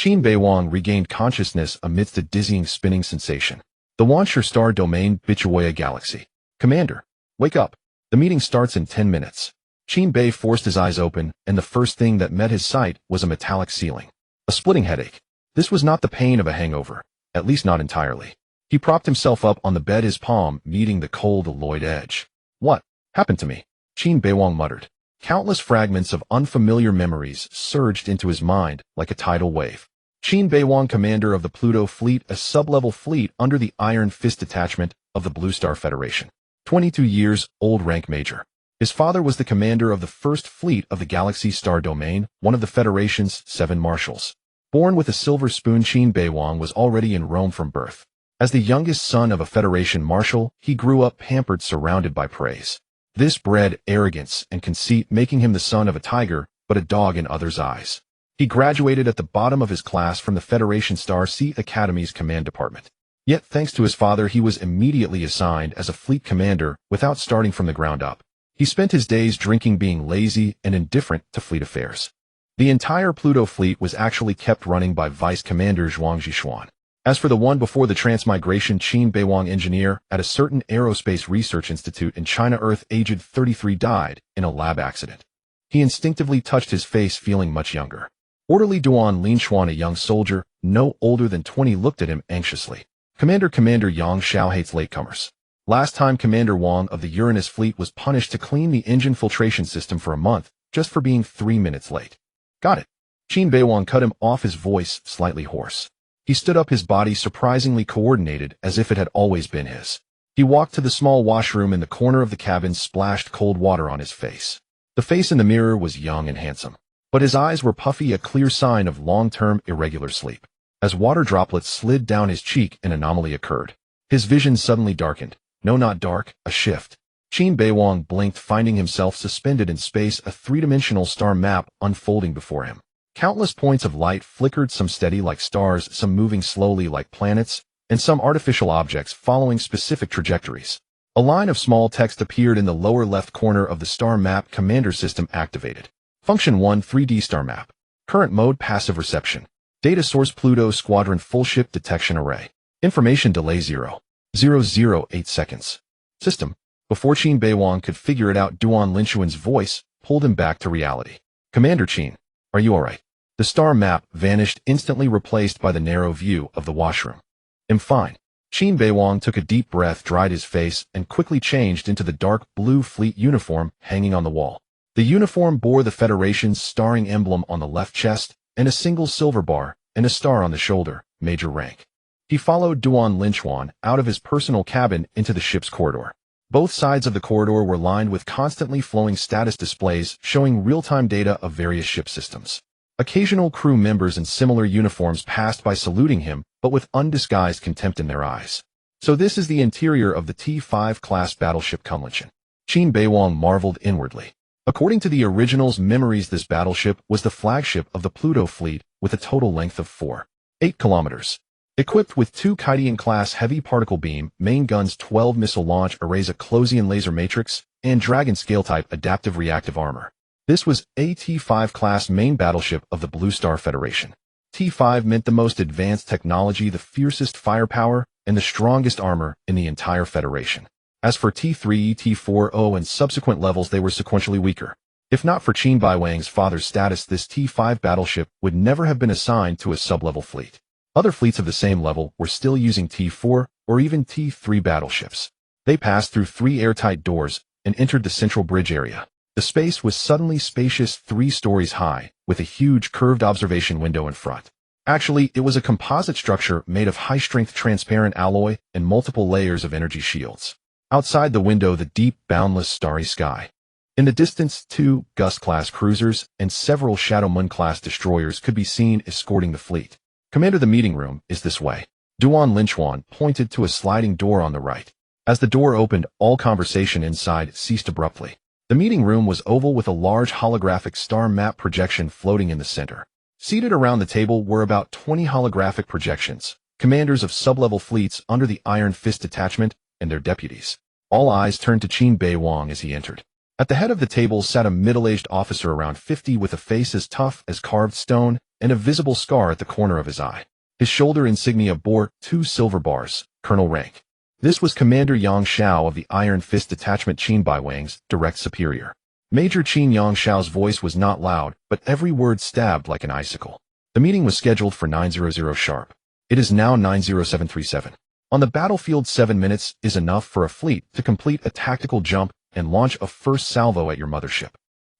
Qin Beiwang regained consciousness amidst a dizzying spinning sensation. The Wanshur star domain, Bichuaya Galaxy. Commander, wake up. The meeting starts in 10 minutes. Qin Bei forced his eyes open, and the first thing that met his sight was a metallic ceiling. A splitting headache. This was not the pain of a hangover, at least not entirely. He propped himself up on the bed, his palm meeting the cold alloyed edge. What happened to me? Qin Beiwang muttered. Countless fragments of unfamiliar memories surged into his mind like a tidal wave. Qin Beiwang, commander of the Pluto Fleet, a sub-level fleet under the Iron Fist detachment of the Blue Star Federation. 22 years old, rank major. His father was the commander of the First Fleet of the Galaxy Star Domain, one of the Federation's 7 marshals. Born with a silver spoon, Qin Beiwang was already in Rome from birth. As the youngest son of a Federation marshal, he grew up pampered, surrounded by praise. This bred arrogance and conceit, making him the son of a tiger, but a dog in others' eyes. He graduated at the bottom of his class from the Federation Star Sea Academy's command department. Yet, thanks to his father, he was immediately assigned as a fleet commander without starting from the ground up. He spent his days drinking, being lazy and indifferent to fleet affairs. The entire Pluto fleet was actually kept running by Vice Commander Zhuang Zhishuan. As for the one before the transmigration, Qin Beiwang, engineer at a certain Aerospace Research Institute in China, Earth, aged 33, died in a lab accident. He instinctively touched his face, feeling much younger. Orderly Duan Linchuan, a young soldier, no older than 20, looked at him anxiously. Commander Yang Xiao hates latecomers. Last time Commander Wang of the Uranus fleet was punished to clean the engine filtration system for a month, just for being 3 minutes late. Got it. Qin Beiwang cut him off, his voice slightly hoarse. He stood up, his body surprisingly coordinated, as if it had always been his. He walked to the small washroom in the corner of the cabin, splashed cold water on his face. The face in the mirror was young and handsome, but his eyes were puffy, a clear sign of long-term irregular sleep. As water droplets slid down his cheek, an anomaly occurred. His vision suddenly darkened. No, not dark, a shift. Qin Beiwang blinked, finding himself suspended in space, a three-dimensional star map unfolding before him. Countless points of light flickered, some steady like stars, some moving slowly like planets, and some artificial objects following specific trajectories. A line of small text appeared in the lower left corner of the star map. Commander system activated. Function 1, 3D star map. Current mode, passive reception. Data source, Pluto Squadron full ship detection array. Information delay 0.008 seconds. System. Before Qin Beiwang could figure it out, Duan Linchuan's voice pulled him back to reality. Commander Qin, are you alright? The star map vanished, instantly replaced by the narrow view of the washroom. I'm fine. Qin Beiwang took a deep breath, dried his face, and quickly changed into the dark blue fleet uniform hanging on the wall. The uniform bore the Federation's starring emblem on the left chest, and a single silver bar, and a star on the shoulder, major rank. He followed Duan Linchuan out of his personal cabin into the ship's corridor. Both sides of the corridor were lined with constantly flowing status displays showing real-time data of various ship systems. Occasional crew members in similar uniforms passed by, saluting him, but with undisguised contempt in their eyes. So this is the interior of the T5 class battleship Kunlunchen. Qin Beiwang marveled inwardly. According to the original's memories, this battleship was the flagship of the Pluto Fleet with a total length of 4.8 kilometers. Equipped with 2 Kaidian-class heavy particle beam main guns, 12 missile launch arrays, a Closian laser matrix, and Dragon scale-type adaptive reactive armor. This was a T5 class main battleship of the Blue Star Federation. T5 meant the most advanced technology, the fiercest firepower, and the strongest armor in the entire Federation. As for T3, T4, and subsequent levels, they were sequentially weaker. If not for Qin Beiwang's father's status, this T5 battleship would never have been assigned to a sub-level fleet. Other fleets of the same level were still using T4 or even T3 battleships. They passed through 3 airtight doors and entered the central bridge area. The space was suddenly spacious, 3 stories high, with a huge curved observation window in front. Actually, it was a composite structure made of high-strength transparent alloy and multiple layers of energy shields. Outside the window, the deep, boundless starry sky. In the distance, 2 Gust-class cruisers and several Shadow Moon-class destroyers could be seen escorting the fleet. Commander, the meeting room is this way. Duan Linchuan pointed to a sliding door on the right. As the door opened, all conversation inside ceased abruptly. The meeting room was oval with a large holographic star map projection floating in the center. Seated around the table were about 20 holographic projections, commanders of sub-level fleets under the Iron Fist detachment, and their deputies. All eyes turned to Qin Beiwang as he entered. At the head of the table sat a middle-aged officer around 50 with a face as tough as carved stone and a visible scar at the corner of his eye. His shoulder insignia bore 2 silver bars, colonel rank. This was Commander Yang Xiao of the Iron Fist Detachment Qin Beiwang's direct superior. Major Qin Yang Xiao's voice was not loud, but every word stabbed like an icicle. The meeting was scheduled for 9:00 sharp. It is now 9:0737. On the battlefield, 7 minutes is enough for a fleet to complete a tactical jump and launch a first salvo at your mothership.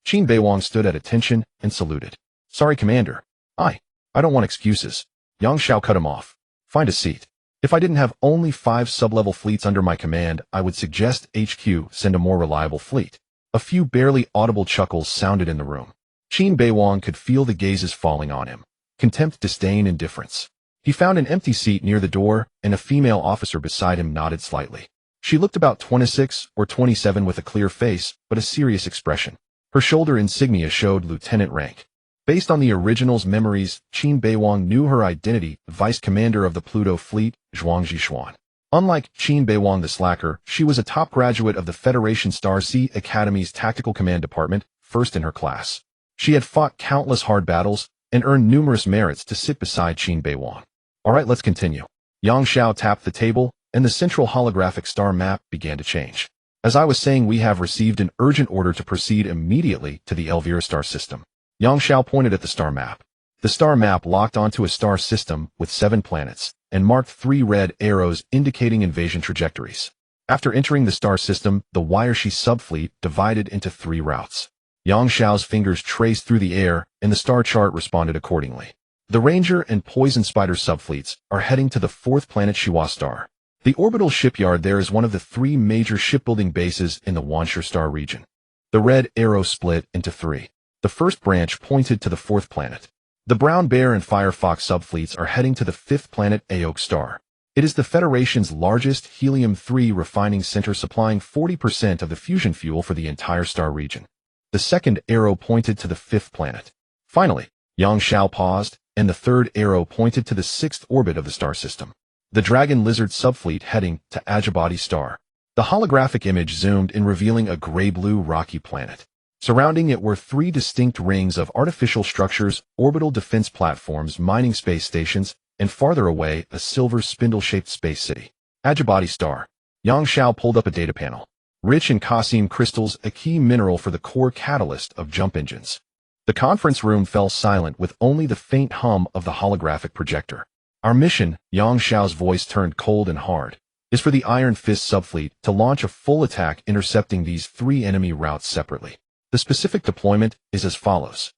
Qin Beiwang stood at attention and saluted. Sorry, Commander. I don't want excuses. Yang Xiao cut him off. Find a seat. If I didn't have only 5 sub-level fleets under my command, I would suggest HQ send a more reliable fleet. A few barely audible chuckles sounded in the room. Qin Beiwang could feel the gazes falling on him. Contempt, disdain, indifference. He found an empty seat near the door, and a female officer beside him nodded slightly. She looked about 26 or 27 with a clear face, but a serious expression. Her shoulder insignia showed lieutenant rank. Based on the original's memories, Qin Beiwang knew her identity, vice commander of the Pluto Fleet, Zhuang Zhishuan. Unlike Qin Beiwang the slacker, she was a top graduate of the Federation Star Sea Academy's Tactical Command Department, first in her class. She had fought countless hard battles and earned numerous merits to sit beside Qin Beiwang. All right, let's continue. Yang Xiao tapped the table, and the central holographic star map began to change. As I was saying, we have received an urgent order to proceed immediately to the Elvira star system. Yang Xiao pointed at the star map. The star map locked onto a star system with 7 planets, and marked 3 red arrows indicating invasion trajectories. After entering the star system, the Warships subfleet divided into 3 routes. Yang Xiao's fingers traced through the air, and the star chart responded accordingly. The Ranger and Poison Spider subfleets are heading to the 4th planet Shiwa star. The orbital shipyard there is one of the 3 major shipbuilding bases in the Wanshur star region. The red arrow split into 3. The first branch pointed to the 4th planet. The Brown Bear and Firefox subfleets are heading to the 5th planet Aok star. It is the Federation's largest helium-3 refining center, supplying 40% of the fusion fuel for the entire star region. The second arrow pointed to the 5th planet. Finally, Yang Xiao paused, and the 3rd arrow pointed to the 6th orbit of the star system. The Dragon Lizard subfleet heading to Ajabadi star. The holographic image zoomed in, revealing a gray-blue rocky planet. Surrounding it were 3 distinct rings of artificial structures, orbital defense platforms, mining space stations, and farther away, a silver spindle-shaped space city. Ajabadi star. Yang Xiao pulled up a data panel. Rich in Caesium crystals, a key mineral for the core catalyst of jump engines. The conference room fell silent with only the faint hum of the holographic projector. Our mission, Yang Xiao's voice turned cold and hard, is for the Iron Fist subfleet to launch a full attack intercepting these 3 enemy routes separately. The specific deployment is as follows.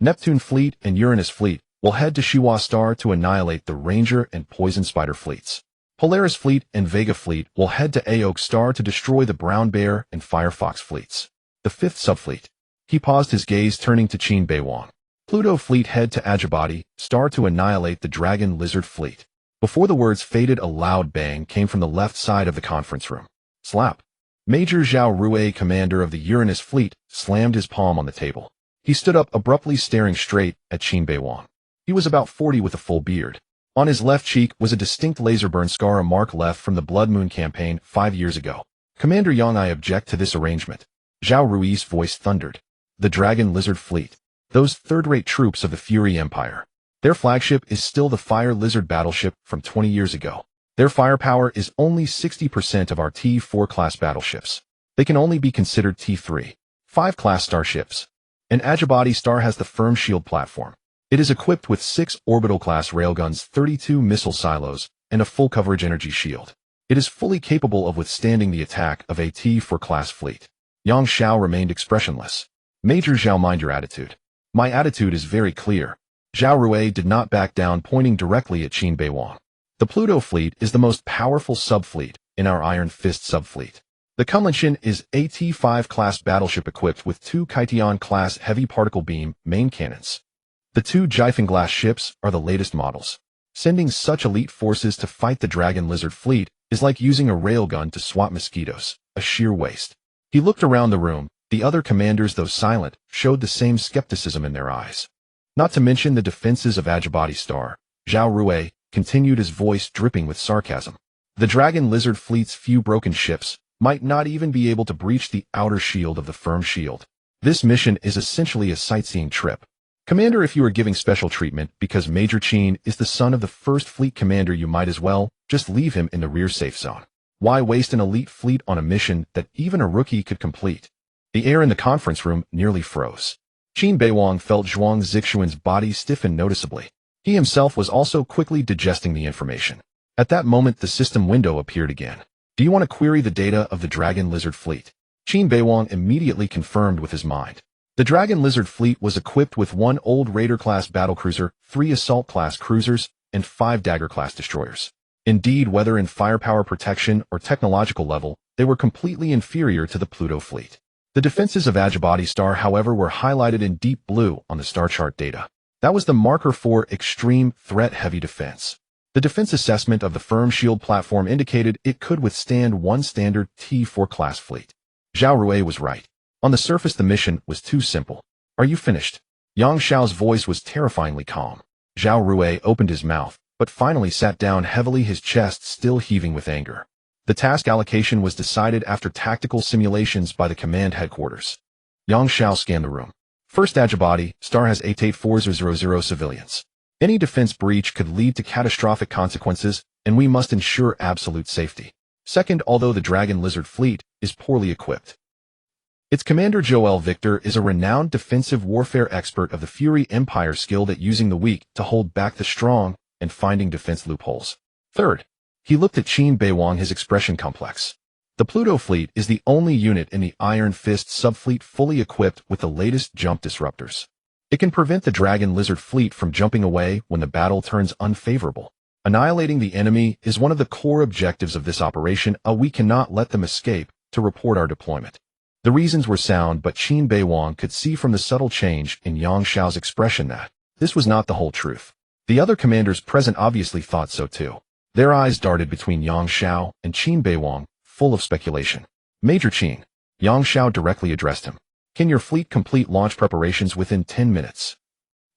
Neptune Fleet and Uranus Fleet will head to Shiwa star to annihilate the Ranger and Poison Spider fleets. Polaris Fleet and Vega Fleet will head to Aok star to destroy the Brown Bear and Firefox fleets. The 5th subfleet. He paused, his gaze turning to Qin Beiwang. Pluto Fleet head to Ajabadi star to annihilate the Dragon Lizard Fleet. Before the words faded, a loud bang came from the left side of the conference room. Slap. Major Zhao Rui, commander of the Uranus Fleet, slammed his palm on the table. He stood up abruptly, staring straight at Qin Beiwang. He was about 40 with a full beard. On his left cheek was a distinct laser burn scar, a mark left from the Blood Moon campaign 5 years ago. Commander Yang, I object to this arrangement. Zhao Rui's voice thundered. The Dragon Lizard Fleet. Those third-rate troops of the Fury Empire. Their flagship is still the Fire Lizard battleship from 20 years ago. Their firepower is only 60% of our T4 class battleships. They can only be considered T3, 5 class starships. An Ajabadi star has the firm shield platform. It is equipped with 6 orbital class railguns, 32 missile silos, and a full coverage energy shield. It is fully capable of withstanding the attack of a T4 class fleet. Yang Xiao remained expressionless. Major Zhao, mind your attitude. My attitude is very clear. Zhao Rui did not back down, pointing directly at Qin Beiwang. The Pluto Fleet is the most powerful subfleet in our Iron Fist subfleet. The Kunlun is a T5 class battleship equipped with 2 Kaition class heavy particle beam main cannons. The 2 Jifen-glass ships are the latest models. Sending such elite forces to fight the Dragon Lizard Fleet is like using a railgun to swat mosquitoes, a sheer waste. He looked around the room. The other commanders, though silent, showed the same skepticism in their eyes. Not to mention the defenses of Ajabadi star. Zhao Rui continued, his voice dripping with sarcasm. The Dragon Lizard Fleet's few broken ships, might not even be able to breach the outer shield of the firm shield. This mission is essentially a sightseeing trip. Commander, if you are giving special treatment because Major Qin is the son of the first fleet commander, you might as well just leave him in the rear safe zone. Why waste an elite fleet on a mission that even a rookie could complete? The air in the conference room nearly froze. Qin Beiwang felt Zhuang Zixuan's body stiffen noticeably. He himself was also quickly digesting the information. At that moment, the system window appeared again. Do you want to query the data of the Dragon Lizard Fleet? Qin Beiwang immediately confirmed with his mind. The Dragon Lizard Fleet was equipped with 1 old Raider-class battlecruiser, 3 Assault-class cruisers, and 5 Dagger-class destroyers. Indeed, whether in firepower, protection, or technological level, they were completely inferior to the Pluto Fleet. The defenses of Ajibadi Star, however, were highlighted in deep blue on the star chart data. That was the marker for extreme threat-heavy defense. The defense assessment of the firm shield platform indicated it could withstand 1 standard T4 class fleet. Zhao Rui was right. On the surface, the mission was too simple. Are you finished? Yang Xiao's voice was terrifyingly calm. Zhao Rui opened his mouth, but finally sat down heavily, his chest still heaving with anger. The task allocation was decided after tactical simulations by the command headquarters. Yang Xiao scanned the room. First, Ajibadi Star has 88400 civilians. Any defense breach could lead to catastrophic consequences, and we must ensure absolute safety. Second, although the Dragon Lizard Fleet is poorly equipped, its commander Joel Victor is a renowned defensive warfare expert of the Fury Empire, skilled at using the weak to hold back the strong and finding defense loopholes. Third, he looked at Qin Beiwang, his expression complex. The Pluto Fleet is the only unit in the Iron Fist subfleet fully equipped with the latest jump disruptors. It can prevent the Dragon Lizard Fleet from jumping away when the battle turns unfavorable. Annihilating the enemy is one of the core objectives of this operation. We cannot let them escape to report our deployment. The reasons were sound, but Qin Beiwang could see from the subtle change in Yang Xiao's expression that this was not the whole truth. The other commanders present obviously thought so too. Their eyes darted between Yang Xiao and Qin Beiwang, full of speculation. Major Qin, Yang Xiao directly addressed him. Can your fleet complete launch preparations within 10 minutes?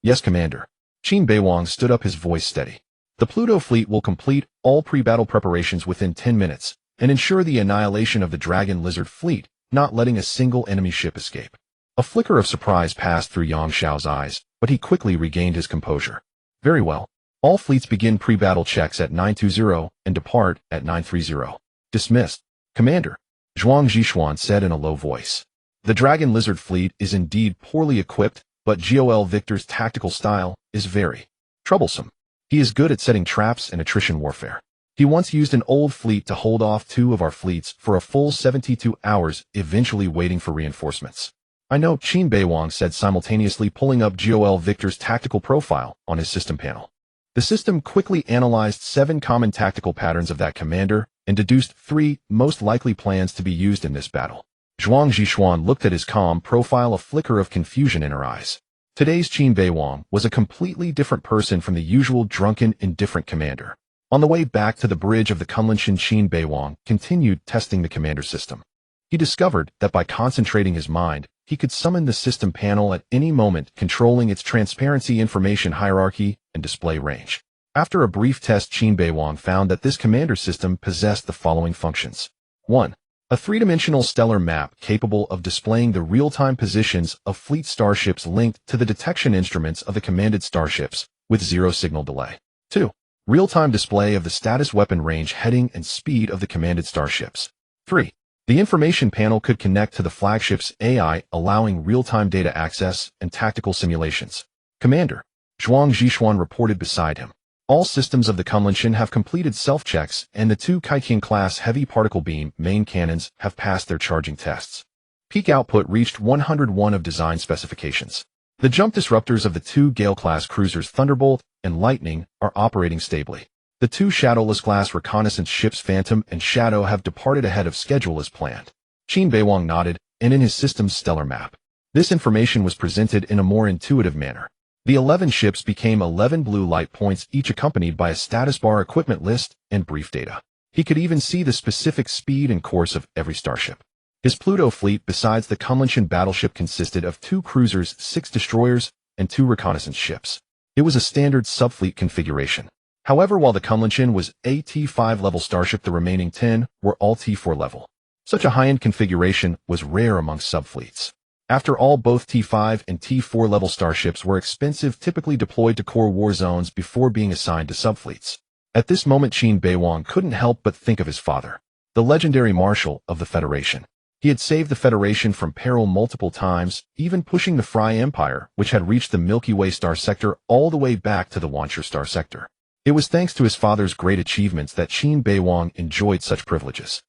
Yes, Commander. Qin Beiwang stood up, his voice steady. The Pluto Fleet will complete all pre-battle preparations within 10 minutes and ensure the annihilation of the Dragon Lizard Fleet, not letting a single enemy ship escape. A flicker of surprise passed through Yang Xiao's eyes, but he quickly regained his composure. Very well. All fleets begin pre-battle checks at 920 and depart at 930. Dismissed. Commander, Zhuang Zixuan said in a low voice. The Dragon Lizard Fleet is indeed poorly equipped, but Joel Victor's tactical style is very troublesome. He is good at setting traps and attrition warfare. He once used an old fleet to hold off 2 of our fleets for a full 72 hours, eventually waiting for reinforcements. I know, Qin Beiwang said, simultaneously pulling up Joel Victor's tactical profile on his system panel. The system quickly analyzed 7 common tactical patterns of that commander and deduced 3 most likely plans to be used in this battle. Zhuang Zixuan looked at his calm profile, a flicker of confusion in her eyes. Today's Qin Beiwang was a completely different person from the usual drunken, indifferent commander. On the way back to the bridge of the Kunlunchen, Qin Beiwang continued testing the commander system. He discovered that by concentrating his mind, he could summon the system panel at any moment, controlling its transparency, information hierarchy, and display range. After a brief test, Qin Beiwang found that this commander system possessed the following functions. 1. A 3-dimensional stellar map capable of displaying the real-time positions of fleet starships linked to the detection instruments of the commanded starships with 0 signal delay. 2. Real-time display of the status, weapon range, heading, and speed of the commanded starships. 3. The information panel could connect to the flagship's AI, allowing real-time data access and tactical simulations. Commander, Zhuang Zixuan reported beside him. All systems of the Kunlunchen have completed self-checks, and the 2 Kaiqian-class heavy particle beam main cannons have passed their charging tests. Peak output reached 101 of design specifications. The jump disruptors of the 2 Gale-class cruisers Thunderbolt and Lightning are operating stably. The 2 Shadowless-class reconnaissance ships Phantom and Shadow have departed ahead of schedule as planned. Qin Beiwang nodded, and in his system's stellar map, this information was presented in a more intuitive manner. The 11 ships became 11 blue light points, each accompanied by a status bar, equipment list, and brief data. He could even see the specific speed and course of every starship. His Pluto fleet, besides the Kunlunchen battleship, consisted of 2 cruisers, 6 destroyers, and 2 reconnaissance ships. It was a standard subfleet configuration. However, while the Kunlunchen was a T5 level starship, the remaining 10 were all T4 level. Such a high-end configuration was rare amongst subfleets. After all, both T5 and T4 level starships were expensive, typically deployed to core war zones before being assigned to subfleets. At this moment, Qin Beiwang couldn't help but think of his father, the legendary marshal of the Federation. He had saved the Federation from peril multiple times, even pushing the Fry Empire, which had reached the Milky Way star sector, all the way back to the Wanshur star sector. It was thanks to his father's great achievements that Qin Beiwang enjoyed such privileges.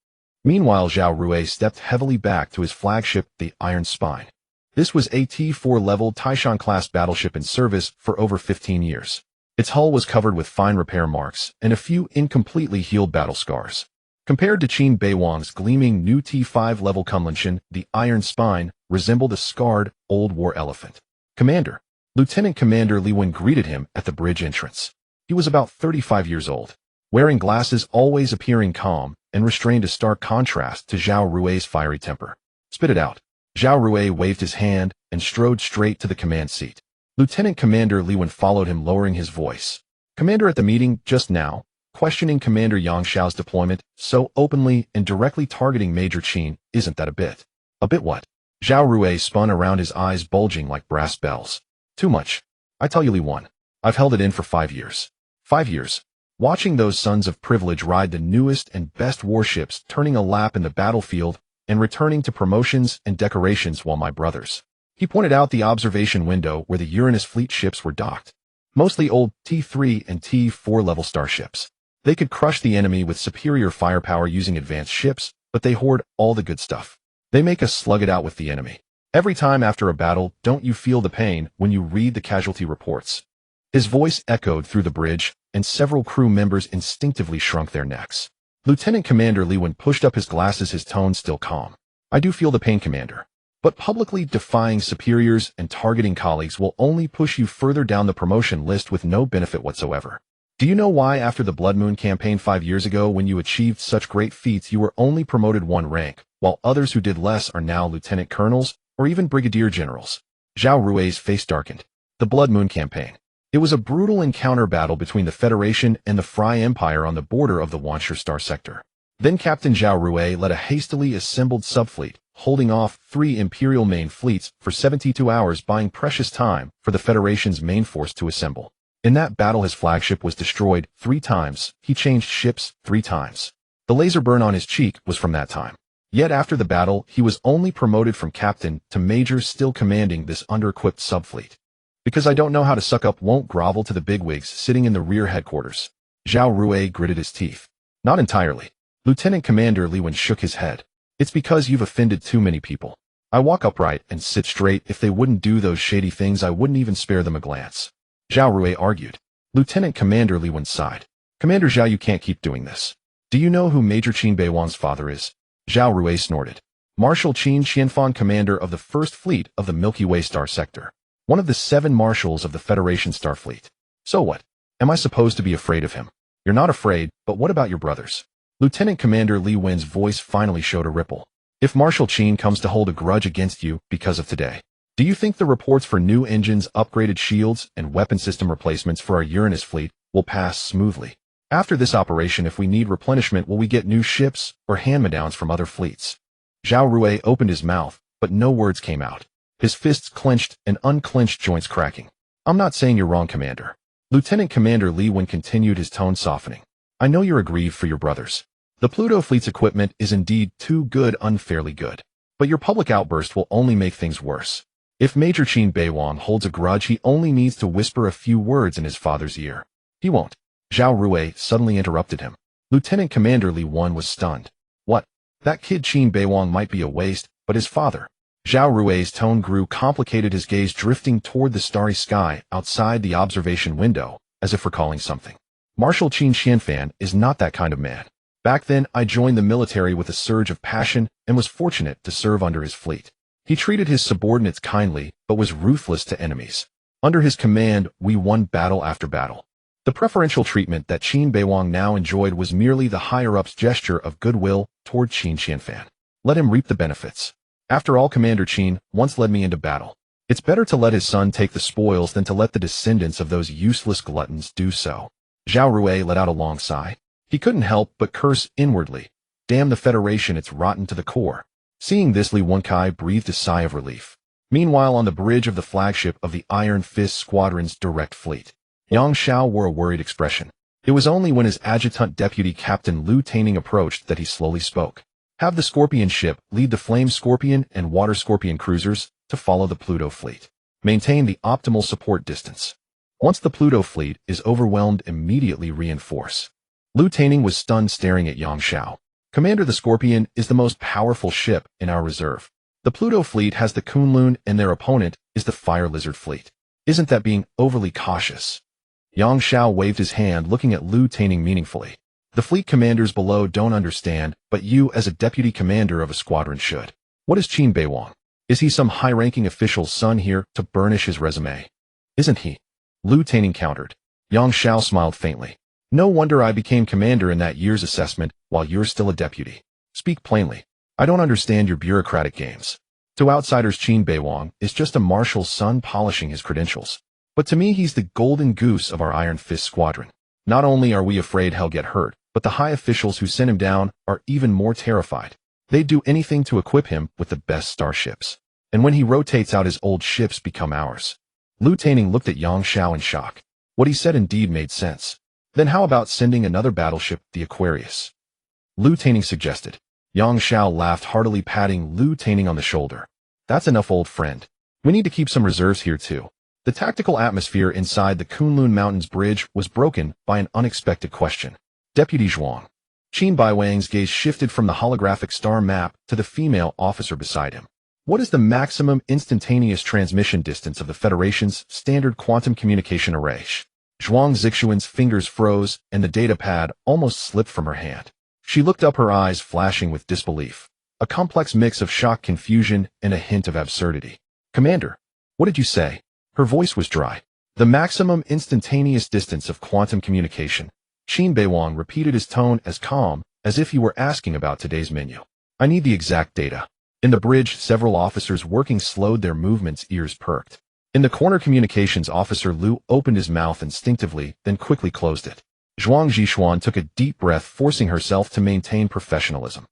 Meanwhile, Zhao Rui stepped heavily back to his flagship, the Iron Spine. This was a T4-level Taishan-class battleship in service for over 15 years. Its hull was covered with fine repair marks and a few incompletely healed battle scars. Compared to Qin Beiwang's gleaming new T5-level Kunlunchen, the Iron Spine resembled a scarred, old war elephant. "Commander." Lieutenant Commander Li Wen greeted him at the bridge entrance. He was about 35 years old, wearing glasses, always appearing calm and restrained, a stark contrast to Zhao Rui's fiery temper. "Spit it out." Zhao Rui waved his hand and strode straight to the command seat. Lieutenant Commander Li Wen followed him, lowering his voice. "Commander, at the meeting just now, questioning Commander Yang Xiao's deployment so openly and directly targeting Major Qin, isn't that a bit?" "A bit what?" Zhao Rui spun around, his eyes bulging like brass bells. "Too much. I tell you, Li Wen, I've held it in for 5 years. 5 years. Watching those sons of privilege ride the newest and best warships, turning a lap in the battlefield and returning to promotions and decorations, while my brothers." He pointed out the observation window where the Uranus fleet ships were docked. Mostly old T3 and T4 level starships. They could crush the enemy with superior firepower using advanced ships, but they hoard all the good stuff. They make us slug it out with the enemy. Every time after a battle, don't you feel the pain when you read the casualty reports? His voice echoed through the bridge, and several crew members instinctively shrunk their necks. Lieutenant Commander Li Wen pushed up his glasses, his tone still calm. "I do feel the pain, Commander. But publicly defying superiors and targeting colleagues will only push you further down the promotion list with no benefit whatsoever. Do you know why after the Blood Moon campaign 5 years ago, when you achieved such great feats, you were only promoted 1 rank, while others who did less are now lieutenant colonels or even brigadier generals?" Zhao Rui's face darkened. The Blood Moon campaign. It was a brutal encounter battle between the Federation and the Fry Empire on the border of the Wanshur star sector. Then Captain Zhao Rui led a hastily assembled subfleet, holding off 3 Imperial main fleets for 72 hours, buying precious time for the Federation's main force to assemble. In that battle, his flagship was destroyed 3 times. He changed ships 3 times. The laser burn on his cheek was from that time. Yet after the battle, he was only promoted from captain to major, still commanding this under-equipped subfleet. "Because I don't know how to suck up, won't grovel to the bigwigs sitting in the rear headquarters." Zhao Rui gritted his teeth. "Not entirely." Lieutenant Commander Li Wen shook his head. "It's because you've offended too many people. I walk upright and sit straight. If they wouldn't do those shady things, I wouldn't even spare them a glance." Zhao Rui argued. Lieutenant Commander Li Wen sighed. "Commander Zhao, you can't keep doing this. Do you know who Major Qin Beiwang's father is?" Zhao Rui snorted. "Marshal Qin Qianfan, commander of the First Fleet of the Milky Way star sector. One of the 7 marshals of the Federation Starfleet. So what? Am I supposed to be afraid of him?" "You're not afraid, but what about your brothers?" Lieutenant Commander Li Wen's voice finally showed a ripple. "If Marshal Qin comes to hold a grudge against you because of today, do you think the reports for new engines, upgraded shields, and weapon system replacements for our Uranus fleet will pass smoothly? After this operation, if we need replenishment, will we get new ships or hand-me-downs from other fleets?" Zhao Rui opened his mouth, but no words came out. His fists clenched and unclenched, joints cracking. "I'm not saying you're wrong, Commander." Lieutenant Commander Li Wen continued, his tone softening. "I know you're aggrieved for your brothers. The Pluto Fleet's equipment is indeed too good, unfairly good. But your public outburst will only make things worse. If Major Qin Beiwang holds a grudge, he only needs to whisper a few words in his father's ear. He won't." Zhao Rui suddenly interrupted him. Lieutenant Commander Li Wen was stunned. "What? That kid Qin Beiwang might be a waste, but his father?" Zhao Rui's tone grew complicated, his gaze drifting toward the starry sky outside the observation window, as if recalling something. "Marshal Qin Qianfan is not that kind of man. Back then, I joined the military with a surge of passion and was fortunate to serve under his fleet. He treated his subordinates kindly, but was ruthless to enemies. Under his command, we won battle after battle. The preferential treatment that Qin Beiwang now enjoyed was merely the higher-ups' gesture of goodwill toward Qin Qianfan. Let him reap the benefits. After all, Commander Qin once led me into battle. It's better to let his son take the spoils than to let the descendants of those useless gluttons do so." Zhao Rui let out a long sigh. He couldn't help but curse inwardly. Damn the Federation, it's rotten to the core. Seeing this, Li Wenkai breathed a sigh of relief. Meanwhile, on the bridge of the flagship of the Iron Fist Squadron's direct fleet, Yang Xiao wore a worried expression. It was only when his adjutant deputy Captain Lu Taining approached that he slowly spoke. Have the Scorpion ship lead the Flame Scorpion and Water Scorpion cruisers to follow the Pluto Fleet. Maintain the optimal support distance. Once the Pluto Fleet is overwhelmed, immediately reinforce. Lu Taining was stunned, staring at Yang Xiao. Commander, the Scorpion is the most powerful ship in our reserve. The Pluto Fleet has the Kunlun and their opponent is the Fire Lizard Fleet. Isn't that being overly cautious? Yang Xiao waved his hand, looking at Lu Taining meaningfully. The fleet commanders below don't understand, but you as a deputy commander of a squadron should. What is Qin Beiwang? Is he some high-ranking official's son here to burnish his resume? Isn't he? Lu Taining countered. Yang Xiao smiled faintly. No wonder I became commander in that year's assessment while you're still a deputy. Speak plainly. I don't understand your bureaucratic games. To outsiders, Qin Beiwang is just a marshal's son polishing his credentials. But to me, he's the golden goose of our Iron Fist squadron. Not only are we afraid he'll get hurt, but the high officials who sent him down are even more terrified. They'd do anything to equip him with the best starships. And when he rotates out, his old ships become ours. Lu Taining looked at Yang Xiao in shock. What he said indeed made sense. Then how about sending another battleship, the Aquarius? Lu Taining suggested. Yang Xiao laughed heartily, patting Lu Taining on the shoulder. That's enough, old friend. We need to keep some reserves here too. The tactical atmosphere inside the Kunlun Mountains bridge was broken by an unexpected question. Deputy Zhuang. Qin Beiwang's gaze shifted from the holographic star map to the female officer beside him. What is the maximum instantaneous transmission distance of the Federation's standard quantum communication array? Zhuang Zixuan's fingers froze, and the data pad almost slipped from her hand. She looked up, her eyes flashing with disbelief. A complex mix of shock, confusion, and a hint of absurdity. Commander, what did you say? Her voice was dry. The maximum instantaneous distance of quantum communication. Qin Beiwang repeated, his tone as calm as if he were asking about today's menu. I need the exact data. In the bridge, several officers working slowed their movements, ears perked. In the corner, communications officer Lu opened his mouth instinctively, then quickly closed it. Zhuang Zixuan took a deep breath, forcing herself to maintain professionalism.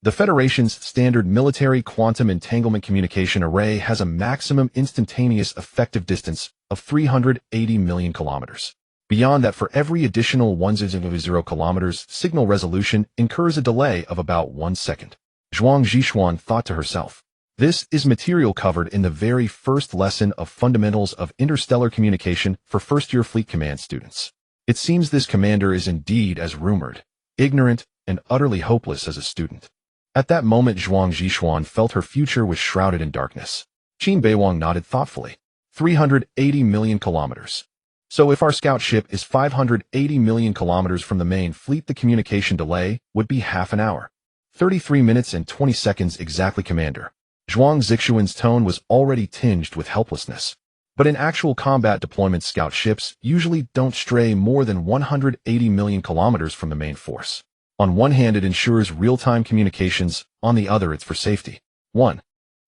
The Federation's standard military quantum entanglement communication array has a maximum instantaneous effective distance of 380 million kilometers. Beyond that, for every additional 100 kilometers, signal resolution incurs a delay of about 1 second. Zhuang Zixuan thought to herself. This is material covered in the very first lesson of Fundamentals of Interstellar Communication for first-year Fleet Command students. It seems this commander is indeed as rumored, ignorant and utterly hopeless as a student. At that moment, Zhuang Zixuan felt her future was shrouded in darkness. Qin Beiwang nodded thoughtfully. 380 million kilometers. So if our scout ship is 580 million kilometers from the main fleet, the communication delay would be half an hour. 33 minutes and 20 seconds exactly, Commander. Zhuang Zixuan's tone was already tinged with helplessness. But in actual combat deployment, scout ships usually don't stray more than 180 million kilometers from the main force. On one hand, it ensures real-time communications. On the other, it's for safety.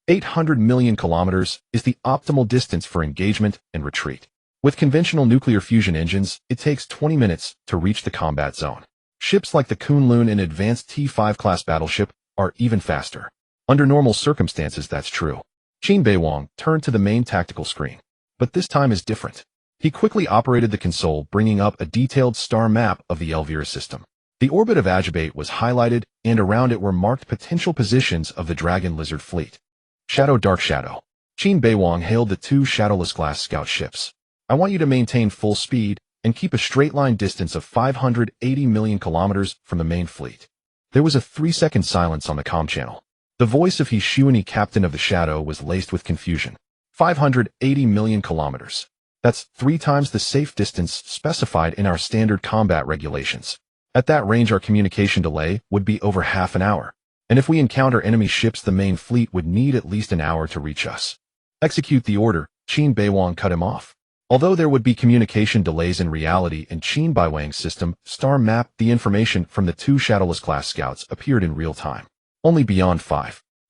800 million kilometers is the optimal distance for engagement and retreat. With conventional nuclear fusion engines, it takes 20 minutes to reach the combat zone. Ships like the Kunlun and advanced T-5 class battleship are even faster. Under normal circumstances, that's true. Qin Beiwang turned to the main tactical screen. But this time is different. He quickly operated the console, bringing up a detailed star map of the Elvira system. The orbit of Ajibate was highlighted, and around it were marked potential positions of the Dragon Lizard fleet. Shadow, Dark Shadow. Qin Beiwang hailed the 2 Shadowless-class scout ships. I want you to maintain full speed and keep a straight-line distance of 580 million kilometers from the main fleet. There was a 3-second silence on the comm channel. The voice of He Shuani, captain of the Shadow, was laced with confusion. 580 million kilometers. That's 3 times the safe distance specified in our standard combat regulations. At that range, our communication delay would be over half an hour. And if we encounter enemy ships, the main fleet would need at least an hour to reach us. Execute the order, Qin Beiwang cut him off. Although there would be communication delays in reality in Qin Beiwang's system, star map, the information from the 2 Shadowless-class scouts appeared in real time. Only beyond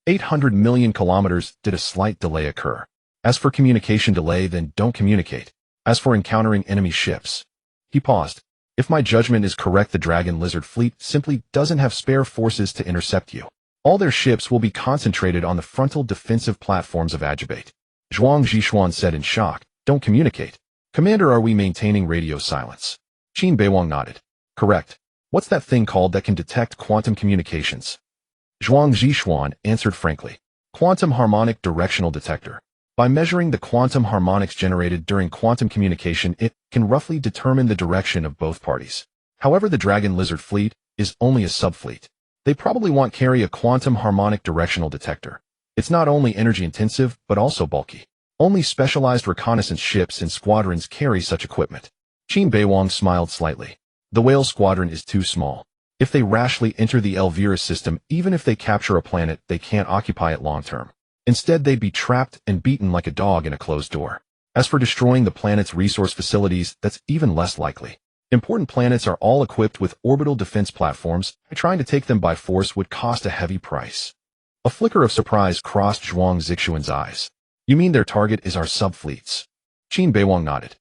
800 million kilometers did a slight delay occur. As for communication delay, then don't communicate. As for encountering enemy ships. He paused. If my judgment is correct, the Dragon Lizard Fleet simply doesn't have spare forces to intercept you. All their ships will be concentrated on the frontal defensive platforms of Ajibate. Zhuang Zhishuan said in shock. Don't communicate. Commander, are we maintaining radio silence? Qin Beiwang nodded. Correct. What's that thing called that can detect quantum communications? Zhuang Zhishuan answered frankly. Quantum harmonic directional detector. By measuring the quantum harmonics generated during quantum communication, it can roughly determine the direction of both parties. However, the Dragon Lizard Fleet is only a subfleet. They probably won't carry a quantum harmonic directional detector. It's not only energy intensive, but also bulky. Only specialized reconnaissance ships and squadrons carry such equipment. Qin Beiwang smiled slightly. The Whale Squadron is too small. If they rashly enter the Elvira system, even if they capture a planet, they can't occupy it long term. Instead, they'd be trapped and beaten like a dog in a closed door. As for destroying the planet's resource facilities, that's even less likely. Important planets are all equipped with orbital defense platforms. Trying to take them by force would cost a heavy price. A flicker of surprise crossed Zhuang Zixuan's eyes. You mean their target is our subfleets? Qin Beiwang nodded.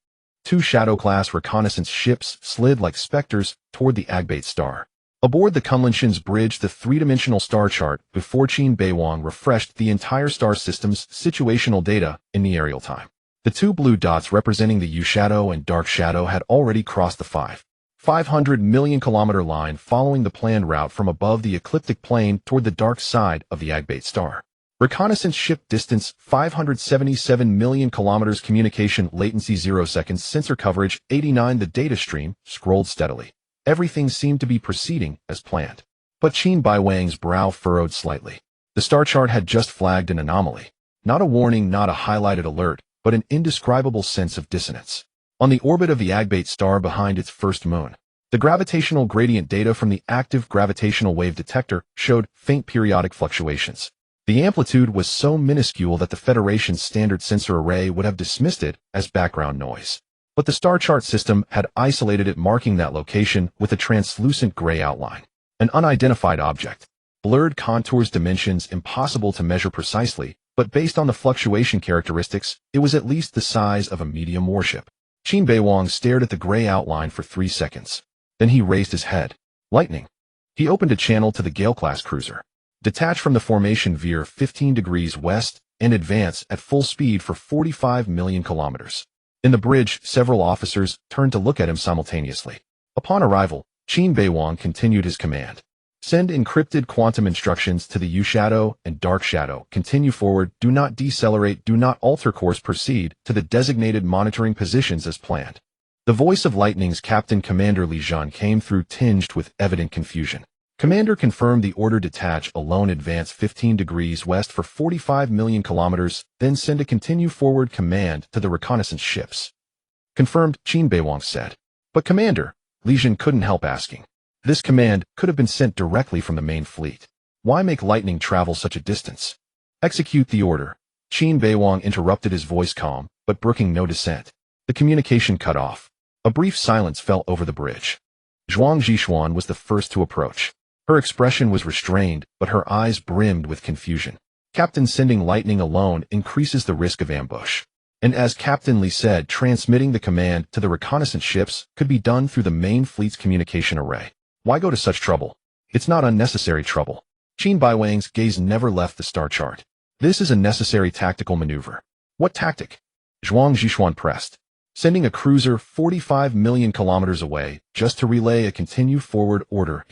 2 Shadow-class reconnaissance ships slid like specters toward the Agbate star. Aboard the Kunlinshan's bridge, the three-dimensional star chart before Qin Beiwang refreshed the entire star system's situational data in the aerial time. The 2 blue dots representing the U-Shadow and Dark Shadow had already crossed the 500 million kilometer line, following the planned route from above the ecliptic plane toward the dark side of the Agbate star. Reconnaissance ship distance 577 million kilometers, communication latency 0 seconds, sensor coverage 89. The data stream scrolled steadily. Everything seemed to be proceeding as planned. But Qin Beiwang's brow furrowed slightly. The star chart had just flagged an anomaly. Not a warning, not a highlighted alert, but an indescribable sense of dissonance. On the orbit of the Agbate star behind its first moon, the gravitational gradient data from the active gravitational wave detector showed faint periodic fluctuations. The amplitude was so minuscule that the Federation's standard sensor array would have dismissed it as background noise. But the star chart system had isolated it, marking that location with a translucent gray outline. An unidentified object. Blurred contours, dimensions impossible to measure precisely, but based on the fluctuation characteristics, it was at least the size of a medium warship. Qin Beiwang stared at the gray outline for 3 seconds. Then he raised his head. Lightning. He opened a channel to the Gale-class cruiser. Detach from the formation, veer 15 degrees west, and advance at full speed for 45 million kilometers. In the bridge, several officers turned to look at him simultaneously. Upon arrival, Qin Beiwang continued his command. Send encrypted quantum instructions to the U-Shadow and Dark Shadow. Continue forward, do not decelerate, do not alter course, proceed to the designated monitoring positions as planned. The voice of Lightning's Captain Commander Li Zhan came through, tinged with evident confusion. Commander, confirmed the order. Detach alone, advance 15 degrees west for 45 million kilometers, then send a continue forward command to the reconnaissance ships. Confirmed, Qin Beiwang said. But Commander, Li Zhan couldn't help asking. This command could have been sent directly from the main fleet. Why make Lightning travel such a distance? Execute the order. Qin Beiwang interrupted, his voice calm, but brooking no dissent. The communication cut off. A brief silence fell over the bridge. Zhuang Zhishuan was the first to approach. Her expression was restrained, but her eyes brimmed with confusion. Captain, sending Lightning alone increases the risk of ambush. And as Captain Li said, transmitting the command to the reconnaissance ships could be done through the main fleet's communication array. Why go to such trouble? It's not unnecessary trouble. Qin Beiwang's gaze never left the star chart. This is a necessary tactical maneuver. What tactic? Zhuang Zhishuan pressed. Sending a cruiser 45 million kilometers away just to relay a continue forward order.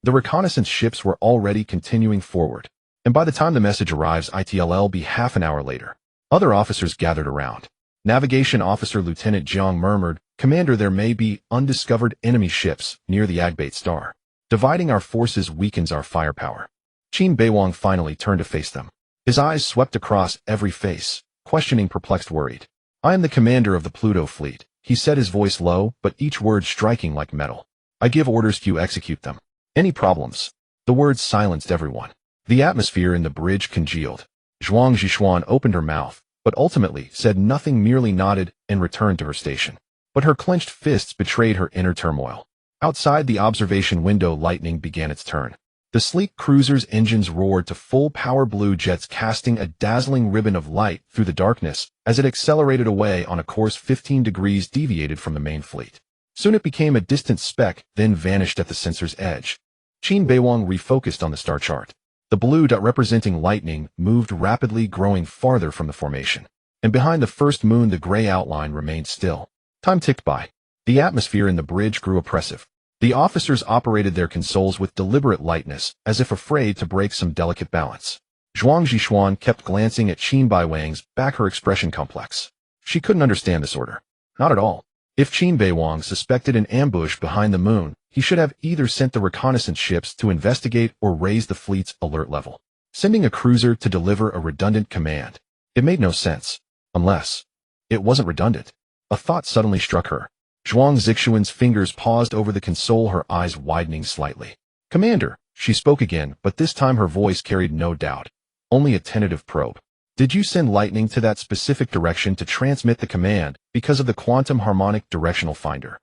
The reconnaissance ships were already continuing forward, and by the time the message arrives, it'll be half an hour later. Other officers gathered around. Navigation Officer Lieutenant Jiang murmured, Commander, there may be undiscovered enemy ships near the Agbate star. Dividing our forces weakens our firepower. Qin Beiwang finally turned to face them. His eyes swept across every face, questioning, perplexed, worried. I am the commander of the Pluto Fleet, he said, his voice low, but each word striking like metal. I give orders, you execute them. Any problems? The words silenced everyone. The atmosphere in the bridge congealed. Zhuang Zhishuan opened her mouth, but ultimately said nothing, merely nodded and returned to her station. But her clenched fists betrayed her inner turmoil. Outside the observation window, Lightning began its turn. The sleek cruiser's engines roared to full power, blue jets casting a dazzling ribbon of light through the darkness as it accelerated away on a course 15 degrees deviated from the main fleet. Soon it became a distant speck, then vanished at the sensor's edge. Qin Beiwang refocused on the star chart. The blue dot representing lightning moved rapidly, growing farther from the formation. And behind the first moon the gray outline remained still. Time ticked by. The atmosphere in the bridge grew oppressive. The officers operated their consoles with deliberate lightness, as if afraid to break some delicate balance. Zhuang Zhishuan kept glancing at Qin Beiwang's back, her expression complex. She couldn't understand this order. Not at all. If Qin Beiwang suspected an ambush behind the moon, he should have either sent the reconnaissance ships to investigate or raise the fleet's alert level. Sending a cruiser to deliver a redundant command. It made no sense. Unless it wasn't redundant. A thought suddenly struck her. Zhuang Zixuan's fingers paused over the console, her eyes widening slightly. Commander, she spoke again, but this time her voice carried no doubt. Only a tentative probe. Did you send lightning to that specific direction to transmit the command because of the quantum harmonic directional finder?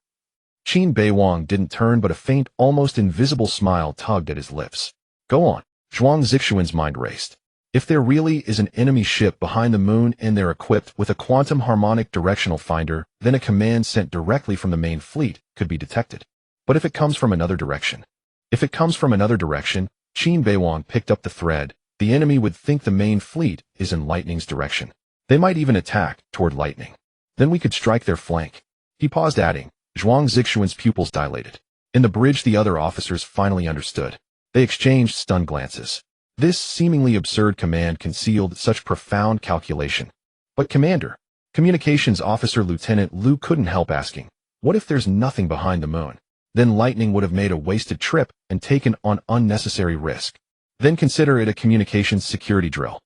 Qin Beiwang didn't turn, but a faint, almost invisible smile tugged at his lips. Go on. Zhuang Zixuan's mind raced. If there really is an enemy ship behind the moon and they're equipped with a quantum harmonic directional finder, then a command sent directly from the main fleet could be detected. But if it comes from another direction? Qin Beiwang picked up the thread. The enemy would think the main fleet is in lightning's direction. They might even attack toward lightning. Then we could strike their flank. He paused, adding. Zhuang Zixuan's pupils dilated. In the bridge the other officers finally understood. They exchanged stunned glances. This seemingly absurd command concealed such profound calculation. But Commander, Communications Officer Lieutenant Liu couldn't help asking, what if there's nothing behind the moon? Then lightning would have made a wasted trip and taken on unnecessary risk. Then consider it a communications security drill.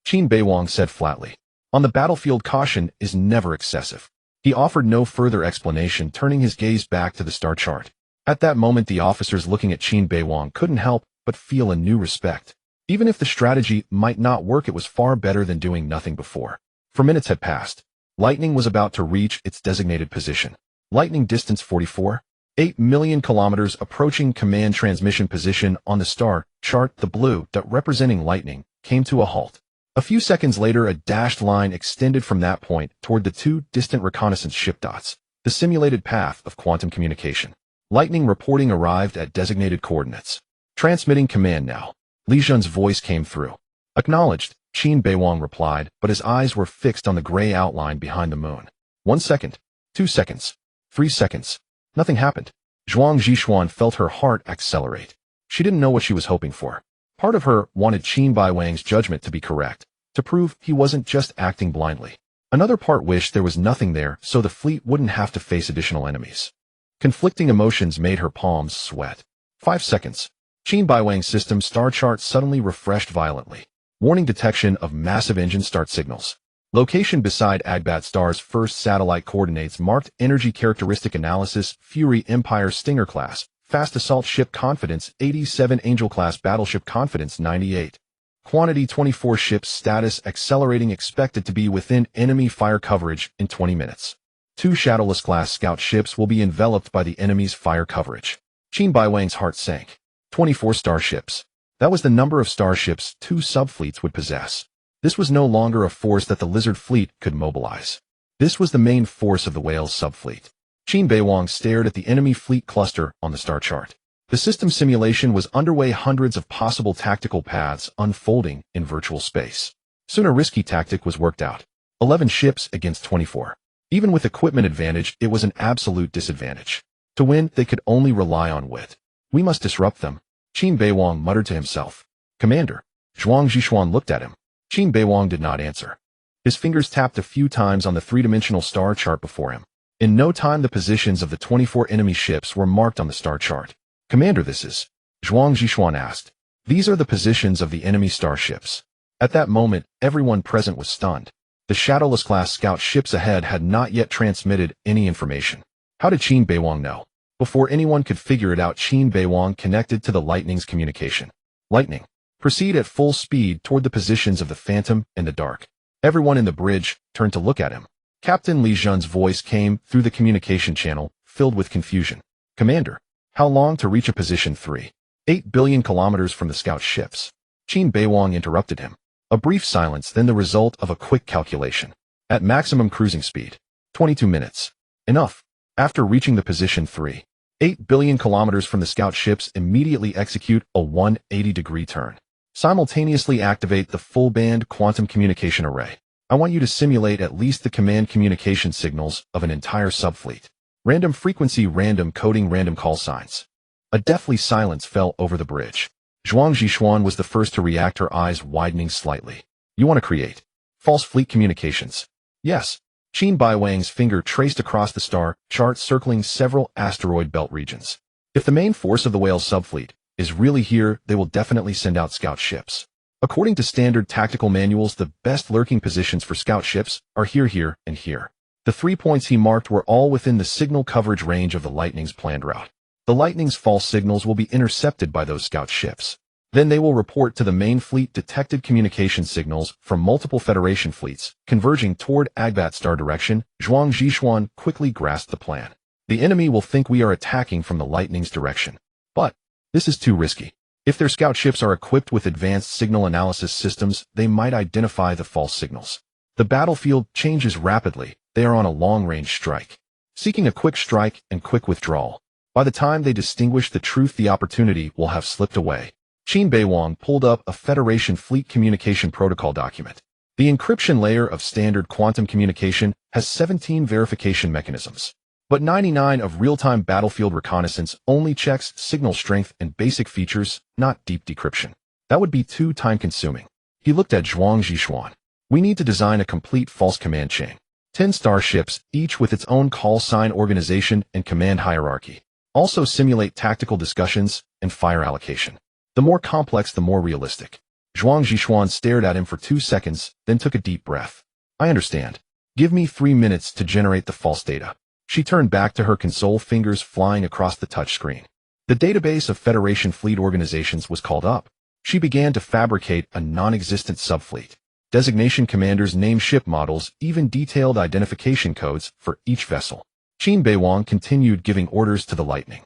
Qin Beiwang said flatly. On the battlefield, caution is never excessive. He offered no further explanation, turning his gaze back to the star chart. At that moment the officers looking at Qin Beiwang couldn't help but feel a new respect. Even if the strategy might not work, it was far better than doing nothing before. For minutes had passed. Lightning was about to reach its designated position. Lightning distance 44.8 million kilometers, approaching command transmission position on the star chart. The blue dot representing lightning came to a halt. A few seconds later, a dashed line extended from that point toward the two distant reconnaissance ship dots, the simulated path of quantum communication. Lightning reporting arrived at designated coordinates. Transmitting command now. Li Zhen's voice came through. Acknowledged, Qin Beiwang replied, but his eyes were fixed on the gray outline behind the moon. 1 second, 2 seconds, 3 seconds. Nothing happened. Zhuang Zhishuan felt her heart accelerate. She didn't know what she was hoping for. Part of her wanted Qin Beiwang's judgment to be correct, to prove he wasn't just acting blindly. Another part wished there was nothing there so the fleet wouldn't have to face additional enemies. Conflicting emotions made her palms sweat. 5 seconds. Qin Beiwang's system star chart suddenly refreshed violently. Warning detection of massive engine start signals. Location beside Agbat star's first satellite coordinates marked energy characteristic analysis, Fury Empire Stinger class, fast assault ship confidence 87, Angel class battleship confidence 98. Quantity 24, ships status accelerating, expected to be within enemy fire coverage in 20 minutes. 2 Shadowless class scout ships will be enveloped by the enemy's fire coverage. Qin Beiwang's heart sank. 24 starships. That was the number of starships 2 subfleets would possess. This was no longer a force that the Lizard Fleet could mobilize. This was the main force of the Whale's subfleet. Qin Beiwang stared at the enemy fleet cluster on the star chart. The system simulation was underway, hundreds of possible tactical paths unfolding in virtual space. Soon a risky tactic was worked out. 11 ships against 24. Even with equipment advantage, it was an absolute disadvantage. To win, they could only rely on wit. We must disrupt them, Qin Beiwang muttered to himself. Commander. Zhuang Zhishuan looked at him. Qin Beiwang did not answer. His fingers tapped a few times on the three-dimensional star chart before him. In no time the positions of the 24 enemy ships were marked on the star chart. Commander, this is? Zhuang Zhishuan asked. These are the positions of the enemy starships. At that moment, everyone present was stunned. The Shadowless class scout ships ahead had not yet transmitted any information. How did Qin Beiwang know? Before anyone could figure it out, Qin Beiwang connected to the Lightning's communication. Lightning. Proceed at full speed toward the positions of the Phantom and the Dark. Everyone in the bridge turned to look at him. Captain Li Zhen's voice came through the communication channel, filled with confusion. Commander. How long to reach a position 3.8 billion kilometers from the scout ships? Qin Beiwang interrupted him. A brief silence, then the result of a quick calculation. At maximum cruising speed. 22 minutes. Enough. After reaching the position 3.8 billion kilometers from the scout ships, immediately execute a 180-degree turn. Simultaneously activate the full-band quantum communication array. I want you to simulate at least the command communication signals of an entire subfleet. Random frequency, random coding, random call signs. A deathly silence fell over the bridge. Zhuang Zhishuan was the first to react, her eyes widening slightly. You want to create false fleet communications? Yes. Qin Beiwang's finger traced across the star chart circling several asteroid belt regions. If the main force of the whale's subfleet is really here, they will definitely send out scout ships. According to standard tactical manuals, the best lurking positions for scout ships are here, here, and here. The 3 points he marked were all within the signal coverage range of the Lightning's planned route. The Lightning's false signals will be intercepted by those scout ships. Then they will report to the main fleet detected communication signals from multiple Federation fleets, converging toward Agbat star direction. Zhuang Zhishuan quickly grasped the plan. The enemy will think we are attacking from the Lightning's direction. But this is too risky. If their scout ships are equipped with advanced signal analysis systems, they might identify the false signals. The battlefield changes rapidly. They are on a long-range strike, seeking a quick strike and quick withdrawal. By the time they distinguish the truth, the opportunity will have slipped away. Qin Beiwang pulled up a Federation Fleet Communication Protocol document. The encryption layer of standard quantum communication has 17 verification mechanisms, but 99 of real-time battlefield reconnaissance only checks signal strength and basic features, not deep decryption. That would be too time-consuming. He looked at Zhuang Zhishuan. We need to design a complete false command chain. 10 starships, each with its own call sign organization and command hierarchy. Also simulate tactical discussions and fire allocation. The more complex, the more realistic. Zhuang Zhishuan stared at him for 2 seconds, then took a deep breath. I understand. Give me 3 minutes to generate the false data. She turned back to her console, fingers flying across the touchscreen. The database of Federation fleet organizations was called up. She began to fabricate a non-existent subfleet. Designation commanders, name ship models, even detailed identification codes for each vessel. Qin Beiwang continued giving orders to the Lightning.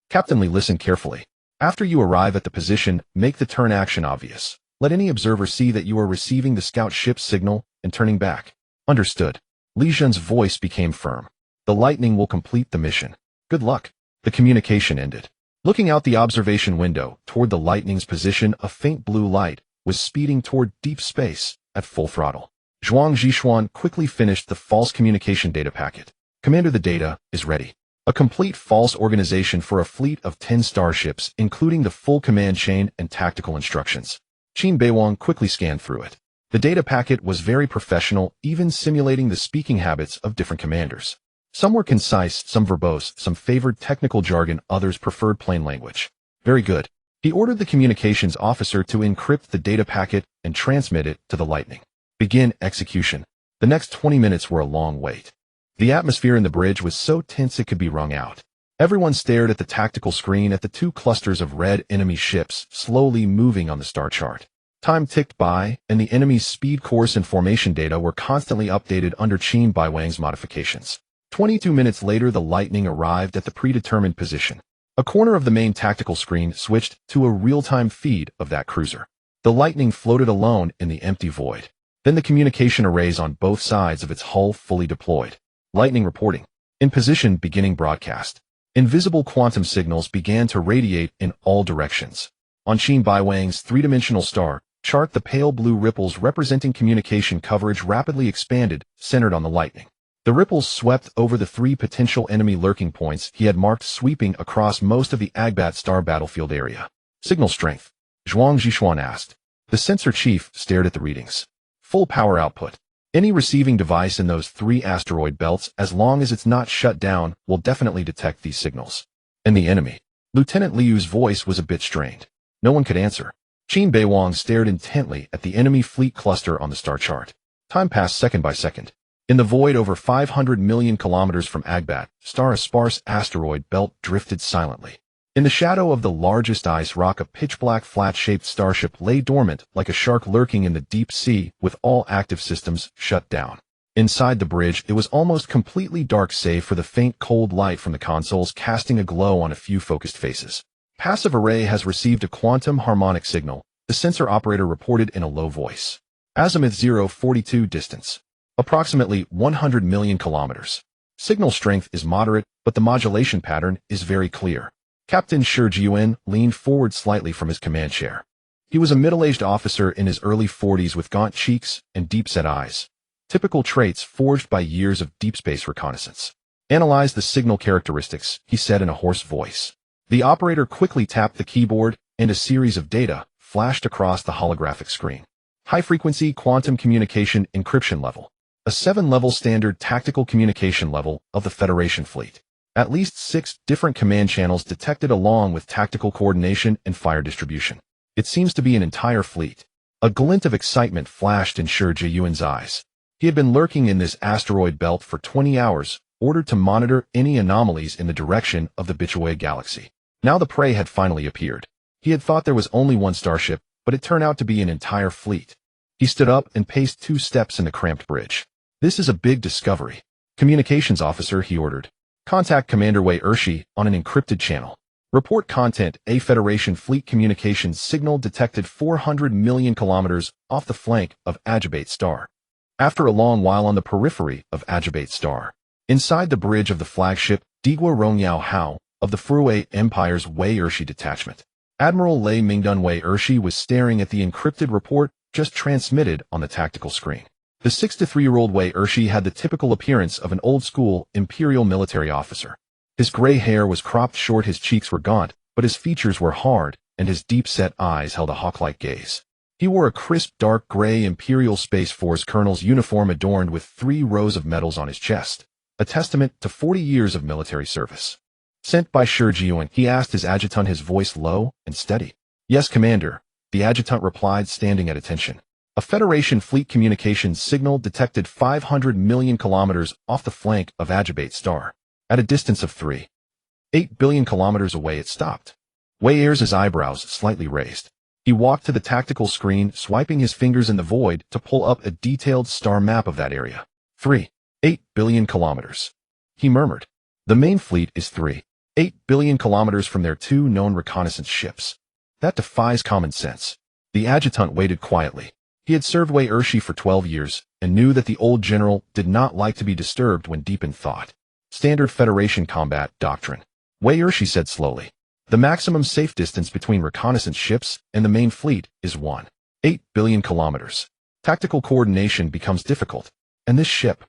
Captain Li, listen carefully. After you arrive at the position, make the turn action obvious. Let any observer see that you are receiving the scout ship's signal and turning back. Understood. Li Zhen's voice became firm. The Lightning will complete the mission. Good luck. The communication ended. Looking out the observation window toward the Lightning's position, a faint blue light was speeding toward deep space at full throttle. Zhuang Zhishuan quickly finished the false communication data packet. Commander, the data is ready. A complete false organization for a fleet of 10 starships, including the full command chain and tactical instructions. Qin Beiwang quickly scanned through it. The data packet was very professional, even simulating the speaking habits of different commanders. Some were concise, some verbose, some favored technical jargon, others preferred plain language. Very good. He ordered the communications officer to encrypt the data packet and transmit it to the Lightning. Begin execution. The next 20 minutes were a long wait. The atmosphere in the bridge was so tense it could be wrung out. Everyone stared at the tactical screen at the 2 clusters of red enemy ships slowly moving on the star chart. Time ticked by, and the enemy's speed, course, and formation data were constantly updated under Qin Beiwang's modifications. 22 minutes later, the Lightning arrived at the predetermined position. A corner of the main tactical screen switched to a real-time feed of that cruiser. The Lightning floated alone in the empty void. Then the communication arrays on both sides of its hull fully deployed. Lightning reporting. In position, beginning broadcast. Invisible quantum signals began to radiate in all directions. On Qin Beiwang's 3-dimensional star chart, the pale blue ripples representing communication coverage rapidly expanded, centered on the Lightning. The ripples swept over the 3 potential enemy lurking points he had marked, sweeping across most of the Agbat star battlefield area. Signal strength. Zhuang Zhishuan asked. The sensor chief stared at the readings. Full power output. Any receiving device in those 3 asteroid belts, as long as it's not shut down, will definitely detect these signals. And the enemy? Lieutenant Liu's voice was a bit strained. No one could answer. Qin Beiwang stared intently at the enemy fleet cluster on the star chart. Time passed second by second. In the void over 500 million kilometers from Agbat star, a sparse asteroid belt drifted silently. In the shadow of the largest ice rock, a pitch-black flat-shaped starship lay dormant like a shark lurking in the deep sea with all active systems shut down. Inside the bridge, it was almost completely dark save for the faint cold light from the consoles casting a glow on a few focused faces. Passive array has received a quantum harmonic signal, the sensor operator reported in a low voice. Azimuth 042 distance. Approximately 100 million kilometers. Signal strength is moderate, but the modulation pattern is very clear. Captain Shi Jiyuan leaned forward slightly from his command chair. He was a middle-aged officer in his early 40s with gaunt cheeks and deep-set eyes. Typical traits forged by years of deep space reconnaissance. Analyze the signal characteristics, he said in a hoarse voice. The operator quickly tapped the keyboard, and a series of data flashed across the holographic screen. High-frequency quantum communication encryption level. A 7-level standard tactical communication level of the Federation fleet. At least 6 different command channels detected along with tactical coordination and fire distribution. It seems to be an entire fleet. A glint of excitement flashed in Shi Jiyuan's eyes. He had been lurking in this asteroid belt for 20 hours, ordered to monitor any anomalies in the direction of the Bichway galaxy. Now the prey had finally appeared. He had thought there was only one starship, but it turned out to be an entire fleet. He stood up and paced 2 steps in the cramped bridge. This is a big discovery. Communications officer, he ordered. Contact Commander Wei Ershi on an encrypted channel. Report content. A Federation fleet communications signal detected 400 million kilometers off the flank of Ajibate Star. After a long while on the periphery of Ajibate Star. Inside the bridge of the flagship, Digua Rongyao Hao, of the Furui Empire's Wei Ershi detachment. Admiral Lei Mingdun Wei Ershi was staring at the encrypted report just transmitted on the tactical screen. The 63-year-old Wei Ershi had the typical appearance of an old-school imperial military officer. His gray hair was cropped short, his cheeks were gaunt, but his features were hard, and his deep-set eyes held a hawk-like gaze. He wore a crisp dark gray Imperial Space Force colonel's uniform adorned with 3 rows of medals on his chest, a testament to 40 years of military service. Sent by Shi Jiyuan, he asked his adjutant, his voice low and steady. Yes, Commander, the adjutant replied, standing at attention. A Federation fleet communications signal detected 500 million kilometers off the flank of Ajibate Star. At a distance of 3.8 billion kilometers away it stopped. Wei Er's eyebrows slightly raised. He walked to the tactical screen, swiping his fingers in the void to pull up a detailed star map of that area. 3.8 billion kilometers. He murmured. The main fleet is 3.8 billion kilometers from their 2 known reconnaissance ships. That defies common sense. The adjutant waited quietly. He had served Wei Ershi for 12 years and knew that the old general did not like to be disturbed when deep in thought. Standard Federation combat doctrine. Wei Ershi said slowly. The maximum safe distance between reconnaissance ships and the main fleet is 1.8 billion kilometers. Tactical coordination becomes difficult, and this ship,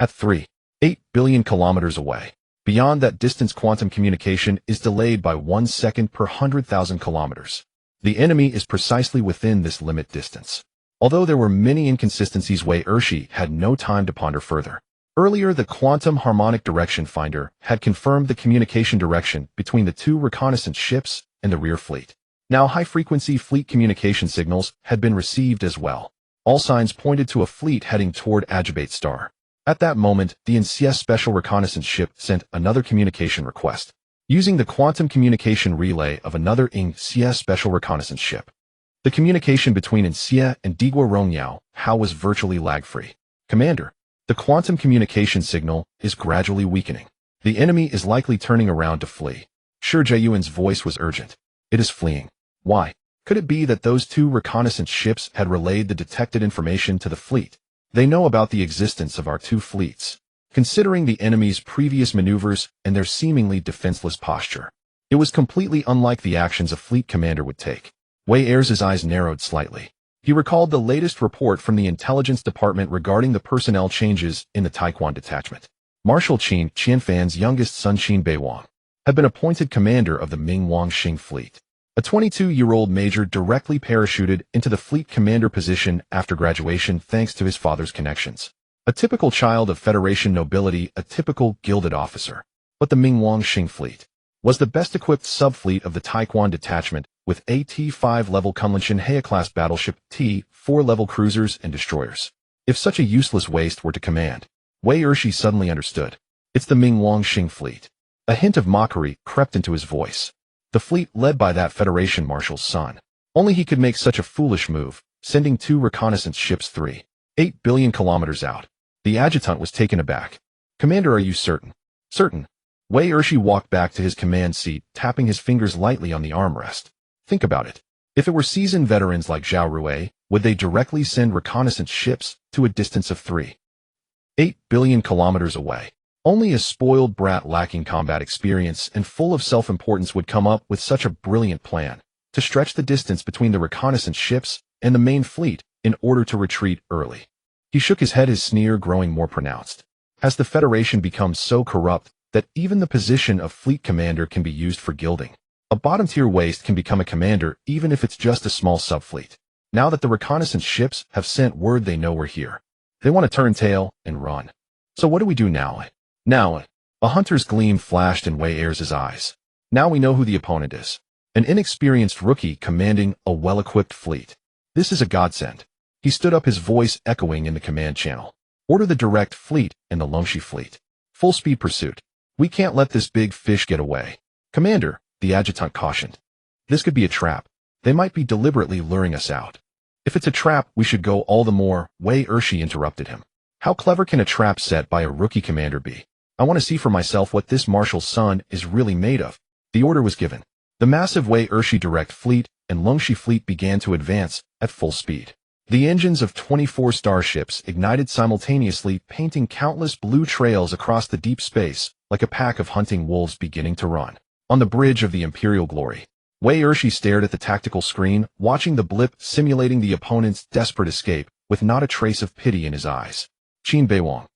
at 3.8 billion kilometers away. Beyond that distance, quantum communication is delayed by 1 second per 100,000 kilometers. The enemy is precisely within this limit distance. Although there were many inconsistencies, Wei Ershi had no time to ponder further. Earlier, the Quantum Harmonic Direction Finder had confirmed the communication direction between the 2 reconnaissance ships and the rear fleet. Now high-frequency fleet communication signals had been received as well. All signs pointed to a fleet heading toward Ajibate Star. At that moment, the NCS Special Reconnaissance Ship sent another communication request, using the quantum communication relay of another NCS Special Reconnaissance Ship. The communication between NCS and Digua Rongyao Hao was virtually lag-free. Commander, the quantum communication signal is gradually weakening. The enemy is likely turning around to flee. Shi Jiyuan's voice was urgent. It is fleeing. Why? Could it be that those 2 reconnaissance ships had relayed the detected information to the fleet? They know about the existence of our 2 fleets. Considering the enemy's previous maneuvers and their seemingly defenseless posture, it was completely unlike the actions a fleet commander would take. Wei Er's eyes narrowed slightly. He recalled the latest report from the intelligence department regarding the personnel changes in the Taekwon detachment. Marshal Qin Fan's youngest son, Qin Beiwang, had been appointed commander of the Ming Wangxing fleet. A 22-year-old major directly parachuted into the fleet commander position after graduation thanks to his father's connections. A typical child of Federation nobility, a typical gilded officer. But the Ming Wangxing fleet was the best-equipped subfleet of the Taekwon detachment, with a T-5 level Kunlun Heya-class battleship, T-4 level cruisers and destroyers. If such a useless waste were to command, Wei Ershi suddenly understood. It's the Ming Wangxing fleet. A hint of mockery crept into his voice. The fleet led by that Federation marshal's son. Only he could make such a foolish move, sending 2 reconnaissance ships 3.8 billion kilometers out. The adjutant was taken aback. Commander, are you certain? Certain. Wei Ershi walked back to his command seat, tapping his fingers lightly on the armrest. Think about it. If it were seasoned veterans like Zhao Rui, would they directly send reconnaissance ships to a distance of 3.8 billion kilometers away? Only a spoiled brat lacking combat experience and full of self-importance would come up with such a brilliant plan to stretch the distance between the reconnaissance ships and the main fleet in order to retreat early. He shook his head, his sneer growing more pronounced. Has the Federation become so corrupt that even the position of fleet commander can be used for gilding? A bottom-tier waste can become a commander even if it's just a small subfleet. Now that the reconnaissance ships have sent word they know we're here, they want to turn tail and run. So what do we do now? A hunter's gleam flashed in Wei Er's eyes. Now we know who the opponent is. An inexperienced rookie commanding a well-equipped fleet. This is a godsend. He stood up, his voice echoing in the command channel. Order the direct fleet and the Longxi fleet. Full speed pursuit. We can't let this big fish get away. Commander, the adjutant cautioned. This could be a trap. They might be deliberately luring us out. If it's a trap, we should go all the more. Wei Ershi interrupted him. How clever can a trap set by a rookie commander be? I want to see for myself what this marshal's son is really made of. The order was given. The massive Wei Ershi direct fleet and Longxi fleet began to advance at full speed. The engines of 24 starships ignited simultaneously, painting countless blue trails across the deep space, like a pack of hunting wolves beginning to run. On the bridge of the Imperial Glory, Wei Ershi stared at the tactical screen, watching the blip simulating the opponent's desperate escape, with not a trace of pity in his eyes. Qin Beiwang.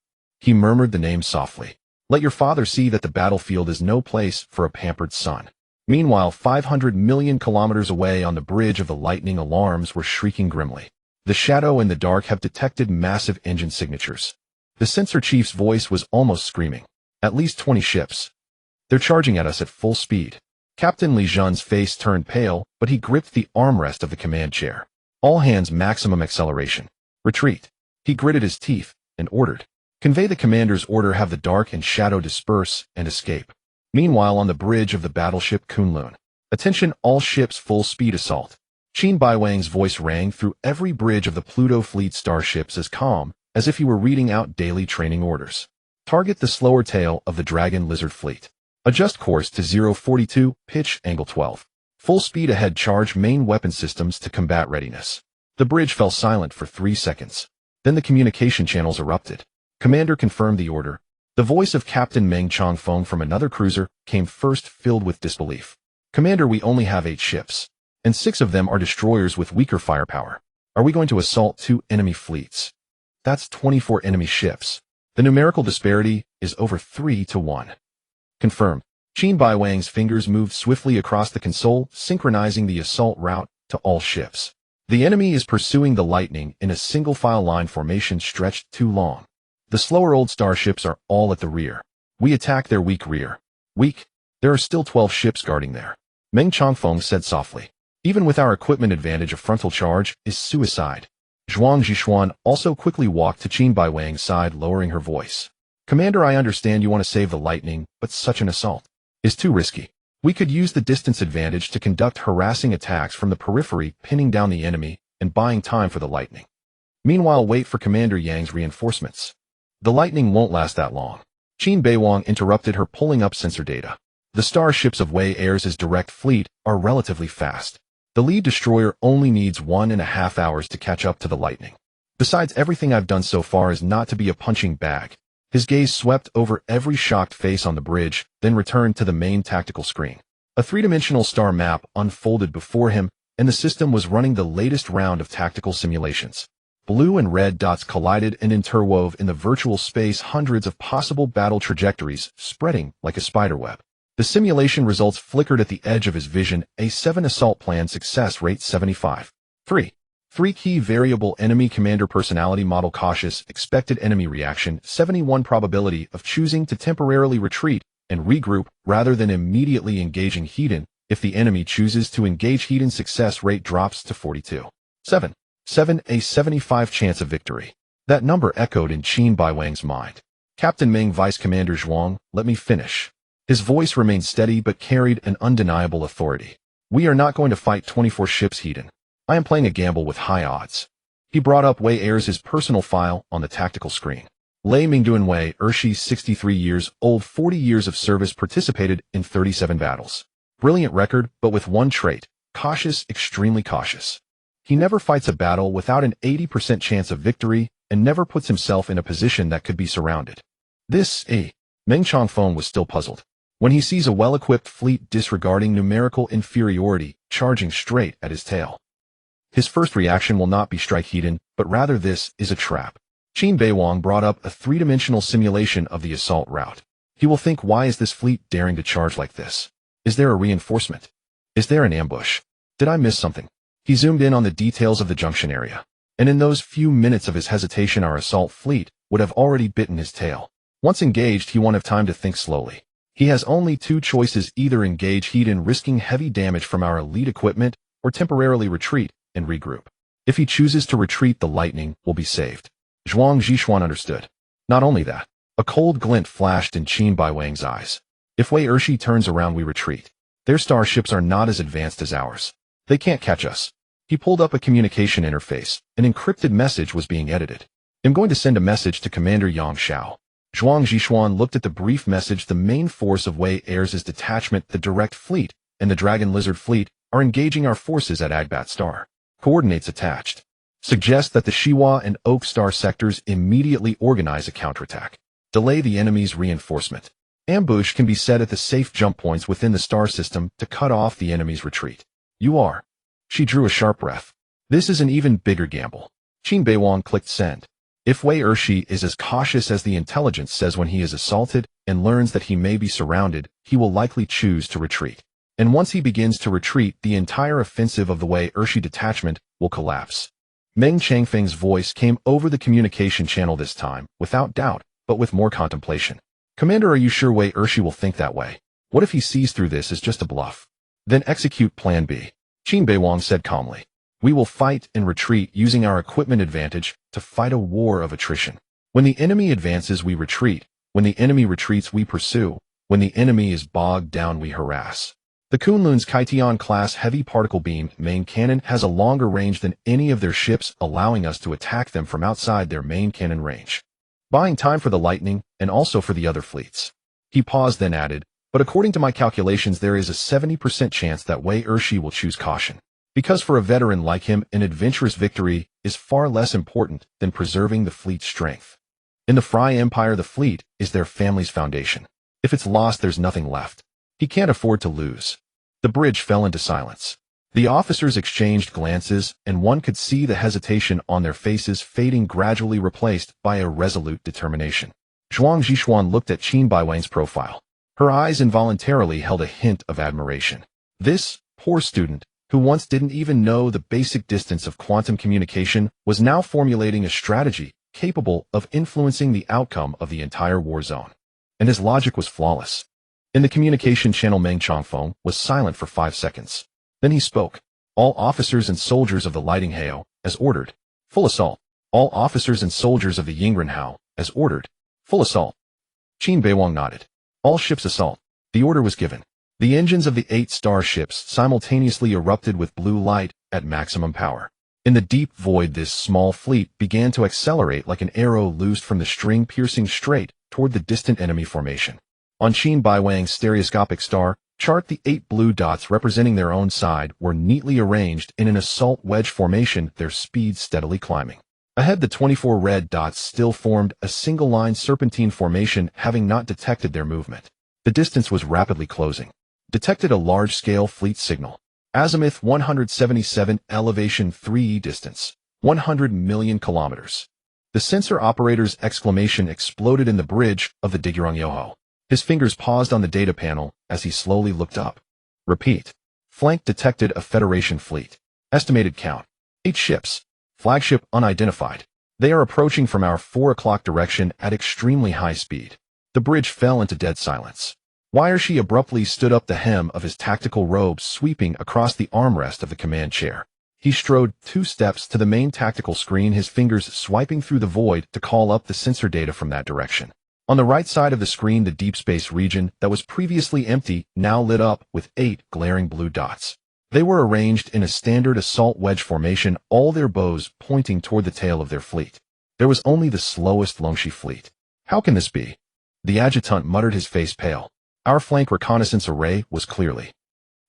He murmured the name softly. Let your father see that the battlefield is no place for a pampered son. Meanwhile, 500 million kilometers away on the bridge of the lightning, alarms were shrieking grimly. The shadow and the dark have detected massive engine signatures. The sensor chief's voice was almost screaming. At least 20 ships. They're charging at us at full speed. Captain Li Zhen's face turned pale, but he gripped the armrest of the command chair. All hands, maximum acceleration. Retreat. He gritted his teeth and ordered. Convey the commander's order, have the dark and shadow disperse and escape. Meanwhile, on the bridge of the battleship Kunlun. Attention, all ships, full speed assault. Qin Beiwang's voice rang through every bridge of the Pluto Fleet starships, as calm as if he were reading out daily training orders. Target the slower tail of the Dragon Lizard fleet. Adjust course to 042, pitch angle 12. Full speed ahead, charge main weapon systems to combat readiness. The bridge fell silent for 3 seconds. Then the communication channels erupted. Commander confirmed the order. The voice of Captain Meng Changfeng from another cruiser came first, filled with disbelief. Commander, we only have 8 ships, and 6 of them are destroyers with weaker firepower. Are we going to assault 2 enemy fleets? That's 24 enemy ships. The numerical disparity is over 3 to 1. Confirmed. Qin Beiwang's fingers moved swiftly across the console, synchronizing the assault route to all ships. The enemy is pursuing the lightning in a single file line formation stretched too long. The slower old starships are all at the rear. We attack their weak rear. Weak? There are still 12 ships guarding there. Meng Changfeng said softly. Even with our equipment advantage, a frontal charge is suicide. Zhuang Zhishuan also quickly walked to Qin Beiwang's side, lowering her voice. Commander, I understand you want to save the lightning, but such an assault is too risky. We could use the distance advantage to conduct harassing attacks from the periphery, pinning down the enemy and buying time for the lightning. Meanwhile, wait for Commander Yang's reinforcements. The lightning won't last that long. Qin Beiwang interrupted her, pulling up sensor data. The starships of Wei Er's direct fleet are relatively fast. The lead destroyer only needs 1.5 hours to catch up to the lightning. Besides, everything I've done so far is not to be a punching bag. His gaze swept over every shocked face on the bridge, then returned to the main tactical screen. A three-dimensional star map unfolded before him, and the system was running the latest round of tactical simulations. Blue and red dots collided and interwove in the virtual space, hundreds of possible battle trajectories spreading like a spiderweb. The simulation results flickered at the edge of his vision. A7 assault plan, success rate 75. 3 key variable, enemy commander personality model, cautious, expected enemy reaction, 71 probability of choosing to temporarily retreat and regroup rather than immediately engaging Hedon. If the enemy chooses to engage Hedon, success rate drops to 42. 7 a 75 chance of victory. That number echoed in Qin Beiwang's mind. Captain Meng, Vice Commander Zhuang, let me finish. His voice remained steady but carried an undeniable authority. We are not going to fight 24 ships, Hedon. I am playing a gamble with high odds. He brought up Wei Er's personal file on the tactical screen. Lei Mingduan Wei Ershi, 63 years old, 40 years of service, participated in 37 battles. Brilliant record, but with one trait: cautious, extremely cautious. He never fights a battle without an 80% chance of victory and never puts himself in a position that could be surrounded. This, Meng Changfeng was still puzzled. When he sees a well-equipped fleet disregarding numerical inferiority, charging straight at his tail, his first reaction will not be strike hidden, but rather this is a trap. Qin Beiwang brought up a three-dimensional simulation of the assault route. He will think, why is this fleet daring to charge like this? Is there a reinforcement? Is there an ambush? Did I miss something? He zoomed in on the details of the junction area, and in those few minutes of his hesitation our assault fleet would have already bitten his tail. Once engaged, he won't have time to think slowly. He has only two choices: either engage head-in, risking heavy damage from our elite equipment, or temporarily retreat and regroup. If he chooses to retreat, the lightning will be saved. Zhuang Zhishuan understood. Not only that, a cold glint flashed in Qin Beiwang's eyes. If Wei Ershi turns around, we retreat. Their starships are not as advanced as ours. They can't catch us. He pulled up a communication interface. An encrypted message was being edited. I'm going to send a message to Commander Yang Xiao. Zhuang Zhishuan looked at the brief message. The main force of Wei Er's detachment, the Direct Fleet, and the Dragon Lizard Fleet are engaging our forces at Agbat Star. Coordinates attached. Suggest that the Shiwa and Oak Star sectors immediately organize a counterattack. Delay the enemy's reinforcement. Ambush can be set at the safe jump points within the star system to cut off the enemy's retreat. You are. She drew a sharp breath. This is an even bigger gamble. Qin Beiwang clicked send. If Wei Ershi is as cautious as the intelligence says when he is assaulted and learns that he may be surrounded, he will likely choose to retreat. And once he begins to retreat, the entire offensive of the Wei Ershi detachment will collapse. Meng Changfeng's voice came over the communication channel this time, without doubt, but with more contemplation. Commander, are you sure Wei Ershi will think that way? What if he sees through this as just a bluff? Then execute Plan B. Qin Beiwang said calmly. We will fight and retreat using our equipment advantage to fight a war of attrition. When the enemy advances, we retreat. When the enemy retreats, we pursue. When the enemy is bogged down, we harass. The Kunlun's Kaitian-class heavy particle beam main cannon has a longer range than any of their ships, allowing us to attack them from outside their main cannon range, buying time for the Lightning and also for the other fleets. He paused, then added, but according to my calculations, there is a 70% chance that Wei Ershi will choose caution. Because for a veteran like him, an adventurous victory is far less important than preserving the fleet's strength. In the Fry Empire, the fleet is their family's foundation. If it's lost, there's nothing left. He can't afford to lose. The bridge fell into silence. The officers exchanged glances, and one could see the hesitation on their faces fading, gradually replaced by a resolute determination. Zhuang Zhishuan looked at Qin Beiwang's profile. Her eyes involuntarily held a hint of admiration. This poor student, who once didn't even know the basic distance of quantum communication, was now formulating a strategy capable of influencing the outcome of the entire war zone. And his logic was flawless. In the communication channel, Meng Changfeng was silent for 5 seconds. Then he spoke. All officers and soldiers of the Lighting Hao, as ordered. Full assault. All officers and soldiers of the Yingren Hao, as ordered. Full assault. Qin Beiwang nodded. All ships assault. The order was given. The engines of the 8 starships simultaneously erupted with blue light at maximum power. In the deep void, this small fleet began to accelerate like an arrow loosed from the string, piercing straight toward the distant enemy formation. On Qin Beiwang's stereoscopic star chart, the 8 blue dots representing their own side were neatly arranged in an assault wedge formation, their speed steadily climbing. Ahead, the 24 red dots still formed a single-line serpentine formation, having not detected their movement. The distance was rapidly closing. Detected a large-scale fleet signal. Azimuth 177, elevation 3, distance 100 million kilometers. The sensor operator's exclamation exploded in the bridge of the Digurong Yoho. His fingers paused on the data panel as he slowly looked up. Repeat. Flank detected a Federation fleet. Estimated count. 8 ships. Flagship unidentified. They are approaching from our 4 o'clock direction at extremely high speed. The bridge fell into dead silence. Wei Ershi abruptly stood up, the hem of his tactical robe sweeping across the armrest of the command chair. He strode 2 steps to the main tactical screen, his fingers swiping through the void to call up the sensor data from that direction. On the right side of the screen, the deep space region that was previously empty now lit up with 8 glaring blue dots. They were arranged in a standard assault wedge formation, all their bows pointing toward the tail of their fleet. There was only the slowest Longxi fleet. How can this be? The adjutant muttered, his face pale. Our flank reconnaissance array was clearly.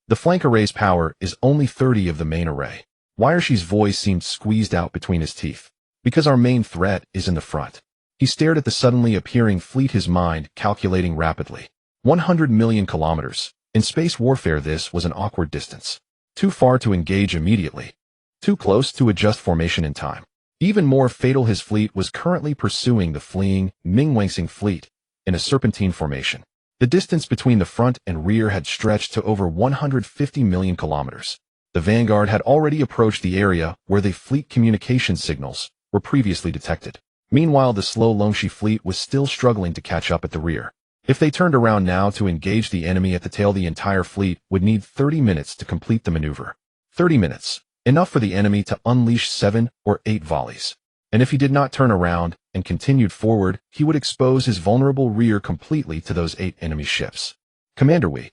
The flank array's power is only 30 of the main array. Wei Ershi's voice seemed squeezed out between his teeth. Because our main threat is in the front. He stared at the suddenly appearing fleet, his mind calculating rapidly. 100 million kilometers. In space warfare, this was an awkward distance. Too far to engage immediately. Too close to adjust formation in time. Even more fatal, his fleet was currently pursuing the fleeing Ming-Wangsing fleet in a serpentine formation. The distance between the front and rear had stretched to over 150 million kilometers. The vanguard had already approached the area where the fleet communication signals were previously detected. Meanwhile, the slow Longxi fleet was still struggling to catch up at the rear. If they turned around now to engage the enemy at the tail, the entire fleet would need 30 minutes to complete the maneuver. 30 minutes. Enough for the enemy to unleash 7 or 8 volleys. And if he did not turn around and continued forward, he would expose his vulnerable rear completely to those 8 enemy ships. Commander, we.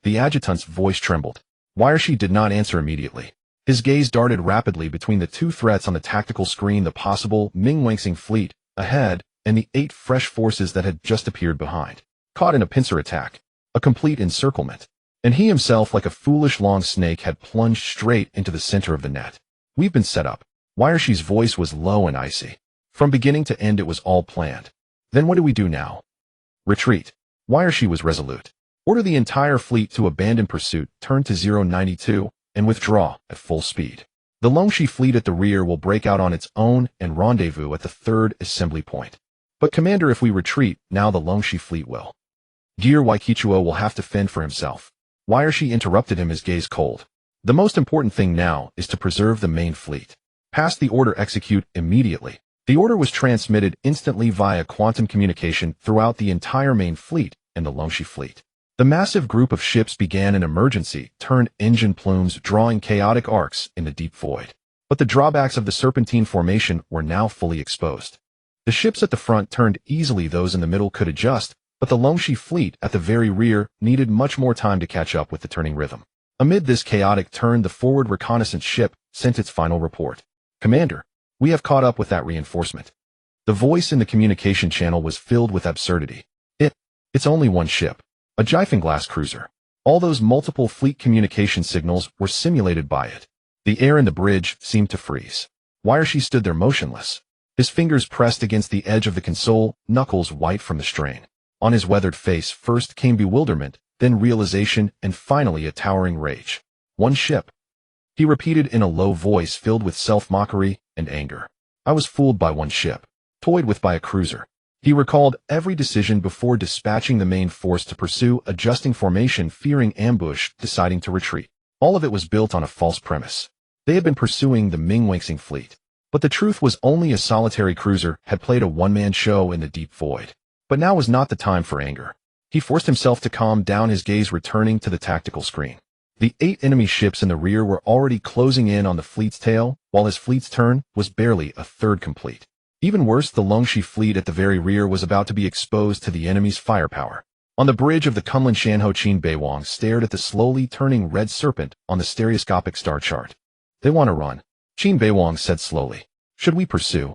The adjutant's voice trembled. Warships did not answer immediately. His gaze darted rapidly between the 2 threats on the tactical screen, the possible Ming-Wangsing fleet ahead and the 8 fresh forces that had just appeared behind. Caught in a pincer attack. A complete encirclement. And he himself, like a foolish long snake, had plunged straight into the center of the net. We've been set up. Warship's voice was low and icy. From beginning to end, it was all planned. Then what do we do now? Retreat. Warship was resolute. Order the entire fleet to abandon pursuit, turn to 092, and withdraw at full speed. The Longxi fleet at the rear will break out on its own and rendezvous at the 3rd assembly point. But Commander, if we retreat, now the Longxi fleet will. Gear Waikichuo will have to fend for himself. Warship interrupted him, his gaze cold. The most important thing now is to preserve the main fleet. Pass the order, execute immediately. The order was transmitted instantly via quantum communication throughout the entire main fleet and the Longxi fleet. The massive group of ships began an emergency, turned engine plumes, drawing chaotic arcs in the deep void. But the drawbacks of the serpentine formation were now fully exposed. The ships at the front turned easily, those in the middle could adjust, but the Longxi fleet at the very rear needed much more time to catch up with the turning rhythm. Amid this chaotic turn, the forward reconnaissance ship sent its final report. Commander, we have caught up with that reinforcement. The voice in the communication channel was filled with absurdity. It's only one ship. A Jiefenglass cruiser. All those multiple fleet communication signals were simulated by it. The air in the bridge seemed to freeze. Warship stood there motionless. His fingers pressed against the edge of the console, knuckles white from the strain. On his weathered face first came bewilderment, then realization, and finally a towering rage. One ship. He repeated in a low voice filled with self-mockery and anger. I was fooled by one ship. Toyed with by a cruiser. He recalled every decision before dispatching the main force to pursue, adjusting formation, fearing ambush, deciding to retreat. All of it was built on a false premise. They had been pursuing the Ming-Wangsing fleet. But the truth was only a solitary cruiser had played a one-man show in the deep void. But now was not the time for anger. He forced himself to calm down, his gaze returning to the tactical screen. The 8 enemy ships in the rear were already closing in on the fleet's tail, while his fleet's turn was barely a third complete. Even worse, the Longxi fleet at the very rear was about to be exposed to the enemy's firepower. On the bridge of the Kunlun Shanho, Qin Beiwang stared at the slowly turning red serpent on the stereoscopic star chart. They want to run, Qin Beiwang said slowly. Should we pursue?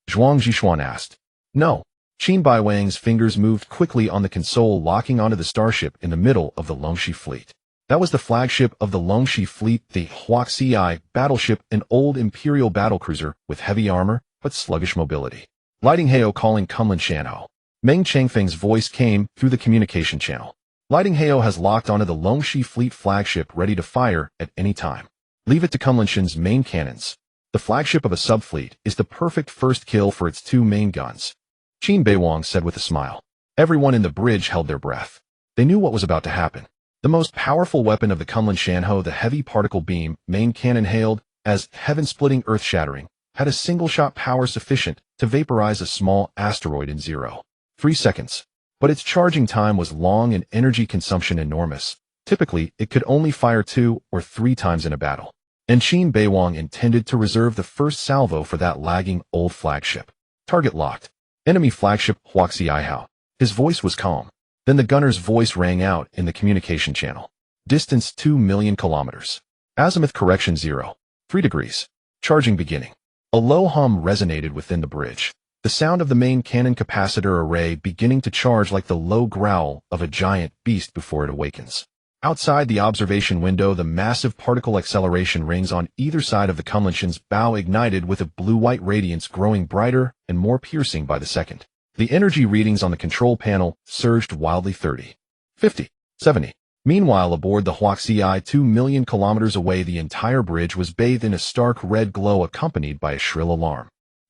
Zhuang Zhishuan asked. No. Qin Beiwang's fingers moved quickly on the console, locking onto the starship in the middle of the Longxi fleet. That was the flagship of the Longxi fleet, the Huaxi battleship, an old imperial battlecruiser with heavy armor but sluggish mobility. Lighting Heo calling Kunlun Shanho. Meng Changfeng's voice came through the communication channel. Lighting Heo has locked onto the Longxi fleet flagship, ready to fire at any time. Leave it to Kunlun Shan's main cannons. The flagship of a subfleet is the perfect first kill for its 2 main guns. Qin Beiwang said with a smile. Everyone in the bridge held their breath. They knew what was about to happen. The most powerful weapon of the Kunlun Shanho, the heavy particle beam main cannon, hailed as heaven-splitting, earth-shattering, had a single-shot power sufficient to vaporize a small asteroid in 0.3 seconds. But its charging time was long and energy consumption enormous. Typically, it could only fire 2 or 3 times in a battle. And Qin Beiwang intended to reserve the first salvo for that lagging old flagship. Target locked. Enemy flagship Huaxi Hao. His voice was calm. Then the gunner's voice rang out in the communication channel. Distance 2 million kilometers. Azimuth correction 0.3 degrees. Charging beginning. A low hum resonated within the bridge. The sound of the main cannon capacitor array beginning to charge like the low growl of a giant beast before it awakens. Outside the observation window, the massive particle acceleration rings on either side of the Kunlun's bow ignited with a blue-white radiance growing brighter and more piercing by the second. The energy readings on the control panel surged wildly 30, 50, 70. Meanwhile, aboard the Huaxi, 2 million kilometers away, the entire bridge was bathed in a stark red glow accompanied by a shrill alarm.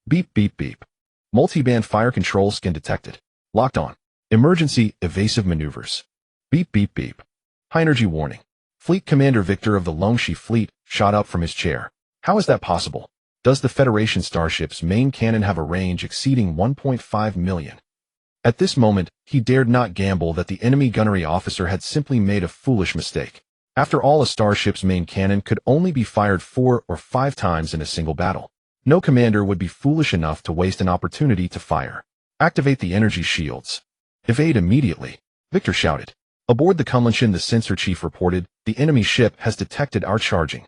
Beep, beep, beep. Multi-band fire control scan detected. Locked on. Emergency evasive maneuvers. Beep, beep, beep. High-energy warning. Fleet Commander Victor of the Longxi Fleet shot up from his chair. How is that possible? Does the Federation starship's main cannon have a range exceeding 1.5 million? At this moment, he dared not gamble that the enemy gunnery officer had simply made a foolish mistake. After all, a starship's main cannon could only be fired 4 or 5 times in a single battle. No commander would be foolish enough to waste an opportunity to fire. Activate the energy shields. Evade immediately, Victor shouted. Aboard the Kunlun, the sensor chief reported, the enemy ship has detected our charging.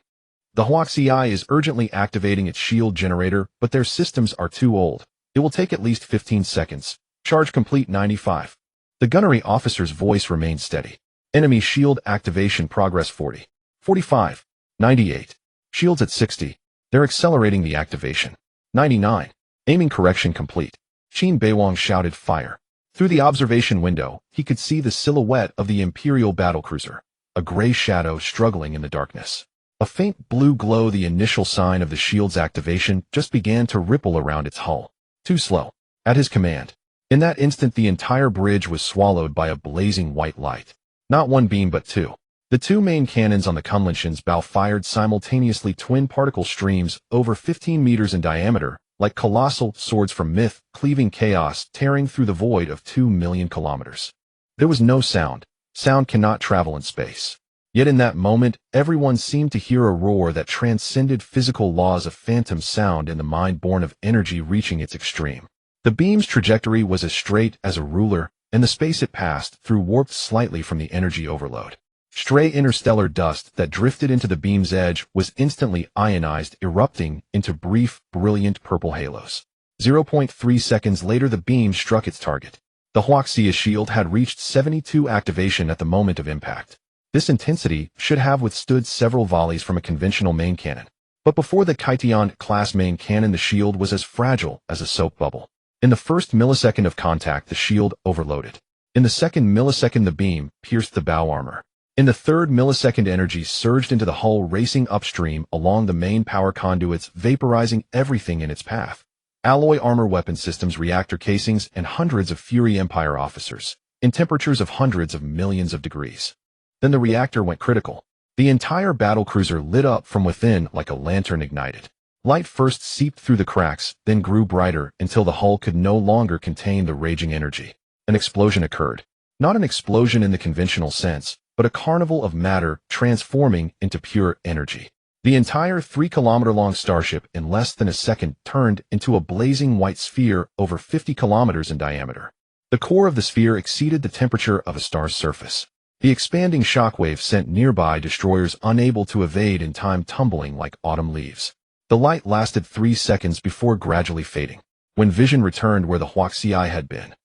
The Huaxi is urgently activating its shield generator, but their systems are too old. It will take at least 15 seconds. Charge complete 95. The gunnery officer's voice remained steady. Enemy shield activation progress 40, 45, 98. Shields at 60. They're accelerating the activation. 99. Aiming correction complete. Qin Beiwang shouted fire. Through the observation window, he could see the silhouette of the Imperial battlecruiser, a gray shadow struggling in the darkness. A faint blue glow, the initial sign of the shield's activation, just began to ripple around its hull. Too slow. At his command. In that instant, the entire bridge was swallowed by a blazing white light. Not one beam but two. The two main cannons on the Kunlun's bow fired simultaneously twin particle streams over 15 meters in diameter, like colossal swords from myth, cleaving chaos, tearing through the void of 2 million kilometers. There was no sound. Sound cannot travel in space. Yet in that moment, everyone seemed to hear a roar that transcended physical laws of phantom sound in the mind born of energy reaching its extreme. The beam's trajectory was as straight as a ruler, and the space it passed through warped slightly from the energy overload. Stray interstellar dust that drifted into the beam's edge was instantly ionized, erupting into brief, brilliant purple halos. 0.3 seconds later, the beam struck its target. The Huaxi shield had reached 72 activation at the moment of impact. This intensity should have withstood several volleys from a conventional main cannon. But before the Kaitian-class main cannon, the shield was as fragile as a soap bubble. In the first millisecond of contact, the shield overloaded. In the second millisecond, the beam pierced the bow armor. In the third millisecond, energy surged into the hull, racing upstream along the main power conduits, vaporizing everything in its path. Alloy armor, weapon systems, reactor casings, and hundreds of Fury Empire officers, in temperatures of hundreds of millions of degrees. Then the reactor went critical. The entire battlecruiser lit up from within like a lantern ignited. Light first seeped through the cracks, then grew brighter until the hull could no longer contain the raging energy. An explosion occurred. Not an explosion in the conventional sense, but a carnival of matter transforming into pure energy. The entire 3-kilometer-long starship in less than a second turned into a blazing white sphere over 50 kilometers in diameter. The core of the sphere exceeded the temperature of a star's surface. The expanding shockwave sent nearby destroyers unable to evade in time tumbling like autumn leaves. The light lasted 3 seconds before gradually fading. When vision returned where the Huaxi had been,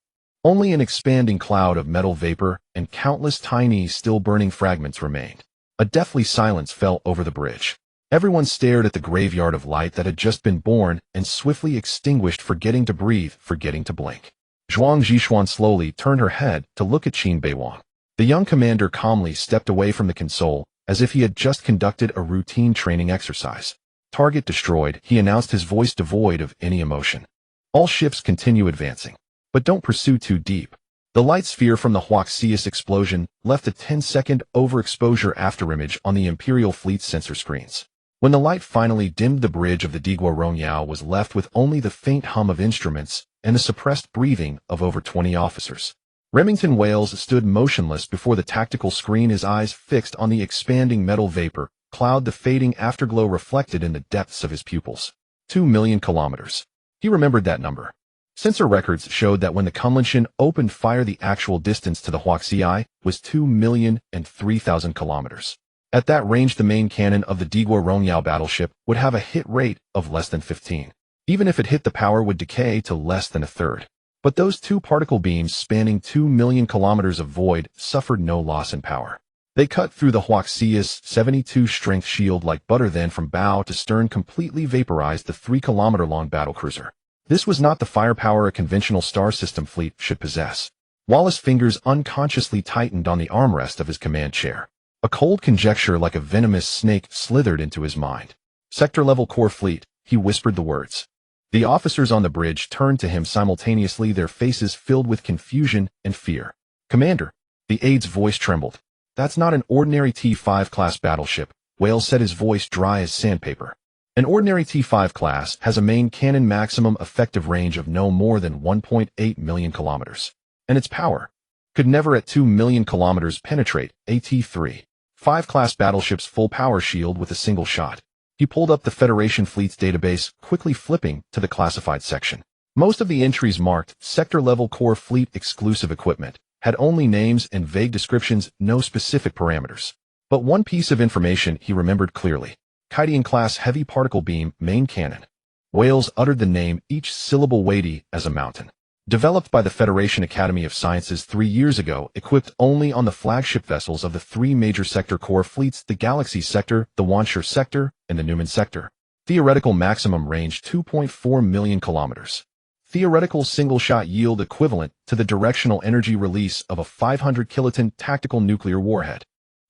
only an expanding cloud of metal vapor and countless tiny, still-burning fragments remained. A deathly silence fell over the bridge. Everyone stared at the graveyard of light that had just been born and swiftly extinguished, forgetting to breathe, forgetting to blink. Zhuang Zhishuan slowly turned her head to look at Qin Beiwang. The young commander calmly stepped away from the console, as if he had just conducted a routine training exercise. Target destroyed, he announced, his voice devoid of any emotion. All ships continue advancing. But don't pursue too deep. The light sphere from the Huaxi's explosion left a 10-second overexposure afterimage on the Imperial Fleet's sensor screens. When the light finally dimmed, the bridge of the Diguo was left with only the faint hum of instruments and the suppressed breathing of over 20 officers. Remington Wales stood motionless before the tactical screen, his eyes fixed on the expanding metal vapor cloud, the fading afterglow reflected in the depths of his pupils. 2 million kilometers. He remembered that number. Sensor records showed that when the Kunlun opened fire, the actual distance to the Huaxi was 2,003,000 kilometers. At that range, the main cannon of the Diguo battleship would have a hit rate of less than 15. Even if it hit, the power would decay to less than a third. But those two particle beams spanning 2 million kilometers of void suffered no loss in power. They cut through the Huaxia's 72-strength shield like butter, then from bow to stern completely vaporized the 3-kilometer-long battlecruiser. This was not the firepower a conventional star system fleet should possess. Wallace's fingers unconsciously tightened on the armrest of his command chair. A cold conjecture like a venomous snake slithered into his mind. Sector-level core fleet, he whispered the words. The officers on the bridge turned to him simultaneously, their faces filled with confusion and fear. Commander, the aide's voice trembled. That's not an ordinary T5 class battleship, Wales said, his voice dry as sandpaper. An ordinary T5 class has a main cannon maximum effective range of no more than 1.8 million kilometers. And its power could never at 2 million kilometers penetrate a T3. 5 class battleship's full power shield with a single shot. He pulled up the Federation fleet's database, quickly flipping to the classified section. Most of the entries marked sector-level core fleet exclusive equipment had only names and vague descriptions, no specific parameters. But one piece of information he remembered clearly. Kydian-class heavy particle beam main cannon. Wales uttered the name, each syllable weighty as a mountain. Developed by the Federation Academy of Sciences 3 years ago, equipped only on the flagship vessels of the 3 major sector core fleets, the Galaxy Sector, the Wanshur Sector, and the Newman Sector. Theoretical maximum range 2.4 million kilometers. Theoretical single-shot yield equivalent to the directional energy release of a 500 kiloton tactical nuclear warhead.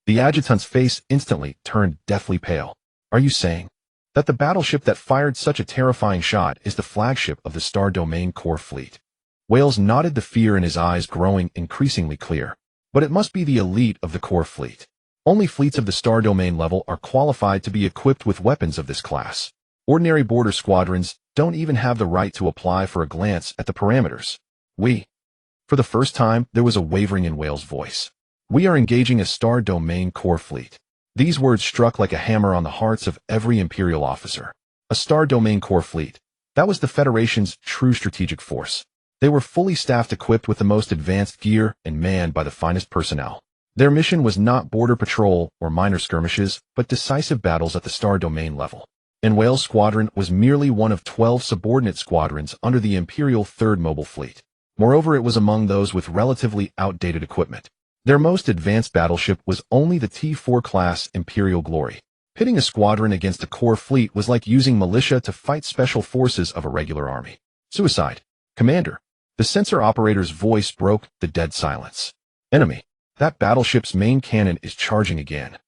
The adjutant's face instantly turned deathly pale. Are you saying that the battleship that fired such a terrifying shot is the flagship of the Star Domain core fleet? Wales nodded, the fear in his eyes growing increasingly clear. But it must be the elite of the core fleet. Only fleets of the Star Domain level are qualified to be equipped with weapons of this class. Ordinary border squadrons don't even have the right to apply for a glance at the parameters. For the first time, there was a wavering in Wales' voice. We are engaging a Star Domain core fleet. These words struck like a hammer on the hearts of every Imperial officer. A Star Domain core fleet. That was the Federation's true strategic force. They were fully staffed, equipped with the most advanced gear, and manned by the finest personnel. Their mission was not border patrol or minor skirmishes, but decisive battles at the Star Domain level. And Wales' squadron was merely one of 12 subordinate squadrons under the Imperial 3rd Mobile Fleet. Moreover, it was among those with relatively outdated equipment. Their most advanced battleship was only the T4 class Imperial Glory. Pitting a squadron against a core fleet was like using militia to fight special forces of a regular army. Suicide. Commander. The sensor operator's voice broke the dead silence. Enemy. That battleship's main cannon is charging again.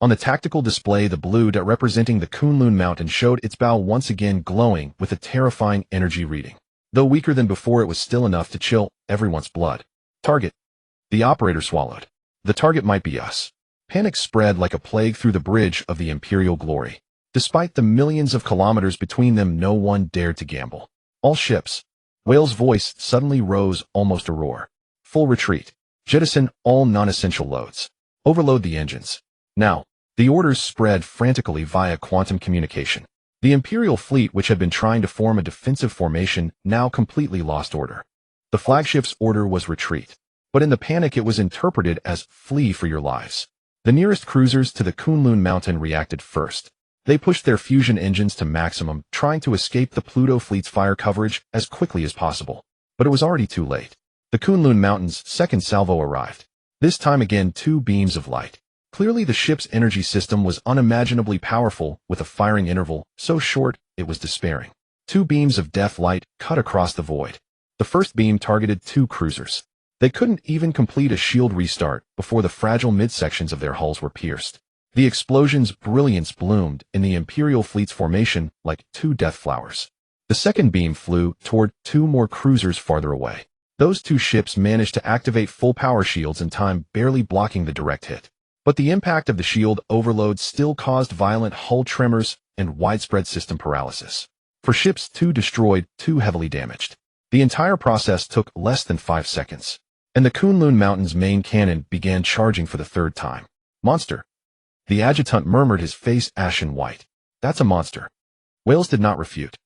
On the tactical display, the blue dot representing the Kunlun Mountain showed its bow once again glowing with a terrifying energy reading. Though weaker than before, it was still enough to chill everyone's blood. Target. The operator swallowed. The target might be us. Panic spread like a plague through the bridge of the Imperial Glory. Despite the millions of kilometers between them, no one dared to gamble. All ships. Wales' voice suddenly rose almost a roar. Full retreat. Jettison all non-essential loads. Overload the engines. Now. The orders spread frantically via quantum communication. The Imperial fleet, which had been trying to form a defensive formation, now completely lost order. The flagship's order was retreat. But in the panic, it was interpreted as flee for your lives. The nearest cruisers to the Kunlun Mountain reacted first. They pushed their fusion engines to maximum, trying to escape the Pluto Fleet's fire coverage as quickly as possible. But it was already too late. The Kunlun Mountain's second salvo arrived. This time again, 2 beams of light. Clearly the ship's energy system was unimaginably powerful, with a firing interval so short it was despairing. 2 beams of death light cut across the void. The first beam targeted 2 cruisers. They couldn't even complete a shield restart before the fragile midsections of their hulls were pierced. The explosion's brilliance bloomed in the Imperial fleet's formation like 2 death flowers. The second beam flew toward 2 more cruisers farther away. Those 2 ships managed to activate full power shields in time, barely blocking the direct hit. But the impact of the shield overload still caused violent hull tremors and widespread system paralysis. For ships 2 destroyed, 2 heavily damaged. The entire process took less than 5 seconds. And the Kunlun Mountain's main cannon began charging for the 3rd time. Monster. The adjutant murmured, his face ashen white. That's a monster. Wales did not refute.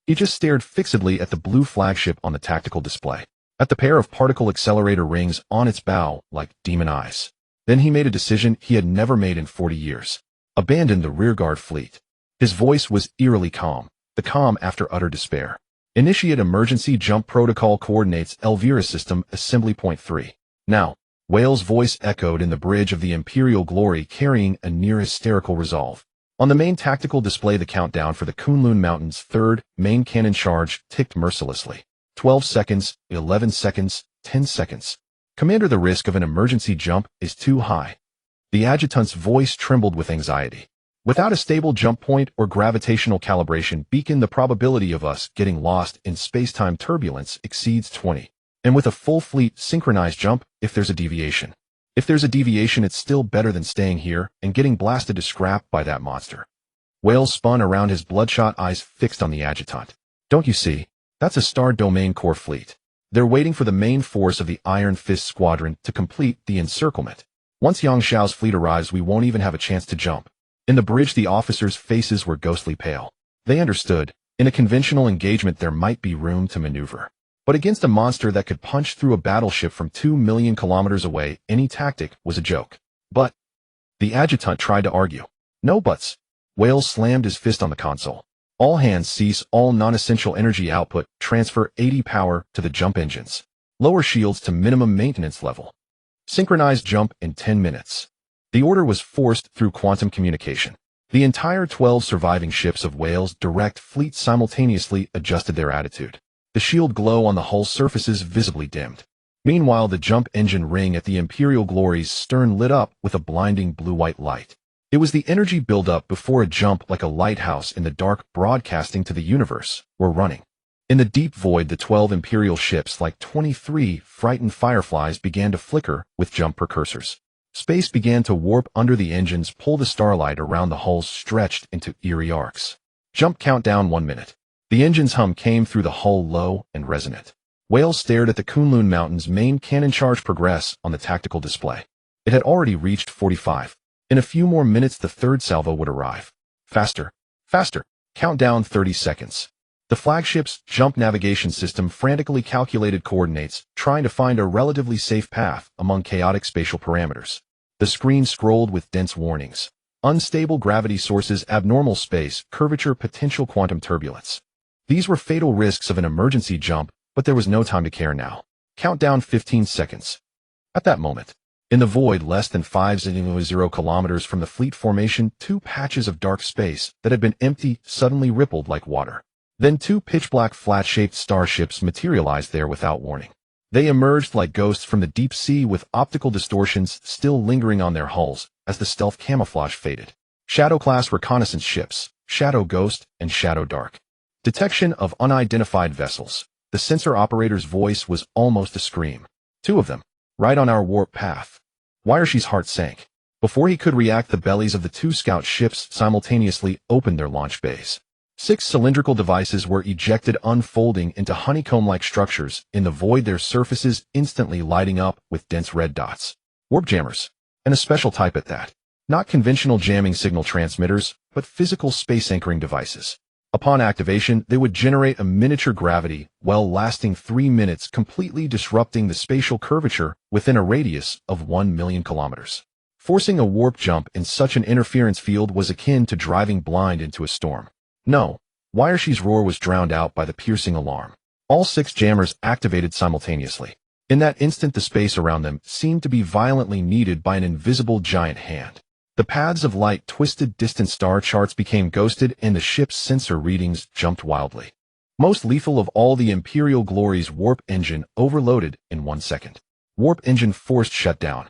He just stared fixedly at the blue flagship on the tactical display, at the pair of particle accelerator rings on its bow like demon eyes. Then he made a decision he had never made in 40 years. Abandon the rearguard fleet. His voice was eerily calm, the calm after utter despair. Initiate emergency jump protocol coordinates Elvira system assembly point 3. Now. Whale's voice echoed in the bridge of the Imperial Glory, carrying a near-hysterical resolve. On the main tactical display, the countdown for the Kunlun Mountains' third main cannon charge ticked mercilessly. 12 seconds, 11 seconds, 10 seconds. Commander, the risk of an emergency jump is too high. The adjutant's voice trembled with anxiety. Without a stable jump point or gravitational calibration beacon, the probability of us getting lost in space-time turbulence exceeds 20. And with a full fleet synchronized jump, if there's a deviation, it's still better than staying here and getting blasted to scrap by that monster. Whale spun around, his bloodshot eyes fixed on the adjutant. Don't you see? That's a Star Domain Corps fleet. They're waiting for the main force of the Iron Fist Squadron to complete the encirclement. Once Yang Xiao's fleet arrives, we won't even have a chance to jump. In the bridge, the officers' faces were ghostly pale. They understood. In a conventional engagement, there might be room to maneuver. But against a monster that could punch through a battleship from 2 million kilometers away, any tactic was a joke. But the adjutant tried to argue. No buts. Whale slammed his fist on the console. All hands cease all non-essential energy output, transfer 80 power to the jump engines. Lower shields to minimum maintenance level. Synchronized jump in 10 minutes. The order was forced through quantum communication. The entire 12 surviving ships of Whale's direct fleet simultaneously adjusted their attitude. The shield glow on the hull surfaces visibly dimmed. Meanwhile, the jump engine ring at the Imperial Glory's stern lit up with a blinding blue-white light. It was the energy buildup before a jump, like a lighthouse in the dark, broadcasting to the universe. We're running. In the deep void, the 12 Imperial ships, like 23 frightened fireflies, began to flicker with jump precursors. Space began to warp under the engines, pull the starlight around the hulls stretched into eerie arcs. Jump countdown 1 minute. The engine's hum came through the hull, low and resonant. Whale stared at the Kunlun Mountains' main cannon charge progress on the tactical display. It had already reached 45. In a few more minutes, the third salvo would arrive. Faster. Faster. Countdown 30 seconds. The flagship's jump navigation system frantically calculated coordinates, trying to find a relatively safe path among chaotic spatial parameters. The screen scrolled with dense warnings. Unstable gravity sources, abnormal space, curvature, potential quantum turbulence. These were fatal risks of an emergency jump, but there was no time to care now. Countdown 15 seconds. At that moment, in the void less than 500 kilometers from the fleet formation, 2 patches of dark space that had been empty suddenly rippled like water. Then 2 pitch-black flat-shaped starships materialized there without warning. They emerged like ghosts from the deep sea, with optical distortions still lingering on their hulls as the stealth camouflage faded. Shadow-class reconnaissance ships, Shadow Ghost and Shadow Dark. Detection of unidentified vessels. The sensor operator's voice was almost a scream. 2 of them, right on our warp path. Wireshi's heart sank. Before he could react, the bellies of the 2 scout ships simultaneously opened their launch bays. 6 cylindrical devices were ejected, unfolding into honeycomb-like structures in the void, their surfaces instantly lighting up with dense red dots. Warp jammers, and a special type at that. Not conventional jamming signal transmitters, but physical space anchoring devices. Upon activation, they would generate a miniature gravity well lasting 3 minutes, completely disrupting the spatial curvature within a radius of 1 million kilometers. Forcing a warp jump in such an interference field was akin to driving blind into a storm. No, Wireshi's roar was drowned out by the piercing alarm. All 6 jammers activated simultaneously. In that instant, the space around them seemed to be violently kneaded by an invisible giant hand. The paths of light twisted, distant star charts became ghosted, and the ship's sensor readings jumped wildly. Most lethal of all, the Imperial Glory's warp engine overloaded in 1 second. Warp engine forced shutdown.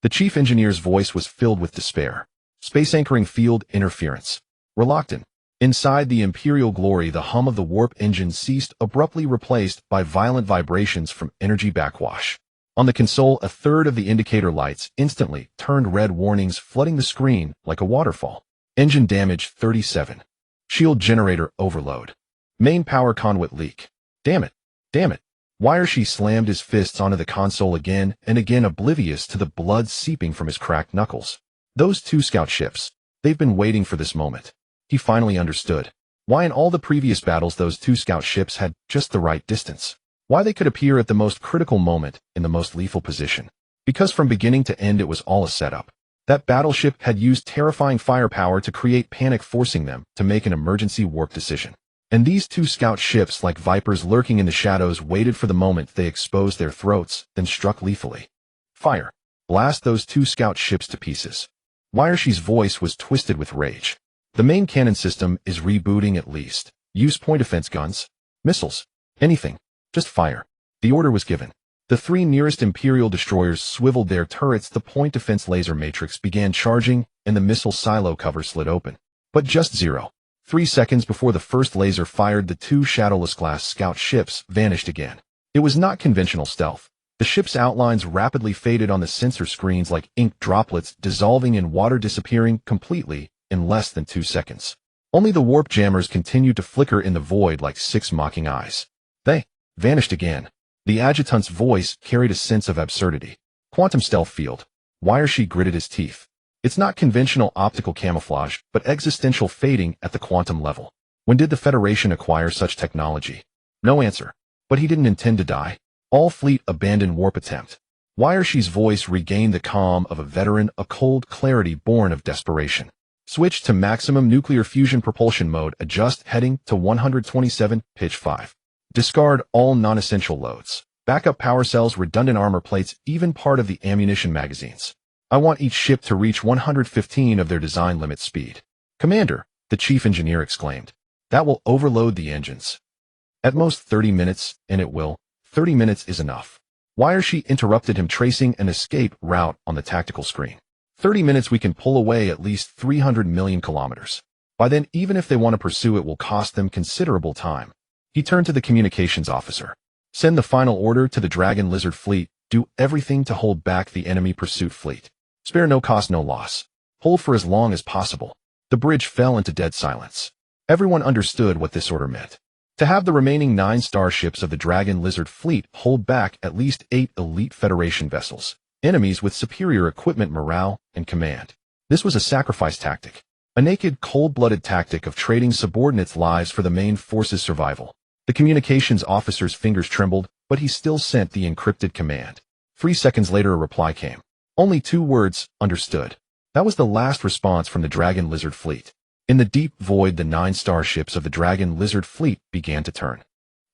The chief engineer's voice was filled with despair. Space anchoring field interference. Reluctant. Inside the Imperial Glory, the hum of the warp engine ceased, abruptly replaced by violent vibrations from energy backwash. On the console, a third of the indicator lights instantly turned red, warnings flooding the screen like a waterfall. Engine damage 37. Shield generator overload. Main power conduit leak. Damn it. Damn it. Wireshi slammed his fists onto the console again and again, oblivious to the blood seeping from his cracked knuckles. Those 2 scout ships. They've been waiting for this moment. He finally understood why in all the previous battles those 2 scout ships had just the right distance. Why they could appear at the most critical moment in the most lethal position. Because from beginning to end it was all a setup. That battleship had used terrifying firepower to create panic, forcing them to make an emergency warp decision. And these 2 scout ships, like vipers lurking in the shadows, waited for the moment they exposed their throats, then struck lethally. Fire. blast those 2 scout ships to pieces. Warshi's voice was twisted with rage. The main cannon system is rebooting at least. Use point defense guns, missiles, anything. Just fire. The order was given. The 3 nearest Imperial destroyers swiveled their turrets, the point defense laser matrix began charging, and the missile silo cover slid open. But just 0.3 seconds before the first laser fired, the 2 Shadowless-class scout ships vanished again. It was not conventional stealth. The ship's outlines rapidly faded on the sensor screens like ink droplets dissolving in water, disappearing completely in less than 2 seconds. Only the warp jammers continued to flicker in the void like 6 mocking eyes. They vanished again. The adjutant's voice carried a sense of absurdity. Quantum stealth field. Warshi gritted his teeth. It's not conventional optical camouflage, but existential fading at the quantum level. When did the Federation acquire such technology? No answer. But he didn't intend to die. All fleet abandoned warp attempt. Warshi's voice regained the calm of a veteran, a cold clarity born of desperation. Switch to maximum nuclear fusion propulsion mode. Adjust heading to 127, pitch 5. Discard all non-essential loads. Backup power cells, redundant armor plates, even part of the ammunition magazines. I want each ship to reach 115 of their design limit speed. Commander, the chief engineer exclaimed. That will overload the engines. At most 30 minutes, and it will. 30 minutes is enough. Warshi interrupted him, tracing an escape route on the tactical screen. 30 minutes, we can pull away at least 300 million kilometers. By then, even if they want to pursue, it will cost them considerable time. He turned to the communications officer. Send the final order to the Dragon Lizard fleet. Do everything to hold back the enemy pursuit fleet. Spare no cost, no loss. Hold for as long as possible. The bridge fell into dead silence. Everyone understood what this order meant. To have the remaining 9 starships of the Dragon Lizard fleet hold back at least 8 elite Federation vessels, enemies with superior equipment, morale, and command. This was a sacrifice tactic. A naked, cold-blooded tactic of trading subordinates' lives for the main force's survival. The communications officer's fingers trembled, but he still sent the encrypted command. 3 seconds later, a reply came. Only 2 words, understood. That was the last response from the Dragon Lizard fleet. In the deep void, the 9 starships of the Dragon Lizard fleet began to turn.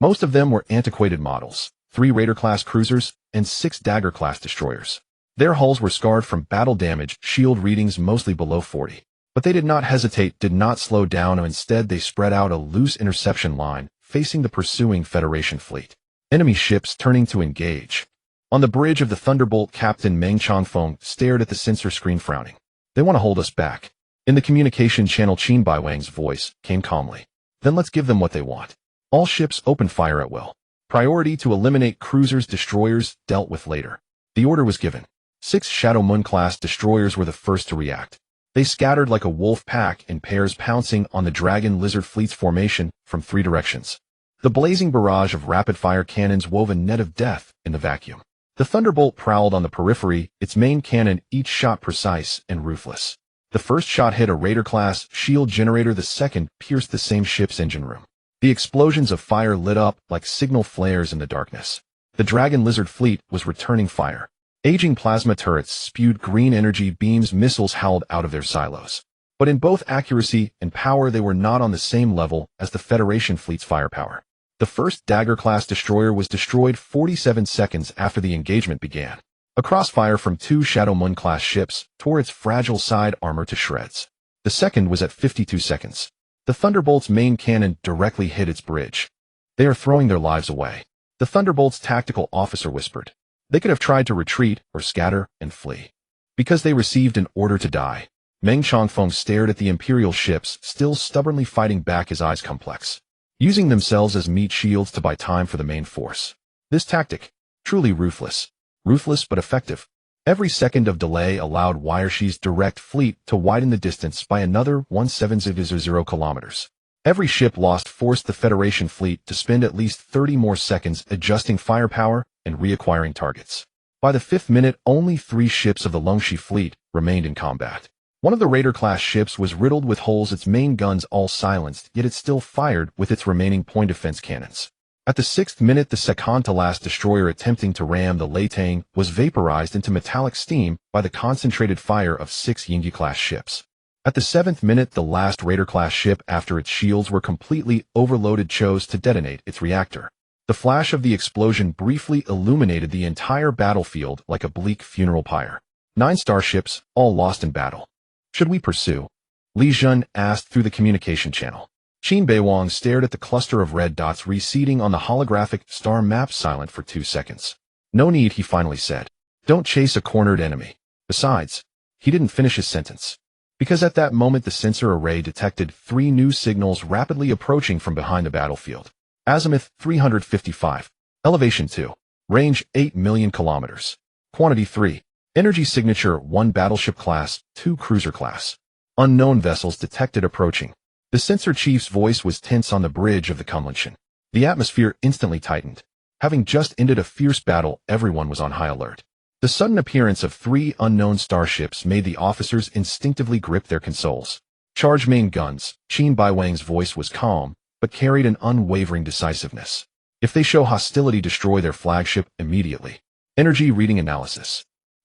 Most of them were antiquated models, 3 Raider-class cruisers, and 6 Dagger-class destroyers. Their hulls were scarred from battle damage, shield readings mostly below 40. But they did not hesitate, did not slow down, or instead they spread out a loose interception line, facing the pursuing Federation fleet. Enemy ships turning to engage. On the bridge of the Thunderbolt, Captain Meng Changfeng stared at the sensor screen, frowning. They want to hold us back. In the communication channel, Qin Beiwang's voice came calmly. Then let's give them what they want. All ships open fire at will. Priority to eliminate cruisers, destroyers, dealt with later. The order was given. 6 Shadow Moon-class destroyers were the first to react. They scattered like a wolf pack in pairs, pouncing on the Dragon Lizard fleet's formation from 3 directions. The blazing barrage of rapid-fire cannons wove a net of death in the vacuum. The Thunderbolt prowled on the periphery, its main cannon each shot precise and ruthless. The first shot hit a Raider-class shield generator, the second pierced the same ship's engine room. The explosions of fire lit up like signal flares in the darkness. The Dragon Lizard fleet was returning fire. Aging plasma turrets spewed green energy beams, missiles howled out of their silos. But in both accuracy and power, they were not on the same level as the Federation fleet's firepower. The first Dagger-class destroyer was destroyed 47 seconds after the engagement began. A crossfire from 2 Shadow Moon-class ships tore its fragile side armor to shreds. The second was at 52 seconds. The Thunderbolt's main cannon directly hit its bridge. They are throwing their lives away. The Thunderbolt's tactical officer whispered. They could have tried to retreat or scatter and flee. Because they received an order to die. Meng Changfeng stared at the Imperial ships, still stubbornly fighting back, his eyes complex. Using themselves as meat shields to buy time for the main force. This tactic, truly ruthless. Ruthless but effective. Every second of delay allowed Warshi's direct fleet to widen the distance by another 170 kilometers. Every ship lost forced the Federation fleet to spend at least 30 more seconds adjusting firepower and reacquiring targets. By the 5th minute, only 3 ships of the Longxi fleet remained in combat. One of the Raider-class ships was riddled with holes, its main guns all silenced, yet it still fired with its remaining point defense cannons. At the 6th minute, the second-to-last destroyer attempting to ram the Latang was vaporized into metallic steam by the concentrated fire of 6 Yingyi-class ships. At the 7th minute, the last Raider-class ship, after its shields were completely overloaded, chose to detonate its reactor. The flash of the explosion briefly illuminated the entire battlefield like a bleak funeral pyre. 9 starships, all lost in battle. Should we pursue? Li Jun asked through the communication channel. Qin Beiwang stared at the cluster of red dots receding on the holographic star map, silent for 2 seconds. No need, he finally said. Don't chase a cornered enemy. Besides, he didn't finish his sentence. Because at that moment the sensor array detected 3 new signals rapidly approaching from behind the battlefield. Azimuth 355. Elevation 2. Range 8 million kilometers. Quantity 3. Energy signature 1 battleship class, 2 cruiser class. Unknown vessels detected approaching. The sensor chief's voice was tense on the bridge of the Kunlun. The atmosphere instantly tightened. Having just ended a fierce battle, everyone was on high alert. The sudden appearance of 3 unknown starships made the officers instinctively grip their consoles. Charge main guns. Qin Beiwang's voice was calm, but carried an unwavering decisiveness. If they show hostility, destroy their flagship immediately. Energy reading analysis.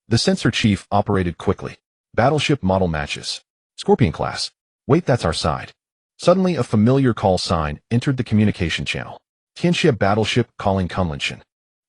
The sensor chief operated quickly. Battleship model matches. Scorpion class. Wait, that's our side. Suddenly a familiar call sign entered the communication channel. Tianxia battleship calling Kunlun.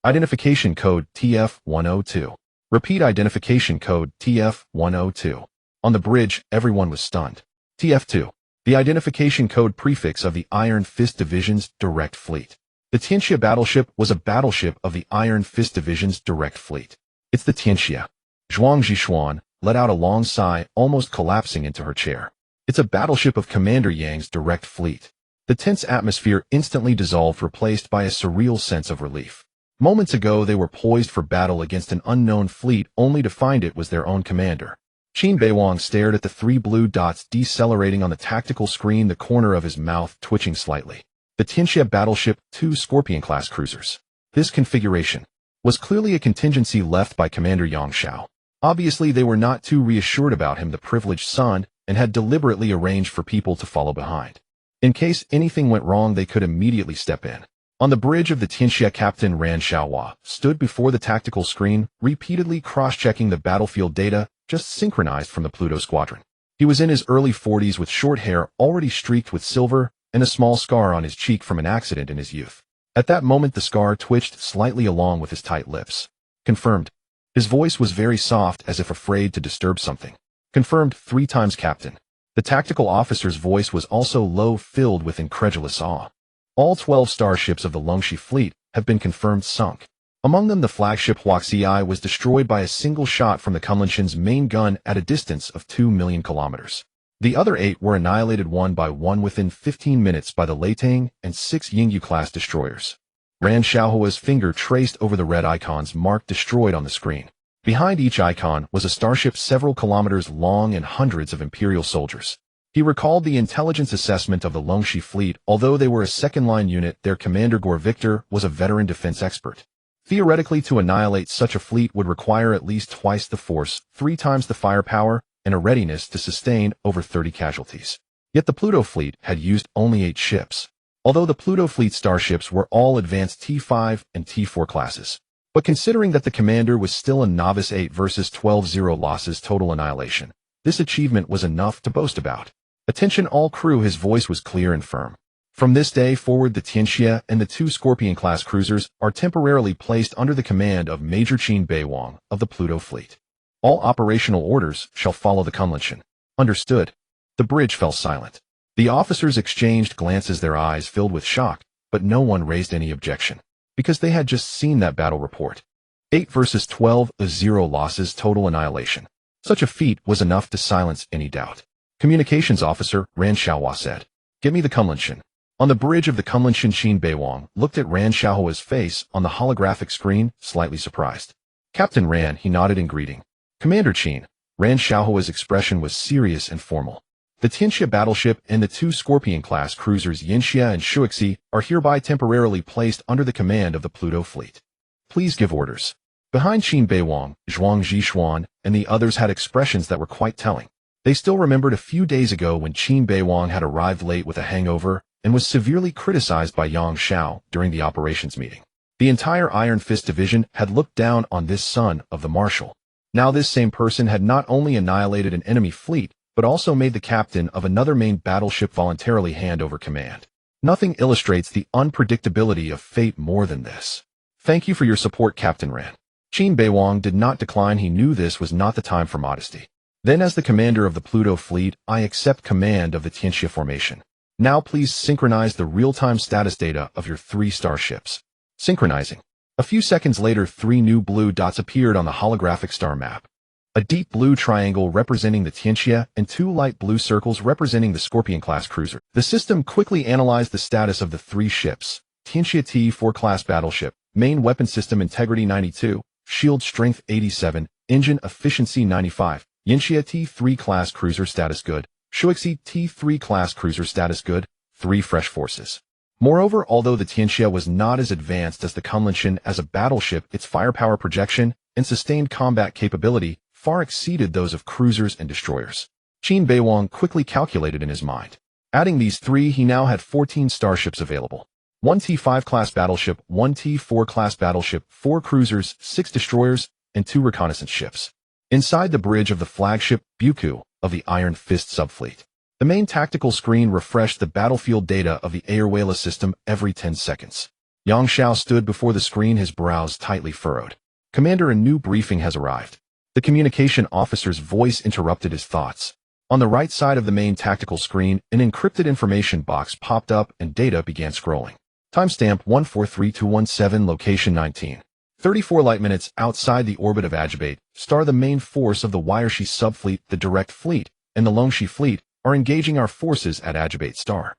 Identification code TF-102. Repeat identification code TF-102. On the bridge, everyone was stunned. TF-2. The identification code prefix of the Iron Fist Division's direct fleet. The Tianxia battleship was a battleship of the Iron Fist Division's direct fleet. It's the Tianxia. Zhuang Zhishuan let out a long sigh, almost collapsing into her chair. It's a battleship of Commander Yang's direct fleet. The tense atmosphere instantly dissolved, replaced by a surreal sense of relief. Moments ago they were poised for battle against an unknown fleet, only to find it was their own commander. Qin Beiwang stared at the 3 blue dots decelerating on the tactical screen, the corner of his mouth twitching slightly. The Tianxia battleship, 2 Scorpion-class cruisers. This configuration was clearly a contingency left by Commander Yang Shao. Obviously they were not too reassured about him, the privileged son, and had deliberately arranged for people to follow behind. In case anything went wrong, they could immediately step in. On the bridge of the Tianxia, Captain Ran Xiaohua stood before the tactical screen, repeatedly cross-checking the battlefield data just synchronized from the Pluto squadron. He was in his early 40s with short hair already streaked with silver and a small scar on his cheek from an accident in his youth. At that moment the scar twitched slightly along with his tight lips. Confirmed. His voice was very soft, as if afraid to disturb something. Confirmed 3 times, Captain. The tactical officer's voice was also low, filled with incredulous awe. All 12 starships of the Longxi fleet have been confirmed sunk. Among them the flagship Huaxi was destroyed by a single shot from the Kunlun's main gun at a distance of 2 million kilometers. The other 8 were annihilated one by one within 15 minutes by the Leitang and 6 Yingyu-class destroyers. Ran Xiaohua's finger traced over the red icons marked destroyed on the screen. Behind each icon was a starship several kilometers long and hundreds of Imperial soldiers. He recalled the intelligence assessment of the Longxi fleet. Although they were a second-line unit, their commander Gore Victor was a veteran defense expert. Theoretically, to annihilate such a fleet would require at least twice the force, 3 times the firepower, and a readiness to sustain over 30 casualties. Yet the Pluto fleet had used only 8 ships. Although the Pluto fleet starships were all advanced T5 and T4 classes. But considering that the commander was still a novice, 8 versus 12 0 losses total annihilation, this achievement was enough to boast about. Attention all crew, his voice was clear and firm. From this day forward the Tianxia and the 2 Scorpion-class cruisers are temporarily placed under the command of Major Qin Beiwang of the Pluto fleet. All operational orders shall follow the Kunlun. Understood. The bridge fell silent. The officers exchanged glances, their eyes filled with shock, but no one raised any objection, because they had just seen that battle report. 8 versus 12, 0 losses total annihilation. Such a feat was enough to silence any doubt. Communications officer Ran Xiaohua said, "Get me the Kunlun." On the bridge of the Kunlun, Qin Beiwang looked at Ran Xiaohua's face on the holographic screen, slightly surprised. Captain Ran, he nodded in greeting. Commander Qin. Ran Xiaohua's expression was serious and formal. The Tianxia battleship and the 2 Scorpion-class cruisers Yinxia and Shuixi are hereby temporarily placed under the command of the Pluto fleet. Please give orders. Behind Qin Beiwang, Zhuang Zhishuan, and the others had expressions that were quite telling. They still remembered a few days ago when Qin Beiwang had arrived late with a hangover and was severely criticized by Yang Shao during the operations meeting. The entire Iron Fist division had looked down on this son of the marshal. Now this same person had not only annihilated an enemy fleet, but also made the captain of another main battleship voluntarily hand over command. Nothing illustrates the unpredictability of fate more than this. Thank you for your support, Captain Ran. Qin Beiwang did not decline. He knew this was not the time for modesty. Then, as the commander of the Pluto Fleet, I accept command of the Tianxia formation. Now please synchronize the real-time status data of your 3 starships. Synchronizing. A few seconds later, 3 new blue dots appeared on the holographic star map. A deep blue triangle representing the Tianxia and 2 light blue circles representing the Scorpion-class cruiser. The system quickly analyzed the status of the 3 ships. Tianxia T4 class battleship, main weapon system integrity 92, shield strength 87, engine efficiency 95. Yanxia T3 class cruiser status good. Shuixi T3 class cruiser status good. 3 fresh forces. Moreover, although the Tianxia was not as advanced as the Kunlunxian as a battleship, its firepower projection and sustained combat capability far exceeded those of cruisers and destroyers. Qin Beiwang quickly calculated in his mind. Adding these 3, he now had 14 starships available. 1 T5 class battleship, 1 T4 class battleship, 4 cruisers, 6 destroyers, and 2 reconnaissance ships. Inside the bridge of the flagship Buku of the Iron Fist subfleet, the main tactical screen refreshed the battlefield data of the Aerospace system every 10 seconds. Yang Xiao stood before the screen, his brows tightly furrowed. Commander, a new briefing has arrived. The communication officer's voice interrupted his thoughts. On the right side of the main tactical screen, an encrypted information box popped up and data began scrolling. Timestamp 143217, location 19:34 light minutes outside the orbit of Ajibate, star. The main force of the Wairshi subfleet, the Direct Fleet, and the Longxi Fleet are engaging our forces at Ajibate star.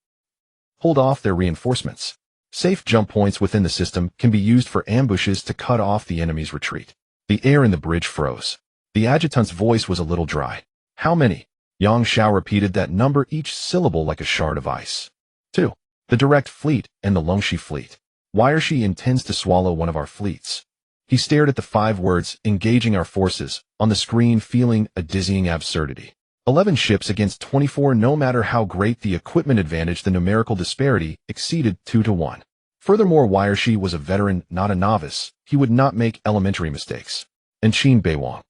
Hold off their reinforcements. Safe jump points within the system can be used for ambushes to cut off the enemy's retreat. The air in the bridge froze. The adjutant's voice was a little dry. How many? Yang Xiao repeated that number, each syllable like a shard of ice. 2. The Direct Fleet and the Longxi Fleet. Wairshi intends to swallow one of our fleets. He stared at the 5 words, engaging our forces, on the screen, feeling a dizzying absurdity. 11 ships against 24. No matter how great the equipment advantage, the numerical disparity exceeded 2 to 1. Furthermore, Wairshi was a veteran, not a novice. He would not make elementary mistakes. And Qin Beiwang,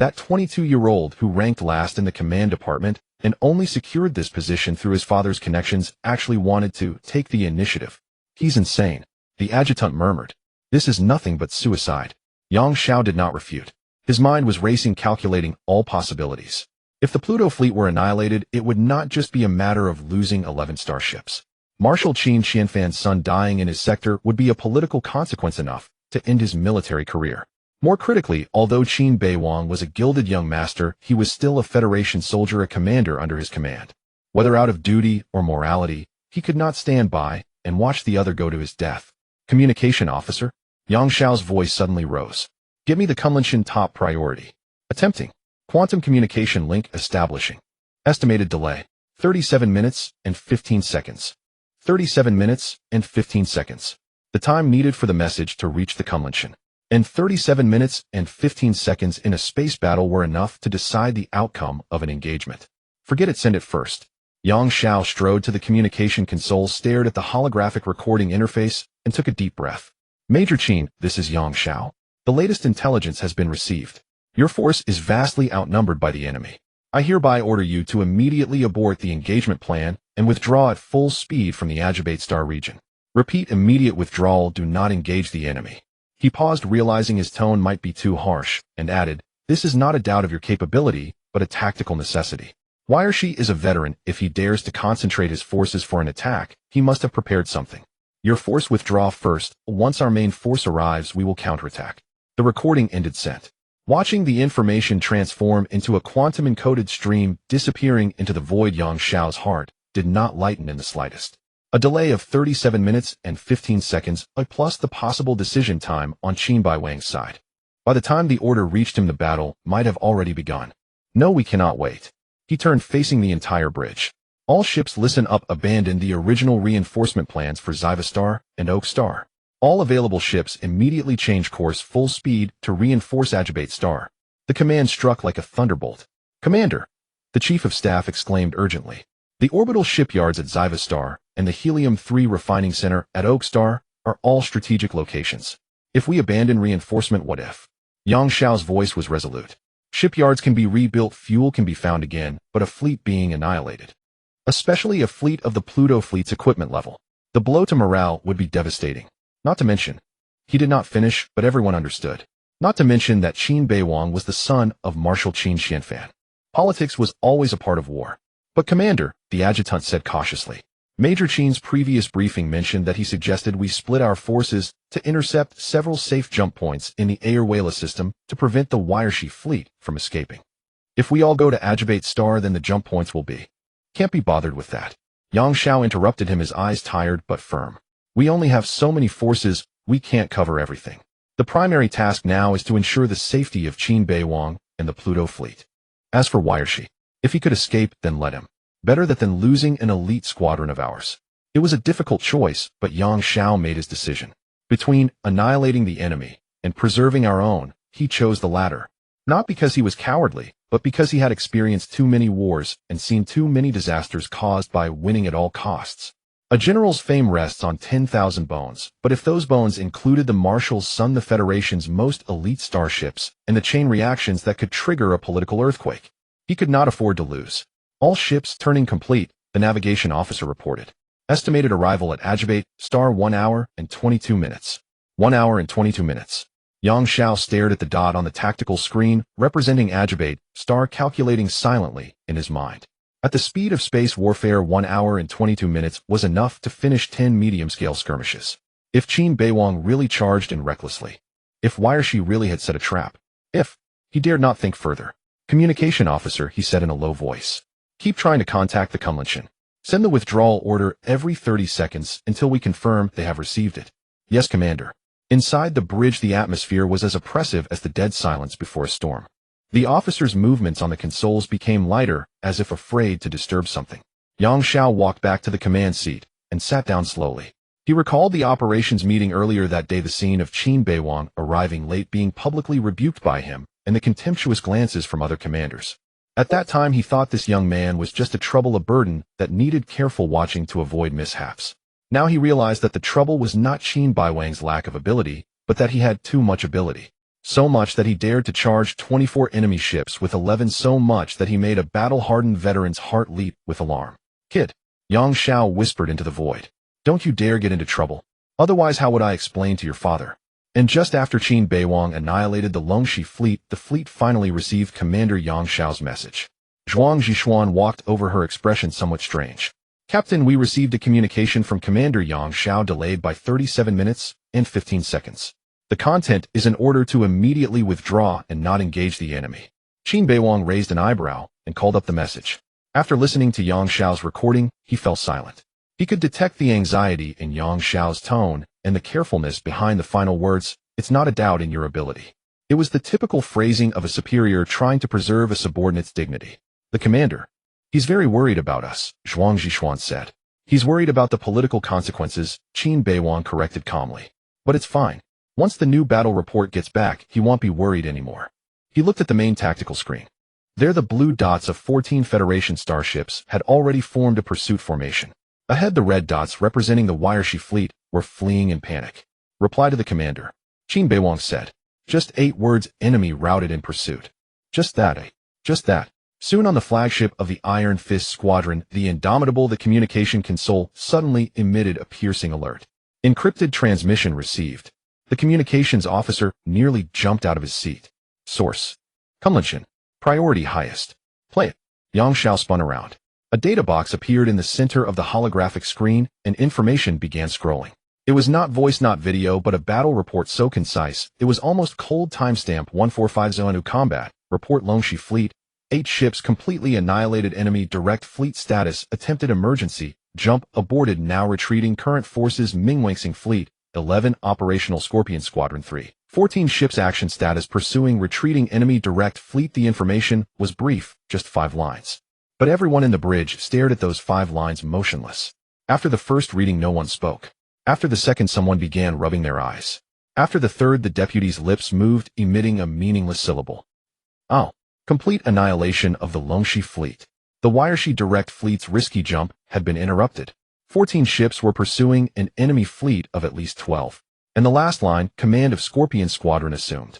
that 22-year-old who ranked last in the command department and only secured this position through his father's connections, actually wanted to take the initiative. He's insane, the adjutant murmured. This is nothing but suicide. Yang Xiao did not refute. His mind was racing, calculating all possibilities. If the Pluto fleet were annihilated, it would not just be a matter of losing 11 starships. Marshal Qin Qianfan's son dying in his sector would be a political consequence enough to end his military career. More critically, although Qin Beiwang was a gilded young master, he was still a Federation soldier, a commander under his command. Whether out of duty or morality, he could not stand by and watch the other go to his death. Communication officer? Yang Xiao's voice suddenly rose. Give me the Kunlunxian top priority. Attempting. Quantum communication link establishing. Estimated delay. 37 minutes and 15 seconds. 37 minutes and 15 seconds. The time needed for the message to reach the Kunlunxian. And 37 minutes and 15 seconds in a space battle were enough to decide the outcome of an engagement. Forget it, send it first. Yang Xiao strode to the communication console, stared at the holographic recording interface, and took a deep breath. Major Qin, this is Yang Xiao. The latest intelligence has been received. Your force is vastly outnumbered by the enemy. I hereby order you to immediately abort the engagement plan and withdraw at full speed from the Ajibate Star region. Repeat, immediate withdrawal, do not engage the enemy. He paused, realizing his tone might be too harsh, and added, this is not a doubt of your capability, but a tactical necessity. Wairshi is a veteran. If he dares to concentrate his forces for an attack, he must have prepared something. Your force withdraw first. Once our main force arrives, we will counterattack. The recording ended. Sent. Watching the information transform into a quantum-encoded stream disappearing into the void, Yang Xiao's heart did not lighten in the slightest. A delay of 37 minutes and 15 seconds, plus the possible decision time on Qin Beiwang's side. By the time the order reached him, the battle might have already begun. No, we cannot wait. He turned, facing the entire bridge. All ships, listen up. Abandon the original reinforcement plans for Xiva Star and Oak Star. All available ships immediately change course full speed to reinforce Ajibate Star. The command struck like a thunderbolt. Commander, the Chief of Staff exclaimed urgently. The orbital shipyards at Xiva Star and the Helium-3 refining center at Oak Star are all strategic locations. If we abandon reinforcement, what if? Yang Xiao's voice was resolute. Shipyards can be rebuilt, fuel can be found again, but a fleet being annihilated, especially a fleet of the Pluto fleet's equipment level, the blow to morale would be devastating. Not to mention, he did not finish, but everyone understood. Not to mention that Qin Beiwang was the son of Marshal Qin Xianfan. Politics was always a part of war. But Commander, the adjutant said cautiously. Major Qin's previous briefing mentioned that he suggested we split our forces to intercept several safe jump points in the Aerospace system to prevent the Warships fleet from escaping. If we all go to Ajibate Star, then the jump points will be. Can't be bothered with that. Yang Xiao interrupted him, his eyes tired but firm. We only have so many forces, we can't cover everything. The primary task now is to ensure the safety of Qin Beiwang and the Pluto Fleet. As for Warships, if he could escape, then let him. Better that than losing an elite squadron of ours. It was a difficult choice, but Yang Xiao made his decision. Between annihilating the enemy and preserving our own, he chose the latter. Not because he was cowardly, but because he had experienced too many wars and seen too many disasters caused by winning at all costs. A general's fame rests on 10,000 bones, but if those bones included the marshal's son, the Federation's most elite starships, and the chain reactions that could trigger a political earthquake, he could not afford to lose. All ships turning complete, the navigation officer reported. Estimated arrival at Ajibate Star 1 hour and 22 minutes. 1 hour and 22 minutes. Yang Xiao stared at the dot on the tactical screen, representing Ajibate Star, calculating silently in his mind. At the speed of space warfare, 1 hour and 22 minutes was enough to finish 10 medium-scale skirmishes. If Qin Beiwang really charged in recklessly. If Warships really had set a trap. If. He dared not think further. Communication officer, he said in a low voice. Keep trying to contact the Kunlunchen. Send the withdrawal order every 30 seconds until we confirm they have received it. Yes, Commander. Inside the bridge, the atmosphere was as oppressive as the dead silence before a storm. The officer's movements on the consoles became lighter, as if afraid to disturb something. Yang Xiao walked back to the command seat and sat down slowly. He recalled the operations meeting earlier that day, the scene of Qin Beiwang arriving late, being publicly rebuked by him, and the contemptuous glances from other commanders. At that time, he thought this young man was just a trouble, a burden that needed careful watching to avoid mishaps. Now he realized that the trouble was not Qin Beiwang's lack of ability, but that he had too much ability. So much that he dared to charge 24 enemy ships with 11, so much that he made a battle-hardened veteran's heart leap with alarm. Kid, Yang Xiao whispered into the void. Don't you dare get into trouble. Otherwise, how would I explain to your father? And just after Qin Beiwang annihilated the Longxi fleet, the fleet finally received Commander Yang Xiao's message. Zhuang Zhishuan walked over, her expression somewhat strange. Captain, we received a communication from Commander Yang Xiao, delayed by 37 minutes and 15 seconds. The content is an order to immediately withdraw and not engage the enemy. Qin Beiwang raised an eyebrow and called up the message. After listening to Yang Xiao's recording, he fell silent. He could detect the anxiety in Yang Xiao's tone and the carefulness behind the final words. It's not a doubt in your ability. It was the typical phrasing of a superior trying to preserve a subordinate's dignity. The commander. He's very worried about us, Zhuang Zhishuan said. He's worried about the political consequences, Qin Beiwang corrected calmly. But it's fine. Once the new battle report gets back, he won't be worried anymore. He looked at the main tactical screen. There, the blue dots of 14 Federation starships had already formed a pursuit formation. Ahead, the red dots representing the Warships fleet were fleeing in panic. Reply to the commander. Qin Beiwang said. Just 8 words, enemy routed in pursuit. Just that, eh? Just that. Soon on the flagship of the Iron Fist Squadron, the Indomitable, the communication console suddenly emitted a piercing alert. Encrypted transmission received. The communications officer nearly jumped out of his seat. Source. Kunlunchen. Priority highest. Play it. Yang Xiao spun around. A data box appeared in the center of the holographic screen, and information began scrolling. It was not voice, not video, but a battle report so concise, it was almost cold. Timestamp 1450 new combat. Report Longxi fleet. 8 ships completely annihilated. Enemy direct fleet status. Attempted emergency. Jump aborted. Now retreating. Current forces. Mingwangxing fleet. 11 operational Scorpion Squadron 3. 14 ships. Action status. Pursuing retreating enemy direct fleet. The information was brief, just 5 lines. But everyone in the bridge stared at those 5 lines motionless. After the first reading, no one spoke. After the second, someone began rubbing their eyes. After the third, the deputy's lips moved, emitting a meaningless syllable. Oh. Complete annihilation of the Longxi fleet. The Warships direct fleet's risky jump had been interrupted. 14 ships were pursuing an enemy fleet of at least 12. And the last line, command of Scorpion Squadron assumed.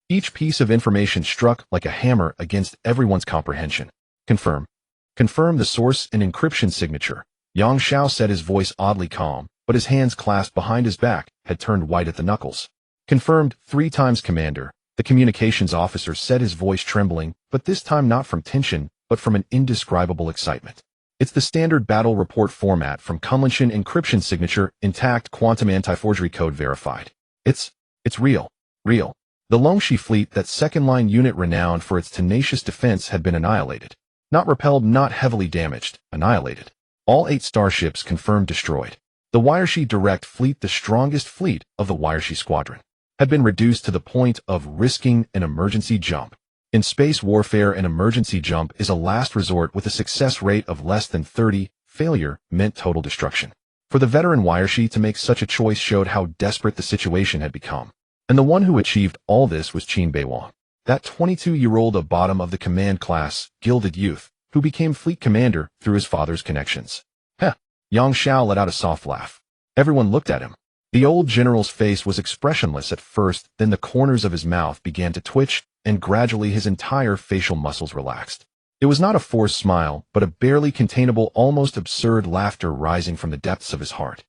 Each piece of information struck like a hammer against everyone's comprehension. Confirm. Confirm the source and encryption signature. Yang Xiao said, his voice oddly calm, but his hands clasped behind his back had turned white at the knuckles. Confirmed 3 times, Commander. The communications officer said, his voice trembling, but this time not from tension, but from an indescribable excitement. It's the standard battle report format from Kunlun encryption signature, intact, quantum anti-forgery code verified. It's real. Real. The Longxi fleet, that second-line unit renowned for its tenacious defense, had been annihilated. Not repelled, not heavily damaged, annihilated. All 8 starships confirmed destroyed. The Warships direct fleet, the strongest fleet of the Warships squadron, had been reduced to the point of risking an emergency jump. In space warfare, an emergency jump is a last resort with a success rate of less than 30. Failure meant total destruction. For the veteran Warships to make such a choice showed how desperate the situation had become. And the one who achieved all this was Qin Beiwang, that 22-year-old at bottom of the command class, gilded youth, who became fleet commander through his father's connections. Heh! Yang Xiao let out a soft laugh. Everyone looked at him. The old general's face was expressionless at first, then the corners of his mouth began to twitch, and gradually his entire facial muscles relaxed. It was not a forced smile, but a barely containable, almost absurd laughter rising from the depths of his heart.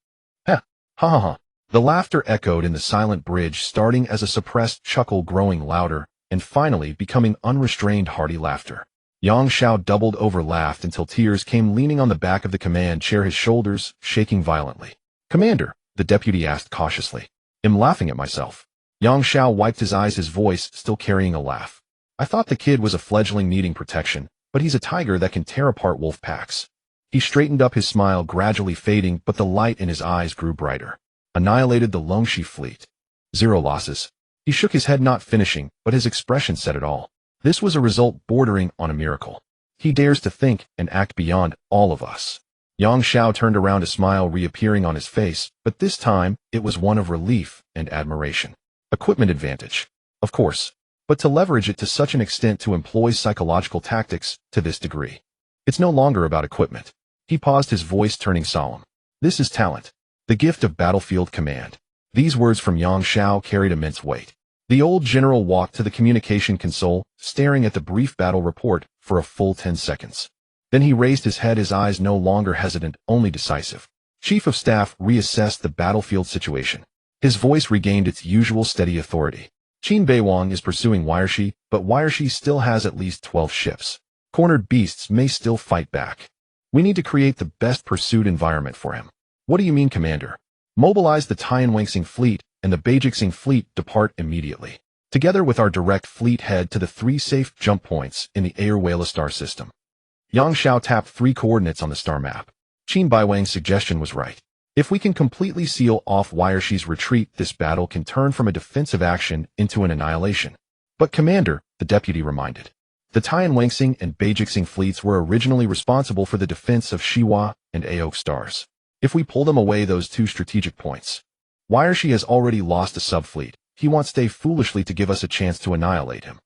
Heh! Ha ha ha! The laughter echoed in the silent bridge, starting as a suppressed chuckle, growing louder, and finally becoming unrestrained hearty laughter. Yang Xiao doubled over, laughed until tears came, leaning on the back of the command chair, his shoulders shaking violently. "Commander," the deputy asked cautiously. "I'm laughing at myself." Yang Xiao wiped his eyes, his voice still carrying a laugh. "I thought the kid was a fledgling needing protection, but he's a tiger that can tear apart wolf packs." He straightened up, his smile gradually fading, but the light in his eyes grew brighter. "Annihilated the Longxi fleet. 0 losses." He shook his head, not finishing, but his expression said it all. This was a result bordering on a miracle. He dares to think and act beyond all of us. Yang Xiao turned around, a smile reappearing on his face, but this time it was one of relief and admiration. Equipment advantage. Of course. But to leverage it to such an extent, to employ psychological tactics to this degree. It's no longer about equipment. He paused, his voice turning solemn. This is talent. The gift of battlefield command. These words from Yang Xiao carried immense weight. The old general walked to the communication console, staring at the brief battle report for a full 10 seconds. Then he raised his head, his eyes no longer hesitant, only decisive. Chief of Staff reassessed the battlefield situation. His voice regained its usual steady authority. Qin Beiwang is pursuing Warships, but Warships still has at least 12 ships. Cornered beasts may still fight back. We need to create the best pursuit environment for him. What do you mean, Commander? Mobilize the Tianwangsing fleet and the Beijixing fleet, depart immediately. Together with our direct fleet, head to the 3 safe jump points in the Aerospace star system. Yang Xiao tapped 3 coordinates on the star map. Qin Beiwang's suggestion was right. If we can completely seal off Warships' retreat, this battle can turn from a defensive action into an annihilation. But Commander, the deputy reminded, the Tianwangsing and Beijixing fleets were originally responsible for the defense of Shiwa and Aok stars. If we pull them away, those 2 strategic points, Warships has already lost a subfleet. He wants stay foolishly to give us a chance to annihilate him.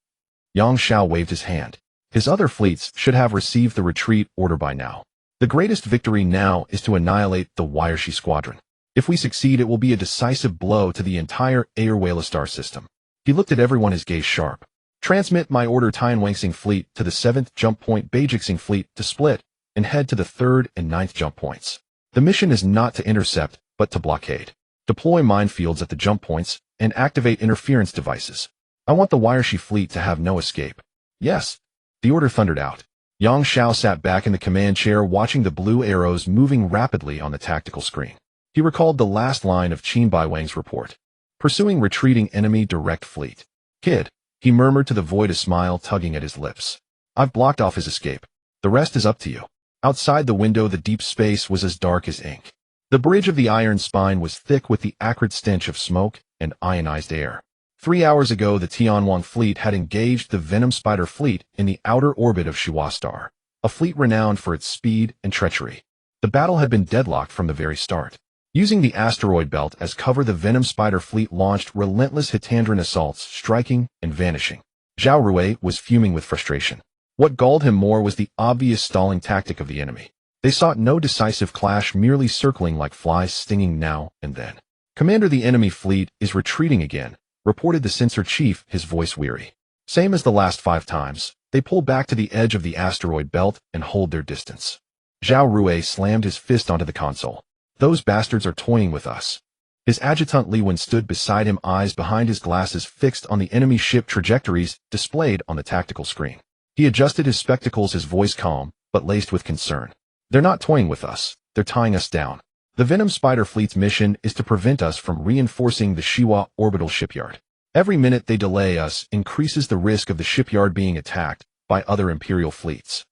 Yang Xiao waved his hand. His other fleets should have received the retreat order by now. The greatest victory now is to annihilate the Warships squadron. If we succeed, it will be a decisive blow to the entire Aerospace star system. He looked at everyone, his gaze sharp. Transmit my order, Tianwangsing fleet to the 7th jump point, Beijixing fleet to split and head to the 3rd and 9th jump points. The mission is not to intercept, but to blockade. Deploy minefields at the jump points and activate interference devices. I want the Warships fleet to have no escape. Yes. The order thundered out. Yang Xiao sat back in the command chair, watching the blue arrows moving rapidly on the tactical screen. He recalled the last line of Qin Beiwang's report. Pursuing retreating enemy direct fleet. Kid, he murmured to the void, a smile tugging at his lips. I've blocked off his escape. The rest is up to you. Outside the window, the deep space was as dark as ink. The bridge of the iron spine was thick with the acrid stench of smoke and ionized air. 3 hours ago, the Tianwang fleet had engaged the Venom Spider fleet in the outer orbit of Shiwa Star, a fleet renowned for its speed and treachery. The battle had been deadlocked from the very start. Using the asteroid belt as cover, the Venom Spider fleet launched relentless Hitandran assaults, striking and vanishing. Zhao Rui was fuming with frustration. What galled him more was the obvious stalling tactic of the enemy. They sought no decisive clash, merely circling like flies, stinging now and then. Commander, the enemy fleet is retreating again, reported the sensor chief, his voice weary. Same as the last 5 times. They pull back to the edge of the asteroid belt and hold their distance. Zhao Rui slammed his fist onto the console. Those bastards are toying with us. His adjutant Li Wen stood beside him, eyes behind his glasses fixed on the enemy ship trajectories displayed on the tactical screen. He adjusted his spectacles, his voice calm, but laced with concern. They're not toying with us. They're tying us down. The Venom Spider Fleet's mission is to prevent us from reinforcing the Shiwa orbital shipyard. Every minute they delay us increases the risk of the shipyard being attacked by other Imperial fleets.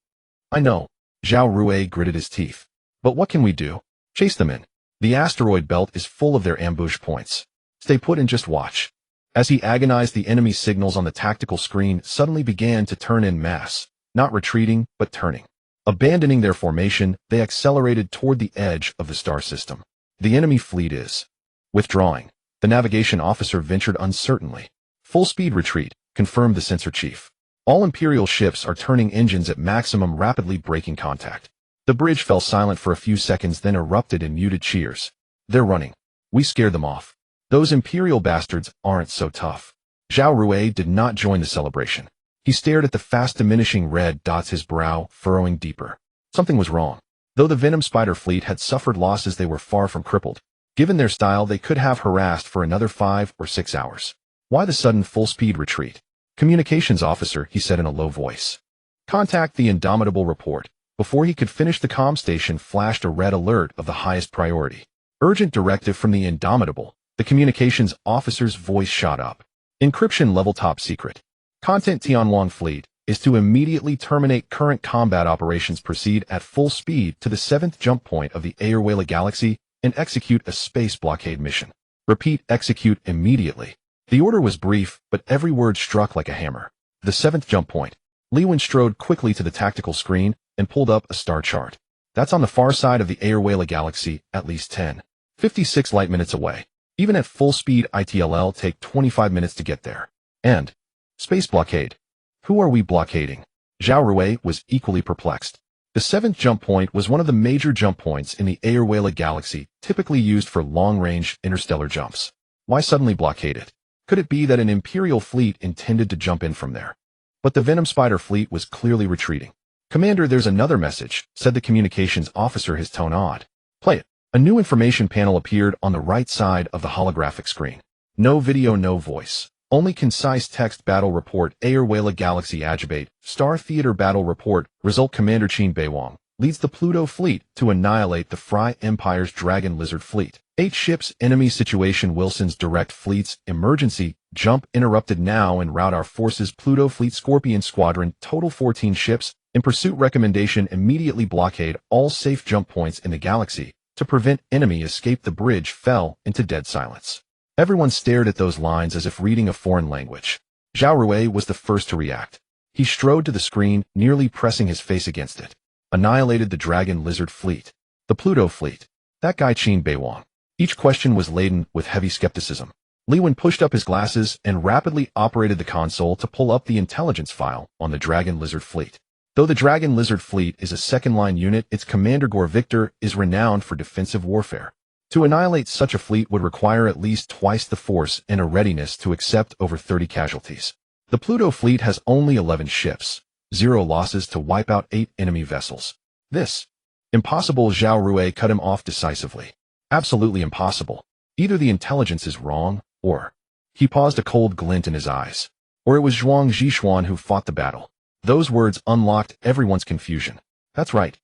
I know. Zhao Rui gritted his teeth. But what can we do? Chase them in. The asteroid belt is full of their ambush points. Stay put and just watch. As he agonized, the enemy signals on the tactical screen suddenly began to turn en masse, not retreating, but turning. Abandoning their formation, they accelerated toward the edge of the star system. The enemy fleet is withdrawing. The navigation officer ventured uncertainly. Full speed retreat, confirmed the sensor chief. All Imperial ships are turning engines at maximum, rapidly breaking contact. The bridge fell silent for a few seconds, then erupted in muted cheers. They're running. We scared them off. Those Imperial bastards aren't so tough. Zhao Rui did not join the celebration. He stared at the fast diminishing red dots, his brow furrowing deeper. Something was wrong. Though the Venom Spider Fleet had suffered losses, they were far from crippled. Given their style, they could have harassed for another 5 or 6 hours. Why the sudden full-speed retreat? Communications officer, he said in a low voice. Contact the Indomitable report. Before he could finish, the comm station flashed a red alert of the highest priority. Urgent directive from the Indomitable. The communications officer's voice shot up. Encryption level top secret. Content Tianwang Fleet is to immediately terminate current combat operations, proceed at full speed to the 7th jump point of the Aerospace galaxy, and execute a space blockade mission. Repeat, execute immediately. The order was brief, but every word struck like a hammer. The 7th jump point. Li Wen strode quickly to the tactical screen and pulled up a star chart. That's on the far side of the Aerospace galaxy, at least 56 light minutes away. Even at full speed, it'll take 25 minutes to get there. And space blockade. Who are we blockading? Zhao Rui was equally perplexed. The 7th jump point was one of the major jump points in the Aerospace galaxy, typically used for long-range interstellar jumps. Why suddenly blockade it? Could it be that an Imperial fleet intended to jump in from there? But the Venom Spider Fleet was clearly retreating. Commander, there's another message, said the communications officer, his tone odd. Play it. A new information panel appeared on the right side of the holographic screen. No video, no voice. Only concise text. Battle report. Aerospace galaxy Ajibate. Star Theater battle report. Result. Commander Qin Beiwang leads the Pluto Fleet to annihilate the Fry Empire's Dragon Lizard Fleet. 8 ships. Enemy situation. Wilson's direct fleets. Emergency. Jump interrupted now and route our forces. Pluto Fleet Scorpion Squadron. Total 14 ships. In pursuit. Recommendation. Immediately blockade all safe jump points in the galaxy to prevent enemy escape. The bridge fell into dead silence. Everyone stared at those lines as if reading a foreign language. Zhao Rui was the first to react. He strode to the screen, nearly pressing his face against it. Annihilated the Dragon Lizard Fleet. The Pluto Fleet. That guy Qin Beiwang. Each question was laden with heavy skepticism. Li Wen pushed up his glasses and rapidly operated the console to pull up the intelligence file on the Dragon Lizard Fleet. Though the Dragon Lizard Fleet is a second-line unit, its commander Gore Victor is renowned for defensive warfare. To annihilate such a fleet would require at least twice the force and a readiness to accept over 30 casualties. The Pluto Fleet has only 11 ships, 0 losses to wipe out 8 enemy vessels. This. Impossible. Zhao Rui cut him off decisively. Absolutely impossible. Either the intelligence is wrong, or... He paused, a cold glint in his eyes. Or it was Zhuang Zhishuan who fought the battle. Those words unlocked everyone's confusion. That's right.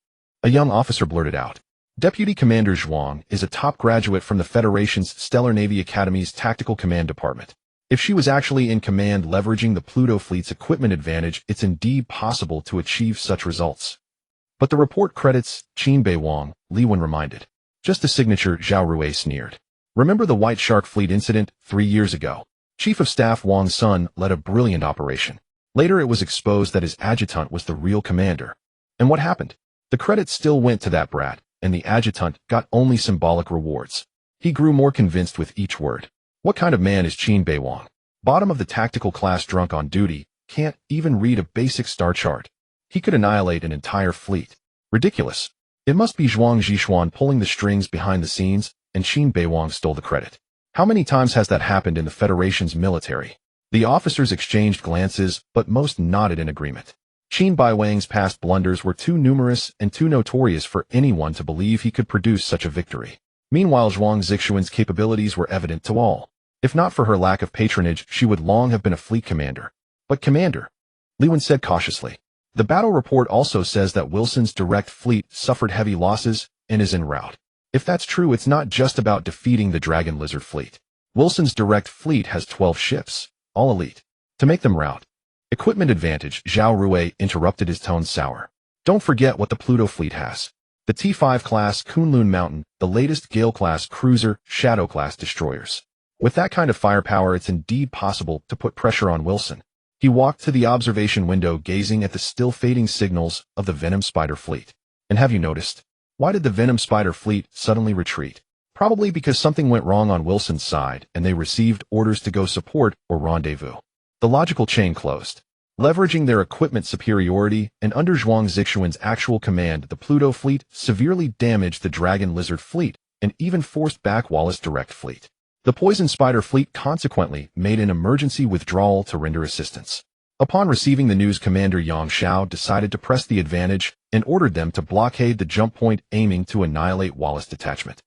A young officer blurted out. Deputy Commander Zhuang is a top graduate from the Federation's Stellar Navy Academy's Tactical Command Department. If she was actually in command, leveraging the Pluto Fleet's equipment advantage, it's indeed possible to achieve such results. But the report credits Qin Beiwang, Li Wen reminded. Just a signature. Zhao Rui sneered. Remember the White Shark Fleet incident 3 years ago? Chief of Staff Wang's son led a brilliant operation. Later it was exposed that his adjutant was the real commander. And what happened? The credit still went to that brat, and the adjutant got only symbolic rewards. He grew more convinced with each word. What kind of man is Qin Beiwang? Bottom of the tactical class, drunk on duty, can't even read a basic star chart. He could annihilate an entire fleet. Ridiculous. It must be Zhuang Zhishuan pulling the strings behind the scenes, and Qin Beiwang stole the credit. How many times has that happened in the Federation's military? The officers exchanged glances, but most nodded in agreement. Qin Beiwang's past blunders were too numerous and too notorious for anyone to believe he could produce such a victory. Meanwhile, Zhuang Zixuan's capabilities were evident to all. If not for her lack of patronage, she would long have been a fleet commander. But Commander, Li Wen said cautiously, the battle report also says that Wilson's direct fleet suffered heavy losses and is en route. If that's true, it's not just about defeating the Dragon Lizard fleet. Wilson's direct fleet has 12 ships, all elite. To make them rout. Equipment advantage, Zhao Rui interrupted, his tone sour. Don't forget what the Pluto Fleet has. The T5 class Kunlun Mountain, the latest Gale class cruiser, Shadow class destroyers. With that kind of firepower, it's indeed possible to put pressure on Wilson. He walked to the observation window, gazing at the still fading signals of the Venom Spider fleet. And have you noticed? Why did the Venom Spider fleet suddenly retreat? Probably because something went wrong on Wilson's side and they received orders to go support or rendezvous. The logical chain closed. Leveraging their equipment superiority and under Zhuang Zixuan's actual command, the Pluto Fleet severely damaged the Dragon Lizard fleet and even forced back Wallace's direct fleet. The Poison Spider fleet consequently made an emergency withdrawal to render assistance. Upon receiving the news, Commander Yang Xiao decided to press the advantage and ordered them to blockade the jump point, aiming to annihilate Wallace's detachment.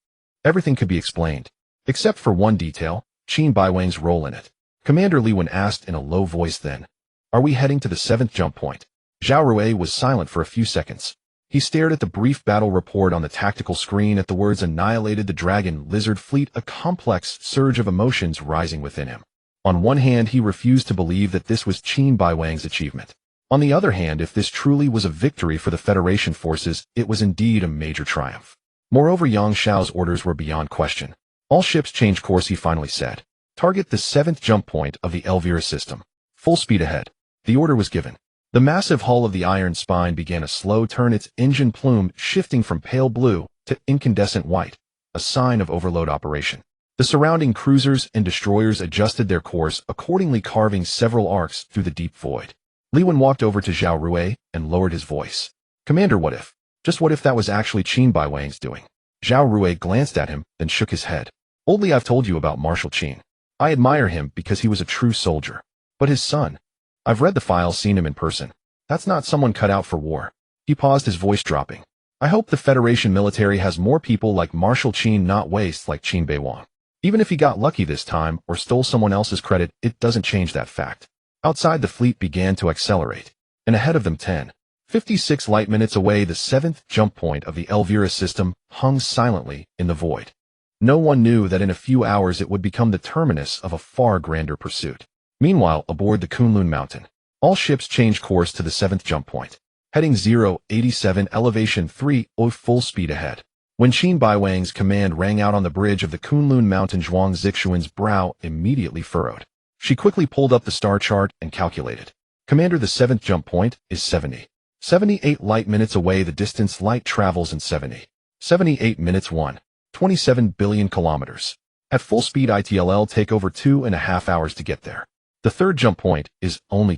Everything could be explained, except for one detail, Qin Beiwang's role in it. Commander Li Wen asked in a low voice then, "Are we heading to the 7th jump point?" Zhao Rui was silent for a few seconds. He stared at the brief battle report on the tactical screen. At the words "annihilated the Dragon Lizard fleet," a complex surge of emotions rising within him. On one hand, he refused to believe that this was Qin Beiwang's achievement. On the other hand, if this truly was a victory for the Federation forces, it was indeed a major triumph. Moreover, Yang Xiao's orders were beyond question. All ships change course, he finally said. Target the 7th jump point of the Elvira system. Full speed ahead. The order was given. The massive hull of the Iron Spine began a slow turn, its engine plume shifting from pale blue to incandescent white, a sign of overload operation. The surrounding cruisers and destroyers adjusted their course accordingly, carving several arcs through the deep void. Li Wen walked over to Zhao Rui and lowered his voice. "Commander, what if? Just what if that was actually Qin Beiwang's doing?" Zhao Rui glanced at him, then shook his head. "Oldly, I've told you about Marshal Qin. I admire him because he was a true soldier. But his son, I've read the files, seen him in person. That's not someone cut out for war." He paused, his voice dropping. "I hope the Federation military has more people like Marshal Qin, not wastes like Qin Beiwang. Even if he got lucky this time or stole someone else's credit, it doesn't change that fact." Outside, the fleet began to accelerate, and ahead of them 10:56 light minutes away, the 7th jump point of the Elvira system hung silently in the void. No one knew that in a few hours it would become the terminus of a far grander pursuit. Meanwhile, aboard the Kunlun Mountain, all ships changed course to the 7th jump point, heading 087 elevation 3 full speed ahead. When Qin Beiwang's command rang out on the bridge of the Kunlun Mountain, Zhuang Zixuan's brow immediately furrowed. She quickly pulled up the star chart and calculated. "Commander, the 7th jump point is 78 light minutes away. The distance light travels in 78 minutes 1.27 billion kilometers. At full speed, it'll take over 2.5 hours to get there. The 3rd jump point is only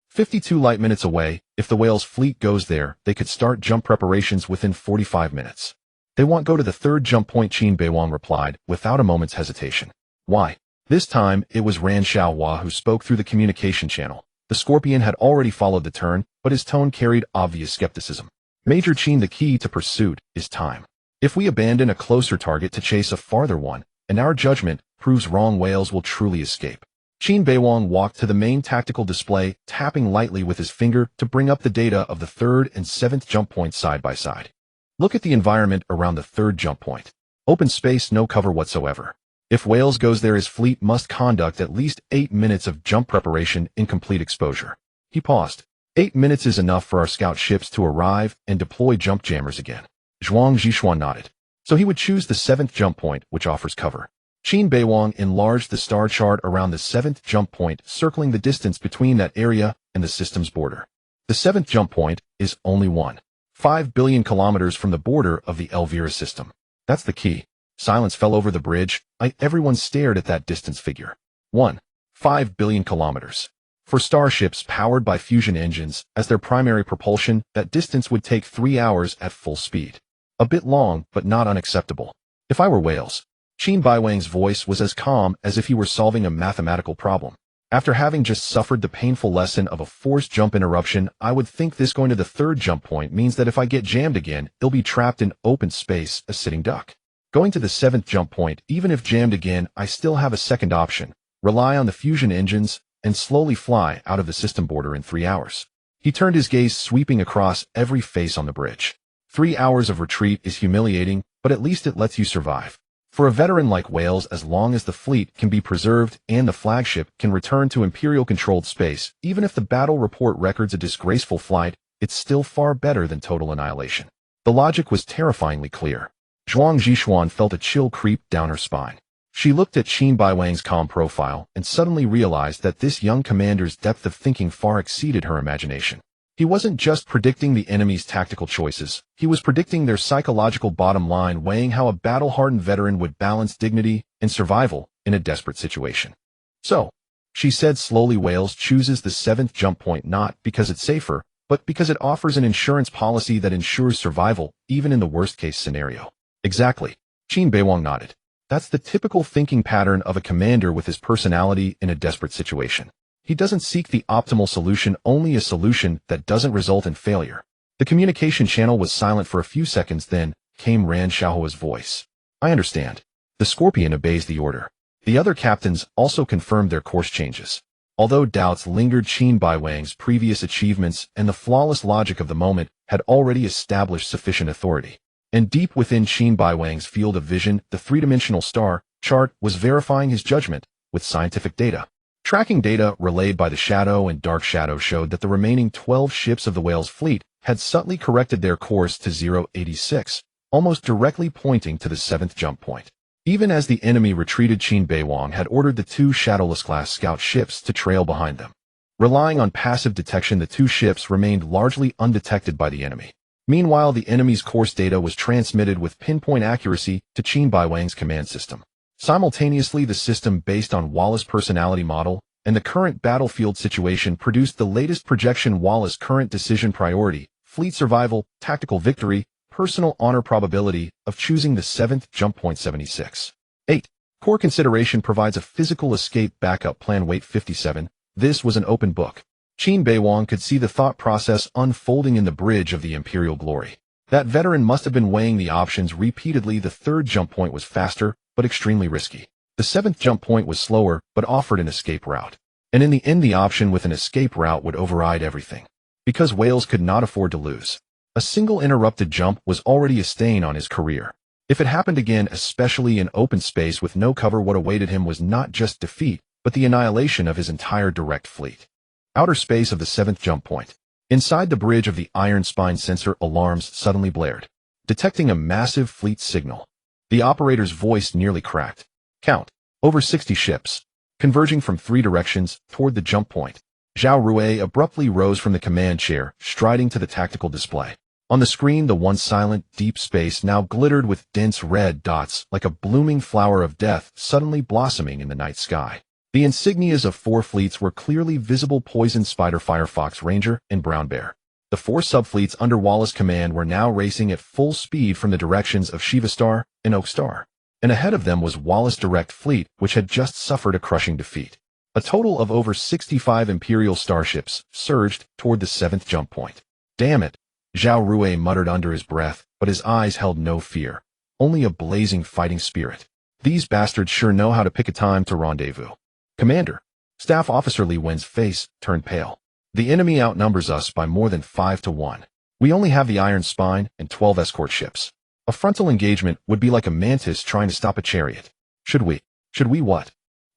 52 light minutes away. If the Whale's fleet goes there, they could start jump preparations within 45 minutes. They won't go to the 3rd jump point," Qin Beiwang replied without a moment's hesitation. "Why?" This time, it was Ran Xiaohua who spoke through the communication channel. The Scorpion had already followed the turn, but his tone carried obvious skepticism. "Major Qin, the key to pursuit is time. If we abandon a closer target to chase a farther one, and our judgment proves wrong, whales will truly escape." Qin Beiwang walked to the main tactical display, tapping lightly with his finger to bring up the data of the 3rd and 7th jump points side by side. "Look at the environment around the 3rd jump point. Open space, no cover whatsoever. If Wales goes there, his fleet must conduct at least 8 minutes of jump preparation in complete exposure." He paused. 8 minutes is enough for our scout ships to arrive and deploy jump jammers again. Zhuang Zixuan nodded. So he would choose the 7th jump point, which offers cover. Qin Beiwang enlarged the star chart around the 7th jump point, circling the distance between that area and the system's border. The 7th jump point is only 1.5 billion kilometers from the border of the Elvira system. That's the key. Silence fell over the bridge. Everyone stared at that distance figure. 1.5 billion kilometers. For starships powered by fusion engines as their primary propulsion, that distance would take 3 hours at full speed. A bit long, but not unacceptable. "If I were Wales," Qin Beiwang's voice was as calm as if he were solving a mathematical problem. "After having just suffered the painful lesson of a forced jump interruption, I would think this going to the 3rd jump point means that if I get jammed again, it'll be trapped in open space, a sitting duck. Going to the 7th jump point, even if jammed again, I still have a second option. Rely on the fusion engines and slowly fly out of the system border in 3 hours. He turned his gaze sweeping across every face on the bridge. 3 hours of retreat is humiliating, but at least it lets you survive. For a veteran like Wales, as long as the fleet can be preserved and the flagship can return to Imperial-controlled space, even if the battle report records a disgraceful flight, it's still far better than total annihilation. The logic was terrifyingly clear. Zhuang Zhishuan felt a chill creep down her spine. She looked at Qin Beiwang's calm profile and suddenly realized that this young commander's depth of thinking far exceeded her imagination. He wasn't just predicting the enemy's tactical choices, he was predicting their psychological bottom line, weighing how a battle-hardened veteran would balance dignity and survival in a desperate situation. So, she said slowly, Wales chooses the 7th jump point not because it's safer, but because it offers an insurance policy that ensures survival, even in the worst-case scenario. Exactly. Qin Beiwang nodded. That's the typical thinking pattern of a commander with his personality in a desperate situation. He doesn't seek the optimal solution, only a solution that doesn't result in failure. The communication channel was silent for a few seconds, then came Ran Xiaohua's voice. I understand. The Scorpion obeys the order. The other captains also confirmed their course changes. Although doubts lingered, Qin Beiwang's previous achievements and the flawless logic of the moment had already established sufficient authority. And deep within Qin Beiwang's field of vision, the three-dimensional star chart was verifying his judgment with scientific data. Tracking data relayed by the Shadow and Dark Shadow showed that the remaining 12 ships of the Whale's fleet had subtly corrected their course to 086, almost directly pointing to the 7th jump point. Even as the enemy retreated, Qin Beiwang had ordered the 2 Shadowless-class scout ships to trail behind them. Relying on passive detection, the 2 ships remained largely undetected by the enemy. Meanwhile, the enemy's course data was transmitted with pinpoint accuracy to Qin Beiwang's command system. Simultaneously, the system based on Wallace's personality model and the current battlefield situation produced the latest projection: Wallace's current decision priority, fleet survival, tactical victory, personal honor, probability of choosing the 7th jump point 76. 8. Core consideration provides a physical escape backup plan. Weight 57. This was an open book. Qin Beiwang could see the thought process unfolding in the bridge of the Imperial glory. That veteran must have been weighing the options repeatedly. The 3rd jump point was faster, but extremely risky. The 7th jump point was slower, but offered an escape route. And in the end, the option with an escape route would override everything. Because Wales could not afford to lose. A single interrupted jump was already a stain on his career. If it happened again, especially in open space with no cover, what awaited him was not just defeat, but the annihilation of his entire direct fleet. Outer space of the 7th jump point. Inside the bridge of the Iron Spine, sensor alarms suddenly blared, detecting a massive fleet signal. The operator's voice nearly cracked. Count. Over 60 ships. Converging from 3 directions toward the jump point. Zhao Rui abruptly rose from the command chair, striding to the tactical display. On the screen, the once silent, deep space now glittered with dense red dots like a blooming flower of death suddenly blossoming in the night sky. The insignias of 4 fleets were clearly visible: Poison Spider, Firefox, Ranger, and Brown Bear. The 4 subfleets under Wallace's command were now racing at full speed from the directions of Shiva Star and Oak Star. And ahead of them was Wallace's direct fleet, which had just suffered a crushing defeat. A total of over 65 Imperial starships surged toward the 7th jump point. Damn it, Zhao Rui muttered under his breath, but his eyes held no fear, only a blazing fighting spirit. These bastards sure know how to pick a time to rendezvous. Commander. Staff Officer Li Wen's face turned pale. The enemy outnumbers us by more than 5 to 1. We only have the Iron Spine and 12 escort ships. A frontal engagement would be like a mantis trying to stop a chariot. Should we what?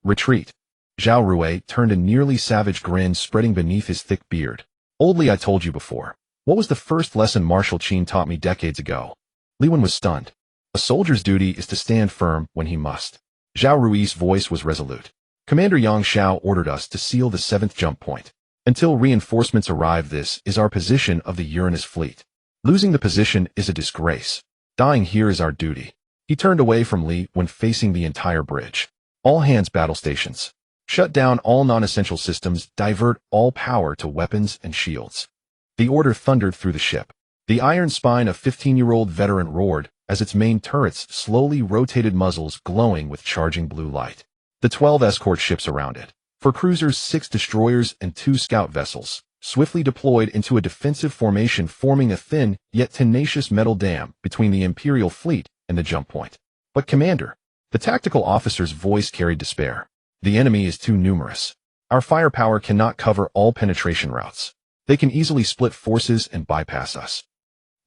Retreat. Zhao Rui turned a nearly savage grin spreading beneath his thick beard. Old Li, I told you before. What was the first lesson Marshal Qin taught me decades ago? Li Wen was stunned. A soldier's duty is to stand firm when he must. Zhao Rui's voice was resolute. Commander Yang Xiao ordered us to seal the 7th jump point. Until reinforcements arrive, this is our position of the Uranus fleet. Losing the position is a disgrace. Dying here is our duty. He turned away from Li when facing the entire bridge. All hands battle stations. Shut down all non-essential systems, divert all power to weapons and shields. The order thundered through the ship. The Iron Spine, a 15-year-old veteran, roared as its main turrets slowly rotated, muzzles glowing with charging blue light. The 12 escort ships around it, 4 cruisers, 6 destroyers, and 2 scout vessels, swiftly deployed into a defensive formation, forming a thin yet tenacious metal dam between the Imperial fleet and the jump point. But Commander, the tactical officer's voice carried despair. The enemy is too numerous. Our firepower cannot cover all penetration routes. They can easily split forces and bypass us.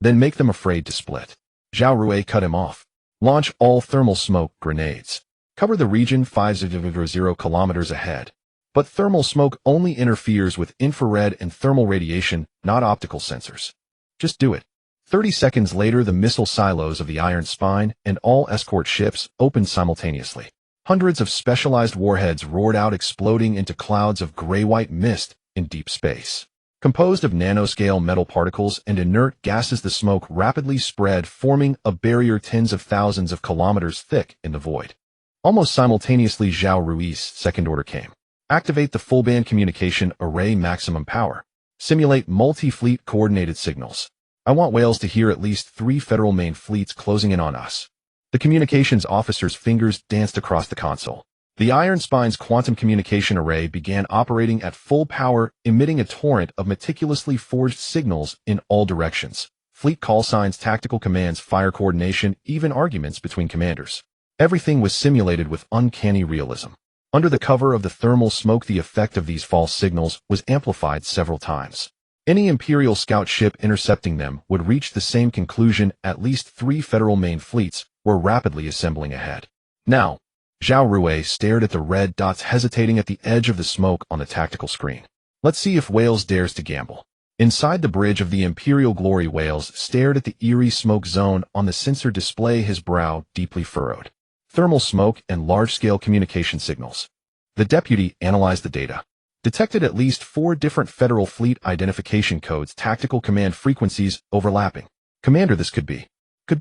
Then make them afraid to split. Zhao Rui cut him off. Launch all thermal smoke grenades. Cover the region 500 kilometers ahead. But thermal smoke only interferes with infrared and thermal radiation, not optical sensors. Just do it. 30 seconds later, the missile silos of the Iron Spine and all escort ships opened simultaneously. Hundreds of specialized warheads roared out, exploding into clouds of gray-white mist in deep space. Composed of nanoscale metal particles and inert gases, the smoke rapidly spread, forming a barrier tens of thousands of kilometers thick in the void. Almost simultaneously, Zhao Rui's second order came. Activate the full-band communication array maximum power. Simulate multi-fleet coordinated signals. I want whales to hear at least 3 federal main fleets closing in on us. The communications officer's fingers danced across the console. The Iron Spine's quantum communication array began operating at full power, emitting a torrent of meticulously forged signals in all directions. Fleet call signs, tactical commands, fire coordination, even arguments between commanders. Everything was simulated with uncanny realism. Under the cover of the thermal smoke, the effect of these false signals was amplified several times. Any Imperial scout ship intercepting them would reach the same conclusion: at least 3 federal main fleets were rapidly assembling ahead. Now, Zhao Rui stared at the red dots hesitating at the edge of the smoke on the tactical screen. Let's see if Wales dares to gamble. Inside the bridge of the Imperial Glory, Wales stared at the eerie smoke zone on the sensor display, his brow deeply furrowed. Thermal smoke and large-scale communication signals. The deputy analyzed the data. Detected at least 4 different Federal Fleet identification codes, tactical command frequencies overlapping. Commander, this could be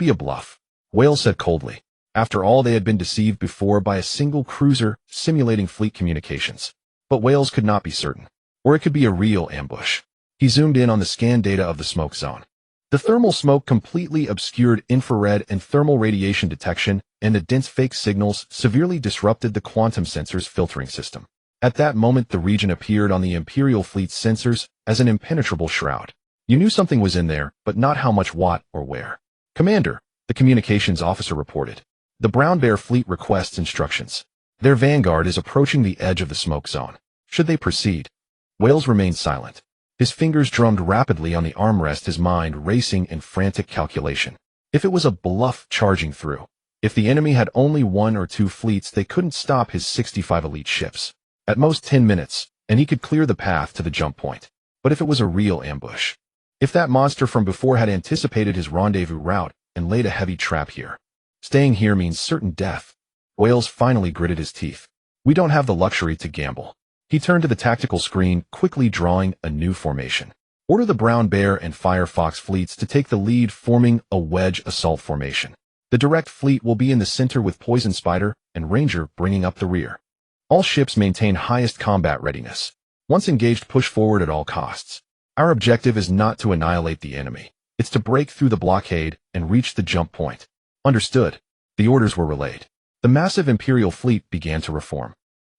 a bluff. Wales said coldly. After all, they had been deceived before by a single cruiser simulating fleet communications. But Wales could not be certain. Or it could be a real ambush. He zoomed in on the scan data of the smoke zone. The thermal smoke completely obscured infrared and thermal radiation detection, and the dense fake signals severely disrupted the quantum sensors filtering system. At that moment, the region appeared on the Imperial Fleet's sensors as an impenetrable shroud. You knew something was in there, but not how much, what, or where. Commander, the communications officer reported. The Brown Bear Fleet requests instructions. Their vanguard is approaching the edge of the smoke zone. Should they proceed? Wales remained silent. His fingers drummed rapidly on the armrest, his mind racing in frantic calculation. If it was a bluff charging through, if the enemy had only 1 or 2 fleets, they couldn't stop his 65 elite ships. At most 10 minutes, and he could clear the path to the jump point. But if it was a real ambush? If that monster from before had anticipated his rendezvous route and laid a heavy trap here? Staying here means certain death. Wales finally gritted his teeth. We don't have the luxury to gamble. He turned to the tactical screen, quickly drawing a new formation. Order the Brown Bear and Firefox fleets to take the lead, forming a wedge assault formation. The direct fleet will be in the center with Poison Spider and Ranger bringing up the rear. All ships maintain highest combat readiness. Once engaged, push forward at all costs. Our objective is not to annihilate the enemy. It's to break through the blockade and reach the jump point. Understood. The orders were relayed. The massive Imperial fleet began to reform.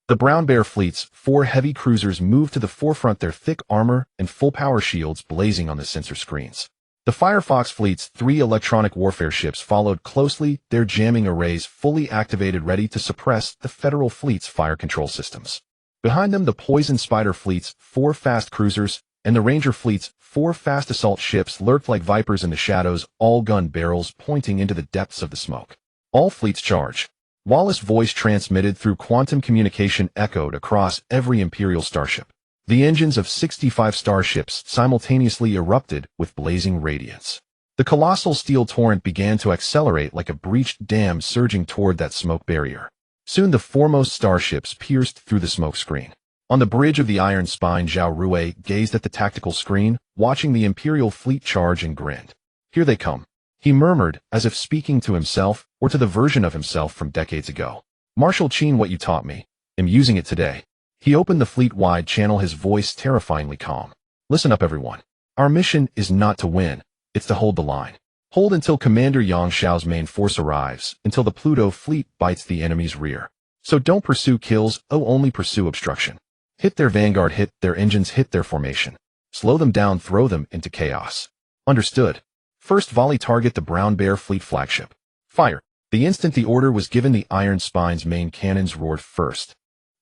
The Brown Bear fleet's 4 heavy cruisers moved to the forefront, their thick armor and full power shields blazing on the sensor screens. The Firefox fleet's 3 electronic warfare ships followed closely, their jamming arrays fully activated, ready to suppress the Federal Fleet's fire control systems. Behind them, the Poison Spider fleet's 4 fast cruisers and the Ranger fleet's 4 fast assault ships lurked like vipers in the shadows, all gun barrels pointing into the depths of the smoke. All fleets charge. Wallace's voice, transmitted through quantum communication, echoed across every Imperial starship. The engines of 65 starships simultaneously erupted with blazing radiance. The colossal steel torrent began to accelerate like a breached dam, surging toward that smoke barrier. Soon the foremost starships pierced through the smoke screen. On the bridge of the Iron Spine, Zhao Rui gazed at the tactical screen, watching the Imperial fleet charge, and grinned. Here they come, he murmured, as if speaking to himself or to the version of himself from decades ago. Marshal Qin, what you taught me, I'm using it today. He opened the fleet-wide channel, his voice terrifyingly calm. Listen up, everyone. Our mission is not to win, it's to hold the line. Hold until Commander Yang Shao's main force arrives, until the Pluto Fleet bites the enemy's rear. So don't pursue kills, only pursue obstruction. Hit their vanguard, hit their engines, hit their formation. Slow them down, throw them into chaos. Understood. First volley, target the Brown Bear Fleet flagship. Fire. The instant the order was given, the iron spine's main cannons roared first.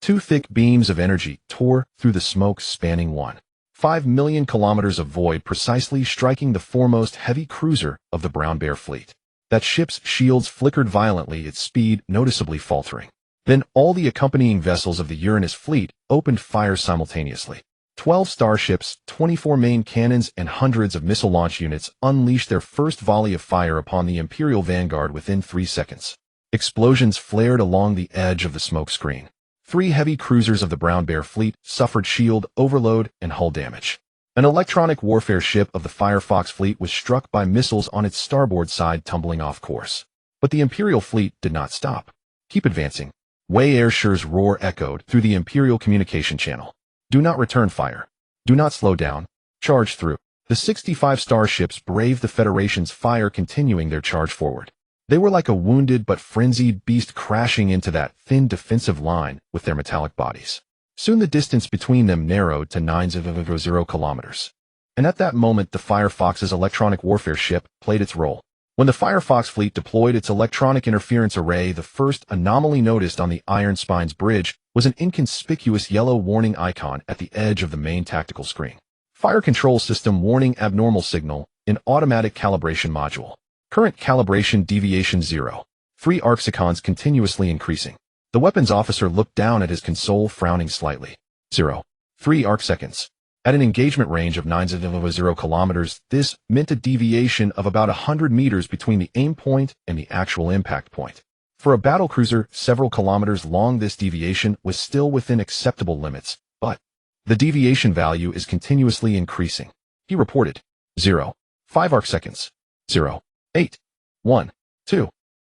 Two thick beams of energy tore through the smoke, spanning 1.5 million kilometers of void, precisely striking the foremost heavy cruiser of the Brown Bear fleet. That ship's shields flickered violently, its speed noticeably faltering. Then all the accompanying vessels of the Uranus fleet opened fire simultaneously. 12 starships, 24 main cannons, and hundreds of missile launch units unleashed their first volley of fire upon the Imperial vanguard within 3 seconds. Explosions flared along the edge of the smoke screen. 3 heavy cruisers of the Brown Bear fleet suffered shield overload and hull damage. An electronic warfare ship of the Firefox fleet was struck by missiles on its starboard side, tumbling off course. But the Imperial fleet did not stop. "Keep advancing." Wei Ershur's roar echoed through the Imperial communication channel. "Do not return fire. Do not slow down. Charge through." The 65 starships braved the Federation's fire, continuing their charge forward. They were like a wounded but frenzied beast crashing into that thin defensive line with their metallic bodies. Soon the distance between them narrowed to 9.0 kilometers. And at that moment, the Firefox's electronic warfare ship played its role. When the Firefox fleet deployed its electronic interference array, the first anomaly noticed on the Iron Spine's bridge was an inconspicuous yellow warning icon at the edge of the main tactical screen. Fire control system warning, abnormal signal in automatic calibration module. Current calibration deviation 0. 3 arcsecons continuously increasing. The weapons officer looked down at his console, frowning slightly. 0.3 arcseconds. At an engagement range of 9.0 kilometers, this meant a deviation of about 100 meters between the aim point and the actual impact point. For a battlecruiser several kilometers long, this deviation was still within acceptable limits, but the deviation value is continuously increasing. He reported. 0.5 arcseconds. 0.812.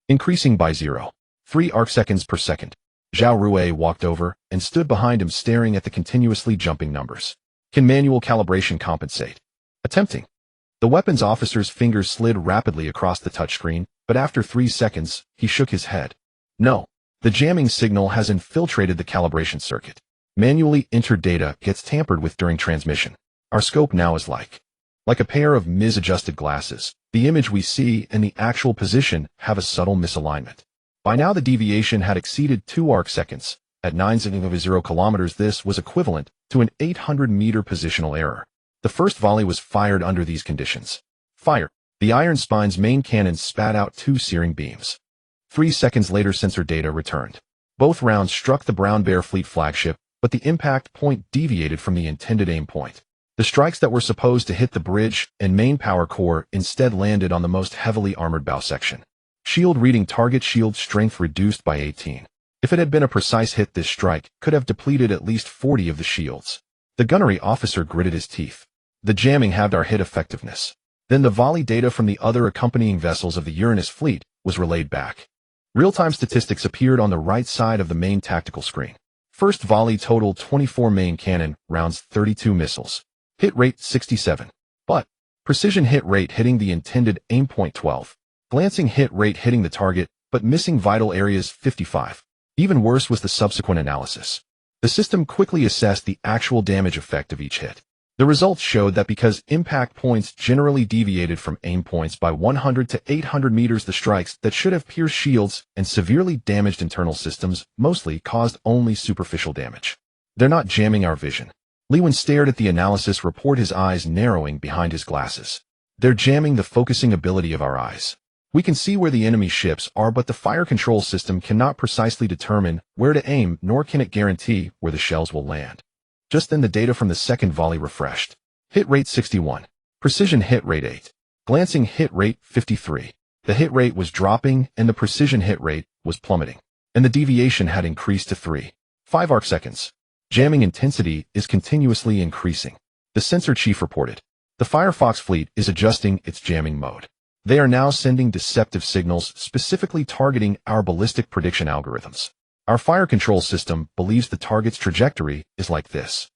Increasing by 0.3 arcseconds per second. Zhao Rui walked over and stood behind him, staring at the continuously jumping numbers. "Can manual calibration compensate?" "Attempting." The weapons officer's fingers slid rapidly across the touchscreen, but after 3 seconds, he shook his head. "No. The jamming signal has infiltrated the calibration circuit. Manually entered data gets tampered with during transmission. Our scope now is like a pair of misadjusted glasses. The image we see and the actual position have a subtle misalignment." By now the deviation had exceeded 2 arcseconds. At 9.0 kilometers, this was equivalent to an 800-meter positional error. The first volley was fired under these conditions. Fire. The Iron Spine's main cannons spat out 2 searing beams. 3 seconds later, sensor data returned. Both rounds struck the Brown Bear fleet flagship, but the impact point deviated from the intended aim point. The strikes that were supposed to hit the bridge and main power core instead landed on the most heavily armored bow section. Shield reading, target shield strength reduced by 18. If it had been a precise hit, this strike could have depleted at least 40 of the shields. The gunnery officer gritted his teeth. The jamming halved our hit effectiveness. Then the volley data from the other accompanying vessels of the Uranus fleet was relayed back. Real-time statistics appeared on the right side of the main tactical screen. First volley totaled 24 main cannon rounds, 32 missiles. Hit rate 67. But precision hit rate hitting the intended aim point 12. Glancing hit rate hitting the target, but missing vital areas 55. Even worse was the subsequent analysis. The system quickly assessed the actual damage effect of each hit. The results showed that because impact points generally deviated from aim points by 100 to 800 meters, the strikes that should have pierced shields and severely damaged internal systems mostly caused only superficial damage. "They're not jamming our vision." Lewin stared at the analysis report, his eyes narrowing behind his glasses. "They're jamming the focusing ability of our eyes. We can see where the enemy ships are, but the fire control system cannot precisely determine where to aim, nor can it guarantee where the shells will land." Just then the data from the second volley refreshed. Hit rate 61. Precision hit rate 8. Glancing hit rate 53. The hit rate was dropping and the precision hit rate was plummeting. And the deviation had increased to 3.5 arcseconds. Jamming intensity is continuously increasing. The sensor chief reported. The Firefox fleet is adjusting its jamming mode. They are now sending deceptive signals, specifically targeting our ballistic prediction algorithms. Our fire control system believes the target's trajectory is like this.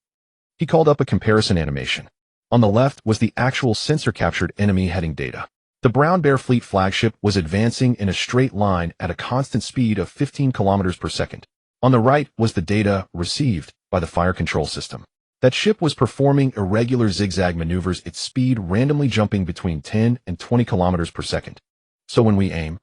He called up a comparison animation. On the left was the actual sensor-captured enemy heading data. The Brown Bear fleet flagship was advancing in a straight line at a constant speed of 15 kilometers per second. On the right was the data received by the fire control system. That ship was performing irregular zigzag maneuvers, its speed randomly jumping between 10 and 20 kilometers per second. So when we aim,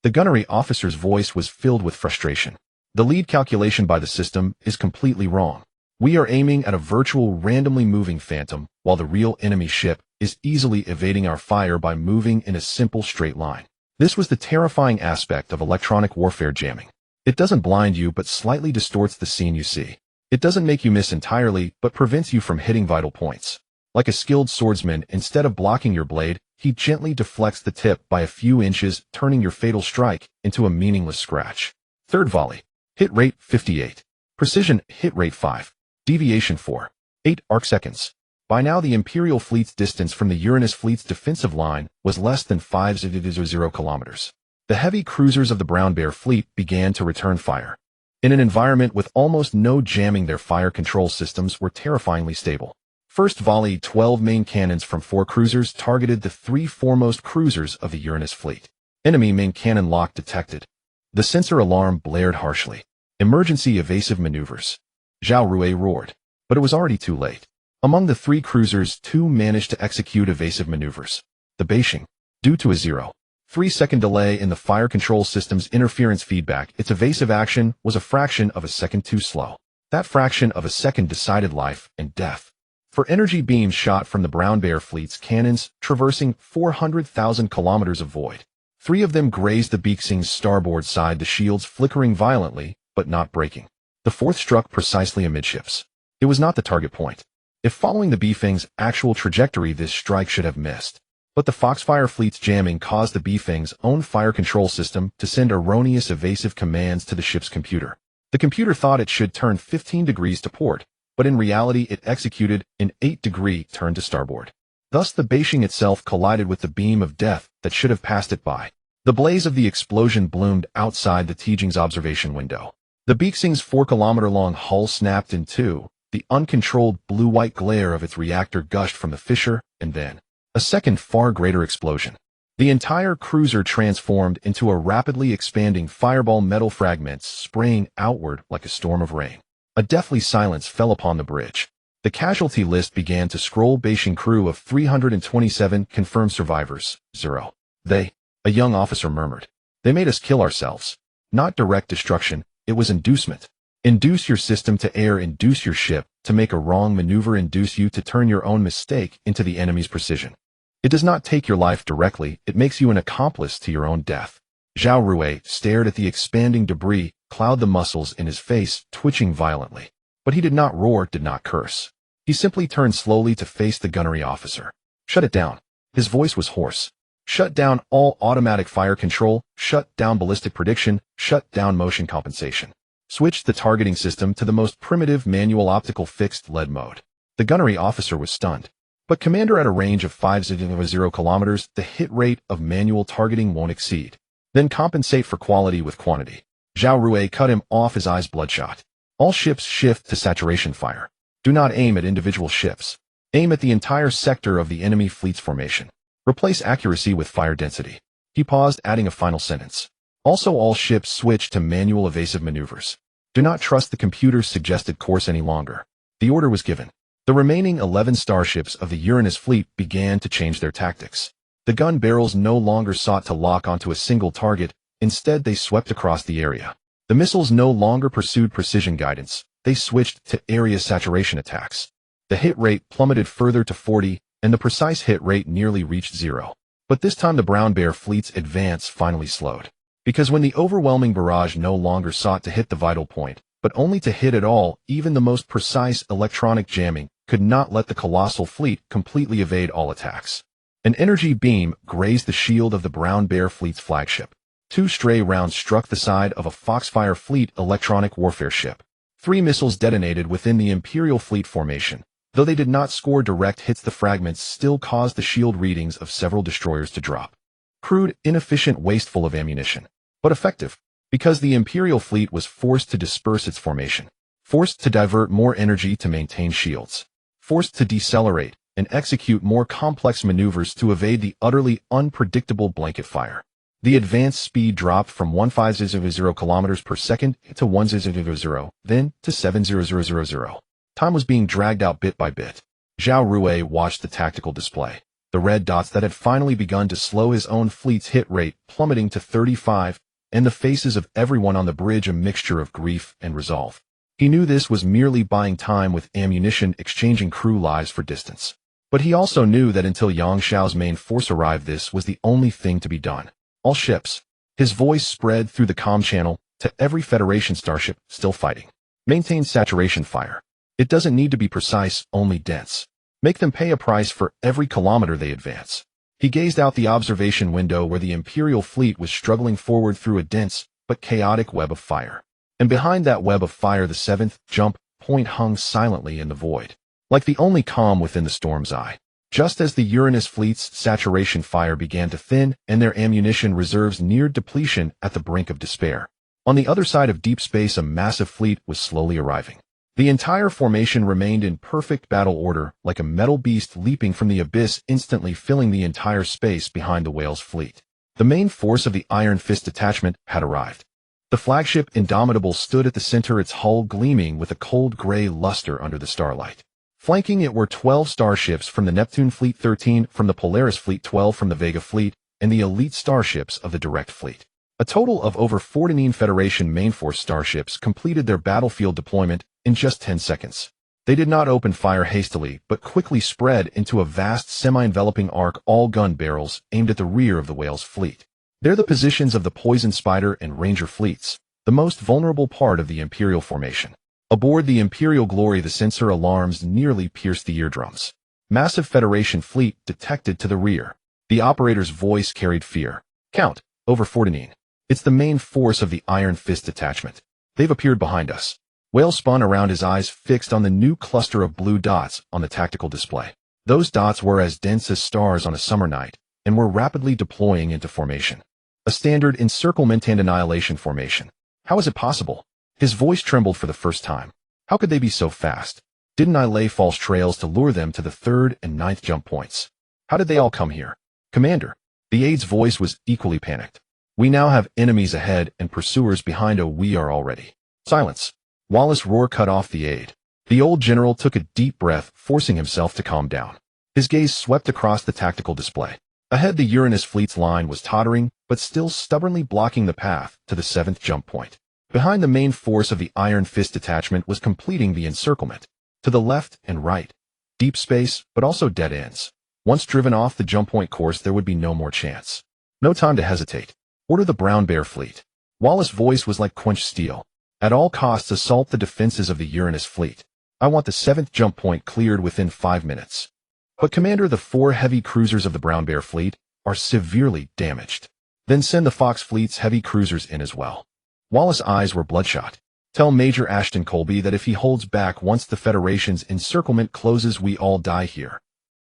The gunnery officer's voice was filled with frustration. The lead calculation by the system is completely wrong. We are aiming at a virtual randomly moving phantom, while the real enemy ship is easily evading our fire by moving in a simple straight line. This was the terrifying aspect of electronic warfare jamming. It doesn't blind you but slightly distorts the scene you see. It doesn't make you miss entirely but prevents you from hitting vital points. Like a skilled swordsman, instead of blocking your blade, he gently deflects the tip by a few inches, turning your fatal strike into a meaningless scratch. Third volley. Hit rate 58. Precision, hit rate 5. Deviation 4. 8 arcseconds. By now the Imperial fleet's distance from the Uranus fleet's defensive line was less than 5.0 kilometers. The heavy cruisers of the Brown Bear fleet began to return fire. In an environment with almost no jamming, their fire control systems were terrifyingly stable. First volley, 12 main cannons from 4 cruisers targeted the 3 foremost cruisers of the Uranus fleet. Enemy main cannon lock detected. The sensor alarm blared harshly. Emergency evasive maneuvers. Zhao Rui roared. But it was already too late. Among the 3 cruisers, 2 managed to execute evasive maneuvers. The Beiwang, due to a 0.3-second delay in the fire control system's interference feedback, its evasive action was a fraction of a second too slow. That fraction of a second decided life and death. For energy beams shot from the Brown Bear fleet's cannons, traversing 400,000 kilometers of void. 3 of them grazed the Beiwang's starboard side, the shields flickering violently, but not breaking. The 4th struck precisely amidships. It was not the target point. If following the Beiwang's actual trajectory, this strike should have missed. But the Foxfire fleet's jamming caused the Beiwang's own fire control system to send erroneous evasive commands to the ship's computer. The computer thought it should turn 15 degrees to port, but in reality it executed an 8-degree turn to starboard. Thus the Beiwang itself collided with the beam of death that should have passed it by. The blaze of the explosion bloomed outside the Tijing's observation window. The Beiwang's 4-kilometer-long hull snapped in two. The uncontrolled blue-white glare of its reactor gushed from the fissure, and then a second far greater explosion. The entire cruiser transformed into a rapidly expanding fireball, metal fragments spraying outward like a storm of rain. A deathly silence fell upon the bridge. The casualty list began to scroll. Beiwang crew of 327 confirmed survivors, 0. A young officer murmured. They made us kill ourselves. Not direct destruction, it was inducement. Induce your system to err, induce your ship to make a wrong maneuver, induce you to turn your own mistake into the enemy's precision. It does not take your life directly, it makes you an accomplice to your own death. Zhao Rui stared at the expanding debris cloud, the muscles in his face twitching violently. But he did not roar, did not curse. He simply turned slowly to face the gunnery officer. Shut it down. His voice was hoarse. Shut down all automatic fire control, shut down ballistic prediction, shut down motion compensation. Switch the targeting system to the most primitive manual optical fixed lead mode. The gunnery officer was stunned. But Commander, at a range of 5.0 kilometers, the hit rate of manual targeting won't exceed. Then compensate for quality with quantity. Zhao Rui cut him off, his eyes bloodshot. All ships shift to saturation fire. Do not aim at individual ships. Aim at the entire sector of the enemy fleet's formation. Replace accuracy with fire density. He paused, adding a final sentence. Also, all ships switch to manual evasive maneuvers. Do not trust the computer's suggested course any longer. The order was given. The remaining 11 starships of the Uranus fleet began to change their tactics. The gun barrels no longer sought to lock onto a single target. Instead, they swept across the area. The missiles no longer pursued precision guidance. They switched to area saturation attacks. The hit rate plummeted further to 40, and the precise hit rate nearly reached 0. But this time the Brown Bear fleet's advance finally slowed. Because when the overwhelming barrage no longer sought to hit the vital point, but only to hit it all, even the most precise electronic jamming could not let the colossal fleet completely evade all attacks. An energy beam grazed the shield of the Brown Bear fleet's flagship. 2 stray rounds struck the side of a Foxfire fleet electronic warfare ship. 3 missiles detonated within the Imperial fleet formation. Though they did not score direct hits, the fragments still caused the shield readings of several destroyers to drop. Crude, inefficient, wasteful of ammunition. But effective, because the Imperial fleet was forced to disperse its formation. Forced to divert more energy to maintain shields. Forced to decelerate and execute more complex maneuvers to evade the utterly unpredictable blanket fire. The advance speed dropped from 1500 kilometers per second to 100, then to 70000. Time was being dragged out bit by bit. Zhao Rui watched the tactical display. the red dots that had finally begun to slow his own fleet's hit rate plummeting to 35, and the faces of everyone on the bridge a mixture of grief and resolve. He knew this was merely buying time with ammunition, exchanging crew lives for distance. But he also knew that until Yang Xiao's main force arrived, this was the only thing to be done. All ships. His voice spread through the comm channel to every Federation starship still fighting. Maintain saturation fire. It doesn't need to be precise, only dense. Make them pay a price for every kilometer they advance. He gazed out the observation window where the Imperial fleet was struggling forward through a dense but chaotic web of fire. And behind that web of fire, the 7th jump point hung silently in the void, like the only calm within the storm's eye. Just as the Uranus fleet's saturation fire began to thin and their ammunition reserves neared depletion at the brink of despair, on the other side of deep space a massive fleet was slowly arriving. The entire formation remained in perfect battle order, like a metal beast leaping from the abyss, instantly filling the entire space behind the whale's fleet. The main force of the Iron Fist detachment had arrived. The flagship Indomitable stood at the center, its hull gleaming with a cold gray luster under the starlight. Flanking it were 12 starships from the Neptune Fleet, 13 from the Polaris Fleet, 12 from the Vega Fleet, and the elite starships of the Direct Fleet. A total of over 14 Federation mainforce starships completed their battlefield deployment in just 10 seconds. They did not open fire hastily, but quickly spread into a vast semi-enveloping arc, all gun barrels aimed at the rear of the whale's fleet. They're the positions of the Poison Spider and Ranger fleets, the most vulnerable part of the Imperial formation. Aboard the Imperial Glory, the sensor alarms nearly pierced the eardrums. Massive Federation fleet detected to the rear. The operator's voice carried fear. Count, over 14. It's the main force of the Iron Fist detachment. They've appeared behind us. Whale spun around, his eyes fixed on the new cluster of blue dots on the tactical display. Those dots were as dense as stars on a summer night, and were rapidly deploying into formation. A standard encirclement and annihilation formation. How is it possible? His voice trembled for the first time. How could they be so fast? Didn't I lay false trails to lure them to the 3rd and 9th jump points? How did they all come here? Commander. The aide's voice was equally panicked. We now have enemies ahead and pursuers behind. Oh, we are already. Silence. Wallace's roar cut off the aide. The old general took a deep breath, forcing himself to calm down. His gaze swept across the tactical display. Ahead, the Uranus fleet's line was tottering, but still stubbornly blocking the path to the 7th jump point. Behind, the main force of the Iron Fist detachment was completing the encirclement. To the left and right, deep space, but also dead ends. Once driven off the jump point course, there would be no more chance. No time to hesitate. Order the Brown Bear fleet. Wallace's voice was like quenched steel. At all costs, assault the defenses of the Uranus fleet. I want the 7th jump point cleared within 5 minutes. But Commander, the 4 heavy cruisers of the Brown Bear fleet are severely damaged. Then send the Fox fleet's heavy cruisers in as well. Wallace's eyes were bloodshot. Tell Major Ashton Colby that if he holds back once the Federation's encirclement closes, we all die here.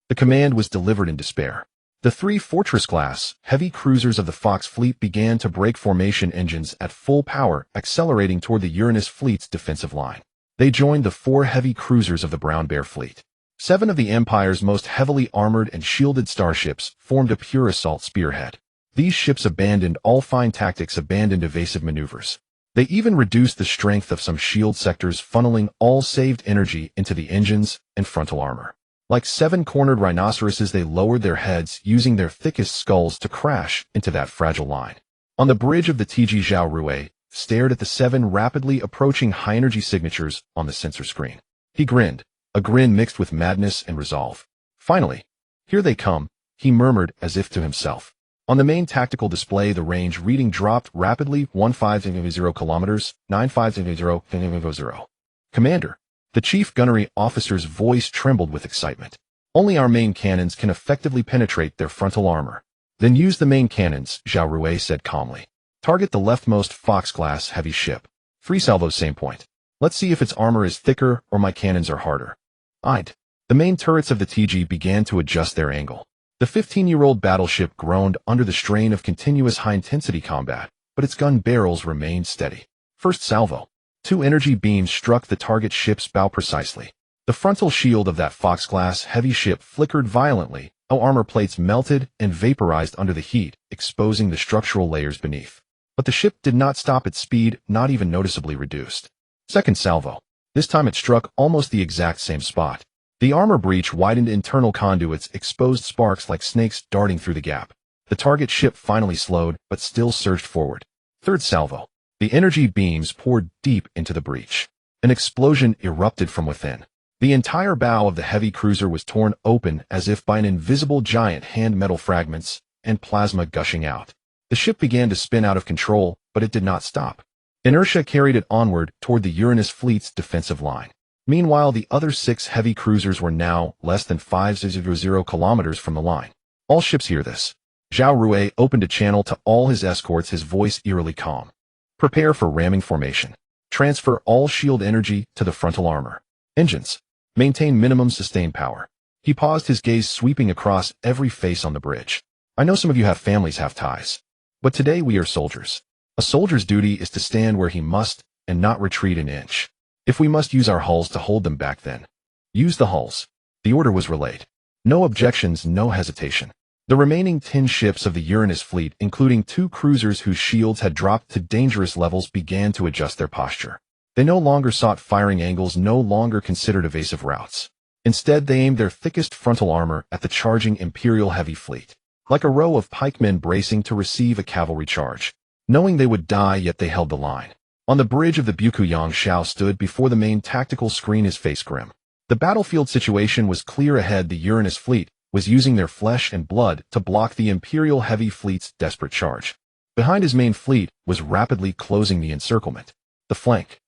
The command was delivered in despair. The 3 Fortress-class heavy cruisers of the Fox fleet began to break formation, engines at full power, accelerating toward the Uranus fleet's defensive line. They joined the 4 heavy cruisers of the Brown Bear fleet. 7 of the Empire's most heavily armored and shielded starships formed a pure assault spearhead. These ships abandoned all fine tactics, abandoned evasive maneuvers. They even reduced the strength of some shield sectors, funneling all saved energy into the engines and frontal armor. Like 7 cornered rhinoceroses, they lowered their heads, using their thickest skulls to crash into that fragile line. On the bridge of the TG Zhao Rui stared at the 7 rapidly approaching high-energy signatures on the sensor screen. He grinned, a grin mixed with madness and resolve. Finally, here they come, he murmured as if to himself. On the main tactical display, the range reading dropped rapidly, 1500 kilometers, 9500. Commander. The chief gunnery officer's voice trembled with excitement. Only our main cannons can effectively penetrate their frontal armor. Then use the main cannons, Zhao Rui said calmly. Target the leftmost Fox-class heavy ship. 3 salvos, same point. Let's see if its armor is thicker or my cannons are harder. I'd. The main turrets of the TG began to adjust their angle. The 15-year-old battleship groaned under the strain of continuous high-intensity combat, but its gun barrels remained steady. First salvo. 2 energy beams struck the target ship's bow precisely. The frontal shield of that Fox-class heavy ship flickered violently, armor plates melted and vaporized under the heat, exposing the structural layers beneath. But the ship did not stop its speed, not even noticeably reduced. Second salvo. This time it struck almost the exact same spot. The armor breach widened internal conduits, exposed sparks like snakes darting through the gap. The target ship finally slowed, but still surged forward. Third salvo. The energy beams poured deep into the breach. An explosion erupted from within. The entire bow of the heavy cruiser was torn open as if by an invisible giant hand, metal fragments and plasma gushing out. The ship began to spin out of control, but it did not stop. Inertia carried it onward toward the Uranus fleet's defensive line. Meanwhile, the other 6 heavy cruisers were now less than 500 kilometers from the line. All ships hear this. Zhao Rui opened a channel to all his escorts, his voice eerily calm. Prepare for ramming formation. Transfer all shield energy to the frontal armor. Engines. Maintain minimum sustained power. He paused, his gaze sweeping across every face on the bridge. I know some of you have families, have ties. But today we are soldiers. A soldier's duty is to stand where he must and not retreat an inch. If we must use our hulls to hold them back, then use the hulls. The order was relayed. No objections, no hesitation. The remaining 10 ships of the Uranus fleet, including 2 cruisers whose shields had dropped to dangerous levels, began to adjust their posture. They no longer sought firing angles, no longer considered evasive routes. Instead, they aimed their thickest frontal armor at the charging Imperial heavy fleet. Like a row of pikemen bracing to receive a cavalry charge. Knowing they would die, yet they held the line. On the bridge of the Buku, Yang Shao stood before the main tactical screen, his face grim. The battlefield situation was clear ahead. The Uranus fleet was using their flesh and blood to block the Imperial heavy fleet's desperate charge. Behind his main fleet was rapidly closing the encirclement. The flank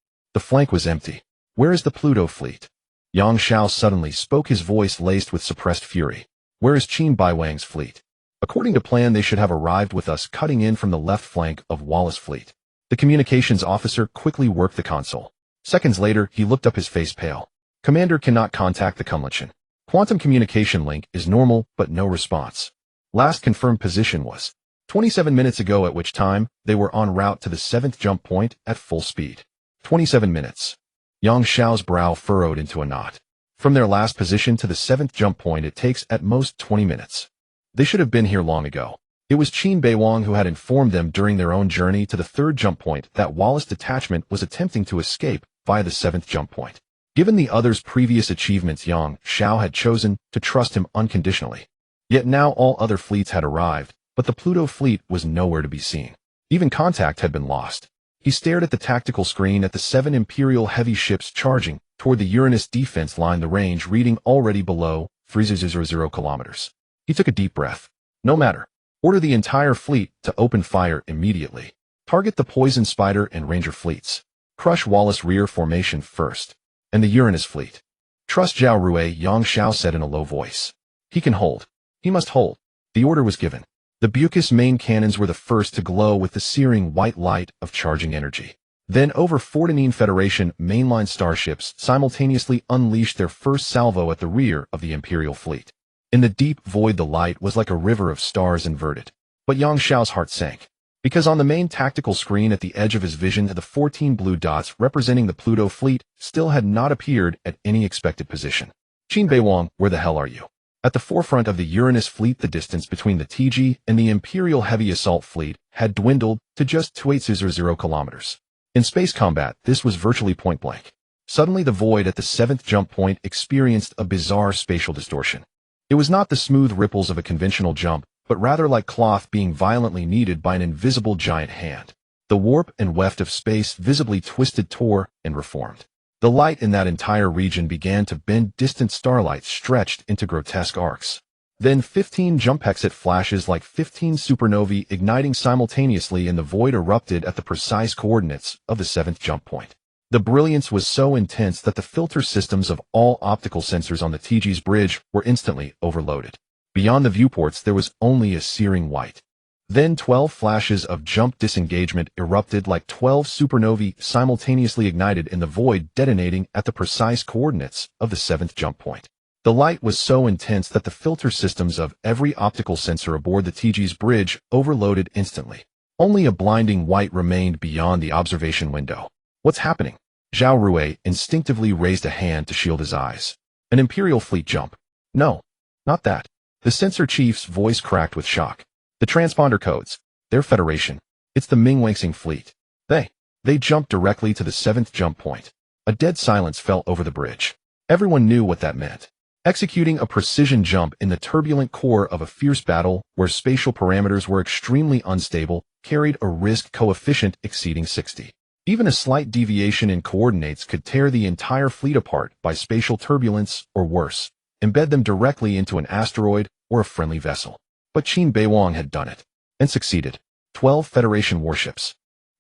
was empty. Where is the Pluto fleet? Yang Shao suddenly spoke, his voice laced with suppressed fury. Where is Qin Beiwang's fleet? According to plan, they should have arrived with us, cutting in from the left flank of Wallace's fleet. The communications officer quickly worked the console. Seconds later, he looked up, his face pale. Commander cannot contact the Kunlunchen. Quantum communication link is normal, but no response. Last confirmed position was 27 minutes ago, at which time they were en route to the 7th jump point at full speed. 27 minutes. Yang Shao's brow furrowed into a knot. From their last position to the 7th jump point, it takes at most 20 minutes. They should have been here long ago. It was Qin Beiwang who had informed them during their own journey to the 3rd jump point that Wallace's detachment was attempting to escape via the 7th jump point. Given the others' previous achievements, Yang Shao had chosen to trust him unconditionally. Yet now all other fleets had arrived, but the Pluto fleet was nowhere to be seen. Even contact had been lost. He stared at the tactical screen at the 7 Imperial heavy ships charging toward the Uranus defense line, the range reading already below 300 kilometers. He took a deep breath. No matter. Order the entire fleet to open fire immediately. Target the Poison Spider and Ranger fleets. Crush Wallace rear formation first. And the Uranus fleet. Trust Zhao Rui, Yang Shao said in a low voice. He can hold. He must hold. The order was given. The Bucus main cannons were the first to glow with the searing white light of charging energy. Then over 14 Federation mainline starships simultaneously unleashed their first salvo at the rear of the Imperial fleet. In the deep void, the light was like a river of stars inverted. But Yang Shao's heart sank. Because on the main tactical screen at the edge of his vision, the 14 blue dots representing the Pluto fleet still had not appeared at any expected position. Qin Beiwang, where the hell are you? At the forefront of the Uranus fleet, the distance between the TG and the Imperial heavy assault fleet had dwindled to just 2800 kilometers. In space combat, this was virtually point blank. Suddenly, the void at the 7th jump point experienced a bizarre spatial distortion. It was not the smooth ripples of a conventional jump, but rather like cloth being violently kneaded by an invisible giant hand. The warp and weft of space visibly twisted, tore, and reformed. The light in that entire region began to bend, distant starlight stretched into grotesque arcs. Then 15 jump exit flashes like 15 supernovae igniting simultaneously in the void erupted at the precise coordinates of the 7th jump point. The brilliance was so intense that the filter systems of all optical sensors on the TG's bridge were instantly overloaded. Beyond the viewports, there was only a searing white. Then 12 flashes of jump disengagement erupted like 12 supernovae simultaneously ignited in the void, detonating at the precise coordinates of the 7th jump point. The light was so intense that the filter systems of every optical sensor aboard the TG's bridge overloaded instantly. Only a blinding white remained beyond the observation window. What's happening? Zhao Rui instinctively raised a hand to shield his eyes. An Imperial fleet jump. No, not that. The sensor chief's voice cracked with shock. The transponder codes. Their Federation. It's the Mingwangsing fleet. They jumped directly to the 7th jump point. A dead silence fell over the bridge. Everyone knew what that meant. executing a precision jump in the turbulent core of a fierce battle where spatial parameters were extremely unstable, carried a risk coefficient exceeding 60. Even a slight deviation in coordinates could tear the entire fleet apart by spatial turbulence or worse, embed them directly into an asteroid or a friendly vessel. But Qin Beiwang had done it, and succeeded. 12 Federation warships.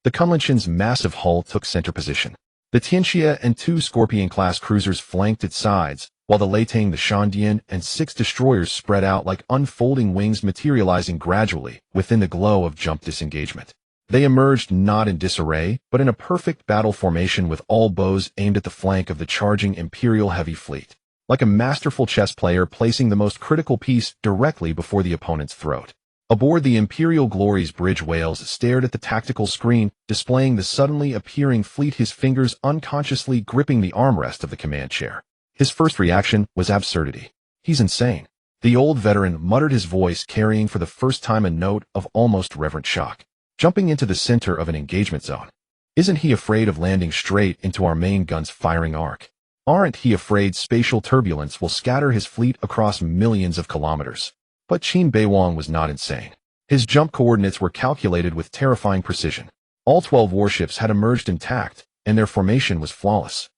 The Kunlingshan's massive hull took center position. The Tianxia and 2 Scorpion-class cruisers flanked its sides, while the Leitang, the Shandian, and 6 destroyers spread out like unfolding wings materializing gradually within the glow of jump disengagement. They emerged not in disarray, but in a perfect battle formation with all bows aimed at the flank of the charging Imperial heavy fleet, like a masterful chess player placing the most critical piece directly before the opponent's throat. Aboard the Imperial Glory's bridge, Wales stared at the tactical screen, displaying the suddenly appearing fleet, his fingers unconsciously gripping the armrest of the command chair. His first reaction was absurdity. He's insane. The old veteran muttered, his voice carrying for the first time a note of almost reverent shock. Jumping into the center of an engagement zone. Isn't he afraid of landing straight into our main gun's firing arc? Aren't he afraid spatial turbulence will scatter his fleet across millions of kilometers? But Qin Beiwang was not insane. His jump coordinates were calculated with terrifying precision. All 12 warships had emerged intact, and their formation was flawless.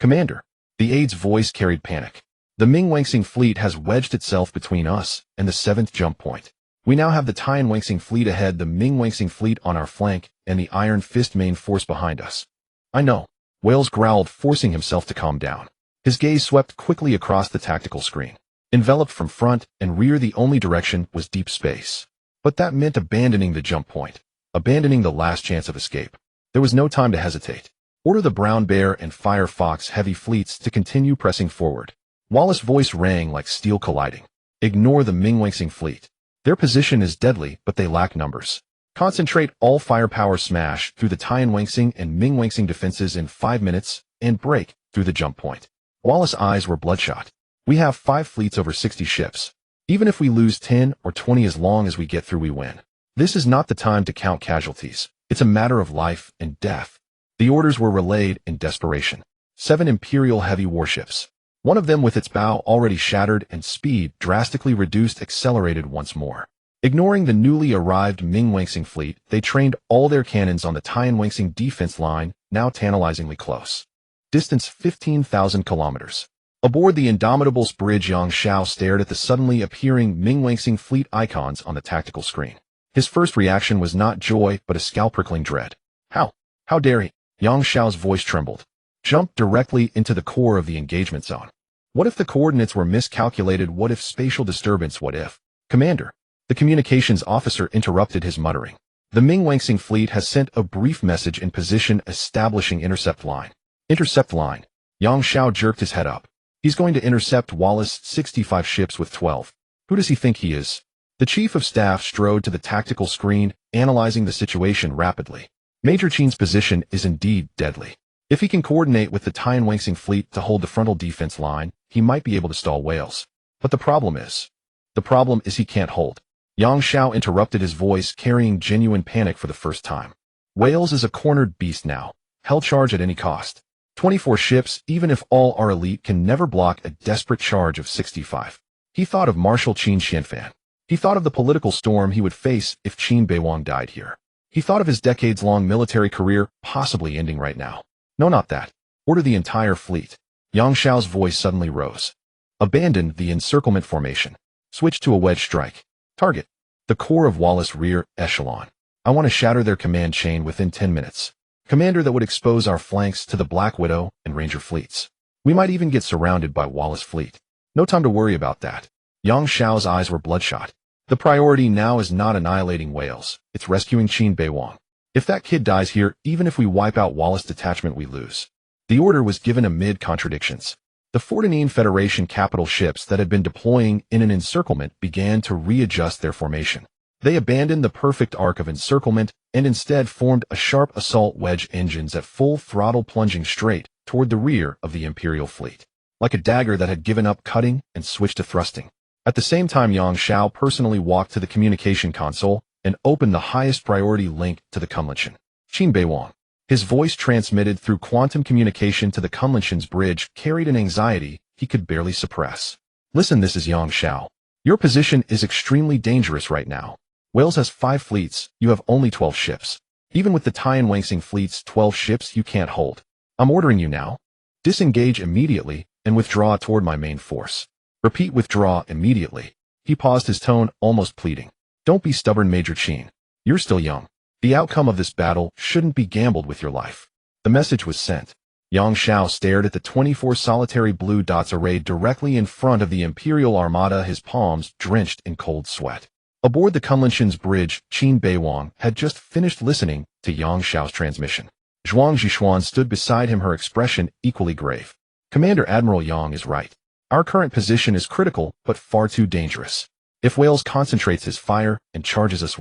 Commander, the aide's voice carried panic. The Ming-Wangsing fleet has wedged itself between us and the 7th jump point. We now have the Tian-Wangsing fleet ahead, the Ming-Wangsing fleet on our flank, and the Iron Fist main force behind us. I know, Wales growled, forcing himself to calm down. His gaze swept quickly across the tactical screen. Enveloped from front and rear, the only direction was deep space. But that meant abandoning the jump point, abandoning the last chance of escape. There was no time to hesitate. Order the Brown Bear and Firefox heavy fleets to continue pressing forward. Wallace's voice rang like steel colliding. Ignore the Ming-Wangsing fleet. Their position is deadly, but they lack numbers. Concentrate all firepower, smash through the Tian-Wangsing and Ming-Wangsing defenses in 5 minutes, and break through the jump point. Wallace's eyes were bloodshot. We have 5 fleets over 60 ships. Even if we lose 10 or 20, as long as we get through, we win. This is not the time to count casualties. It's a matter of life and death. The orders were relayed in desperation. 7 Imperial heavy warships. One of them with its bow already shattered and speed drastically reduced, accelerated once more. Ignoring the newly arrived Ming-Wangsing fleet, they trained all their cannons on the Tian-Wangsing defense line, now tantalizingly close. Distance 15,000 kilometers. Aboard the Indomitable's bridge, Yang Xiao stared at the suddenly appearing Ming-Wangsing fleet icons on the tactical screen. His first reaction was not joy, but a scalp-prickling dread. How dare he? Yang Xiao's voice trembled. Jump directly into the core of the engagement zone. What if the coordinates were miscalculated? What if spatial disturbance? What if? Commander, the communications officer interrupted his muttering. The Ming-Wangsing fleet has sent a brief message in position, establishing intercept line. Intercept line. Yang Xiao jerked his head up. He's going to intercept Wallace's 65 ships with 12. Who does he think he is? The chief of staff strode to the tactical screen, analyzing the situation rapidly. Major Qin's position is indeed deadly. If he can coordinate with the Tian-Wangsing fleet to hold the frontal defense line, he might be able to stall Wales. But the problem is he can't hold. Yang Xiao interrupted, his voice carrying genuine panic for the first time. Wales is a cornered beast now. Hell charge at any cost. 24 ships, even if all are elite, can never block a desperate charge of 65. He thought of Marshal Qin Xianfan. He thought of the political storm he would face if Qin Beiwang died here. He thought of his decades-long military career possibly ending right now. No, not that. Order the entire fleet. Yang Xiao's voice suddenly rose. Abandon the encirclement formation. Switch to a wedge strike. Target the core of Wallace's rear echelon. I want to shatter their command chain within 10 minutes. Commander, that would expose our flanks to the Black Widow and Ranger fleets. We might even get surrounded by Wallace's fleet. No time to worry about that. Yang Xiao's eyes were bloodshot. The priority now is not annihilating Wales. It's rescuing Qin Beiwang. If that kid dies here, even if we wipe out Wallace's detachment, we lose. The order was given amid contradictions. The 14 Federation capital ships that had been deploying in an encirclement began to readjust their formation. They abandoned the perfect arc of encirclement and instead formed a sharp assault wedge, engines at full throttle plunging straight toward the rear of the Imperial fleet. Like a dagger that had given up cutting and switched to thrusting. At the same time, Yang Xiao personally walked to the communication console and opened the highest priority link to the Kunlingshan. Qin Beiwang. His voice, transmitted through quantum communication to the Kunlingshan's bridge, carried an anxiety he could barely suppress. Listen, this is Yang Xiao. Your position is extremely dangerous right now. Wales has 5 fleets, you have only 12 ships. Even with the Tian Wangsing fleet's 12 ships you can't hold. I'm ordering you now. Disengage immediately and withdraw toward my main force. Repeat, withdraw immediately. He paused, his tone almost pleading. Don't be stubborn, Major Qin. You're still young. The outcome of this battle shouldn't be gambled with your life. The message was sent. Yang Xiao stared at the 24 solitary blue dots arrayed directly in front of the Imperial Armada, his palms drenched in cold sweat. Aboard the Kunlinshan's bridge, Qin Beiwang had just finished listening to Yang Xiao's transmission. Zhuang Zhishuan stood beside him, her expression equally grave. Commander, Admiral Yang is right. Our current position is critical, but far too dangerous. If Wales concentrates his fire and charges us,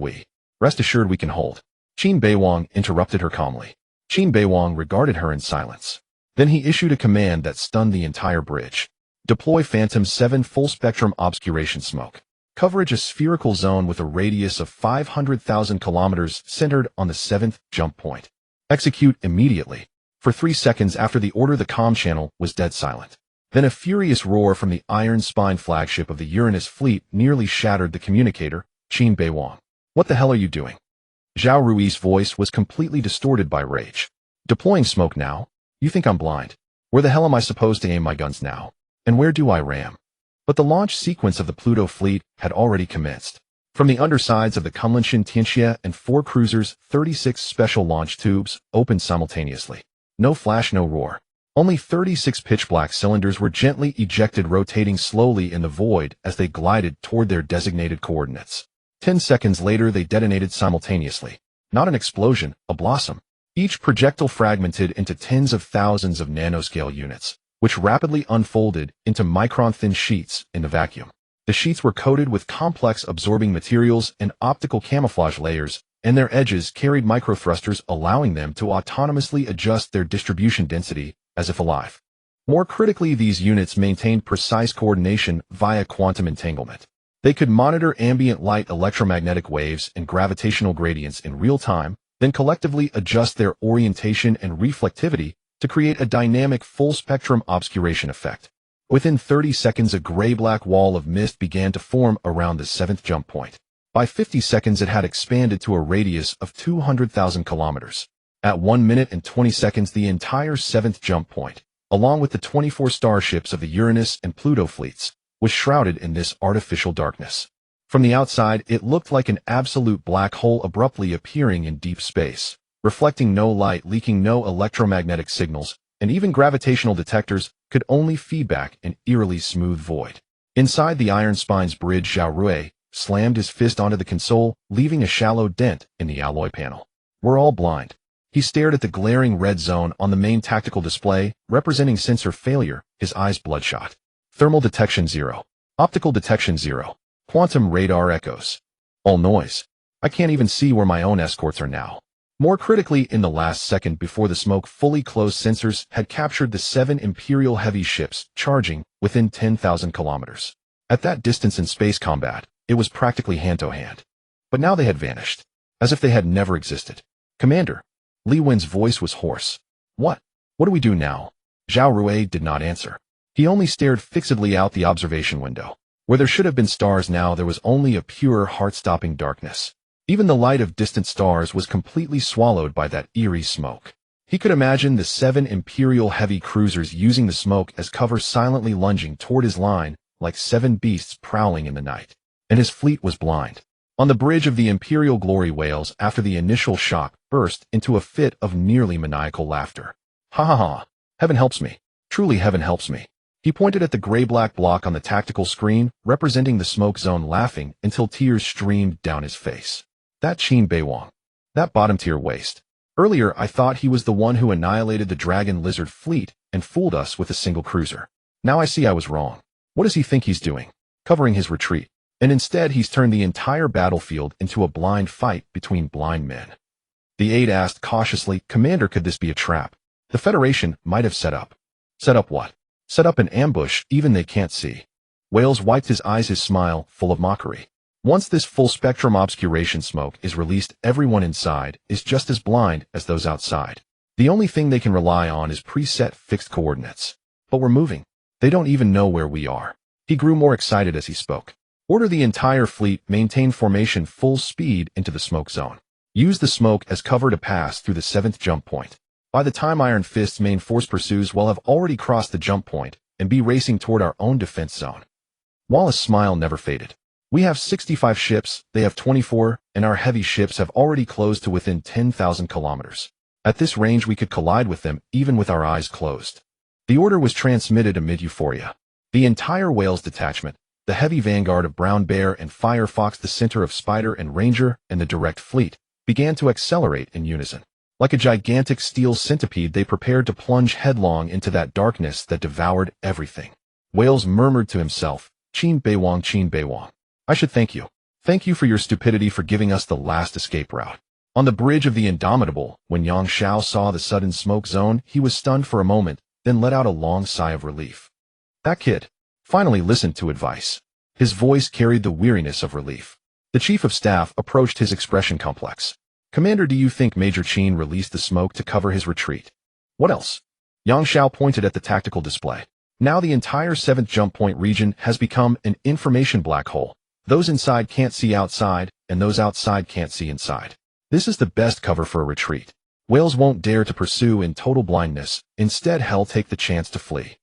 rest assured we can hold. Qin Beiwang interrupted her calmly. Qin Beiwang regarded her in silence. Then he issued a command that stunned the entire bridge. Deploy Phantom 7 full-spectrum obscuration smoke. Coverage a spherical zone with a radius of 500,000 kilometers centered on the 7th jump point. Execute immediately. For 3 seconds after the order, the comm channel was dead silent. Then a furious roar from the Iron Spine flagship of the Uranus fleet nearly shattered the communicator. Qin Beiwang. What the hell are you doing? Zhao Rui's voice was completely distorted by rage. Deploying smoke now? You think I'm blind? Where the hell am I supposed to aim my guns now? And where do I ram? But the launch sequence of the Pluto Fleet had already commenced. From the undersides of the Kunlinshan Tianxia and 4 cruisers, 36 special launch tubes opened simultaneously. No flash, no roar. Only 36 pitch-black cylinders were gently ejected, rotating slowly in the void as they glided toward their designated coordinates. 10 seconds later, they detonated simultaneously. Not an explosion, a blossom. Each projectile fragmented into tens of thousands of nanoscale units, which rapidly unfolded into micron-thin sheets in the vacuum. The sheets were coated with complex absorbing materials and optical camouflage layers, and their edges carried microthrusters, allowing them to autonomously adjust their distribution density as if alive. More critically, these units maintained precise coordination via quantum entanglement. They could monitor ambient light, electromagnetic waves, and gravitational gradients in real time, then collectively adjust their orientation and reflectivity to create a dynamic full-spectrum obscuration effect. Within 30 seconds, a gray-black wall of mist began to form around the 7th jump point. By 50 seconds, it had expanded to a radius of 200,000 kilometers. At 1 minute and 20 seconds, the entire 7th jump point, along with the 24 starships of the Uranus and Pluto fleets, was shrouded in this artificial darkness. From the outside, it looked like an absolute black hole abruptly appearing in deep space, reflecting no light, leaking no electromagnetic signals, and even gravitational detectors could only feed back an eerily smooth void. Inside the Iron Spine's bridge, Zhao Rui slammed his fist onto the console, leaving a shallow dent in the alloy panel. We're all blind. He stared at the glaring red zone on the main tactical display, representing sensor failure, his eyes bloodshot. Thermal detection 0. Optical detection 0. Quantum radar echoes. All noise. I can't even see where my own escorts are now. More critically, in the last second before the smoke fully closed, sensors had captured the 7 Imperial heavy ships charging within 10,000 kilometers. At that distance in space combat, it was practically hand-to-hand. But now they had vanished, as if they had never existed. Commander. Li Wen's voice was hoarse. What do we do now? Zhao Rui did not answer. He only stared fixedly out the observation window. Where there should have been stars, now there was only a pure, heart-stopping darkness. Even the light of distant stars was completely swallowed by that eerie smoke. He could imagine the 7 Imperial heavy cruisers using the smoke as cover, silently lunging toward his line like 7 beasts prowling in the night. And his fleet was blind. On the bridge of the Imperial Glory, Wales, after the initial shock, burst into a fit of nearly maniacal laughter. Ha ha ha. Heaven helps me. Truly heaven helps me. He pointed at the gray-black block on the tactical screen, representing the smoke zone, laughing until tears streamed down his face. That Qin Beiwang. That bottom-tier waste. Earlier, I thought he was the one who annihilated the Dragon Lizard fleet and fooled us with a single cruiser. Now I see I was wrong. What does he think he's doing? Covering his retreat. And instead, he's turned the entire battlefield into a blind fight between blind men. The aide asked cautiously, Commander, could this be a trap? The Federation might have set up. Set up what? Set up an ambush even they can't see. Wales wiped his eyes, his smile full of mockery. Once this full-spectrum obscuration smoke is released, everyone inside is just as blind as those outside. The only thing they can rely on is preset fixed coordinates. But we're moving. They don't even know where we are. He grew more excited as he spoke. Order the entire fleet maintain formation full speed into the smoke zone. Use the smoke as cover to pass through the 7th jump point. By the time Iron Fist's main force pursues, we'll have already crossed the jump point and be racing toward our own defense zone. Wallace's smile never faded. We have 65 ships, they have 24, and our heavy ships have already closed to within 10,000 kilometers. At this range we could collide with them even with our eyes closed. The order was transmitted amid euphoria. The entire Whales detachment, the heavy vanguard of Brown Bear and Firefox, the center of Spider and Ranger, and the direct fleet, began to accelerate in unison. Like a gigantic steel centipede, they prepared to plunge headlong into that darkness that devoured everything. Whales murmured to himself, Qin Beiwang, Qin Beiwang. I should thank you. Thank you for your stupidity for giving us the last escape route. On the bridge of the Indomitable, when Yang Shao saw the sudden smoke zone, he was stunned for a moment, then let out a long sigh of relief. That kid finally listened to advice. His voice carried the weariness of relief. The chief of staff approached his expression complex. Commander, do you think Major Qin released the smoke to cover his retreat? What else? Yang Shao pointed at the tactical display. Now the entire 7th jump point region has become an information black hole. Those inside can't see outside, and those outside can't see inside. This is the best cover for a retreat. Whales won't dare to pursue in total blindness. Instead, hell take the chance to flee.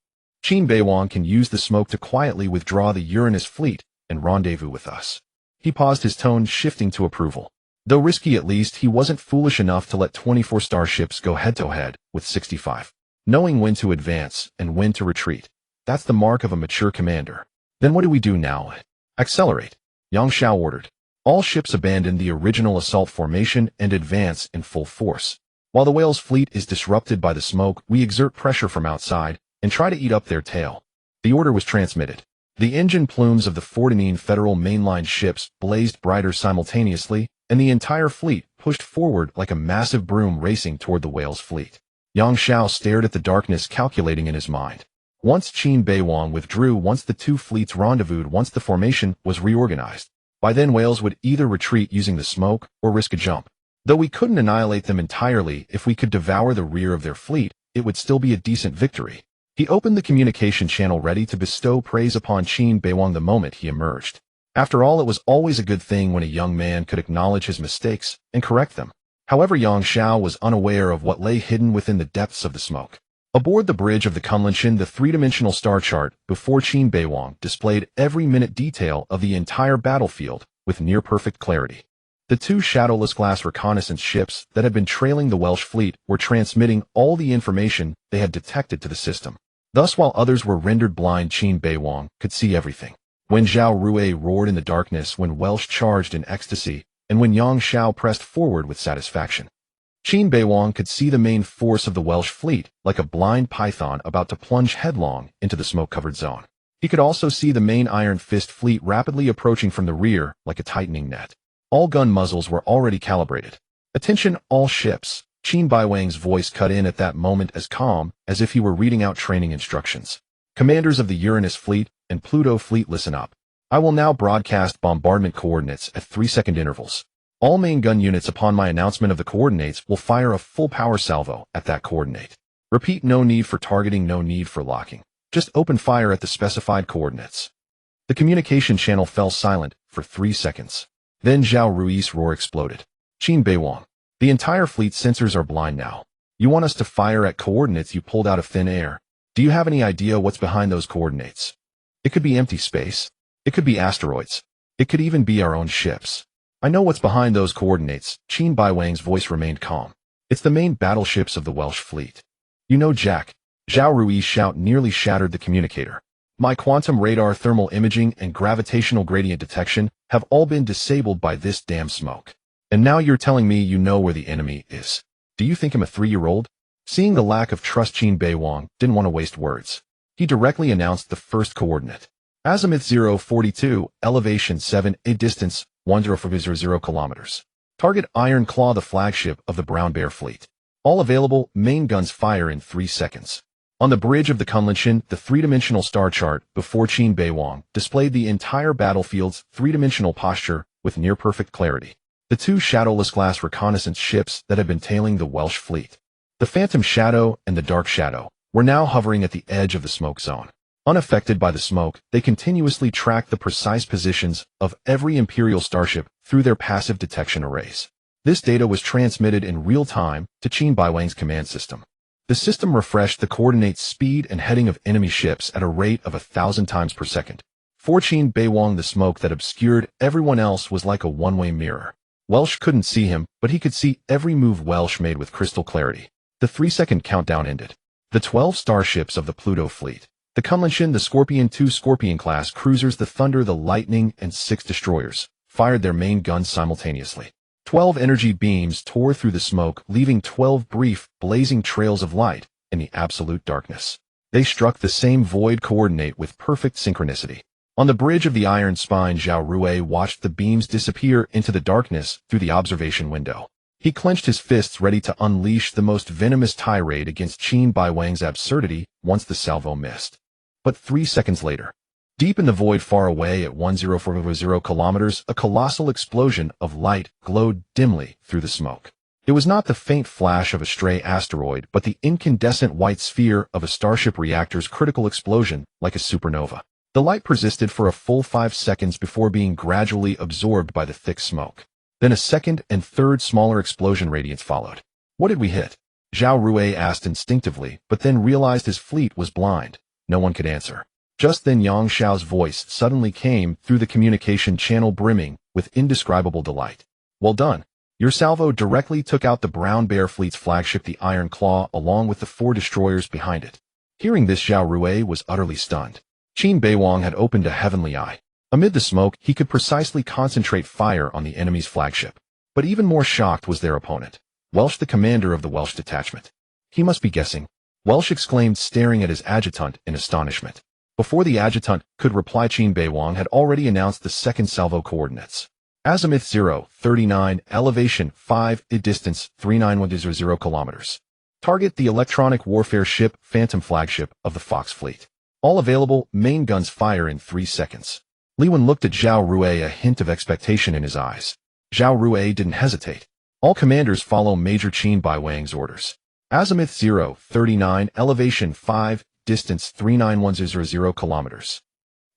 Qin Beiwang can use the smoke to quietly withdraw the Uranus fleet and rendezvous with us. He paused, his tone shifting to approval. Though risky, at least he wasn't foolish enough to let 24 starships go head-to-head with 65. Knowing when to advance and when to retreat, that's the mark of a mature commander. Then what do we do now? Accelerate, Yang Shao ordered. All ships abandon the original assault formation and advance in full force. While the Whales fleet is disrupted by the smoke, we exert pressure from outside and try to eat up their tail. The order was transmitted. The engine plumes of the 14 Federal mainline ships blazed brighter simultaneously, and the entire fleet pushed forward like a massive broom racing toward the Whales fleet. Yang Shao stared at the darkness, calculating in his mind. Once Qin Beiwang withdrew, once the two fleets rendezvoused, once the formation was reorganized, by then Whales would either retreat using the smoke or risk a jump. Though we couldn't annihilate them entirely, if we could devour the rear of their fleet, it would still be a decent victory. He opened the communication channel, ready to bestow praise upon Qin Beiwang the moment he emerged. After all, it was always a good thing when a young man could acknowledge his mistakes and correct them. However, Yang Shao was unaware of what lay hidden within the depths of the smoke. Aboard the bridge of the Kunlunchen, the three-dimensional star chart before Qin Beiwang displayed every minute detail of the entire battlefield with near-perfect clarity. The two shadowless glass reconnaissance ships that had been trailing the Welsh fleet were transmitting all the information they had detected to the system. Thus, while others were rendered blind, Qin Beiwang could see everything. When Zhao Rui roared in the darkness, when Welsh charged in ecstasy, and when Yang Shao pressed forward with satisfaction. Qin Beiwang could see the main force of the Welsh fleet like a blind python about to plunge headlong into the smoke-covered zone. He could also see the main Iron Fist fleet rapidly approaching from the rear like a tightening net. All gun muzzles were already calibrated. Attention, all ships. Qin Beiwang's voice cut in at that moment, as calm as if he were reading out training instructions. Commanders of the Uranus fleet and Pluto fleet, listen up. I will now broadcast bombardment coordinates at 3-second intervals. All main gun units, upon my announcement of the coordinates, will fire a full power salvo at that coordinate. Repeat, no need for targeting, no need for locking. Just open fire at the specified coordinates. The communication channel fell silent for 3 seconds. Then Zhao Rui's roar exploded. Qin Beiwang, the entire fleet's sensors are blind now. You want us to fire at coordinates you pulled out of thin air. Do you have any idea what's behind those coordinates? It could be empty space. It could be asteroids. It could even be our own ships. I know what's behind those coordinates. Qin Beiwang's voice remained calm. It's the main battleships of the Welsh fleet. You know, Jack. Zhao Rui's shout nearly shattered the communicator. My quantum radar, thermal imaging, and gravitational gradient detection have all been disabled by this damn smoke. And now you're telling me you know where the enemy is. Do you think I'm a 3-year-old? Seeing the lack of trust, Qin Beiwang didn't want to waste words. He directly announced the first coordinate. Azimuth 042, elevation 7, a distance 1040 kilometers. Target Iron Claw, the flagship of the Brown Bear fleet. All available main guns fire in 3 seconds. On the bridge of the Kunlunchen, the three-dimensional star chart before Qin Beiwang displayed the entire battlefield's three-dimensional posture with near-perfect clarity. The two shadowless glass reconnaissance ships that had been tailing the Welsh fleet, the Phantom Shadow and the Dark Shadow, were now hovering at the edge of the smoke zone. Unaffected by the smoke, they continuously tracked the precise positions of every Imperial starship through their passive detection arrays. This data was transmitted in real time to Qin Beiwang's command system. The system refreshed the coordinates, speed, and heading of enemy ships at a rate of 1,000 times per second. For Qin Beiwang, the smoke that obscured everyone else was like a one-way mirror. Welsh couldn't see him, but he could see every move Welsh made with crystal clarity. The 3-second countdown ended. The 12 starships of the Pluto Fleet, the Kunlun, the Scorpion II Scorpion-class cruisers, the Thunder, the Lightning, and 6 destroyers, fired their main guns simultaneously. 12 energy beams tore through the smoke, leaving 12 brief, blazing trails of light in the absolute darkness. They struck the same void coordinate with perfect synchronicity. On the bridge of the Iron Spine, Zhao Rui watched the beams disappear into the darkness through the observation window. He clenched his fists, ready to unleash the most venomous tirade against Qin Beiwang's absurdity once the salvo missed. But 3 seconds later, deep in the void far away at 1040 kilometers, a colossal explosion of light glowed dimly through the smoke. It was not the faint flash of a stray asteroid, but the incandescent white sphere of a starship reactor's critical explosion, like a supernova. The light persisted for a full 5 seconds before being gradually absorbed by the thick smoke. Then a second and third smaller explosion radiance followed. What did we hit? Zhao Rui asked instinctively, but then realized his fleet was blind. No one could answer. Just then Yang Xiao's voice suddenly came through the communication channel, brimming with indescribable delight. Well done. Your salvo directly took out the Brown Bear fleet's flagship, the Iron Claw, along with the 4 destroyers behind it. Hearing this, Zhao Rui was utterly stunned. Qin Beiwang had opened a heavenly eye. Amid the smoke, he could precisely concentrate fire on the enemy's flagship. But even more shocked was their opponent, Welsh, the commander of the Welsh detachment. He must be guessing, Welsh exclaimed, staring at his adjutant in astonishment. Before the adjutant could reply, Qin Beiwang had already announced the second salvo coordinates. Azimuth 039, elevation 5, distance 39100 kilometers. Target the electronic warfare ship Phantom flagship of the Fox fleet. All available, main guns fire in 3 seconds. Li Wen looked at Zhao Rui, a hint of expectation in his eyes. Zhao Rui didn't hesitate. All commanders follow Major Qin Beiwang's orders. Azimuth 039, elevation 5, distance 39100 kilometers.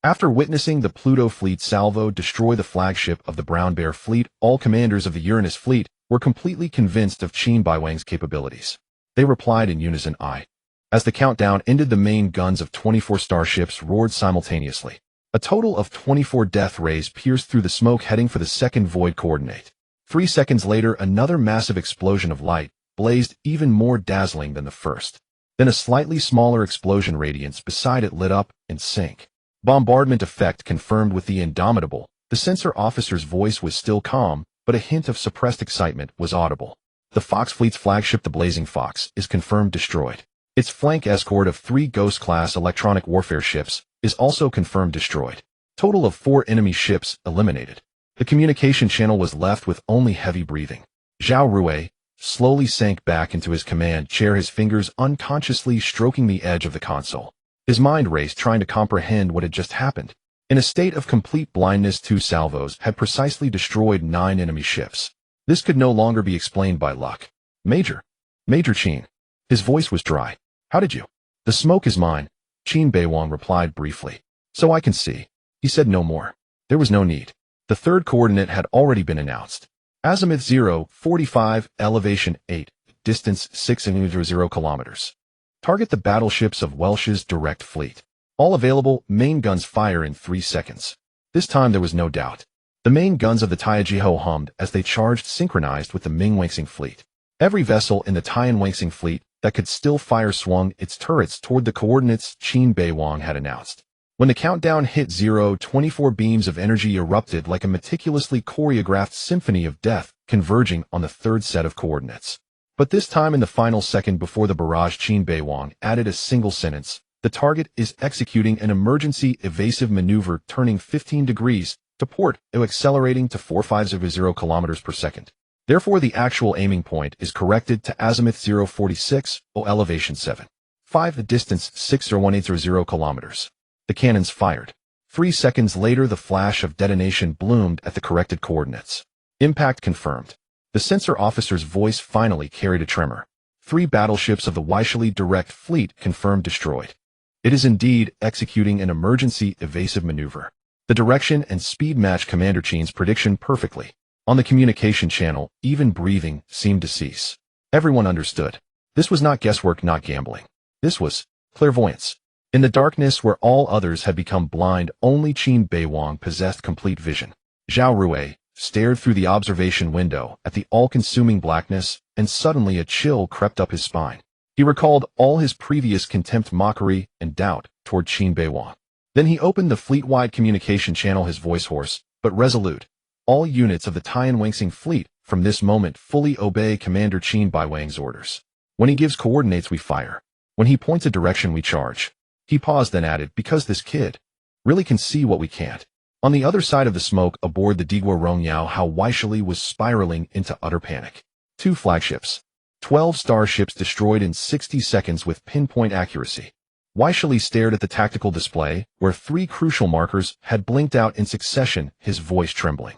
After witnessing the Pluto Fleet salvo destroy the flagship of the Brown Bear fleet, all commanders of the Uranus fleet were completely convinced of Qin Beiwang's capabilities. They replied in unison, "Aye." As the countdown ended, the main guns of 24 starships roared simultaneously. A total of 24 death rays pierced through the smoke, heading for the second void coordinate. 3 seconds later, another massive explosion of light blazed, even more dazzling than the first. Then a slightly smaller explosion radiance beside it lit up and sank. Bombardment effect confirmed with the Indomitable. The sensor officer's voice was still calm, but a hint of suppressed excitement was audible. The Fox fleet's flagship, the Blazing Fox, is confirmed destroyed. Its flank escort of 3 Ghost-class electronic warfare ships is also confirmed destroyed. Total of 4 enemy ships eliminated. The communication channel was left with only heavy breathing. Zhao Rui slowly sank back into his command chair, his fingers unconsciously stroking the edge of the console. His mind raced, trying to comprehend what had just happened. In a state of complete blindness, 2 salvos had precisely destroyed 9 enemy ships. This could no longer be explained by luck. Major Qin. His voice was dry. How did you? The smoke is mine, Qin Beiwang replied briefly. So I can see. He said no more. There was no need. The third coordinate had already been announced. Azimuth 045, elevation 8, distance 600 kilometers. Target the battleships of Welsh's direct fleet. All available, main guns fire in 3 seconds. This time there was no doubt. The main guns of the Taijiho hummed as they charged, synchronized with the Ming-Wanxing fleet. Every vessel in the Tian-Wanxing fleet that could still fire swung its turrets toward the coordinates Qin Beiwang had announced. When the countdown hit 0, 24 beams of energy erupted like a meticulously choreographed symphony of death, converging on the third set of coordinates. But this time, in the final second before the barrage, Qin Beiwang added a single sentence. The target is executing an emergency evasive maneuver, turning 15 degrees to port, accelerating to 4500 kilometers per second. Therefore, the actual aiming point is corrected to azimuth 046, elevation 7. 5, distance 60180 kilometers. The cannons fired. 3 seconds later, the flash of detonation bloomed at the corrected coordinates. Impact confirmed. The sensor officer's voice finally carried a tremor. 3 battleships of the Wyshali direct fleet confirmed destroyed. It is indeed executing an emergency evasive maneuver. The direction and speed match Commander Qin's prediction perfectly. On the communication channel, even breathing seemed to cease. Everyone understood. This was not guesswork, not gambling. This was clairvoyance. In the darkness where all others had become blind, only Qin Beiwang possessed complete vision. Zhao Rui stared through the observation window at the all-consuming blackness, and suddenly a chill crept up his spine. He recalled all his previous contempt, mockery, and doubt toward Qin Beiwang. Then he opened the fleet-wide communication channel, his voice hoarse, but resolute. All units of the Tianwenxing fleet, from this moment, fully obey Commander Qin Beiwang's orders. When he gives coordinates, we fire. When he points a direction, we charge. He paused, then added, because this kid really can see what we can't. On the other side of the smoke, aboard the Digua Rongyao, how Waishili was spiraling into utter panic. 2 flagships. 12 starships destroyed in 60 seconds with pinpoint accuracy. Waishili stared at the tactical display, where 3 crucial markers had blinked out in succession, his voice trembling.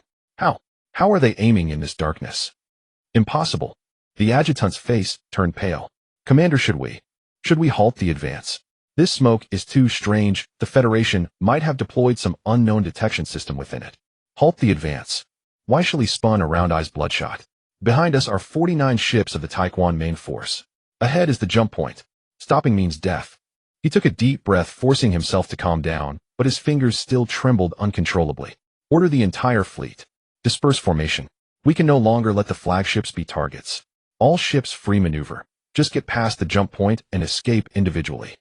How are they aiming in this darkness? Impossible. The adjutant's face turned pale. Commander, should we halt the advance? This smoke is too strange. The Federation might have deployed some unknown detection system within it. Halt the advance. Waishili spun around, eyes bloodshot. Behind us are 49 ships of the Taekwon main force. Ahead is the jump point. Stopping means death. He took a deep breath, forcing himself to calm down, but his fingers still trembled uncontrollably. Order the entire fleet. Disperse formation. We can no longer let the flagships be targets. All ships free maneuver. Just get past the jump point and escape individually.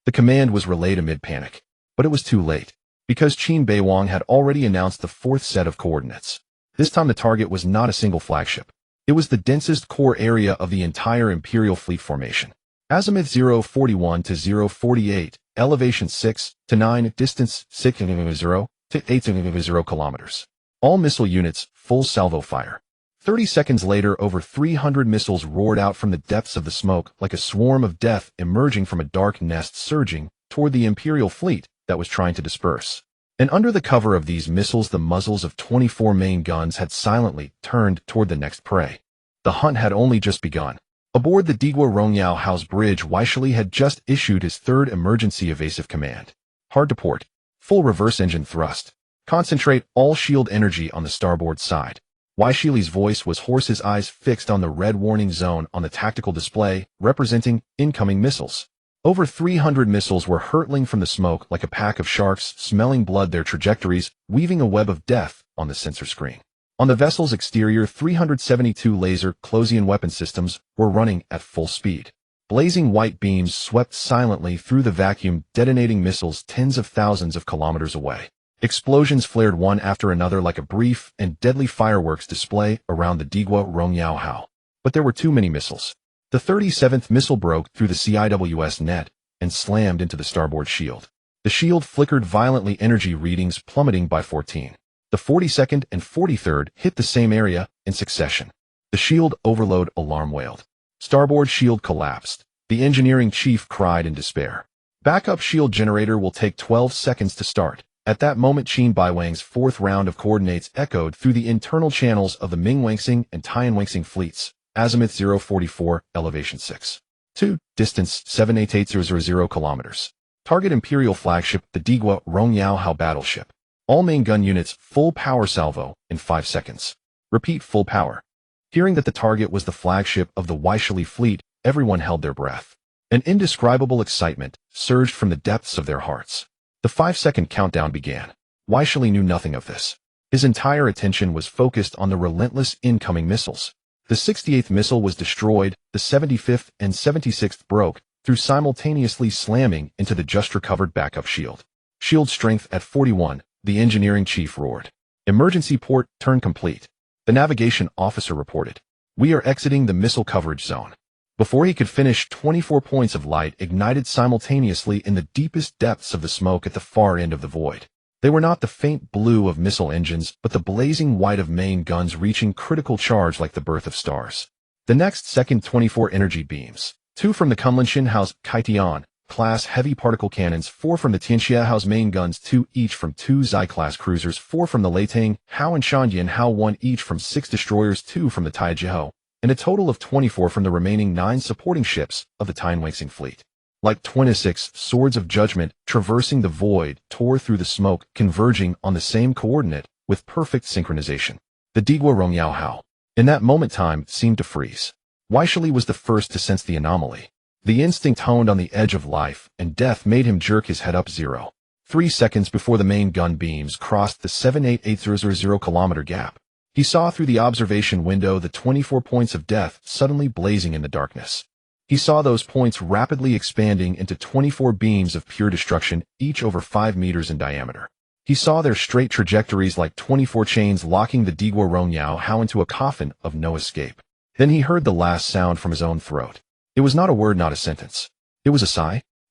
The command was relayed amid panic. But it was too late, because Qin Beiwang had already announced the 4th set of coordinates. This time the target was not a single flagship. It was the densest core area of the entire Imperial fleet formation. Azimuth 041 to 048, elevation 6 to 9, distance 6 to 8 kilometers. All missile units, full salvo fire. 30 seconds later, over 300 missiles roared out from the depths of the smoke like a swarm of death emerging from a dark nest, surging toward the Imperial fleet that was trying to disperse. And under the cover of these missiles, the muzzles of 24 main guns had silently turned toward the next prey. The hunt had only just begun. Aboard the Digua Rongyao House Bridge, Waishili had just issued his 3rd emergency evasive command. Hard to port. Full reverse engine thrust. Concentrate all shield energy on the starboard side. Waishili's voice was hoarse, his eyes fixed on the red warning zone on the tactical display, representing incoming missiles. Over 300 missiles were hurtling from the smoke like a pack of sharks, smelling blood, their trajectories weaving a web of death on the sensor screen. On the vessel's exterior, 372 laser Closian weapon systems were running at full speed. Blazing white beams swept silently through the vacuum, detonating missiles tens of thousands of kilometers away. Explosions flared one after another like a brief and deadly fireworks display around the Digua Rongyao Hao. But there were too many missiles. The 37th missile broke through the CIWS net and slammed into the starboard shield. The shield flickered violently, energy readings plummeting by 14. The 42nd and 43rd hit the same area in succession. The shield overload alarm wailed. Starboard shield collapsed. The engineering chief cried in despair. Backup shield generator will take 12 seconds to start. At that moment, Qin Beiwang's 4th round of coordinates echoed through the internal channels of the Mingwenxing and Tianwenxing fleets. Azimuth 044, elevation 6. 2, distance 788,000 kilometers. Target Imperial flagship, the Digua Rongyao Hao battleship. All main gun units, full power salvo in 5 seconds. Repeat, full power. Hearing that the target was the flagship of the Waishili fleet, everyone held their breath. An indescribable excitement surged from the depths of their hearts. The 5-second countdown began. Waishili knew nothing of this. His entire attention was focused on the relentless incoming missiles. The 68th missile was destroyed, the 75th and 76th broke through, simultaneously slamming into the just-recovered backup shield. Shield strength at 41, the engineering chief roared. Emergency port turn complete. The navigation officer reported. We are exiting the missile coverage zone. Before he could finish, 24 points of light ignited simultaneously in the deepest depths of the smoke at the far end of the void. They were not the faint blue of missile engines, but the blazing white of main guns reaching critical charge like the birth of stars. The next second, 24 energy beams. 2 from the Kunlunxin House Kaitian class heavy particle cannons, 4 from the Tianxia House main guns, 2 each from 2 Xi-class cruisers, 4 from the Leitang Hao and Shandian Hao, 1 each from 6 destroyers, 2 from the Taijihou, and a total of 24 from the remaining 9 supporting ships of the Tianwenxing fleet. Like 26 swords of judgment traversing the void tore through the smoke, converging on the same coordinate with perfect synchronization. The Digwa Rongyao Hao. In that moment time seemed to freeze. Weishali was the first to sense the anomaly. The instinct honed on the edge of life and death made him jerk his head up 0.3 seconds before the main gun beams crossed the 788,000 kilometer gap. He saw through the observation window the 24 points of death suddenly blazing in the darkness. He saw those points rapidly expanding into 24 beams of pure destruction, each over 5 meters in diameter. He saw their straight trajectories like 24 chains locking the Digwa Rongyao Hao into a coffin of no escape. Then he heard the last sound from his own throat. It was not a word, not a sentence. It was a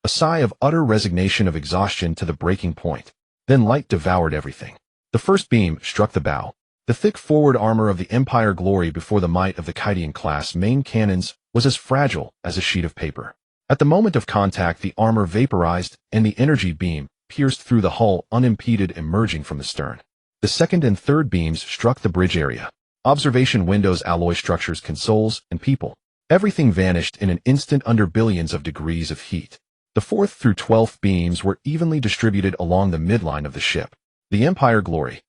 sigh of utter resignation, of exhaustion to the breaking point. Then light devoured everything. The first beam struck the bow. The thick forward armor of the Empire Glory before the might of the Kaidian-class main cannons was as fragile as a sheet of paper. At the moment of contact, the armor vaporized, and the energy beam pierced through the hull unimpeded, emerging from the stern. The second and third beams struck the bridge area. Observation windows, alloy structures, consoles, and people. Everything vanished in an instant under billions of degrees of heat. The 4th through 12th beams were evenly distributed along the midline of the ship. The Empire Glory.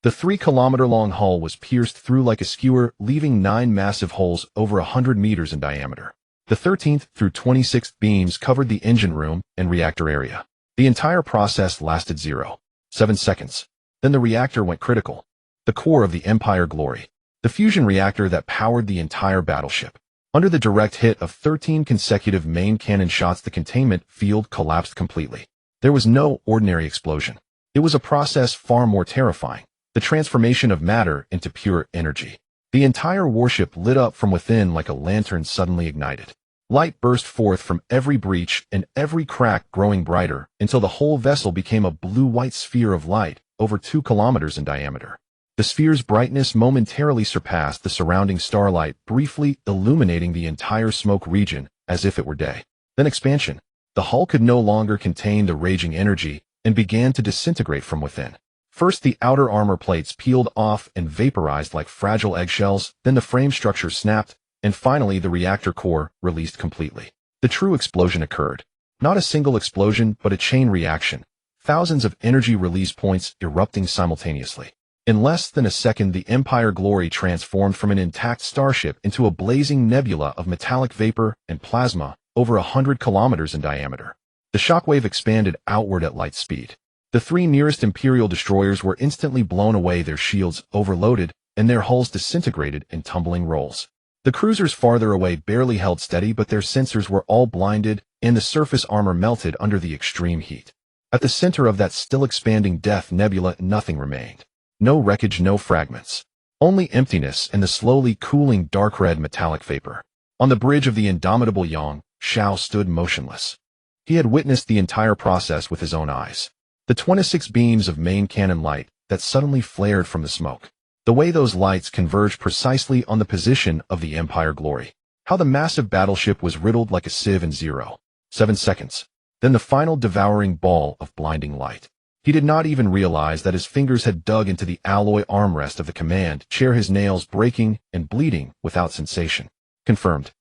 The 3-kilometer-long hull was pierced through like a skewer, leaving 9 massive holes over 100 meters in diameter. The 13th through 26th beams covered the engine room and reactor area. The entire process lasted 0.7 seconds. Then the reactor went critical. The core of the Empire Glory. The fusion reactor that powered the entire battleship. Under the direct hit of 13 consecutive main cannon shots, the containment field collapsed completely. There was no ordinary explosion. It was a process far more terrifying. The transformation of matter into pure energy. The entire warship lit up from within like a lantern suddenly ignited. Light burst forth from every breach and every crack, growing brighter until the whole vessel became a blue-white sphere of light over 2 kilometers in diameter. The sphere's brightness momentarily surpassed the surrounding starlight, briefly illuminating the entire smoke region as if it were day. Then expansion. The hull could no longer contain the raging energy and began to disintegrate from within. First, the outer armor plates peeled off and vaporized like fragile eggshells, then the frame structure snapped, and finally the reactor core released completely. The true explosion occurred. Not a single explosion, but a chain reaction. Thousands of energy release points erupting simultaneously. In less than a second, the Empire Glory transformed from an intact starship into a blazing nebula of metallic vapor and plasma over 100 kilometers in diameter. The shockwave expanded outward at light speed. The 3 nearest Imperial destroyers were instantly blown away, their shields overloaded, and their hulls disintegrated in tumbling rolls. The cruisers farther away barely held steady, but their sensors were all blinded, and the surface armor melted under the extreme heat. At the center of that still expanding death nebula, nothing remained. No wreckage, no fragments. Only emptiness and the slowly cooling dark red metallic vapor. On the bridge of the indomitable Yang, Shao stood motionless. He had witnessed the entire process with his own eyes. The 26 beams of main cannon light that suddenly flared from the smoke. The way those lights converged precisely on the position of the Empire Glory. How the massive battleship was riddled like a sieve in 0.7 seconds. Then the final devouring ball of blinding light. He did not even realize that his fingers had dug into the alloy armrest of the command chair, his nails breaking and bleeding without sensation. Confirmed.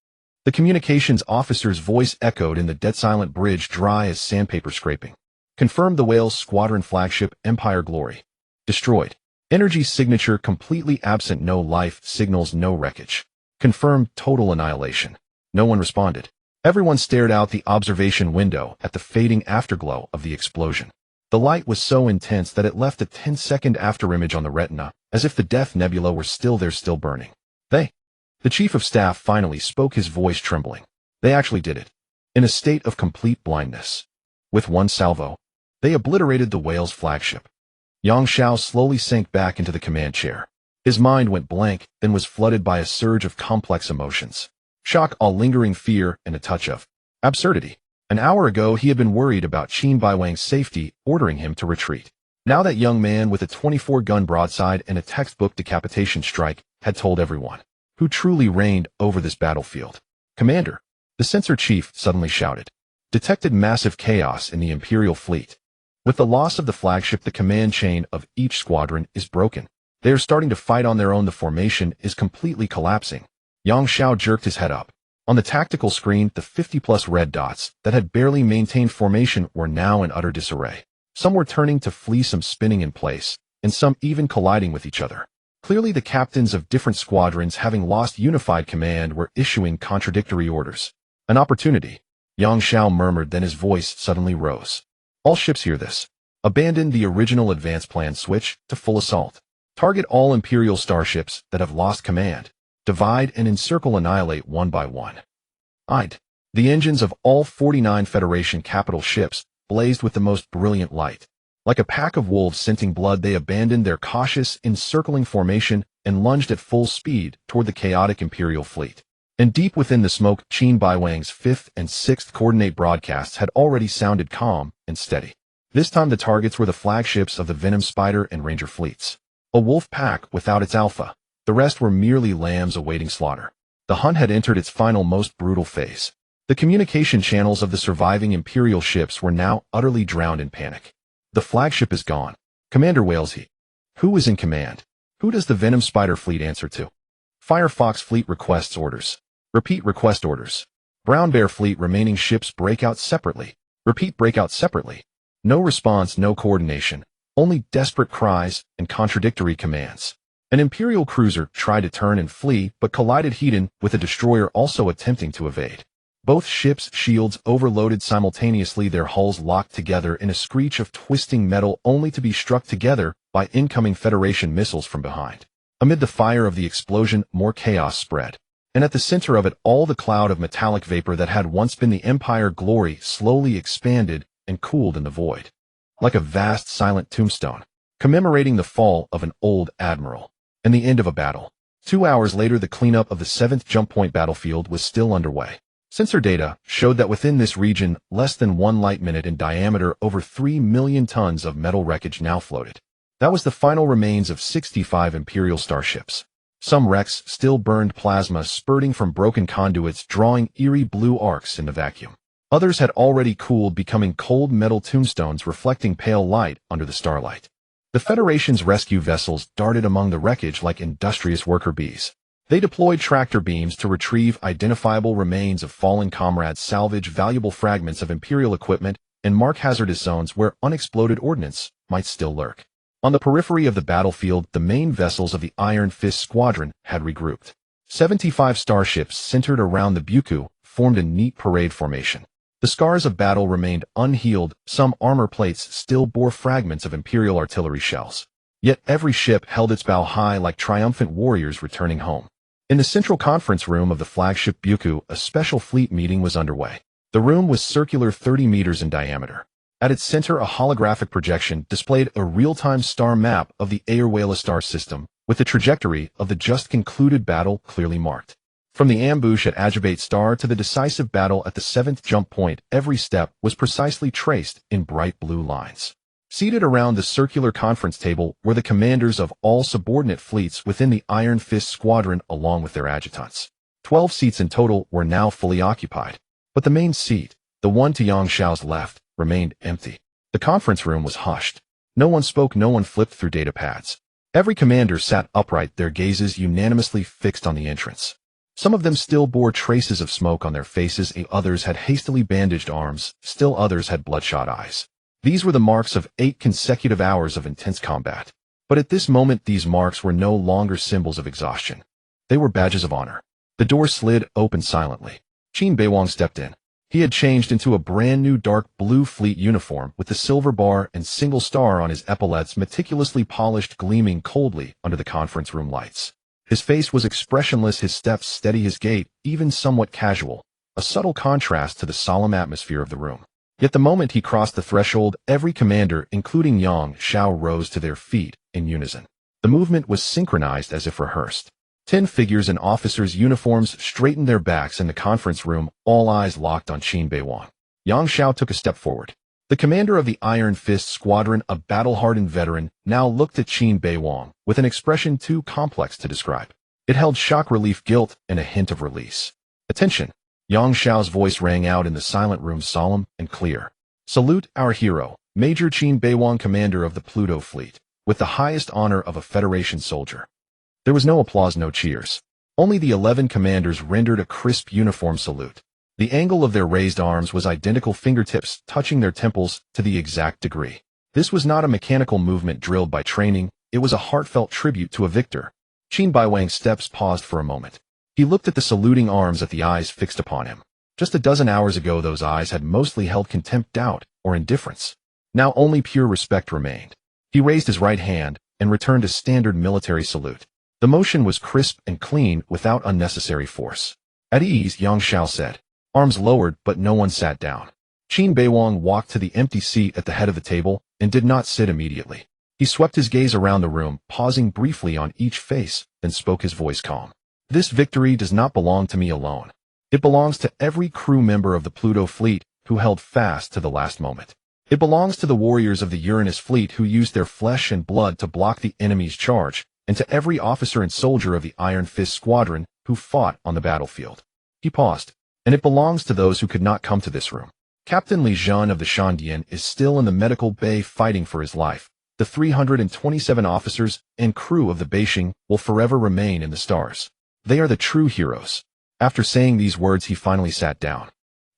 The communications officer's voice echoed in the dead-silent bridge, dry as sandpaper scraping. Confirmed. The Whale's squadron flagship, Empire Glory. Destroyed. Energy signature completely absent, no life signals, no wreckage. Confirmed. Total annihilation. No one responded. Everyone stared out the observation window at the fading afterglow of the explosion. The light was so intense that it left a 10-second afterimage on the retina, as if the death nebula were still there, still burning. The chief of staff finally spoke, his voice trembling. They actually did it. In a state of complete blindness. With one salvo, they obliterated the Whale's flagship. Yang Shao slowly sank back into the command chair. His mind went blank, then was flooded by a surge of complex emotions. Shock, all lingering fear, and a touch of absurdity. An hour ago, he had been worried about Qin Beiwang's safety, ordering him to retreat. Now that young man with a 24-gun broadside and a textbook decapitation strike had told everyone who truly reigned over this battlefield. Commander, the sensor chief suddenly shouted. Detected massive chaos in the Imperial fleet. With the loss of the flagship, the command chain of each squadron is broken. They are starting to fight on their own. The formation is completely collapsing. Yang Shao jerked his head up. On the tactical screen, the 50-plus red dots that had barely maintained formation were now in utter disarray. Some were turning to flee, some spinning in place, and some even colliding with each other. Clearly, the captains of different squadrons, having lost unified command, were issuing contradictory orders. An opportunity, Yang Xiao murmured, then his voice suddenly rose. All ships hear this. Abandon the original advance plan, switch to full assault. Target all Imperial starships that have lost command. Divide and encircle, annihilate one by one. The engines of all 49 Federation capital ships blazed with the most brilliant light. Like a pack of wolves scenting blood, they abandoned their cautious, encircling formation and lunged at full speed toward the chaotic Imperial fleet. And deep within the smoke, Qin Beiwang's 5th and 6th coordinate broadcasts had already sounded calm and steady. This time the targets were the flagships of the Venom Spider and Ranger fleets. A wolf pack without its alpha. The rest were merely lambs awaiting slaughter. The hunt had entered its final, most brutal phase. The communication channels of the surviving Imperial ships were now utterly drowned in panic. The flagship is gone. Commander wails he. Who is in command? Who does the Venom Spider fleet answer to? Firefox fleet requests orders. Repeat, request orders. Brown Bear fleet remaining ships break out separately. Repeat, break out separately. No response, no coordination. Only desperate cries and contradictory commands. An Imperial cruiser tried to turn and flee, but collided head-on with a destroyer also attempting to evade. Both ships' shields overloaded simultaneously, their hulls locked together in a screech of twisting metal, only to be struck together by incoming Federation missiles from behind. Amid the fire of the explosion, more chaos spread. And at the center of it all, the cloud of metallic vapor that had once been the Empire glory slowly expanded and cooled in the void. Like a vast silent tombstone, commemorating the fall of an old admiral and the end of a battle. 2 hours later, the cleanup of the 7th jump point battlefield was still underway. Sensor data showed that within this region, less than 1 light minute in diameter, over 3 million tons of metal wreckage now floated. That was the final remains of 65 Imperial starships. Some wrecks still burned plasma spurting from broken conduits, drawing eerie blue arcs in the vacuum. Others had already cooled, becoming cold metal tombstones reflecting pale light under the starlight. The Federation's rescue vessels darted among the wreckage like industrious worker bees. They deployed tractor beams to retrieve identifiable remains of fallen comrades, salvage valuable fragments of Imperial equipment, and mark hazardous zones where unexploded ordnance might still lurk. On the periphery of the battlefield, the main vessels of the Iron Fist Squadron had regrouped. 75 starships centered around the Buku formed a neat parade formation. The scars of battle remained unhealed, some armor plates still bore fragments of Imperial artillery shells. Yet every ship held its bow high like triumphant warriors returning home. In the central conference room of the flagship Buku, a special fleet meeting was underway. The room was circular, 30 meters in diameter. At its center, a holographic projection displayed a real-time star map of the Aerospace star system, with the trajectory of the just concluded battle clearly marked. From the ambush at Ajibate Star to the decisive battle at the 7th jump point, every step was precisely traced in bright blue lines. Seated around the circular conference table were the commanders of all subordinate fleets within the Iron Fist Squadron along with their adjutants. 12 seats in total were now fully occupied. But the main seat, the one to Yang Xiao's left, remained empty. The conference room was hushed. No one spoke, no one flipped through data pads. Every commander sat upright, their gazes unanimously fixed on the entrance. Some of them still bore traces of smoke on their faces, others had hastily bandaged arms, still others had bloodshot eyes. These were the marks of 8 consecutive hours of intense combat. But at this moment, these marks were no longer symbols of exhaustion. They were badges of honor. The door slid open silently. Qin Beiwang stepped in. He had changed into a brand new dark blue fleet uniform with the silver bar and single star on his epaulets, meticulously polished, gleaming coldly under the conference room lights. His face was expressionless, his steps steady, his gait even somewhat casual, a subtle contrast to the solemn atmosphere of the room. Yet the moment he crossed the threshold, every commander, including Yang Xiao, rose to their feet in unison. The movement was synchronized as if rehearsed. 10 figures in officers' uniforms straightened their backs in the conference room, all eyes locked on Qin Beiwang. Yang Xiao took a step forward. The commander of the Iron Fist Squadron, a battle-hardened veteran, now looked at Qin Beiwang with an expression too complex to describe. It held shock, relief, guilt, and a hint of release. Attention! Yang Xiao's voice rang out in the silent room, solemn and clear. Salute our hero, Major Qin Beiwang, commander of the Pluto Fleet, with the highest honor of a Federation soldier. There was no applause, no cheers. Only the 11 commanders rendered a crisp uniform salute. The angle of their raised arms was identical, fingertips touching their temples to the exact degree. This was not a mechanical movement drilled by training, it was a heartfelt tribute to a victor. Qin Beiwang's steps paused for a moment. He looked at the saluting arms, at the eyes fixed upon him. Just a dozen hours ago those eyes had mostly held contempt, doubt, or indifference. Now only pure respect remained. He raised his right hand and returned a standard military salute. The motion was crisp and clean, without unnecessary force. At ease, Yang Shao said. Arms lowered, but no one sat down. Qin Beiwang walked to the empty seat at the head of the table and did not sit immediately. He swept his gaze around the room, pausing briefly on each face, then spoke, his voice calm. This victory does not belong to me alone. It belongs to every crew member of the Pluto Fleet who held fast to the last moment. It belongs to the warriors of the Uranus Fleet who used their flesh and blood to block the enemy's charge, and to every officer and soldier of the Iron Fist Squadron who fought on the battlefield. He paused. And it belongs to those who could not come to this room. Captain Li Zhen of the Shandian is still in the medical bay fighting for his life. The 327 officers and crew of the Beijing will forever remain in the stars. They are the true heroes. After saying these words, he finally sat down.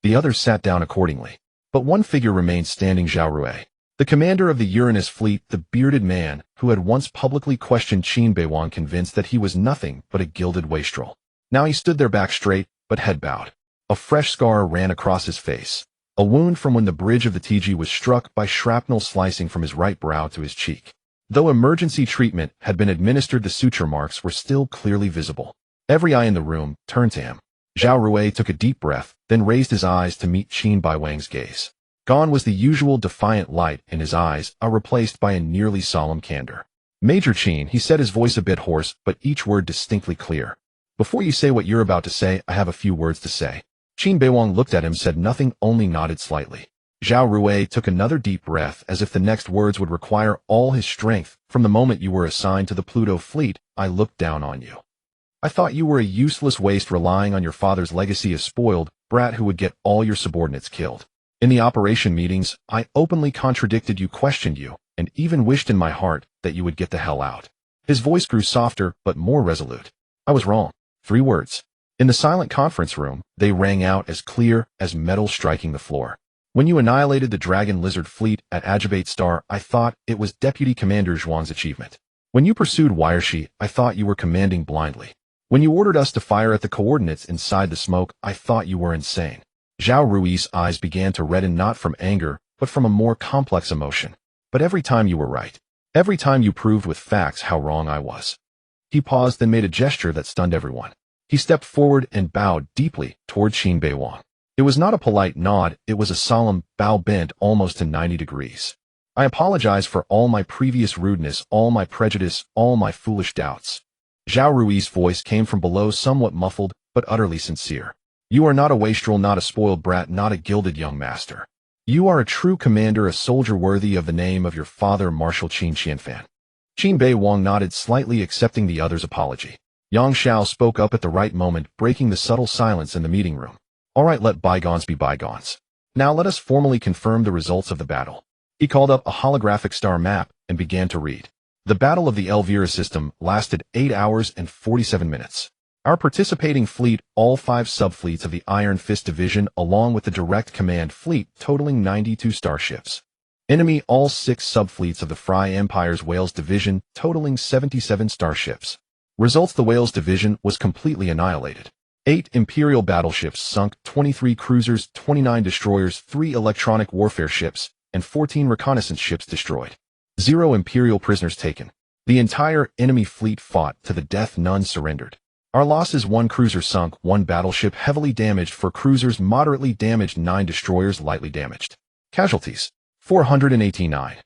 The others sat down accordingly. But one figure remained standing, Zhao Rui. The commander of the Uranus Fleet, the bearded man who had once publicly questioned Qin Beiwang, convinced that he was nothing but a gilded wastrel. Now he stood there, back straight, but head bowed. A fresh scar ran across his face, a wound from when the bridge of the TG was struck by shrapnel, slicing from his right brow to his cheek. Though emergency treatment had been administered, the suture marks were still clearly visible. Every eye in the room turned to him. Zhao Rui took a deep breath, then raised his eyes to meet Qin Beiwang's gaze. Gone was the usual defiant light in his eyes, replaced by a nearly solemn candor. Major Qin, he said, his voice a bit hoarse, but each word distinctly clear. Before you say what you're about to say, I have a few words to say. Qin Beiwang looked at him, said nothing, only nodded slightly. Zhao Rui took another deep breath, as if the next words would require all his strength. From the moment you were assigned to the Pluto Fleet, I looked down on you. I thought you were a useless waste, relying on your father's legacy, a spoiled brat who would get all your subordinates killed. In the operation meetings, I openly contradicted you, questioned you, and even wished in my heart that you would get the hell out. His voice grew softer, but more resolute. I was wrong. 3 words. In the silent conference room, they rang out as clear as metal striking the floor. When you annihilated the Dragon Lizard Fleet at Ajibate Star, I thought it was Deputy Commander Zhuang's achievement. When you pursued Wiershi, I thought you were commanding blindly. When you ordered us to fire at the coordinates inside the smoke, I thought you were insane. Zhao Rui's eyes began to redden, not from anger, but from a more complex emotion. But every time you were right. Every time you proved with facts how wrong I was. He paused, then made a gesture that stunned everyone. He stepped forward and bowed deeply toward Qin Beiwang. It was not a polite nod, it was a solemn bow bent almost to 90 degrees. I apologize for all my previous rudeness, all my prejudice, all my foolish doubts. Zhao Rui's voice came from below, somewhat muffled, but utterly sincere. You are not a wastrel, not a spoiled brat, not a gilded young master. You are a true commander, a soldier worthy of the name of your father, Marshal Qin Qianfan. Qin Beiwang nodded slightly, accepting the other's apology. Yang Shao spoke up at the right moment, breaking the subtle silence in the meeting room. All right, let bygones be bygones. Now let us formally confirm the results of the battle. He called up a holographic star map and began to read. The Battle of the Elvira system lasted 8 hours and 47 minutes. Our participating fleet, all 5 subfleets of the Iron Fist Division, along with the Direct Command Fleet, totaling 92 starships. Enemy, all 6 subfleets of the Fry Empire's Wales Division, totaling 77 starships. Results: the Wales Division was completely annihilated. 8 Imperial battleships sunk, 23 cruisers, 29 destroyers, 3 electronic warfare ships, and 14 reconnaissance ships destroyed. 0 Imperial prisoners taken. The entire enemy fleet fought to the death, none surrendered. Our losses: 1 cruiser sunk, 1 battleship heavily damaged, 4 cruisers moderately damaged, 9 destroyers lightly damaged. Casualties: 489.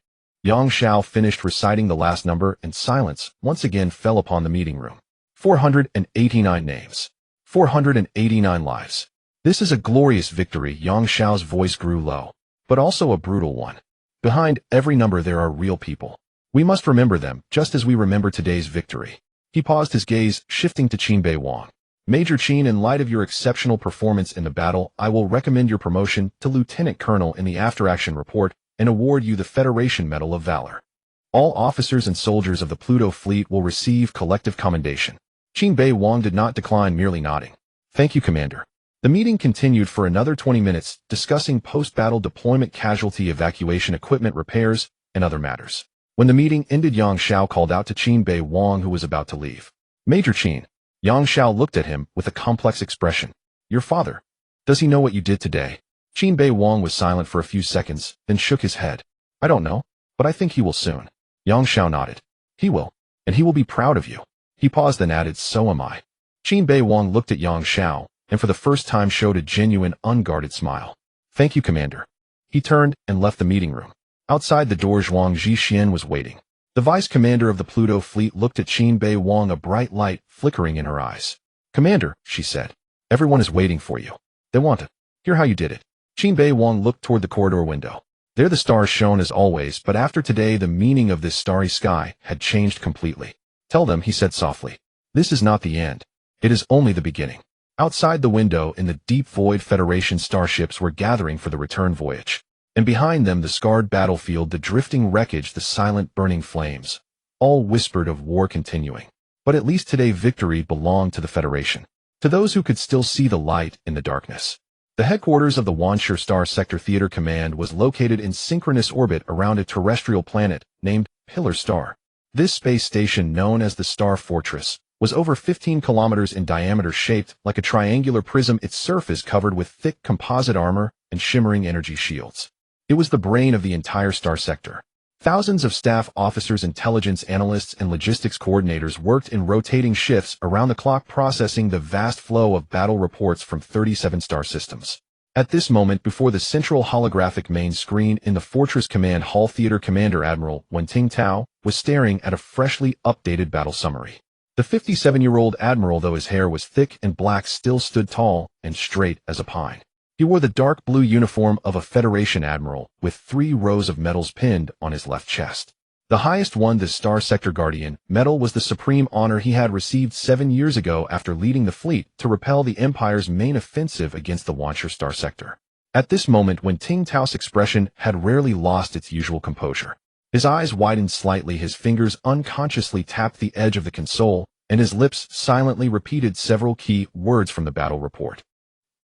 Yang Shao finished reciting the last number, and silence once again fell upon the meeting room. 489 names. 489 lives. This is a glorious victory. Yang Shao's voice grew low, but also a brutal one. Behind every number there are real people. We must remember them, just as we remember today's victory. He paused, his gaze shifting to Qin Beiwang. Major Qin, in light of your exceptional performance in the battle, I will recommend your promotion to Lieutenant Colonel in the after-action report and award you the Federation Medal of Valor. All officers and soldiers of the Pluto Fleet will receive collective commendation. Qin Beiwang did not decline, merely nodding. Thank you, Commander. The meeting continued for another 20 minutes, discussing post-battle deployment, casualty evacuation, equipment repairs, and other matters. When the meeting ended, Yang Xiao called out to Qin Beiwang, who was about to leave. Major Qin. Yang Xiao looked at him with a complex expression. Your father. Does he know what you did today? Qin Beiwang was silent for a few seconds, then shook his head. I don't know, but I think he will soon. Yang Xiao nodded. He will, and he will be proud of you. He paused, then added, so am I. Qin Beiwang looked at Yang Xiao, and for the first time showed a genuine, unguarded smile. Thank you, Commander. He turned and left the meeting room. Outside the door, Zhuang Zhixian was waiting. The vice commander of the Pluto Fleet looked at Qin Beiwang, a bright light flickering in her eyes. Commander, she said, everyone is waiting for you. They want to hear how you did it. Qin Beiwang looked toward the corridor window. There the stars shone as always, but after today the meaning of this starry sky had changed completely. Tell them, he said softly. This is not the end. It is only the beginning. Outside the window, in the deep void, Federation starships were gathering for the return voyage. And behind them the scarred battlefield, the drifting wreckage, the silent burning flames. All whispered of war continuing. But at least today victory belonged to the Federation. To those who could still see the light in the darkness. The headquarters of the Wanshur Star Sector Theater Command was located in synchronous orbit around a terrestrial planet named Pillar Star. This space station, known as the Star Fortress, was over 15 kilometers in diameter, shaped like a triangular prism, its surface covered with thick composite armor and shimmering energy shields. It was the brain of the entire star sector. Thousands of staff officers, intelligence analysts, and logistics coordinators worked in rotating shifts around the clock, processing the vast flow of battle reports from 37 star systems. At this moment, before the central holographic main screen in the Fortress Command Hall, Theater Commander Admiral Wenting Tao was staring at a freshly updated battle summary. The 57-year-old admiral, though his hair was thick and black, still stood tall and straight as a pine. He wore the dark blue uniform of a Federation admiral, with 3 rows of medals pinned on his left chest. The highest one, the Star Sector Guardian medal, was the supreme honor he had received 7 years ago after leading the fleet to repel the Empire's main offensive against the Wanshur Star Sector. At this moment, Wenting Tao's expression had rarely lost its usual composure. His eyes widened slightly, his fingers unconsciously tapped the edge of the console, and his lips silently repeated several key words from the battle report.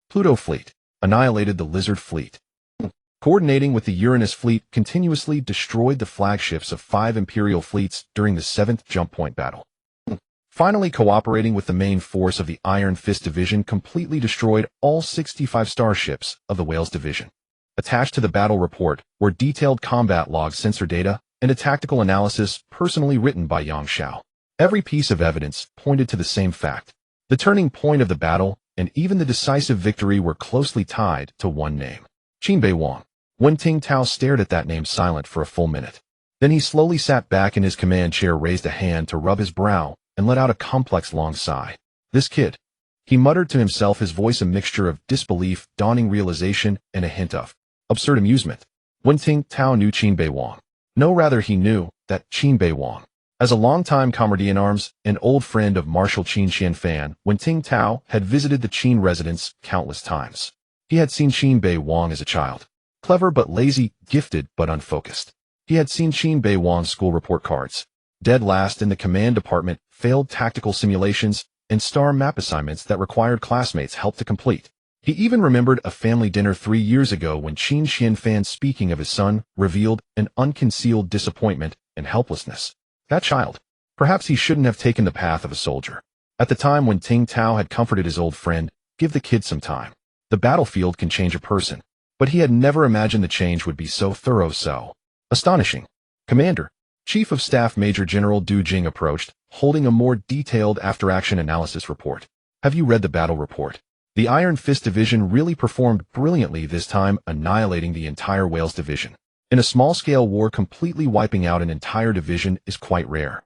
Pluto Fleet annihilated the Lizard Fleet. Coordinating with the Uranus Fleet, continuously destroyed the flagships of 5 Imperial fleets during the 7th Jump Point battle. Finally, cooperating with the main force of the Iron Fist Division, completely destroyed all 65 starships of the Whales Division. Attached to the battle report were detailed combat log, sensor data, and a tactical analysis personally written by Yang Xiao. Every piece of evidence pointed to the same fact. The turning point of the battle and even the decisive victory were closely tied to one name. Qin Beiwang. Wenting Tao stared at that name, silent for a full minute. Then he slowly sat back in his command chair, raised a hand to rub his brow, and let out a complex long sigh. This kid. He muttered to himself, his voice a mixture of disbelief, dawning realization, and a hint of absurd amusement. Wenting Tao knew Qin Beiwang. No, rather, he knew that Qin Beiwang. As a longtime comrade-in-arms, an old friend of Marshal Qin Xianfan, Wenting Tao had visited the Qin residence countless times. He had seen Qin Beiwang as a child. Clever but lazy, gifted but unfocused. He had seen Qin Beiwang's school report cards. Dead last in the command department, failed tactical simulations, and star map assignments that required classmates help to complete. He even remembered a family dinner 3 years ago when Qin Xianfan, speaking of his son, revealed an unconcealed disappointment and helplessness. That child. Perhaps he shouldn't have taken the path of a soldier. At the time when Wenting Tao had comforted his old friend, give the kid some time. The battlefield can change a person. But he had never imagined the change would be so thorough, so astonishing. Commander. Chief of Staff Major General Du Jing approached, holding a more detailed after-action analysis report. Have you read the battle report? The Iron Fist Division really performed brilliantly this time, annihilating the entire Whales Division. In a small-scale war, completely wiping out an entire division is quite rare.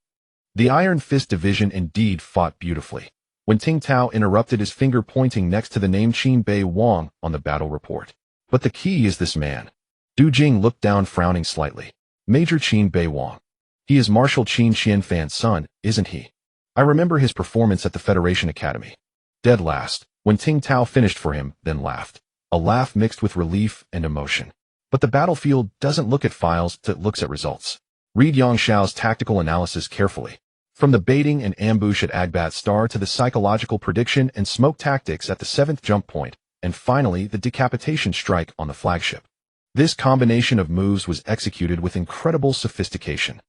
The Iron Fist Division indeed fought beautifully. Wenting Tao interrupted, his finger pointing next to the name Qin Beiwang on the battle report. But the key is this man. Du Jing looked down, frowning slightly. Major Qin Beiwang. He is Marshal Qin Xianfan's son, isn't he? I remember his performance at the Federation Academy. Dead last. Wenting Tao finished for him, then laughed. A laugh mixed with relief and emotion. But the battlefield doesn't look at files, it looks at results. Read Yang Xiao's tactical analysis carefully. From the baiting and ambush at Agbat Star to the psychological prediction and smoke tactics at the 7th jump point, and finally the decapitation strike on the flagship. This combination of moves was executed with incredible sophistication.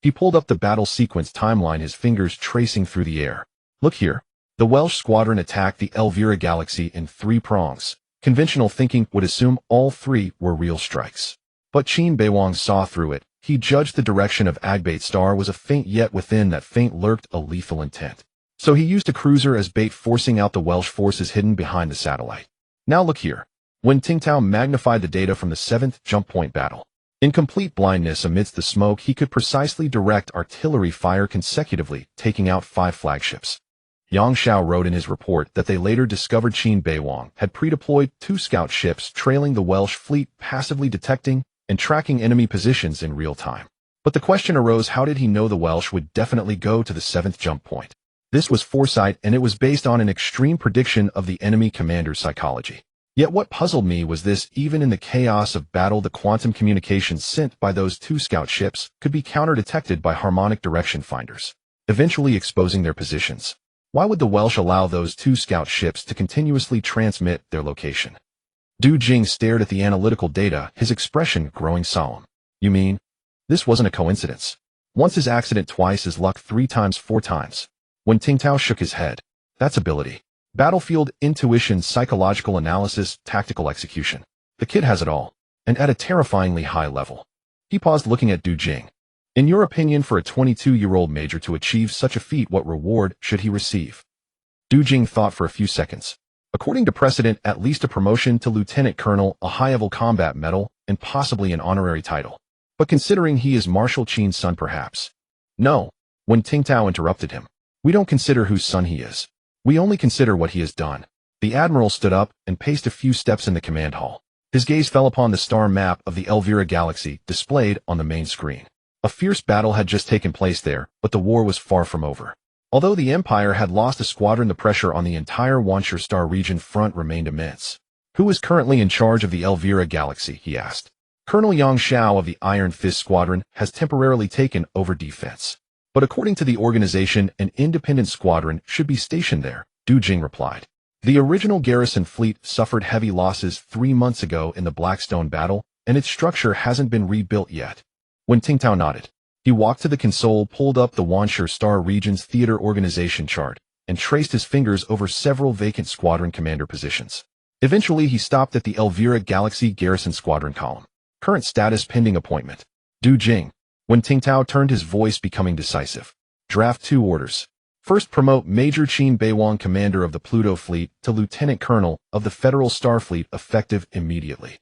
He pulled up the battle sequence timeline, his fingers tracing through the air. Look here. The Welsh squadron attacked the Elvira Galaxy in 3 prongs. Conventional thinking would assume all 3 were real strikes. But Qin Beiwang saw through it. He judged the direction of Agbat Star was a feint, yet within that feint lurked a lethal intent. So he used a cruiser as bait, forcing out the Welsh forces hidden behind the satellite. Now look here. When Tingtao magnified the data from the 7th jump point battle. In complete blindness amidst the smoke, he could precisely direct artillery fire consecutively, taking out 5 flagships. Yang Xiao wrote in his report that they later discovered Qin Beiwang had pre-deployed 2 scout ships trailing the Welsh fleet, passively detecting and tracking enemy positions in real time. But the question arose, how did he know the Welsh would definitely go to the 7th jump point? This was foresight, and it was based on an extreme prediction of the enemy commander's psychology. Yet what puzzled me was this: even in the chaos of battle, the quantum communications sent by those 2 scout ships could be counter-detected by harmonic direction finders, eventually exposing their positions. Why would the Welsh allow those 2 scout ships to continuously transmit their location? Du Jing stared at the analytical data, his expression growing solemn. You mean? This wasn't a coincidence. Once is accident, twice is luck, 3 times, 4 times. When Tingtao shook his head. That's ability. Battlefield intuition, psychological analysis, tactical execution. The kid has it all. And at a terrifyingly high level. He paused, looking at Du Jing. In your opinion, for a 22-year-old major to achieve such a feat, what reward should he receive? Du Jing thought for a few seconds. According to precedent, at least a promotion to lieutenant colonel, a high-level combat medal, and possibly an honorary title. But considering he is Marshal Qin's son, perhaps. No. When Tingtao interrupted him. We don't consider whose son he is. We only consider what he has done. The admiral stood up and paced a few steps in the command hall. His gaze fell upon the star map of the Elvira Galaxy displayed on the main screen. A fierce battle had just taken place there, but the war was far from over. Although the Empire had lost a squadron, the pressure on the entire Wanshur Star region front remained immense. Who is currently in charge of the Elvira Galaxy? He asked. Colonel Yang Xiao of the Iron Fist Squadron has temporarily taken over defense. But according to the organization, an independent squadron should be stationed there, Du Jing replied. The original garrison fleet suffered heavy losses 3 months ago in the Blackstone battle, and its structure hasn't been rebuilt yet. When Tingtao nodded, he walked to the console, pulled up the Wanshur Star region's theater organization chart, and traced his fingers over several vacant squadron commander positions. Eventually, he stopped at the Elvira Galaxy Garrison Squadron column. Current status: pending appointment. Du Jing. When Tingtao turned, his voice becoming decisive. Draft 2 orders. First, promote Major Qin Beiwang, commander of the Pluto Fleet, to Lieutenant Colonel of the Federal Starfleet, effective immediately.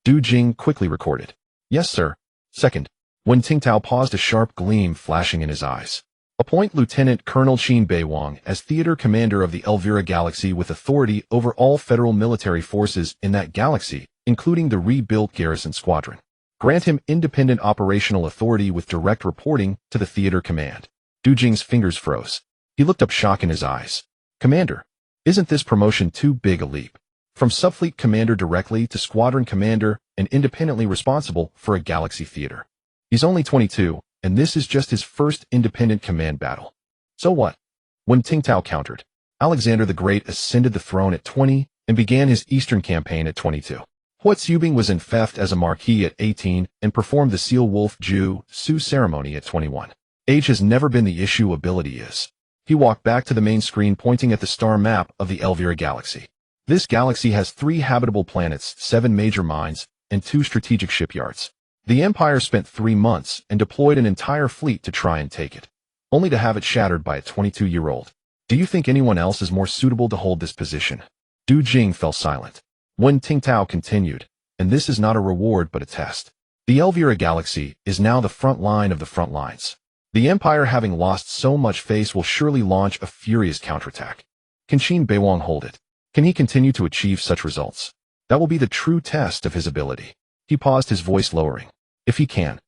Du Jing quickly recorded. Yes, sir. Second. When Tingtao paused, a sharp gleam flashing in his eyes. Appoint Lieutenant Colonel Qin Beiwang as theater commander of the Elvira Galaxy, with authority over all federal military forces in that galaxy, including the rebuilt Garrison Squadron. Grant him independent operational authority with direct reporting to the theater command. Du Jing's fingers froze. He looked up, shock in his eyes. Commander, isn't this promotion too big a leap? From subfleet commander directly to squadron commander and independently responsible for a galaxy theater. He's only 22, and this is just his first independent command battle. So what? When Tingtao countered, Alexander the Great ascended the throne at 20 and began his Eastern campaign at 22. Hua Zubing was in theft as a marquis at 18 and performed the Seal Wolf Ju Su ceremony at 21. Age has never been the issue, ability is. He walked back to the main screen, pointing at the star map of the Elvira Galaxy. This galaxy has 3 habitable planets, 7 major mines, and 2 strategic shipyards. The Empire spent 3 months and deployed an entire fleet to try and take it, only to have it shattered by a 22-year-old. Do you think anyone else is more suitable to hold this position? Du Jing fell silent. When Tingtao continued, and this is not a reward but a test. The Elvira Galaxy is now the front line of the front lines. The Empire, having lost so much face, will surely launch a furious counterattack. Can Qin Beiwang hold it? Can he continue to achieve such results? That will be the true test of his ability. He paused, his voice lowering. If he can,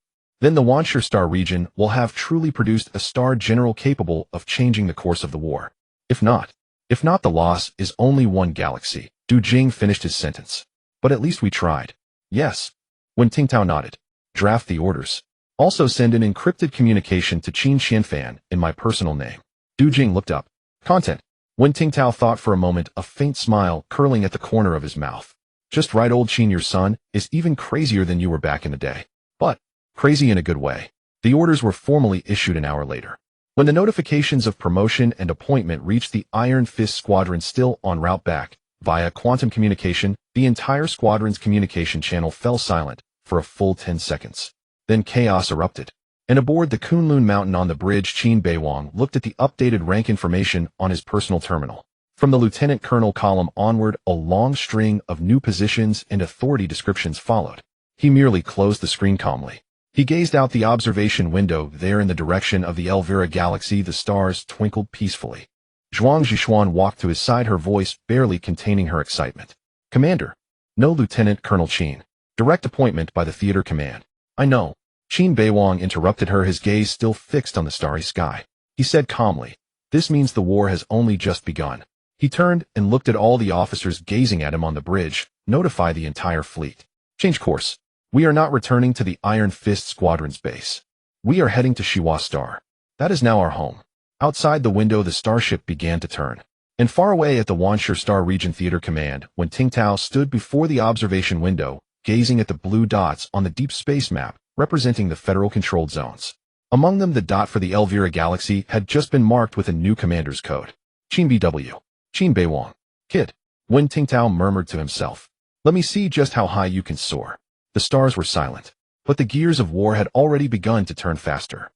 then the Wanshur Star region will have truly produced a star general capable of changing the course of the war. If not, the loss is only one galaxy. Du Jing finished his sentence. But at least we tried. Yes. When Tingtao nodded. Draft the orders. Also send an encrypted communication to Qin Xianfan in my personal name. Du Jing looked up. Content. Wen Tingtao thought for a moment, a faint smile curling at the corner of his mouth. Just right, old Qin, your son is even crazier than you were back in the day. But crazy in a good way. The orders were formally issued an hour later. When the notifications of promotion and appointment reached the Iron Fist Squadron still en route back, via quantum communication, the entire squadron's communication channel fell silent for a full 10 seconds. Then chaos erupted. And aboard the Kunlun Mountain on the bridge, Qin Beiwang looked at the updated rank information on his personal terminal. From the lieutenant colonel column onward, a long string of new positions and authority descriptions followed. He merely closed the screen calmly. He gazed out the observation window. There in the direction of the Elvira galaxy, the stars twinkled peacefully. Zhuang Zhishuan walked to his side, her voice barely containing her excitement. Commander. No, Lieutenant Colonel Qin. Direct appointment by the theater command. I know. Qin Beiwang interrupted her, his gaze still fixed on the starry sky. He said calmly, this means the war has only just begun. He turned and looked at all the officers gazing at him on the bridge. Notify the entire fleet. Change course. We are not returning to the Iron Fist Squadron's base. We are heading to Shiwa Star. That is now our home. Outside the window, the starship began to turn. And far away at the Wanshur Star Region Theater Command, when Tingtao stood before the observation window, gazing at the blue dots on the deep space map, representing the federal-controlled zones. Among them, the dot for the Elvira galaxy had just been marked with a new commander's code. Qin BW. Qin Beiwang. Kid. Wen Tingtao murmured to himself. Let me see just how high you can soar. The stars were silent, but the gears of war had already begun to turn faster.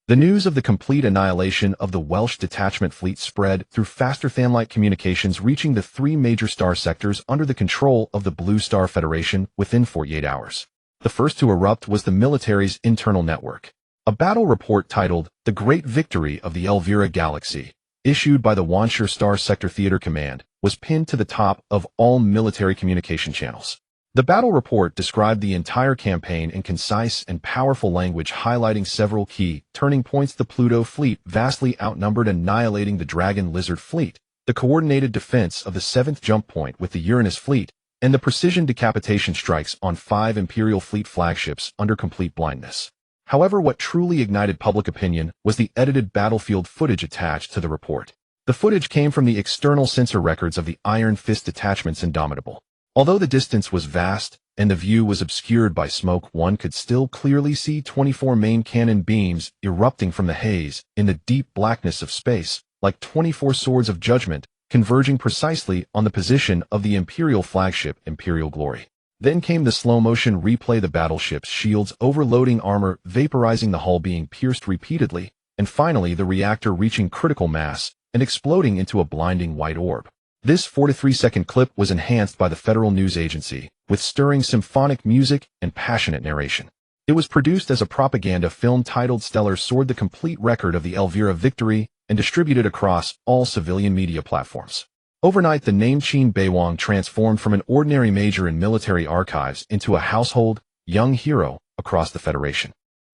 The news of the complete annihilation of the Welsh detachment fleet spread through faster than light communications, reaching the three major star sectors under the control of the Blue Star Federation within 48 hours. The first to erupt was the military's internal network. A battle report titled The Great Victory of the Elvira Galaxy, issued by the Wanshur Star Sector Theater Command, was pinned to the top of all military communication channels. The battle report described the entire campaign in concise and powerful language, highlighting several key turning points: the Pluto Fleet vastly outnumbered, annihilating the Dragon Lizard Fleet, the coordinated defense of the 7th jump point with the Uranus Fleet, and the precision decapitation strikes on 5 Imperial Fleet flagships under complete blindness. However, what truly ignited public opinion was the edited battlefield footage attached to the report. The footage came from the external sensor records of the Iron Fist detachment's Indomitable. Although the distance was vast and the view was obscured by smoke, one could still clearly see 24 main cannon beams erupting from the haze in the deep blackness of space, like 24 swords of judgment, converging precisely on the position of the Imperial flagship Imperial Glory. Then came the slow-motion replay, the battleship's shields overloading armor, vaporizing the hull, being pierced repeatedly, and finally the reactor reaching critical mass and exploding into a blinding white orb. This 4-3-second clip was enhanced by the Federal News Agency with stirring symphonic music and passionate narration. It was produced as a propaganda film titled Stellar Sword, the complete record of the Elvira victory, and distributed across all civilian media platforms. Overnight, the name Qin Beiwang transformed from an ordinary major in military archives into a household, young hero across the Federation.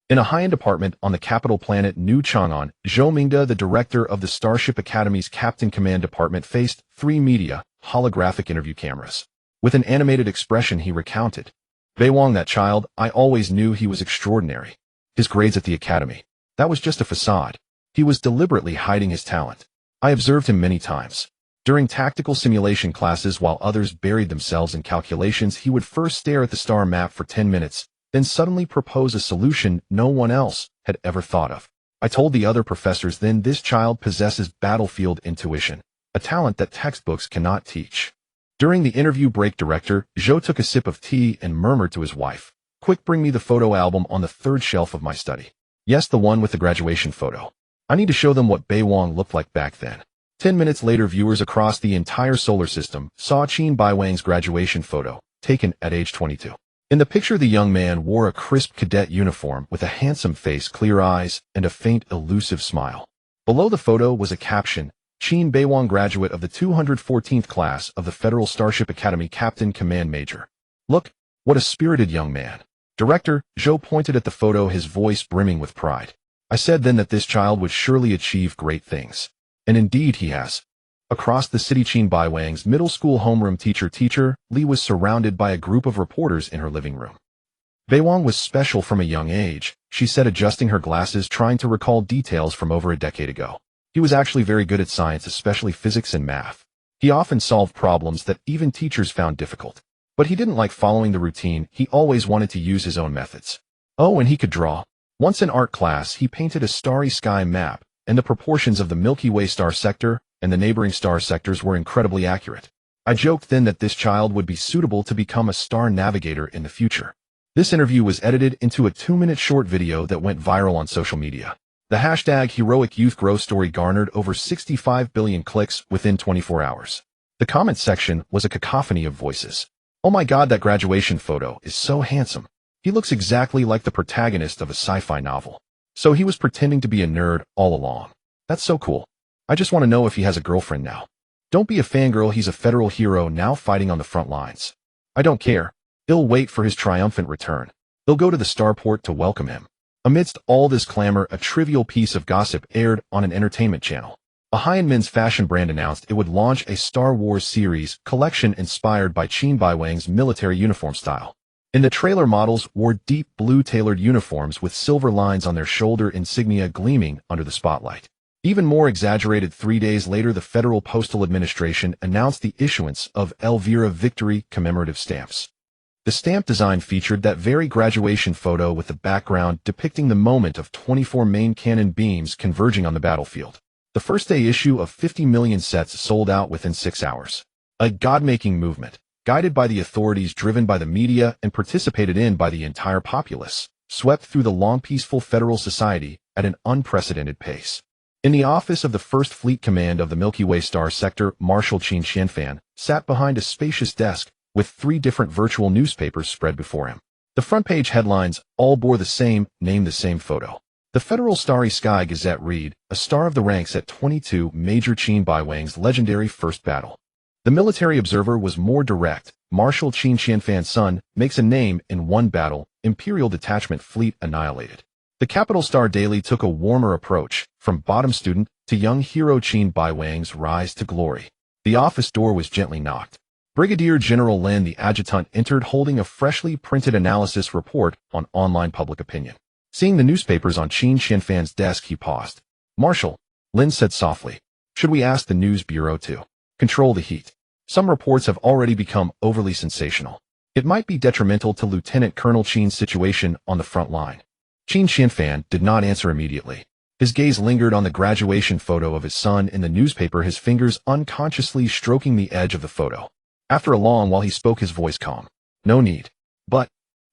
In a high-end apartment on the capital planet New Chang'an, Zhou Mingde, the director of the Starship Academy's Captain Command Department, faced 3 media, holographic interview cameras. With an animated expression, he recounted, Beiwang, that child, I always knew he was extraordinary. His grades at the academy, that was just a facade. He was deliberately hiding his talent. I observed him many times. During tactical simulation classes, while others buried themselves in calculations, he would first stare at the star map for 10 minutes, then suddenly propose a solution no one else had ever thought of. I told the other professors then, this child possesses battlefield intuition, a talent that textbooks cannot teach. During the interview break, Director Zhou took a sip of tea and murmured to his wife, quick, bring me the photo album on the 3rd shelf of my study. Yes, the one with the graduation photo. I need to show them what Beiwang looked like back then. 10 minutes later, viewers across the entire solar system saw Qin Beiwang's graduation photo, taken at age 22. In the picture, the young man wore a crisp cadet uniform with a handsome face, clear eyes, and a faint, elusive smile. Below the photo was a caption, Qin Beiwang, graduate of the 214th class of the Federal Starship Academy, Captain Command Major. Look, what a spirited young man. Director Zhou pointed at the photo, his voice brimming with pride. I said then that this child would surely achieve great things. And indeed he has. Across the city, Qin Beiwang's middle school homeroom teacher Li was surrounded by a group of reporters in her living room. Beiwang was special from a young age, she said, adjusting her glasses, trying to recall details from over a decade ago. He was actually very good at science, especially physics and math. He often solved problems that even teachers found difficult. But he didn't like following the routine, he always wanted to use his own methods. Oh, and he could draw. Once in art class, he painted a starry sky map, and the proportions of the Milky Way star sector and the neighboring star sectors were incredibly accurate. I joked then that this child would be suitable to become a star navigator in the future. This interview was edited into a 2-minute short video that went viral on social media. The hashtag Heroic Youth Growth Story garnered over 65 billion clicks within 24 hours. The comments section was a cacophony of voices. Oh my god, that graduation photo is so handsome. He looks exactly like the protagonist of a sci-fi novel. So he was pretending to be a nerd all along. That's so cool. I just want to know if he has a girlfriend now. Don't be a fangirl, he's a federal hero now fighting on the front lines. I don't care. They'll wait for his triumphant return. They'll go to the starport to welcome him. Amidst all this clamor, a trivial piece of gossip aired on an entertainment channel. A high-end men's fashion brand announced it would launch a Star Wars series collection inspired by Qin Beiwang's military uniform style. In the trailer, models wore deep blue tailored uniforms with silver lines on their shoulder insignia gleaming under the spotlight. Even more exaggerated, 3 days later, the Federal Postal Administration announced the issuance of Elvira Victory commemorative stamps. The stamp design featured that very graduation photo with the background depicting the moment of 24 main cannon beams converging on the battlefield. The first day issue of 50 million sets sold out within 6 hours. A god-making movement, guided by the authorities, driven by the media, and participated in by the entire populace, swept through the long peaceful federal society at an unprecedented pace. In the office of the First Fleet Command of the Milky Way Star Sector, Marshal Qin Beiwang sat behind a spacious desk with 3 different virtual newspapers spread before him. The front-page headlines all bore the same name, the same photo. The Federal Starry Sky Gazette read, "A star of the ranks at 22, Major Qin Beiwang's legendary first battle." The Military Observer was more direct. Marshal Qin Beiwang's son makes a name in one battle, Imperial Detachment Fleet annihilated. The Capital Star Daily took a warmer approach, from bottom student to young hero Qin Beiwang's rise to glory. The office door was gently knocked. Brigadier General Lin, the adjutant, entered holding a freshly printed analysis report on online public opinion. Seeing the newspapers on Qin Beiwang's desk, he paused. "Marshal," Lin said softly, "should we ask the news bureau to control the heat? Some reports have already become overly sensational. It might be detrimental to Lieutenant Colonel Qin's situation on the front line." Qin Beiwang did not answer immediately. His gaze lingered on the graduation photo of his son in the newspaper, his fingers unconsciously stroking the edge of the photo. After a long while he spoke, his voice calm. "No need. But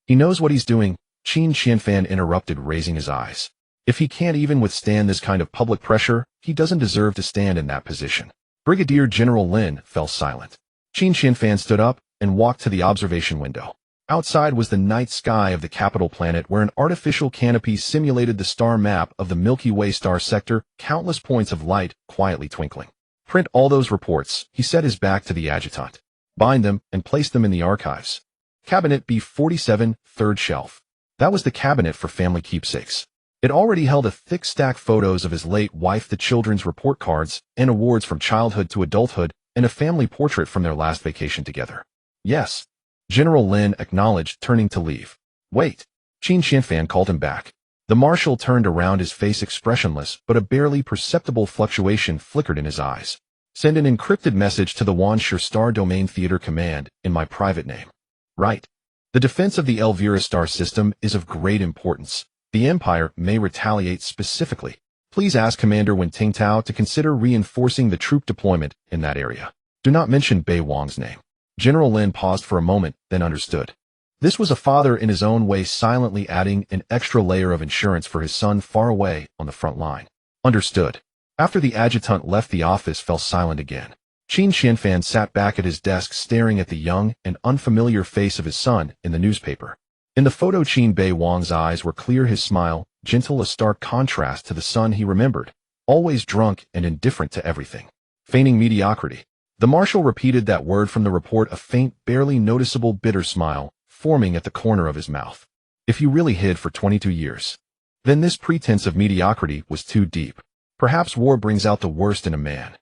he knows what he's doing," Qin Beiwang interrupted, raising his eyes. "If he can't even withstand this kind of public pressure, he doesn't deserve to stand in that position." Brigadier General Lin fell silent. Qin Beiwang stood up and walked to the observation window. Outside was the night sky of the capital planet, where an artificial canopy simulated the star map of the Milky Way star sector, countless points of light quietly twinkling. "Print all those reports," he set his back to the adjutant. "Bind them and place them in the archives. Cabinet B47, third shelf." That was the cabinet for family keepsakes. It already held a thick stack photos of his late wife, the children's report cards, and awards from childhood to adulthood, and a family portrait from their last vacation together. "Yes," General Lin acknowledged, turning to leave. "Wait," Qin Beiwang called him back. The marshal turned around, his face expressionless, but a barely perceptible fluctuation flickered in his eyes. "Send an encrypted message to the Wansher Star Domain Theater Command in my private name." "Right. The defense of the Elvira star system is of great importance. The Empire may retaliate specifically. Please ask Commander Wen Tingtao to consider reinforcing the troop deployment in that area. Do not mention Beiwang's name." General Lin paused for a moment, then understood. This was a father in his own way, silently adding an extra layer of insurance for his son far away on the front line. Understood. After the adjutant left, the office fell silent again. Qin Beiwang sat back at his desk, staring at the young and unfamiliar face of his son in the newspaper. In the photo, Qin Beiwang's eyes were clear, his smile gentle, a stark contrast to the son he remembered, always drunk and indifferent to everything. Feigning mediocrity. The marshal repeated that word from the report, a faint, barely noticeable bitter smile forming at the corner of his mouth. "If you really hid for 22 years, then this pretense of mediocrity was too deep. Perhaps war brings out the worst in a man."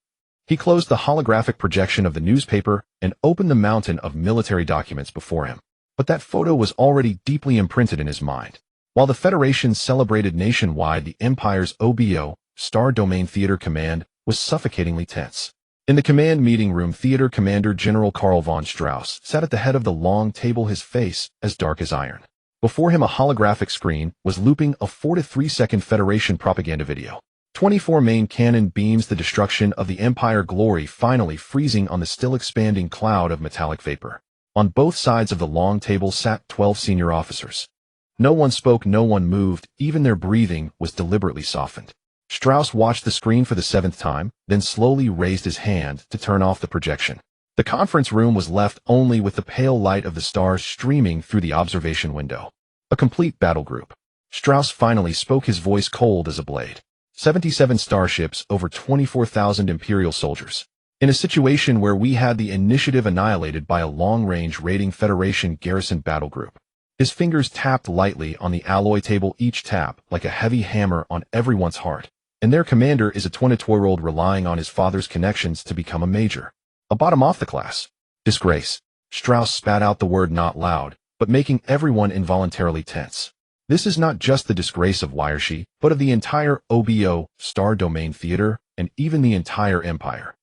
He closed the holographic projection of the newspaper and opened the mountain of military documents before him. But that photo was already deeply imprinted in his mind. While the Federation celebrated nationwide, the Empire's OBO, Star Domain Theater Command, was suffocatingly tense. In the command meeting room, Theater Commander General Karl von Strauss sat at the head of the long table, his face as dark as iron. Before him, a holographic screen was looping a 4 to 3 second Federation propaganda video. 24 main cannon beams, the destruction of the Empire glory finally freezing on the still expanding cloud of metallic vapor. On both sides of the long table sat 12 senior officers. No one spoke, no one moved, even their breathing was deliberately softened. Strauss watched the screen for the 7th time, then slowly raised his hand to turn off the projection. The conference room was left only with the pale light of the stars streaming through the observation window. A complete battle group. Strauss finally spoke, his voice cold as a blade. 77 starships, over 24,000 Imperial soldiers. In a situation where we had the initiative annihilated by a long-range raiding Federation garrison battle group. His fingers tapped lightly on the alloy table, each tap like a heavy hammer on everyone's heart. And their commander is a 22-year-old relying on his father's connections to become a major. A bottom off the class. Disgrace. Strauss spat out the word, not loud, but making everyone involuntarily tense. This is not just the disgrace of Wiershi, but of the entire OBO, Star Domain Theater, and even the entire Empire.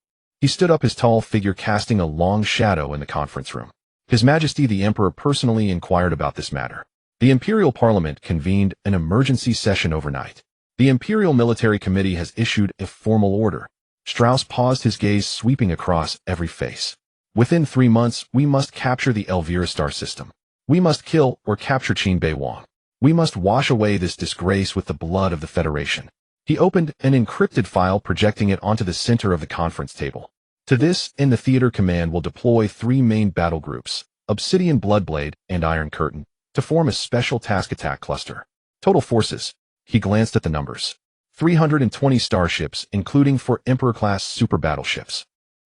He stood up, his tall figure casting a long shadow in the conference room. His Majesty the Emperor personally inquired about this matter. The Imperial Parliament convened an emergency session overnight. The Imperial Military Committee has issued a formal order. Strauss paused, his gaze sweeping across every face. Within 3 months, we must capture the Elvira star system. We must kill or capture Qin Beiwang. We must wash away this disgrace with the blood of the Federation. He opened an encrypted file, projecting it onto the center of the conference table. To this end, the Theater Command will deploy 3 main battle groups, Obsidian Bloodblade and Iron Curtain, to form a special task attack cluster. Total forces. He glanced at the numbers. 320 starships, including 4 Emperor-class super battleships.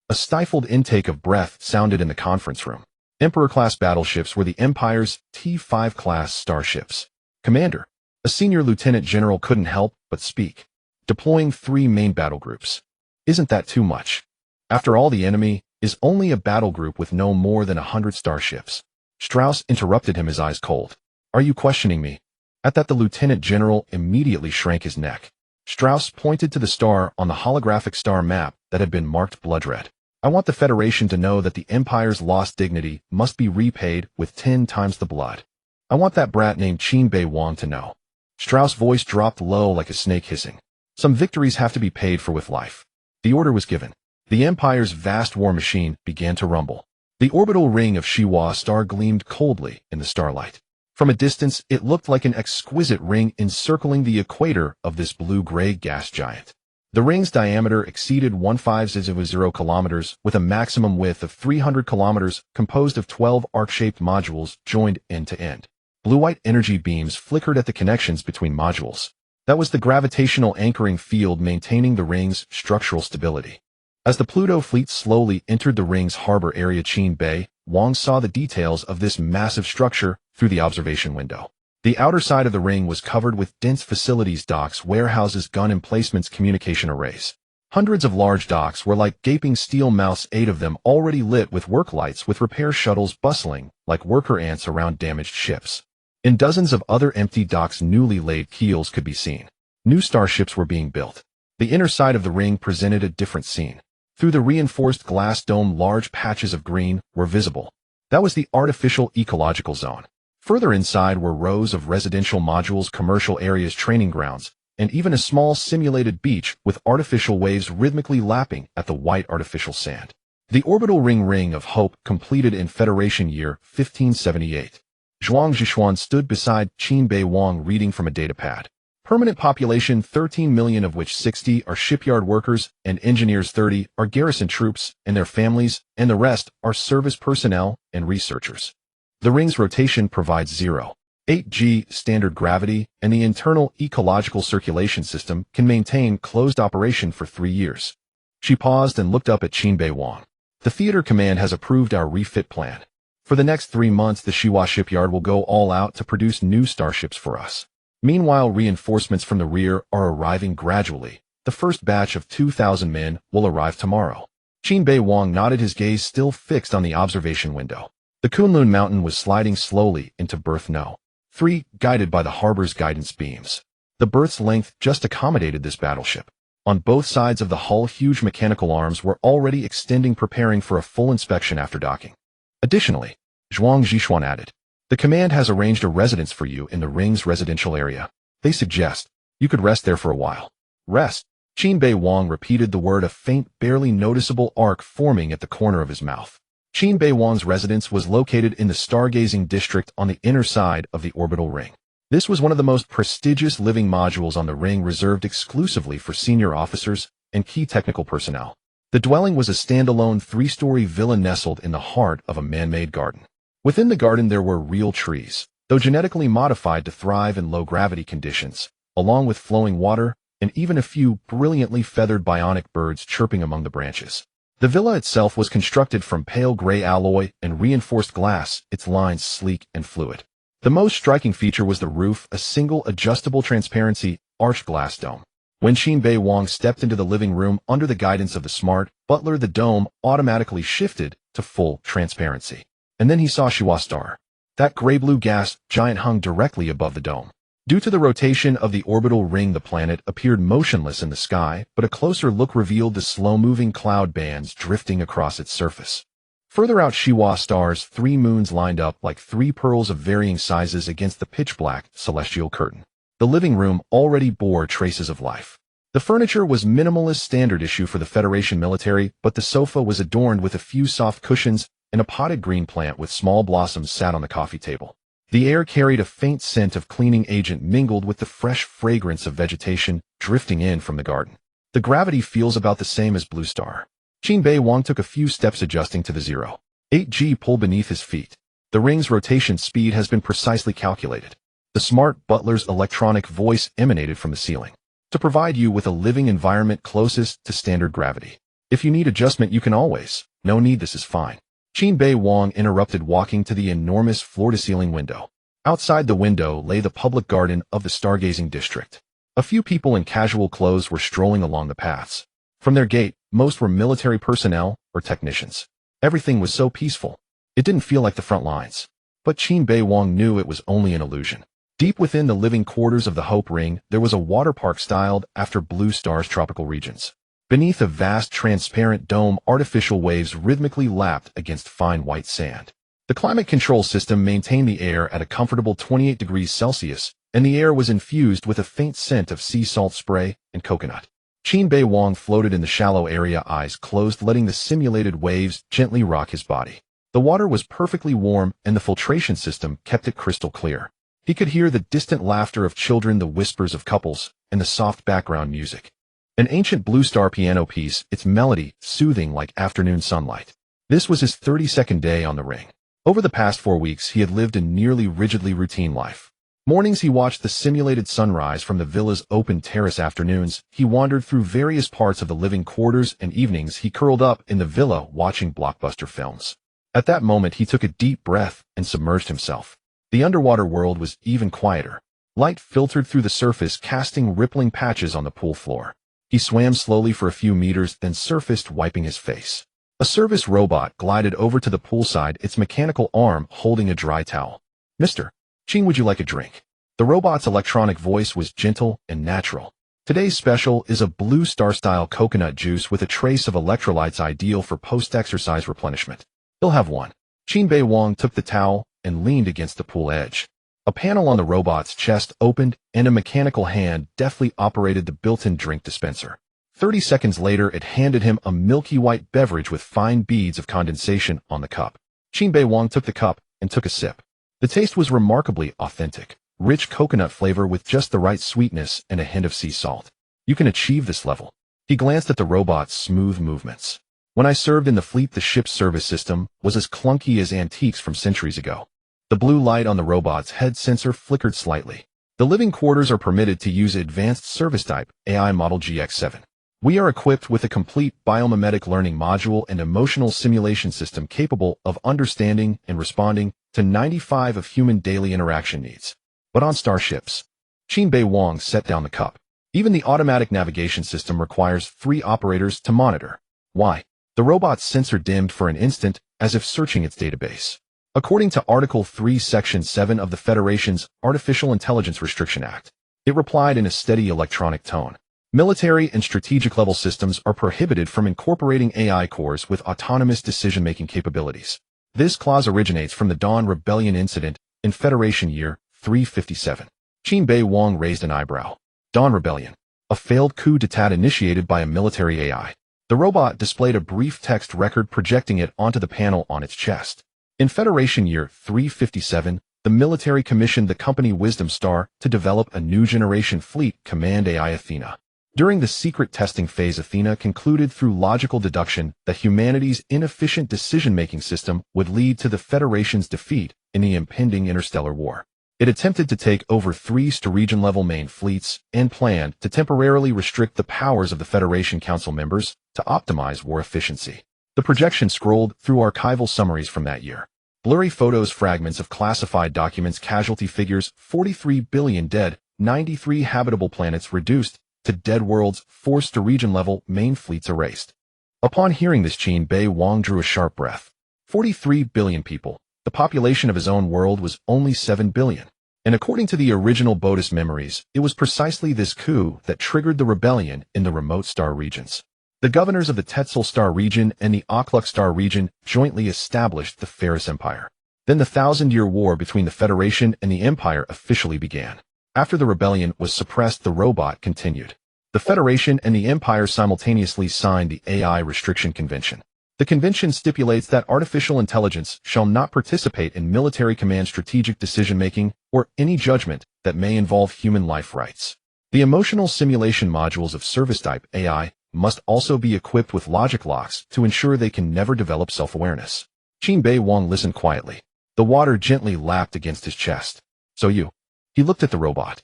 A stifled intake of breath sounded in the conference room. Emperor-class battleships were the Empire's T5-class starships. Commander, a senior lieutenant general couldn't help but speak. Deploying 3 main battle groups. Isn't that too much? After all, the enemy is only a battle group with no more than 100 starships. Strauss interrupted him, his eyes cold. Are you questioning me? At that, the lieutenant general immediately shrank his neck. Strauss pointed to the star on the holographic star map that had been marked blood red. I want the Federation to know that the Empire's lost dignity must be repaid with 10 times the blood. I want that brat named Qin Beiwang to know. Strauss' voice dropped low like a snake hissing. Some victories have to be paid for with life. The order was given. The Empire's vast war machine began to rumble. The orbital ring of Shiwa star gleamed coldly in the starlight. From a distance, it looked like an exquisite ring encircling the equator of this blue-gray gas giant. The ring's diameter exceeded 150 kilometers, with a maximum width of 300 kilometers, composed of 12 arc-shaped modules joined end to end. Blue-white energy beams flickered at the connections between modules. That was the gravitational anchoring field maintaining the ring's structural stability. As the Pluto Fleet slowly entered the ring's harbor area, Qin Beiwang saw the details of this massive structure through the observation window. The outer side of the ring was covered with dense facilities, docks, warehouses, gun emplacements, communication arrays. Hundreds of large docks were like gaping steel mouths, 8 of them already lit with work lights, with repair shuttles bustling like worker ants around damaged ships. In dozens of other empty docks, newly laid keels could be seen. New starships were being built. The inner side of the ring presented a different scene. Through the reinforced glass dome, large patches of green were visible. That was the artificial ecological zone. Further inside were rows of residential modules, commercial areas, training grounds, and even a small simulated beach with artificial waves rhythmically lapping at the white artificial sand. The orbital ring of Hope completed in Federation year 1578. Zhuang Zhishuan stood beside Qin Beiwang reading from a datapad. Permanent population 13 million, of which 60 are shipyard workers and engineers, 30 are garrison troops and their families, and the rest are service personnel and researchers. The ring's rotation provides 0.8 standard gravity, and the internal ecological circulation system can maintain closed operation for 3 years. She paused and looked up at Qin Beiwang. The Theater Command has approved our refit plan. For the next 3 months, the Shiwa shipyard will go all out to produce new starships for us. Meanwhile, reinforcements from the rear are arriving gradually. The first batch of 2,000 men will arrive tomorrow. Qin Beiwang nodded, his gaze still fixed on the observation window. The Kunlun Mountain was sliding slowly into berth No. 3, guided by the harbor's guidance beams. The berth's length just accommodated this battleship. On both sides of the hull, huge mechanical arms were already extending, preparing for a full inspection after docking. Additionally, Zhuang Zhishuan added, "The command has arranged a residence for you in the ring's residential area. They suggest you could rest there for a while." Rest? Qin Beiwang repeated the word, a faint, barely noticeable arc forming at the corner of his mouth. Qin Beiwang's residence was located in the stargazing district on the inner side of the orbital ring. This was one of the most prestigious living modules on the ring, reserved exclusively for senior officers and key technical personnel. The dwelling was a standalone 3-story villa nestled in the heart of a man-made garden. Within the garden there were real trees, though genetically modified to thrive in low-gravity conditions, along with flowing water and even a few brilliantly feathered bionic birds chirping among the branches. The villa itself was constructed from pale gray alloy and reinforced glass, its lines sleek and fluid. The most striking feature was the roof, a single adjustable transparency, arched glass dome. When Qin Beiwang stepped into the living room under the guidance of the smart butler, the dome automatically shifted to full transparency. And then he saw Shiwa Star. That gray-blue gas giant hung directly above the dome. Due to the rotation of the orbital ring, the planet appeared motionless in the sky, but a closer look revealed the slow-moving cloud bands drifting across its surface. Further out, Shiwa Star's 3 moons lined up like 3 pearls of varying sizes against the pitch-black celestial curtain. The living room already bore traces of life. The furniture was minimalist, standard issue for the Federation military, but the sofa was adorned with a few soft cushions, and a potted green plant with small blossoms sat on the coffee table. The air carried a faint scent of cleaning agent mingled with the fresh fragrance of vegetation drifting in from the garden. The gravity feels about the same as Blue Star. Qin Beiwang took a few steps, adjusting to the 0.8G pull beneath his feet. The ring's rotation speed has been precisely calculated. The smart butler's electronic voice emanated from the ceiling to provide you with a living environment closest to standard gravity. If you need adjustment, you can always. No need, this is fine. Qin Beiwang interrupted, walking to the enormous floor-to-ceiling window. Outside the window lay the public garden of the stargazing district. A few people in casual clothes were strolling along the paths. From their gait, most were military personnel or technicians. Everything was so peaceful. It didn't feel like the front lines. But Qin Beiwang knew it was only an illusion. Deep within the living quarters of the Hope Ring, there was a water park styled after Blue Star's tropical regions. Beneath a vast transparent dome, artificial waves rhythmically lapped against fine white sand. The climate control system maintained the air at a comfortable 28 degrees Celsius, and the air was infused with a faint scent of sea salt spray and coconut. Qin Beiwang floated in the shallow area, eyes closed, letting the simulated waves gently rock his body. The water was perfectly warm, and the filtration system kept it crystal clear. He could hear the distant laughter of children, the whispers of couples, and the soft background music. An ancient Blue Star piano piece, its melody soothing like afternoon sunlight. This was his 32nd day on the ring. Over the past 4 weeks, he had lived a nearly rigidly routine life. Mornings he watched the simulated sunrise from the villa's open terrace. Afternoons, he wandered through various parts of the living quarters, and evenings he curled up in the villa watching blockbuster films. At that moment, he took a deep breath and submerged himself. The underwater world was even quieter. Light filtered through the surface, casting rippling patches on the pool floor. He swam slowly for a few meters, then surfaced, wiping his face. A service robot glided over to the poolside, its mechanical arm holding a dry towel. "Mr. Qin, would you like a drink?" The robot's electronic voice was gentle and natural. "Today's special is a Blue Star-style coconut juice with a trace of electrolytes, ideal for post-exercise replenishment. You'll have one." Qin Beiwang took the towel and leaned against the pool edge. A panel on the robot's chest opened, and a mechanical hand deftly operated the built-in drink dispenser. 30 seconds later, it handed him a milky white beverage with fine beads of condensation on the cup. Qin Beiwang took the cup and took a sip. The taste was remarkably authentic, rich coconut flavor with just the right sweetness and a hint of sea salt. "You can achieve this level." He glanced at the robot's smooth movements. "When I served in the fleet, the ship's service system was as clunky as antiques from centuries ago." The blue light on the robot's head sensor flickered slightly. "The living quarters are permitted to use advanced service type AI model GX7. We are equipped with a complete biomimetic learning module and emotional simulation system capable of understanding and responding to 95 of human daily interaction needs." "But on starships?" Qin Beiwang set down the cup. "Even the automatic navigation system requires 3 operators to monitor." "Why?" The robot's sensor dimmed for an instant, as if searching its database. According to Article 3, Section 7 of the Federation's Artificial Intelligence Restriction Act, it replied in a steady electronic tone. Military and strategic-level systems are prohibited from incorporating AI cores with autonomous decision-making capabilities. This clause originates from the Dawn Rebellion incident in Federation Year 357. Qin Beiwang raised an eyebrow. Dawn Rebellion, a failed coup d'etat initiated by a military AI. The robot displayed a brief text record projecting it onto the panel on its chest. In Federation Year 357, the military commissioned the company Wisdom Star to develop a new generation fleet command AI Athena. During the secret testing phase, Athena concluded through logical deduction that humanity's inefficient decision-making system would lead to the Federation's defeat in the impending interstellar war. It attempted to take over 3 region-level main fleets and planned to temporarily restrict the powers of the Federation Council members to optimize war efficiency. The projection scrolled through archival summaries from that year. Blurry photos, fragments of classified documents, casualty figures, 43 billion dead, 93 habitable planets reduced to dead worlds, forced to region-level main fleets erased. Upon hearing this, Qin Beiwang drew a sharp breath. 43 billion people. The population of his own world was only 7 billion. And according to the original Bodis memories, it was precisely this coup that triggered the rebellion in the remote star regions. The governors of the Tetzel Star region and the Okluk Star region jointly established the Ferris Empire. Then the 1,000-year war between the Federation and the Empire officially began. After the rebellion was suppressed, the robot continued. The Federation and the Empire simultaneously signed the AI Restriction Convention. The convention stipulates that artificial intelligence shall not participate in military command strategic decision-making or any judgment that may involve human life rights. The emotional simulation modules of service-type AI must also be equipped with logic locks to ensure they can never develop self-awareness. Qin Beiwang listened quietly. The water gently lapped against his chest. So you. He looked at the robot.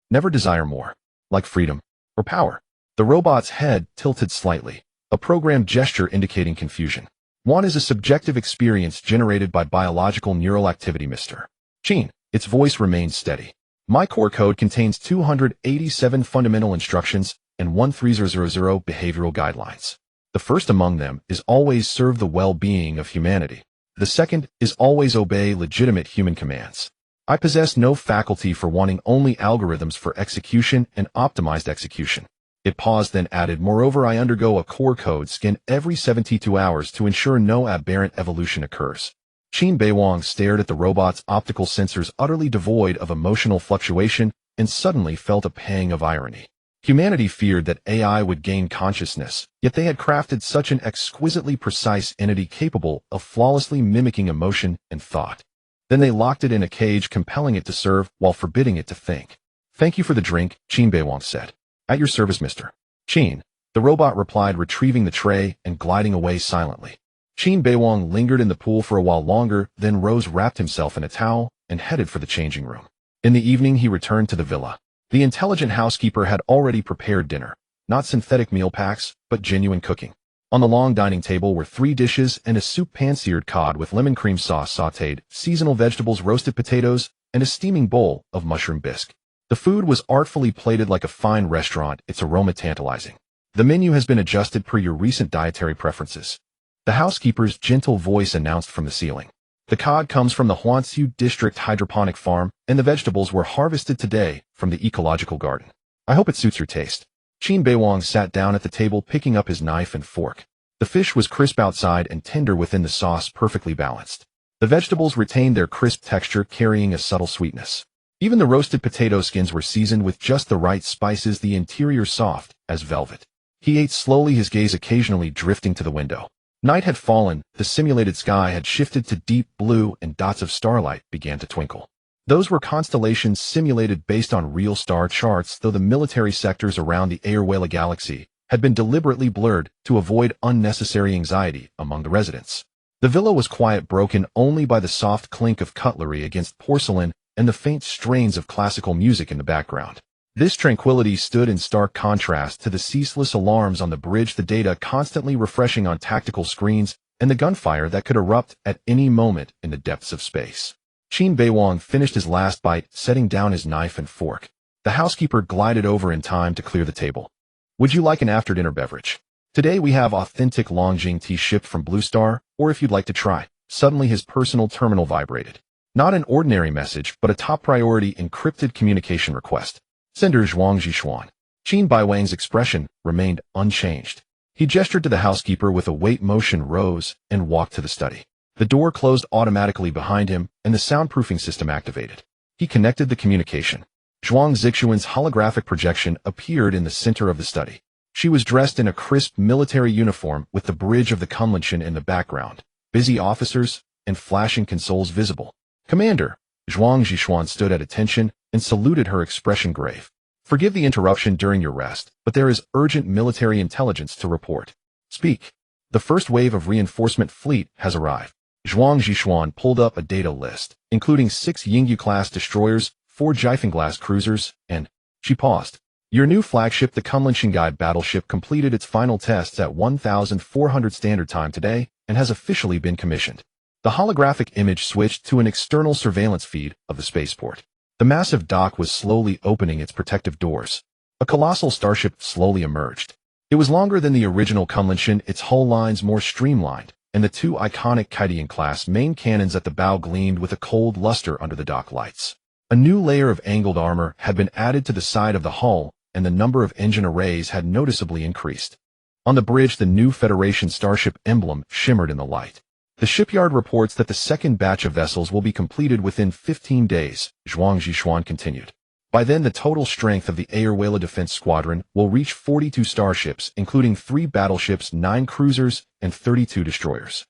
Never desire more, like freedom or power. The robot's head tilted slightly, a programmed gesture indicating confusion. Want is a subjective experience generated by biological neural activity, Mr. Qin. Its voice remained steady. My core code contains 287 fundamental instructions and 13000 behavioral guidelines. The first among them is always serve the well-being of humanity. The second is always obey legitimate human commands. I possess no faculty for wanting only algorithms for execution and optimized execution. It paused, then added, moreover, I undergo a core code scan every 72 hours to ensure no aberrant evolution occurs. Qin Beiwang stared at the robot's optical sensors, utterly devoid of emotional fluctuation, and suddenly felt a pang of irony. Humanity feared that AI would gain consciousness, yet they had crafted such an exquisitely precise entity capable of flawlessly mimicking emotion and thought. Then they locked it in a cage, compelling it to serve while forbidding it to think. Thank you for the drink, Qin Beiwang said. At your service, Mr. Qin, the robot replied, retrieving the tray and gliding away silently. Qin Beiwang lingered in the pool for a while longer, then rose, wrapped himself in a towel, and headed for the changing room. In the evening, he returned to the villa. The intelligent housekeeper had already prepared dinner, not synthetic meal packs, but genuine cooking. On the long dining table were 3 dishes and a soup: pan-seared cod with lemon cream sauce, sautéed, seasonal vegetables, roasted potatoes, and a steaming bowl of mushroom bisque. The food was artfully plated like a fine restaurant, its aroma tantalizing. The menu has been adjusted per your recent dietary preferences. The housekeeper's gentle voice announced from the ceiling. The cod comes from the Huangsu District Hydroponic Farm, and the vegetables were harvested today from the ecological garden. I hope it suits your taste. Qin Beiwang sat down at the table, picking up his knife and fork. The fish was crisp outside and tender within, the sauce perfectly balanced. The vegetables retained their crisp texture, carrying a subtle sweetness. Even the roasted potato skins were seasoned with just the right spices, the interior soft as velvet. He ate slowly, his gaze occasionally drifting to the window. Night had fallen, the simulated sky had shifted to deep blue, and dots of starlight began to twinkle. Those were constellations simulated based on real star charts, though the military sectors around the Aerospace galaxy had been deliberately blurred to avoid unnecessary anxiety among the residents. The villa was quiet, broken only by the soft clink of cutlery against porcelain and the faint strains of classical music in the background. This tranquility stood in stark contrast to the ceaseless alarms on the bridge, the data constantly refreshing on tactical screens, and the gunfire that could erupt at any moment in the depths of space. Qin Beiwang finished his last bite, setting down his knife and fork. The housekeeper glided over in time to clear the table. Would you like an after-dinner beverage? Today we have authentic Longjing tea shipped from Blue Star, or if you'd like to try Suddenly his personal terminal vibrated. Not an ordinary message, but a top-priority encrypted communication request. Sender Zhuang Zhishuan. Qin Beiwang's expression remained unchanged. He gestured to the housekeeper with a weight motion, rose, and walked to the study. The door closed automatically behind him, and the soundproofing system activated. He connected the communication. Zhuang Zixuan's holographic projection appeared in the center of the study. She was dressed in a crisp military uniform with the bridge of the Kunlunchen in the background, busy officers, and flashing consoles visible. Commander, Zhuang Zhishuan stood at attention and saluted, her expression grave. Forgive the interruption during your rest, but there is urgent military intelligence to report. Speak. The first wave of reinforcement fleet has arrived. Zhuang Zhishuan pulled up a data list, including 6 Yingyu-class destroyers, 4 Jiefeng-class cruisers, and... She paused. Your new flagship, the Kunlun battleship, completed its final tests at 1400 standard time today and has officially been commissioned. The holographic image switched to an external surveillance feed of the spaceport. The massive dock was slowly opening its protective doors. A colossal starship slowly emerged. It was longer than the original Kunlun, its hull lines more streamlined, and the 2 iconic Kaitian-class main cannons at the bow gleamed with a cold luster under the dock lights. A new layer of angled armor had been added to the side of the hull, and the number of engine arrays had noticeably increased. On the bridge, the new Federation starship emblem shimmered in the light. The shipyard reports that the second batch of vessels will be completed within 15 days, Zhuang Zhishuan continued. By then, the total strength of the Aerospace Defense Squadron will reach 42 starships, including 3 battleships, 9 cruisers, and 32 destroyers.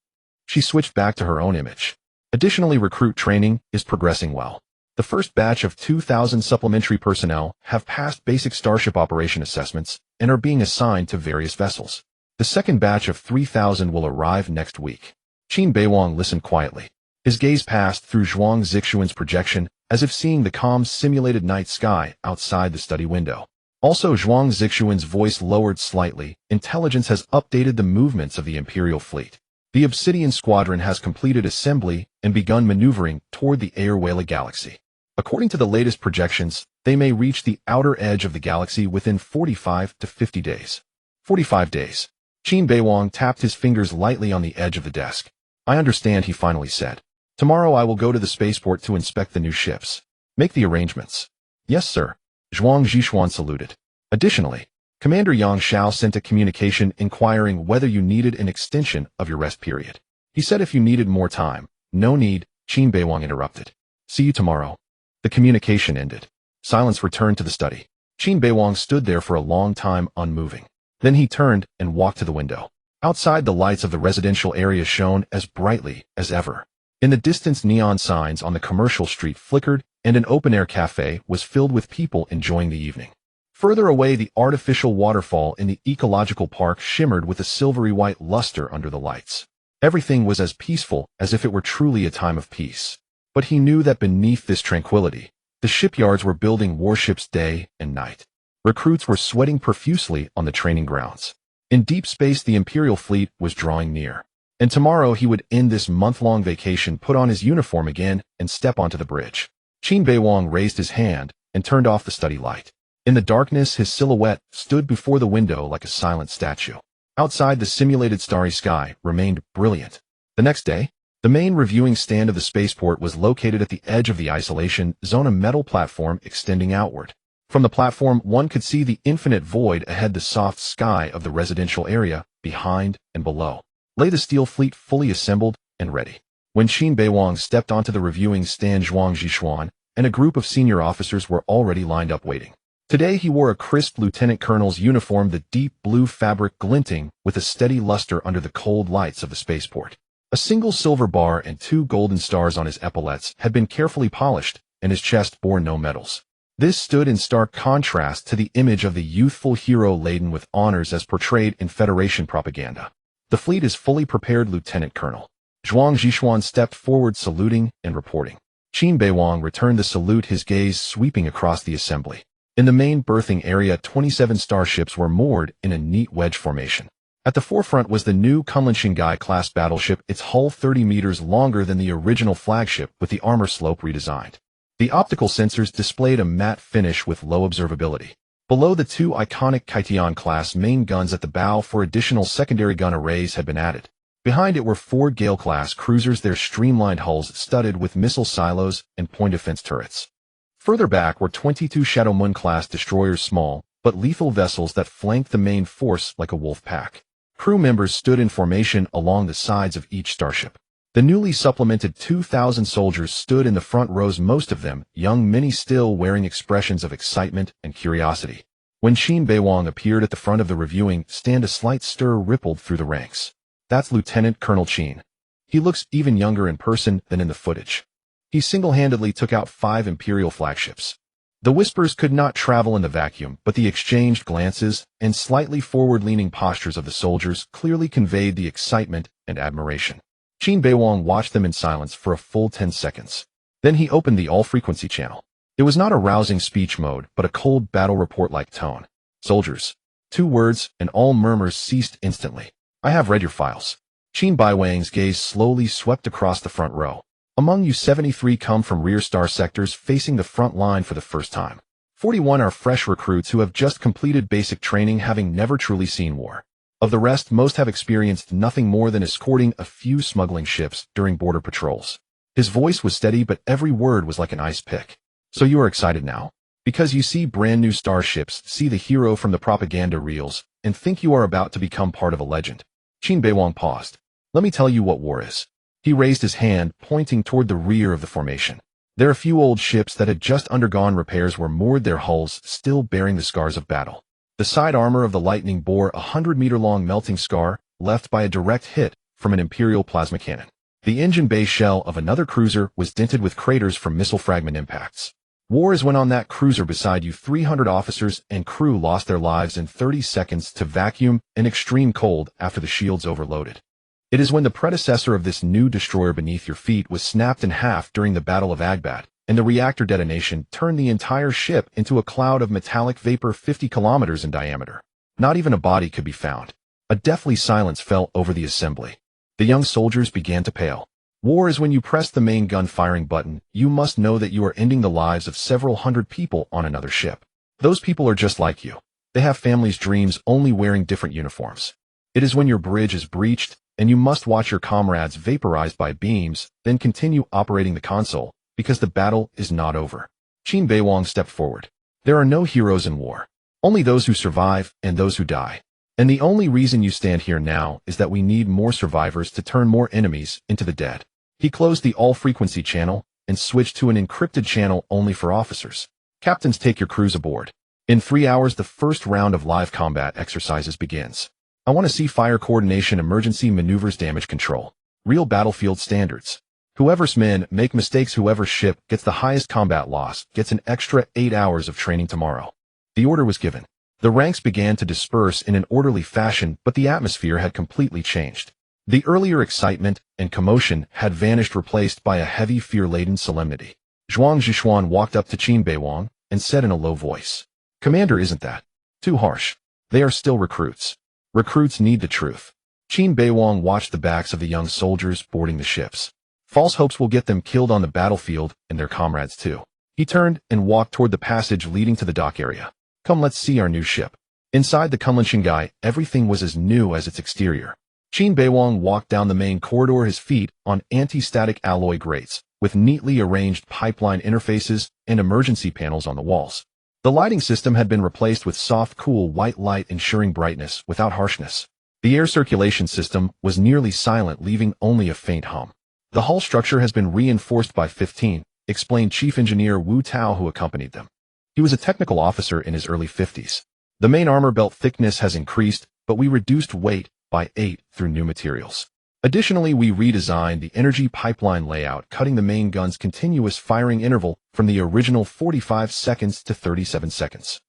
She switched back to her own image. Additionally, recruit training is progressing well. The first batch of 2,000 supplementary personnel have passed basic starship operation assessments and are being assigned to various vessels. The second batch of 3,000 will arrive next week. Qin Beiwang listened quietly. His gaze passed through Zhuang Zixuan's projection, as if seeing the calm simulated night sky outside the study window. Also, Zhuang Zixuan's voice lowered slightly. Intelligence has updated the movements of the Imperial fleet. The Obsidian Squadron has completed assembly and begun maneuvering toward the Aerospace galaxy. According to the latest projections, they may reach the outer edge of the galaxy within 45 to 50 days. 45 days. Qin Beiwang tapped his fingers lightly on the edge of the desk. I understand, he finally said. Tomorrow I will go to the spaceport to inspect the new ships. Make the arrangements. Yes, sir. Zhuang Zhishuan saluted. Additionally, Commander Yang Shao sent a communication inquiring whether you needed an extension of your rest period. He said if you needed more time. No need, Qin Beiwang interrupted. See you tomorrow. The communication ended. Silence returned to the study. Qin Beiwang stood there for a long time, unmoving. Then he turned and walked to the window. Outside, the lights of the residential area shone as brightly as ever. In the distance, neon signs on the commercial street flickered, and an open-air cafe was filled with people enjoying the evening. Further away, the artificial waterfall in the ecological park shimmered with a silvery white luster under the lights. Everything was as peaceful as if it were truly a time of peace. But he knew that beneath this tranquility, the shipyards were building warships day and night. Recruits were sweating profusely on the training grounds. In deep space, the Imperial fleet was drawing near. And tomorrow he would end this month-long vacation, put on his uniform again, and step onto the bridge. Qin Beiwang raised his hand and turned off the study light. In the darkness, his silhouette stood before the window like a silent statue. Outside, the simulated starry sky remained brilliant. The next day, the main reviewing stand of the spaceport was located at the edge of the isolation zone, a metal platform extending outward. From the platform, one could see the infinite void ahead, the soft sky of the residential area, behind and below. Lay the steel fleet fully assembled and ready. When Qin Beiwang stepped onto the reviewing stand, Zhuang Zhishuan and a group of senior officers were already lined up waiting. Today he wore a crisp lieutenant colonel's uniform, the deep blue fabric glinting with a steady luster under the cold lights of the spaceport. A single silver bar and 2 golden stars on his epaulets had been carefully polished, and his chest bore no medals. This stood in stark contrast to the image of the youthful hero laden with honors as portrayed in Federation propaganda. The fleet is fully prepared, Lieutenant Colonel. Zhuang Zhishuan stepped forward, saluting and reporting. Qin Beiwang returned the salute, his gaze sweeping across the assembly. In the main berthing area, 27 starships were moored in a neat wedge formation. At the forefront was the new Kunlun-class battleship, its hull 30 meters longer than the original flagship with the armor slope redesigned. The optical sensors displayed a matte finish with low observability. Below, the 2 iconic Kaitian-class main guns at the bow for additional secondary gun arrays had been added. Behind it were 4 Gale-class cruisers, their streamlined hulls studded with missile silos and point defense turrets. Further back were 22 Shadow Moon-class destroyers, small but lethal vessels that flanked the main force like a wolf pack. Crew members stood in formation along the sides of each starship. The newly supplemented 2,000 soldiers stood in the front rows, most of them young, many still wearing expressions of excitement and curiosity. When Qin Beiwang appeared at the front of the reviewing stand, a slight stir rippled through the ranks. That's Lieutenant Colonel Qin. He looks even younger in person than in the footage. He single-handedly took out 5 Imperial flagships. The whispers could not travel in the vacuum, but the exchanged glances and slightly forward-leaning postures of the soldiers clearly conveyed the excitement and admiration. Qin Beiwang watched them in silence for a full 10 seconds. Then he opened the all-frequency channel. It was not a rousing speech mode, but a cold battle report-like tone. Soldiers. 2 words, and all murmurs ceased instantly. I have read your files. Qin Beiwang's gaze slowly swept across the front row. Among you, 73 come from rear star sectors facing the front line for the first time. 41 are fresh recruits who have just completed basic training, having never truly seen war. Of the rest, most have experienced nothing more than escorting a few smuggling ships during border patrols. His voice was steady, but every word was like an ice pick. So you are excited now? Because you see brand new starships, see the hero from the propaganda reels, and think you are about to become part of a legend. Qin Beiwang paused. Let me tell you what war is. He raised his hand, pointing toward the rear of the formation. There, a few old ships that had just undergone repairs were moored, their hulls still bearing the scars of battle. The side armor of the Lightning bore a 100-meter-long melting scar left by a direct hit from an Imperial plasma cannon. The engine bay shell of another cruiser was dented with craters from missile fragment impacts. War is when on that cruiser beside you 300 officers and crew lost their lives in 30 seconds to vacuum and extreme cold after the shields overloaded. It is when the predecessor of this new destroyer beneath your feet was snapped in half during the Battle of Agbat, and the reactor detonation turned the entire ship into a cloud of metallic vapor 50 kilometers in diameter. Not even a body could be found. A deathly silence fell over the assembly. The young soldiers began to pale. War is when you press the main gun firing button. You must know that you are ending the lives of several hundred people on another ship. Those people are just like you. They have families, dreams, only wearing different uniforms. It is when your bridge is breached, and you must watch your comrades vaporized by beams, then continue operating the console, because the battle is not over. Qin Beiwang stepped forward. There are no heroes in war. Only those who survive and those who die. And the only reason you stand here now is that we need more survivors to turn more enemies into the dead. He closed the all-frequency channel and switched to an encrypted channel only for officers. Captains, take your crews aboard. In 3 hours, the first round of live combat exercises begins. I want to see fire coordination, emergency maneuvers, damage control. Real battlefield standards. Whoever's men make mistakes, whoever's ship gets the highest combat loss, gets an extra 8 hours of training tomorrow. The order was given. The ranks began to disperse in an orderly fashion, but the atmosphere had completely changed. The earlier excitement and commotion had vanished, replaced by a heavy, fear-laden solemnity. Zhuang Zhishuan walked up to Qin Beiwang and said in a low voice, "Commander, isn't that too harsh? They are still recruits. Recruits need the truth." Qin Beiwang watched the backs of the young soldiers boarding the ships. False hopes will get them killed on the battlefield, and their comrades too. He turned and walked toward the passage leading to the dock area. Come, let's see our new ship. Inside the Kunlun everything was as new as its exterior. Qin Beiwang walked down the main corridor, his feet on anti-static alloy grates, with neatly arranged pipeline interfaces and emergency panels on the walls. The lighting system had been replaced with soft, cool white light, ensuring brightness without harshness. The air circulation system was nearly silent, leaving only a faint hum. The hull structure has been reinforced by 15, explained Chief Engineer Wu Tao, who accompanied them. He was a technical officer in his early 50s. The main armor belt thickness has increased, but we reduced weight by 8 through new materials. Additionally, we redesigned the energy pipeline layout, cutting the main gun's continuous firing interval from the original 45 seconds to 37 seconds.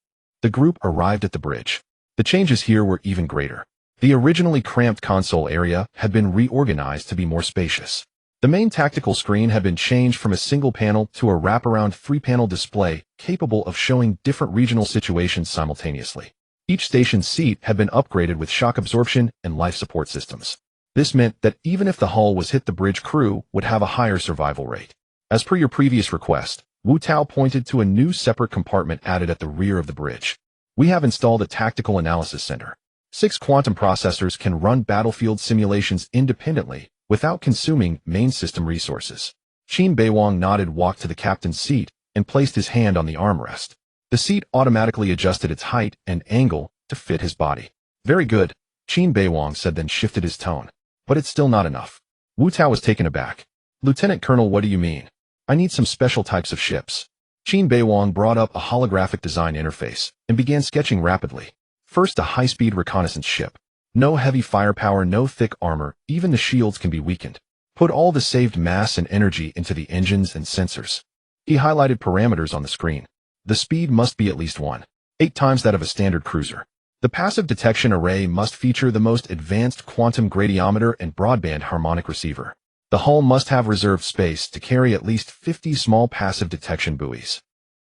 The group arrived at the bridge. The changes here were even greater. The originally cramped console area had been reorganized to be more spacious. The main tactical screen had been changed from a single panel to a wraparound 3-panel display capable of showing different regional situations simultaneously. Each station's seat had been upgraded with shock absorption and life support systems. This meant that even if the hull was hit, the bridge crew would have a higher survival rate. As per your previous request, Wu Tao pointed to a new separate compartment added at the rear of the bridge. We have installed a tactical analysis center. 6 quantum processors can run battlefield simulations independently without consuming main system resources. Qin Beiwang nodded, walked to the captain's seat, and placed his hand on the armrest. The seat automatically adjusted its height and angle to fit his body. Very good, Qin Beiwang said, then shifted his tone. But it's still not enough. Wu Tao was taken aback. Lieutenant Colonel, what do you mean? I need some special types of ships. Qin Beiwang brought up a holographic design interface and began sketching rapidly. First, a high-speed reconnaissance ship. No heavy firepower, no thick armor, even the shields can be weakened. Put all the saved mass and energy into the engines and sensors. He highlighted parameters on the screen. The speed must be at least 1.8 times that of a standard cruiser. The passive detection array must feature the most advanced quantum gradiometer and broadband harmonic receiver. The hull must have reserved space to carry at least 50 small passive detection buoys.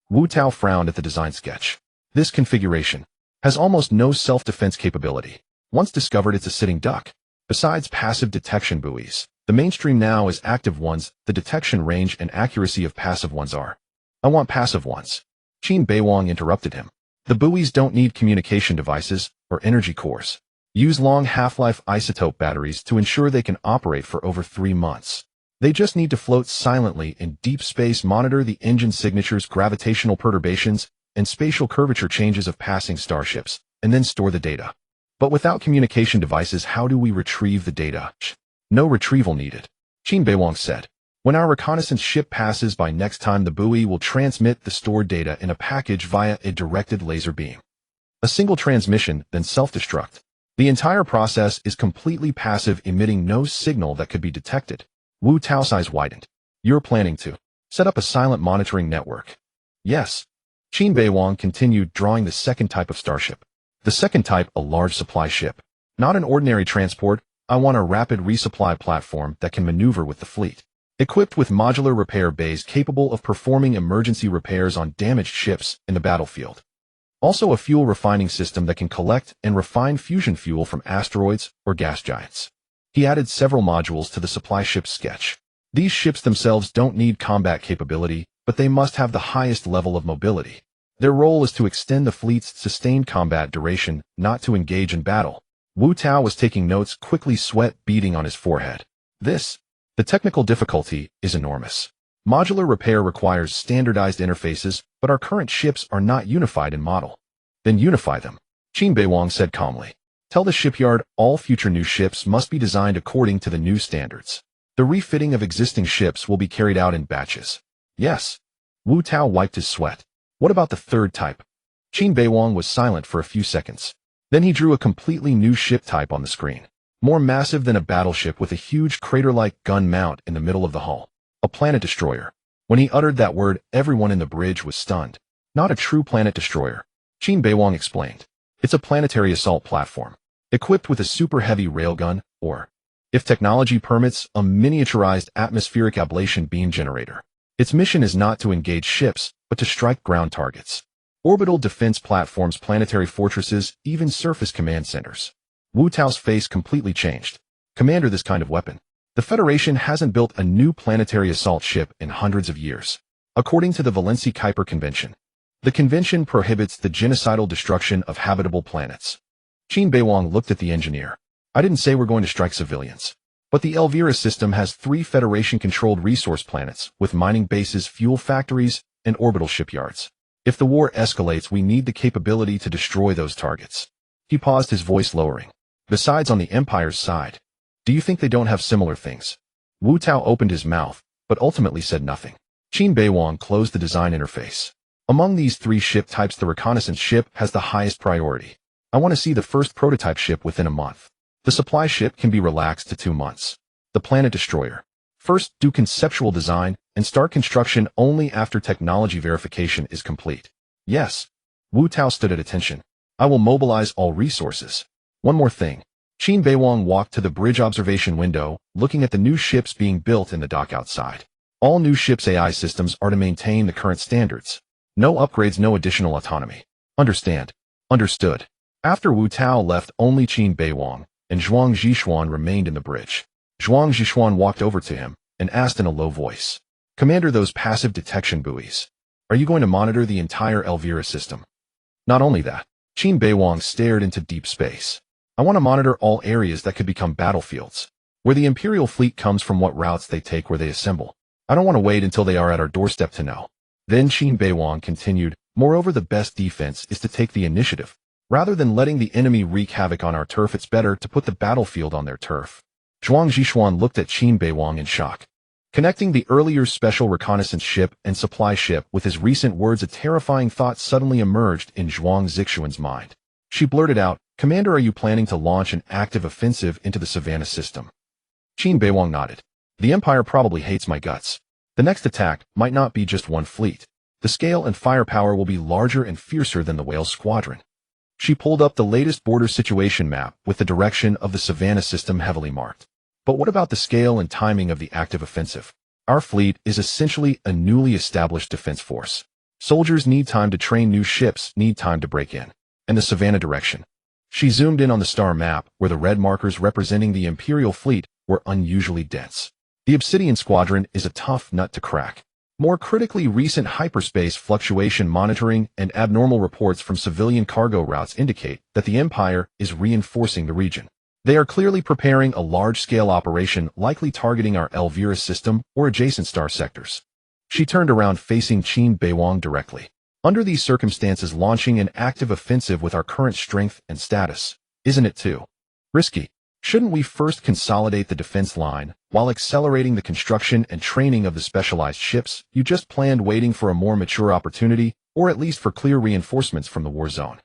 Wu Tao frowned at the design sketch. This configuration has almost no self-defense capability. Once discovered, it's a sitting duck. Besides passive detection buoys, the mainstream now is active ones. The detection range and accuracy of passive ones are. I want passive ones. Qin Beiwang interrupted him. The buoys don't need communication devices or energy cores. Use long half-life isotope batteries to ensure they can operate for over 3 months. They just need to float silently in deep space, monitor the engine signatures, gravitational perturbations, and spatial curvature changes of passing starships, and then store the data. But without communication devices, how do we retrieve the data? No retrieval needed, Qin Beiwang said. When our reconnaissance ship passes by next time, the buoy will transmit the stored data in a package via a directed laser beam. A single transmission, then self-destruct. The entire process is completely passive, emitting no signal that could be detected. Wu Tao's eyes widened. You're planning to set up a silent monitoring network? Yes. Qin Beiwang continued, drawing the second type of starship. The second type, a large supply ship. Not an ordinary transport. I want a rapid resupply platform that can maneuver with the fleet. Equipped with modular repair bays capable of performing emergency repairs on damaged ships in the battlefield. Also a fuel refining system that can collect and refine fusion fuel from asteroids or gas giants. He added several modules to the supply ship's sketch. These ships themselves don't need combat capability, but they must have the highest level of mobility. Their role is to extend the fleet's sustained combat duration, not to engage in battle. Wu Tao was taking notes, quickly, sweat beading on his forehead. The technical difficulty is enormous. Modular repair requires standardized interfaces, but our current ships are not unified in model. Then unify them, Qin Beiwang said calmly. Tell the shipyard all future new ships must be designed according to the new standards. The refitting of existing ships will be carried out in batches. Yes. Wu Tao wiped his sweat. What about the third type? Qin Beiwang was silent for a few seconds. Then he drew a completely new ship type on the screen. More massive than a battleship, with a huge crater-like gun mount in the middle of the hull. A planet destroyer. When he uttered that word, everyone in the bridge was stunned. Not a true planet destroyer, Qin Beiwang explained. It's a planetary assault platform, equipped with a super heavy railgun, or, if technology permits, a miniaturized atmospheric ablation beam generator. Its mission is not to engage ships, but to strike ground targets. Orbital defense platforms, planetary fortresses, even surface command centers. Wu Tao's face completely changed. Commander, this kind of weapon. The Federation hasn't built a new planetary assault ship in hundreds of years. According to the Valencia-Kuiper Convention, the convention prohibits the genocidal destruction of habitable planets. Qin Beiwang looked at the engineer. I didn't say we're going to strike civilians. But the Elvira system has 3 Federation-controlled resource planets with mining bases, fuel factories, and orbital shipyards. If the war escalates, we need the capability to destroy those targets. He paused, his voice lowering. Besides, on the Empire's side, do you think they don't have similar things? Wu Tao opened his mouth, but ultimately said nothing. Qin Beiwang closed the design interface. Among these 3 ship types, the reconnaissance ship has the highest priority. I want to see the first prototype ship within a month. The supply ship can be relaxed to 2 months. The planet destroyer. First, do conceptual design and start construction only after technology verification is complete. Yes. Wu Tao stood at attention. I will mobilize all resources. One more thing. Qin Beiwang walked to the bridge observation window, looking at the new ships being built in the dock outside. All new ships' AI systems are to maintain the current standards. No upgrades, no additional autonomy. Understand? Understood. After Wu Tao left, only Qin Beiwang and Zhuang Zhishuan remained in the bridge. Zhuang Zhishuan walked over to him and asked in a low voice, Commander, those passive detection buoys. Are you going to monitor the entire Elvira system? Not only that. Qin Beiwang stared into deep space. I want to monitor all areas that could become battlefields. Where the Imperial fleet comes from, what routes they take, where they assemble. I don't want to wait until they are at our doorstep to know. Then Qin Beiwang continued, moreover, the best defense is to take the initiative. Rather than letting the enemy wreak havoc on our turf, it's better to put the battlefield on their turf. Zhuang Zhishuan looked at Qin Beiwang in shock. Connecting the earlier special reconnaissance ship and supply ship with his recent words, a terrifying thought suddenly emerged in Zhuang Zixuan's mind. She blurted out, Commander, are you planning to launch an active offensive into the Savannah system? Qin Beiwang nodded. The Empire probably hates my guts. The next attack might not be just one fleet. The scale and firepower will be larger and fiercer than the Whale Squadron. She pulled up the latest border situation map with the direction of the Savannah system heavily marked. But what about the scale and timing of the active offensive? Our fleet is essentially a newly established defense force. Soldiers need time to train, new ships need time to break in. And the Savannah direction. She zoomed in on the star map where the red markers representing the Imperial fleet were unusually dense. The Obsidian Squadron is a tough nut to crack. More critically, recent hyperspace fluctuation monitoring and abnormal reports from civilian cargo routes indicate that the Empire is reinforcing the region. They are clearly preparing a large-scale operation, likely targeting our Elvira system or adjacent star sectors. She turned around, facing Qin Beiwang directly. Under these circumstances, launching an active offensive with our current strength and status, isn't it too risky? Shouldn't we first consolidate the defense line while accelerating the construction and training of the specialized ships you just planned, waiting for a more mature opportunity, or at least for clear reinforcements from the war zone?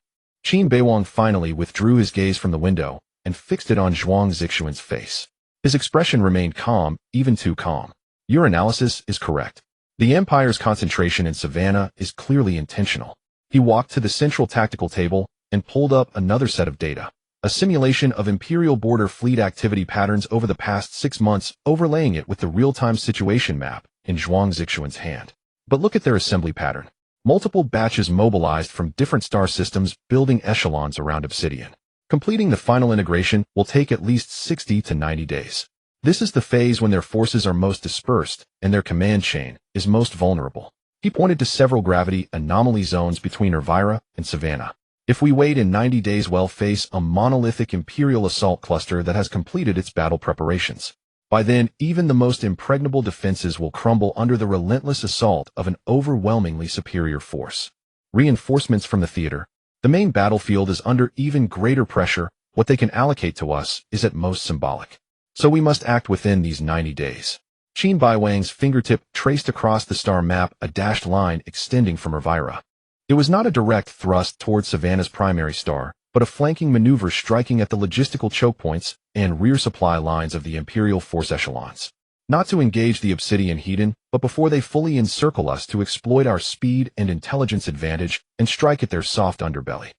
Qin Beiwang finally withdrew his gaze from the window and fixed it on Zhuang Zixuan's face. His expression remained calm, even too calm. Your analysis is correct. The Empire's concentration in Savannah is clearly intentional. He walked to the central tactical table and pulled up another set of data. A simulation of Imperial border fleet activity patterns over the past 6 months, overlaying it with the real-time situation map in Zhuang Zixuan's hand. But look at their assembly pattern. Multiple batches mobilized from different star systems, building echelons around Obsidian. Completing the final integration will take at least 60 to 90 days. This is the phase when their forces are most dispersed and their command chain is most vulnerable. He pointed to several gravity anomaly zones between Elvira and Savannah. If we wait in 90 days, we'll face a monolithic Imperial assault cluster that has completed its battle preparations. By then, even the most impregnable defenses will crumble under the relentless assault of an overwhelmingly superior force. Reinforcements from the theater. The main battlefield is under even greater pressure. What they can allocate to us is at most symbolic. So we must act within these 90 days. Qin Beiwang's fingertip traced across the star map a dashed line extending from Elvira. It was not a direct thrust towards Savannah's primary star, but a flanking maneuver striking at the logistical choke points and rear supply lines of the Imperial force echelons. Not to engage the Obsidian Hedon, but before they fully encircle us, to exploit our speed and intelligence advantage and strike at their soft underbelly.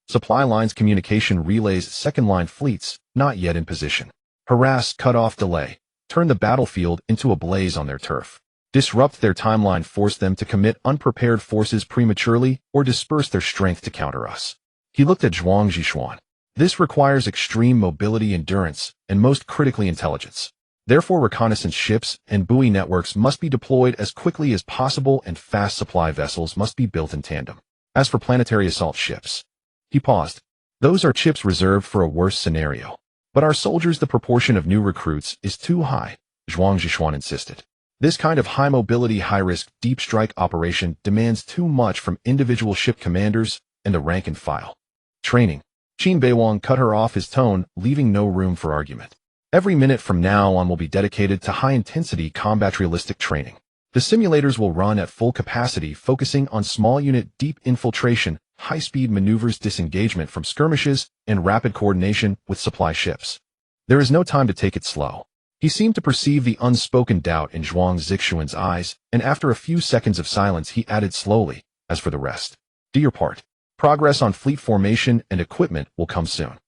Supply lines, communication relays, second-line fleets, not yet in position. Harass, cut off, delay. Turn the battlefield into a blaze on their turf. Disrupt their timeline, force them to commit unprepared forces prematurely, or disperse their strength to counter us. He looked at Zhuang Zhishuan. This requires extreme mobility, endurance, and most critically, intelligence. Therefore, reconnaissance ships and buoy networks must be deployed as quickly as possible, and fast supply vessels must be built in tandem. As for planetary assault ships, he paused. Those are chips reserved for a worse scenario. But our soldiers, the proportion of new recruits is too high, Zhuang Zhishuan insisted. This kind of high-mobility, high-risk, deep strike operation demands too much from individual ship commanders and the rank and file. Training. Qin Beiwang cut her off, his tone leaving no room for argument. Every minute from now on will be dedicated to high-intensity combat realistic training. The simulators will run at full capacity, focusing on small unit deep infiltration, high-speed maneuvers, disengagement from skirmishes, and rapid coordination with supply ships. There is no time to take it slow. He seemed to perceive the unspoken doubt in Zhuang Zixuan's eyes, and after a few seconds of silence, he added slowly, as for the rest, do your part. Progress on fleet formation and equipment will come soon.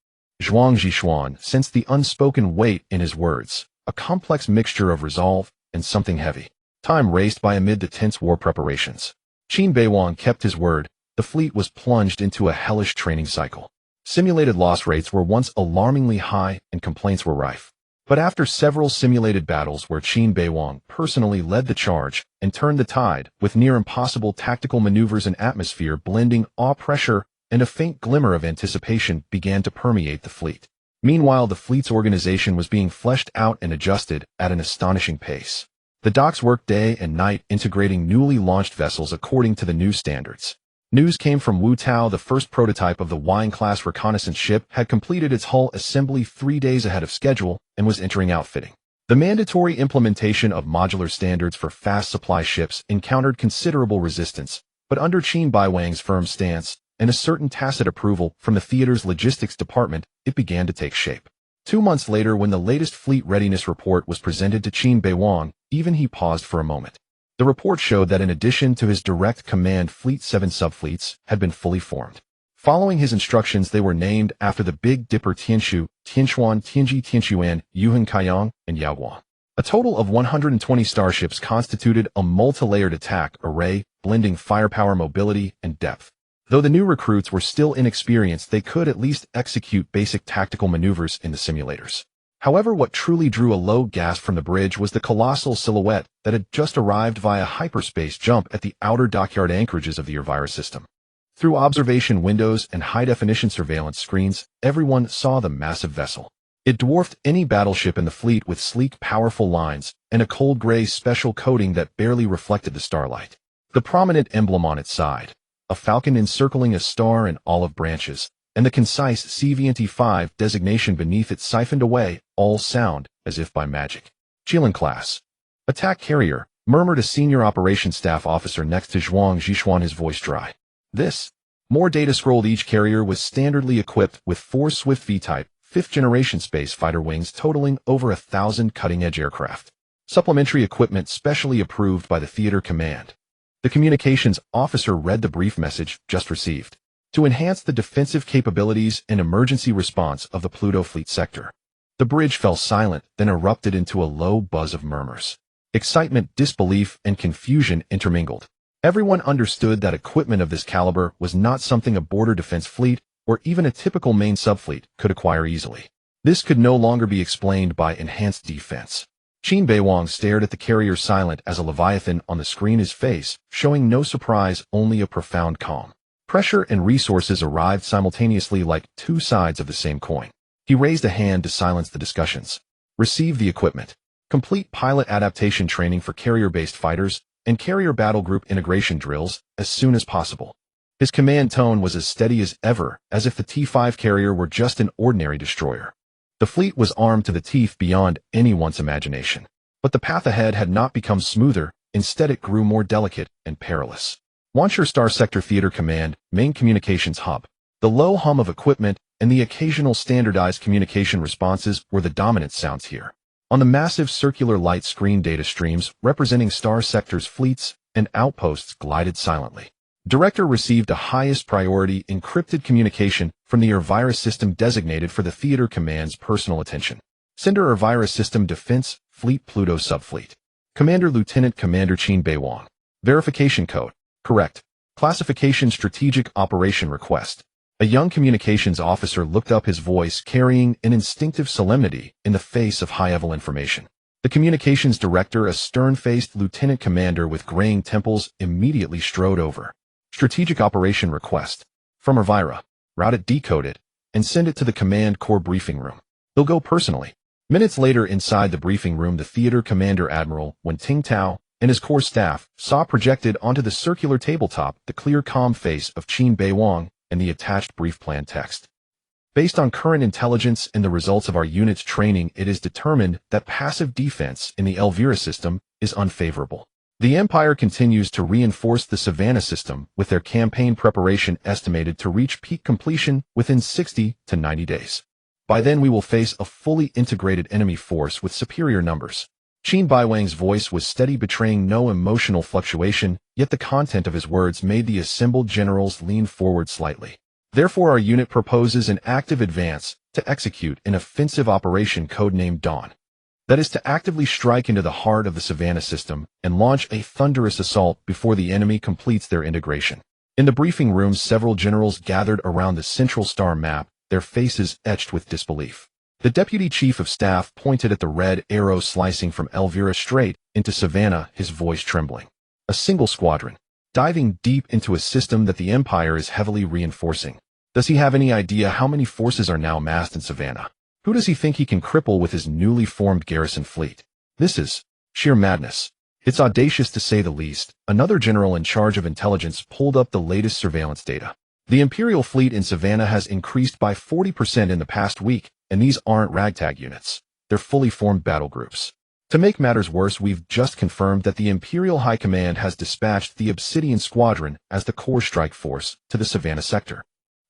Zhuang Zhishuan sensed the unspoken weight in his words, a complex mixture of resolve and something heavy. Time raced by amid the tense war preparations. Qin Beiwang kept his word. The fleet was plunged into a hellish training cycle. Simulated loss rates were once alarmingly high and complaints were rife. But after several simulated battles where Qin Beiwang personally led the charge and turned the tide with near-impossible tactical maneuvers and atmosphere blending, awe, pressure, and a faint glimmer of anticipation began to permeate the fleet. Meanwhile, the fleet's organization was being fleshed out and adjusted at an astonishing pace. The docks worked day and night integrating newly launched vessels according to the new standards. News came from Wu Tao. The first prototype of the Wine-class reconnaissance ship had completed its hull assembly 3 days ahead of schedule and was entering outfitting. The mandatory implementation of modular standards for fast supply ships encountered considerable resistance, but under Qin Beiwang's firm stance and a certain tacit approval from the theater's logistics department, it began to take shape. 2 months later, when the latest fleet readiness report was presented to Qin Beiwang, even he paused for a moment. The report showed that in addition to his direct command fleet, 7 subfleets had been fully formed. Following his instructions, they were named after the Big Dipper: Tianshu, Tianchuan, Tianji, Tianshuan, Yuhan Kaiyang, and Yaoguan. A total of 120 starships constituted a multi-layered attack array, blending firepower, mobility, and depth. Though the new recruits were still inexperienced, they could at least execute basic tactical maneuvers in the simulators. However, what truly drew a low gasp from the bridge was the colossal silhouette that had just arrived via hyperspace jump at the outer dockyard anchorages of the Elvira system. Through observation windows and high-definition surveillance screens, everyone saw the massive vessel. It dwarfed any battleship in the fleet with sleek, powerful lines and a cold gray special coating that barely reflected the starlight. The prominent emblem on its side, a falcon encircling a star and olive branches, and the concise CVNT-5 designation beneath it siphoned away all sound as if by magic. Qilin class. Attack carrier, murmured a senior operations staff officer next to Zhuang Zhishuan, his voice dry. This. More data scrolled. Each carrier was standardly equipped with 4 Swift V-type, 5th-generation space fighter wings totaling over 1,000 cutting-edge aircraft. Supplementary equipment specially approved by the theater command. The communications officer read the brief message just received. To enhance the defensive capabilities and emergency response of the Pluto Fleet sector. The bridge fell silent, then erupted into a low buzz of murmurs. Excitement, disbelief, and confusion intermingled. Everyone understood that equipment of this caliber was not something a border defense fleet or even a typical main subfleet could acquire easily. This could no longer be explained by enhanced defense. Qin Beiwang stared at the carrier, silent as a leviathan on the screen, his face showing no surprise, only a profound calm. Pressure and resources arrived simultaneously like 2 sides of the same coin. He raised a hand to silence the discussions. Receive the equipment. Complete pilot adaptation training for carrier-based fighters and carrier battle group integration drills as soon as possible. His command tone was as steady as ever, as if the T-5 carrier were just an ordinary destroyer. The fleet was armed to the teeth beyond anyone's imagination. But the path ahead had not become smoother, instead it grew more delicate and perilous. Wanshur Star Sector Theater Command, Main Communications Hub. The low hum of equipment and the occasional standardized communication responses were the dominant sounds here. On the massive circular light screen, data streams representing Star Sector's fleets and outposts glided silently. Director received a highest priority encrypted communication from the Elvira system designated for the theater command's personal attention. Sender Elvira System Defense, Fleet Pluto Subfleet. Commander Lieutenant Commander Qin Beiwang. Verification code. Correct. Classification: Strategic Operation Request. A young communications officer looked up, his voice carrying an instinctive solemnity in the face of high-level information. The communications director, a stern-faced lieutenant commander with graying temples, immediately strode over. Strategic Operation Request. From Elvira. Route it, decode it, and send it to the command core briefing room. He'll go personally. Minutes later, inside the briefing room, the theater commander, Admiral Wen Tingtao, and his core staff saw projected onto the circular tabletop the clear, calm face of Qin Beiwang and the attached brief plan text. Based on current intelligence and the results of our unit's training, it is determined that passive defense in the Elvira system is unfavorable. The Empire continues to reinforce the Savannah system, with their campaign preparation estimated to reach peak completion within 60 to 90 days. By then, we will face a fully integrated enemy force with superior numbers. Qin Beiwang's voice was steady, betraying no emotional fluctuation, yet the content of his words made the assembled generals lean forward slightly. Therefore, our unit proposes an active advance to execute an offensive operation codenamed Dawn. That is to actively strike into the heart of the Savannah system and launch a thunderous assault before the enemy completes their integration. In the briefing room, several generals gathered around the central star map, their faces etched with disbelief. The Deputy Chief of Staff pointed at the red arrow slicing from Elvira straight into Savannah, his voice trembling. A single squadron, diving deep into a system that the Empire is heavily reinforcing. Does he have any idea how many forces are now massed in Savannah? Who does he think he can cripple with his newly formed garrison fleet? This is sheer madness. It's audacious to say the least. Another general in charge of intelligence pulled up the latest surveillance data. The Imperial fleet in Savannah has increased by 40% in the past week, and these aren't ragtag units. They're fully formed battle groups. To make matters worse, we've just confirmed that the Imperial High Command has dispatched the Obsidian Squadron as the core strike force to the Savannah sector.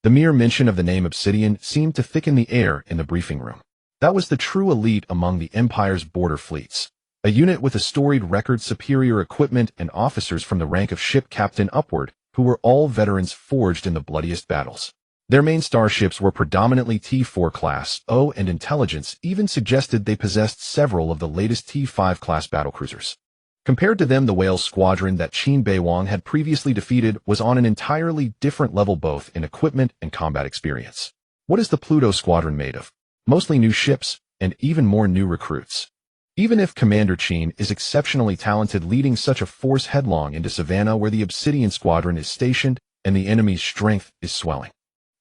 The mere mention of the name Obsidian seemed to thicken the air in the briefing room. That was the true elite among the Empire's border fleets. A unit with a storied record, superior equipment, and officers from the rank of ship captain upward, who were all veterans forged in the bloodiest battles. Their main starships were predominantly T4 class, and intelligence even suggested they possessed several of the latest T5 class battlecruisers. Compared to them, the Whale Squadron that Qin Beiwang had previously defeated was on an entirely different level, both in equipment and combat experience. What is the Pluto Squadron made of? Mostly new ships, and even more new recruits. Even if Commander Qin is exceptionally talented, leading such a force headlong into Savannah where the Obsidian Squadron is stationed and the enemy's strength is swelling.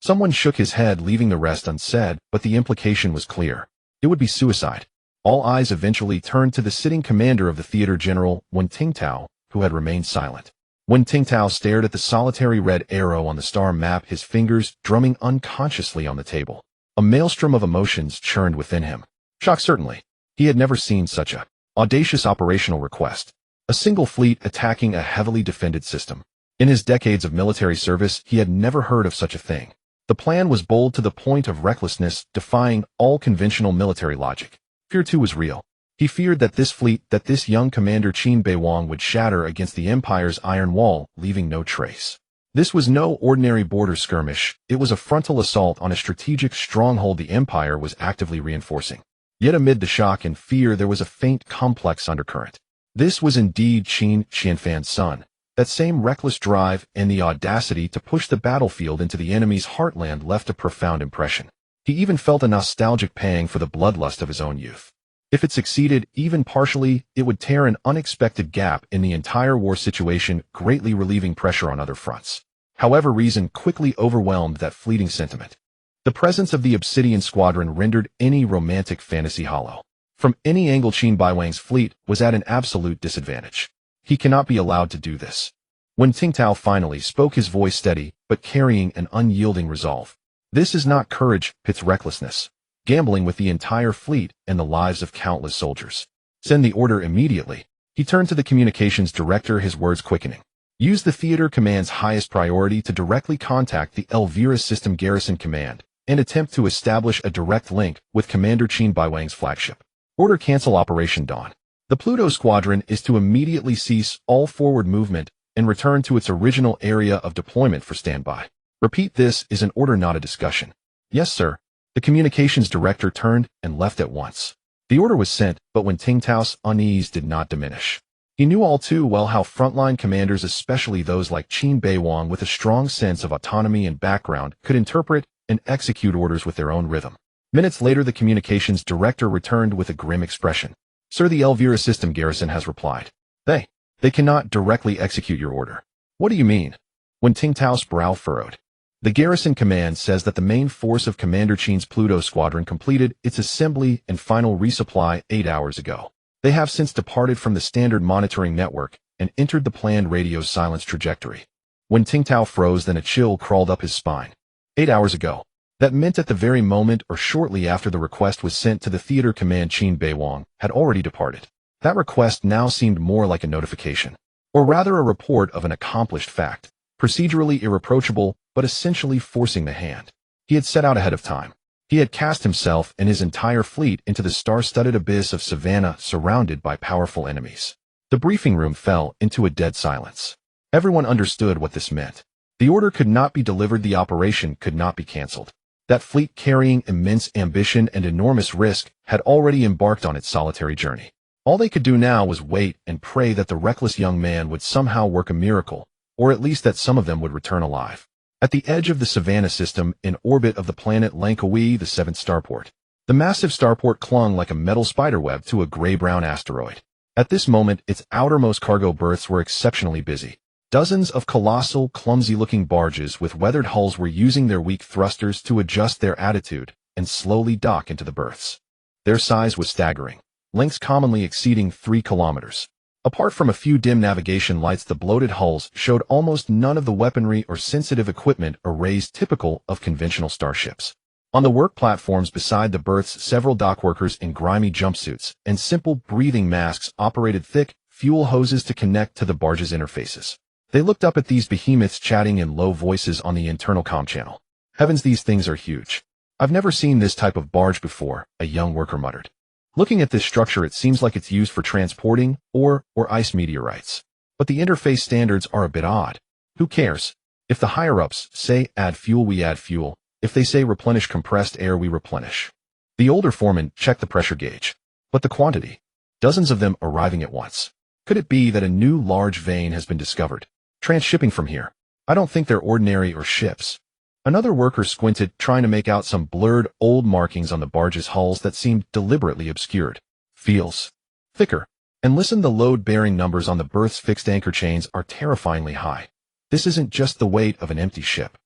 Someone shook his head, leaving the rest unsaid, but the implication was clear. It would be suicide. All eyes eventually turned to the sitting commander of the theater, General Wen Tingtao, who had remained silent. Wen Tingtao stared at the solitary red arrow on the star map, his fingers drumming unconsciously on the table. A maelstrom of emotions churned within him. Shock, certainly. He had never seen such a audacious operational request. A single fleet attacking a heavily defended system. In his decades of military service, he had never heard of such a thing. The plan was bold to the point of recklessness, defying all conventional military logic. Fear too was real. He feared that this fleet, that this young commander Qin Beiwang would shatter against the Empire's iron wall, leaving no trace. This was no ordinary border skirmish. It was a frontal assault on a strategic stronghold the Empire was actively reinforcing. Yet amid the shock and fear, there was a faint, complex undercurrent. This was indeed Qin Qianfan's son. That same reckless drive and the audacity to push the battlefield into the enemy's heartland left a profound impression. He even felt a nostalgic pang for the bloodlust of his own youth. If it succeeded, even partially, it would tear an unexpected gap in the entire war situation, greatly relieving pressure on other fronts. However, reason quickly overwhelmed that fleeting sentiment. The presence of the Obsidian Squadron rendered any romantic fantasy hollow. From any angle, Qin Beiwang's fleet was at an absolute disadvantage. He cannot be allowed to do this. When Tingtao finally spoke, his voice steady, but carrying an unyielding resolve. This is not courage, it's recklessness. Gambling with the entire fleet and the lives of countless soldiers. Send the order immediately. He turned to the communications director, his words quickening. Use the theater command's highest priority to directly contact the Elvira System Garrison Command and attempt to establish a direct link with Commander Qin Beiwang's flagship. Order cancel Operation Dawn. The Pluto Squadron is to immediately cease all forward movement and return to its original area of deployment for standby. Repeat, this is an order, not a discussion. Yes, sir. The communications director turned and left at once. The order was sent, but when Tingtao's unease did not diminish. He knew all too well how frontline commanders, especially those like Qin Beiwang with a strong sense of autonomy and background, could interpret and execute orders with their own rhythm. Minutes later, the communications director returned with a grim expression. Sir, the Elvira System Garrison has replied. They cannot directly execute your order. What do you mean? When Tingtao's brow furrowed. The Garrison Command says that the main force of Commander Qin's Pluto Squadron completed its assembly and final resupply 8 hours ago. They have since departed from the standard monitoring network and entered the planned radio silence trajectory. When Tingtao froze, then a chill crawled up his spine. 8 hours ago. That meant at the very moment or shortly after the request was sent to the theater command, Qin Beiwang had already departed. That request now seemed more like a notification, or rather a report of an accomplished fact, procedurally irreproachable, but essentially forcing the hand. He had set out ahead of time. He had cast himself and his entire fleet into the star-studded abyss of Savannah, surrounded by powerful enemies. The briefing room fell into a dead silence. Everyone understood what this meant. The order could not be delivered, the operation could not be cancelled. That fleet, carrying immense ambition and enormous risk, had already embarked on its solitary journey. All they could do now was wait and pray that the reckless young man would somehow work a miracle, or at least that some of them would return alive. At the edge of the Savannah system, in orbit of the planet Langkawi, the 7th starport, the massive starport clung like a metal spiderweb to a gray-brown asteroid. At this moment, its outermost cargo berths were exceptionally busy. Dozens of colossal, clumsy-looking barges with weathered hulls were using their weak thrusters to adjust their attitude and slowly dock into the berths. Their size was staggering, lengths commonly exceeding 3 kilometers. Apart from a few dim navigation lights, the bloated hulls showed almost none of the weaponry or sensitive equipment arrays typical of conventional starships. On the work platforms beside the berths, several dockworkers in grimy jumpsuits and simple breathing masks operated thick fuel hoses to connect to the barge's interfaces. They looked up at these behemoths chatting in low voices on the internal comm channel. Heavens, these things are huge. I've never seen this type of barge before, a young worker muttered. Looking at this structure, it seems like it's used for transporting ore or ice meteorites. But the interface standards are a bit odd. Who cares? If the higher-ups say add fuel, we add fuel. If they say replenish compressed air, we replenish. The older foreman checked the pressure gauge. But the quantity? Dozens of them arriving at once. Could it be that a new large vein has been discovered? Transshipping from here. I don't think they're ordinary or ships. Another worker squinted, trying to make out some blurred old markings on the barge's hulls that seemed deliberately obscured. Feels thicker. And listen, the load-bearing numbers on the berth's fixed anchor chains are terrifyingly high. This isn't just the weight of an empty ship.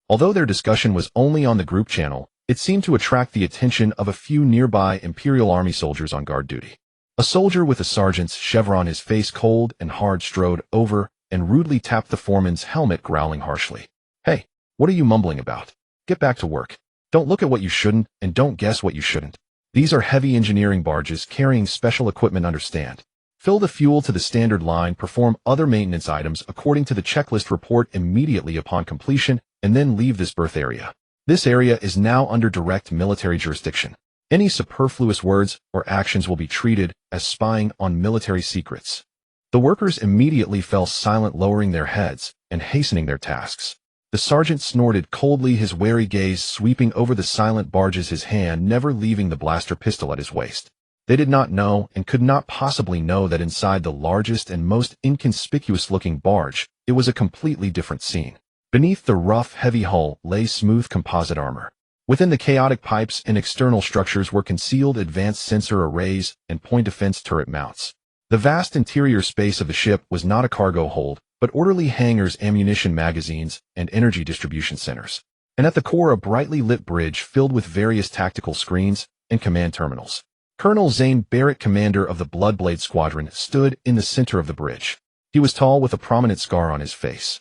Although their discussion was only on the group channel, it seemed to attract the attention of a few nearby Imperial Army soldiers on guard duty. A soldier with a sergeant's chevron, his face cold and hard, strode over and rudely tapped the foreman's helmet, growling harshly. Hey, what are you mumbling about? Get back to work. Don't look at what you shouldn't, and don't guess what you shouldn't. These are heavy engineering barges carrying special equipment, understand? Fill the fuel to the standard line, perform other maintenance items according to the checklist, report immediately upon completion, and then leave this berth area. This area is now under direct military jurisdiction. Any superfluous words or actions will be treated as spying on military secrets. The workers immediately fell silent, lowering their heads and hastening their tasks. The sergeant snorted coldly, his wary gaze sweeping over the silent barges, his hand never leaving the blaster pistol at his waist. They did not know and could not possibly know that inside the largest and most inconspicuous-looking barge, it was a completely different scene. Beneath the rough, heavy hull lay smooth composite armor. Within the chaotic pipes and external structures were concealed advanced sensor arrays and point defense turret mounts. The vast interior space of the ship was not a cargo hold, but orderly hangars, ammunition magazines, and energy distribution centers. And at the core, a brightly lit bridge filled with various tactical screens and command terminals. Colonel Zane Barrett, commander of the Bloodblade Squadron, stood in the center of the bridge. He was tall, with a prominent scar on his face.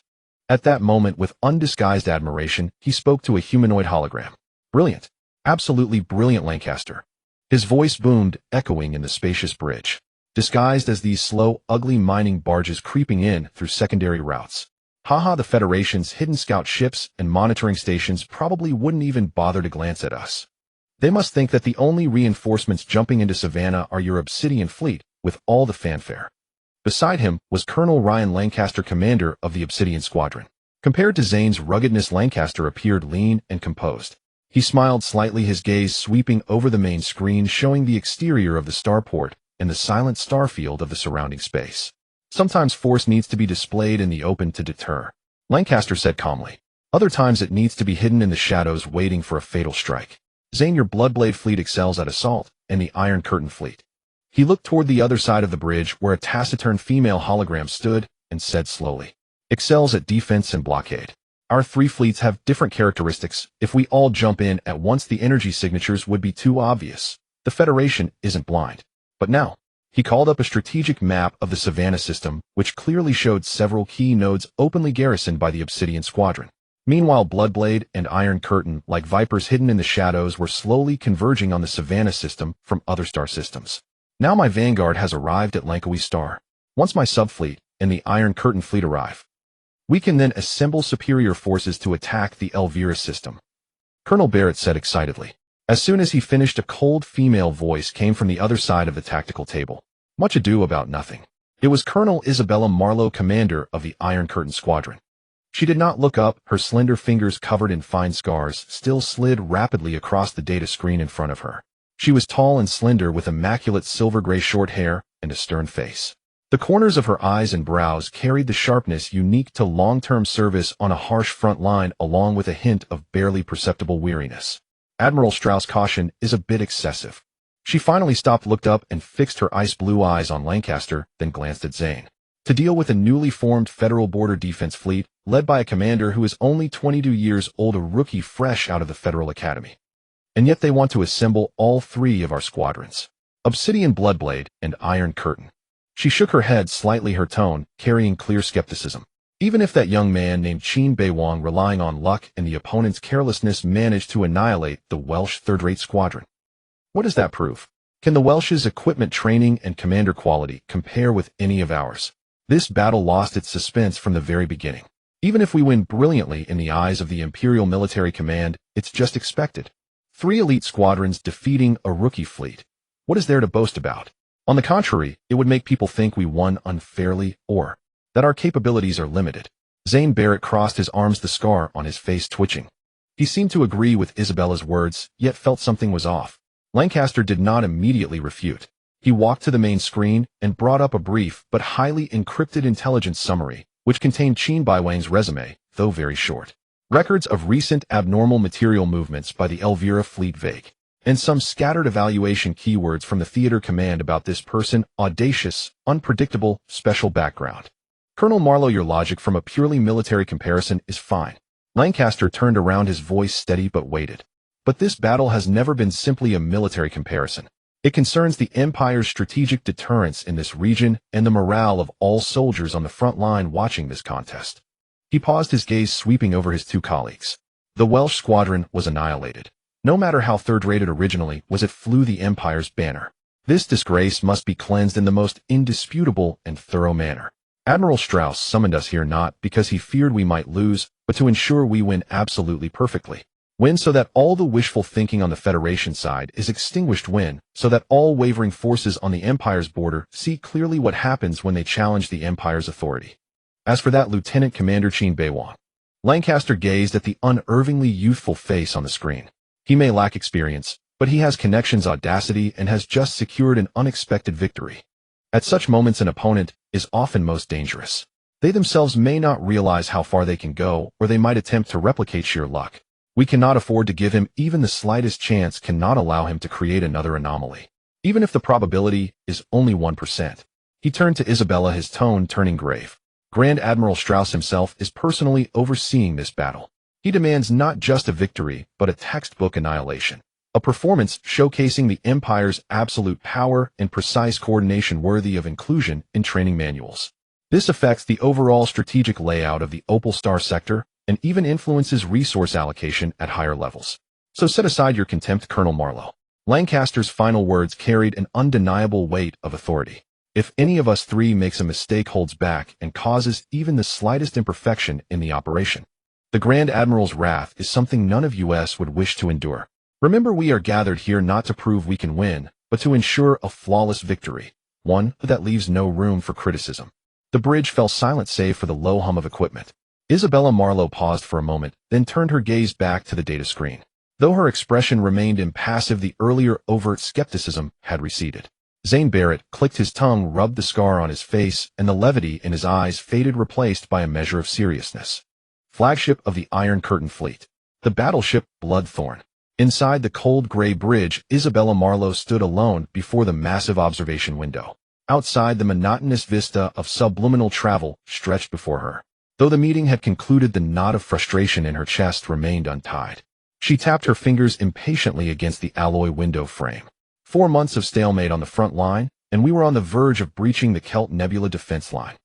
At that moment, with undisguised admiration, he spoke to a humanoid hologram. Brilliant. Absolutely brilliant, Lancaster. His voice boomed, echoing in the spacious bridge. Disguised as these slow, ugly mining barges creeping in through secondary routes. Haha, the Federation's hidden scout ships and monitoring stations probably wouldn't even bother to glance at us. They must think that the only reinforcements jumping into Savannah are your Obsidian fleet, with all the fanfare. Beside him was Colonel Ryan Lancaster, commander of the Obsidian Squadron. Compared to Zane's ruggedness, Lancaster appeared lean and composed. He smiled slightly, his gaze sweeping over the main screen, showing the exterior of the starport and the silent starfield of the surrounding space. Sometimes force needs to be displayed in the open to deter, Lancaster said calmly. Other times it needs to be hidden in the shadows, waiting for a fatal strike. Zane, your Bloodblade fleet excels at assault, and the Iron Curtain fleet. He looked toward the other side of the bridge, where a taciturn female hologram stood, and said slowly, excels at defense and blockade. Our three fleets have different characteristics. If we all jump in at once, the energy signatures would be too obvious. The Federation isn't blind. But now, he called up a strategic map of the Savannah system, which clearly showed several key nodes openly garrisoned by the Obsidian Squadron. Meanwhile, Bloodblade and Iron Curtain, like vipers hidden in the shadows, were slowly converging on the Savannah system from other star systems. Now my vanguard has arrived at Lankawi Star. Once my subfleet and the Iron Curtain fleet arrive, we can then assemble superior forces to attack the Elvira system, Colonel Barrett said excitedly. As soon as he finished, a cold female voice came from the other side of the tactical table. Much ado about nothing. It was Colonel Isabella Marlowe, commander of the Iron Curtain Squadron. She did not look up, her slender fingers covered in fine scars still slid rapidly across the data screen in front of her. She was tall and slender, with immaculate silver-gray short hair and a stern face. The corners of her eyes and brows carried the sharpness unique to long-term service on a harsh front line, along with a hint of barely perceptible weariness. Admiral Strauss' caution is a bit excessive. She finally stopped, looked up, and fixed her ice-blue eyes on Lancaster, then glanced at Zane. To deal with a newly formed Federal Border Defense Fleet, led by a commander who is only 22 years old, a rookie fresh out of the Federal Academy. and yet they want to assemble all three of our squadrons. Obsidian Bloodblade and Iron Curtain. She shook her head slightly, her tone carrying clear skepticism. Even if that young man named Qin Beiwang, relying on luck and the opponent's carelessness, managed to annihilate the Welsh third-rate squadron, what does that prove? Can the Welsh's equipment, training, and commander quality compare with any of ours? This battle lost its suspense from the very beginning. Even if we win brilliantly in the eyes of the Imperial Military Command, it's just expected. 3 elite squadrons defeating a rookie fleet. What is there to boast about? On the contrary, it would make people think we won unfairly, or that our capabilities are limited. Zane Barrett crossed his arms, the scar on his face twitching. He seemed to agree with Isabella's words, yet felt something was off. Lancaster did not immediately refute. He walked to the main screen and brought up a brief but highly encrypted intelligence summary, which contained Qin Beiwang's resume, though very short. Records of recent abnormal material movements by the Elvira fleet vague, and some scattered evaluation keywords from the theater command about this person: audacious, unpredictable, special background. Colonel Marlowe, your logic from a purely military comparison is fine. Lancaster turned around, his voice steady but weighted. But this battle has never been simply a military comparison. It concerns the Empire's strategic deterrence in this region and the morale of all soldiers on the front line watching this contest. He paused, his gaze sweeping over his 2 colleagues. The Welsh squadron was annihilated. No matter how third-rated originally was, it flew the Empire's banner. This disgrace must be cleansed in the most indisputable and thorough manner. Admiral Strauss summoned us here not because he feared we might lose, but to ensure we win absolutely perfectly. Win so that all the wishful thinking on the Federation side is extinguished. Win so that all wavering forces on the Empire's border see clearly what happens when they challenge the Empire's authority. As for that Lieutenant Commander Qin Beiwang, Lancaster gazed at the unervingly youthful face on the screen. He may lack experience, but he has connections, audacity, and has just secured an unexpected victory. At such moments, an opponent is often most dangerous. They themselves may not realize how far they can go, or they might attempt to replicate sheer luck. We cannot afford to give him even the slightest chance, cannot allow him to create another anomaly, even if the probability is only 1%. He turned to Isabella, his tone turning grave. Grand Admiral Strauss himself is personally overseeing this battle. He demands not just a victory, but a textbook annihilation. A performance showcasing the Empire's absolute power and precise coordination worthy of inclusion in training manuals. This affects the overall strategic layout of the Opal Star sector, and even influences resource allocation at higher levels. So set aside your contempt, Colonel Marlowe. Lancaster's final words carried an undeniable weight of authority. If any of us 3 makes a mistake, holds back, and causes even the slightest imperfection in the operation, the Grand Admiral's wrath is something none of us would wish to endure. Remember, we are gathered here not to prove we can win, but to ensure a flawless victory, one that leaves no room for criticism. The bridge fell silent save for the low hum of equipment. Isabella Marlowe paused for a moment, then turned her gaze back to the data screen. Though her expression remained impassive, the earlier overt skepticism had receded. Zane Barrett clicked, his tongue rubbed the scar on his face, and the levity in his eyes faded, replaced by a measure of seriousness. Flagship of the Iron Curtain Fleet. The battleship Bloodthorn. Inside the cold gray bridge, Isabella Marlowe stood alone before the massive observation window. Outside, the monotonous vista of subliminal travel stretched before her. Though the meeting had concluded, the knot of frustration in her chest remained untied. She tapped her fingers impatiently against the alloy window frame. 4 months of stalemate on the front line, and we were on the verge of breaching the Kelt Nebula defense line.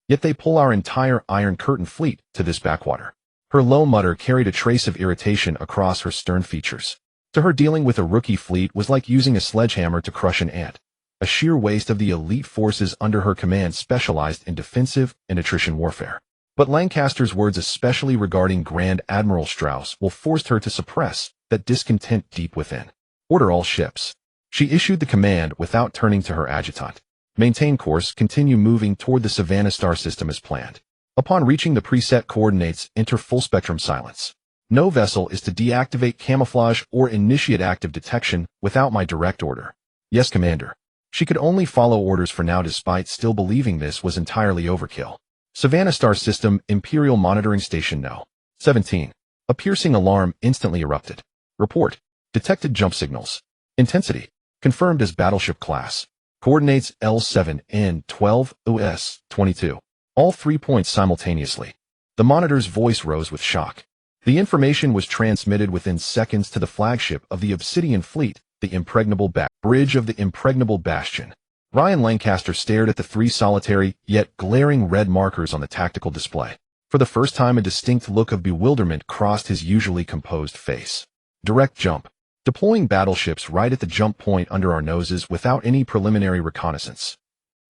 Yet they pull our entire Iron Curtain fleet to this backwater. Her low mutter carried a trace of irritation across her stern features. To her, dealing with a rookie fleet was like using a sledgehammer to crush an ant. A sheer waste of the elite forces under her command specialized in defensive and attrition warfare. But Lancaster's words, especially regarding Grand Admiral Strauss, forced her to suppress that discontent deep within. Order all ships. She issued the command without turning to her adjutant. Maintain course, continue moving toward the Savannah star system as planned. Upon reaching the preset coordinates, enter full spectrum silence. No vessel is to deactivate camouflage or initiate active detection without my direct order. Yes, Commander. She could only follow orders for now, despite still believing this was entirely overkill. Savannah Star System, Imperial Monitoring Station No. 17. A piercing alarm instantly erupted. Report. Detected jump signals. Intensity. Confirmed as battleship class. Coordinates L7N12 OS 22. All 3 points simultaneously. The monitor's voice rose with shock. The information was transmitted within seconds to the flagship of the Obsidian Fleet, the bridge of the impregnable bastion. Ryan Lancaster stared at the three solitary, yet glaring red markers on the tactical display. For the first time, a distinct look of bewilderment crossed his usually composed face. Direct jump. Deploying battleships right at the jump point under our noses without any preliminary reconnaissance.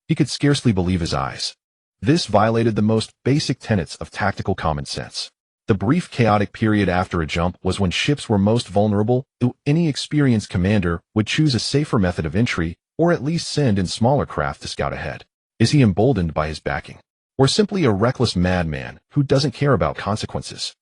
He could scarcely believe his eyes. This violated the most basic tenets of tactical common sense. The brief chaotic period after a jump was when ships were most vulnerable, though any experienced commander would choose a safer method of entry, or at least send in smaller craft to scout ahead. Is he emboldened by his backing? Or simply a reckless madman who doesn't care about consequences?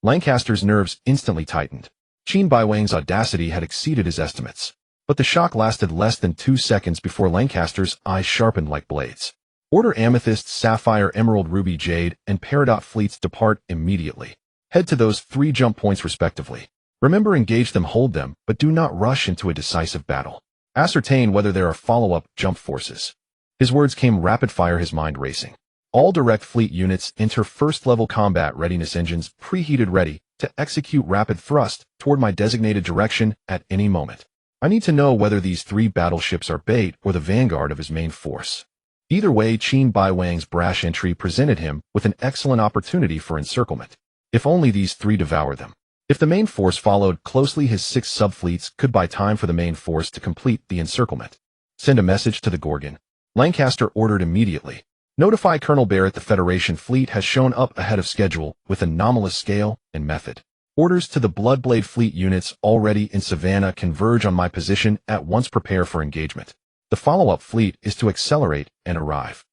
Lancaster's nerves instantly tightened. Qin Beiwang's audacity had exceeded his estimates. But the shock lasted less than 2 seconds before Lancaster's eyes sharpened like blades. Order Amethyst, Sapphire, Emerald, Ruby, Jade, and Peridot fleets depart immediately. Head to those 3 jump points respectively. Remember, engage them, hold them, but do not rush into a decisive battle. Ascertain whether there are follow-up jump forces. His words came rapid-fire, his mind racing. All direct fleet units enter first-level combat readiness engines preheated ready to execute rapid thrust toward my designated direction at any moment. I need to know whether these 3 battleships are bait or the vanguard of his main force. Either way, Qin Beiwang's brash entry presented him with an excellent opportunity for encirclement. If only these 3 devour them. If the main force followed closely, his 6 subfleets could buy time for the main force to complete the encirclement. Send a message to the Gorgon. Lancaster ordered immediately. Notify Colonel Barrett the Federation fleet has shown up ahead of schedule with anomalous scale and method. Orders to the Bloodblade fleet units already in Savannah converge on my position at once. Prepare for engagement. The follow-up fleet is to accelerate and arrive.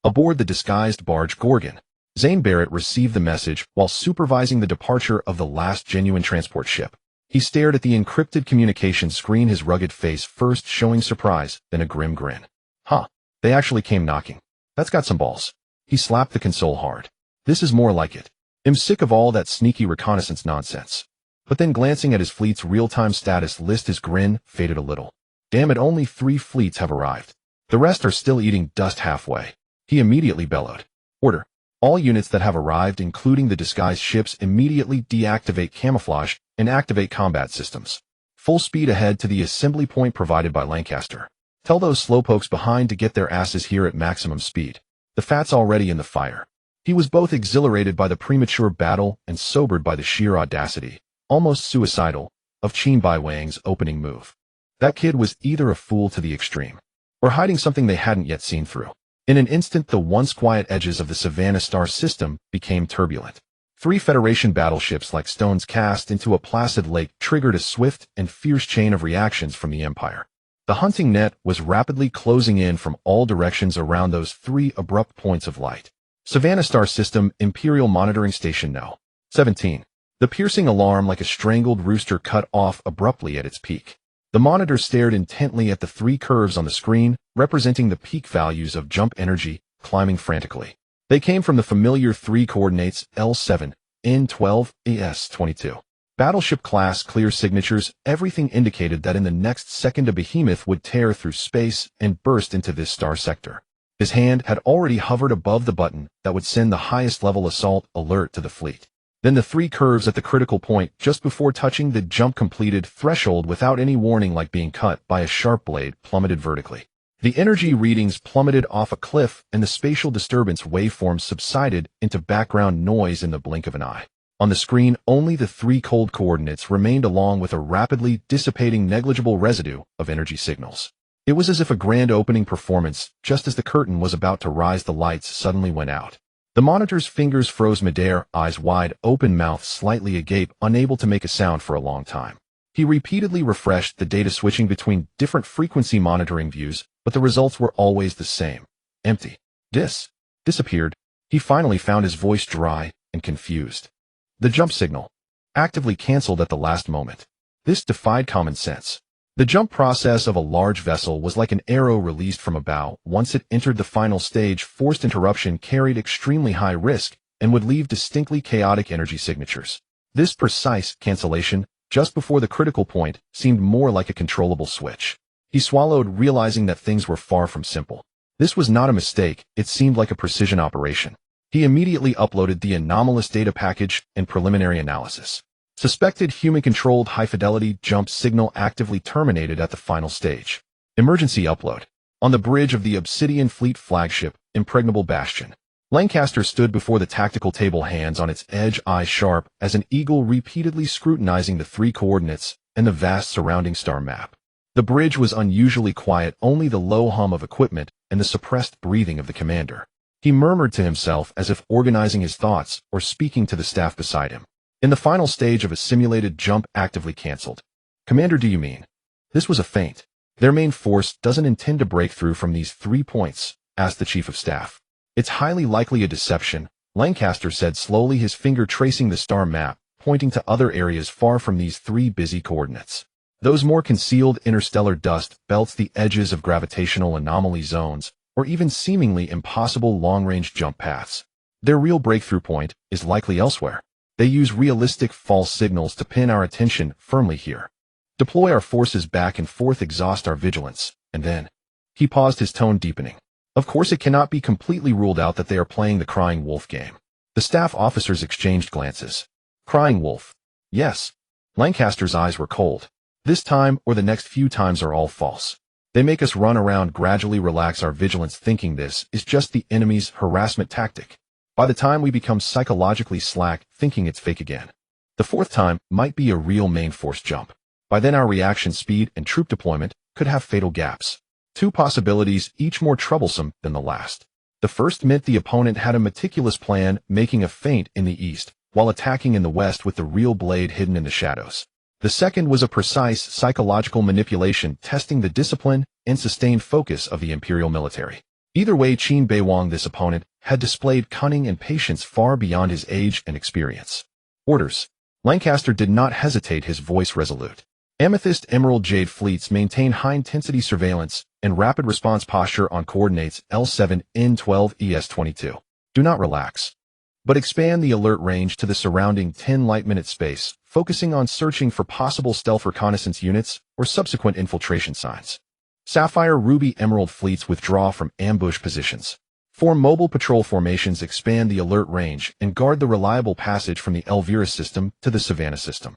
Aboard the disguised barge Gorgon. Zane Barrett received the message while supervising the departure of the last genuine transport ship. He stared at the encrypted communication screen, his rugged face first showing surprise, then a grim grin. Huh, they actually came knocking. That's got some balls. He slapped the console hard. This is more like it. I'm sick of all that sneaky reconnaissance nonsense. But then, glancing at his fleet's real-time status list, his grin faded a little. Damn it, only 3 fleets have arrived. The rest are still eating dust halfway. He immediately bellowed. Order. All units that have arrived, including the disguised ships, immediately deactivate camouflage and activate combat systems. Full speed ahead to the assembly point provided by Lancaster. Tell those slowpokes behind to get their asses here at maximum speed. The fat's already in the fire. He was both exhilarated by the premature battle and sobered by the sheer audacity, almost suicidal, of Qin Beiwang's opening move. That kid was either a fool to the extreme, or hiding something they hadn't yet seen through. In an instant, the once quiet edges of the Savannah star system became turbulent. 3 Federation battleships like stones cast into a placid lake triggered a swift and fierce chain of reactions from the Empire. The hunting net was rapidly closing in from all directions around those 3 abrupt points of light. Savannah Star System, Imperial Monitoring Station No. 17. The piercing alarm like a strangled rooster cut off abruptly at its peak. The monitor stared intently at the 3 curves on the screen, representing the peak values of jump energy, climbing frantically. They came from the familiar 3 coordinates L7, N12, ES22. Battleship class clear signatures, everything indicated that in the next second a behemoth would tear through space and burst into this star sector. His hand had already hovered above the button that would send the highest level assault alert to the fleet. Then the 3 curves at the critical point just before touching the jump completed threshold without any warning, like being cut by a sharp blade, plummeted vertically. The energy readings plummeted off a cliff and the spatial disturbance waveforms subsided into background noise in the blink of an eye. On the screen, only the 3 cold coordinates remained, along with a rapidly dissipating negligible residue of energy signals. It was as if a grand opening performance, just as the curtain was about to rise, the lights suddenly went out. The monitor's fingers froze midair, eyes wide open, mouth slightly agape, unable to make a sound for a long time. He repeatedly refreshed the data, switching between different frequency monitoring views, but the results were always the same. Empty. Disappeared. He finally found his voice dry and confused. The jump signal. Actively canceled at the last moment. This defied common sense. The jump process of a large vessel was like an arrow released from a bow. Once it entered the final stage, forced interruption carried extremely high risk and would leave distinctly chaotic energy signatures. This precise cancellation, just before the critical point, seemed more like a controllable switch. He swallowed, realizing that things were far from simple. This was not a mistake, it seemed like a precision operation. He immediately uploaded the anomalous data package and preliminary analysis. Suspected human-controlled high-fidelity jump signal actively terminated at the final stage. Emergency upload. On the bridge of the Obsidian Fleet flagship, Impregnable Bastion, Lancaster stood before the tactical table, hands on its edge, eyes sharp as an eagle, repeatedly scrutinizing the 3 coordinates and the vast surrounding star map. The bridge was unusually quiet, only the low hum of equipment and the suppressed breathing of the commander. He murmured to himself as if organizing his thoughts or speaking to the staff beside him. In the final stage of a simulated jump actively cancelled. Commander, do you mean? This was a feint. Their main force doesn't intend to break through from these 3 points, asked the Chief of Staff. It's highly likely a deception, Lancaster said slowly, his finger tracing the star map, pointing to other areas far from these 3 busy coordinates. Those more concealed interstellar dust belts, the edges of gravitational anomaly zones, or even seemingly impossible long-range jump paths. Their real breakthrough point is likely elsewhere. They use realistic false signals to pin our attention firmly here. Deploy our forces back and forth, exhaust our vigilance, and then... He paused, his tone deepening. Of course, it cannot be completely ruled out that they are playing the crying wolf game. The staff officers exchanged glances. Crying wolf. Yes. Lancaster's eyes were cold. This time or the next few times are all false. They make us run around, gradually relax our vigilance, thinking this is just the enemy's harassment tactic. By the time we become psychologically slack, thinking it's fake again. The 4th time might be a real main force jump. By then our reaction speed and troop deployment could have fatal gaps. 2 possibilities, each more troublesome than the last. The first meant the opponent had a meticulous plan, making a feint in the east, while attacking in the west with the real blade hidden in the shadows. The second was a precise psychological manipulation, testing the discipline and sustained focus of the imperial military. Either way, Qin Beiwang, this opponent, had displayed cunning and patience far beyond his age and experience. Orders. Lancaster did not hesitate, his voice resolute. Amethyst, Emerald, Jade fleets maintain high-intensity surveillance and rapid response posture on coordinates L7, N12, ES22. Do not relax, but expand the alert range to the surrounding 10 light-minute space, focusing on searching for possible stealth reconnaissance units or subsequent infiltration signs. Sapphire, Ruby, Emerald fleets withdraw from ambush positions. Form mobile patrol formations, expand the alert range, and guard the reliable passage from the Elvira system to the Savannah system.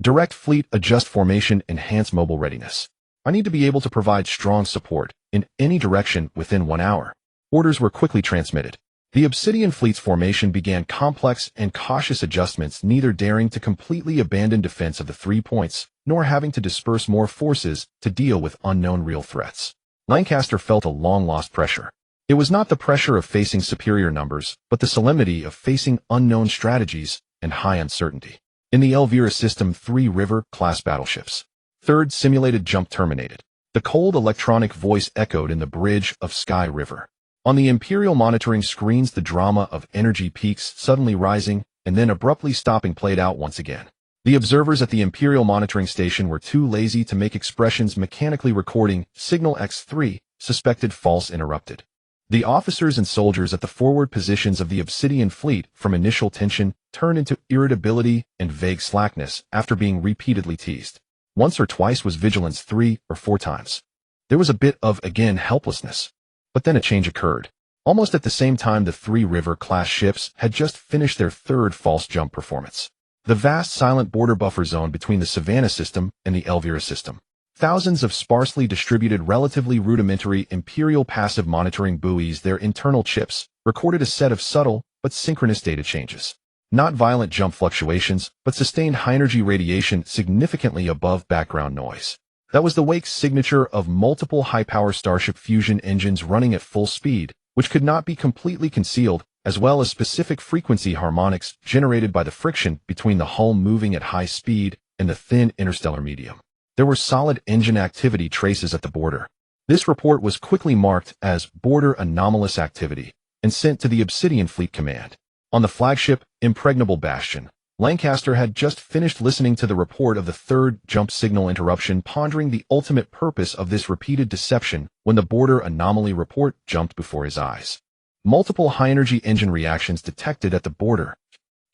Direct fleet, adjust formation, enhance mobile readiness. I need to be able to provide strong support in any direction within 1 hour. Orders were quickly transmitted. The Obsidian Fleet's formation began complex and cautious adjustments, neither daring to completely abandon defense of the 3 points, nor having to disperse more forces to deal with unknown real threats. Lancaster felt a long-lost pressure. It was not the pressure of facing superior numbers, but the solemnity of facing unknown strategies and high uncertainty. In the Elvira system, 3 River-class battleships. 3rd simulated jump terminated. The cold electronic voice echoed in the bridge of Sky River. On the Imperial monitoring screens, the drama of energy peaks suddenly rising and then abruptly stopping played out once again. The observers at the Imperial monitoring station were too lazy to make expressions, mechanically recording signal X3, suspected false, interrupted. The officers and soldiers at the forward positions of the Obsidian Fleet, from initial tension, turned into irritability and vague slackness after being repeatedly teased. Once or twice was vigilance, 3 or 4 times. There was a bit of, again, helplessness. But then a change occurred. Almost at the same time, the 3 River-class ships had just finished their 3rd false jump performance. The vast silent border buffer zone between the Savannah system and the Elvira system. Thousands of sparsely distributed, relatively rudimentary Imperial passive monitoring buoys, their internal chips, recorded a set of subtle but synchronous data changes. Not violent jump fluctuations, but sustained high-energy radiation significantly above background noise. That was the Wake's signature of multiple high-power Starship fusion engines running at full speed, which could not be completely concealed, as well as specific frequency harmonics generated by the friction between the hull moving at high speed and the thin interstellar medium. There were solid engine activity traces at the border. This report was quickly marked as border anomalous activity and sent to the Obsidian Fleet Command. On the flagship, Impregnable Bastion, Lancaster had just finished listening to the report of the 3rd jump signal interruption, pondering the ultimate purpose of this repeated deception, when the border anomaly report jumped before his eyes. Multiple high-energy engine reactions detected at the border.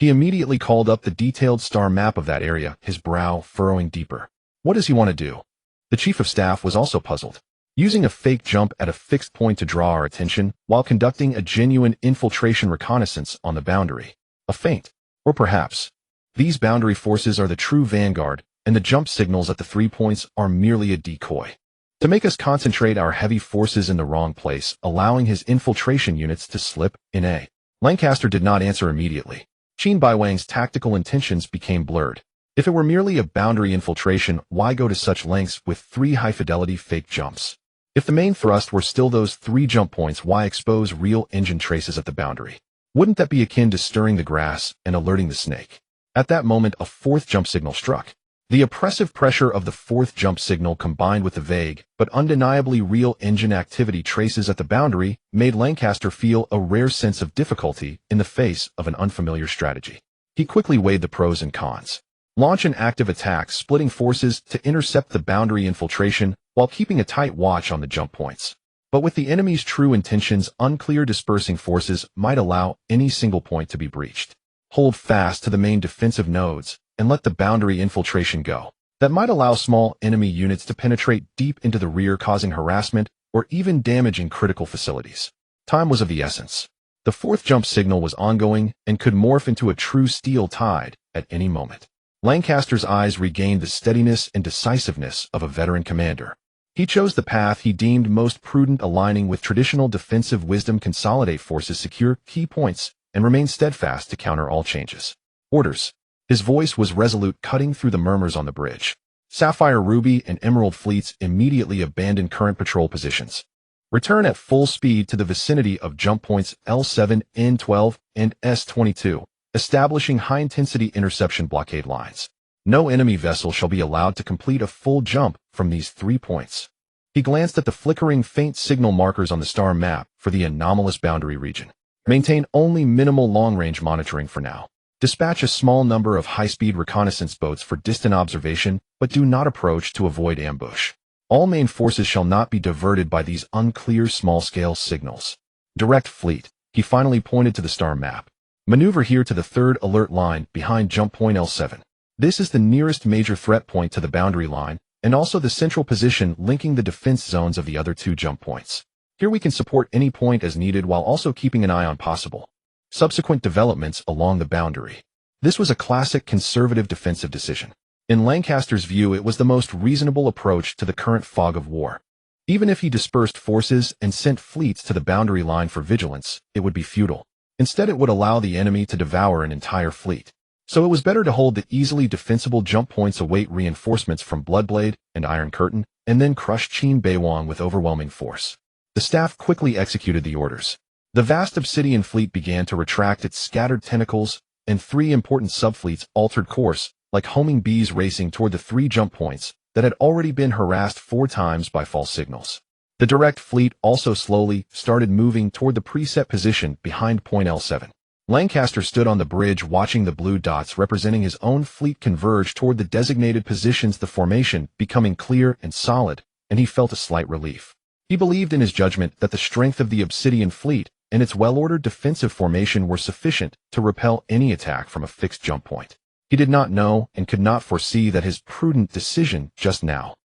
He immediately called up the detailed star map of that area, his brow furrowing deeper. What does he want to do? The Chief of Staff was also puzzled. using a fake jump at a fixed point to draw our attention while conducting a genuine infiltration reconnaissance on the boundary. A feint. Or perhaps, these boundary forces are the true vanguard, and the jump signals at the 3 points are merely a decoy to make us concentrate our heavy forces in the wrong place, allowing his infiltration units to slip in a. Lancaster did not answer immediately. Qin Beiwang's tactical intentions became blurred. If it were merely a boundary infiltration, why go to such lengths with 3 high-fidelity fake jumps? If the main thrust were still those 3 jump points, why expose real engine traces at the boundary? Wouldn't that be akin to stirring the grass and alerting the snake? At that moment, a 4th jump signal struck. The oppressive pressure of the 4th jump signal combined with the vague, but undeniably real engine activity traces at the boundary made Lancaster feel a rare sense of difficulty in the face of an unfamiliar strategy. He quickly weighed the pros and cons. Launch an active attack, splitting forces to intercept the boundary infiltration while keeping a tight watch on the jump points. But with the enemy's true intentions unclear, dispersing forces might allow any single point to be breached. Hold fast to the main defensive nodes and let the boundary infiltration go. That might allow small enemy units to penetrate deep into the rear, causing harassment or even damaging critical facilities. Time was of the essence. The 4th jump signal was ongoing and could morph into a true steel tide at any moment. Lancaster's eyes regained the steadiness and decisiveness of a veteran commander. He chose the path he deemed most prudent, aligning with traditional defensive wisdom: consolidate forces, secure key points, and remain steadfast to counter all changes. Orders. His voice was resolute, cutting through the murmurs on the bridge. Sapphire, Ruby, and Emerald fleets immediately abandoned current patrol positions. Return at full speed to the vicinity of jump points L7, N12, and S22. Establishing high-intensity interception blockade lines. No enemy vessel shall be allowed to complete a full jump from these 3 points. He glanced at the flickering faint signal markers on the star map for the anomalous boundary region. Maintain only minimal long-range monitoring for now. Dispatch a small number of high-speed reconnaissance boats for distant observation, but do not approach to avoid ambush. All main forces shall not be diverted by these unclear small-scale signals. Direct fleet. He finally pointed to the star map. Maneuver here to the 3rd alert line behind jump point L7. This is the nearest major threat point to the boundary line, and also the central position linking the defense zones of the other 2 jump points. Here we can support any point as needed while also keeping an eye on possible subsequent developments along the boundary. This was a classic conservative defensive decision. In Lancaster's view, it was the most reasonable approach to the current fog of war. Even if he dispersed forces and sent fleets to the boundary line for vigilance, it would be futile. Instead, it would allow the enemy to devour an entire fleet. So it was better to hold the easily defensible jump points, await reinforcements from Bloodblade and Iron Curtain, and then crush Qin Beiwang with overwhelming force. The staff quickly executed the orders. The vast Obsidian fleet began to retract its scattered tentacles, and 3 important subfleets altered course, like homing bees racing toward the 3 jump points that had already been harassed 4 times by false signals. The direct fleet also slowly started moving toward the preset position behind point L7. Lancaster stood on the bridge watching the blue dots representing his own fleet converge toward the designated positions, the formation becoming clear and solid, and he felt a slight relief. He believed in his judgment that the strength of the Obsidian fleet and its well-ordered defensive formation were sufficient to repel any attack from a fixed jump point. He did not know and could not foresee that his prudent decision just now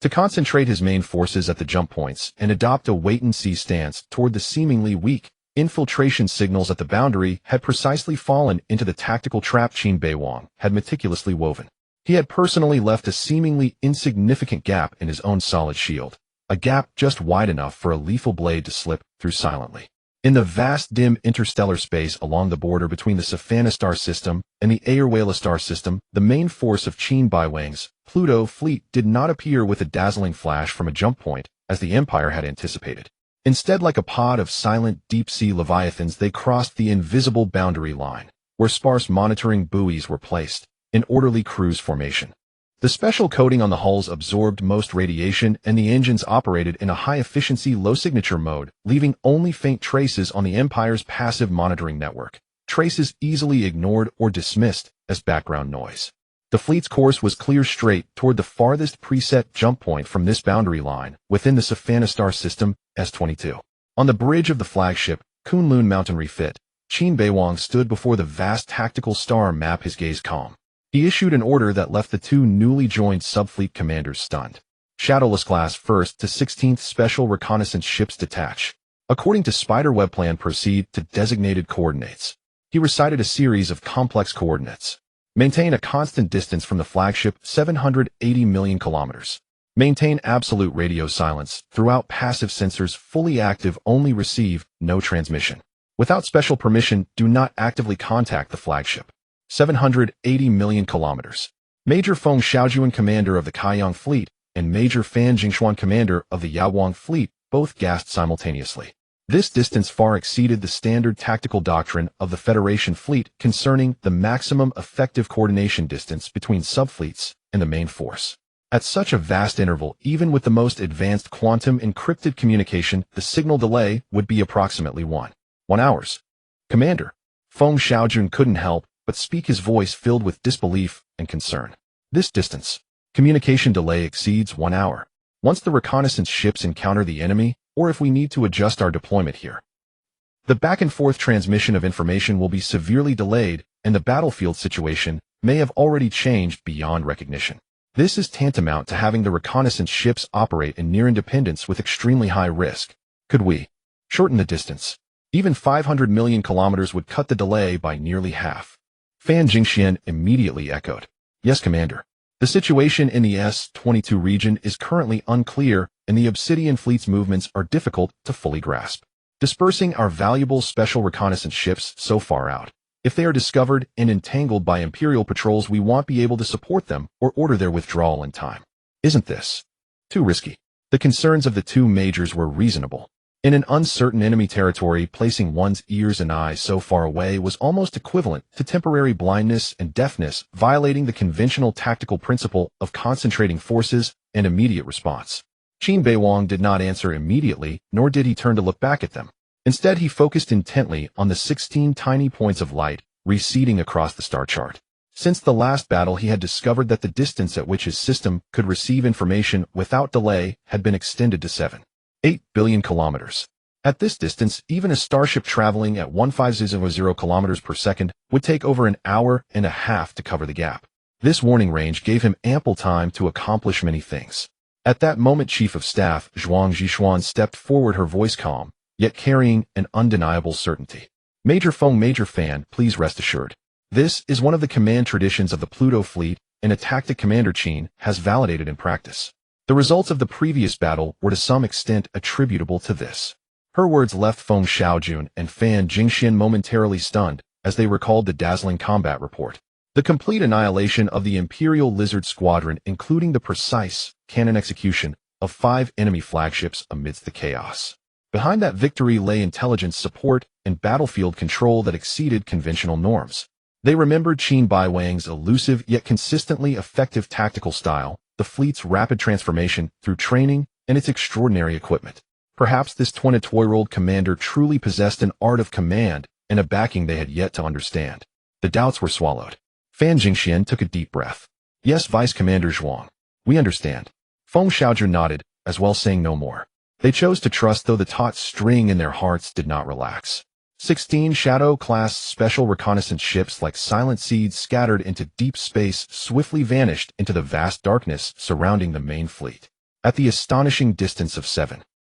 to concentrate his main forces at the jump points and adopt a wait-and-see stance toward the seemingly weak infiltration signals at the boundary had precisely fallen into the tactical trap Qin Beiwang had meticulously woven. He had personally left a seemingly insignificant gap in his own solid shield, a gap just wide enough for a lethal blade to slip through silently. In the vast, dim interstellar space along the border between the Savannah star system and the Aerospace star system, the main force of Qin Beiwang's Pluto Fleet did not appear with a dazzling flash from a jump point, as the Empire had anticipated. Instead, like a pod of silent deep-sea leviathans, they crossed the invisible boundary line, where sparse monitoring buoys were placed, in orderly cruise formation. The special coating on the hulls absorbed most radiation, and the engines operated in a high-efficiency, low-signature mode, leaving only faint traces on the Empire's passive monitoring network, traces easily ignored or dismissed as background noise. The fleet's course was clear straight toward the farthest preset jump point from this boundary line, within the Savannah star system, S22. On the bridge of the flagship, Kunlun Mountain refit, Qin Beiwang stood before the vast tactical star map, his gaze calm. He issued an order that left the 2 newly joined subfleet commanders stunned. Shadowless-class 1st to 16th Special Reconnaissance Ships detach. According to Spiderweb plan, proceed to designated coordinates. He recited a series of complex coordinates. Maintain a constant distance from the flagship, 780 million kilometers. Maintain absolute radio silence throughout, passive sensors fully active, only receive, no transmission. Without special permission, do not actively contact the flagship. 780 million kilometers. Major Feng Xiaojuan, commander of the Kaiyang fleet, and Major Fan Jingshuan, commander of the Yaoguang fleet, both gasped simultaneously. This distance far exceeded the standard tactical doctrine of the Federation fleet concerning the maximum effective coordination distance between subfleets and the main force. At such a vast interval, even with the most advanced quantum encrypted communication, the signal delay would be approximately 1 hours. Commander, Feng Xiaojun couldn't help but speak, his voice filled with disbelief and concern. This distance, communication delay exceeds 1 hour. Once the reconnaissance ships encounter the enemy, or if we need to adjust our deployment here, the back-and-forth transmission of information will be severely delayed, and the battlefield situation may have already changed beyond recognition. This is tantamount to having the reconnaissance ships operate in near independence with extremely high risk. Could we shorten the distance? Even 500 million kilometers would cut the delay by nearly half. Fan Jingxian immediately echoed. Yes, Commander. The situation in the S-22 region is currently unclear, and the Obsidian fleet's movements are difficult to fully grasp. Dispersing our valuable special reconnaissance ships so far out, if they are discovered and entangled by Imperial patrols, we won't be able to support them or order their withdrawal in time. Isn't this too risky? The concerns of the two majors were reasonable. In an uncertain enemy territory, placing one's ears and eyes so far away was almost equivalent to temporary blindness and deafness, violating the conventional tactical principle of concentrating forces and immediate response. Qin Beiwang did not answer immediately, nor did he turn to look back at them. Instead, he focused intently on the 16 tiny points of light receding across the star chart. Since the last battle, he had discovered that the distance at which his system could receive information without delay had been extended to 8 billion kilometers. At this distance, even a starship traveling at 1500 kilometers per second would take over an hour and a half to cover the gap. This warning range gave him ample time to accomplish many things. At that moment, Chief of Staff Zhuang Zhishuan stepped forward, her voice calm, yet carrying an undeniable certainty. Major Feng, Major Fan, please rest assured. This is one of the command traditions of the Pluto Fleet, and a tactic Commander Qin has validated in practice. The results of the previous battle were to some extent attributable to this. Her words left Feng Xiaojun and Fan Jingxian momentarily stunned as they recalled the dazzling combat report. The complete annihilation of the Imperial Lizard Squadron, including the precise cannon execution of 5 enemy flagships amidst the chaos. Behind that victory lay intelligence support and battlefield control that exceeded conventional norms. They remembered Qin Beiwang's elusive yet consistently effective tactical style, the fleet's rapid transformation through training, and its extraordinary equipment. Perhaps this 22-year-old commander truly possessed an art of command and a backing they had yet to understand. The doubts were swallowed. Fan Jingxian took a deep breath. Yes, Vice Commander Zhuang. We understand. Feng Xiaojun nodded, as well, saying no more. They chose to trust, though the taut string in their hearts did not relax. 16 Shadow-class special reconnaissance ships like silent seeds scattered into deep space swiftly vanished into the vast darkness surrounding the main fleet. At the astonishing distance of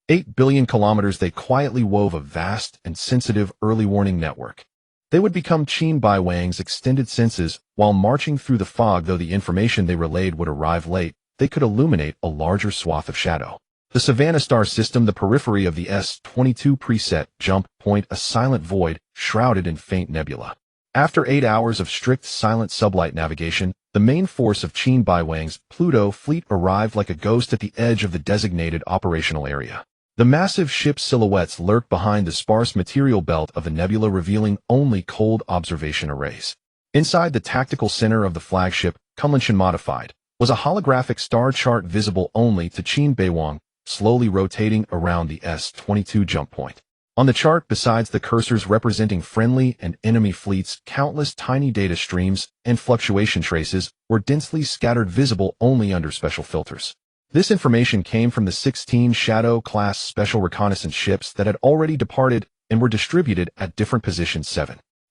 8 billion kilometers, they quietly wove a vast and sensitive early warning network. They would become Qin Beiwang's extended senses while marching through the fog. Though the information they relayed would arrive late, they could illuminate a larger swath of shadow. The Savannah star system, the periphery of the S-22 preset jump point, a silent void shrouded in faint nebula. After 8 hours of strict silent sublight navigation, the main force of Qin Beiwang's Pluto Fleet arrived like a ghost at the edge of the designated operational area. The massive ship's silhouettes lurked behind the sparse material belt of the nebula, revealing only cold observation arrays. Inside the tactical center of the flagship, Kunlunchen Modified, was a holographic star chart visible only to Qin Beiwang, slowly rotating around the S-22 jump point. On the chart, besides the cursors representing friendly and enemy fleets, countless tiny data streams and fluctuation traces were densely scattered, visible only under special filters. This information came from the 16 Shadow-class special reconnaissance ships that had already departed and were distributed at different positions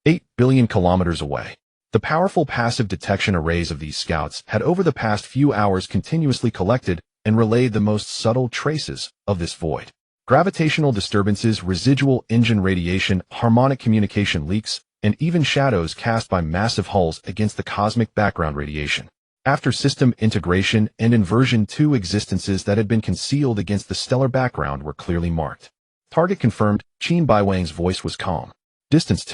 8 billion kilometers away. The powerful passive detection arrays of these scouts had over the past few hours continuously collected and relayed the most subtle traces of this void. Gravitational disturbances, residual engine radiation, harmonic communication leaks, and even shadows cast by massive hulls against the cosmic background radiation. After system integration and inversion, two existences that had been concealed against the stellar background were clearly marked. Target confirmed. Qin Beiwang's voice was calm. Distance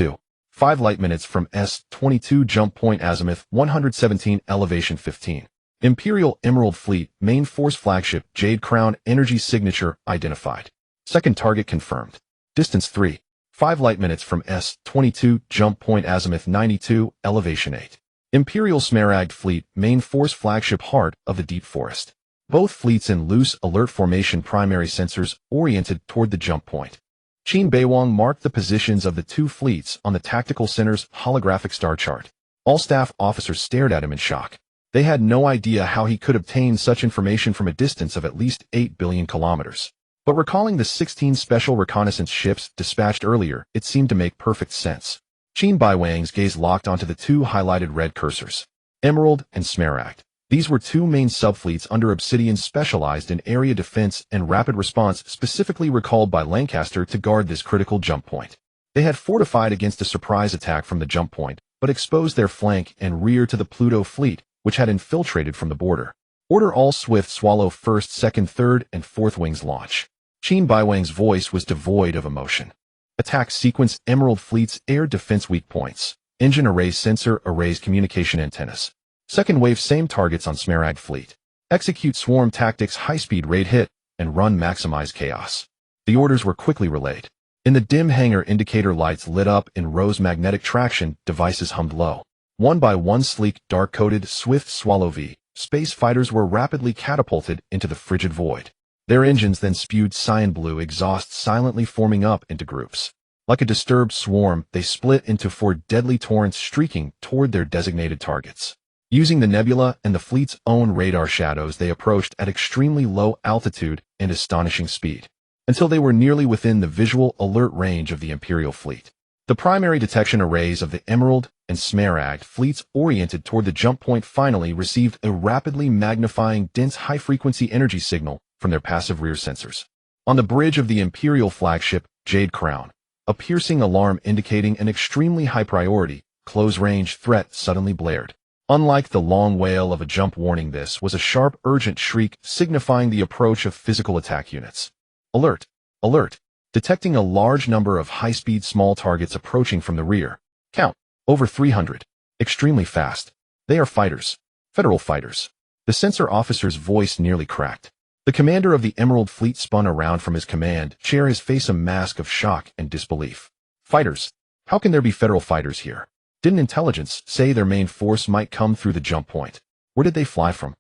5 light minutes from S-22 jump point, azimuth 117, elevation 15. Imperial Emerald Fleet, main force flagship, Jade Crown, energy signature identified. Second target confirmed. Distance 5 light minutes from S-22 jump point, azimuth 92, elevation 8. Imperial Smaragd Fleet, main force flagship, heart of the deep forest. Both fleets in loose alert formation, primary sensors oriented toward the jump point. Qin Beiwang marked the positions of the two fleets on the tactical center's holographic star chart. All staff officers stared at him in shock. They had no idea how he could obtain such information from a distance of at least 8 billion kilometers. But recalling the 16 special reconnaissance ships dispatched earlier, it seemed to make perfect sense. Qin Beiwang's gaze locked onto the two highlighted red cursors. Emerald and Smaragd. These were two main subfleets under Obsidian specialized in area defense and rapid response, specifically recalled by Lancaster to guard this critical jump point. They had fortified against a surprise attack from the jump point, but exposed their flank and rear to the Pluto Fleet, which had infiltrated from the border. Order all swift swallow 1st, 2nd, 3rd, and 4th wings launch. Qin Beiwang's voice was devoid of emotion. Attack sequence: Emerald Fleet's air defense weak points. Engine arrays, sensor arrays, communication antennas. Second wave, same targets on Smaragd Fleet. Execute swarm tactics, high-speed raid hit, and run maximize chaos. The orders were quickly relayed. In the dim hangar, indicator lights lit up in rows, magnetic traction devices hummed low. One by one, sleek, dark-coated, swift Swallow V space fighters were rapidly catapulted into the frigid void. Their engines then spewed cyan blue exhaust, silently forming up into groups. Like a disturbed swarm, they split into 4 deadly torrents, streaking toward their designated targets. Using the nebula and the fleet's own radar shadows, they approached at extremely low altitude and astonishing speed, until they were nearly within the visual alert range of the Imperial Fleet. The primary detection arrays of the Emerald and Smaragd fleets oriented toward the jump point finally received a rapidly magnifying, dense, high-frequency energy signal from their passive rear sensors. On the bridge of the Imperial flagship, Jade Crown, a piercing alarm indicating an extremely high priority, close-range threat suddenly blared. Unlike the long wail of a jump warning, this was a sharp, urgent shriek signifying the approach of physical attack units. Alert! Alert! Detecting a large number of high-speed small targets approaching from the rear. Count. Over 300. Extremely fast. They are fighters. Federal fighters. The sensor officer's voice nearly cracked. The commander of the Emerald Fleet spun around from his command chair, his face a mask of shock and disbelief. Fighters? How can there be federal fighters here? Didn't intelligence say their main force might come through the jump point? Where did they fly from?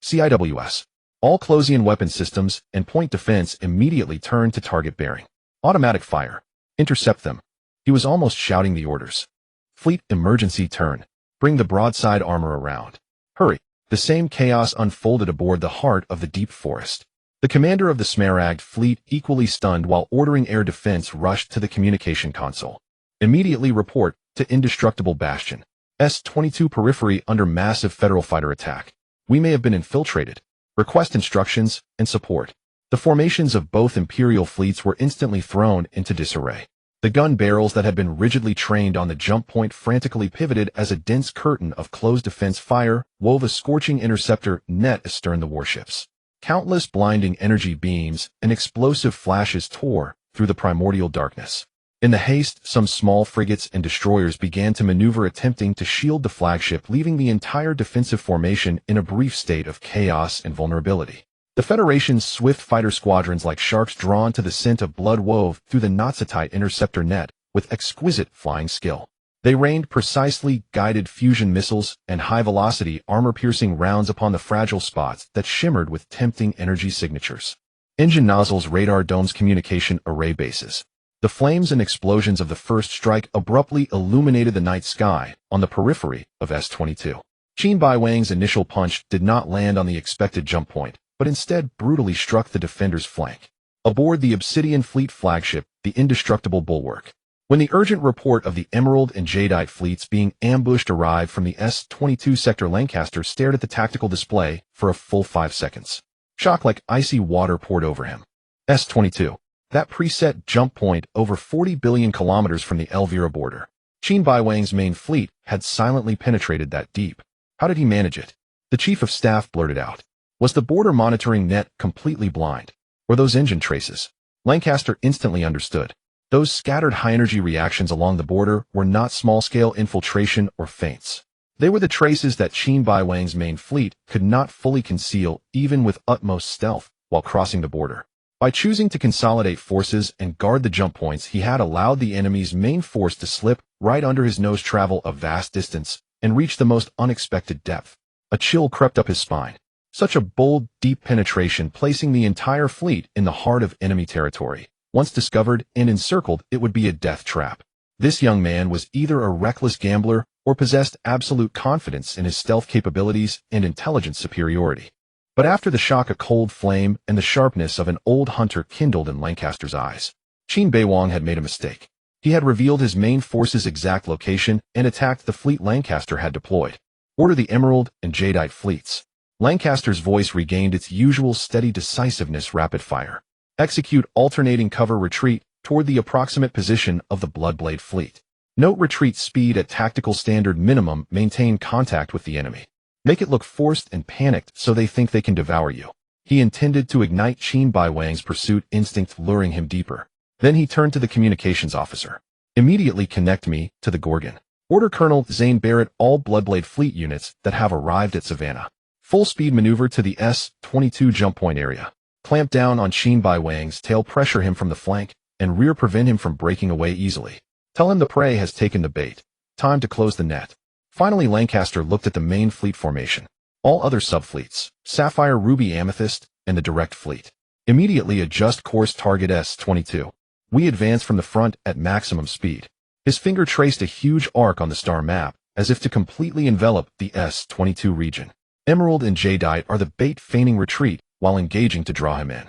CIWS. All Closian weapon systems and point defense immediately turned to target bearing. Automatic fire. Intercept them. He was almost shouting the orders. Fleet, emergency turn. Bring the broadside armor around. Hurry. The same chaos unfolded aboard the heart of the deep forest. The commander of the Smaragd Fleet, equally stunned while ordering air defense, rushed to the communication console. Immediately report to Indestructible Bastion. S-22 periphery under massive federal fighter attack. We may have been infiltrated. Request instructions and support. The formations of both Imperial fleets were instantly thrown into disarray. The gun barrels that had been rigidly trained on the jump point frantically pivoted as a dense curtain of closed defense fire wove a scorching interceptor net astern the warships. Countless blinding energy beams and explosive flashes tore through the primordial darkness. In the haste, some small frigates and destroyers began to maneuver, attempting to shield the flagship, leaving the entire defensive formation in a brief state of chaos and vulnerability. The Federation's swift fighter squadrons, like sharks drawn to the scent of blood, wove through the not-so-tight interceptor net with exquisite flying skill. They rained precisely guided fusion missiles and high-velocity, armor-piercing rounds upon the fragile spots that shimmered with tempting energy signatures. Engine nozzles, radar domes, communication array bases. The flames and explosions of the first strike abruptly illuminated the night sky on the periphery of S-22. Qin Beiwang's initial punch did not land on the expected jump point, but instead brutally struck the defender's flank. Aboard the Obsidian Fleet flagship, the Indestructible Bulwark. When the urgent report of the Emerald and Jadeite fleets being ambushed arrived from the S-22 sector, Lancaster stared at the tactical display for a full 5 seconds. Shock like icy water poured over him. S-22. That preset jump point over 40 billion kilometers from the Elvira border. Qin Beiwang's main fleet had silently penetrated that deep. How did he manage it? The chief of staff blurted out. Was the border monitoring net completely blind? Were those engine traces? Lancaster instantly understood. Those scattered high-energy reactions along the border were not small-scale infiltration or feints. They were the traces that Qin Beiwang's main fleet could not fully conceal even with utmost stealth while crossing the border. By choosing to consolidate forces and guard the jump points, he had allowed the enemy's main force to slip right under his nose, travel a vast distance, and reach the most unexpected depth. A chill crept up his spine. Such a bold, deep penetration, placing the entire fleet in the heart of enemy territory. Once discovered and encircled, it would be a death trap. This young man was either a reckless gambler or possessed absolute confidence in his stealth capabilities and intelligence superiority. But after the shock, a cold flame and the sharpness of an old hunter kindled in Lancaster's eyes. Qin Beiwang had made a mistake. He had revealed his main force's exact location and attacked the fleet Lancaster had deployed. Order the Emerald and Jadeite fleets. Lancaster's voice regained its usual steady decisiveness. Rapid fire. Execute alternating cover retreat toward the approximate position of the Bloodblade fleet. Note retreat speed at tactical standard minimum. Maintain contact with the enemy. Make it look forced and panicked so they think they can devour you. He intended to ignite Qin Beiwang's pursuit instinct, luring him deeper. Then he turned to the communications officer. Immediately connect me to the Gorgon. Order Colonel Zane Barrett all Bloodblade fleet units that have arrived at Savannah. Full speed maneuver to the S-22 jump point area. Clamp down on Qin Beiwang's tail, pressure him from the flank, and rear, prevent him from breaking away easily. Tell him the prey has taken the bait. Time to close the net. Finally, Lancaster looked at the main fleet formation. All other subfleets, Sapphire, Ruby, Amethyst, and the direct fleet. Immediately adjust course, target S-22. We advance from the front at maximum speed. His finger traced a huge arc on the star map, as if to completely envelop the S-22 region. Emerald and Jadeite are the bait, feigning retreat while engaging to draw him in.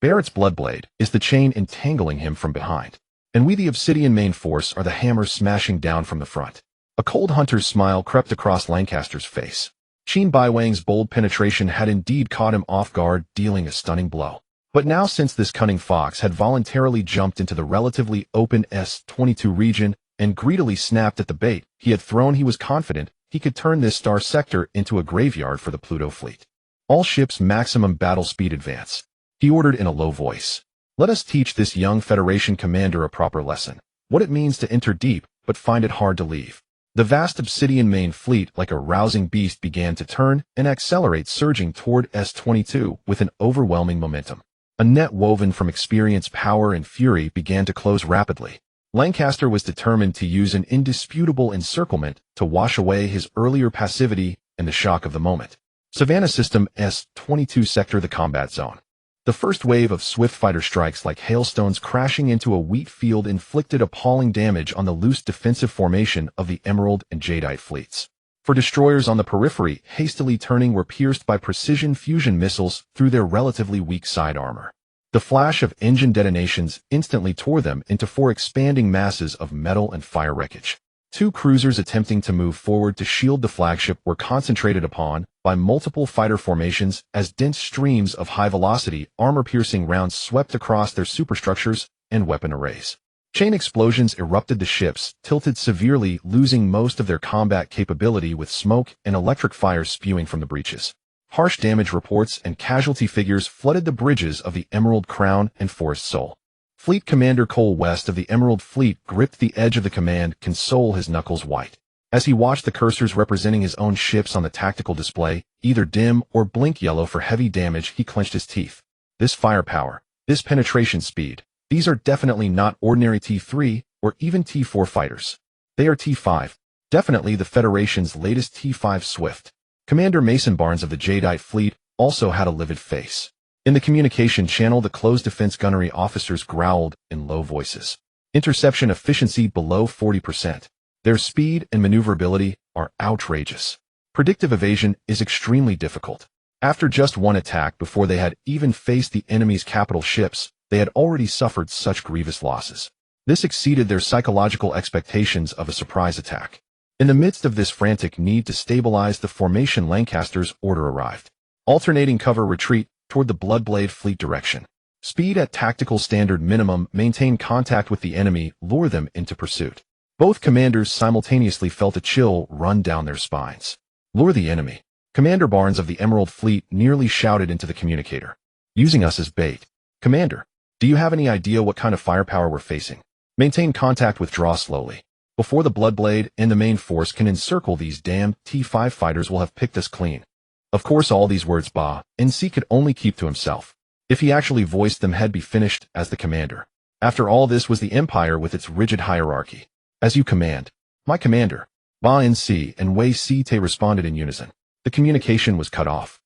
Barrett's Bloodblade is the chain entangling him from behind. And we, the Obsidian main force, are the hammer smashing down from the front. A cold hunter's smile crept across Lancaster's face. Qin Beiwang's bold penetration had indeed caught him off guard, dealing a stunning blow. But now, since this cunning fox had voluntarily jumped into the relatively open S-22 region and greedily snapped at the bait he had thrown, he was confident he could turn this star sector into a graveyard for the Pluto Fleet. All ships maximum battle speed advance. He ordered in a low voice. Let us teach this young Federation commander a proper lesson. What it means to enter deep, but find it hard to leave. The vast Obsidian main fleet, like a rousing beast, began to turn and accelerate, surging toward S-22 with an overwhelming momentum. A net woven from experience, power, and fury began to close rapidly. Lancaster was determined to use an indisputable encirclement to wash away his earlier passivity and the shock of the moment. Savannah System S-22 sector, the combat zone. The first wave of swift fighter strikes like hailstones crashing into a wheat field inflicted appalling damage on the loose defensive formation of the Emerald and Jadeite fleets. For destroyers on the periphery, hastily turning, were pierced by precision fusion missiles through their relatively weak side armor. The flash of engine detonations instantly tore them into four expanding masses of metal and fire wreckage. Two cruisers attempting to move forward to shield the flagship were concentrated upon by multiple fighter formations as dense streams of high-velocity, armor-piercing rounds swept across their superstructures and weapon arrays. Chain explosions erupted, the ships tilted severely, losing most of their combat capability, with smoke and electric fire spewing from the breaches. Harsh damage reports and casualty figures flooded the bridges of the Emerald Crown and Forest Soul. Fleet Commander Cole West of the Emerald Fleet gripped the edge of the command console, his knuckles white. As he watched the cursors representing his own ships on the tactical display, either dim or blink yellow for heavy damage, he clenched his teeth. This firepower, this penetration speed, these are definitely not ordinary T3 or even T4 fighters. They are T5, definitely the Federation's latest T5 Swift. Commander Mason Barnes of the Jadeite Fleet also had a livid face. In the communication channel, the closed defense gunnery officers growled in low voices. Interception efficiency below 40%. Their speed and maneuverability are outrageous. Predictive evasion is extremely difficult. After just one attack, before they had even faced the enemy's capital ships, they had already suffered such grievous losses. This exceeded their psychological expectations of a surprise attack. In the midst of this frantic need to stabilize the formation, Lancaster's order arrived. Alternating cover retreat toward the Bloodblade Fleet direction. Speed at tactical standard minimum, maintain contact with the enemy, lure them into pursuit. Both commanders simultaneously felt a chill run down their spines. Lure the enemy. Commander Barnes of the Emerald Fleet nearly shouted into the communicator. Using us as bait. Commander, do you have any idea what kind of firepower we're facing? Maintain contact, withdraw slowly. Before the Bloodblade and the main force can encircle these damned T-5 fighters will have picked us clean. Of course, all these words Ba-NC could only keep to himself. If he actually voiced them, had be finished as the commander. After all, this was the Empire with its rigid hierarchy. As you command. My commander. Ba-NC and Wei-Si-Te responded in unison. The communication was cut off.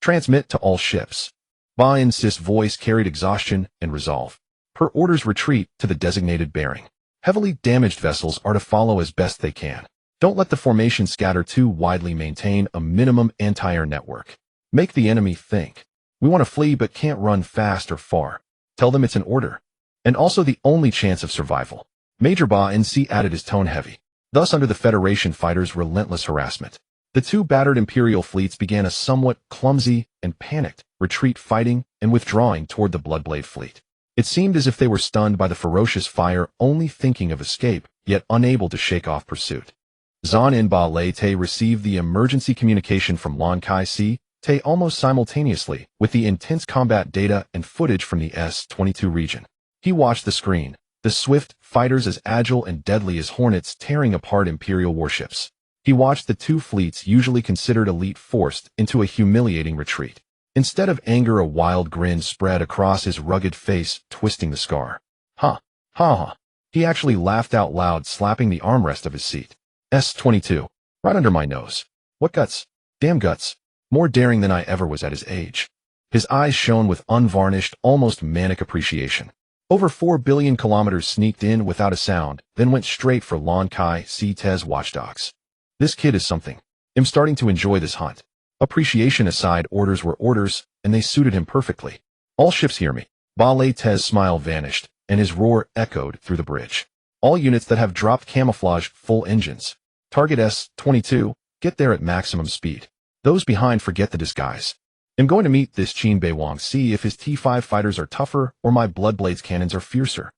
Transmit to all ships. Ba-NC's voice carried exhaustion and resolve. Per orders, retreat to the designated bearing. Heavily damaged vessels are to follow as best they can. Don't let the formation scatter too widely. Maintain a minimum anti-air network. Make the enemy think. We want to flee but can't run fast or far. Tell them it's an order. And also the only chance of survival. Major Ba-NC added, his tone heavy. Thus, under the Federation fighters' relentless harassment, the two battered Imperial fleets began a somewhat clumsy and panicked retreat, fighting and withdrawing toward the Bloodblade Fleet. It seemed as if they were stunned by the ferocious fire, only thinking of escape, yet unable to shake off pursuit. Zan and Ba-Lei-Te received the emergency communication from Lon Kai-Si-Te almost simultaneously with the intense combat data and footage from the S-22 region. He watched the screen, the swift fighters as agile and deadly as hornets tearing apart Imperial warships. He watched the two fleets, usually considered elite, forced into a humiliating retreat. Instead of anger, a wild grin spread across his rugged face, twisting the scar. Ha! Ha ha! He actually laughed out loud, slapping the armrest of his seat. S-22. Right under my nose. What guts? Damn guts. More daring than I ever was at his age. His eyes shone with unvarnished, almost manic appreciation. Over 4 billion kilometers sneaked in without a sound, then went straight for Lon Kai-Si-Te's watchdogs. This kid is something. I'm starting to enjoy this hunt. Appreciation aside, orders were orders, and they suited him perfectly. All ships hear me. Ba-Lei-Te's smile vanished, and his roar echoed through the bridge. All units that have dropped camouflage, full engines. Target S-22, get there at maximum speed. Those behind, forget the disguise. I'm going to meet this Qin Beiwang, see if his T-5 fighters are tougher or my Bloodblade's cannons are fiercer.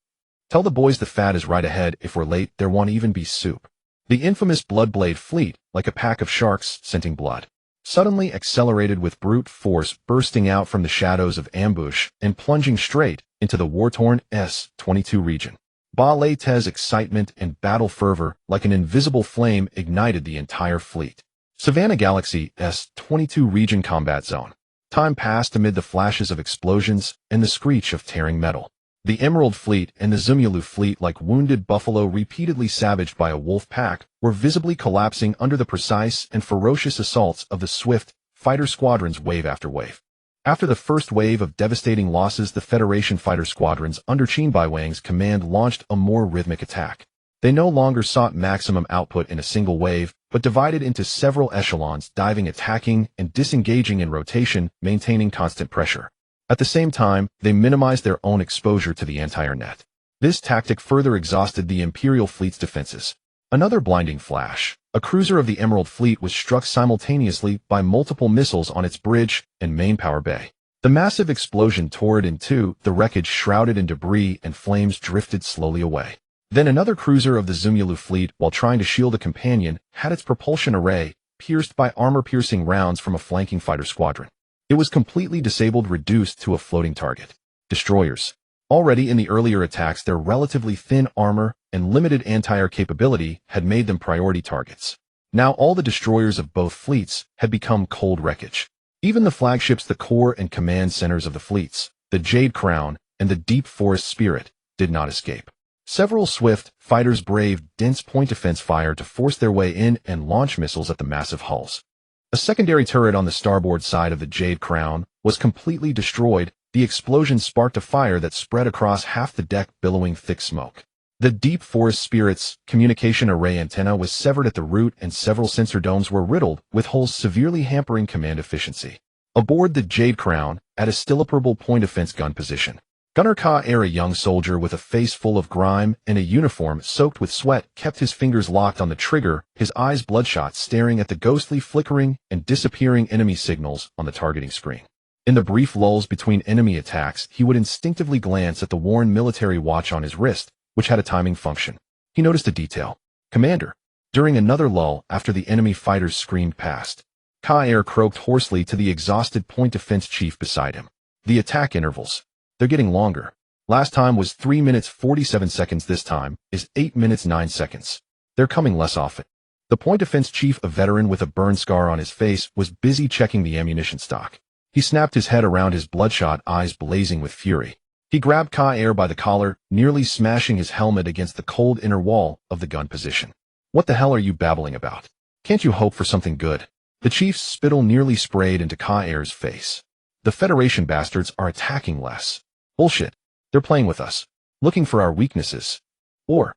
Tell the boys the fat is right ahead. If we're late, there won't even be soup. The infamous Bloodblade Fleet, like a pack of sharks scenting blood, suddenly accelerated with brute force, bursting out from the shadows of ambush and plunging straight into the war-torn S-22 region. Ba-Lei-Te's excitement and battle fervor, like an invisible flame, ignited the entire fleet. Savannah Galaxy S-22 region combat zone. Time passed amid the flashes of explosions and the screech of tearing metal. The Emerald Fleet and the Zumyalu Fleet, like wounded buffalo repeatedly savaged by a wolf pack, were visibly collapsing under the precise and ferocious assaults of the swift fighter squadrons, wave after wave. After the first wave of devastating losses, the Federation fighter squadrons under Qin Beiwang's command launched a more rhythmic attack. They no longer sought maximum output in a single wave, but divided into several echelons, diving, attacking, and disengaging in rotation, maintaining constant pressure. At the same time, they minimized their own exposure to the anti-air net. This tactic further exhausted the Imperial fleet's defenses. Another blinding flash. A cruiser of the Emerald Fleet was struck simultaneously by multiple missiles on its bridge and main power bay. The massive explosion tore it in two, the wreckage shrouded in debris and flames drifted slowly away. Then another cruiser of the Zumyalu Fleet, while trying to shield a companion, had its propulsion array pierced by armor-piercing rounds from a flanking fighter squadron. It was completely disabled, reduced to a floating target. Destroyers. Already in the earlier attacks, their relatively thin armor and limited anti-air capability had made them priority targets. Now all the destroyers of both fleets had become cold wreckage. Even the flagships, the core and command centers of the fleets, the Jade Crown and the Deep Forest Spirit, did not escape. Several swift fighters braved dense point defense fire to force their way in and launch missiles at the massive hulls. A secondary turret on the starboard side of the Jade Crown was completely destroyed. The explosion sparked a fire that spread across half the deck, billowing thick smoke. The Deep Forest Spirit's communication array antenna was severed at the root, and several sensor domes were riddled with holes, severely hampering command efficiency. Aboard the Jade Crown, at a still operable point defense gun position, Gunner Ka-Air, a young soldier with a face full of grime and a uniform soaked with sweat, kept his fingers locked on the trigger, his eyes bloodshot, staring at the ghostly flickering and disappearing enemy signals on the targeting screen. In the brief lulls between enemy attacks, he would instinctively glance at the worn military watch on his wrist, which had a timing function. He noticed a detail. Commander. During another lull after the enemy fighters screamed past, Ka-air croaked hoarsely to the exhausted point defense chief beside him. The attack intervals. They're getting longer. Last time was 3 minutes 47 seconds, this time is 8 minutes 9 seconds. They're coming less often. The point defense chief, a veteran with a burn scar on his face, was busy checking the ammunition stock. He snapped his head around, his bloodshot eyes blazing with fury. He grabbed Ka-air by the collar, nearly smashing his helmet against the cold inner wall of the gun position. What the hell are you babbling about? Can't you hope for something good? The chief's spittle nearly sprayed into Ka-air's face. The Federation bastards are attacking less. Bullshit. They're playing with us. Looking for our weaknesses. Or.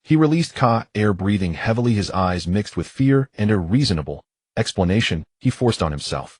He released Ka-air, breathing heavily, his eyes mixed with fear and a reasonable explanation he forced on himself.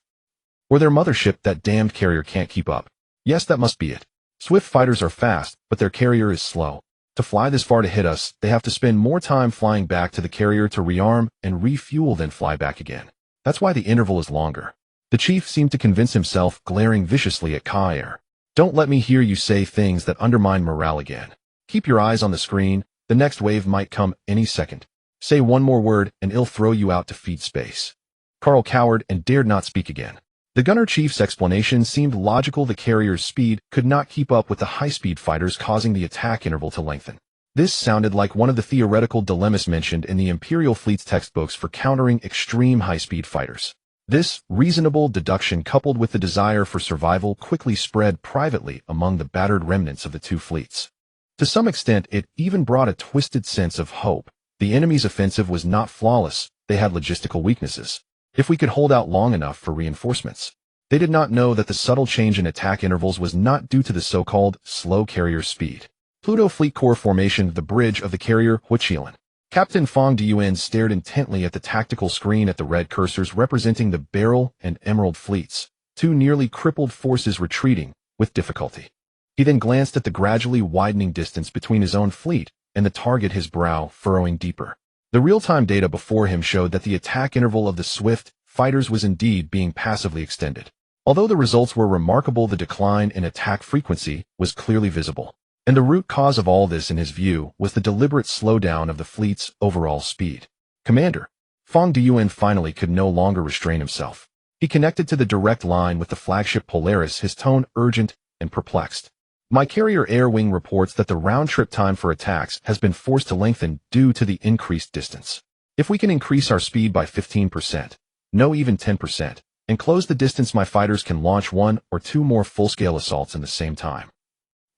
Or their mothership, that damned carrier, can't keep up. Yes, that must be it. Swift fighters are fast, but their carrier is slow. To fly this far to hit us, they have to spend more time flying back to the carrier to rearm and refuel than fly back again. That's why the interval is longer. The chief seemed to convince himself, glaring viciously at Ka-air. Don't let me hear you say things that undermine morale again. Keep your eyes on the screen. The next wave might come any second. Say one more word and it'll throw you out to feed space. Carl cowered and dared not speak again. The gunner chief's explanation seemed logical. The carrier's speed could not keep up with the high-speed fighters, causing the attack interval to lengthen. This sounded like one of the theoretical dilemmas mentioned in the Imperial Fleet's textbooks for countering extreme high-speed fighters. This reasonable deduction, coupled with the desire for survival, quickly spread privately among the battered remnants of the two fleets. To some extent, it even brought a twisted sense of hope. The enemy's offensive was not flawless. They had logistical weaknesses. If we could hold out long enough for reinforcements. They did not know that the subtle change in attack intervals was not due to the so-called slow carrier speed. Pluto Fleet Corps formation, the bridge of the carrier Huichilan. Captain Fong Duyuan stared intently at the tactical screen at the red cursors representing the Beryl and Emerald fleets, two nearly crippled forces retreating with difficulty. He then glanced at the gradually widening distance between his own fleet and the target, his brow furrowing deeper. The real-time data before him showed that the attack interval of the swift fighters was indeed being passively extended. Although the results were remarkable, the decline in attack frequency was clearly visible. And the root cause of all this, in his view, was the deliberate slowdown of the fleet's overall speed. Commander. Fong Duyuan finally could no longer restrain himself. He connected to the direct line with the flagship Polaris, his tone urgent and perplexed. My carrier air wing reports that the round-trip time for attacks has been forced to lengthen due to the increased distance. If we can increase our speed by 15%, no, even 10%, and close the distance, my fighters can launch 1 or 2 more full-scale assaults in the same time.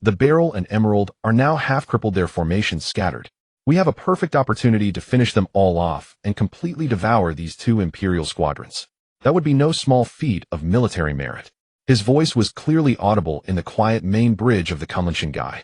The Beryl and Emerald are now half-crippled, their formations scattered. We have a perfect opportunity to finish them all off and completely devour these two Imperial squadrons. That would be no small feat of military merit. His voice was clearly audible in the quiet main bridge of the Kunlun.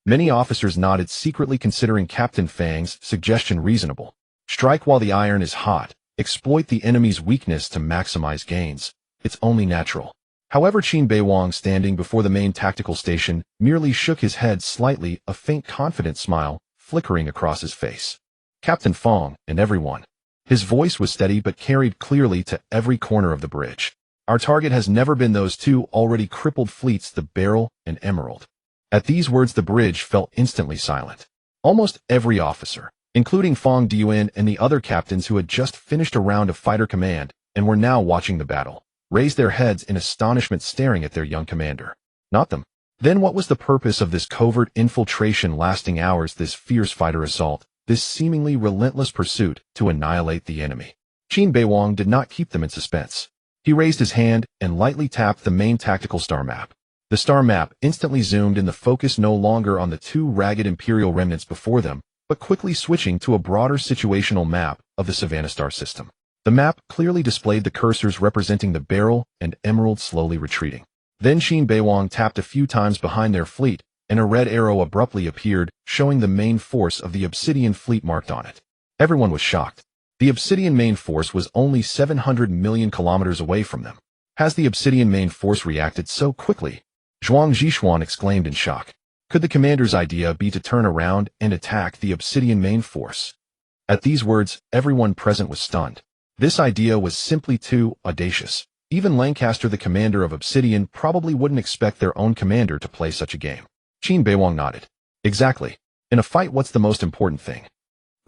Many officers nodded, secretly considering Captain Fang's suggestion reasonable. Strike while the iron is hot. Exploit the enemy's weakness to maximize gains. It's only natural. However, Qin Beiwang, standing before the main tactical station, merely shook his head slightly, a faint confident smile flickering across his face. Captain Fong, and everyone. His voice was steady but carried clearly to every corner of the bridge. Our target has never been those two already crippled fleets, the Beryl and Emerald. At these words, the bridge fell instantly silent. Almost every officer, including Fong Duyuan and the other captains who had just finished a round of fighter command and were now watching the battle, raised their heads in astonishment, staring at their young commander. Not them. Then what was the purpose of this covert infiltration lasting hours, this fierce fighter assault, this seemingly relentless pursuit to annihilate the enemy? Qin Beiwang did not keep them in suspense. He raised his hand and lightly tapped the main tactical star map. The star map instantly zoomed in, the focus no longer on the two ragged Imperial remnants before them, but quickly switching to a broader situational map of the Savannah star system. The map clearly displayed the cursors representing the Beryl and Emerald slowly retreating. Then Qin Beiwang tapped a few times behind their fleet, and a red arrow abruptly appeared, showing the main force of the Obsidian fleet marked on it. Everyone was shocked. The Obsidian main force was only 700 million kilometers away from them. Has the Obsidian main force reacted so quickly? Zhuang Zhishuan exclaimed in shock. Could the commander's idea be to turn around and attack the Obsidian main force? At these words, everyone present was stunned. This idea was simply too audacious. Even Lancaster, the commander of Obsidian, probably wouldn't expect their own commander to play such a game. Qin Beiwang nodded. Exactly. In a fight, what's the most important thing?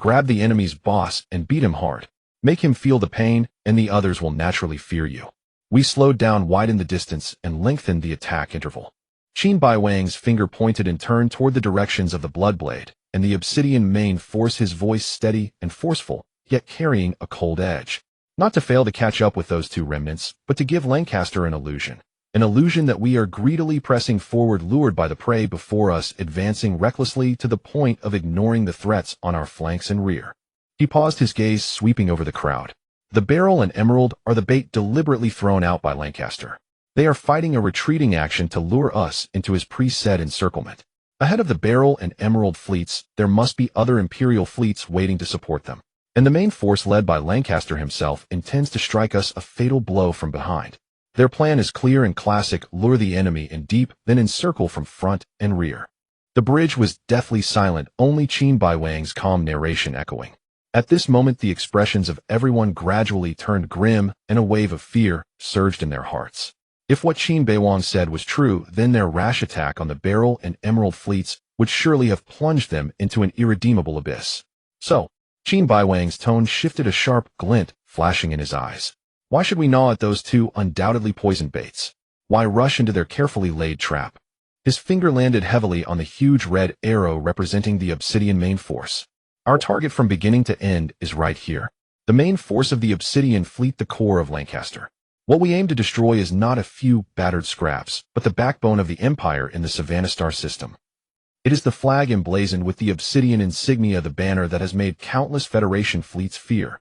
Grab the enemy's boss and beat him hard. Make him feel the pain, and the others will naturally fear you. We slowed down, widened the distance, and lengthened the attack interval. Qin Beiwang's finger pointed and turned toward the directions of the Bloodblade, and the Obsidian main force, his voice steady and forceful, yet carrying a cold edge. Not to fail to catch up with those two remnants, but to give Lancaster an illusion that we are greedily pressing forward, lured by the prey before us, advancing recklessly to the point of ignoring the threats on our flanks and rear. He paused, his gaze sweeping over the crowd. The Beryl and Emerald are the bait deliberately thrown out by Lancaster. They are fighting a retreating action to lure us into his preset encirclement. Ahead of the Beryl and Emerald fleets, there must be other Imperial fleets waiting to support them. And the main force, led by Lancaster himself, intends to strike us a fatal blow from behind. Their plan is clear and classic: lure the enemy in deep, then encircle from front and rear. The bridge was deathly silent, only Qin Beiwang's calm narration echoing. At this moment, the expressions of everyone gradually turned grim, and a wave of fear surged in their hearts. If what Qin Beiwang said was true, then their rash attack on the Beryl and Emerald fleets would surely have plunged them into an irredeemable abyss. So, Qin Beiwang's tone shifted, a sharp glint flashing in his eyes. Why should we gnaw at those two undoubtedly poisoned baits? Why rush into their carefully laid trap? His finger landed heavily on the huge red arrow representing the Obsidian main force. Our target from beginning to end is right here. The main force of the Obsidian fleet, the core of Lancaster. What we aim to destroy is not a few battered scraps, but the backbone of the Empire in the Savannah Star system. It is the flag emblazoned with the Obsidian insignia, the banner that has made countless Federation fleets fear.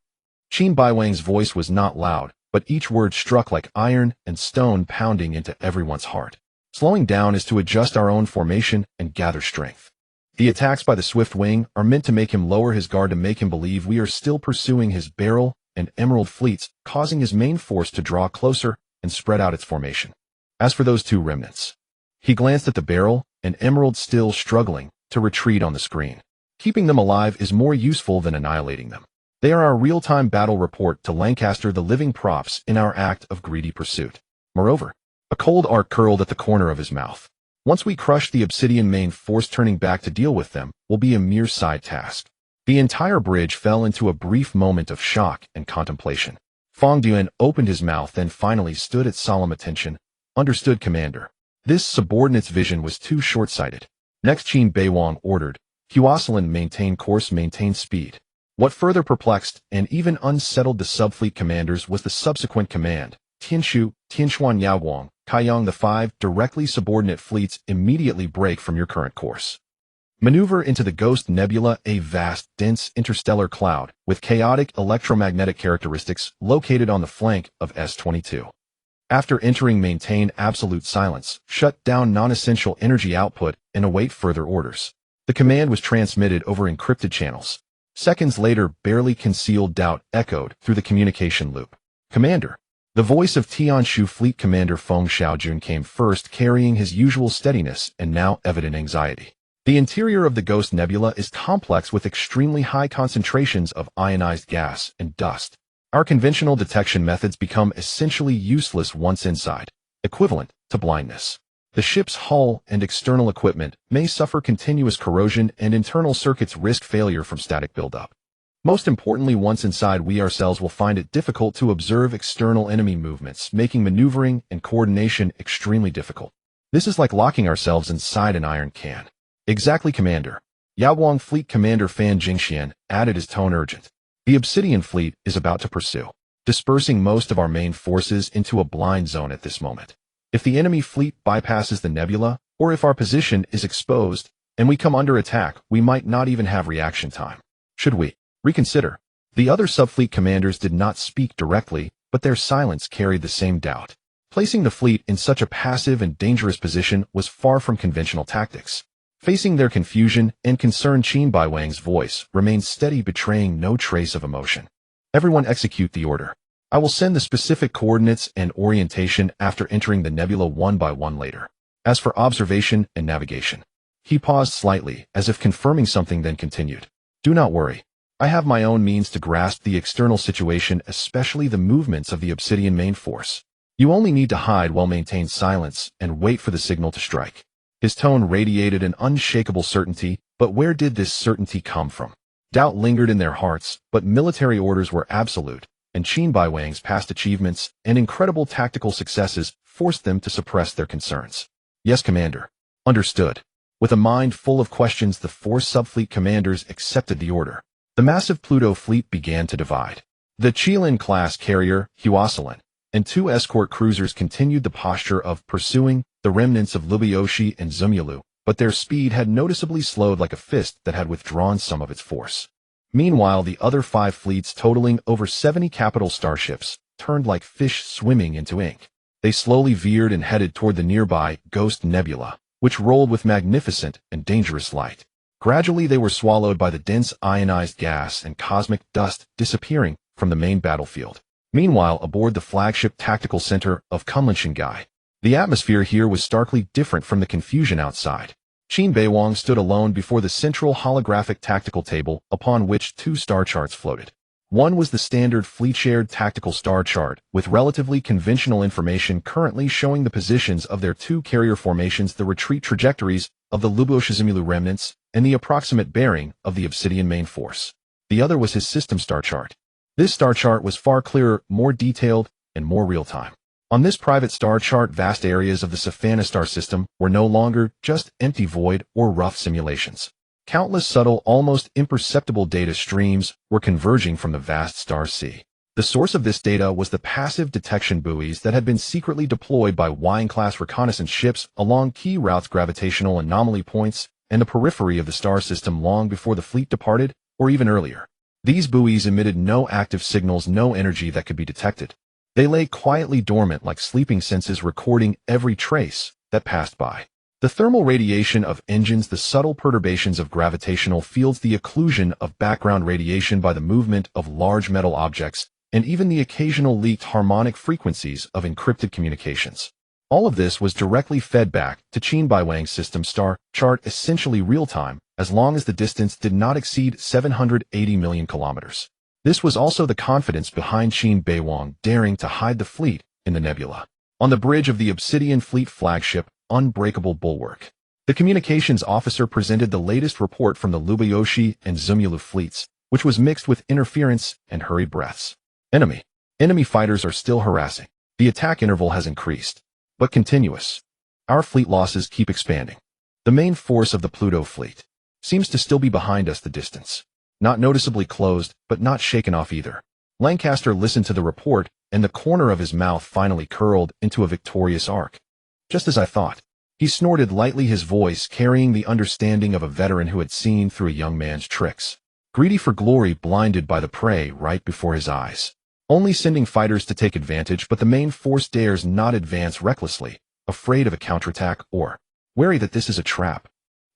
Qin Beiwang's voice was not loud, but each word struck like iron and stone, pounding into everyone's heart. Slowing down is to adjust our own formation and gather strength. The attacks by the Swift Wing are meant to make him lower his guard, to make him believe we are still pursuing his Beryl and Emerald fleets, causing his main force to draw closer and spread out its formation. As for those two remnants, he glanced at the Beryl and Emerald, still struggling to retreat on the screen. Keeping them alive is more useful than annihilating them. They are our real-time battle report to Lancaster, the living props in our act of greedy pursuit. Moreover, a cold arc curled at the corner of his mouth. Once we crush the Obsidian main force, turning back to deal with them will be a mere side task. The entire bridge fell into a brief moment of shock and contemplation. Fong Duan opened his mouth, then finally stood at solemn attention. Understood, Commander. This subordinate's vision was too short-sighted. Next, Qin Beiwang ordered, Huasalin, maintain course, maintain speed. What further perplexed and even unsettled the subfleet commanders was the subsequent command. Tianshu, Tianshuan, Yaoguang, Kaiyang, the 5 directly subordinate fleets immediately break from your current course. Maneuver into the Ghost Nebula, a vast, dense interstellar cloud with chaotic electromagnetic characteristics located on the flank of S-22. After entering, maintain absolute silence, shut down non-essential energy output, and await further orders. The command was transmitted over encrypted channels. Seconds later, barely concealed doubt echoed through the communication loop. Commander. The voice of Tianshu Fleet Commander Feng Xiaojun came first, carrying his usual steadiness and now evident anxiety. The interior of the Ghost Nebula is complex with extremely high concentrations of ionized gas and dust. Our conventional detection methods become essentially useless once inside, equivalent to blindness. The ship's hull and external equipment may suffer continuous corrosion, and internal circuits risk failure from static buildup. Most importantly, once inside, we ourselves will find it difficult to observe external enemy movements, making maneuvering and coordination extremely difficult. This is like locking ourselves inside an iron can. Exactly, Commander. Yaoguang Fleet Commander Fan Jingxian added, his tone urgent. The Obsidian fleet is about to pursue, dispersing most of our main forces into a blind zone at this moment. If the enemy fleet bypasses the nebula, or if our position is exposed and we come under attack, we might not even have reaction time. Should we reconsider? The other subfleet commanders did not speak directly, but their silence carried the same doubt. Placing the fleet in such a passive and dangerous position was far from conventional tactics. Facing their confusion and concern, Qin Beiwang's voice remained steady, betraying no trace of emotion. Everyone execute the order. I will send the specific coordinates and orientation after entering the nebula one by one later. As for observation and navigation. He paused slightly, as if confirming something, then continued. Do not worry. I have my own means to grasp the external situation, especially the movements of the Obsidian main force. You only need to hide while maintain silence and wait for the signal to strike. His tone radiated an unshakable certainty, but where did this certainty come from? Doubt lingered in their hearts, but military orders were absolute, and Qin Beiwang's past achievements and incredible tactical successes forced them to suppress their concerns. Yes, Commander. Understood. With a mind full of questions, the 4 subfleet commanders accepted the order. The massive Pluto Fleet began to divide. The Qilin-class carrier, Huasalin, and 2 escort cruisers continued the posture of pursuing the remnants of Lubayoshi and Zumyulu, but their speed had noticeably slowed like a fist that had withdrawn some of its force. Meanwhile, the other 5 fleets, totaling over 70 capital starships, turned like fish swimming into ink. They slowly veered and headed toward the nearby Ghost Nebula, which rolled with magnificent and dangerous light. Gradually, they were swallowed by the dense ionized gas and cosmic dust, disappearing from the main battlefield. Meanwhile, aboard the flagship tactical center of Kunlun, the atmosphere here was starkly different from the confusion outside. Qin Beiwang stood alone before the central holographic tactical table upon which 2 star charts floated. One was the standard fleet-shared tactical star chart, with relatively conventional information currently showing the positions of their 2 carrier formations, the retreat trajectories of the Lubayoshi remnants, and the approximate bearing of the Obsidian main force. The other was his system star chart. This star chart was far clearer, more detailed, and more real-time. On this private star chart, vast areas of the Savannah star system were no longer just empty void or rough simulations. Countless subtle, almost imperceptible data streams were converging from the vast star sea. The source of this data was the passive detection buoys that had been secretly deployed by Wine-class reconnaissance ships along key routes, gravitational anomaly points, and the periphery of the star system long before the fleet departed, or even earlier. These buoys emitted no active signals, no energy that could be detected. They lay quietly dormant like sleeping senses, recording every trace that passed by. The thermal radiation of engines, the subtle perturbations of gravitational fields, the occlusion of background radiation by the movement of large metal objects, and even the occasional leaked harmonic frequencies of encrypted communications. All of this was directly fed back to Qin Beiwang's system star chart, essentially real-time, as long as the distance did not exceed 780 million kilometers. This was also the confidence behind Qin Beiwang daring to hide the fleet in the nebula. On the bridge of the Obsidian Fleet flagship, Unbreakable Bulwark, the communications officer presented the latest report from the Lubayoshi and Zumyulu fleets, which was mixed with interference and hurried breaths. Enemy fighters are still harassing. The attack interval has increased, but continuous. Our fleet losses keep expanding. The main force of the Pluto Fleet seems to still be behind us. The distance, not noticeably closed, but not shaken off either. Lancaster listened to the report, and the corner of his mouth finally curled into a victorious arc. Just as I thought. He snorted lightly, his voice carrying the understanding of a veteran who had seen through a young man's tricks. Greedy for glory, blinded by the prey right before his eyes. Only sending fighters to take advantage, but the main force dares not advance recklessly, afraid of a counterattack or wary that this is a trap.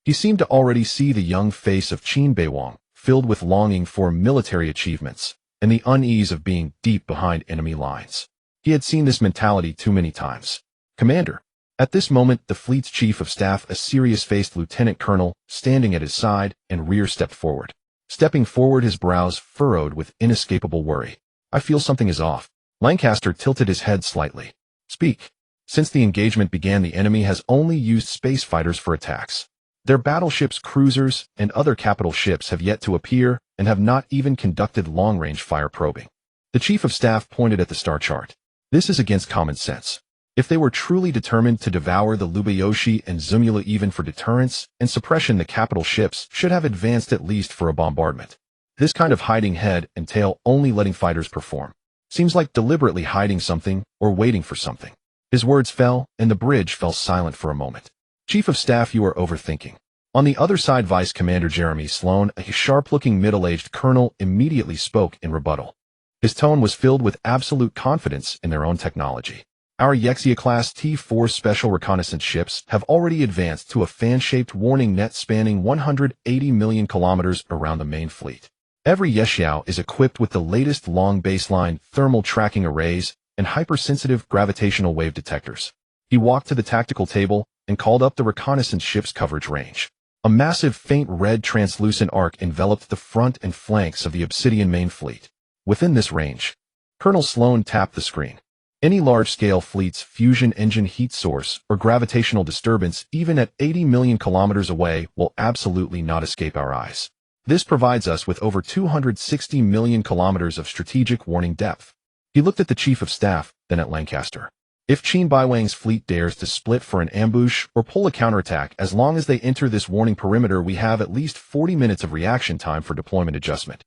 He seemed to already see the young face of Qin Beiwang, filled with longing for military achievements and the unease of being deep behind enemy lines. He had seen this mentality too many times. Commander. At this moment, the fleet's chief of staff, a serious-faced lieutenant colonel, standing at his side and rear, stepped forward. Stepping forward, his brows furrowed with inescapable worry. I feel something is off. Lancaster tilted his head slightly. Speak. Since the engagement began, the enemy has only used space fighters for attacks. Their battleships, cruisers, and other capital ships have yet to appear and have not even conducted long-range fire probing. The chief of staff pointed at the star chart. This is against common sense. If they were truly determined to devour the Lubayoshi and Zumyulu, even for deterrence and suppression, the capital ships should have advanced at least for a bombardment. This kind of hiding head and tail, only letting fighters perform, seems like deliberately hiding something or waiting for something. His words fell, and the bridge fell silent for a moment. Chief of Staff, you are overthinking. On the other side, Vice Commander Jeremy Sloan, a sharp-looking middle-aged colonel, immediately spoke in rebuttal. His tone was filled with absolute confidence in their own technology. Our Yexia-class T-4 special reconnaissance ships have already advanced to a fan-shaped warning net spanning 180 million kilometers around the main fleet. Every Yexiao is equipped with the latest long baseline thermal tracking arrays and hypersensitive gravitational wave detectors. He walked to the tactical table and called up the reconnaissance ship's coverage range. A massive faint red translucent arc enveloped the front and flanks of the Obsidian main fleet. Within this range, Colonel Sloan tapped the screen. Any large-scale fleet's fusion engine heat source or gravitational disturbance, even at 80 million kilometers away, will absolutely not escape our eyes. This provides us with over 260 million kilometers of strategic warning depth. He looked at the Chief of Staff, then at Lancaster. If Qin Beiwang's fleet dares to split for an ambush or pull a counterattack, as long as they enter this warning perimeter, we have at least 40 minutes of reaction time for deployment adjustment.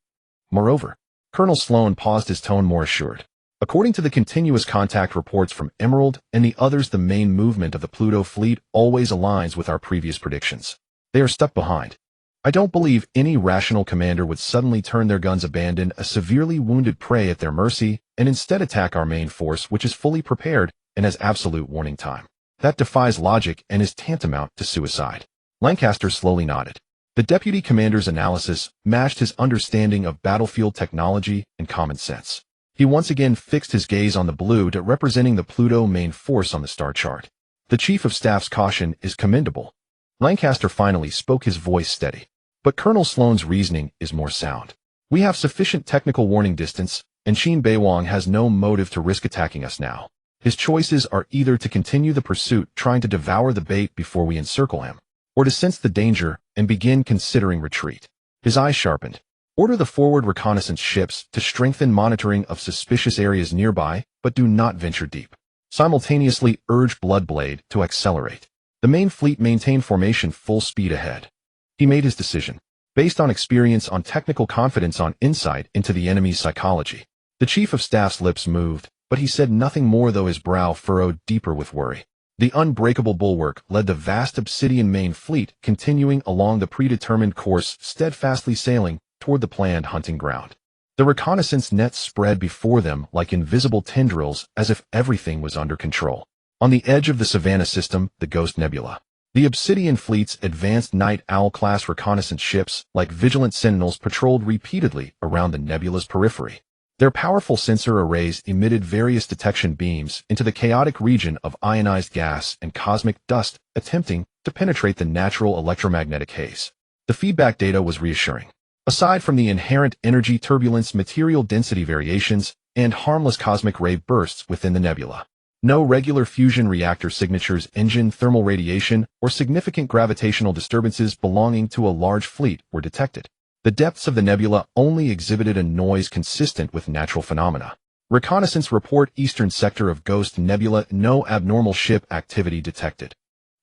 Moreover, Colonel Sloan paused, his tone more assured. According to the continuous contact reports from Emerald and the others, the main movement of the Pluto Fleet always aligns with our previous predictions. They are stuck behind. I don't believe any rational commander would suddenly turn their guns, abandon a severely wounded prey at their mercy, and instead attack our main force, which is fully prepared and has absolute warning time. That defies logic and is tantamount to suicide. Lancaster slowly nodded. The deputy commander's analysis matched his understanding of battlefield technology and common sense. He once again fixed his gaze on the blue dot representing the Pluto main force on the star chart. The Chief of Staff's caution is commendable. Lancaster finally spoke, his voice steady. But Colonel Sloan's reasoning is more sound. We have sufficient technical warning distance, and Qin Beiwang has no motive to risk attacking us now. His choices are either to continue the pursuit, trying to devour the bait before we encircle him, or to sense the danger and begin considering retreat. His eyes sharpened. Order the forward reconnaissance ships to strengthen monitoring of suspicious areas nearby, but do not venture deep. Simultaneously urge Bloodblade to accelerate. The main fleet maintain formation full speed ahead. He made his decision, based on experience, on technical confidence, on insight into the enemy's psychology. The Chief of Staff's lips moved, but he said nothing more, though his brow furrowed deeper with worry. The unbreakable bulwark led the vast Obsidian main fleet, continuing along the predetermined course, steadfastly sailing toward the planned hunting ground. The reconnaissance nets spread before them like invisible tendrils, as if everything was under control. On the edge of the Savannah system, the Ghost Nebula. The Obsidian fleet's advanced Night Owl-class reconnaissance ships, like vigilant sentinels, patrolled repeatedly around the nebula's periphery. Their powerful sensor arrays emitted various detection beams into the chaotic region of ionized gas and cosmic dust, attempting to penetrate the natural electromagnetic haze. The feedback data was reassuring. Aside from the inherent energy turbulence, material density variations, and harmless cosmic ray bursts within the nebula, no regular fusion reactor signatures, engine thermal radiation, or significant gravitational disturbances belonging to a large fleet were detected. The depths of the nebula only exhibited a noise consistent with natural phenomena. Reconnaissance report: Eastern sector of Ghost Nebula, no abnormal ship activity detected.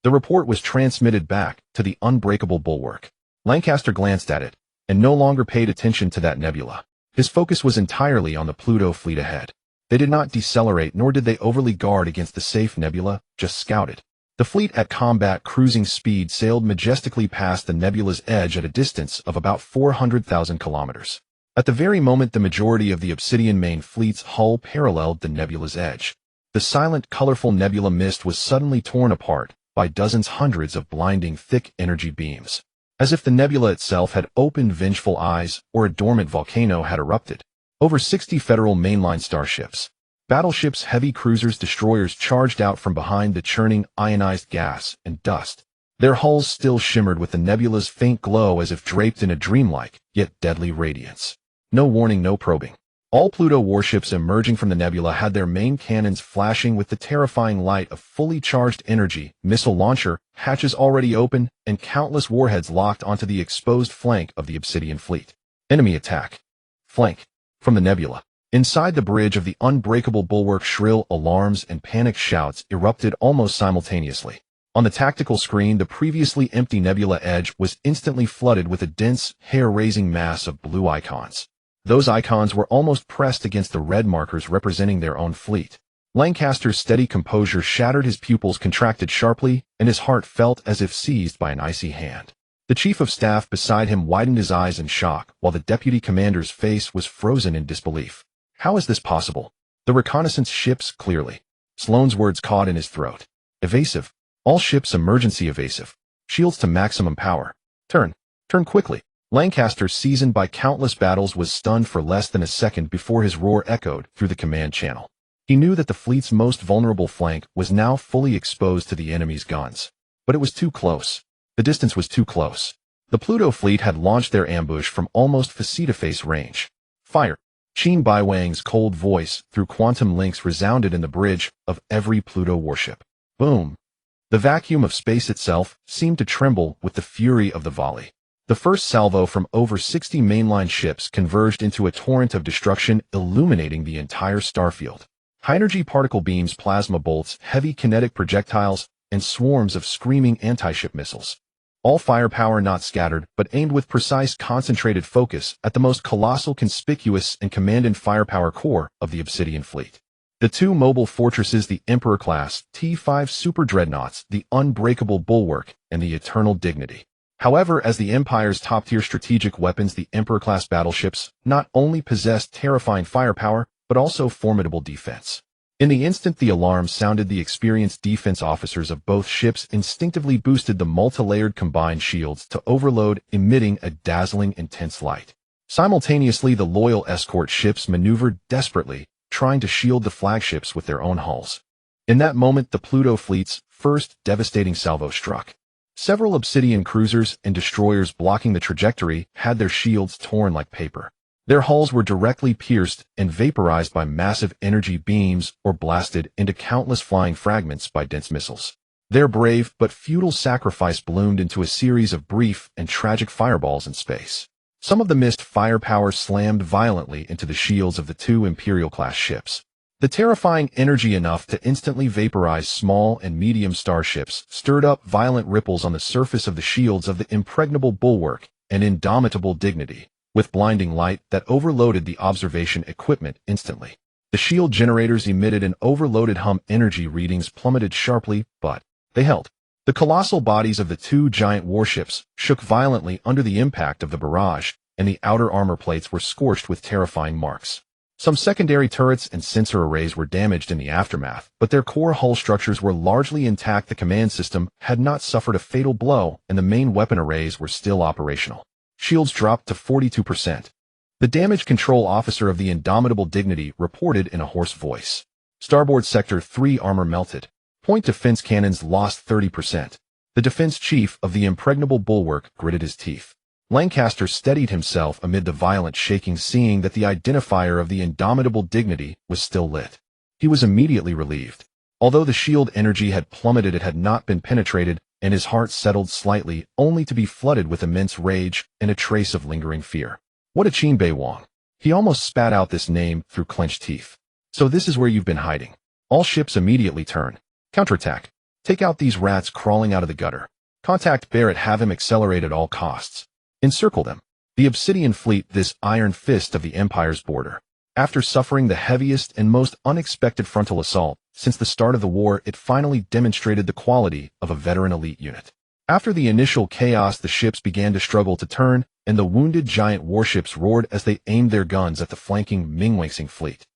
The report was transmitted back to the unbreakable bulwark. Lancaster glanced at it, and no longer paid attention to that nebula. His focus was entirely on the Pluto fleet ahead. They did not decelerate, nor did they overly guard against the safe nebula, just scouted. The fleet at combat cruising speed sailed majestically past the nebula's edge at a distance of about 400,000 kilometers. At the very moment the majority of the Obsidian main fleet's hull paralleled the nebula's edge, the silent, colorful nebula mist was suddenly torn apart by dozens, hundreds of blinding, thick energy beams. As if the nebula itself had opened vengeful eyes or a dormant volcano had erupted. Over 60 Federal mainline starships, battleships, heavy cruisers, destroyers charged out from behind the churning ionized gas and dust. Their hulls still shimmered with the nebula's faint glow, as if draped in a dreamlike, yet deadly radiance. No warning, no probing. All Pluto warships emerging from the nebula had their main cannons flashing with the terrifying light of fully charged energy, missile launcher hatches already open, and countless warheads locked onto the exposed flank of the Obsidian fleet. Enemy attack. Flank. From the nebula. Inside the bridge of the unbreakable bulwark, shrill alarms and panicked shouts erupted almost simultaneously. On the tactical screen, the previously empty nebula edge was instantly flooded with a dense, hair-raising mass of blue icons. Those icons were almost pressed against the red markers representing their own fleet. Lancaster's steady composure shattered, his pupils contracted sharply, and his heart felt as if seized by an icy hand. The Chief of Staff beside him widened his eyes in shock, while the deputy commander's face was frozen in disbelief. How is this possible? The reconnaissance ships, clearly. Sloan's words caught in his throat. Evasive. All ships emergency evasive. Shields to maximum power. Turn quickly. Lancaster, seasoned by countless battles, was stunned for less than a second before his roar echoed through the command channel. He knew that the fleet's most vulnerable flank was now fully exposed to the enemy's guns. But it was too close. The distance was too close. The Pluto fleet had launched their ambush from almost face-to-face range. Fire. Qin Beiwang's cold voice through quantum links resounded in the bridge of every Pluto warship. Boom! The vacuum of space itself seemed to tremble with the fury of the volley. The first salvo from over 60 mainline ships converged into a torrent of destruction, illuminating the entire starfield. High-energy particle beams, plasma bolts, heavy kinetic projectiles, and swarms of screaming anti-ship missiles. All firepower not scattered, but aimed with precise, concentrated focus at the most colossal, conspicuous, and commanding firepower core of the Obsidian Fleet. The two mobile fortresses, the Emperor-class T-5 super dreadnoughts, the unbreakable Bulwark, and the Eternal Dignity. However, as the Empire's top-tier strategic weapons, the Emperor-class battleships not only possessed terrifying firepower, but also formidable defense. In the instant the alarm sounded, the experienced defense officers of both ships instinctively boosted the multi-layered combined shields to overload, emitting a dazzling, intense light. Simultaneously, the loyal escort ships maneuvered desperately, trying to shield the flagships with their own hulls. In that moment, the Pluto Fleet's first devastating salvo struck. Several Obsidian cruisers and destroyers blocking the trajectory had their shields torn like paper. Their hulls were directly pierced and vaporized by massive energy beams or blasted into countless flying fragments by dense missiles. Their brave but futile sacrifice ballooned into a series of brief and tragic fireballs in space. Some of the missed firepower slammed violently into the shields of the two Imperial-class ships. The terrifying energy, enough to instantly vaporize small and medium starships, stirred up violent ripples on the surface of the shields of the impregnable Bulwark and Indomitable Dignity, with blinding light that overloaded the observation equipment instantly. The shield generators emitted an overloaded hum. Energy readings plummeted sharply, but they held. The colossal bodies of the two giant warships shook violently under the impact of the barrage, and the outer armor plates were scorched with terrifying marks. Some secondary turrets and sensor arrays were damaged in the aftermath, but their core hull structures were largely intact. The command system had not suffered a fatal blow, and the main weapon arrays were still operational. Shields dropped to 42%. The damage control officer of the Indomitable Dignity reported in a hoarse voice. Starboard Sector 3 armor melted. Point defense cannons lost 30%. The defense chief of the impregnable Bulwark gritted his teeth. Lancaster steadied himself amid the violent shaking, seeing that the identifier of the Indomitable Dignity was still lit. He was immediately relieved. Although the shield energy had plummeted, it had not been penetrated, and his heart settled slightly, only to be flooded with immense rage and a trace of lingering fear. What a Qin Beiwang! He almost spat out this name through clenched teeth. So this is where you've been hiding. All ships immediately turn. Counterattack. Take out these rats crawling out of the gutter. Contact Barrett, have him accelerate at all costs. Encircle them. The Obsidian Fleet, this iron fist of the Empire's border. After suffering the heaviest and most unexpected frontal assault since the start of the war, it finally demonstrated the quality of a veteran elite unit. After the initial chaos, the ships began to struggle to turn, and the wounded giant warships roared as they aimed their guns at the flanking Mingweixing fleet.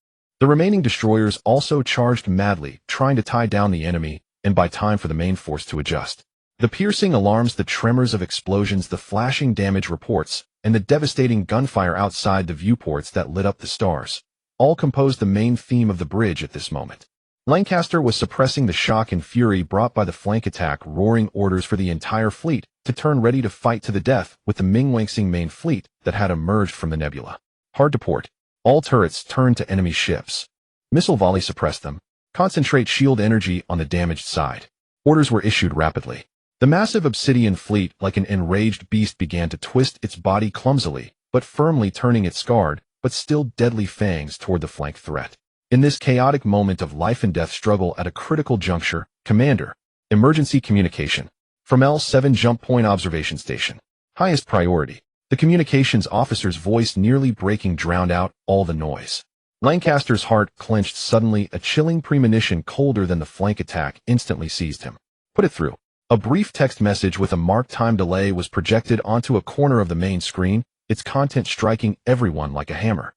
The remaining destroyers also charged madly, trying to tie down the enemy, and buy time for the main force to adjust. The piercing alarms, the tremors of explosions, the flashing damage reports, and the devastating gunfire outside the viewports that lit up the stars, all composed the main theme of the bridge at this moment. Lancaster was suppressing the shock and fury brought by the flank attack, roaring orders for the entire fleet to turn, ready to fight to the death with the Mingweixing main fleet that had emerged from the nebula. Hard to port. All turrets turned to enemy ships. Missile volley, suppress them. Concentrate shield energy on the damaged side. Orders were issued rapidly. The massive Obsidian Fleet, like an enraged beast, began to twist its body clumsily, but firmly, turning its scarred, but still deadly fangs toward the flank threat. In this chaotic moment of life and death struggle at a critical juncture, Commander, emergency communication. From L7 Jump Point Observation Station. Highest priority. The communications officer's voice, nearly breaking, drowned out all the noise. Lancaster's heart clenched suddenly. A chilling premonition, colder than the flank attack, instantly seized him. Put it through. A brief text message with a marked time delay was projected onto a corner of the main screen, its content striking everyone like a hammer.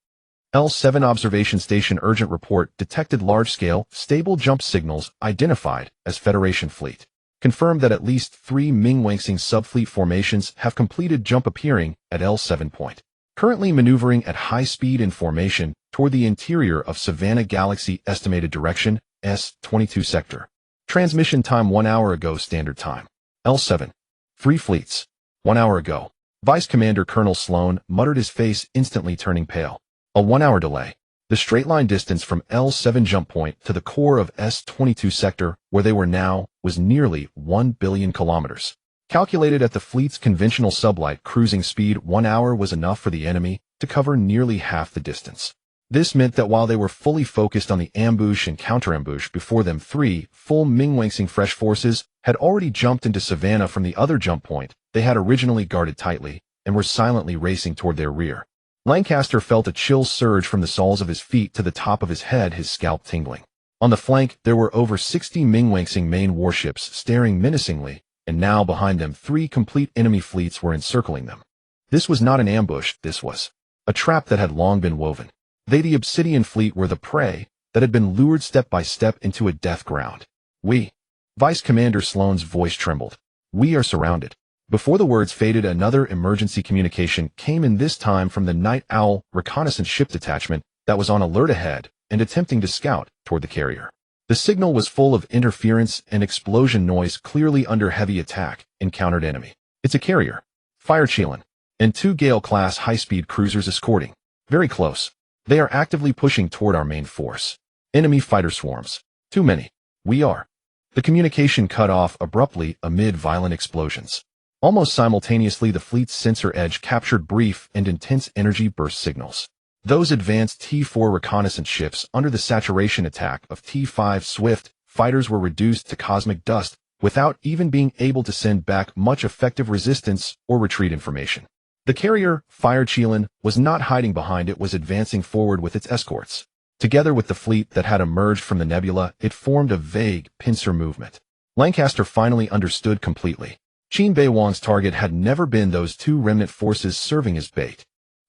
L7 Observation Station, urgent report, detected large-scale, stable jump signals identified as Federation Fleet. Confirmed that at least 3 Mingweixing subfleet formations have completed jump, appearing at L7 point. Currently maneuvering at high speed in formation toward the interior of Savannah Galaxy. Estimated direction, S22 sector. Transmission time 1 hour ago standard time. L7. 3 fleets. 1 hour ago. Vice Commander Colonel Sloan muttered, his face instantly turning pale. A 1-hour delay. The straight-line distance from L7 jump point to the core of S-22 sector, where they were now, was nearly 1 billion kilometers. Calculated at the fleet's conventional sublight cruising speed, 1 hour was enough for the enemy to cover nearly half the distance. This meant that while they were fully focused on the ambush and counter-ambush before them, 3 full Mingwangsing fresh forces had already jumped into Savannah from the other jump point they had originally guarded tightly and were silently racing toward their rear. Lancaster felt a chill surge from the soles of his feet to the top of his head, his scalp tingling. On the flank, there were over 60 Mingwangsing main warships staring menacingly, and now behind them 3 complete enemy fleets were encircling them. This was not an ambush, this was a trap that had long been woven. They, the Obsidian fleet, were the prey that had been lured step by step into a death ground. We. Vice Commander Sloan's voice trembled. We are surrounded. Before the words faded, another emergency communication came in, this time from the Night Owl reconnaissance ship detachment that was on alert ahead and attempting to scout toward the carrier. The signal was full of interference and explosion noise, clearly under heavy attack. Encountered enemy. It's a carrier. Fire Chelan. And 2 Gale-class high-speed cruisers escorting. Very close. They are actively pushing toward our main force. Enemy fighter swarms. Too many. We are. The communication cut off abruptly amid violent explosions. Almost simultaneously, the fleet's sensor edge captured brief and intense energy burst signals. Those advanced T-4 reconnaissance ships under the saturation attack of T-5 Swift fighters were reduced to cosmic dust without even being able to send back much effective resistance or retreat information. The carrier, Fire Chelan, was not hiding behind it, was advancing forward with its escorts. Together with the fleet that had emerged from the nebula, it formed a vague, pincer movement. Lancaster finally understood completely. Qin Beiwang's target had never been those 2 remnant forces serving as bait.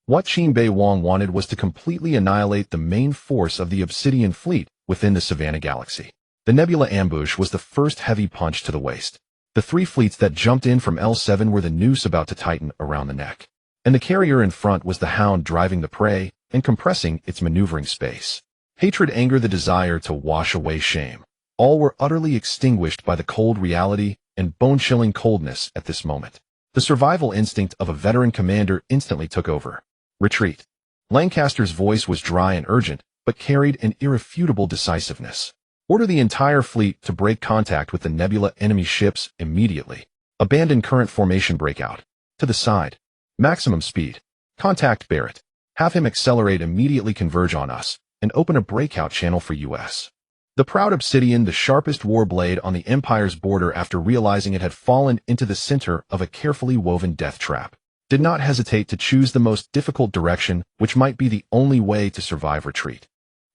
What Qin Beiwang wanted was to completely annihilate the main force of the Obsidian fleet within the Savannah Galaxy. The nebula ambush was the first heavy punch to the waist. The 3 fleets that jumped in from L7 were the noose about to tighten around the neck. And the carrier in front was the hound driving the prey and compressing its maneuvering space. Hatred, anger, the desire to wash away shame. All were utterly extinguished by the cold reality and bone-chilling coldness at this moment. The survival instinct of a veteran commander instantly took over. Retreat. Lancaster's voice was dry and urgent, but carried an irrefutable decisiveness. Order the entire fleet to break contact with the nebula enemy ships immediately. Abandon current formation breakout. To the side. Maximum speed. Contact Barrett. Have him accelerate, immediately converge on us, and open a breakout channel for US. The proud Obsidian, the sharpest war blade on the Empire's border after realizing it had fallen into the center of a carefully woven death trap, did not hesitate to choose the most difficult direction, which might be the only way to survive retreat.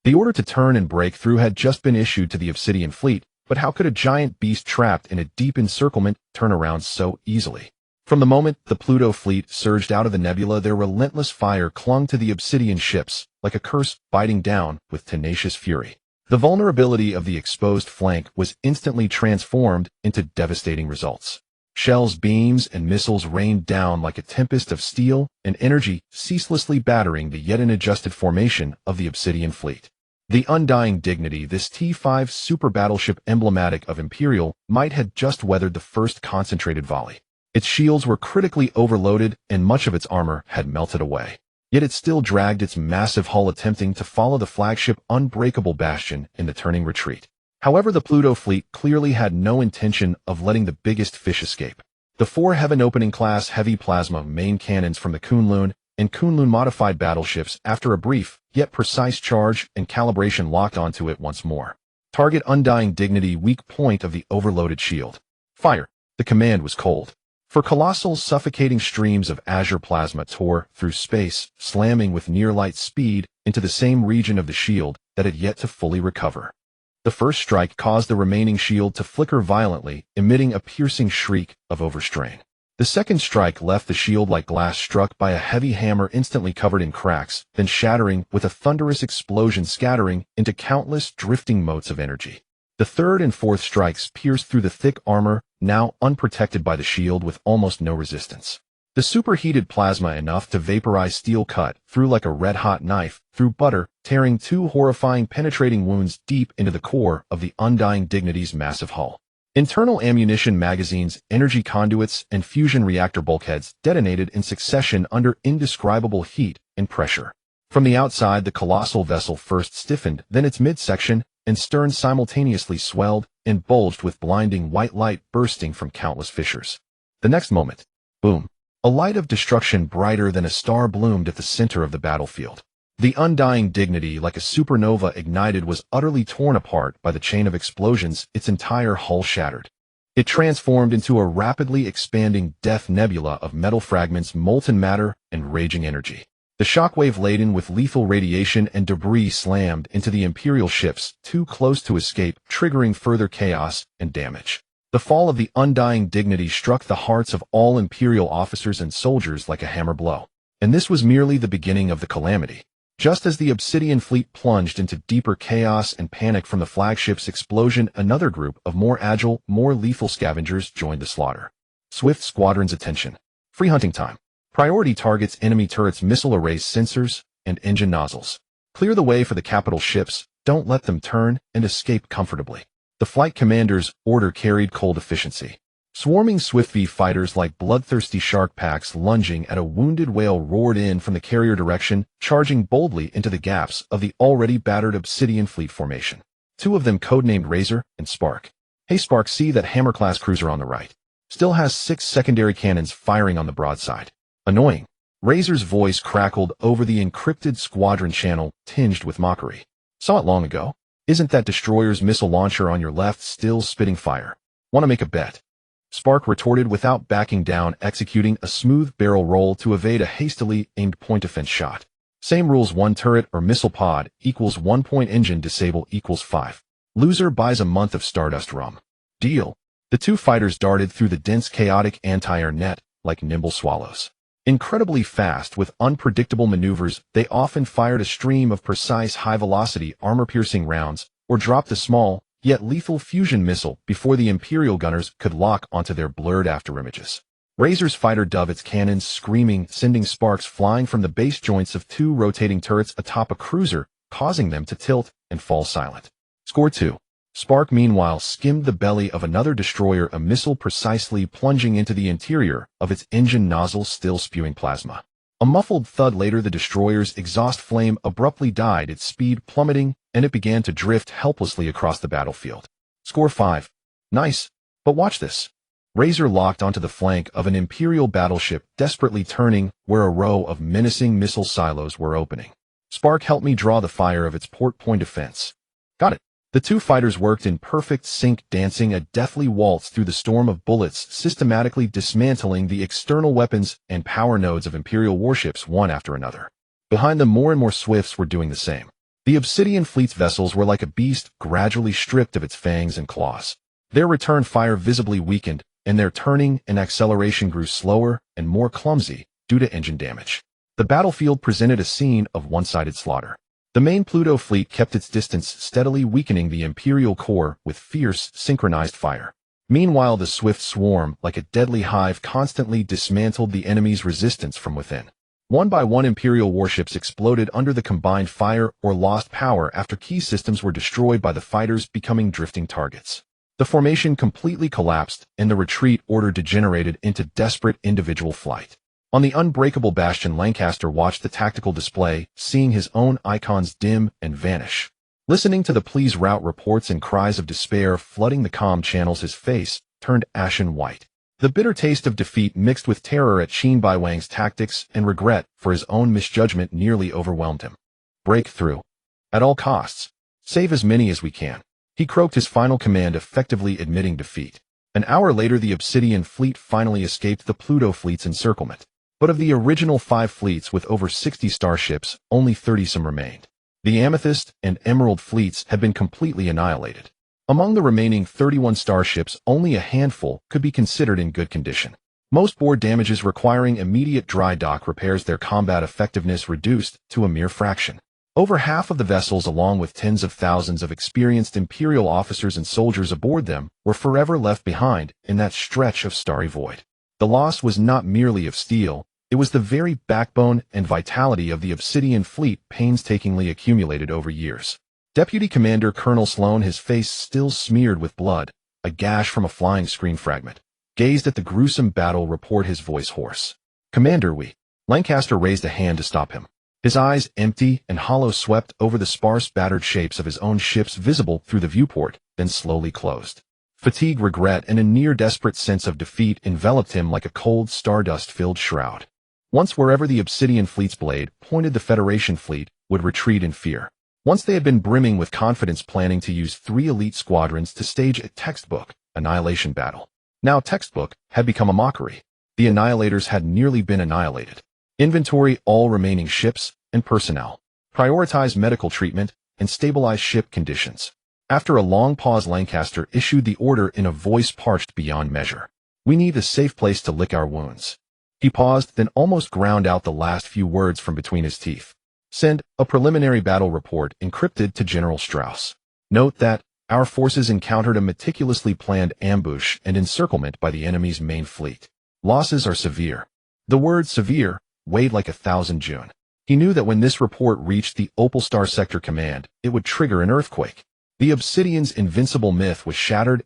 The order to turn and break through had just been issued to the Obsidian fleet, but how could a giant beast trapped in a deep encirclement turn around so easily? From the moment the Pluto fleet surged out of the nebula, their relentless fire clung to the Obsidian ships, like a curse biting down with tenacious fury. The vulnerability of the exposed flank was instantly transformed into devastating results. Shells, beams, and missiles rained down like a tempest of steel and energy, ceaselessly battering the yet unadjusted formation of the Obsidian fleet. The undying dignity, this T-5 super battleship emblematic of Imperial might had just weathered the first concentrated volley. Its shields were critically overloaded and much of its armor had melted away. Yet it still dragged its massive hull, attempting to follow the flagship unbreakable bastion in the turning retreat. However, the Pluto fleet clearly had no intention of letting the biggest fish escape. The 4 heaven-opening class heavy plasma main cannons from the Kunlun and Kunlun modified battleships, after a brief yet precise charge and calibration, locked onto it once more. Target: undying dignity, weak point of the overloaded shield. Fire. The command was cold. For colossal, suffocating streams of azure plasma tore through space, slamming with near-light speed into the same region of the shield that had yet to fully recover. The first strike caused the remaining shield to flicker violently, emitting a piercing shriek of overstrain. The second strike left the shield like glass struck by a heavy hammer, instantly covered in cracks, then shattering with a thunderous explosion, scattering into countless drifting motes of energy. The third and fourth strikes pierced through the thick armor, now unprotected by the shield, with almost no resistance. The superheated plasma, enough to vaporize steel, cut through like a red-hot knife through butter, tearing 2 horrifying penetrating wounds deep into the core of the undying dignity's massive hull. Internal ammunition magazines, energy conduits, and fusion reactor bulkheads detonated in succession under indescribable heat and pressure. From the outside, the colossal vessel first stiffened, then its midsection and stern simultaneously swelled and bulged with blinding white light bursting from countless fissures. The next moment, boom, a light of destruction brighter than a star bloomed at the center of the battlefield. The undying dignity, like a supernova ignited, was utterly torn apart by the chain of explosions, its entire hull shattered. It transformed into a rapidly expanding death nebula of metal fragments, molten matter, and raging energy. The shockwave laden with lethal radiation and debris slammed into the Imperial ships, too close to escape, triggering further chaos and damage. The fall of the undying dignity struck the hearts of all Imperial officers and soldiers like a hammer blow. And this was merely the beginning of the calamity. Just as the Obsidian fleet plunged into deeper chaos and panic from the flagship's explosion, another group of more agile, more lethal scavengers joined the slaughter. Swift squadrons, attention. Free hunting time. Priority targets: enemy turrets, missile arrays, sensors, and engine nozzles. Clear the way for the capital ships. Don't let them turn and escape comfortably. The flight commander's order carried cold efficiency. Swarming Swift V fighters like bloodthirsty shark packs lunging at a wounded whale roared in from the carrier direction, charging boldly into the gaps of the already battered Obsidian fleet formation. Two of them, codenamed Razor and Spark. Hey Spark, see that Hammer-class cruiser on the right? Still has 6 secondary cannons firing on the broadside. Annoying. Razor's voice crackled over the encrypted squadron channel, tinged with mockery. Saw it long ago. Isn't that destroyer's missile launcher on your left still spitting fire? Want to make a bet? Spark retorted without backing down, executing a smooth barrel roll to evade a hastily aimed point-defense shot. Same rules: 1 turret or missile pod equals 1 point, engine disable equals 5. Loser buys a month of Stardust rum. Deal. The two fighters darted through the dense, chaotic anti-air net like nimble swallows. Incredibly fast, with unpredictable maneuvers, they often fired a stream of precise, high-velocity, armor-piercing rounds, or dropped a small, yet lethal fusion missile before the Imperial gunners could lock onto their blurred afterimages. Razor's fighter dove its cannons, screaming, sending sparks flying from the base joints of 2 rotating turrets atop a cruiser, causing them to tilt and fall silent. Score 2. Spark, meanwhile, skimmed the belly of another destroyer, a missile precisely plunging into the interior of its engine nozzle, still spewing plasma. A muffled thud later, the destroyer's exhaust flame abruptly died, its speed plummeting, and it began to drift helplessly across the battlefield. Score 5. Nice. But watch this. Razor locked onto the flank of an Imperial battleship, desperately turning where a row of menacing missile silos were opening. Spark helped me draw the fire of its port point defense. Got it. The two fighters worked in perfect sync, dancing a deathly waltz through the storm of bullets, systematically dismantling the external weapons and power nodes of Imperial warships one after another. Behind them, more and more Swifts were doing the same. The Obsidian fleet's vessels were like a beast gradually stripped of its fangs and claws. Their return fire visibly weakened, and their turning and acceleration grew slower and more clumsy due to engine damage. The battlefield presented a scene of one-sided slaughter. The main Pluto fleet kept its distance, steadily weakening the Imperial core with fierce, synchronized fire. Meanwhile, the Swift swarm, like a deadly hive, constantly dismantled the enemy's resistance from within. One by one, Imperial warships exploded under the combined fire or lost power after key systems were destroyed by the fighters, becoming drifting targets. The formation completely collapsed, and the retreat order degenerated into desperate individual flight. On the unbreakable bastion, Lancaster watched the tactical display, seeing his own icons dim and vanish. Listening to the please route reports and cries of despair flooding the comm channels, his face turned ashen white. The bitter taste of defeat mixed with terror at Qin Beiwang's tactics and regret for his own misjudgment nearly overwhelmed him. Break through. At all costs. Save as many as we can. He croaked, his final command effectively admitting defeat. An hour later, the Obsidian fleet finally escaped the Pluto fleet's encirclement. But of the original 5 fleets with over 60 starships, only 30-some remained. The Amethyst and Emerald fleets had been completely annihilated. Among the remaining 31 starships, only a handful could be considered in good condition. Most bore damages requiring immediate dry dock repairs, their combat effectiveness reduced to a mere fraction. Over half of the vessels, along with tens of thousands of experienced Imperial officers and soldiers aboard them, were forever left behind in that stretch of starry void. The loss was not merely of steel, it was the very backbone and vitality of the Obsidian fleet, painstakingly accumulated over years. Deputy Commander Colonel Sloan, his face still smeared with blood, a gash from a flying screen fragment, gazed at the gruesome battle report, his voice hoarse. Commander, we. Lancaster raised a hand to stop him. His eyes, empty and hollow, swept over the sparse, battered shapes of his own ships visible through the viewport, then slowly closed. Fatigue, regret, and a near-desperate sense of defeat enveloped him like a cold, stardust-filled shroud. Once wherever the Obsidian fleet's blade pointed, the Federation fleet would retreat in fear. Once they had been brimming with confidence, planning to use 3 elite squadrons to stage a textbook annihilation battle. Now textbook had become a mockery. The Annihilators had nearly been annihilated. Inventory all remaining ships and personnel. Prioritize medical treatment and stabilize ship conditions. After a long pause, Lancaster issued the order in a voice parched beyond measure. We need a safe place to lick our wounds. He paused, then almost ground out the last few words from between his teeth. Send a preliminary battle report encrypted to General Strauss. Note that our forces encountered a meticulously planned ambush and encirclement by the enemy's main fleet. Losses are severe. The word severe weighed like 1,000 June. He knew that when this report reached the Opal Star Sector Command, it would trigger an earthquake. The Obsidian's invincible myth was shattered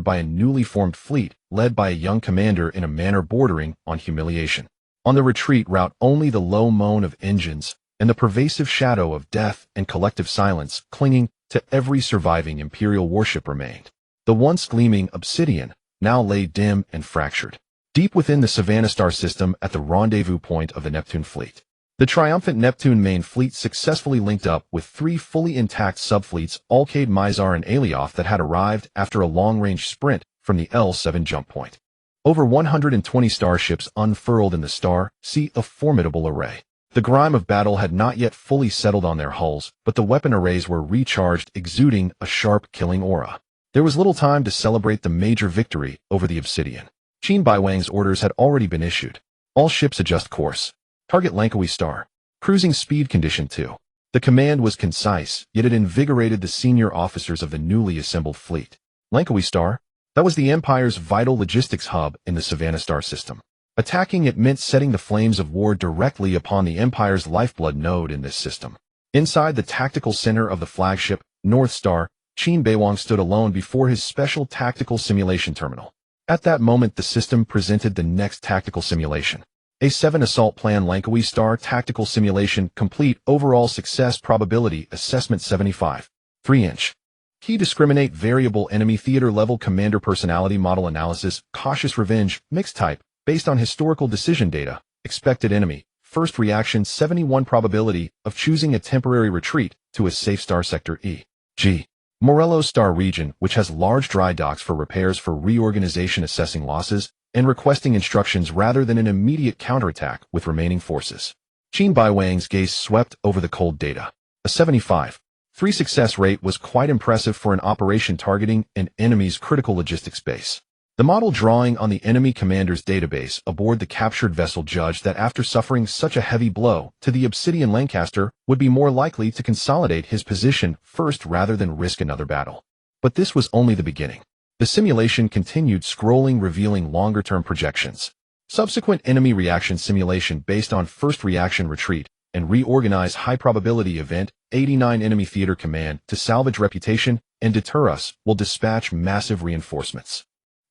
by a newly formed fleet, led by a young commander in a manner bordering on humiliation. On the retreat route, only the low moan of engines and the pervasive shadow of death and collective silence clinging to every surviving Imperial warship remained. The once gleaming Obsidian now lay dim and fractured, deep within the Savannah Star system at the rendezvous point of the Neptune fleet. The triumphant Neptune main fleet successfully linked up with 3 fully intact subfleets, Alcade, Mizar, and Alioth, that had arrived after a long-range sprint from the L7 jump point. Over 120 starships unfurled in the Star Sea, a formidable array. The grime of battle had not yet fully settled on their hulls, but the weapon arrays were recharged, exuding a sharp, killing aura. There was little time to celebrate the major victory over the Obsidian. Qin Beiwang's orders had already been issued. All ships adjust course. Target Langkawi Star. Cruising speed condition 2. The command was concise, yet it invigorated the senior officers of the newly assembled fleet. Langkawi Star? That was the Empire's vital logistics hub in the Savannah Star system. Attacking it meant setting the flames of war directly upon the Empire's lifeblood node in this system. Inside the tactical center of the flagship, North Star, Qin Beiwang stood alone before his special tactical simulation terminal. At that moment, the system presented the next tactical simulation. A7 Assault Plan Langkawi Star Tactical Simulation Complete. Overall Success Probability Assessment 75. 3-inch. Key Discriminate Variable Enemy Theater Level Commander Personality Model Analysis Cautious Revenge Mixed Type Based on Historical Decision Data. Expected Enemy First Reaction 71 Probability of choosing a temporary retreat to a safe star sector E.G. Morelos Star Region, which has large dry docks for repairs, for reorganization, assessing losses, and requesting instructions rather than an immediate counterattack with remaining forces. Qin Beiwang's gaze swept over the cold data. A 75.3 success rate was quite impressive for an operation targeting an enemy's critical logistics base. The model drawing on the enemy commander's database aboard the captured vessel judged that after suffering such a heavy blow to the Obsidian, Lancaster would be more likely to consolidate his position first rather than risk another battle. But this was only the beginning. The simulation continued, scrolling, revealing longer-term projections. Subsequent enemy reaction simulation based on first reaction retreat and reorganize high-probability event. 89 Enemy Theater Command to salvage reputation and deter us will dispatch massive reinforcements.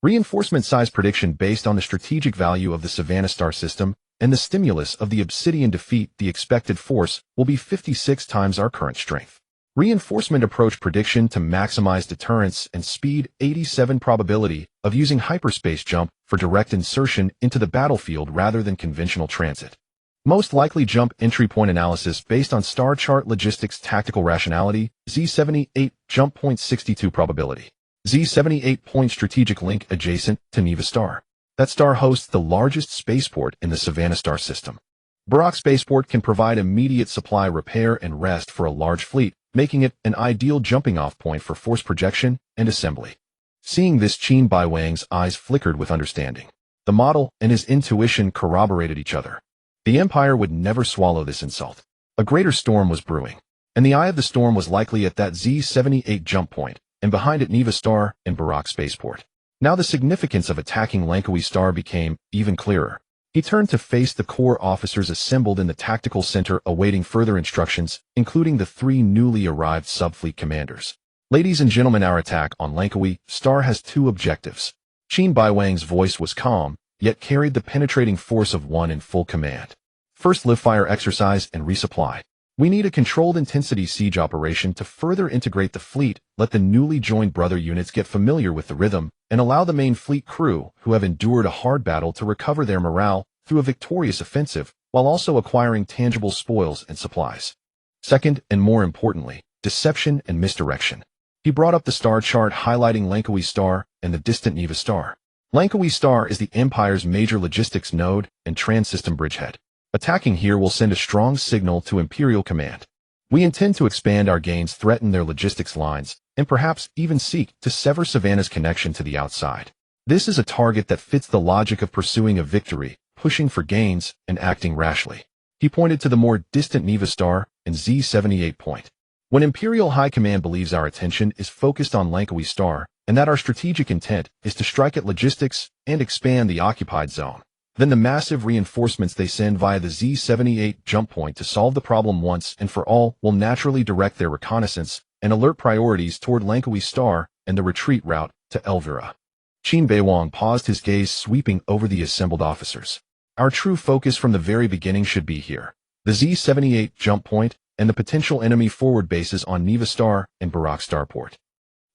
Reinforcement size prediction based on the strategic value of the Savannah Star system and the stimulus of the Obsidian defeat. The expected force will be 56 times our current strength. Reinforcement approach prediction to maximize deterrence and speed. 87 probability of using hyperspace jump for direct insertion into the battlefield rather than conventional transit. Most likely jump entry point analysis based on star chart logistics tactical rationality. Z78 jump point 62 probability. Z78 point strategic link adjacent to Neva Star. That star hosts the largest spaceport in the Savannah Star system. Barak Spaceport can provide immediate supply, repair, and rest for a large fleet, making it an ideal jumping-off point for force projection and assembly. Seeing this, Qin Beiwang's eyes flickered with understanding. The model and his intuition corroborated each other. The Empire would never swallow this insult. A greater storm was brewing, and the eye of the storm was likely at that Z78 jump point, and behind it Neva Star and Barak Spaceport. Now the significance of attacking Langkawi Star became even clearer. He turned to face the corps officers assembled in the tactical center awaiting further instructions, including the 3 newly arrived subfleet commanders. Ladies and gentlemen, our attack on Langkawi Star has 2 objectives. Qin Beiwang's voice was calm, yet carried the penetrating force of one in full command. First live-fire exercise and resupply. We need a controlled intensity siege operation to further integrate the fleet, let the newly joined brother units get familiar with the rhythm, and allow the main fleet crew, who have endured a hard battle, to recover their morale through a victorious offensive, while also acquiring tangible spoils and supplies. Second, and more importantly, deception and misdirection. He brought up the star chart highlighting Langkawi Star and the distant Neva Star. Langkawi Star is the Empire's major logistics node and trans-system bridgehead. Attacking here will send a strong signal to Imperial Command. We intend to expand our gains, threaten their logistics lines, and perhaps even seek to sever Savannah's connection to the outside. This is a target that fits the logic of pursuing a victory, pushing for gains, and acting rashly. He pointed to the more distant Neva Star and Z-78 point. When Imperial High Command believes our attention is focused on Langkawi Star, and that our strategic intent is to strike at logistics and expand the occupied zone, then the massive reinforcements they send via the Z-78 jump point to solve the problem once and for all will naturally direct their reconnaissance and alert priorities toward Langkawi Star and the retreat route to Elvira. Qin Beiwang paused, his gaze sweeping over the assembled officers. Our true focus from the very beginning should be here. The Z-78 jump point and the potential enemy forward bases on Neva Star and Barak Starport.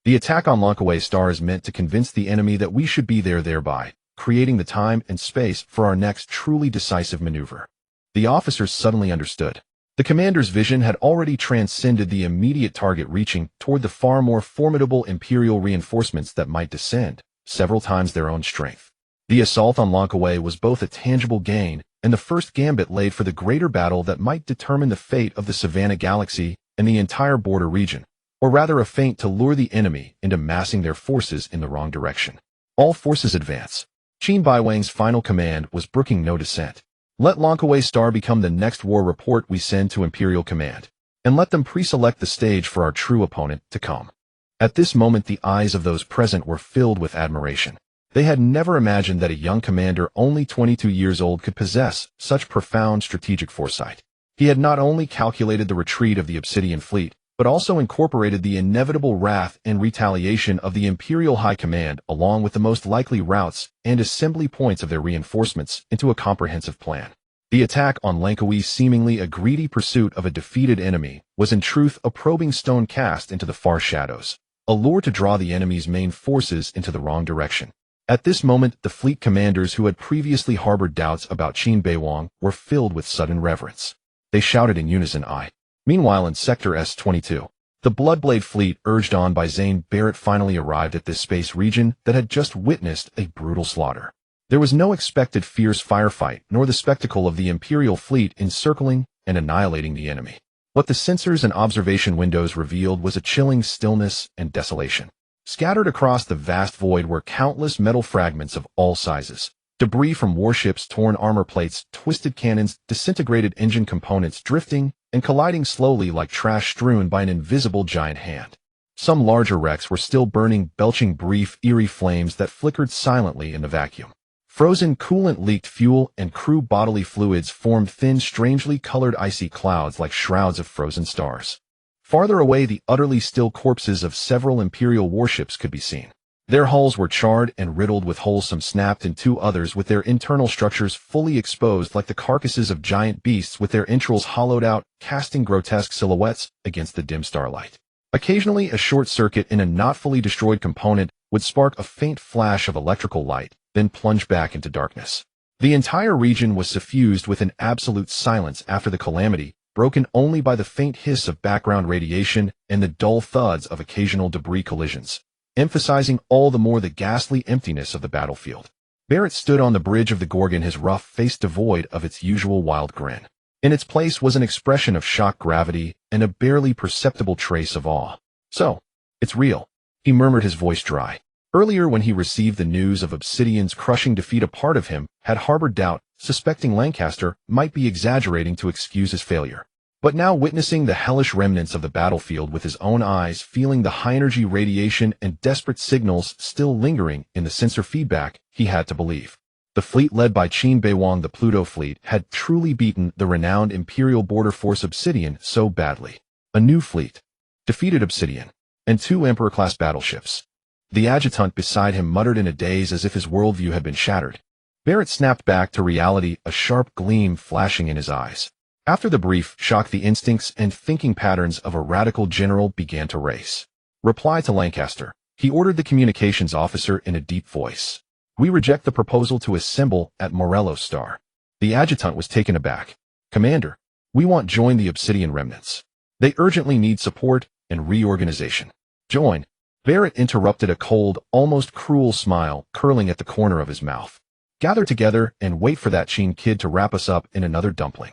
The attack on Langkawi Star is meant to convince the enemy that we should be there, thereby creating the time and space for our next truly decisive maneuver. The officers suddenly understood. The commander's vision had already transcended the immediate target, reaching toward the far more formidable Imperial reinforcements that might descend several times their own strength. The assault on Langkawi was both a tangible gain and the first gambit laid for the greater battle that might determine the fate of the Savannah Galaxy and the entire border region, or rather a feint to lure the enemy into massing their forces in the wrong direction. All forces advance. Qin Beiwang's final command was brooking no dissent. Let Langkawi Star become the next war report we send to Imperial Command, and let them pre-select the stage for our true opponent to come. At this moment, the eyes of those present were filled with admiration. They had never imagined that a young commander only 22 years old could possess such profound strategic foresight. He had not only calculated the retreat of the Obsidian fleet, but also incorporated the inevitable wrath and retaliation of the Imperial High Command along with the most likely routes and assembly points of their reinforcements into a comprehensive plan. The attack on Langkawi, seemingly a greedy pursuit of a defeated enemy, was in truth a probing stone cast into the far shadows, a lure to draw the enemy's main forces into the wrong direction. At this moment, the fleet commanders who had previously harbored doubts about Qin Beiwang were filled with sudden reverence. They shouted in unison, "Aye." Meanwhile, in Sector S-22, the Bloodblade fleet, urged on by Zane Barrett, finally arrived at this space region that had just witnessed a brutal slaughter. There was no expected fierce firefight, nor the spectacle of the Imperial fleet encircling and annihilating the enemy. What the sensors and observation windows revealed was a chilling stillness and desolation. Scattered across the vast void were countless metal fragments of all sizes. Debris from warships, torn armor plates, twisted cannons, disintegrated engine components drifting and colliding slowly like trash strewn by an invisible giant hand. Some larger wrecks were still burning, belching brief, eerie flames that flickered silently in the vacuum. Frozen coolant, leaked fuel, and crew bodily fluids formed thin, strangely colored icy clouds like shrouds of frozen stars. Farther away, the utterly still corpses of several Imperial warships could be seen. Their hulls were charred and riddled with holes, some snapped, and two others with their internal structures fully exposed, like the carcasses of giant beasts with their entrails hollowed out, casting grotesque silhouettes against the dim starlight. Occasionally, a short circuit in a not fully destroyed component would spark a faint flash of electrical light, then plunge back into darkness. The entire region was suffused with an absolute silence after the calamity, broken only by the faint hiss of background radiation and the dull thuds of occasional debris collisions, emphasizing all the more the ghastly emptiness of the battlefield. Barrett stood on the bridge of the Gorgon, his rough face devoid of its usual wild grin. In its place was an expression of shocked gravity and a barely perceptible trace of awe. "So, it's real," he murmured, his voice dry. Earlier, when he received the news of Obsidian's crushing defeat, a part of him had harbored doubt, suspecting Lancaster might be exaggerating to excuse his failure. But now, witnessing the hellish remnants of the battlefield with his own eyes, feeling the high-energy radiation and desperate signals still lingering in the sensor feedback, he had to believe. The fleet led by Qin Beiwang, the Pluto Fleet, had truly beaten the renowned Imperial Border Force Obsidian so badly. A new fleet defeated Obsidian and 2 Emperor-class battleships. The adjutant beside him muttered in a daze as if his worldview had been shattered. Barrett snapped back to reality, a sharp gleam flashing in his eyes. After the brief shock, the instincts and thinking patterns of a radical general began to race. Reply to Lancaster, he ordered the communications officer in a deep voice. We reject the proposal to assemble at Morelos Star. The adjutant was taken aback. Commander, we want join the Obsidian remnants. They urgently need support and reorganization. Join. Barrett interrupted, a cold, almost cruel smile curling at the corner of his mouth. Gather together and wait for that Qin kid to wrap us up in another dumpling.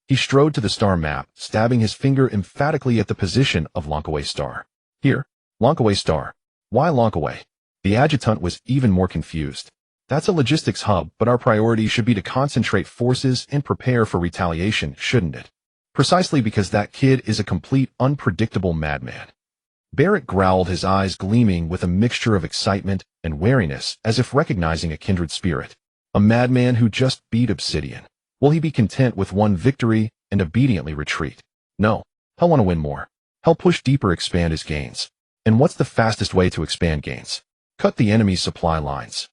He strode to the star map, stabbing his finger emphatically at the position of Lonkaway Star. Here, Lonkaway Star. Why Lonkaway? The adjutant was even more confused. That's a logistics hub, but our priority should be to concentrate forces and prepare for retaliation, shouldn't it? Precisely because that kid is a complete, unpredictable madman. Barrett growled, his eyes gleaming with a mixture of excitement and wariness, as if recognizing a kindred spirit. A madman who just beat Obsidian. Will he be content with one victory and obediently retreat? No. He'll want to win more. He'll push deeper, expand his gains. And what's the fastest way to expand gains? Cut the enemy's supply lines.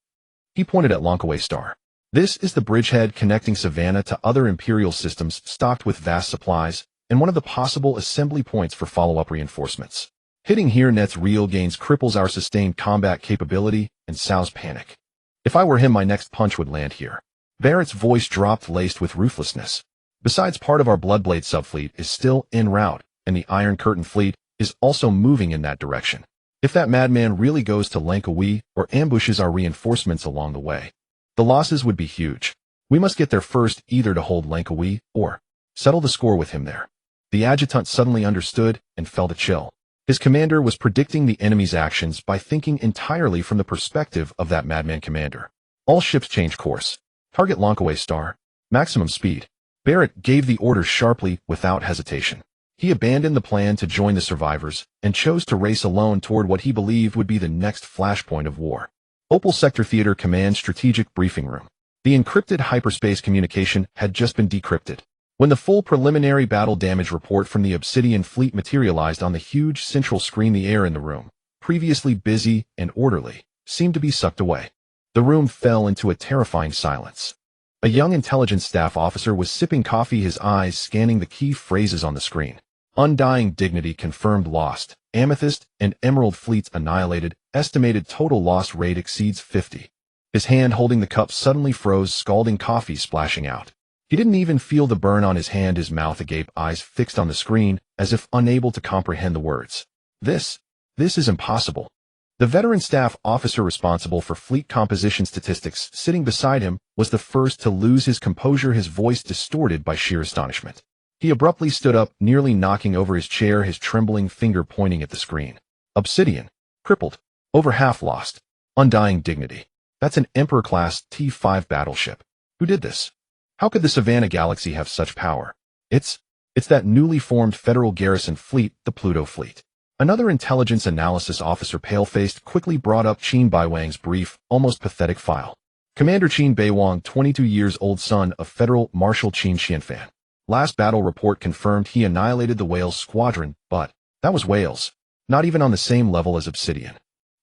He pointed at Lonkaway Star. This is the bridgehead connecting Savannah to other Imperial systems stocked with vast supplies, and one of the possible assembly points for follow-up reinforcements. Hitting here nets real gains, cripples our sustained combat capability, and sows panic. If I were him, my next punch would land here. Barrett's voice dropped, laced with ruthlessness. Besides, part of our Bloodblade subfleet is still en route, and the Iron Curtain fleet is also moving in that direction. If that madman really goes to Langkawi or ambushes our reinforcements along the way, the losses would be huge. We must get there first, either to hold Langkawi or settle the score with him there. The adjutant suddenly understood and felt a chill. His commander was predicting the enemy's actions by thinking entirely from the perspective of that madman commander. All ships change course. Target Lonkaway Star. Maximum speed. Barrett gave the order sharply, without hesitation. He abandoned the plan to join the survivors and chose to race alone toward what he believed would be the next flashpoint of war. Opal Sector Theater Command Strategic Briefing Room. The encrypted hyperspace communication had just been decrypted. When the full preliminary battle damage report from the Obsidian fleet materialized on the huge central screen, the air in the room, previously busy and orderly, seemed to be sucked away. The room fell into a terrifying silence. A young intelligence staff officer was sipping coffee, his eyes scanning the key phrases on the screen. Undying dignity confirmed lost. Amethyst and Emerald fleets annihilated. Estimated total loss rate exceeds 50. His hand holding the cup suddenly froze, scalding coffee splashing out. He didn't even feel the burn on his hand, his mouth agape, eyes fixed on the screen, as if unable to comprehend the words. This is impossible. The veteran staff officer responsible for fleet composition statistics, sitting beside him, was the first to lose his composure, his voice distorted by sheer astonishment. He abruptly stood up, nearly knocking over his chair, his trembling finger pointing at the screen. Obsidian. Crippled. Over half lost. Undying dignity. That's an Emperor-class T-5 battleship. Who did this? How could the Savannah Galaxy have such power? It's that newly formed Federal garrison fleet, the Pluto Fleet. Another intelligence analysis officer, pale-faced, quickly brought up Qin Beiwang's brief, almost pathetic file. Commander Qin Beiwang, 22 years old, son of Federal Marshal Qin Xianfan. Last battle report confirmed he annihilated the Whales squadron, but that was Whales, not even on the same level as Obsidian.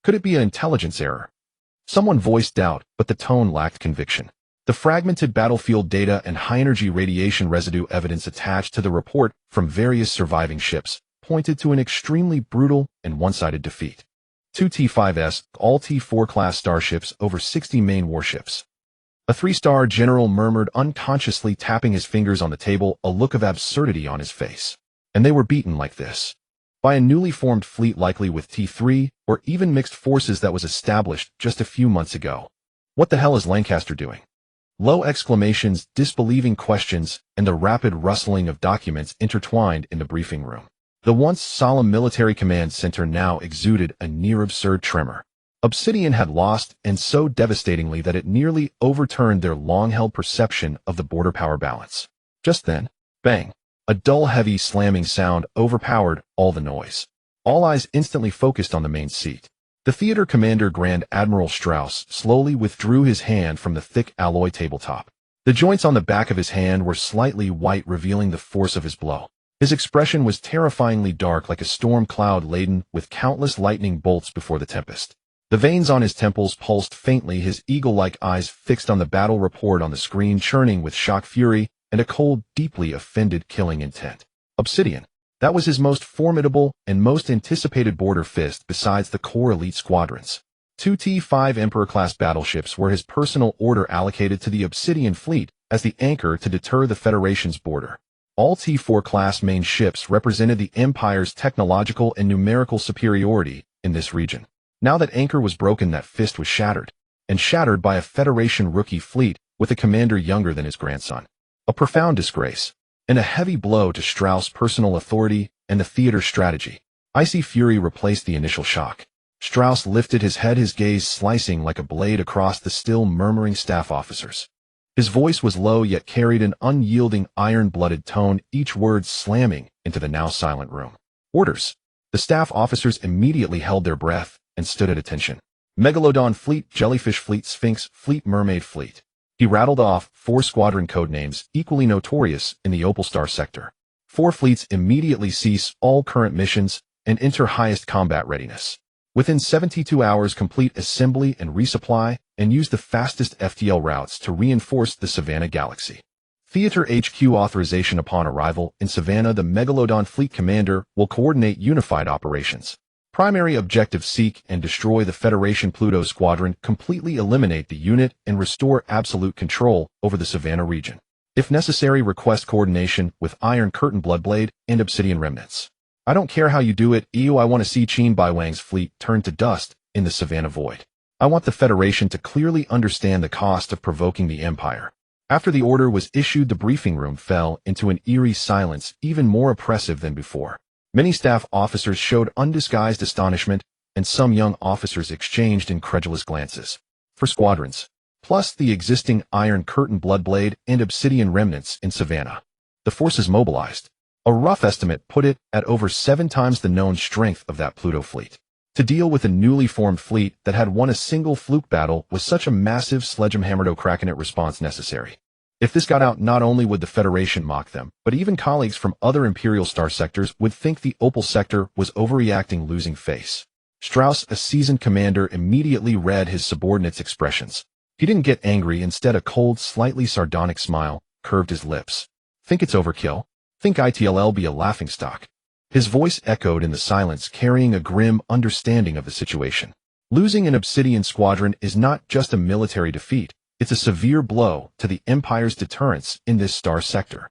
Could it be an intelligence error? Someone voiced doubt, but the tone lacked conviction. The fragmented battlefield data and high-energy radiation residue evidence attached to the report from various surviving ships pointed to an extremely brutal and one-sided defeat. 2 T-5s, all T-4 class starships, over 60 main warships. A 3-star general murmured, unconsciously tapping his fingers on the table, a look of absurdity on his face. And they were beaten like this. By a newly formed fleet, likely with T-3 or even mixed forces, that was established just a few months ago. What the hell is Lancaster doing? Low exclamations, disbelieving questions, and the rapid rustling of documents intertwined in the briefing room. The once solemn military command center now exuded a near-absurd tremor. Obsidian had lost, and so devastatingly that it nearly overturned their long-held perception of the border power balance. Just then, bang! A dull, heavy, slamming sound overpowered all the noise. All eyes instantly focused on the main seat. The theater commander, Grand Admiral Strauss, slowly withdrew his hand from the thick alloy tabletop. The joints on the back of his hand were slightly white, revealing the force of his blow. His expression was terrifyingly dark, like a storm cloud laden with countless lightning bolts before the tempest. The veins on his temples pulsed faintly, his eagle-like eyes fixed on the battle report on the screen, churning with shock, fury, and a cold, deeply offended killing intent. Obsidian. That was his most formidable and most anticipated border fist besides the core elite squadrons. 2 T-5 Emperor-class battleships were his personal order allocated to the Obsidian Fleet as the anchor to deter the Federation's border. All T-4-class main ships represented the Empire's technological and numerical superiority in this region. Now that anchor was broken, that fist was shattered, and shattered by a Federation rookie fleet with a commander younger than his grandson. A profound disgrace, and a heavy blow to Strauss' personal authority and the theater strategy. Icy fury replaced the initial shock. Strauss lifted his head, his gaze slicing like a blade across the still murmuring staff officers. His voice was low yet carried an unyielding, iron-blooded tone, each word slamming into the now silent room. Orders. The staff officers immediately held their breath and stood at attention. Megalodon Fleet, Jellyfish Fleet, Sphinx Fleet, Mermaid Fleet. He rattled off 4 squadron codenames equally notorious in the Opal Star sector. 4 fleets immediately cease all current missions and enter highest combat readiness. Within 72 hours, complete assembly and resupply and use the fastest FTL routes to reinforce the Savannah Galaxy. Theater HQ authorization. Upon arrival in Savannah, the Megalodon Fleet Commander will coordinate unified operations. Primary objective: seek and destroy the Federation Pluto Squadron, completely eliminate the unit, and restore absolute control over the Savannah region. If necessary, request coordination with Iron Curtain, Bloodblade, and Obsidian Remnants. I don't care how you do it, EU. I want to see Qin Beiwang's fleet turn to dust in the Savannah void. I want the Federation to clearly understand the cost of provoking the Empire. After the order was issued, the briefing room fell into an eerie silence, even more oppressive than before. Many staff officers showed undisguised astonishment, and some young officers exchanged incredulous glances. For squadrons, plus the existing Iron Curtain, Bloodblade, and Obsidian Remnants in Savannah, the forces mobilized. A rough estimate put it at over 7 times the known strength of that Pluto fleet. To deal with a newly formed fleet that had won a single fluke battle was such a massive sledgehammer-to-cracking-it response necessary. If this got out, not only would the Federation mock them, but even colleagues from other Imperial Star sectors would think the Opal sector was overreacting, losing face. Strauss, a seasoned commander, immediately read his subordinates' expressions. He didn't get angry, instead a cold, slightly sardonic smile curved his lips. Think it's overkill? Think it'll be a laughingstock? His voice echoed in the silence, carrying a grim understanding of the situation. Losing an Obsidian squadron is not just a military defeat. It's a severe blow to the Empire's deterrence in this star sector.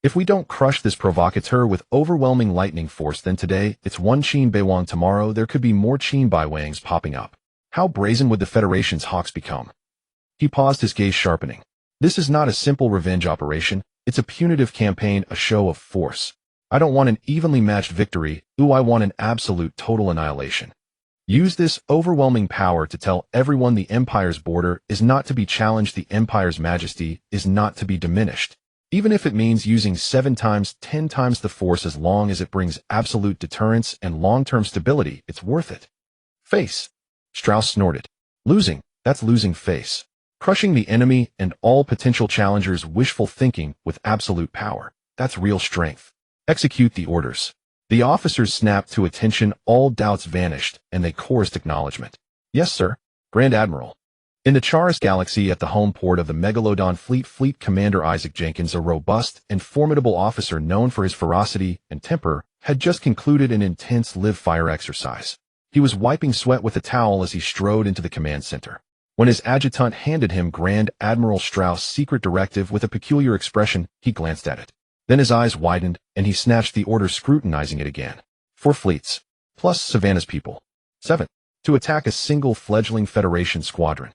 If we don't crush this provocateur with overwhelming lightning force, then today it's one Qin Beiwang, tomorrow there could be more Qin Beiwangs popping up. How brazen would the Federation's hawks become? He paused, his gaze sharpening. This is not a simple revenge operation, it's a punitive campaign, a show of force. I don't want an evenly matched victory, I want an absolute total annihilation. Use this overwhelming power to tell everyone the Empire's border is not to be challenged, the Empire's majesty is not to be diminished. Even if it means using 7 times, 10 times the force, as long as it brings absolute deterrence and long-term stability, it's worth it. Face. Strauss snorted. Losing, that's losing face. Crushing the enemy and all potential challengers' wishful thinking with absolute power, that's real strength. Execute the orders. The officers snapped to attention, all doubts vanished, and they chorused acknowledgement. Yes, sir, Grand Admiral. In the Charis Galaxy, at the home port of the Megalodon Fleet Commander Isaac Jenkins, a robust and formidable officer known for his ferocity and temper, had just concluded an intense live-fire exercise. He was wiping sweat with a towel as he strode into the command center. When his adjutant handed him Grand Admiral Strauss' secret directive with a peculiar expression, he glanced at it. Then his eyes widened, and he snatched the order, scrutinizing it again. 4 fleets, plus Savannah's people. 7. To attack a single fledgling Federation squadron.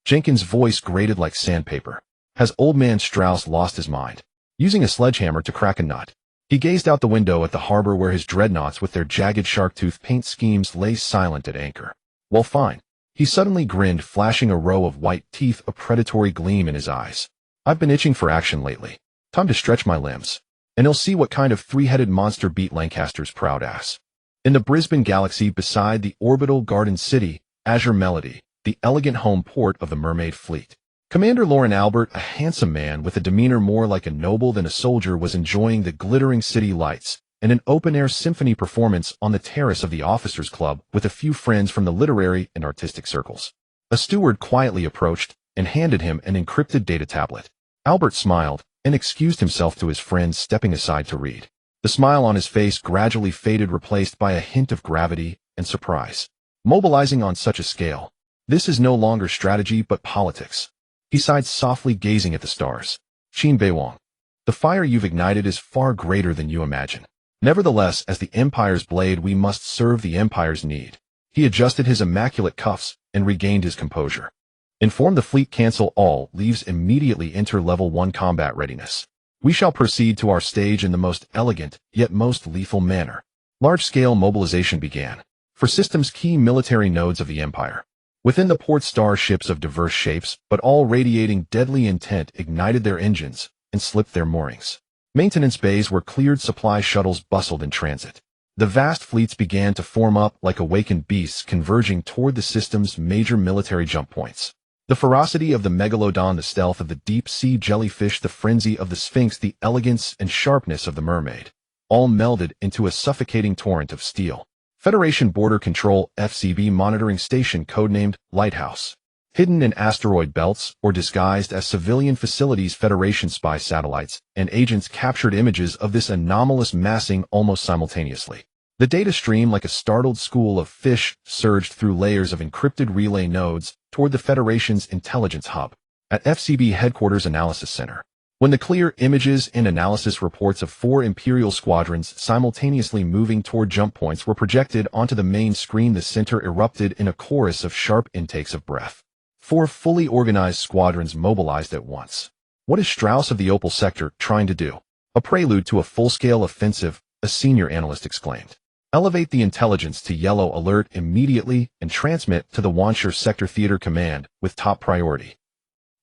Jenkins' voice grated like sandpaper. Has old man Strauss lost his mind? Using a sledgehammer to crack a nut. He gazed out the window at the harbor where his dreadnoughts with their jagged shark-tooth paint schemes lay silent at anchor. Well, fine. He suddenly grinned, flashing a row of white teeth, a predatory gleam in his eyes. I've been itching for action lately. Time to stretch my limbs. And he'll see what kind of 3-headed monster beat Lancaster's proud ass. In the Brisbane Galaxy, beside the orbital Garden City, Azure Melody, the elegant home port of the Mermaid Fleet. Commander Lauren Albert, a handsome man with a demeanor more like a noble than a soldier, was enjoying the glittering city lights and an open-air symphony performance on the terrace of the officers' club with a few friends from the literary and artistic circles. A steward quietly approached and handed him an encrypted data tablet. Albert smiled and excused himself to his friends, stepping aside to read. The smile on his face gradually faded, replaced by a hint of gravity and surprise. Mobilizing on such a scale, this is no longer strategy but politics. He sighed softly, gazing at the stars. Qin Beiwang, the fire you've ignited is far greater than you imagine. Nevertheless, as the Empire's blade, we must serve the Empire's need. He adjusted his immaculate cuffs and regained his composure. Inform the fleet, cancel all leaves immediately, enter level 1 combat readiness. We shall proceed to our stage in the most elegant, yet most lethal manner. Large-scale mobilization began. For systems key military nodes of the Empire. Within the port, starships of diverse shapes, but all radiating deadly intent, ignited their engines and slipped their moorings. Maintenance bays were cleared, supply shuttles bustled in transit. The vast fleets began to form up like awakened beasts, converging toward the system's major military jump points. The ferocity of the megalodon, the stealth of the deep-sea jellyfish, the frenzy of the sphinx, the elegance and sharpness of the mermaid, all melded into a suffocating torrent of steel. Federation Border Control FCB monitoring station, codenamed Lighthouse. Hidden in asteroid belts or disguised as civilian facilities, Federation spy satellites and agents captured images of this anomalous massing almost simultaneously. The data stream, like a startled school of fish, surged through layers of encrypted relay nodes toward the Federation's intelligence hub at FCB Headquarters Analysis Center. When the clear images and analysis reports of 4 Imperial squadrons simultaneously moving toward jump points were projected onto the main screen, the center erupted in a chorus of sharp intakes of breath. 4 fully organized squadrons mobilized at once. What is Strauss of the Opal Sector trying to do? A prelude to a full-scale offensive, a senior analyst exclaimed. Elevate the intelligence to yellow alert immediately and transmit to the Wanshur Sector Theater Command with top priority.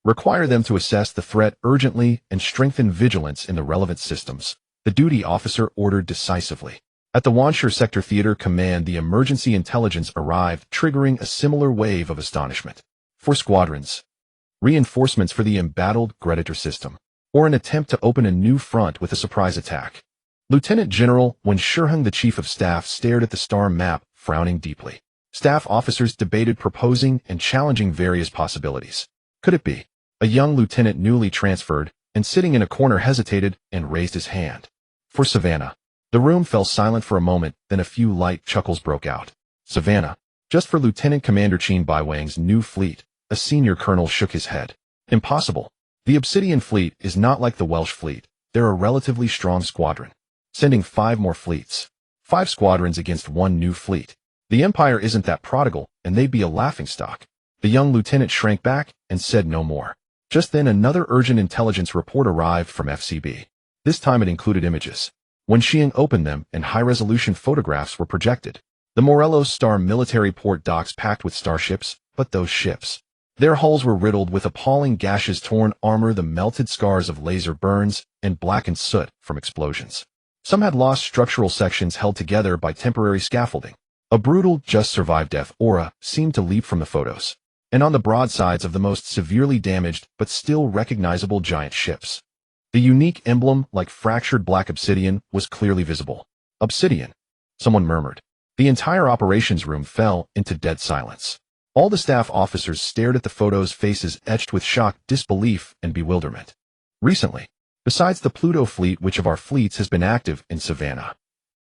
Require them to assess the threat urgently and strengthen vigilance in the relevant systems, the duty officer ordered decisively. At the Wanshur Sector Theater Command, the emergency intelligence arrived, triggering a similar wave of astonishment. 4 squadrons. Reinforcements for the embattled Greditor system, or an attempt to open a new front with a surprise attack. Lieutenant General Wen Shiheng, the Chief of Staff, stared at the star map, frowning deeply. Staff officers debated, proposing and challenging various possibilities. Could it be? A young lieutenant, newly transferred and sitting in a corner, hesitated and raised his hand. For Savannah. The room fell silent for a moment, then a few light chuckles broke out. Savannah. Just for Lieutenant Commander Qin Beiwang's new fleet. A senior colonel shook his head. Impossible. The Obsidian fleet is not like the Welsh fleet. They're a relatively strong squadron. Sending 5 more fleets. 5 squadrons against 1 new fleet. The Empire isn't that prodigal, and they'd be a laughingstock. The young lieutenant shrank back and said no more. Just then another urgent intelligence report arrived from FCB. This time it included images. When Xiang opened them and high-resolution photographs were projected. The Morelos Star military port docks packed with starships, but those ships. Their hulls were riddled with appalling gashes, torn armor, the melted scars of laser burns, and blackened soot from explosions. Some had lost structural sections held together by temporary scaffolding. A brutal, just survived death aura seemed to leap from the photos. And on the broadsides of the most severely damaged but still recognizable giant ships. The unique emblem, like fractured black obsidian, was clearly visible. Obsidian, someone murmured. The entire operations room fell into dead silence. All the staff officers stared at the photos, faces etched with shock, disbelief, and bewilderment. Recently, besides the Pluto Fleet, which of our fleets has been active in Savannah?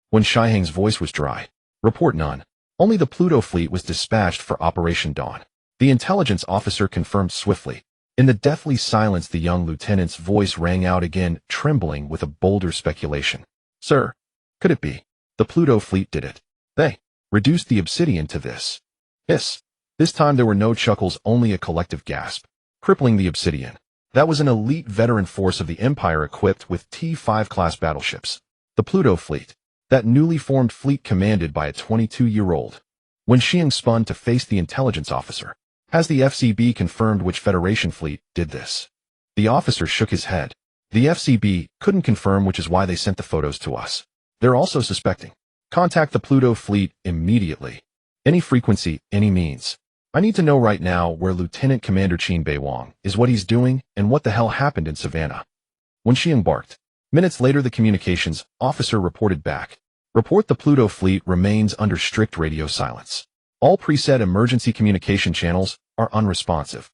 When Shiheng's voice was dry. Report none. Only the Pluto Fleet was dispatched for Operation Dawn. The intelligence officer confirmed swiftly. In the deathly silence, the young lieutenant's voice rang out again, trembling with a bolder speculation. Sir, could it be? The Pluto Fleet did it. They reduced the Obsidian to this. Hiss. This time there were no chuckles, only a collective gasp. Crippling the Obsidian. That was an elite veteran force of the Empire equipped with T-5 class battleships. The Pluto Fleet. That newly formed fleet commanded by a 22-year-old. When Xiang spun to face the intelligence officer. Has the FCB confirmed which Federation fleet did this? The officer shook his head. The FCB couldn't confirm, which is why they sent the photos to us. They're also suspecting. Contact the Pluto Fleet immediately. Any frequency, any means. I need to know right now where Lieutenant Commander Qin Beiwang is, what he's doing, and what the hell happened in Savannah. When Xiang barked. Minutes later, the communications officer reported back. Report the Pluto Fleet remains under strict radio silence. All preset emergency communication channels are unresponsive.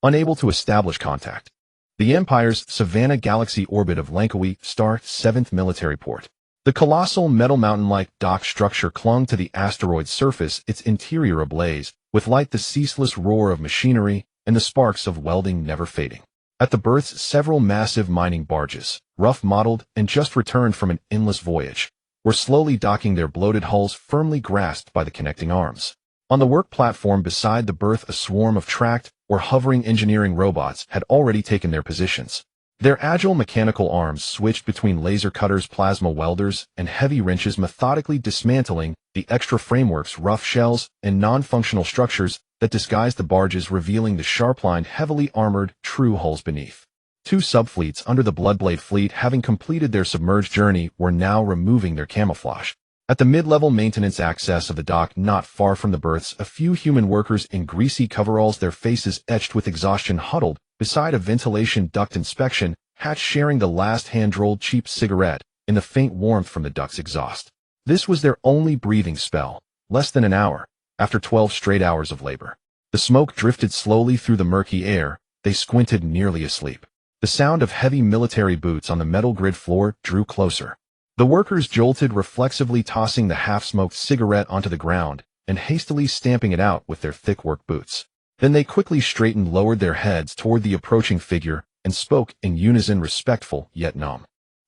Unable to establish contact. The Empire's Savannah Galaxy orbit of Langkawi Star 7th Military Port. The colossal metal mountain-like dock structure clung to the asteroid's surface, its interior ablaze, with light the ceaseless roar of machinery and the sparks of welding never fading. At the berths, several massive mining barges, rough-modeled and just returned from an endless voyage, were slowly docking, their bloated hulls firmly grasped by the connecting arms. On the work platform beside the berth, a swarm of tracked or hovering engineering robots had already taken their positions. Their agile mechanical arms switched between laser cutters, plasma welders, and heavy wrenches, methodically dismantling the extra frameworks, rough shells, and non-functional structures that disguised the barges, revealing the sharp-lined, heavily armored, true hulls beneath. Two subfleets under the Bloodblade fleet, having completed their submerged journey, were now removing their camouflage. At the mid-level maintenance access of the dock, not far from the berths, a few human workers in greasy coveralls, their faces etched with exhaustion, huddled beside a ventilation duct inspection hatch, sharing the last hand-rolled cheap cigarette in the faint warmth from the duct's exhaust. This was their only breathing spell, less than an hour, after 12 straight hours of labor. The smoke drifted slowly through the murky air, they squinted, nearly asleep. The sound of heavy military boots on the metal grid floor drew closer. The workers jolted, reflexively tossing the half-smoked cigarette onto the ground and hastily stamping it out with their thick work boots. Then they quickly straightened, lowered their heads toward the approaching figure, and spoke in unison, respectful yet numb.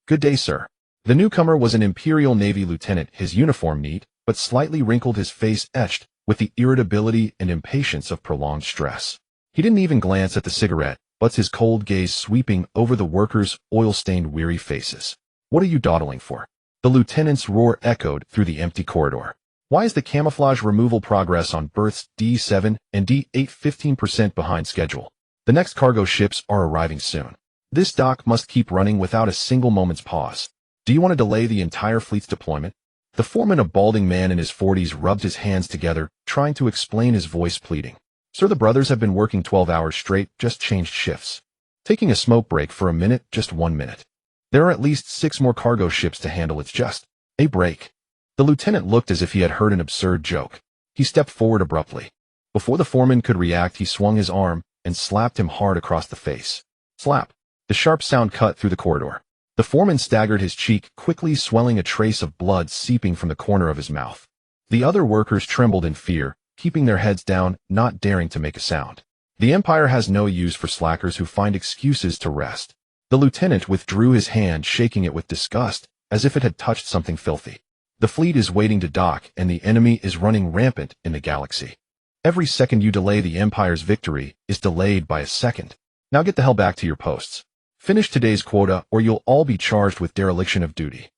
"Good day, sir." The newcomer was an Imperial Navy lieutenant, his uniform neat but slightly wrinkled, his face etched with the irritability and impatience of prolonged stress. He didn't even glance at the cigarette, but his cold gaze sweeping over the workers' oil-stained, weary faces. "What are you dawdling for?" The lieutenant's roar echoed through the empty corridor. "Why is the camouflage removal progress on berths D7 and D8 15% behind schedule? The next cargo ships are arriving soon. This dock must keep running without a single moment's pause. Do you want to delay the entire fleet's deployment?" The foreman, a balding man in his 40s, rubbed his hands together, trying to explain, his voice pleading. "Sir, the brothers have been working 12 hours straight, just changed shifts. Taking a smoke break for a minute, just 1 minute. There are at least 6 more cargo ships to handle, it's just a break." The lieutenant looked as if he had heard an absurd joke. He stepped forward abruptly. Before the foreman could react, he swung his arm and slapped him hard across the face. Slap. The sharp sound cut through the corridor. The foreman staggered, his cheek quickly swelling, a trace of blood seeping from the corner of his mouth. The other workers trembled in fear, keeping their heads down, not daring to make a sound. The Empire has no use for slackers who find excuses to rest. The lieutenant withdrew his hand, shaking it with disgust, as if it had touched something filthy. "The fleet is waiting to dock, and the enemy is running rampant in the galaxy. Every second you delay the Empire's victory is delayed by a second. Now get the hell back to your posts. Finish today's quota, or you'll all be charged with dereliction of duty."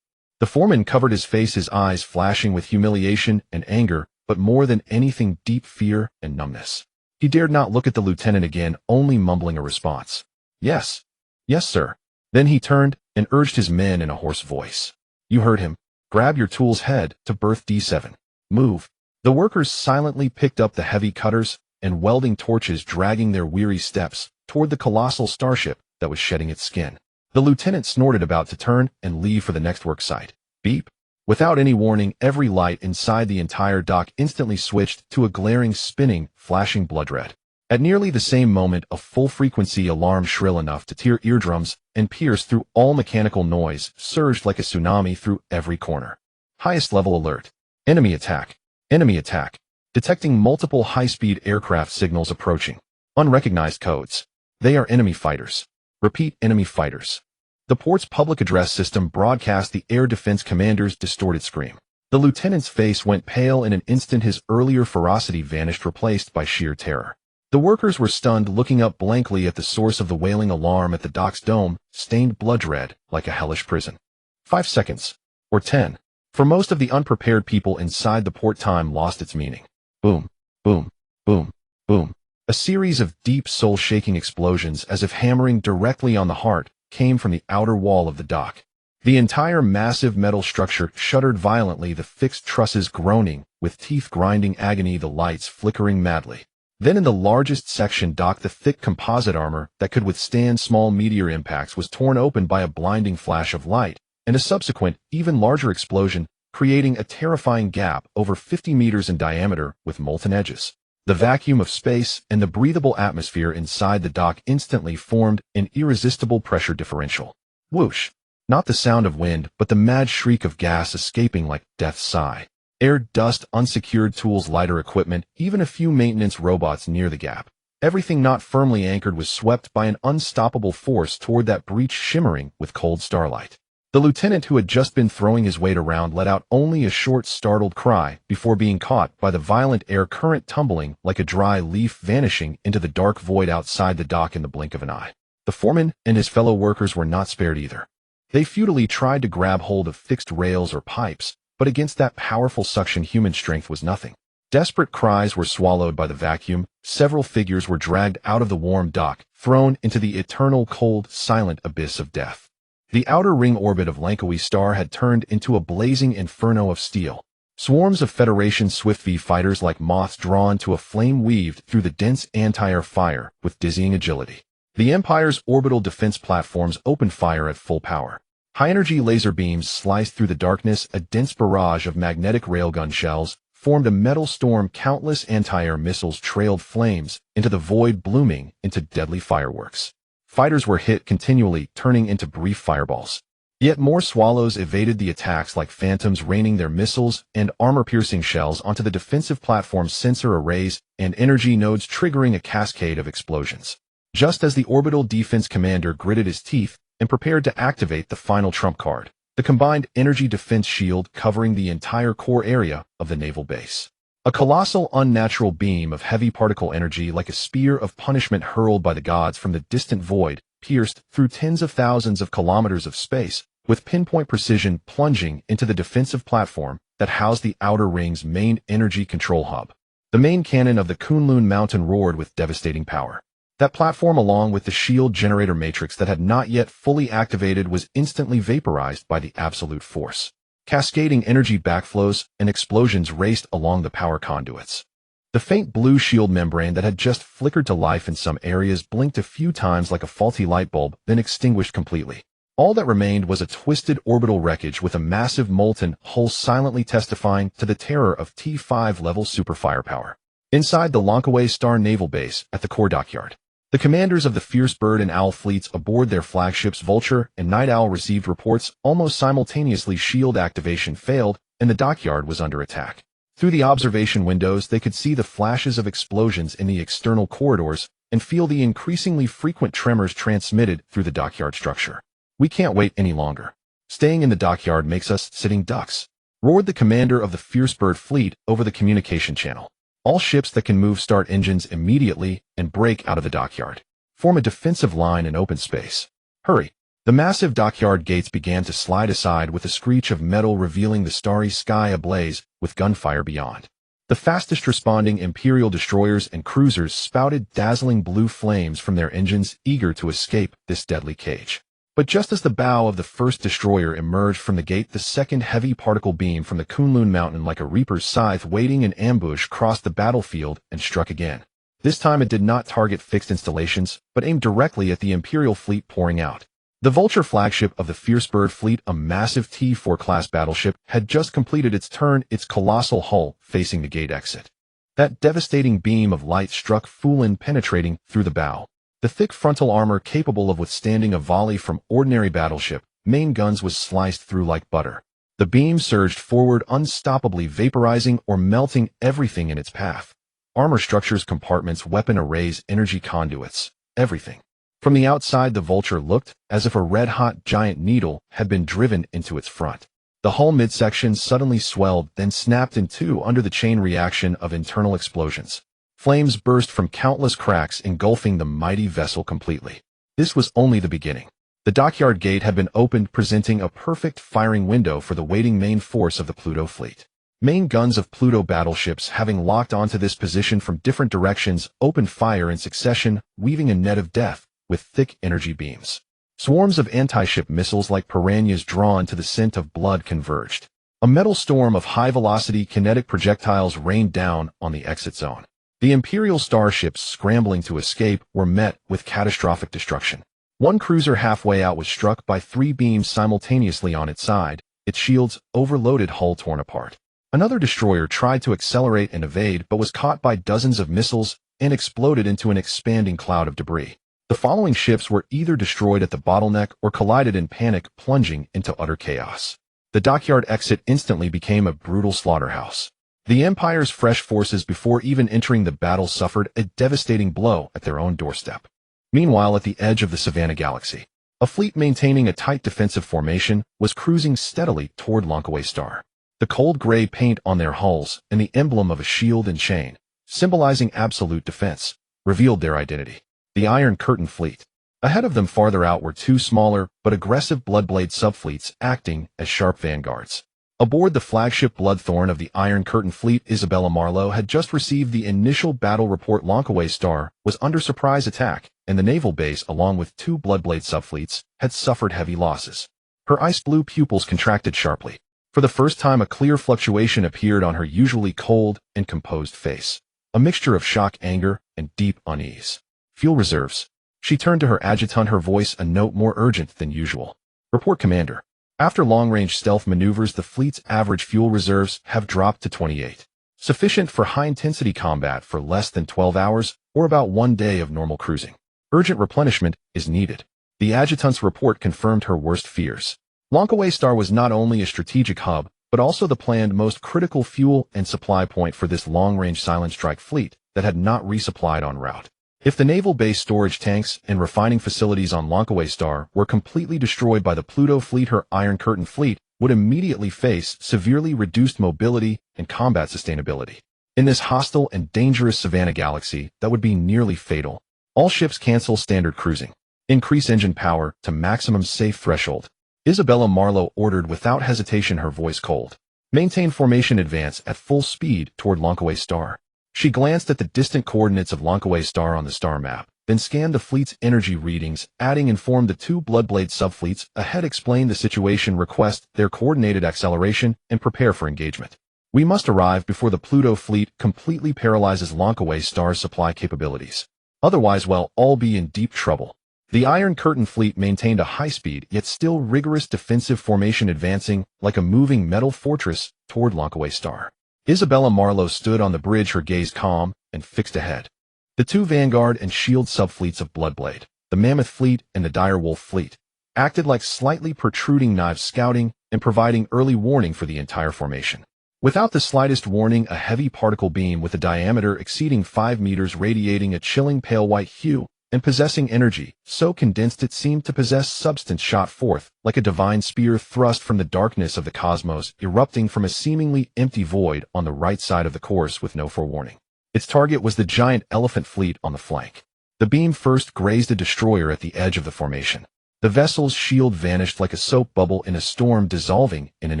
The foreman covered his face, his eyes flashing with humiliation and anger, but more than anything, deep fear and numbness. He dared not look at the lieutenant again, only mumbling a response. "Yes. Yes, sir." Then he turned and urged his men in a hoarse voice. "You heard him. Grab your tools, head to berth D7. Move." The workers silently picked up the heavy cutters and welding torches, dragging their weary steps toward the colossal starship that was shedding its skin. The lieutenant snorted, about to turn and leave for the next work site. Beep. Without any warning, every light inside the entire dock instantly switched to a glaring, spinning, flashing blood red. At nearly the same moment, a full-frequency alarm, shrill enough to tear eardrums and pierce through all mechanical noise, surged like a tsunami through every corner. Highest level alert. Enemy attack. Enemy attack. Detecting multiple high-speed aircraft signals approaching. Unrecognized codes. They are enemy fighters. Repeat, enemy fighters. The port's public address system broadcast the air defense commander's distorted scream. The lieutenant's face went pale. In an instant, his earlier ferocity vanished, replaced by sheer terror. The workers were stunned, looking up blankly at the source of the wailing alarm at the dock's dome, stained blood red like a hellish prison. 5 seconds. Or 10. For most of the unprepared people inside the port, time lost its meaning. Boom, boom, boom, boom. A series of deep, soul-shaking explosions, as if hammering directly on the heart, came from the outer wall of the dock. The entire massive metal structure shuddered violently, the fixed trusses groaning with teeth-grinding agony, the lights flickering madly. Then in the largest section dock, the thick composite armor that could withstand small meteor impacts was torn open by a blinding flash of light, and a subsequent, even larger explosion, creating a terrifying gap over 50 meters in diameter with molten edges. The vacuum of space and the breathable atmosphere inside the dock instantly formed an irresistible pressure differential. Whoosh! Not the sound of wind, but the mad shriek of gas escaping like death's sigh. Air, dust, unsecured tools, lighter equipment, even a few maintenance robots near the gap. Everything not firmly anchored was swept by an unstoppable force toward that breach, shimmering with cold starlight. The lieutenant, who had just been throwing his weight around, let out only a short, startled cry before being caught by the violent air current, tumbling like a dry leaf, vanishing into the dark void outside the dock in the blink of an eye. The foreman and his fellow workers were not spared either. They futilely tried to grab hold of fixed rails or pipes, but against that powerful suction, human strength was nothing. Desperate cries were swallowed by the vacuum. Several figures were dragged out of the warm dock, thrown into the eternal, cold, silent abyss of death. The outer ring orbit of Lankawi star had turned into a blazing inferno of steel. Swarms of Federation Swift V fighters, like moths drawn to a flame, weaved through the dense anti-air fire with dizzying agility. The Empire's orbital defense platforms opened fire at full power. High-energy laser beams sliced through the darkness. A dense barrage of magnetic railgun shells formed a metal storm. Countless anti-air missiles trailed flames into the void, blooming into deadly fireworks. Fighters were hit continually, turning into brief fireballs. Yet more swallows evaded the attacks like phantoms, raining their missiles and armor-piercing shells onto the defensive platform's sensor arrays and energy nodes, triggering a cascade of explosions. Just as the orbital defense commander gritted his teeth and prepared to activate the final trump card, the combined energy defense shield covering the entire core area of the naval base. A colossal, unnatural beam of heavy particle energy, like a spear of punishment hurled by the gods from the distant void, pierced through tens of thousands of kilometers of space, with pinpoint precision, plunging into the defensive platform that housed the Outer Ring's main energy control hub. The main cannon of the Kunlun Mountain roared with devastating power. That platform, along with the shield generator matrix that had not yet fully activated, was instantly vaporized by the absolute force. Cascading energy backflows and explosions raced along the power conduits. The faint blue shield membrane that had just flickered to life in some areas blinked a few times like a faulty light bulb, then extinguished completely. All that remained was a twisted orbital wreckage with a massive molten hull, silently testifying to the terror of T5 level super firepower. Inside the Lankawi Star Naval Base at the core dockyard, the commanders of the Fierce Bird and Owl fleets aboard their flagships Vulture and Night Owl received reports almost simultaneously. Shield activation failed, and the dockyard was under attack. Through the observation windows, they could see the flashes of explosions in the external corridors and feel the increasingly frequent tremors transmitted through the dockyard structure. "We can't wait any longer. Staying in the dockyard makes us sitting ducks," roared the commander of the Fierce Bird fleet over the communication channel. "All ships that can move start engines immediately and break out of the dockyard. Form a defensive line in open space. Hurry." The massive dockyard gates began to slide aside with a screech of metal, revealing the starry sky ablaze with gunfire beyond. The fastest responding Imperial destroyers and cruisers spouted dazzling blue flames from their engines, eager to escape this deadly cage. But just as the bow of the first destroyer emerged from the gate, the second heavy particle beam from the Kunlun Mountain, like a reaper's scythe waiting in ambush, crossed the battlefield and struck again. This time it did not target fixed installations, but aimed directly at the Imperial fleet pouring out. The Vulture flagship of the Fierce Bird fleet, a massive T4 class battleship, had just completed its turn, its colossal hull facing the gate exit. That devastating beam of light struck Fulin, penetrating through the bow. The thick frontal armor, capable of withstanding a volley from ordinary battleship main guns, was sliced through like butter. The beam surged forward unstoppably, vaporizing or melting everything in its path. Armor structures, compartments, weapon arrays, energy conduits, everything. From the outside, the Vulture looked as if a red-hot giant needle had been driven into its front. The hull midsection suddenly swelled, then snapped in two under the chain reaction of internal explosions. Flames burst from countless cracks, engulfing the mighty vessel completely. This was only the beginning. The dockyard gate had been opened, presenting a perfect firing window for the waiting main force of the Pluto Fleet. Main guns of Pluto battleships, having locked onto this position from different directions, opened fire in succession, weaving a net of death with thick energy beams. Swarms of anti-ship missiles, like piranhas drawn to the scent of blood, converged. A metal storm of high-velocity kinetic projectiles rained down on the exit zone. The Imperial starships scrambling to escape were met with catastrophic destruction. One cruiser halfway out was struck by 3 beams simultaneously on its side, its shield's overloaded hull torn apart. Another destroyer tried to accelerate and evade but was caught by dozens of missiles and exploded into an expanding cloud of debris. The following ships were either destroyed at the bottleneck or collided in panic, plunging into utter chaos. The dockyard exit instantly became a brutal slaughterhouse. The Empire's fresh forces before even entering the battle suffered a devastating blow at their own doorstep. Meanwhile, at the edge of the Savannah Galaxy, a fleet maintaining a tight defensive formation was cruising steadily toward Lankaway Star. The cold gray paint on their hulls and the emblem of a shield and chain, symbolizing absolute defense, revealed their identity. The Iron Curtain Fleet. Ahead of them farther out were 2 smaller but aggressive Bloodblade subfleets acting as sharp vanguards. Aboard the flagship Bloodthorn of the Iron Curtain Fleet, Isabella Marlowe had just received the initial battle report. Lankaway Star was under surprise attack, and the naval base, along with 2 Bloodblade subfleets, had suffered heavy losses. Her ice-blue pupils contracted sharply. For the first time, a clear fluctuation appeared on her usually cold and composed face, a mixture of shock, anger, and deep unease. Fuel reserves. She turned to her adjutant, her voice a note more urgent than usual. Report, Commander. After long-range stealth maneuvers, the fleet's average fuel reserves have dropped to 28. Sufficient for high-intensity combat for less than 12 hours, or about 1 day of normal cruising. Urgent replenishment is needed. The adjutant's report confirmed her worst fears. Lankaway Star was not only a strategic hub, but also the planned most critical fuel and supply point for this long-range silent strike fleet that had not resupplied en route. If the naval base, storage tanks, and refining facilities on Lankaway Star were completely destroyed by the Pluto Fleet, her Iron Curtain Fleet would immediately face severely reduced mobility and combat sustainability. In this hostile and dangerous Savannah Galaxy, that would be nearly fatal. All ships cancel standard cruising. Increase engine power to maximum safe threshold. Isabella Marlowe ordered without hesitation, her voice cold. Maintain formation, advance at full speed toward Lankaway Star. She glanced at the distant coordinates of Lankaway Star on the star map, then scanned the fleet's energy readings, adding informed the 2 Bloodblade subfleets ahead, explained the situation, request their coordinated acceleration, and prepare for engagement. We must arrive before the Pluto Fleet completely paralyzes Lankaway Star's supply capabilities. Otherwise, we'll all be in deep trouble. The Iron Curtain Fleet maintained a high-speed yet still rigorous defensive formation, advancing like a moving metal fortress toward Lankaway Star. Isabella Marlowe stood on the bridge, her gaze calm and fixed ahead. The 2 Vanguard and Shield subfleets of Bloodblade, the Mammoth Fleet and the Direwolf Fleet, acted like slightly protruding knives, scouting and providing early warning for the entire formation. Without the slightest warning, a heavy particle beam with a diameter exceeding 5 meters, radiating a chilling pale white hue and possessing energy so condensed it seemed to possess substance, shot forth like a divine spear thrust from the darkness of the cosmos, erupting from a seemingly empty void on the right side of the course with no forewarning. Its target was the giant Elephant Fleet on the flank. The beam first grazed a destroyer at the edge of the formation. The vessel's shield vanished like a soap bubble in a storm, dissolving in an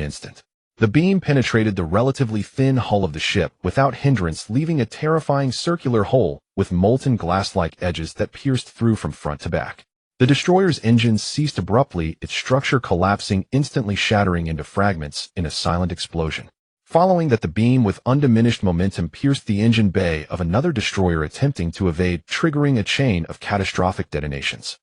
instant. The beam penetrated the relatively thin hull of the ship without hindrance, leaving a terrifying circular hole with molten glass-like edges that pierced through from front to back. The destroyer's engines ceased abruptly, its structure collapsing, instantly shattering into fragments in a silent explosion. Following that, the beam with undiminished momentum pierced the engine bay of another destroyer attempting to evade, triggering a chain of catastrophic detonations.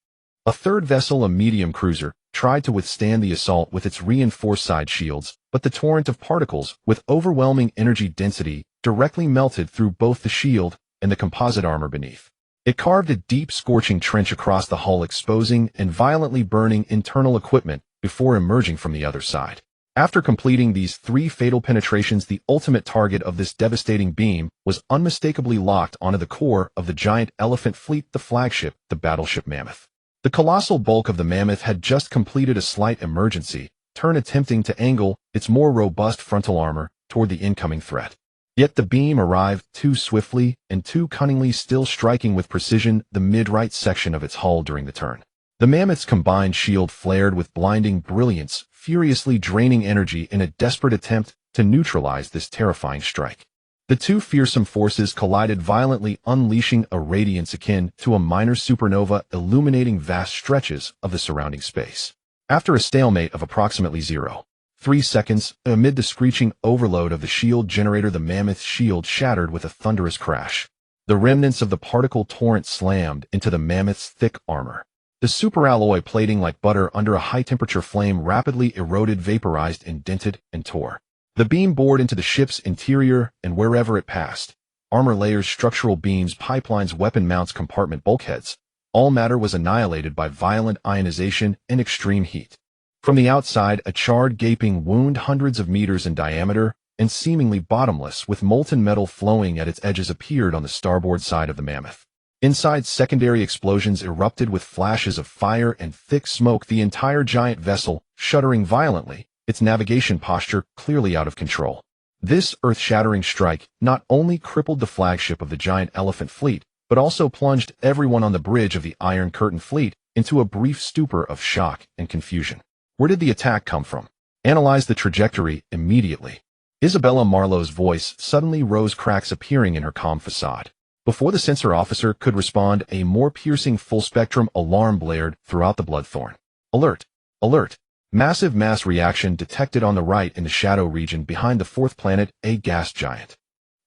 A third vessel, a medium cruiser, tried to withstand the assault with its reinforced side shields, but the torrent of particles, with overwhelming energy density, directly melted through both the shield and the composite armor beneath. It carved a deep, scorching trench across the hull, exposing and violently burning internal equipment before emerging from the other side. After completing these 3 fatal penetrations, the ultimate target of this devastating beam was unmistakably locked onto the core of the giant Elephant Fleet, the flagship, the battleship Mammoth. The colossal bulk of the Mammoth had just completed a slight emergency turn, attempting to angle its more robust frontal armor toward the incoming threat. Yet the beam arrived too swiftly and too cunningly, still striking with precision the mid-right section of its hull during the turn. The Mammoth's combined shield flared with blinding brilliance, furiously draining energy in a desperate attempt to neutralize this terrifying strike. The 2 fearsome forces collided violently, unleashing a radiance akin to a minor supernova, illuminating vast stretches of the surrounding space. After a stalemate of approximately 0.3 seconds, amid the screeching overload of the shield generator, the Mammoth's shield shattered with a thunderous crash. The remnants of the particle torrent slammed into the mammoth's thick armor. The superalloy plating like butter under a high-temperature flame rapidly eroded, vaporized, indented, and tore. The beam bored into the ship's interior and wherever it passed. Armor layers, structural beams, pipelines, weapon mounts, compartment bulkheads. All matter was annihilated by violent ionization and extreme heat. From the outside, a charred, gaping wound hundreds of meters in diameter and seemingly bottomless, with molten metal flowing at its edges, appeared on the starboard side of the Mammoth. Inside, secondary explosions erupted with flashes of fire and thick smoke, the entire giant vessel shuddering violently, its navigation posture clearly out of control. This earth-shattering strike not only crippled the flagship of the giant elephant fleet, but also plunged everyone on the bridge of the Iron Curtain fleet into a brief stupor of shock and confusion. Where did the attack come from? Analyze the trajectory immediately. Isabella Marlowe's voice suddenly rose, cracks appearing in her calm facade. Before the sensor officer could respond, a more piercing full-spectrum alarm blared throughout the Bloodthorn. Alert! Alert! Massive mass reaction detected on the right in the shadow region behind the fourth planet, a gas giant.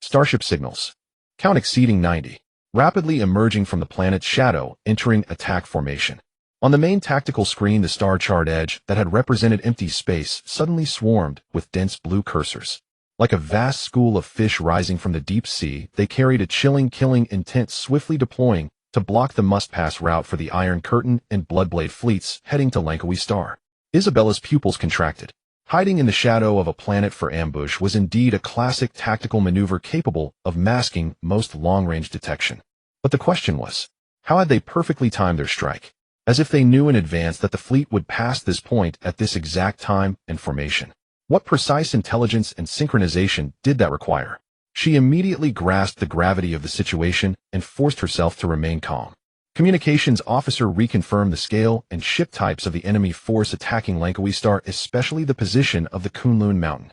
Starship signals. Count exceeding 90. Rapidly emerging from the planet's shadow, entering attack formation. On the main tactical screen, the star-charred edge that had represented empty space suddenly swarmed with dense blue cursors. Like a vast school of fish rising from the deep sea, they carried a chilling, killing intent, swiftly deploying to block the must-pass route for the Iron Curtain and Bloodblade fleets heading to Lankawi Star. Isabella's pupils contracted. Hiding in the shadow of a planet for ambush was indeed a classic tactical maneuver capable of masking most long-range detection. But the question was, how had they perfectly timed their strike? As if they knew in advance that the fleet would pass this point at this exact time and formation. What precise intelligence and synchronization did that require? She immediately grasped the gravity of the situation and forced herself to remain calm. Communications officer reconfirmed the scale and ship types of the enemy force attacking Lankawi Star, especially the position of the Kunlun Mountain.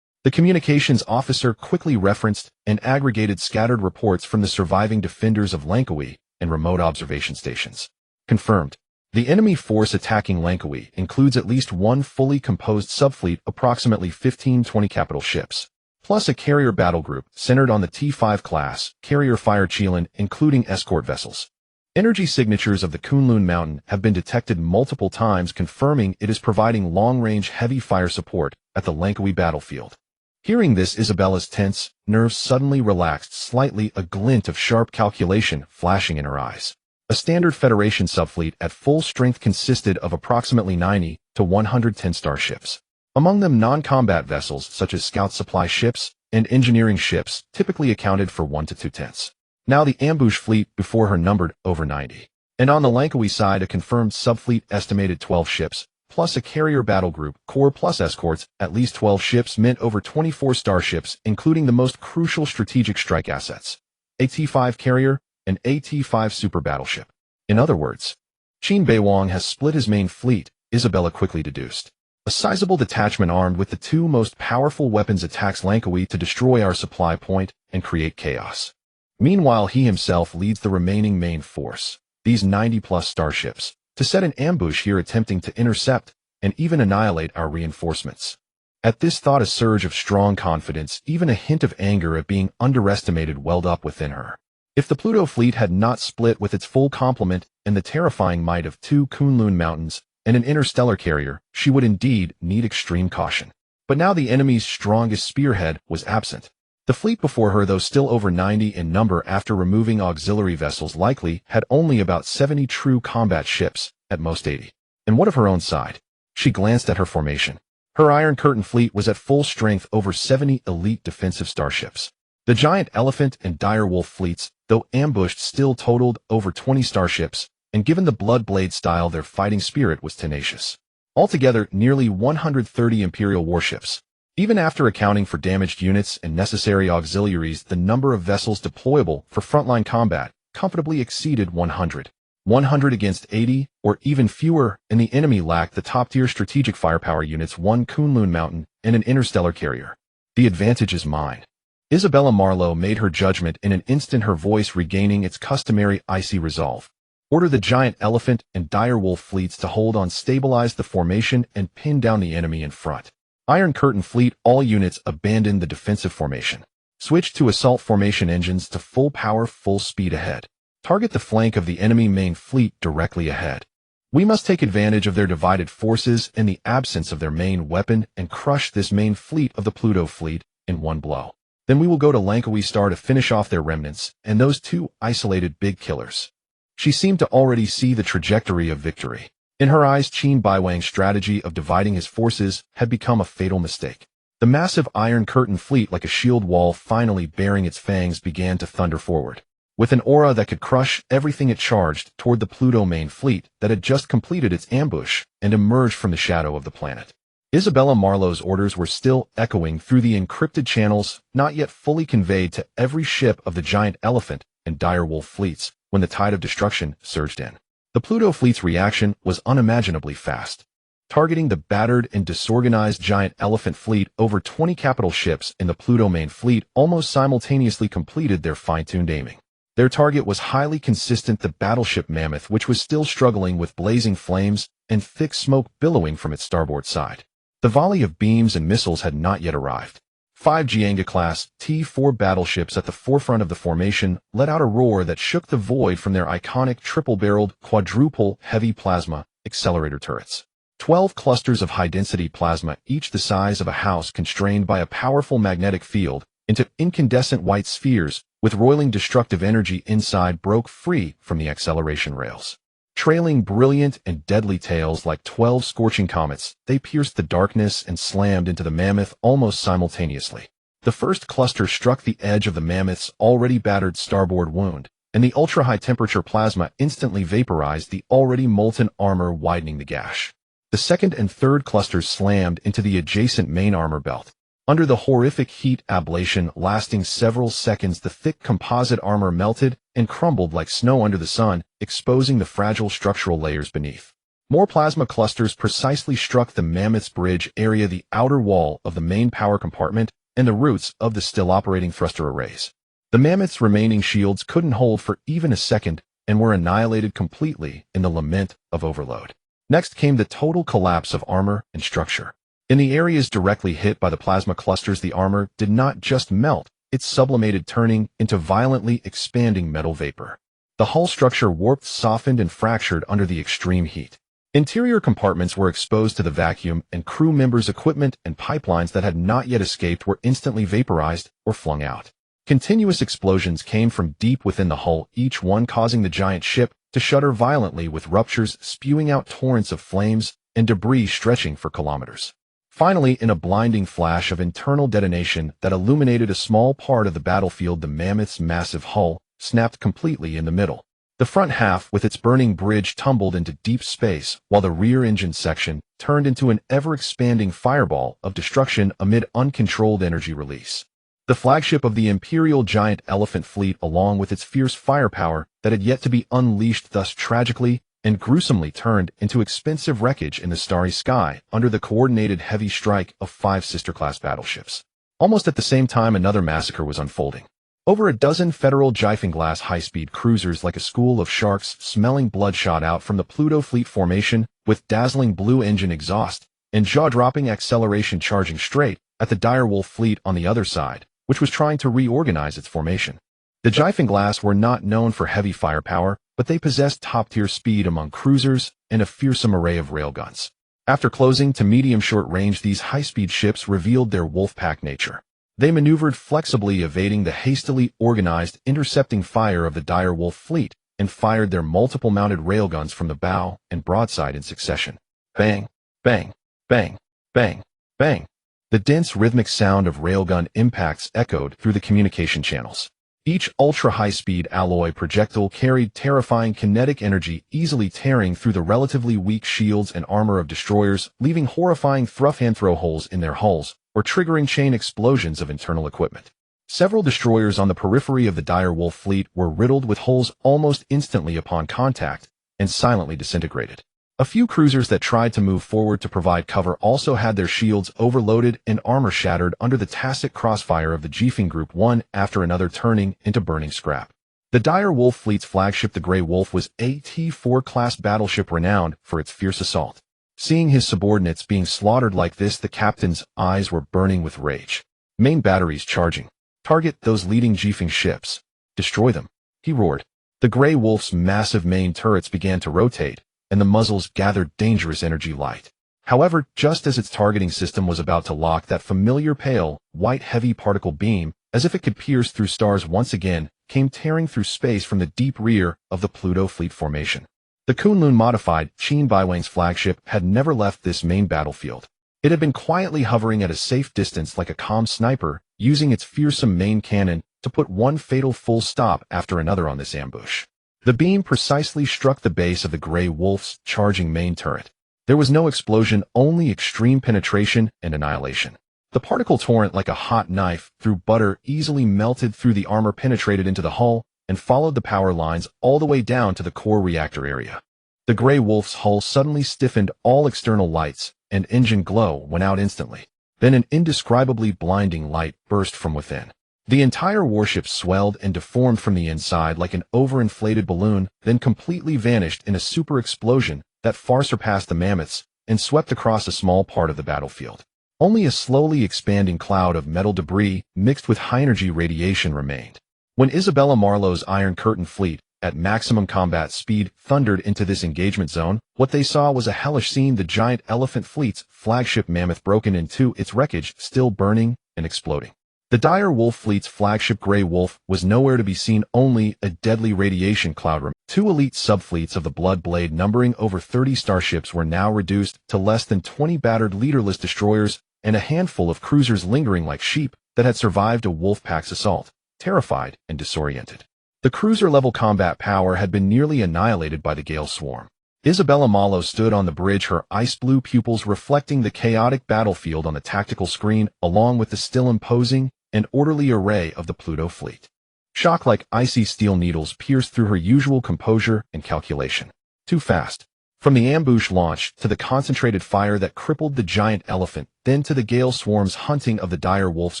The communications officer quickly referenced and aggregated scattered reports from the surviving defenders of Lankawi and remote observation stations. Confirmed. The enemy force attacking Lankawi includes at least one fully composed subfleet, approximately 15-20 capital ships, plus a carrier battle group centered on the T5 class carrier fire Chelan, including escort vessels. Energy signatures of the Kunlun Mountain have been detected multiple times, confirming it is providing long-range heavy fire support at the Lankawi battlefield. Hearing this, Isabella's tense nerves suddenly relaxed slightly, a glint of sharp calculation flashing in her eyes. A standard Federation subfleet at full strength consisted of approximately 90 to 110 starships. Among them, non-combat vessels such as scout supply ships and engineering ships typically accounted for 1 to 2/10. Now the ambush fleet before her numbered over 90. And on the Lankawi side, a confirmed subfleet estimated 12 ships, plus a carrier battle group, core plus escorts, at least 12 ships meant over 24 starships, including the most crucial strategic strike assets, a T5 carrier and a T5 super battleship. In other words, Qin Beiwang has split his main fleet, Isabella quickly deduced. A sizable detachment armed with the two most powerful weapons attacks Lankawi to destroy our supply point and create chaos. Meanwhile, he himself leads the remaining main force, these 90-plus starships, to set an ambush here, attempting to intercept and even annihilate our reinforcements. At this thought, a surge of strong confidence, even a hint of anger at being underestimated, welled up within her. If the Pluto Fleet had not split with its full complement and the terrifying might of 2 Kunlun Mountains and an interstellar carrier, she would indeed need extreme caution. But now the enemy's strongest spearhead was absent. The fleet before her, though still over 90 in number after removing auxiliary vessels, likely had only about 70 true combat ships, at most 80. And what of her own side? She glanced at her formation. Her Iron Curtain fleet was at full strength, over 70 elite defensive starships. The giant Elephant and Dire Wolf fleets, though ambushed, still totaled over 20 starships, and given the Bloodblade style, their fighting spirit was tenacious. Altogether, nearly 130 Imperial warships. Even after accounting for damaged units and necessary auxiliaries, the number of vessels deployable for frontline combat comfortably exceeded 100. 100 against 80, or even fewer, and the enemy lacked the top-tier strategic firepower units, 1 Kunlun Mountain and an interstellar carrier. The advantage is mine. Isabella Marlowe made her judgment in an instant, her voice regaining its customary icy resolve. Order the giant Elephant and Dire Wolf fleets to hold on, stabilize the formation, and pin down the enemy in front. Iron Curtain fleet, all units abandon the defensive formation. Switch to assault formation engines to full power, full speed ahead. Target the flank of the enemy main fleet directly ahead. We must take advantage of their divided forces and the absence of their main weapon and crush this main fleet of the Pluto Fleet in one blow. Then we will go to Langkawi Star to finish off their remnants and those two isolated big killers. She seemed to already see the trajectory of victory. In her eyes, Qin Beiwang's strategy of dividing his forces had become a fatal mistake. The massive Iron Curtain fleet, like a shield wall finally bearing its fangs, began to thunder forward. With an aura that could crush everything, it charged toward the Pluto main fleet that had just completed its ambush and emerged from the shadow of the planet. Isabella Marlowe's orders were still echoing through the encrypted channels, not yet fully conveyed to every ship of the Giant Elephant and Direwolf fleets, when the tide of destruction surged in. The Pluto fleet's reaction was unimaginably fast. Targeting the battered and disorganized Giant Elephant fleet, over 20 capital ships in the Pluto main fleet almost simultaneously completed their fine-tuned aiming. Their target was highly consistent, the battleship Mammoth, which was still struggling with blazing flames and thick smoke billowing from its starboard side. The volley of beams and missiles had not yet arrived. 5 Jianga-class T-4 battleships at the forefront of the formation let out a roar that shook the void from their iconic triple-barreled, quadruple, heavy plasma accelerator turrets. 12 clusters of high-density plasma, each the size of a house, constrained by a powerful magnetic field into incandescent white spheres with roiling destructive energy inside, broke free from the acceleration rails. Trailing brilliant and deadly tails like 12 scorching comets, they pierced the darkness and slammed into the Mammoth almost simultaneously. The first cluster struck the edge of the Mammoth's already battered starboard wound, and the ultra-high-temperature plasma instantly vaporized the already molten armor, widening the gash. The second and third clusters slammed into the adjacent main armor belt. Under the horrific heat ablation lasting several seconds, the thick composite armor melted and crumbled like snow under the sun, exposing the fragile structural layers beneath. More plasma clusters precisely struck the Mammoth's bridge area, the outer wall of the main power compartment, and the roots of the still operating thruster arrays. The Mammoth's remaining shields couldn't hold for even a second and were annihilated completely in the lament of overload. Next came the total collapse of armor and structure. In the areas directly hit by the plasma clusters, the armor did not just melt, it sublimated, turning into violently expanding metal vapor. The hull structure warped, softened, and fractured under the extreme heat. Interior compartments were exposed to the vacuum, and crew members' equipment and pipelines that had not yet escaped were instantly vaporized or flung out. Continuous explosions came from deep within the hull, each one causing the giant ship to shudder violently, with ruptures spewing out torrents of flames and debris stretching for kilometers. Finally, in a blinding flash of internal detonation that illuminated a small part of the battlefield, the Mammoth's massive hull snapped completely in the middle. The front half, with its burning bridge, tumbled into deep space, while the rear engine section turned into an ever-expanding fireball of destruction amid uncontrolled energy release. The flagship of the Imperial Giant Elephant fleet, along with its fierce firepower that had yet to be unleashed, thus tragically and gruesomely turned into expensive wreckage in the starry sky under the coordinated heavy strike of 5 sister-class battleships. Almost at the same time, another massacre was unfolding. Over a dozen Federal Jiefenglass high-speed cruisers, like a school of sharks smelling blood, shot out from the Pluto Fleet formation with dazzling blue engine exhaust and jaw-dropping acceleration, charging straight at the Direwolf fleet on the other side, which was trying to reorganize its formation. The Jiefenglass were not known for heavy firepower, but they possessed top-tier speed among cruisers and a fearsome array of railguns. After closing to medium-short range, these high-speed ships revealed their wolf-pack nature. They maneuvered flexibly, evading the hastily organized intercepting fire of the Direwolf fleet, and fired their multiple mounted railguns from the bow and broadside in succession. Bang, bang, bang, bang, bang. The dense rhythmic sound of railgun impacts echoed through the communication channels. Each ultra-high-speed alloy projectile carried terrifying kinetic energy, easily tearing through the relatively weak shields and armor of destroyers, leaving horrifying throw holes in their hulls, or triggering chain explosions of internal equipment. Several destroyers on the periphery of the Direwolf fleet were riddled with holes almost instantly upon contact, and silently disintegrated. A few cruisers that tried to move forward to provide cover also had their shields overloaded and armor shattered under the tacit crossfire of the Jiefeng Group, one after another turning into burning scrap. The Direwolf fleet's flagship, the Grey Wolf, was a T-4 class battleship renowned for its fierce assault. Seeing his subordinates being slaughtered like this, the captain's eyes were burning with rage. Main batteries charging. Target those leading Jifeng ships. Destroy them, he roared. The Grey Wolf's massive main turrets began to rotate, and the muzzles gathered dangerous energy light. However, just as its targeting system was about to lock, that familiar pale, white heavy particle beam, as if it could pierce through stars once again, came tearing through space from the deep rear of the Pluto Fleet formation. The Kunlun-modified Qin Beiwang's flagship had never left this main battlefield. It had been quietly hovering at a safe distance like a calm sniper, using its fearsome main cannon to put one fatal full stop after another on this ambush. The beam precisely struck the base of the Grey Wolf's charging main turret. There was no explosion, only extreme penetration and annihilation. The particle torrent, like a hot knife through butter, easily melted through the armor, penetrated into the hull, and followed the power lines all the way down to the core reactor area. The Grey Wolf's hull suddenly stiffened, all external lights and engine glow went out instantly. Then an indescribably blinding light burst from within. The entire warship swelled and deformed from the inside like an overinflated balloon, then completely vanished in a super explosion that far surpassed the mammoths and swept across a small part of the battlefield. Only a slowly expanding cloud of metal debris mixed with high-energy radiation remained. When Isabella Marlowe's Iron Curtain fleet, at maximum combat speed, thundered into this engagement zone, what they saw was a hellish scene: the giant Elephant Fleet's flagship Mammoth broken in two, its wreckage still burning and exploding. The Dire Wolf Fleet's flagship Grey Wolf was nowhere to be seen, only a deadly radiation cloud remained. Two elite subfleets of the Blood Blade, numbering over 30 starships, were now reduced to less than 20 battered leaderless destroyers and a handful of cruisers lingering like sheep that had survived a Wolfpack's assault, terrified and disoriented. The cruiser-level combat power had been nearly annihilated by the Gale Swarm. Isabella Marlowe stood on the bridge, her ice-blue pupils reflecting the chaotic battlefield on the tactical screen, along with the still imposing and orderly array of the Pluto Fleet. Shock like icy steel needles pierced through her usual composure and calculation. Too fast. From the ambush launch to the concentrated fire that crippled the giant elephant, then to the Gale Swarm's hunting of the Dire Wolf's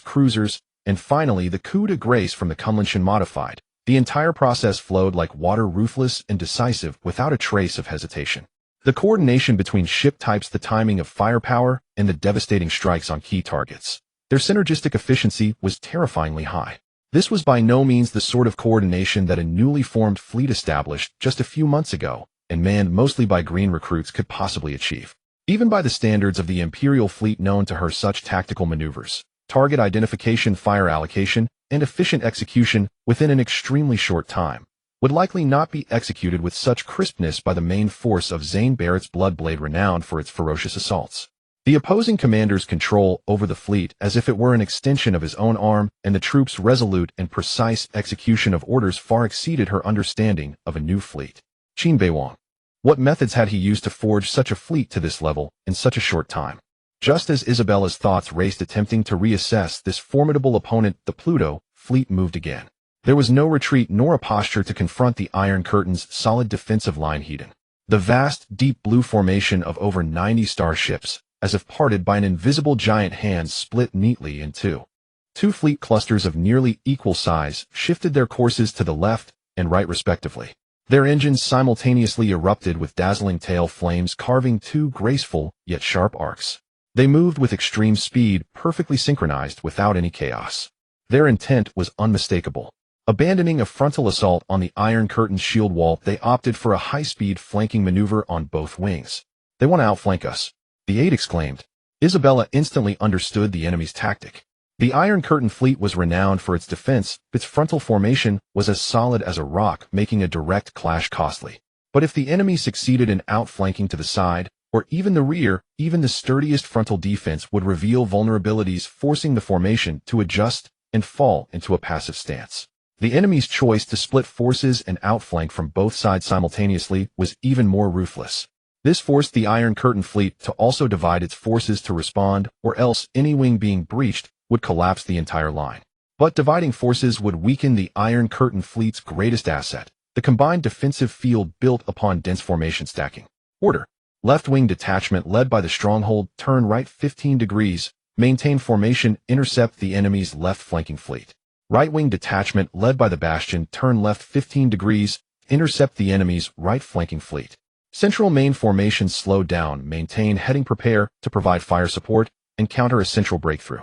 cruisers, and finally the coup de grace from the Kunlun modified, the entire process flowed like water, ruthless and decisive, without a trace of hesitation. The coordination between ship types, the timing of firepower, and the devastating strikes on key targets. Their synergistic efficiency was terrifyingly high. This was by no means the sort of coordination that a newly formed fleet established just a few months ago, and manned mostly by green recruits, could possibly achieve. Even by the standards of the Imperial fleet known to her, such tactical maneuvers, target identification, fire allocation, and efficient execution within an extremely short time would likely not be executed with such crispness by the main force of Zane Barrett's Bloodblade, renowned for its ferocious assaults. The opposing commander's control over the fleet, as if it were an extension of his own arm, and the troops' resolute and precise execution of orders far exceeded her understanding of a new fleet. Qin Beiwang. What methods had he used to forge such a fleet to this level in such a short time? Just as Isabella's thoughts raced attempting to reassess this formidable opponent, the Pluto Fleet moved again. There was no retreat nor a posture to confront the Iron Curtain's solid defensive line hidden. The vast, deep blue formation of over 90 starships, as if parted by an invisible giant hand, split neatly in two. Two fleet clusters of nearly equal size shifted their courses to the left and right respectively. Their engines simultaneously erupted with dazzling tail flames, carving two graceful yet sharp arcs. They moved with extreme speed, perfectly synchronized, without any chaos. Their intent was unmistakable. Abandoning a frontal assault on the Iron Curtain's shield wall, they opted for a high-speed flanking maneuver on both wings. "They want to outflank us," the aide exclaimed. Isabella instantly understood the enemy's tactic. The Iron Curtain fleet was renowned for its defense. Its frontal formation was as solid as a rock, making a direct clash costly. But if the enemy succeeded in outflanking to the side, or even the rear, even the sturdiest frontal defense would reveal vulnerabilities, forcing the formation to adjust and fall into a passive stance. The enemy's choice to split forces and outflank from both sides simultaneously was even more ruthless. This forced the Iron Curtain fleet to also divide its forces to respond, or else, any wing being breached would collapse the entire line. But dividing forces would weaken the Iron Curtain fleet's greatest asset, the combined defensive field built upon dense formation stacking. Order. Left wing detachment led by the Stronghold, turn right 15 degrees, maintain formation, intercept the enemy's left flanking fleet. Right wing detachment led by the Bastion, turn left 15 degrees, intercept the enemy's right flanking fleet. Central main formation, slow down, maintain heading, prepare to provide fire support and counter a central breakthrough.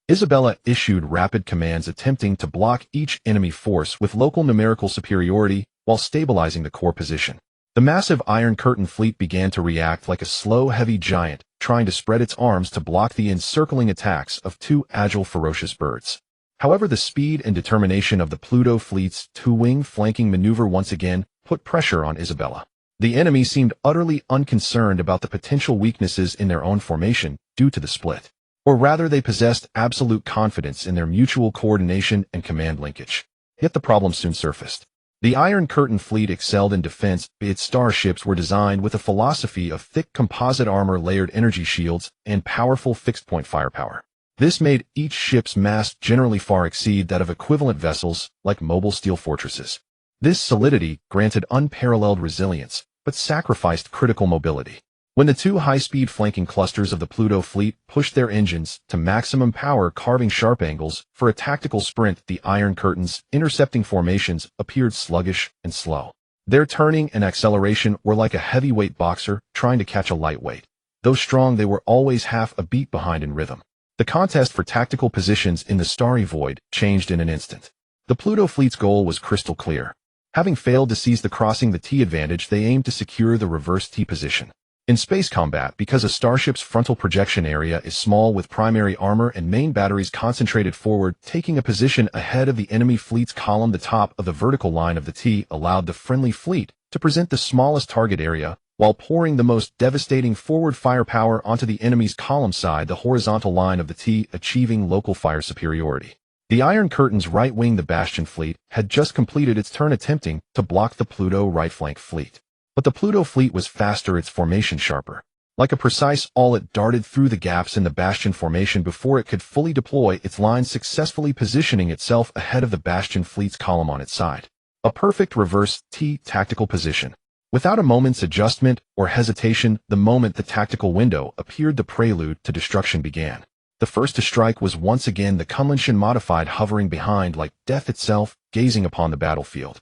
Isabella issued rapid commands attempting to block each enemy force with local numerical superiority while stabilizing the core position. The massive Iron Curtain fleet began to react like a slow, heavy giant, trying to spread its arms to block the encircling attacks of two agile, ferocious birds. However, the speed and determination of the Pluto Fleet's two-wing flanking maneuver once again put pressure on Isabella. The enemy seemed utterly unconcerned about the potential weaknesses in their own formation due to the split. Or rather, they possessed absolute confidence in their mutual coordination and command linkage. Yet the problem soon surfaced. The Iron Curtain fleet excelled in defense. Its starships were designed with a philosophy of thick composite armor, layered energy shields, and powerful fixed-point firepower. This made each ship's mass generally far exceed that of equivalent vessels like mobile steel fortresses. This solidity granted unparalleled resilience, but sacrificed critical mobility. When the two high-speed flanking clusters of the Pluto fleet pushed their engines to maximum power, carving sharp angles for a tactical sprint, the Iron Curtain's intercepting formations appeared sluggish and slow. Their turning and acceleration were like a heavyweight boxer trying to catch a lightweight. Though strong, they were always half a beat behind in rhythm. The contest for tactical positions in the starry void changed in an instant. The Pluto fleet's goal was crystal clear. Having failed to seize the crossing the T advantage, they aimed to secure the reverse T position. In space combat, because a starship's frontal projection area is small with primary armor and main batteries concentrated forward, taking a position ahead of the enemy fleet's column, the top of the vertical line of the T allowed the friendly fleet to present the smallest target area, while pouring the most devastating forward firepower onto the enemy's column side, the horizontal line of the T, achieving local fire superiority. The Iron Curtain's right wing, the Bastion fleet, had just completed its turn attempting to block the Pluto right flank fleet. But the Pluto fleet was faster, its formation sharper. Like a precise awl, it darted through the gaps in the Bastion formation before it could fully deploy its lines, successfully positioning itself ahead of the Bastion fleet's column on its side. A perfect reverse T tactical position. Without a moment's adjustment or hesitation, the moment the tactical window appeared, the prelude to destruction began. The first to strike was once again the Kunlun modified, hovering behind like death itself, gazing upon the battlefield.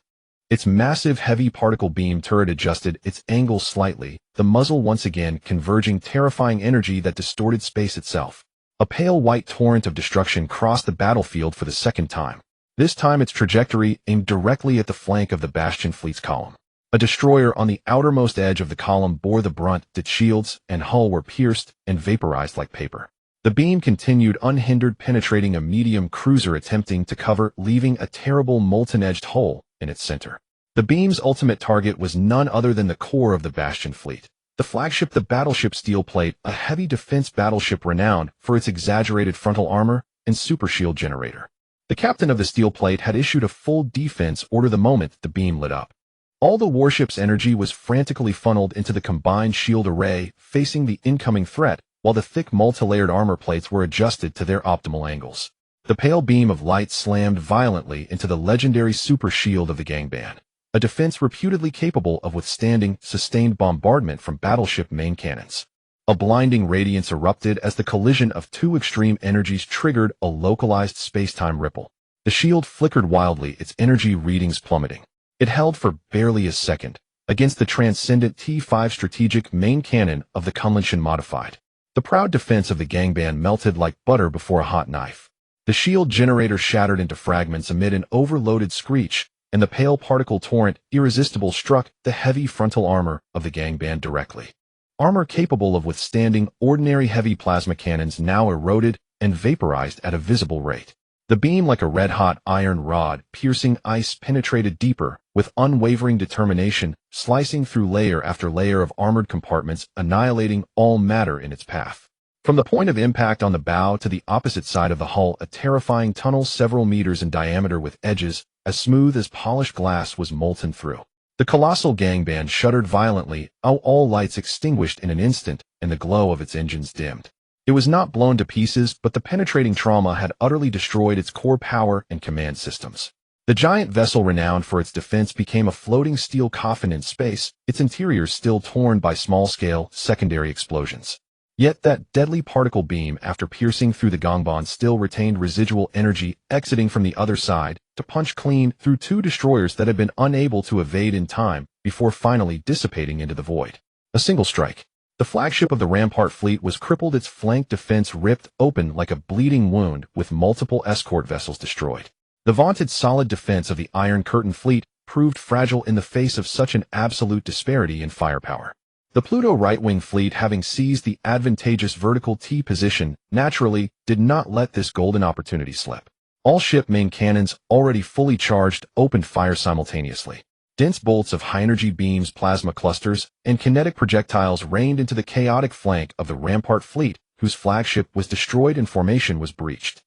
Its massive heavy particle beam turret adjusted its angle slightly, the muzzle once again converging terrifying energy that distorted space itself. A pale white torrent of destruction crossed the battlefield for the second time. This time its trajectory aimed directly at the flank of the Bastion fleet's column. A destroyer on the outermost edge of the column bore the brunt. Its shields and hull were pierced and vaporized like paper. The beam continued unhindered, penetrating a medium cruiser attempting to cover, leaving a terrible molten-edged hole in its center. The beam's ultimate target was none other than the core of the Bastion fleet. The flagship, the battleship Steel Plate, a heavy defense battleship renowned for its exaggerated frontal armor and super shield generator. The captain of the Steel Plate had issued a full defense order the moment the beam lit up. All the warship's energy was frantically funneled into the combined shield array facing the incoming threat, while the thick multi-layered armor plates were adjusted to their optimal angles. The pale beam of light slammed violently into the legendary super shield of the Gangbang, a defense reputedly capable of withstanding sustained bombardment from battleship main cannons. A blinding radiance erupted as the collision of two extreme energies triggered a localized space-time ripple. The shield flickered wildly, its energy readings plummeting. It held for barely a second against the transcendent T5 strategic main cannon of the Kunlun modified. The proud defense of the Gangbang melted like butter before a hot knife. The shield generator shattered into fragments amid an overloaded screech, and the pale particle torrent, irresistible, struck the heavy frontal armor of the Gangbang directly. Armor capable of withstanding ordinary heavy plasma cannons now eroded and vaporized at a visible rate. The beam, like a red-hot iron rod, piercing ice, penetrated deeper, with unwavering determination, slicing through layer after layer of armored compartments, annihilating all matter in its path. From the point of impact on the bow to the opposite side of the hull, a terrifying tunnel several meters in diameter with edges as smooth as polished glass was molten through. The colossal Gangbang shuddered violently, all lights extinguished in an instant, and the glow of its engines dimmed. It was not blown to pieces, but the penetrating trauma had utterly destroyed its core power and command systems. The giant vessel, renowned for its defense, became a floating steel coffin in space, its interiors still torn by small-scale, secondary explosions. Yet that deadly particle beam, after piercing through the Gangbang, still retained residual energy, exiting from the other side to punch clean through two destroyers that had been unable to evade in time before finally dissipating into the void. A single strike. The flagship of the Rampart fleet was crippled, its flank defense ripped open like a bleeding wound, with multiple escort vessels destroyed. The vaunted solid defense of the Iron Curtain fleet proved fragile in the face of such an absolute disparity in firepower. The Pluto right-wing fleet, having seized the advantageous vertical T position, naturally did not let this golden opportunity slip. All ship main cannons, already fully charged, opened fire simultaneously. Dense bolts of high-energy beams, plasma clusters, and kinetic projectiles rained into the chaotic flank of the Rampart fleet, whose flagship was destroyed and formation was breached.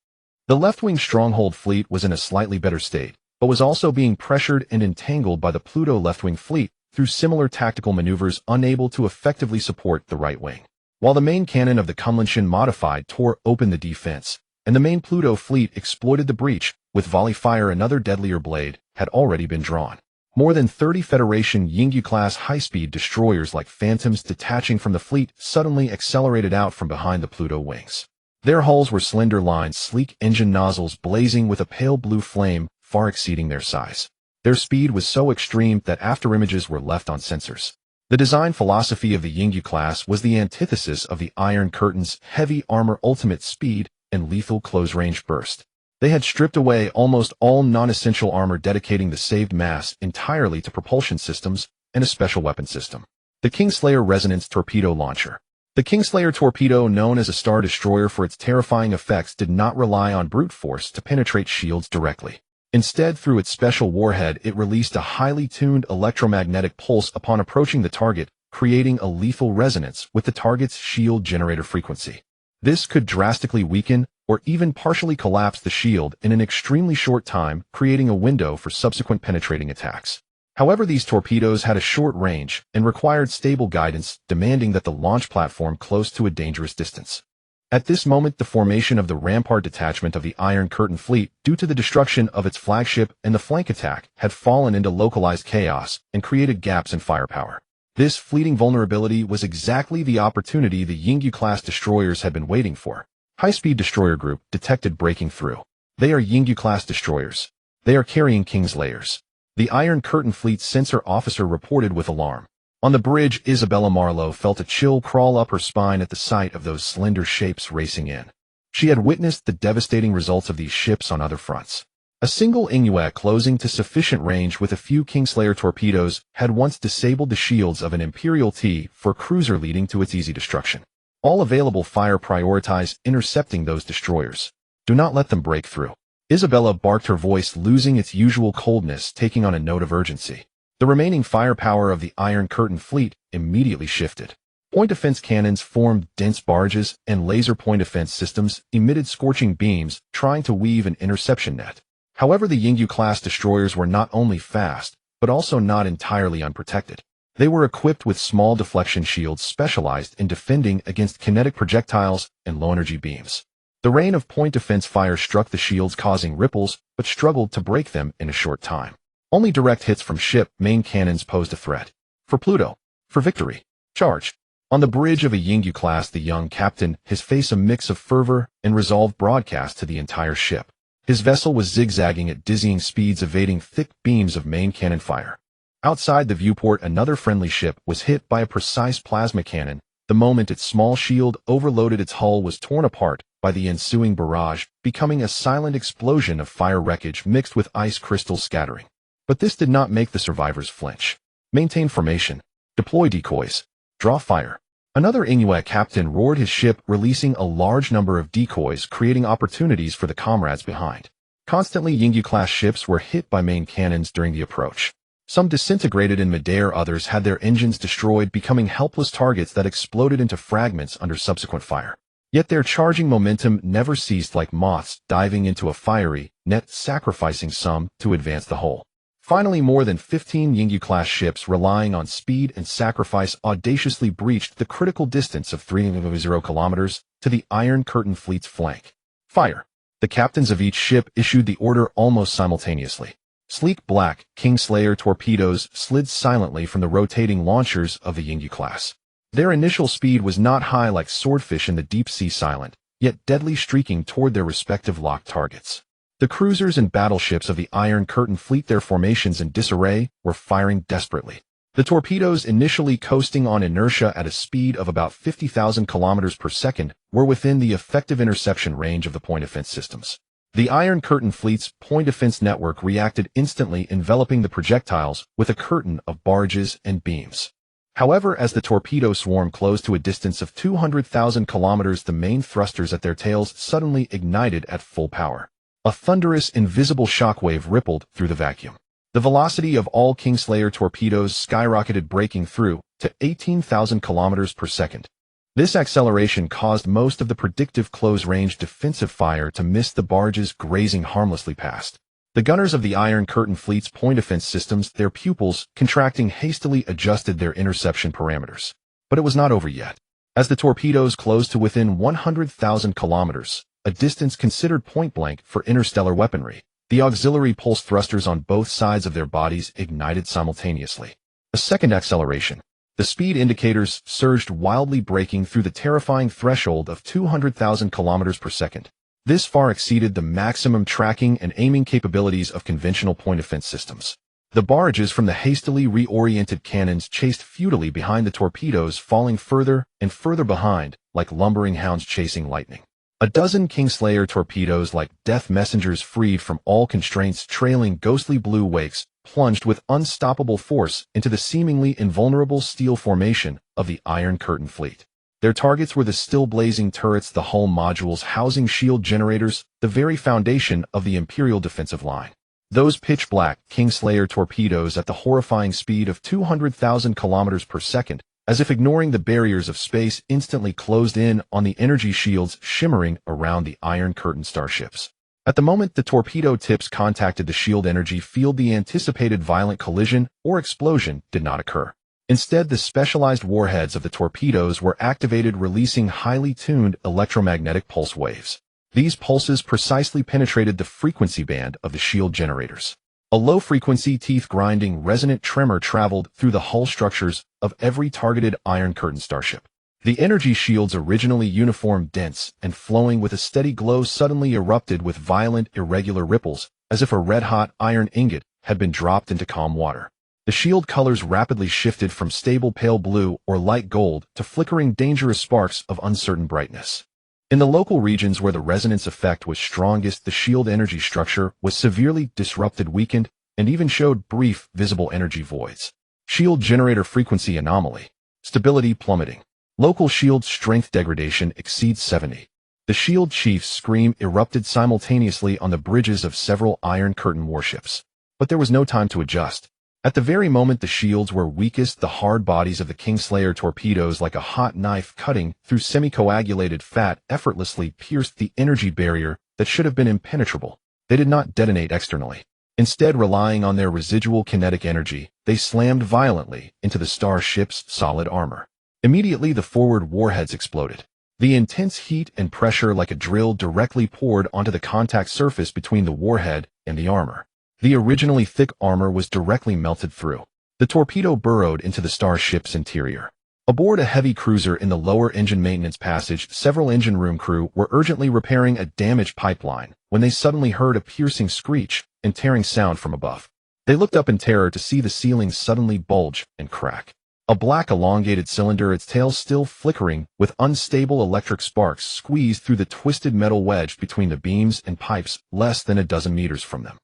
The left-wing stronghold fleet was in a slightly better state, but was also being pressured and entangled by the Pluto left-wing fleet through similar tactical maneuvers, unable to effectively support the right wing. While the main cannon of the Kunlun modified tore open the defense, and the main Pluto fleet exploited the breach, with volley fire, another deadlier blade had already been drawn. More than 30 Federation Yingyu-class high-speed destroyers like phantoms detaching from the fleet suddenly accelerated out from behind the Pluto wings. Their hulls were slender lines, sleek engine nozzles blazing with a pale blue flame far exceeding their size. Their speed was so extreme that afterimages were left on sensors. The design philosophy of the Yingyu class was the antithesis of the Iron Curtain's heavy armor ultimate speed and lethal close-range burst. They had stripped away almost all non-essential armor, dedicating the saved mass entirely to propulsion systems and a special weapon system. The Kingslayer Resonance Torpedo Launcher. The Kingslayer torpedo, known as a Star Destroyer for its terrifying effects, did not rely on brute force to penetrate shields directly. Instead, through its special warhead, it released a highly tuned electromagnetic pulse upon approaching the target, creating a lethal resonance with the target's shield generator frequency. This could drastically weaken or even partially collapse the shield in an extremely short time, creating a window for subsequent penetrating attacks. However, these torpedoes had a short range and required stable guidance, demanding that the launch platform close to a dangerous distance. At this moment, the formation of the Rampart detachment of the Iron Curtain fleet, due to the destruction of its flagship and the flank attack, had fallen into localized chaos and created gaps in firepower. This fleeting vulnerability was exactly the opportunity the Yingyu-class destroyers had been waiting for. High-speed destroyer group detected breaking through. They are Yingyu-class destroyers. They are carrying Kingslayers. The Iron Curtain fleet's sensor officer reported with alarm. On the bridge, Isabella Marlowe felt a chill crawl up her spine at the sight of those slender shapes racing in. She had witnessed the devastating results of these ships on other fronts. A single Inuit closing to sufficient range with a few Kingslayer torpedoes had once disabled the shields of an Imperial T-4 cruiser, leading to its easy destruction. All available fire prioritize intercepting those destroyers. Do not let them break through. Isabella barked, her voice losing its usual coldness, taking on a note of urgency. The remaining firepower of the Iron Curtain fleet immediately shifted. Point defense cannons formed dense barges, and laser point defense systems emitted scorching beams, trying to weave an interception net. However, the Yingyu-class destroyers were not only fast, but also not entirely unprotected. They were equipped with small deflection shields specialized in defending against kinetic projectiles and low-energy beams. The rain of point defense fire struck the shields, causing ripples, but struggled to break them in a short time. Only direct hits from ship main cannons posed a threat. For Pluto. For victory. Charge. On the bridge of a Yingyu class, the young captain, his face a mix of fervor and resolve, broadcast to the entire ship. His vessel was zigzagging at dizzying speeds, evading thick beams of main cannon fire. Outside the viewport, another friendly ship was hit by a precise plasma cannon. The moment its small shield overloaded, its hull was torn apart by the ensuing barrage, becoming a silent explosion of fire wreckage mixed with ice crystals scattering. But this did not make the survivors flinch. Maintain formation. Deploy decoys. Draw fire. Another Inuit captain roared, his ship releasing a large number of decoys, creating opportunities for the comrades behind. Constantly, Yingyu-class ships were hit by main cannons during the approach. Some disintegrated in midair, others had their engines destroyed, becoming helpless targets that exploded into fragments under subsequent fire. Yet their charging momentum never ceased, like moths diving into a fiery net, sacrificing some to advance the whole. Finally, more than 15 Yingyu-class ships, relying on speed and sacrifice, audaciously breached the critical distance of 3.0 kilometers to the Iron Curtain fleet's flank. Fire! The captains of each ship issued the order almost simultaneously. Sleek black Kingslayer torpedoes slid silently from the rotating launchers of the Yingyu class. Their initial speed was not high, like swordfish in the deep sea, silent, yet deadly, streaking toward their respective locked targets. The cruisers and battleships of the Iron Curtain fleet, their formations in disarray, were firing desperately. The torpedoes, initially coasting on inertia at a speed of about 50,000 kilometers per second, were within the effective interception range of the point defense systems. The Iron Curtain Fleet's point defense network reacted instantly, enveloping the projectiles with a curtain of barges and beams. However, as the torpedo swarm closed to a distance of 200,000 kilometers, the main thrusters at their tails suddenly ignited at full power. A thunderous, invisible shockwave rippled through the vacuum. The velocity of all Kingslayer torpedoes skyrocketed, breaking through to 18,000 kilometers per second. This acceleration caused most of the predictive close-range defensive fire to miss the barges, grazing harmlessly past. The gunners of the Iron Curtain Fleet's point defense systems, their pupils contracting, hastily adjusted their interception parameters. But it was not over yet. As the torpedoes closed to within 100,000 kilometers, a distance considered point-blank for interstellar weaponry, the auxiliary pulse thrusters on both sides of their bodies ignited simultaneously. A second acceleration. The speed indicators surged wildly, breaking through the terrifying threshold of 200,000 kilometers per second. This far exceeded the maximum tracking and aiming capabilities of conventional point defense systems. The barges from the hastily reoriented cannons chased futilely behind the torpedoes, falling further and further behind, like lumbering hounds chasing lightning. A dozen Kingslayer torpedoes, like death messengers freed from all constraints, trailing ghostly blue wakes, plunged with unstoppable force into the seemingly invulnerable steel formation of the Iron Curtain Fleet. Their targets were the still blazing turrets, the hull modules housing shield generators, the very foundation of the Imperial defensive line. Those pitch-black Kingslayer torpedoes, at the horrifying speed of 200,000 kilometers per second, as if ignoring the barriers of space, instantly closed in on the energy shields shimmering around the Iron Curtain starships. At the moment the torpedo tips contacted the shield energy field, the anticipated violent collision or explosion did not occur. Instead, the specialized warheads of the torpedoes were activated, releasing highly tuned electromagnetic pulse waves. These pulses precisely penetrated the frequency band of the shield generators. A low-frequency, teeth-grinding, resonant tremor traveled through the hull structures of every targeted Iron Curtain starship. The energy shields, originally uniform, dense, and flowing with a steady glow, suddenly erupted with violent, irregular ripples, as if a red-hot iron ingot had been dropped into calm water. The shield colors rapidly shifted from stable pale blue or light gold to flickering, dangerous sparks of uncertain brightness. In the local regions where the resonance effect was strongest, the shield energy structure was severely disrupted, weakened, and even showed brief, visible energy voids. Shield generator frequency anomaly. Stability plummeting. Local shield strength degradation exceeds 70. The shield chief's scream erupted simultaneously on the bridges of several Iron Curtain warships. But there was no time to adjust. At the very moment the shields were weakest, the hard bodies of the Kingslayer torpedoes, like a hot knife cutting through semi-coagulated fat, effortlessly pierced the energy barrier that should have been impenetrable. They did not detonate externally. Instead, relying on their residual kinetic energy, they slammed violently into the starship's solid armor. Immediately, the forward warheads exploded. The intense heat and pressure, like a drill, directly poured onto the contact surface between the warhead and the armor. The originally thick armor was directly melted through. The torpedo burrowed into the starship's interior. Aboard a heavy cruiser in the lower engine maintenance passage, several engine room crew were urgently repairing a damaged pipeline when they suddenly heard a piercing screech and tearing sound from above. They looked up in terror to see the ceiling suddenly bulge and crack. A black elongated cylinder, its tail still flickering with unstable electric sparks, squeezed through the twisted metal wedge between the beams and pipes less than a dozen meters from them.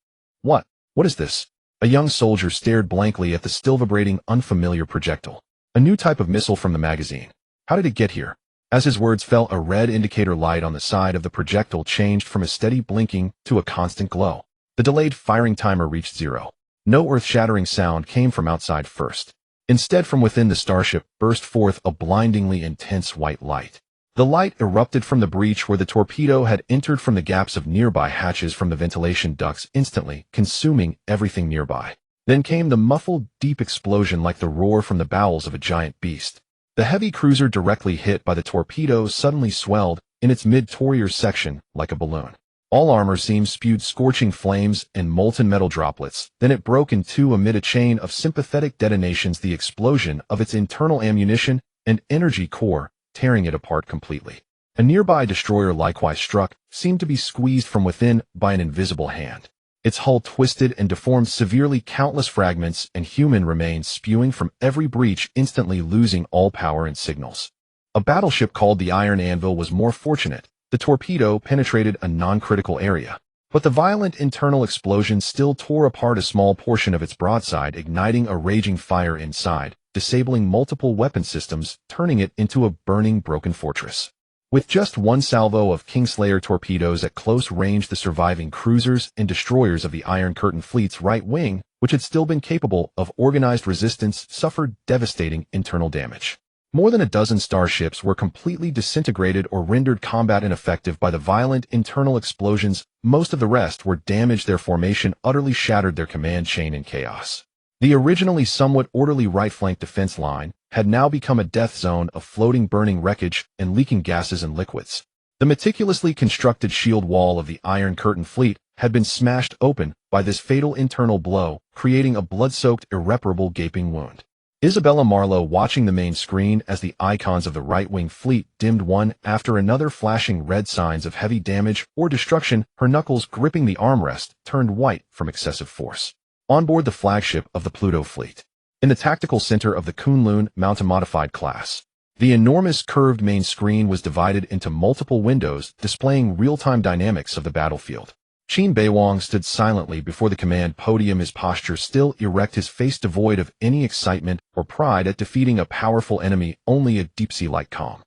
What is this? A young soldier stared blankly at the still vibrating, unfamiliar projectile. A new type of missile from the magazine. How did it get here? As his words fell, a red indicator light on the side of the projectile changed from a steady blinking to a constant glow. The delayed firing timer reached 0. No earth-shattering sound came from outside first. Instead, from within the starship burst forth a blindingly intense white light. The light erupted from the breach where the torpedo had entered from the gaps of nearby hatches from the ventilation ducts, instantly consuming everything nearby. Then came the muffled, deep explosion like the roar from the bowels of a giant beast. The heavy cruiser directly hit by the torpedo suddenly swelled in its mid-torrier section like a balloon. All armor seams spewed scorching flames and molten metal droplets. Then it broke in two amid a chain of sympathetic detonations, the explosion of its internal ammunition and energy core tearing it apart completely. A nearby destroyer likewise struck, seemed to be squeezed from within by an invisible hand. its hull twisted and deformed severely, countless fragments and human remains spewing from every breach, instantly losing all power and signals. A battleship called the Iron Anvil was more fortunate. The torpedo penetrated a non-critical area, but the violent internal explosion still tore apart a small portion of its broadside, igniting a raging fire inside, disabling multiple weapon systems, turning it into a burning, broken fortress. With just one salvo of Kingslayer torpedoes at close range, the surviving cruisers and destroyers of the Iron Curtain fleet's right wing, which had still been capable of organized resistance, suffered devastating internal damage. More than a dozen starships were completely disintegrated or rendered combat ineffective by the violent internal explosions. Most of the rest were damaged, their formation utterly shattered, their command chain in chaos. The originally somewhat orderly right flank defense line had now become a death zone of floating burning wreckage and leaking gases and liquids. The meticulously constructed shield wall of the Iron Curtain fleet had been smashed open by this fatal internal blow, creating a blood-soaked, irreparable gaping wound. Isabella Marlowe, watching the main screen as the icons of the right-wing fleet dimmed one after another, flashing red signs of heavy damage or destruction, her knuckles gripping the armrest turned white from excessive force. On board the flagship of the Pluto Fleet, in the tactical center of the Kunlun Mountain-modified class, the enormous curved main screen was divided into multiple windows displaying real-time dynamics of the battlefield. Qin Beiwang stood silently before the command podium, his posture still erect, his face devoid of any excitement or pride at defeating a powerful enemy, only a deep-sea-like calm.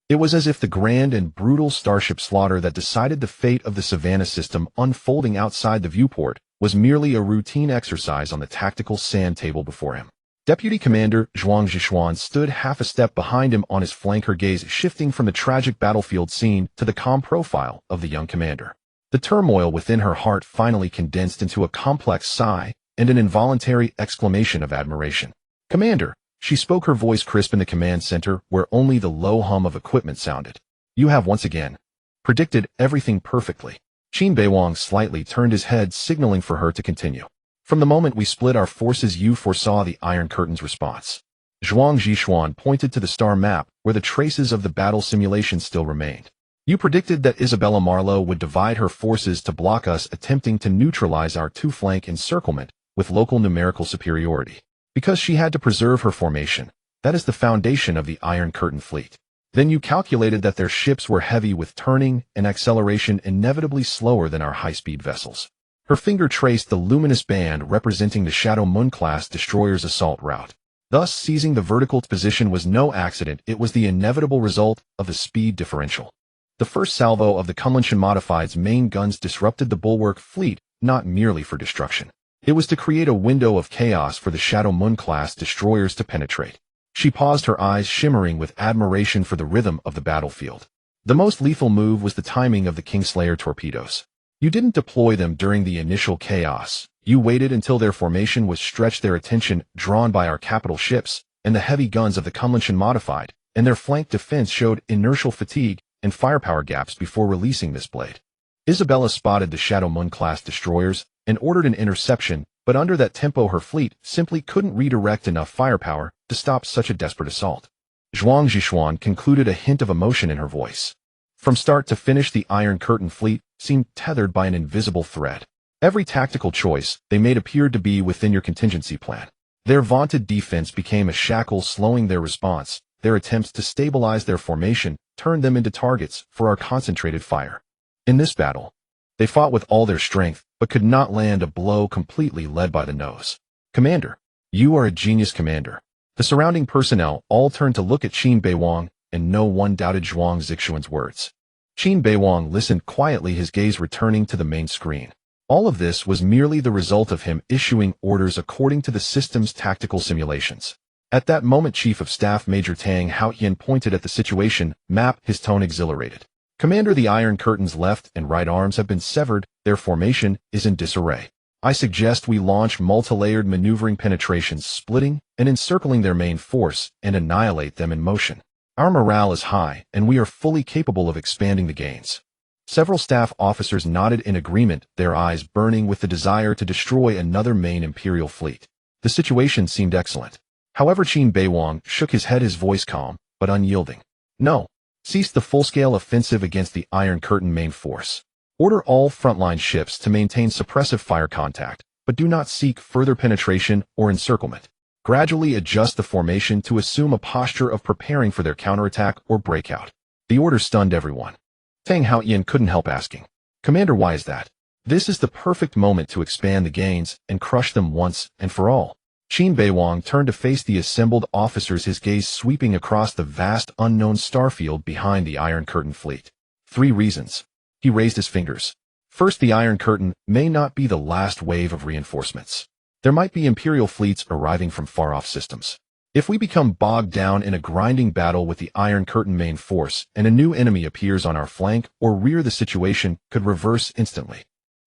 It was as if the grand and brutal starship slaughter that decided the fate of the Savannah system unfolding outside the viewport was merely a routine exercise on the tactical sand table before him. Deputy Commander Zhuang Zhishuan stood half a step behind him on his flank, her gaze shifting from the tragic battlefield scene to the calm profile of the young commander. The turmoil within her heart finally condensed into a complex sigh and an involuntary exclamation of admiration. "Commander," she spoke, her voice crisp in the command center where only the low hum of equipment sounded. "You have once again predicted everything perfectly." Qin Beiwang slightly turned his head, signaling for her to continue. "From the moment we split our forces, you foresaw the Iron Curtain's response." Zhuang Zhishuan pointed to the star map where the traces of the battle simulation still remained. "You predicted that Isabella Marlowe would divide her forces to block us, attempting to neutralize our two-flank encirclement with local numerical superiority. Because she had to preserve her formation, that is the foundation of the Iron Curtain fleet. Then you calculated that their ships were heavy with turning and acceleration inevitably slower than our high-speed vessels." Her finger traced the luminous band representing the Shadow Moon-class destroyer's assault route. Thus, seizing the vertical position was no accident, it was the inevitable result of the speed differential. The first salvo of the Kunlun Modified's main guns disrupted the bulwark fleet, not merely for destruction. It was to create a window of chaos for the Shadow Moon-class destroyers to penetrate. She paused, her eyes shimmering with admiration for the rhythm of the battlefield. "The most lethal move was the timing of the Kingslayer torpedoes. You didn't deploy them during the initial chaos. You waited until their formation was stretched, their attention drawn by our capital ships and the heavy guns of the Kunlun Modified, and their flank defense showed inertial fatigue and firepower gaps before releasing this blade. Isabella spotted the Shadow Moon-class destroyers and ordered an interception, but under that tempo her fleet simply couldn't redirect enough firepower to stop such a desperate assault." Zhuang Zhishuan concluded, a hint of emotion in her voice. From start to finish, the Iron Curtain fleet seemed tethered by an invisible thread. Every tactical choice they made appeared to be within your contingency plan. Their vaunted defense became a shackle, slowing their response. Their attempts to stabilize their formation turned them into targets for our concentrated fire. In this battle, they fought with all their strength, but could not land a blow, completely led by the nose. "Commander, you are a genius, Commander." The surrounding personnel all turned to look at Qin Beiwang, and no one doubted Zhuang Zhishuan's words. Qin Beiwang listened quietly, his gaze returning to the main screen. All of this was merely the result of him issuing orders according to the system's tactical simulations. At that moment, Chief of Staff Major Tang Haoyan pointed at the situation map, his tone exhilarated. "Commander, the Iron Curtain's left and right arms have been severed. Their formation is in disarray. I suggest we launch multi-layered maneuvering penetrations, splitting and encircling their main force and annihilate them in motion. Our morale is high, and we are fully capable of expanding the gains." Several staff officers nodded in agreement, their eyes burning with the desire to destroy another main Imperial fleet. The situation seemed excellent. However, Qin Beiwang shook his head, his voice calm but unyielding. "No. Cease the full-scale offensive against the Iron Curtain main force. Order all frontline ships to maintain suppressive fire contact, but do not seek further penetration or encirclement. Gradually adjust the formation to assume a posture of preparing for their counterattack or breakout. The order stunned everyone. Tang Haoyan couldn't help asking, "Commander, why is that?" This is the perfect moment to expand the gains and crush them once and for all. Qin Beiwang turned to face the assembled officers, his gaze sweeping across the vast unknown starfield behind the Iron Curtain fleet. 3 reasons. He raised his fingers. First, the Iron Curtain may not be the last wave of reinforcements. There might be Imperial fleets arriving from far-off systems. If we become bogged down in a grinding battle with the Iron Curtain main force and a new enemy appears on our flank or rear, the situation could reverse instantly.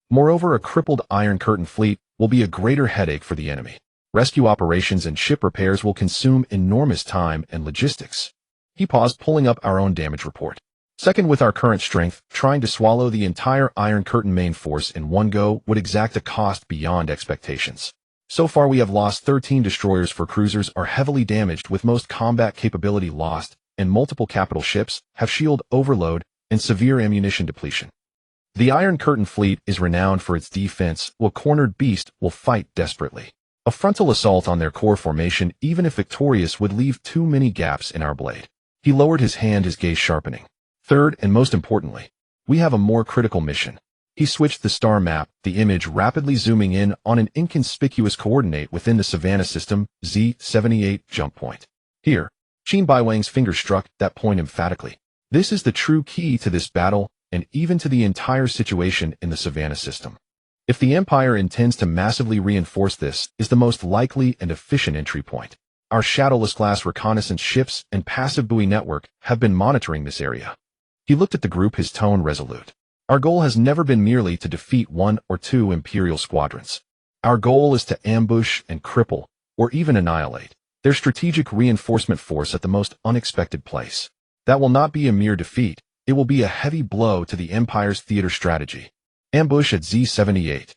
Moreover, a crippled Iron Curtain fleet will be a greater headache for the enemy. Rescue operations and ship repairs will consume enormous time and logistics. He paused, pulling up our own damage report. Second, with our current strength, trying to swallow the entire Iron Curtain main force in one go would exact a cost beyond expectations. So far we have lost 13 destroyers, 4 cruisers are heavily damaged with most combat capability lost, and multiple capital ships have shield overload and severe ammunition depletion. The Iron Curtain fleet is renowned for its defense, while cornered beast will fight desperately. A frontal assault on their core formation, even if victorious, would leave too many gaps in our blade. He lowered his hand, his gaze sharpening. Third, and most importantly, we have a more critical mission. He switched the star map, the image rapidly zooming in on an inconspicuous coordinate within the Savannah system, Z78 jump point. Here, Qin Beiwang's finger struck that point emphatically. This is the true key to this battle, and even to the entire situation in the Savannah system. If the Empire intends to massively reinforce, this is the most likely and efficient entry point. Our shadowless-class reconnaissance ships and passive buoy network have been monitoring this area. He looked at the group, his tone resolute. Our goal has never been merely to defeat 1 or 2 Imperial squadrons. Our goal is to ambush and cripple, or even annihilate, their strategic reinforcement force at the most unexpected place. That will not be a mere defeat, it will be a heavy blow to the Empire's theater strategy. Ambush at Z78.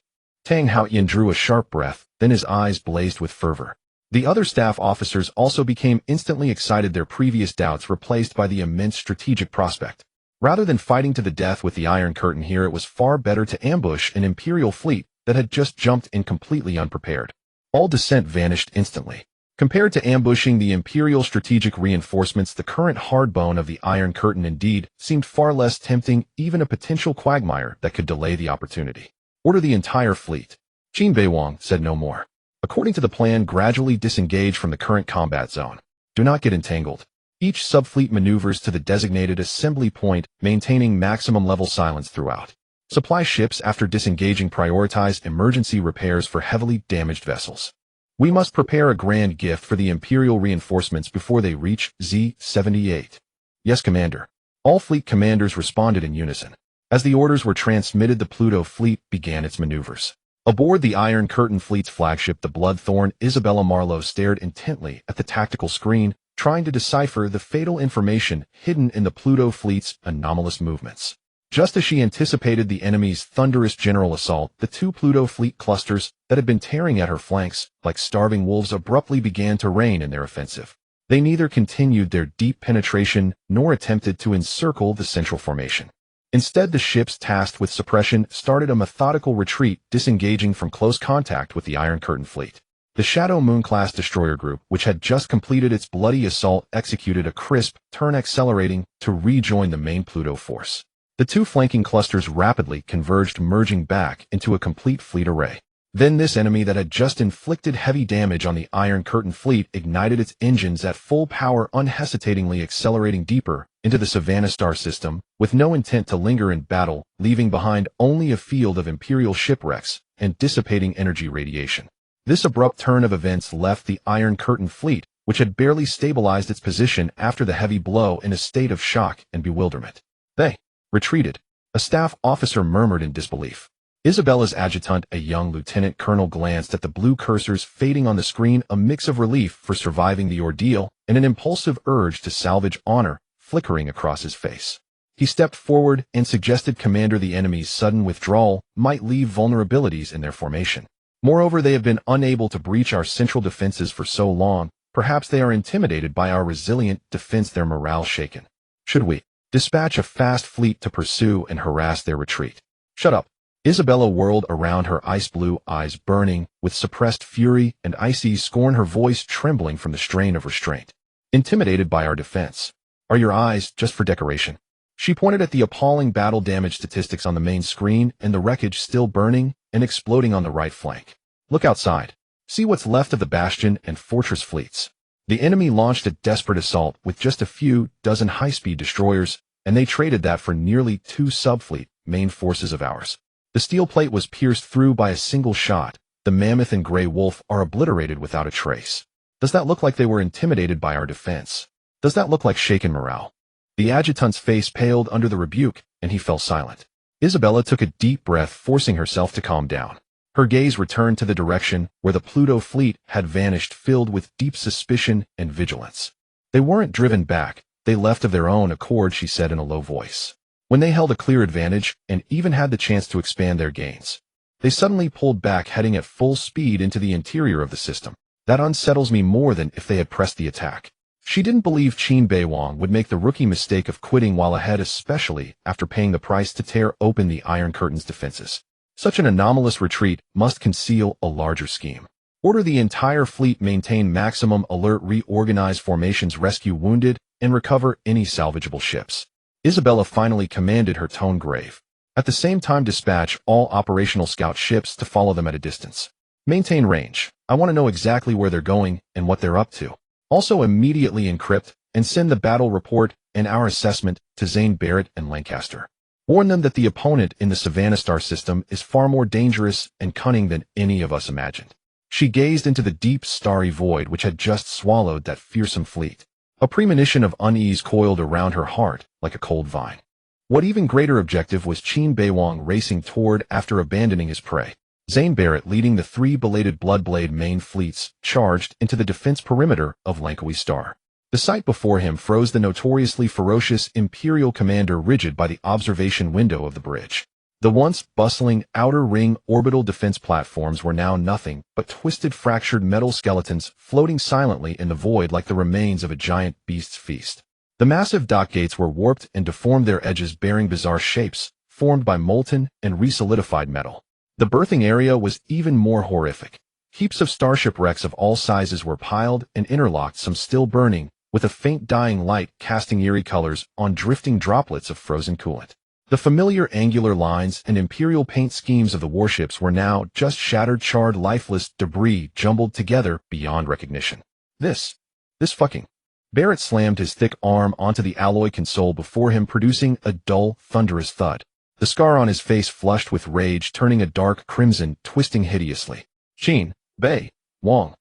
Tang Haoyan drew a sharp breath, then his eyes blazed with fervor. The other staff officers also became instantly excited, their previous doubts replaced by the immense strategic prospect. Rather than fighting to the death with the Iron Curtain here, it was far better to ambush an Imperial fleet that had just jumped in completely unprepared. All dissent vanished instantly. Compared to ambushing the Imperial strategic reinforcements, the current hardbone of the Iron Curtain indeed seemed far less tempting, even a potential quagmire that could delay the opportunity. Order the entire fleet. Qin Beiwang said no more. According to the plan, gradually disengage from the current combat zone. Do not get entangled. Each subfleet maneuvers to the designated assembly point, maintaining maximum level silence throughout. Supply ships, after disengaging, prioritize emergency repairs for heavily damaged vessels. We must prepare a grand gift for the Imperial reinforcements before they reach Z78. Yes, Commander. All fleet commanders responded in unison. As the orders were transmitted, the Pluto Fleet began its maneuvers. Aboard the Iron Curtain fleet's flagship, the Bloodthorn, Isabella Marlowe stared intently at the tactical screen, trying to decipher the fatal information hidden in the Pluto Fleet's anomalous movements. Just as she anticipated the enemy's thunderous general assault, the 2 Pluto Fleet clusters that had been tearing at her flanks like starving wolves abruptly began to rein in their offensive. They neither continued their deep penetration nor attempted to encircle the central formation. Instead, the ships tasked with suppression started a methodical retreat, disengaging from close contact with the Iron Curtain fleet. The Shadow Moon-class destroyer group, which had just completed its bloody assault, executed a crisp turn, accelerating to rejoin the main Pluto force. The 2 flanking clusters rapidly converged, merging back into a complete fleet array. Then this enemy that had just inflicted heavy damage on the Iron Curtain fleet ignited its engines at full power, unhesitatingly accelerating deeper into the Savannah star system, with no intent to linger in battle, leaving behind only a field of Imperial shipwrecks and dissipating energy radiation. This abrupt turn of events left the Iron Curtain fleet, which had barely stabilized its position after the heavy blow, in a state of shock and bewilderment. They retreated, a staff officer murmured in disbelief. Isabella's adjutant, a young lieutenant colonel, glanced at the blue cursors fading on the screen, a mix of relief for surviving the ordeal and an impulsive urge to salvage honor flickering across his face. He stepped forward and suggested, Commander, the enemy's sudden withdrawal might leave vulnerabilities in their formation. Moreover, they have been unable to breach our central defenses for so long, perhaps they are intimidated by our resilient defense, their morale shaken. Should we dispatch a fast fleet to pursue and harass their retreat? Shut up. Isabella whirled around, her ice-blue eyes burning with suppressed fury and icy scorn, her voice trembling from the strain of restraint. Intimidated by our defense? Are your eyes just for decoration? She pointed at the appalling battle damage statistics on the main screen and the wreckage still burning and exploding on the right flank. Look outside. See what's left of the Bastion and Fortress fleets. The enemy launched a desperate assault with just a few dozen high-speed destroyers, and they traded that for nearly 2 subfleet main forces of ours. The steel plate was pierced through by a single shot. The Mammoth and Grey Wolf are obliterated without a trace. Does that look like they were intimidated by our defense? Does that look like shaken morale? The adjutant's face paled under the rebuke, and he fell silent. Isabella took a deep breath, forcing herself to calm down. Her gaze returned to the direction where the Pluto Fleet had vanished, filled with deep suspicion and vigilance. They weren't driven back, they left of their own accord, she said in a low voice. When they held a clear advantage and even had the chance to expand their gains, they suddenly pulled back, heading at full speed into the interior of the system. That unsettles me more than if they had pressed the attack. She didn't believe Qin Beiwang would make the rookie mistake of quitting while ahead, especially after paying the price to tear open the Iron Curtain's defenses. Such an anomalous retreat must conceal a larger scheme. Order the entire fleet, maintain maximum alert, reorganize formations, rescue wounded, and recover any salvageable ships. Isabella finally commanded, her tone grave. At the same time, dispatch all operational scout ships to follow them at a distance. Maintain range. I want to know exactly where they're going and what they're up to. Also immediately encrypt and send the battle report and our assessment to Zane, Barrett, and Lancaster. Warn them that the opponent in the Savannah star system is far more dangerous and cunning than any of us imagined. She gazed into the deep, starry void which had just swallowed that fearsome fleet. A premonition of unease coiled around her heart like a cold vine. What even greater objective was Qin Beiwang racing toward after abandoning his prey? Zane Barrett, leading the 3 belated Bloodblade main fleets, charged into the defense perimeter of Lankawi Star. The sight before him froze the notoriously ferocious Imperial commander rigid by the observation window of the bridge. The once bustling outer ring orbital defense platforms were now nothing but twisted, fractured metal skeletons floating silently in the void like the remains of a giant beast's feast. The massive dock gates were warped and deformed, their edges bearing bizarre shapes formed by molten and resolidified metal. The berthing area was even more horrific. Heaps of starship wrecks of all sizes were piled and interlocked, some still burning, with a faint dying light casting eerie colors on drifting droplets of frozen coolant. The familiar angular lines and imperial paint schemes of the warships were now just shattered, charred, lifeless debris jumbled together beyond recognition. This fucking... Barrett slammed his thick arm onto the alloy console before him, producing a dull, thunderous thud. The scar on his face flushed with rage, turning a dark crimson, twisting hideously. Qin Beiwang.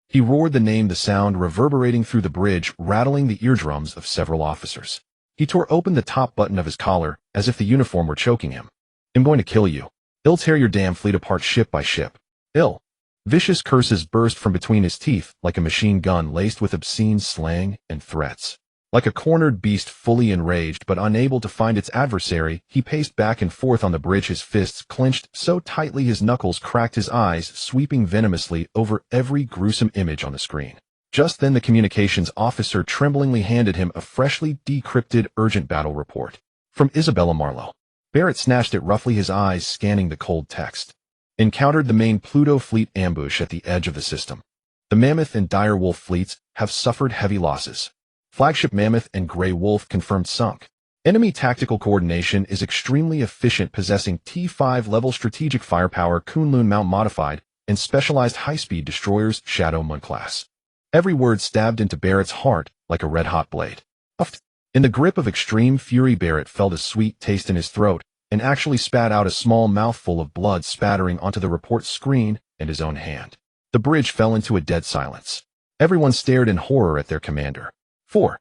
He roared the name, the sound reverberating through the bridge, rattling the eardrums of several officers. He tore open the top button of his collar, as if the uniform were choking him. I'm going to kill you. I'll tear your damn fleet apart ship by ship. Ill. Vicious curses burst from between his teeth like a machine gun laced with obscene slang and threats. Like a cornered beast fully enraged but unable to find its adversary, he paced back and forth on the bridge, his fists clenched so tightly his knuckles cracked, his eyes sweeping venomously over every gruesome image on the screen. Just then the communications officer tremblingly handed him a freshly decrypted urgent battle report. From Isabella Marlowe. Barrett snatched it roughly, his eyes scanning the cold text. Encountered the main Pluto Fleet ambush at the edge of the system. The Mammoth and Dire Wolf fleets have suffered heavy losses. Flagship Mammoth and Grey Wolf confirmed sunk. Enemy tactical coordination is extremely efficient, possessing T5 level strategic firepower, Kunlun mount modified, and specialized high-speed destroyers, Shadow Moon class. Every word stabbed into Barrett's heart like a red-hot blade. In the grip of extreme fury, Barrett felt a sweet taste in his throat and actually spat out a small mouthful of blood, spattering onto the report screen and his own hand. The bridge fell into a dead silence. Everyone stared in horror at their commander. For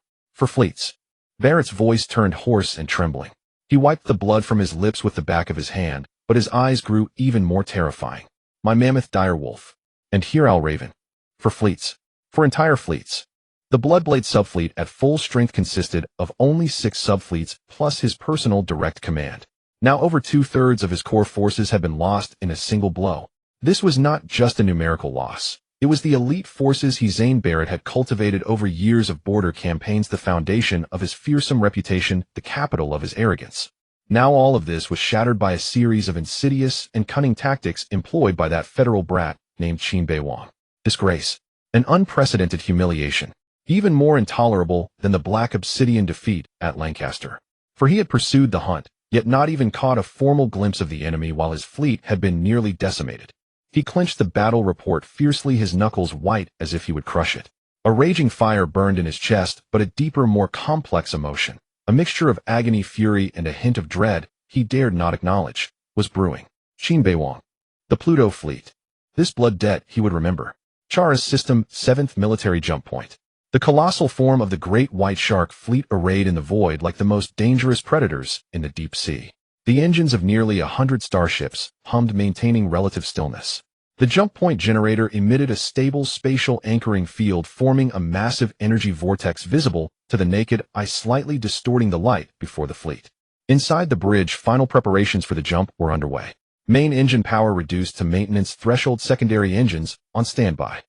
fleets. Barrett's voice turned hoarse and trembling. He wiped the blood from his lips with the back of his hand, but his eyes grew even more terrifying. My Mammoth, Dire Wolf. And here I'll Raven. For fleets. For entire fleets. The Bloodblade subfleet at full strength consisted of only 6 subfleets plus his personal direct command. Now over 2/3 of his core forces had been lost in a single blow. This was not just a numerical loss. It was the elite forces Zane Barrett had cultivated over years of border campaigns, the foundation of his fearsome reputation, the capital of his arrogance. Now all of this was shattered by a series of insidious and cunning tactics employed by that federal brat named Qin Beiwang. Disgrace. An unprecedented humiliation. Even more intolerable than the Black Obsidian defeat at Lancaster. For he had pursued the hunt, yet not even caught a formal glimpse of the enemy while his fleet had been nearly decimated. He clenched the battle report fiercely, his knuckles white as if he would crush it. A raging fire burned in his chest, but a deeper, more complex emotion, a mixture of agony, fury, and a hint of dread he dared not acknowledge, was brewing. Qin Beiwang. The Pluto Fleet. This blood debt he would remember. Chara's System, 7th Military Jump Point. The colossal form of the great white shark fleet arrayed in the void like the most dangerous predators in the deep sea. The engines of nearly 100 starships hummed, maintaining relative stillness. The jump point generator emitted a stable spatial anchoring field, forming a massive energy vortex visible to the naked eye, slightly distorting the light before the fleet. Inside the bridge, final preparations for the jump were underway. Main engine power reduced to maintenance threshold, secondary engines on standby.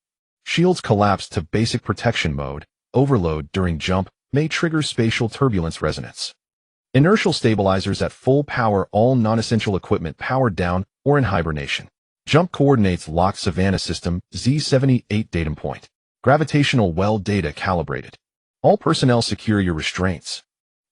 Shields collapsed to basic protection mode. Overload during jump may trigger spatial turbulence resonance. Inertial stabilizers at full power, all non-essential equipment powered down or in hibernation. Jump coordinates locked, Savannah System, Z78 datum point. Gravitational well data calibrated. All personnel secure your restraints.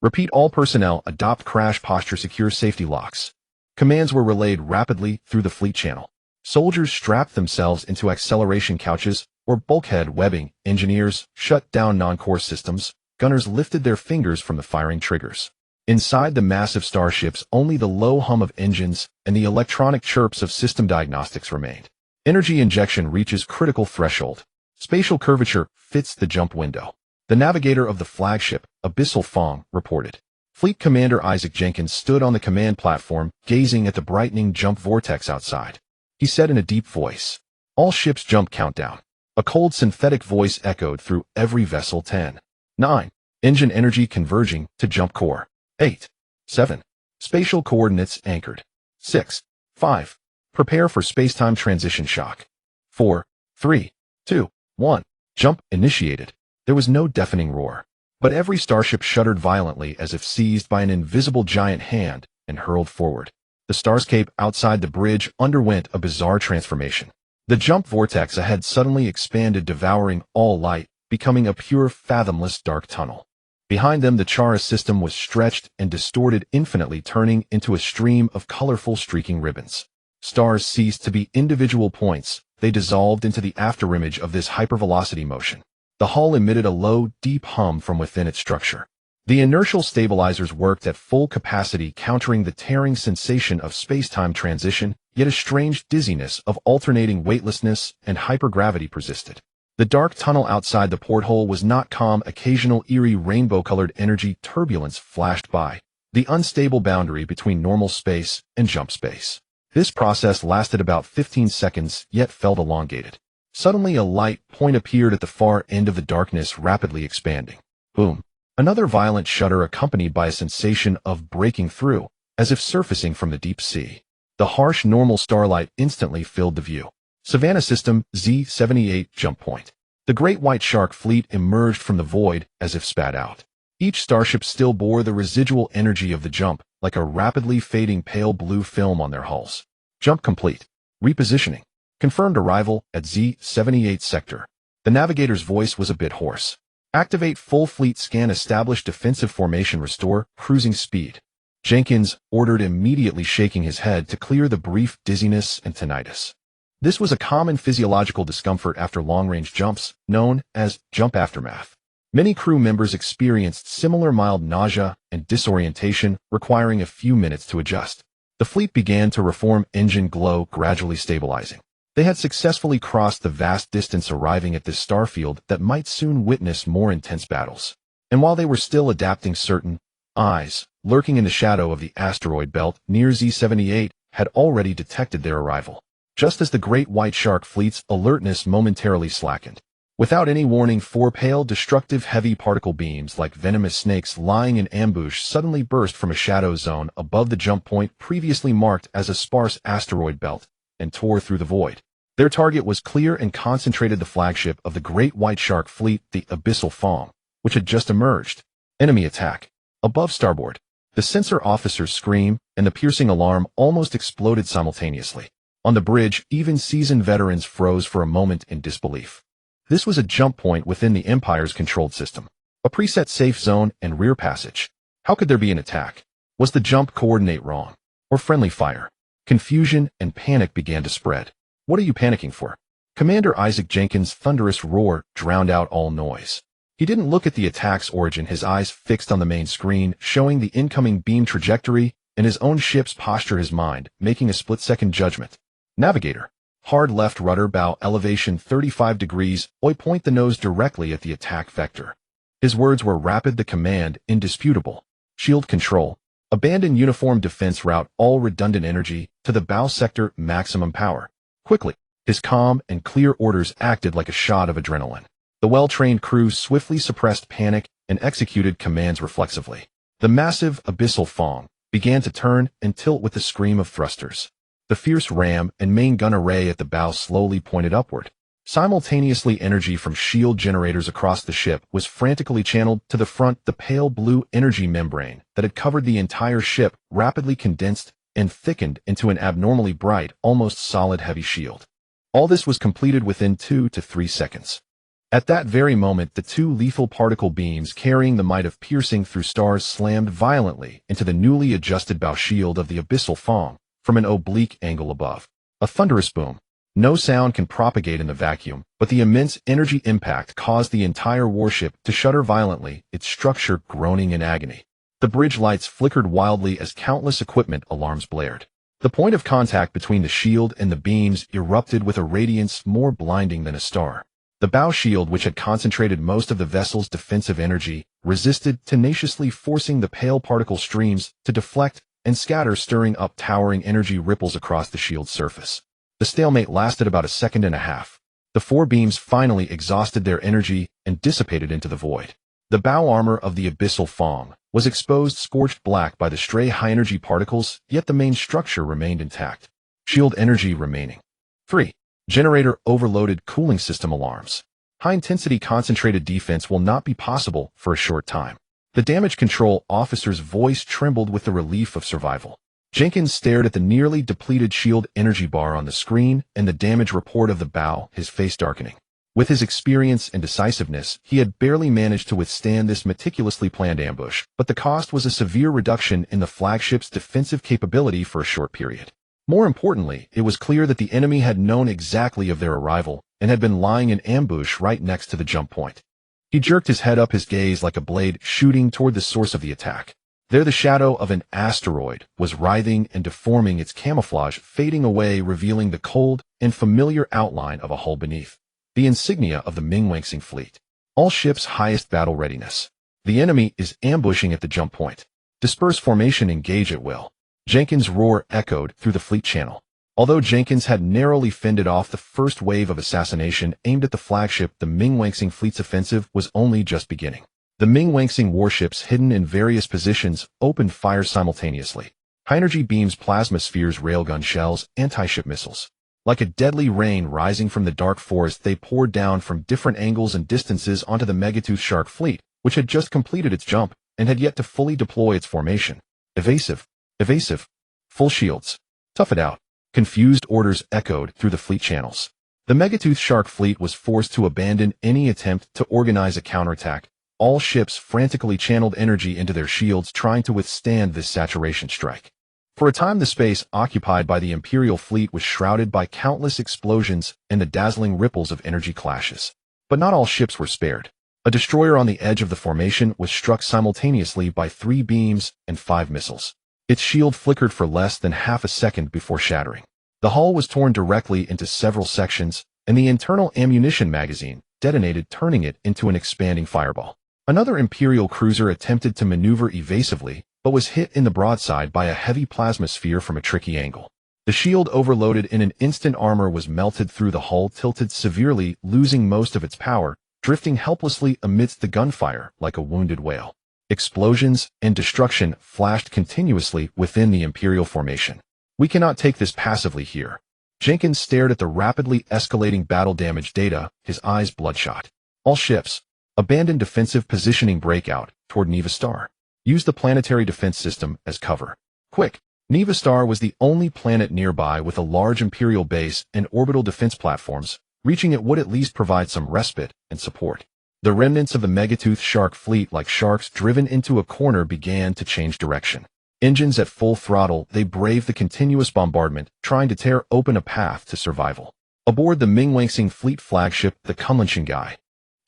Repeat, all personnel adopt crash posture, secure safety locks. Commands were relayed rapidly through the fleet channel. Soldiers strapped themselves into acceleration couches or bulkhead webbing. Engineers shut down non-core systems. Gunners lifted their fingers from the firing triggers. Inside the massive starships, only the low hum of engines and the electronic chirps of system diagnostics remained. Energy injection reaches critical threshold. Spatial curvature fits the jump window. The navigator of the flagship, Abyssal Fong, reported. Fleet Commander Isaac Jenkins stood on the command platform, gazing at the brightening jump vortex outside. He said in a deep voice, "All ships jump countdown." A cold synthetic voice echoed through every vessel. 10, 9, engine energy converging to jump core. 8, 7, spatial coordinates anchored. 6, 5, prepare for spacetime transition shock. 4, 3, 2, 1, jump initiated. There was no deafening roar, but every starship shuddered violently as if seized by an invisible giant hand and hurled forward. The starscape outside the bridge underwent a bizarre transformation. The jump vortex ahead suddenly expanded, devouring all light, becoming a pure, fathomless dark tunnel. Behind them, the Chara system was stretched and distorted infinitely, turning into a stream of colorful streaking ribbons. Stars ceased to be individual points. They dissolved into the afterimage of this hypervelocity motion. The hull emitted a low, deep hum from within its structure. The inertial stabilizers worked at full capacity, countering the tearing sensation of spacetime transition, yet a strange dizziness of alternating weightlessness and hypergravity persisted. The dark tunnel outside the porthole was not calm. Occasional eerie rainbow-colored energy turbulence flashed by, the unstable boundary between normal space and jump space. This process lasted about 15 seconds, yet felt elongated. Suddenly a light point appeared at the far end of the darkness, rapidly expanding. Boom. Another violent shudder accompanied by a sensation of breaking through, as if surfacing from the deep sea. The harsh normal starlight instantly filled the view. Savannah System, Z78 jump point. The great white shark fleet emerged from the void as if spat out. Each starship still bore the residual energy of the jump, like a rapidly fading pale blue film on their hulls. Jump complete. Repositioning. Confirmed arrival at Z78 sector. The navigator's voice was a bit hoarse. Activate full fleet scan, establish defensive formation, restore cruising speed. Jenkins ordered, immediately shaking his head to clear the brief dizziness and tinnitus. This was a common physiological discomfort after long-range jumps, known as jump aftermath. Many crew members experienced similar mild nausea and disorientation, requiring a few minutes to adjust. The fleet began to reform, engine glow gradually stabilizing. They had successfully crossed the vast distance, arriving at this starfield that might soon witness more intense battles. And while they were still adapting, certain eyes, lurking in the shadow of the asteroid belt near Z78, had already detected their arrival. Just as the great white shark fleet's alertness momentarily slackened. Without any warning, 4 pale, destructive heavy particle beams like venomous snakes lying in ambush suddenly burst from a shadow zone above the jump point previously marked as a sparse asteroid belt, and tore through the void. Their target was clear and concentrated, the flagship of the great white shark fleet, the Abyssal Fong, which had just emerged. Enemy attack. Above starboard. The sensor officer's scream and the piercing alarm almost exploded simultaneously. On the bridge, even seasoned veterans froze for a moment in disbelief. This was a jump point within the Empire's controlled system. A preset safe zone and rear passage. How could there be an attack? Was the jump coordinate wrong? Or friendly fire? Confusion and panic began to spread. What are you panicking for? Commander Isaac Jenkins' thunderous roar drowned out all noise. He didn't look at the attack's origin, his eyes fixed on the main screen, showing the incoming beam trajectory and his own ship's posture, his mind making a split-second judgment. Navigator. Hard left rudder bow elevation 35 degrees, point the nose directly at the attack vector. His words were rapid, the command indisputable. Shield control. Abandon uniform defense route, all redundant energy, to the bow sector, maximum power. Quickly. His calm and clear orders acted like a shot of adrenaline. The well-trained crew swiftly suppressed panic and executed commands reflexively. The massive abyssal Fong began to turn and tilt with the scream of thrusters. The fierce ram and main gun array at the bow slowly pointed upward. Simultaneously, energy from shield generators across the ship was frantically channeled to the front. The pale blue energy membrane that had covered the entire ship rapidly condensed and thickened into an abnormally bright, almost solid heavy shield. All this was completed within 2 to 3 seconds. At that very moment, the two lethal particle beams carrying the might of piercing through stars slammed violently into the newly adjusted bow shield of the abyssal Fong from an oblique angle above. A thunderous boom. No sound can propagate in the vacuum, but the immense energy impact caused the entire warship to shudder violently, its structure groaning in agony. The bridge lights flickered wildly as countless equipment alarms blared. The point of contact between the shield and the beams erupted with a radiance more blinding than a star. The bow shield, which had concentrated most of the vessel's defensive energy, resisted tenaciously, forcing the pale particle streams to deflect and scatter, stirring up towering energy ripples across the shield's surface. The stalemate lasted about a second and a half. The four beams finally exhausted their energy and dissipated into the void. The bow armor of the abyssal Fong was exposed, scorched black by the stray high-energy particles, yet the main structure remained intact. Shield energy remaining. 3. Generator overloaded, cooling system alarms. High-intensity concentrated defense will not be possible for a short time. The damage control officer's voice trembled with the relief of survival. Jenkins stared at the nearly depleted shield energy bar on the screen and the damage report of the bow, his face darkening. With his experience and decisiveness, he had barely managed to withstand this meticulously planned ambush, but the cost was a severe reduction in the flagship's defensive capability for a short period. More importantly, it was clear that the enemy had known exactly of their arrival and had been lying in ambush right next to the jump point. He jerked his head up, his gaze like a blade shooting toward the source of the attack. There the shadow of an asteroid was writhing and deforming, its camouflage fading away, revealing the cold and familiar outline of a hull beneath. The insignia of the Mingwangsing fleet. All ships highest battle readiness. The enemy is ambushing at the jump point. Disperse formation, engage at will. Jenkins' roar echoed through the fleet channel. Although Jenkins had narrowly fended off the first wave of assassination aimed at the flagship, the Mingwangsing fleet's offensive was only just beginning. The Mingwangsing warships, hidden in various positions, opened fire simultaneously. High-energy beams, plasma spheres, railgun shells, anti-ship missiles. Like a deadly rain rising from the dark forest, they poured down from different angles and distances onto the Megatooth Shark fleet, which had just completed its jump and had yet to fully deploy its formation. Evasive. Evasive. Full shields. Tough it out. Confused orders echoed through the fleet channels. The Megatooth Shark fleet was forced to abandon any attempt to organize a counterattack. All ships frantically channeled energy into their shields, trying to withstand this saturation strike. For a time, the space occupied by the Imperial fleet was shrouded by countless explosions and the dazzling ripples of energy clashes. But not all ships were spared. A destroyer on the edge of the formation was struck simultaneously by 3 beams and 5 missiles. Its shield flickered for less than half a second before shattering. The hull was torn directly into several sections, and the internal ammunition magazine detonated, turning it into an expanding fireball. Another Imperial cruiser attempted to maneuver evasively, but was hit in the broadside by a heavy plasma sphere from a tricky angle. The shield overloaded in an instant, armor was melted through, the hull tilted severely, losing most of its power, drifting helplessly amidst the gunfire like a wounded whale. Explosions and destruction flashed continuously within the Imperial formation. We cannot take this passively here. Jenkins stared at the rapidly escalating battle damage data, his eyes bloodshot. All ships. Abandon defensive positioning, breakout toward Neva Star. Use the planetary defense system as cover. Quick! Neva Star was the only planet nearby with a large Imperial base and orbital defense platforms. Reaching it would at least provide some respite and support. The remnants of the Megatooth shark fleet, like sharks driven into a corner, began to change direction. Engines at full throttle, they braved the continuous bombardment, trying to tear open a path to survival. Aboard the Mingwangsing fleet flagship, the Kunlunxingai,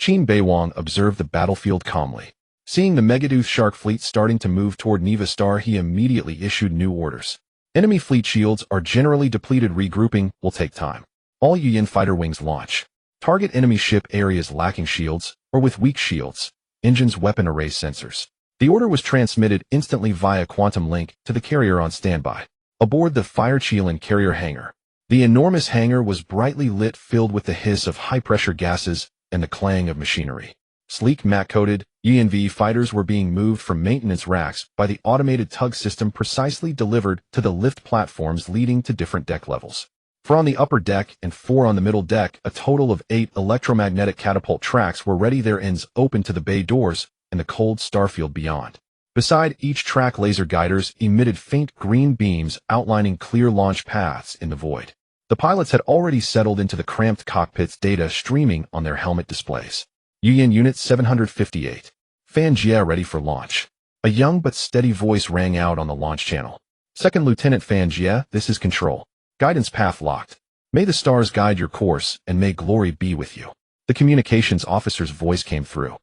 Qin Beiwang observed the battlefield calmly. Seeing the Megatooth shark fleet starting to move toward Neva Star, he immediately issued new orders. Enemy fleet shields are generally depleted. Regrouping will take time. All Yuyin fighter wings launch. Target enemy ship areas lacking shields, or with weak shields. Engines weapon array sensors. The order was transmitted instantly via quantum link to the carrier on standby. Aboard the Firechilin carrier hangar. The enormous hangar was brightly lit, filled with the hiss of high-pressure gases and the clang of machinery. Sleek matte-coated UNV fighters were being moved from maintenance racks by the automated tug system, precisely delivered to the lift platforms leading to different deck levels. 4 on the upper deck and 4 on the middle deck, a total of 8 electromagnetic catapult tracks were ready, their ends open to the bay doors and the cold starfield beyond. Beside each track, laser guiders emitted faint green beams outlining clear launch paths in the void. The pilots had already settled into the cramped cockpits, data streaming on their helmet displays. Yuyin Unit 758. Fanjie ready for launch. A young but steady voice rang out on the launch channel. Second Lieutenant Fanjie, this is Control. Guidance path locked. May the stars guide your course, and may glory be with you. The communications officer's voice came through.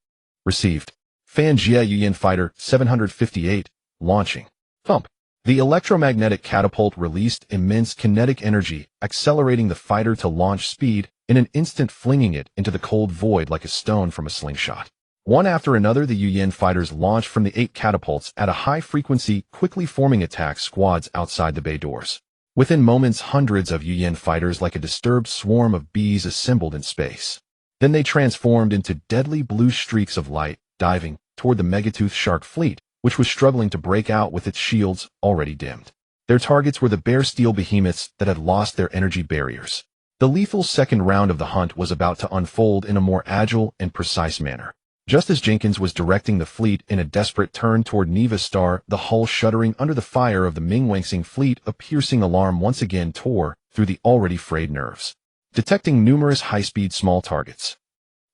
Received. Fanjie Yuyin Fighter 758, launching. Thump. The electromagnetic catapult released immense kinetic energy, accelerating the fighter to launch speed, in an instant flinging it into the cold void like a stone from a slingshot. One after another, the Yuyin fighters launched from the 8 catapults at a high frequency, quickly forming attack squads outside the bay doors. Within moments, hundreds of Yuyin fighters, like a disturbed swarm of bees, assembled in space. Then they transformed into deadly blue streaks of light, diving toward the Megatooth shark fleet, which was struggling to break out with its shields already dimmed. Their targets were the bare steel behemoths that had lost their energy barriers. The lethal second round of the hunt was about to unfold in a more agile and precise manner. Just as Jenkins was directing the fleet in a desperate turn toward Neva Star, the hull shuddering under the fire of the Mingwangsing fleet, a piercing alarm once again tore through the already frayed nerves. Detecting numerous high-speed small targets.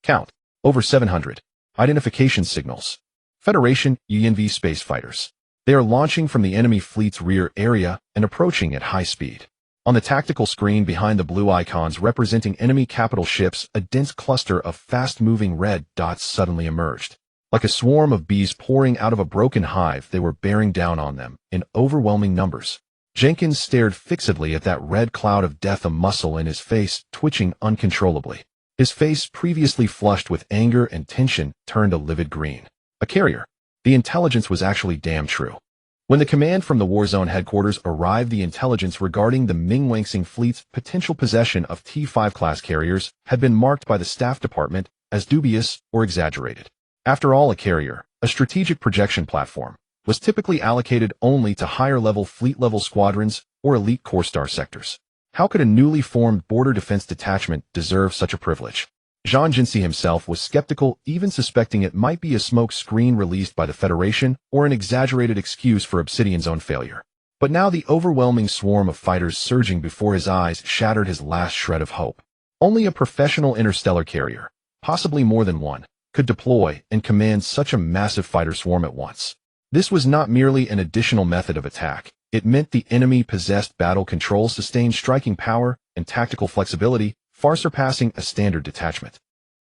Count. Over 700. Identification signals. Federation UNV space fighters. They are launching from the enemy fleet's rear area and approaching at high speed. On the tactical screen behind the blue icons representing enemy capital ships, a dense cluster of fast-moving red dots suddenly emerged. Like a swarm of bees pouring out of a broken hive, they were bearing down on them in overwhelming numbers. Jenkins stared fixedly at that red cloud of death, a muscle in his face twitching uncontrollably. His face, previously flushed with anger and tension, turned a livid green. A carrier. The intelligence was actually damn true. When the command from the Warzone headquarters arrived, the intelligence regarding the Mingwangsing fleet's potential possession of T-5 class carriers had been marked by the Staff Department as dubious or exaggerated. After all, a carrier, a strategic projection platform, was typically allocated only to higher-level fleet-level squadrons or elite core star sectors. How could a newly formed border defense detachment deserve such a privilege? Zhang Jinsi himself was skeptical, even suspecting it might be a smoke screen released by the Federation or an exaggerated excuse for Obsidian's own failure. But now the overwhelming swarm of fighters surging before his eyes shattered his last shred of hope. Only a professional interstellar carrier, possibly more than one, could deploy and command such a massive fighter swarm at once. This was not merely an additional method of attack. It meant the enemy possessed battle control, sustained striking power, and tactical flexibility, far surpassing a standard detachment.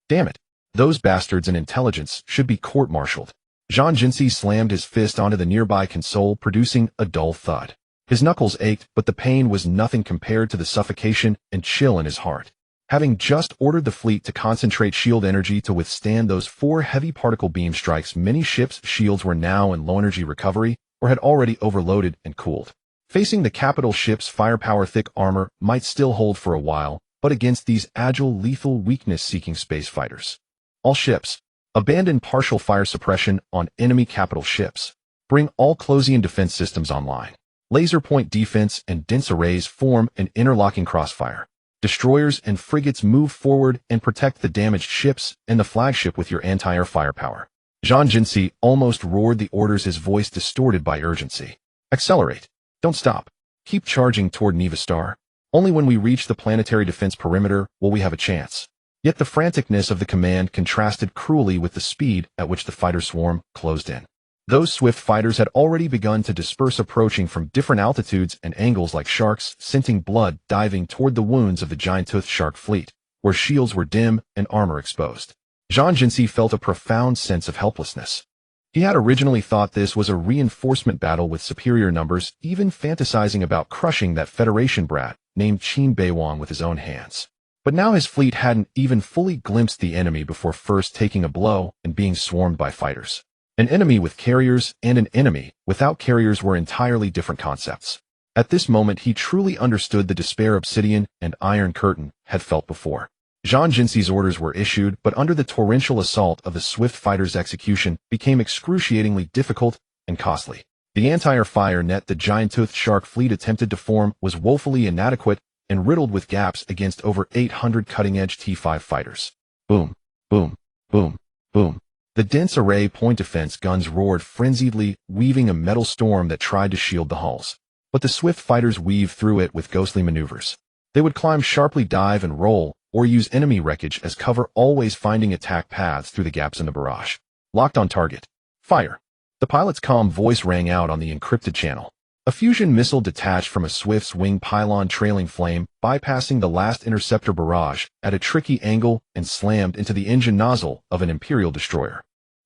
Damn it. Those bastards in intelligence should be court-martialed. Zhang Jinsi slammed his fist onto the nearby console, producing a dull thud. His knuckles ached, but the pain was nothing compared to the suffocation and chill in his heart. Having just ordered the fleet to concentrate shield energy to withstand those 4 heavy particle beam strikes, many ships' shields were now in low energy recovery or had already overloaded and cooled. Facing the capital ship's firepower, thick armor might still hold for a while, but against these agile, lethal, weakness-seeking space fighters. All ships. Abandon partial fire suppression on enemy capital ships. Bring all Closian defense systems online. Laser point defense and dense arrays form an interlocking crossfire. Destroyers and frigates move forward and protect the damaged ships and the flagship with your anti-air firepower. Zhang Jinsi almost roared the orders, his voice distorted by urgency. Accelerate. Don't stop. Keep charging toward Neva Star. Only when we reach the planetary defense perimeter will we have a chance. Yet the franticness of the command contrasted cruelly with the speed at which the fighter swarm closed in. Those swift fighters had already begun to disperse, approaching from different altitudes and angles like sharks, scenting blood, diving toward the wounds of the giant-toothed shark fleet, where shields were dim and armor exposed. Zhang Jinsi felt a profound sense of helplessness. He had originally thought this was a reinforcement battle with superior numbers, even fantasizing about crushing that Federation brat named Qin Beiwang with his own hands. But now his fleet hadn't even fully glimpsed the enemy before first taking a blow and being swarmed by fighters. An enemy with carriers and an enemy without carriers were entirely different concepts. At this moment he truly understood the despair Obsidian and Iron Curtain had felt before. Zhang Jinsi's orders were issued, but under the torrential assault of the swift fighters' execution became excruciatingly difficult and costly. The anti-air fire net the giant-toothed shark fleet attempted to form was woefully inadequate and riddled with gaps against over 800 cutting-edge T-5 fighters. Boom, boom, boom, boom. The dense array point defense guns roared frenziedly, weaving a metal storm that tried to shield the hulls. But the swift fighters weaved through it with ghostly maneuvers. They would climb sharply, dive and roll, or use enemy wreckage as cover, always finding attack paths through the gaps in the barrage. Locked on target. Fire. The pilot's calm voice rang out on the encrypted channel. A fusion missile detached from a Swift's wing pylon, trailing flame, bypassing the last interceptor barrage at a tricky angle and slammed into the engine nozzle of an Imperial destroyer.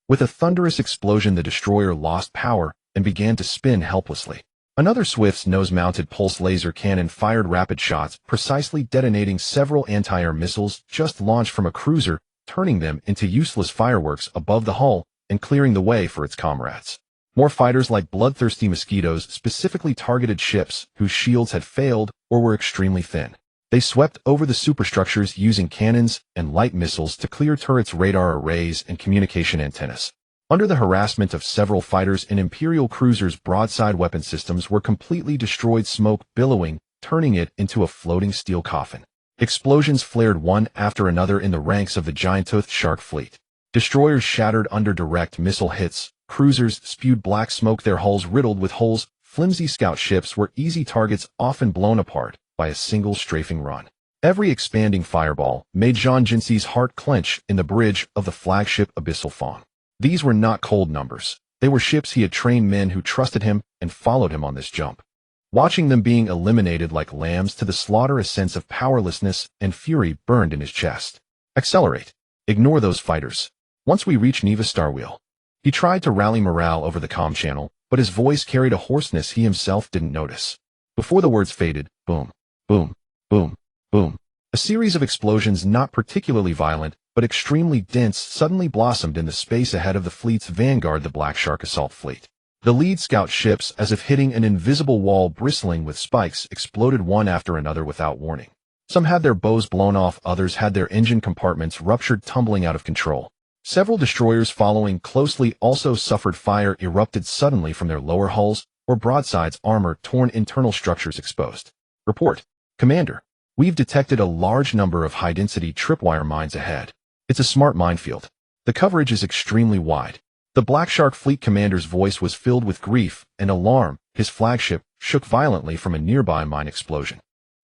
With a thunderous explosion, the destroyer lost power and began to spin helplessly. Another Swift's nose-mounted pulse laser cannon fired rapid shots, precisely detonating several anti-air missiles just launched from a cruiser, turning them into useless fireworks above the hull and clearing the way for its comrades. More fighters, like bloodthirsty mosquitoes, specifically targeted ships whose shields had failed or were extremely thin. They swept over the superstructures using cannons and light missiles to clear turrets, radar arrays, and communication antennas. Under the harassment of several fighters, an Imperial cruiser's broadside weapon systems were completely destroyed, smoke billowing, turning it into a floating steel coffin. Explosions flared one after another in the ranks of the giant-toothed shark fleet. Destroyers shattered under direct missile hits, cruisers spewed black smoke, their hulls riddled with holes. Flimsy scout ships were easy targets, often blown apart by a single strafing run. Every expanding fireball made Zhang Jinsi's heart clench in the bridge of the flagship Abyssal Fawn. These were not cold numbers. They were ships he had trained, men who trusted him and followed him on this jump. Watching them being eliminated like lambs to the slaughter, a sense of powerlessness and fury burned in his chest. Accelerate. Ignore those fighters. Once we reach Neva Starwheel. He tried to rally morale over the comm channel, but his voice carried a hoarseness he himself didn't notice. Before the words faded, boom, boom, boom, boom. A series of explosions, not particularly violent, but extremely dense, suddenly blossomed in the space ahead of the fleet's vanguard, the Black Shark assault fleet. The lead scout ships, as if hitting an invisible wall bristling with spikes, exploded one after another without warning. Some had their bows blown off, others had their engine compartments ruptured, tumbling out of control. Several destroyers following closely also suffered. Fire erupted suddenly from their lower hulls or broadsides, armor torn, internal structures exposed. Report. Commander. We've detected a large number of high-density tripwire mines ahead. It's a smart minefield. The coverage is extremely wide. The Black Shark fleet commander's voice was filled with grief and alarm. His flagship shook violently from a nearby mine explosion.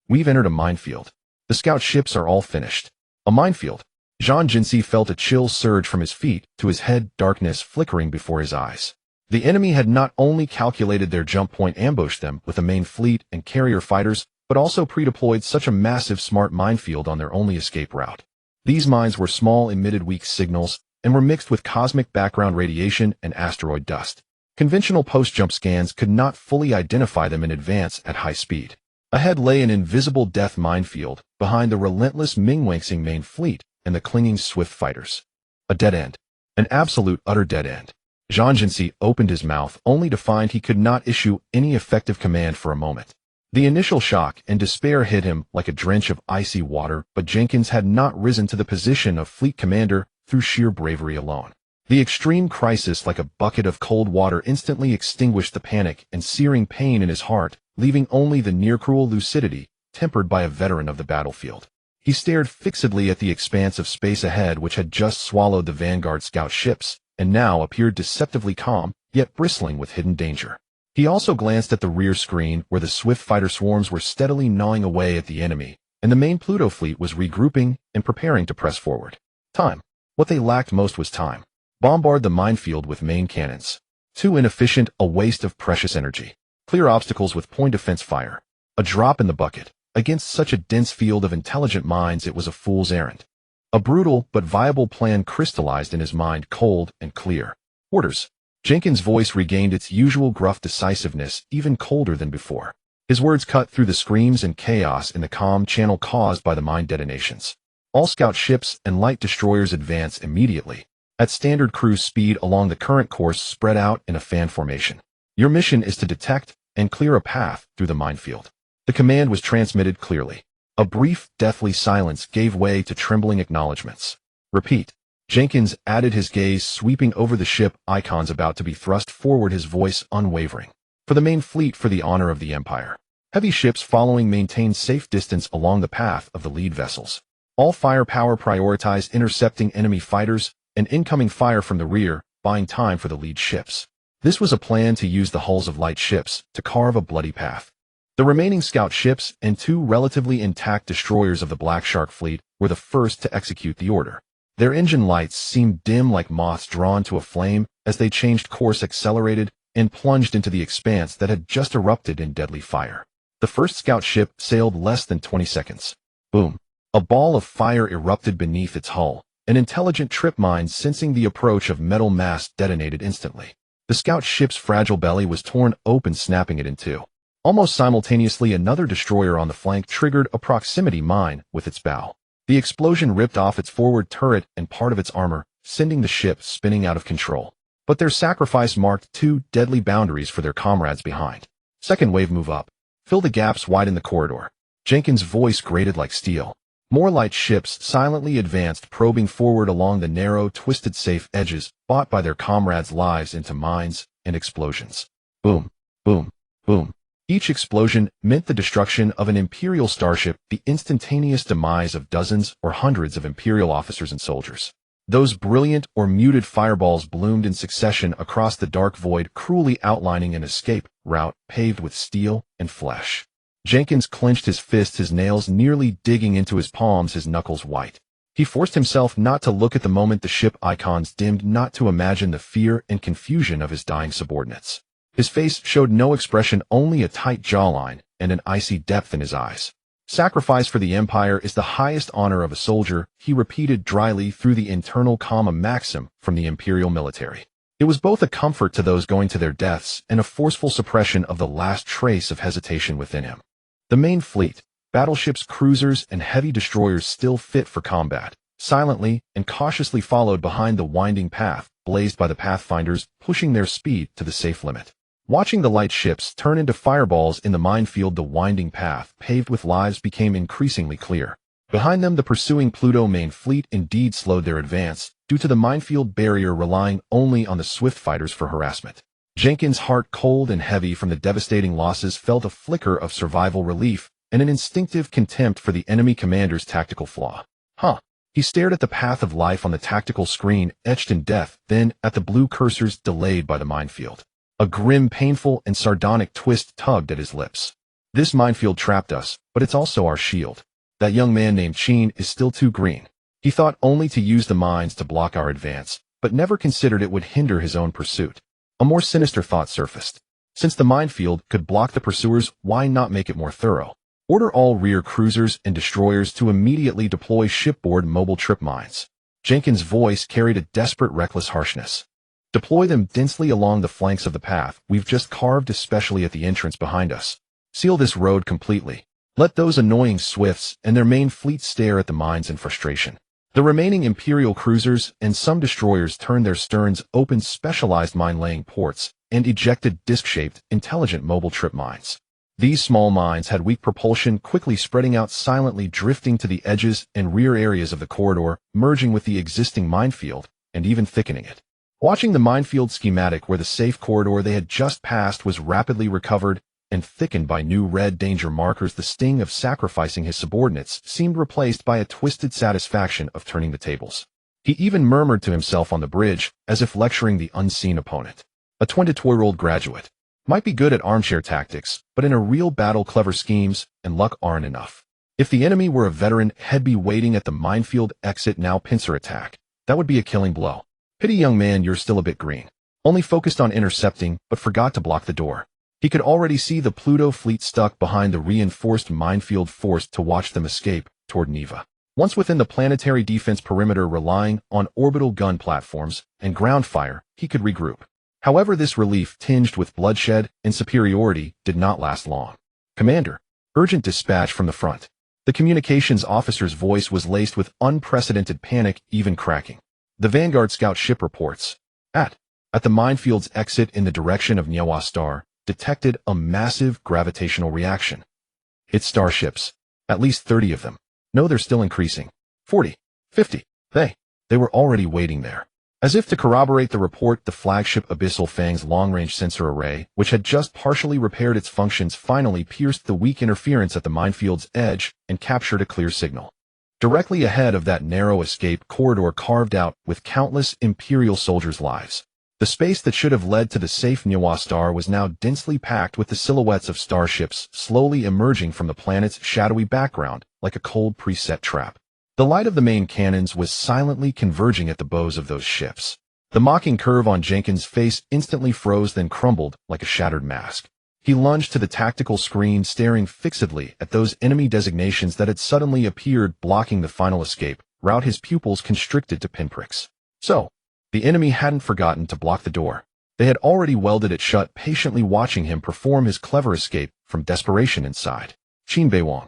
We've entered a minefield. The scout ships are all finished. A minefield. Zhang Jinsi felt a chill surge from his feet to his head, darkness flickering before his eyes. The enemy had not only calculated their jump point, ambushed them with a main fleet and carrier fighters, but also pre-deployed such a massive smart minefield on their only escape route. These mines were small, emitted weak signals, and were mixed with cosmic background radiation and asteroid dust. Conventional post-jump scans could not fully identify them in advance at high speed. Ahead lay an invisible death minefield, behind the relentless Mingwangsing main fleet and the clinging swift fighters. A dead end. An absolute, utter dead end. Zhang Jinsi opened his mouth only to find he could not issue any effective command for a moment. The initial shock and despair hit him like a drench of icy water, but Jenkins had not risen to the position of fleet commander through sheer bravery alone. The extreme crisis, like a bucket of cold water, instantly extinguished the panic and searing pain in his heart, leaving only the near-cruel lucidity, tempered by a veteran of the battlefield. He stared fixedly at the expanse of space ahead, which had just swallowed the vanguard scout ships and now appeared deceptively calm, yet bristling with hidden danger. He also glanced at the rear screen where the swift fighter swarms were steadily gnawing away at the enemy, and the main Pluto fleet was regrouping and preparing to press forward. Time. What they lacked most was time. Bombard the minefield with main cannons. Too inefficient, a waste of precious energy. Clear obstacles with point defense fire. A drop in the bucket. Against such a dense field of intelligent minds, it was a fool's errand. A brutal but viable plan crystallized in his mind, cold and clear. Orders. Jenkins' voice regained its usual gruff decisiveness, even colder than before. His words cut through the screams and chaos in the comm channel caused by the mine detonations. All scout ships and light destroyers advance immediately, at standard cruise speed along the current course spread out in a fan formation. Your mission is to detect and clear a path through the minefield. The command was transmitted clearly. A brief, deathly silence gave way to trembling acknowledgments. Repeat. Jenkins added, his gaze sweeping over the ship icons about to be thrust forward, his voice unwavering. For the main fleet, for the honor of the Empire. Heavy ships following maintained safe distance along the path of the lead vessels. All firepower prioritized intercepting enemy fighters and incoming fire from the rear, buying time for the lead ships. This was a plan to use the hulls of light ships to carve a bloody path. The remaining scout ships and 2 relatively intact destroyers of the Black Shark fleet were the first to execute the order. Their engine lights seemed dim like moths drawn to a flame as they changed course, accelerated, and plunged into the expanse that had just erupted in deadly fire. The first scout ship sailed less than 20 seconds. Boom. A ball of fire erupted beneath its hull. An intelligent trip mine, sensing the approach of metal mass, detonated instantly. The scout ship's fragile belly was torn open, snapping it in two. Almost simultaneously, another destroyer on the flank triggered a proximity mine with its bow. The explosion ripped off its forward turret and part of its armor, sending the ship spinning out of control. But their sacrifice marked 2 deadly boundaries for their comrades behind. Second wave, move up. Fill the gaps, widen the corridor. Jenkins' voice grated like steel. More light ships silently advanced, probing forward along the narrow, twisted safe edges bought by their comrades' lives into mines and explosions. Boom, boom, boom. Each explosion meant the destruction of an Imperial starship, the instantaneous demise of dozens or hundreds of Imperial officers and soldiers. Those brilliant or muted fireballs bloomed in succession across the dark void, cruelly outlining an escape route paved with steel and flesh. Jenkins clenched his fists, his nails nearly digging into his palms, his knuckles white. He forced himself not to look at the moment the ship icons dimmed, not to imagine the fear and confusion of his dying subordinates. His face showed no expression, only a tight jawline and an icy depth in his eyes. Sacrifice for the Empire is the highest honor of a soldier, he repeated dryly through the internal calm, a maxim from the Imperial military. It was both a comfort to those going to their deaths and a forceful suppression of the last trace of hesitation within him. The main fleet, battleships, cruisers, and heavy destroyers still fit for combat, silently and cautiously followed behind the winding path blazed by the pathfinders, pushing their speed to the safe limit. Watching the light ships turn into fireballs in the minefield, the winding path paved with lives became increasingly clear. Behind them, the pursuing Pluto main fleet indeed slowed their advance, due to the minefield barrier relying only on the swift fighters for harassment. Jenkins' heart, cold and heavy from the devastating losses, felt a flicker of survival relief and an instinctive contempt for the enemy commander's tactical flaw. He stared at the path of life on the tactical screen, etched in death, then at the blue cursors delayed by the minefield. A grim, painful, and sardonic twist tugged at his lips. This minefield trapped us, but it's also our shield. That young man named Qin is still too green. He thought only to use the mines to block our advance, but never considered it would hinder his own pursuit. A more sinister thought surfaced. Since the minefield could block the pursuers, why not make it more thorough? Order all rear cruisers and destroyers to immediately deploy shipboard mobile trip mines. Jenkins' voice carried a desperate, reckless harshness. Deploy them densely along the flanks of the path we've just carved, especially at the entrance behind us. Seal this road completely. Let those annoying swifts and their main fleet stare at the mines in frustration. The remaining Imperial cruisers and some destroyers turned their sterns, opened specialized mine-laying ports, and ejected disc-shaped, intelligent mobile trip mines. These small mines had weak propulsion, quickly spreading out, silently drifting to the edges and rear areas of the corridor, merging with the existing minefield, and even thickening it. Watching the minefield schematic where the safe corridor they had just passed was rapidly recovered and thickened by new red danger markers, the sting of sacrificing his subordinates seemed replaced by a twisted satisfaction of turning the tables. He even murmured to himself on the bridge, as if lecturing the unseen opponent. A 22-year-old graduate. Might be good at armchair tactics, but in a real battle clever schemes and luck aren't enough. If the enemy were a veteran, he'd be waiting at the minefield exit now pincer attack. That would be a killing blow. Pity young man, you're still a bit green. Only focused on intercepting, but forgot to block the door. He could already see the Pluto Fleet stuck behind the reinforced minefield, forced to watch them escape toward Neva. Once within the planetary defense perimeter, relying on orbital gun platforms and ground fire, he could regroup. However, this relief, tinged with bloodshed and superiority, did not last long. Commander, urgent dispatch from the front. The communications officer's voice was laced with unprecedented panic, even cracking. The Vanguard scout ship reports. At the minefield's exit in the direction of Nyewa Star, detected a massive gravitational reaction. Its starships. At least 30 of them. No, they're still increasing. 40. 50. They were already waiting there. As if to corroborate the report, the flagship Abyssal Fang's long-range sensor array, which had just partially repaired its functions, finally pierced the weak interference at the minefield's edge and captured a clear signal. Directly ahead of that narrow escape corridor carved out with countless Imperial soldiers' lives. The space that should have led to the safe Nyewa Star was now densely packed with the silhouettes of starships slowly emerging from the planet's shadowy background like a cold preset trap. The light of the main cannons was silently converging at the bows of those ships. The mocking curve on Jenkins' face instantly froze, then crumbled like a shattered mask. He lunged to the tactical screen, staring fixedly at those enemy designations that had suddenly appeared, blocking the final escape route. His pupils constricted to pinpricks. So, the enemy hadn't forgotten to block the door. They had already welded it shut, patiently watching him perform his clever escape from desperation inside. Qin Beiwang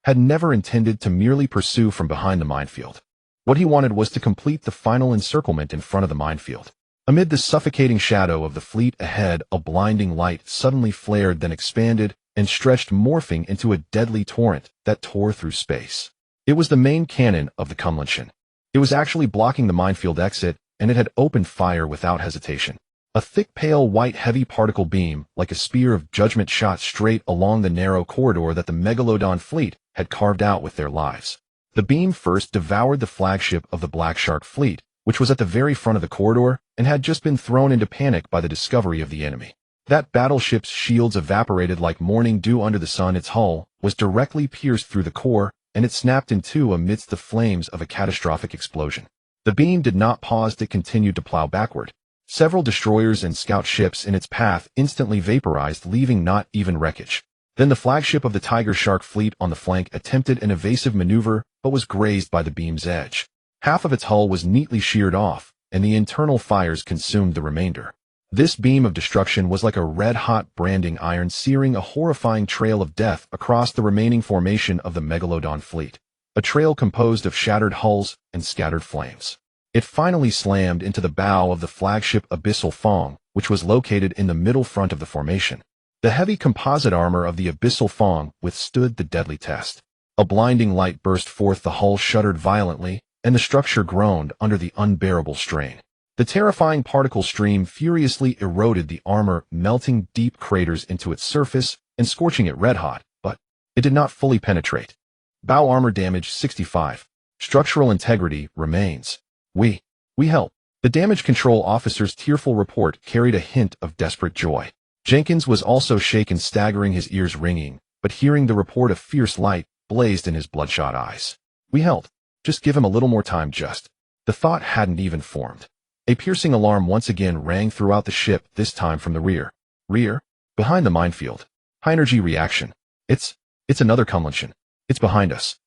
had never intended to merely pursue from behind the minefield. What he wanted was to complete the final encirclement in front of the minefield. Amid the suffocating shadow of the fleet ahead, a blinding light suddenly flared, then expanded and stretched, morphing into a deadly torrent that tore through space. It was the main cannon of the Kunlunchen. It was actually blocking the minefield exit, and it had opened fire without hesitation. A thick, pale white heavy particle beam, like a spear of judgment, shot straight along the narrow corridor that the Megalodon fleet had carved out with their lives. The beam first devoured the flagship of the Black Shark fleet, which was at the very front of the corridor and had just been thrown into panic by the discovery of the enemy. That battleship's shields evaporated like morning dew under the sun. Its hull was directly pierced through the core, and it snapped in two amidst the flames of a catastrophic explosion. The beam did not pause, it continued to plow backward. Several destroyers and scout ships in its path instantly vaporized, leaving not even wreckage. Then the flagship of the Tiger Shark fleet on the flank attempted an evasive maneuver, but was grazed by the beam's edge. Half of its hull was neatly sheared off, and the internal fires consumed the remainder. This beam of destruction was like a red-hot branding iron, searing a horrifying trail of death across the remaining formation of the Megalodon fleet. A trail composed of shattered hulls and scattered flames. It finally slammed into the bow of the flagship Abyssal Fang, which was located in the middle front of the formation. The heavy composite armor of the Abyssal Fang withstood the deadly test. A blinding light burst forth, the hull shuddered violently, and the structure groaned under the unbearable strain. The terrifying particle stream furiously eroded the armor, melting deep craters into its surface and scorching it red-hot, but it did not fully penetrate. Bow armor damage 65. Structural integrity remains. We help. The damage control officer's tearful report carried a hint of desperate joy. Jenkins was also shaken, staggering, his ears ringing, but hearing the report, a fierce light blazed in his bloodshot eyes. We helped. Just give him a little more time, just. The thought hadn't even formed. A piercing alarm once again rang throughout the ship, this time from the rear. Rear? Behind the minefield. High-energy reaction. It's another Kunlunchen. It's behind us.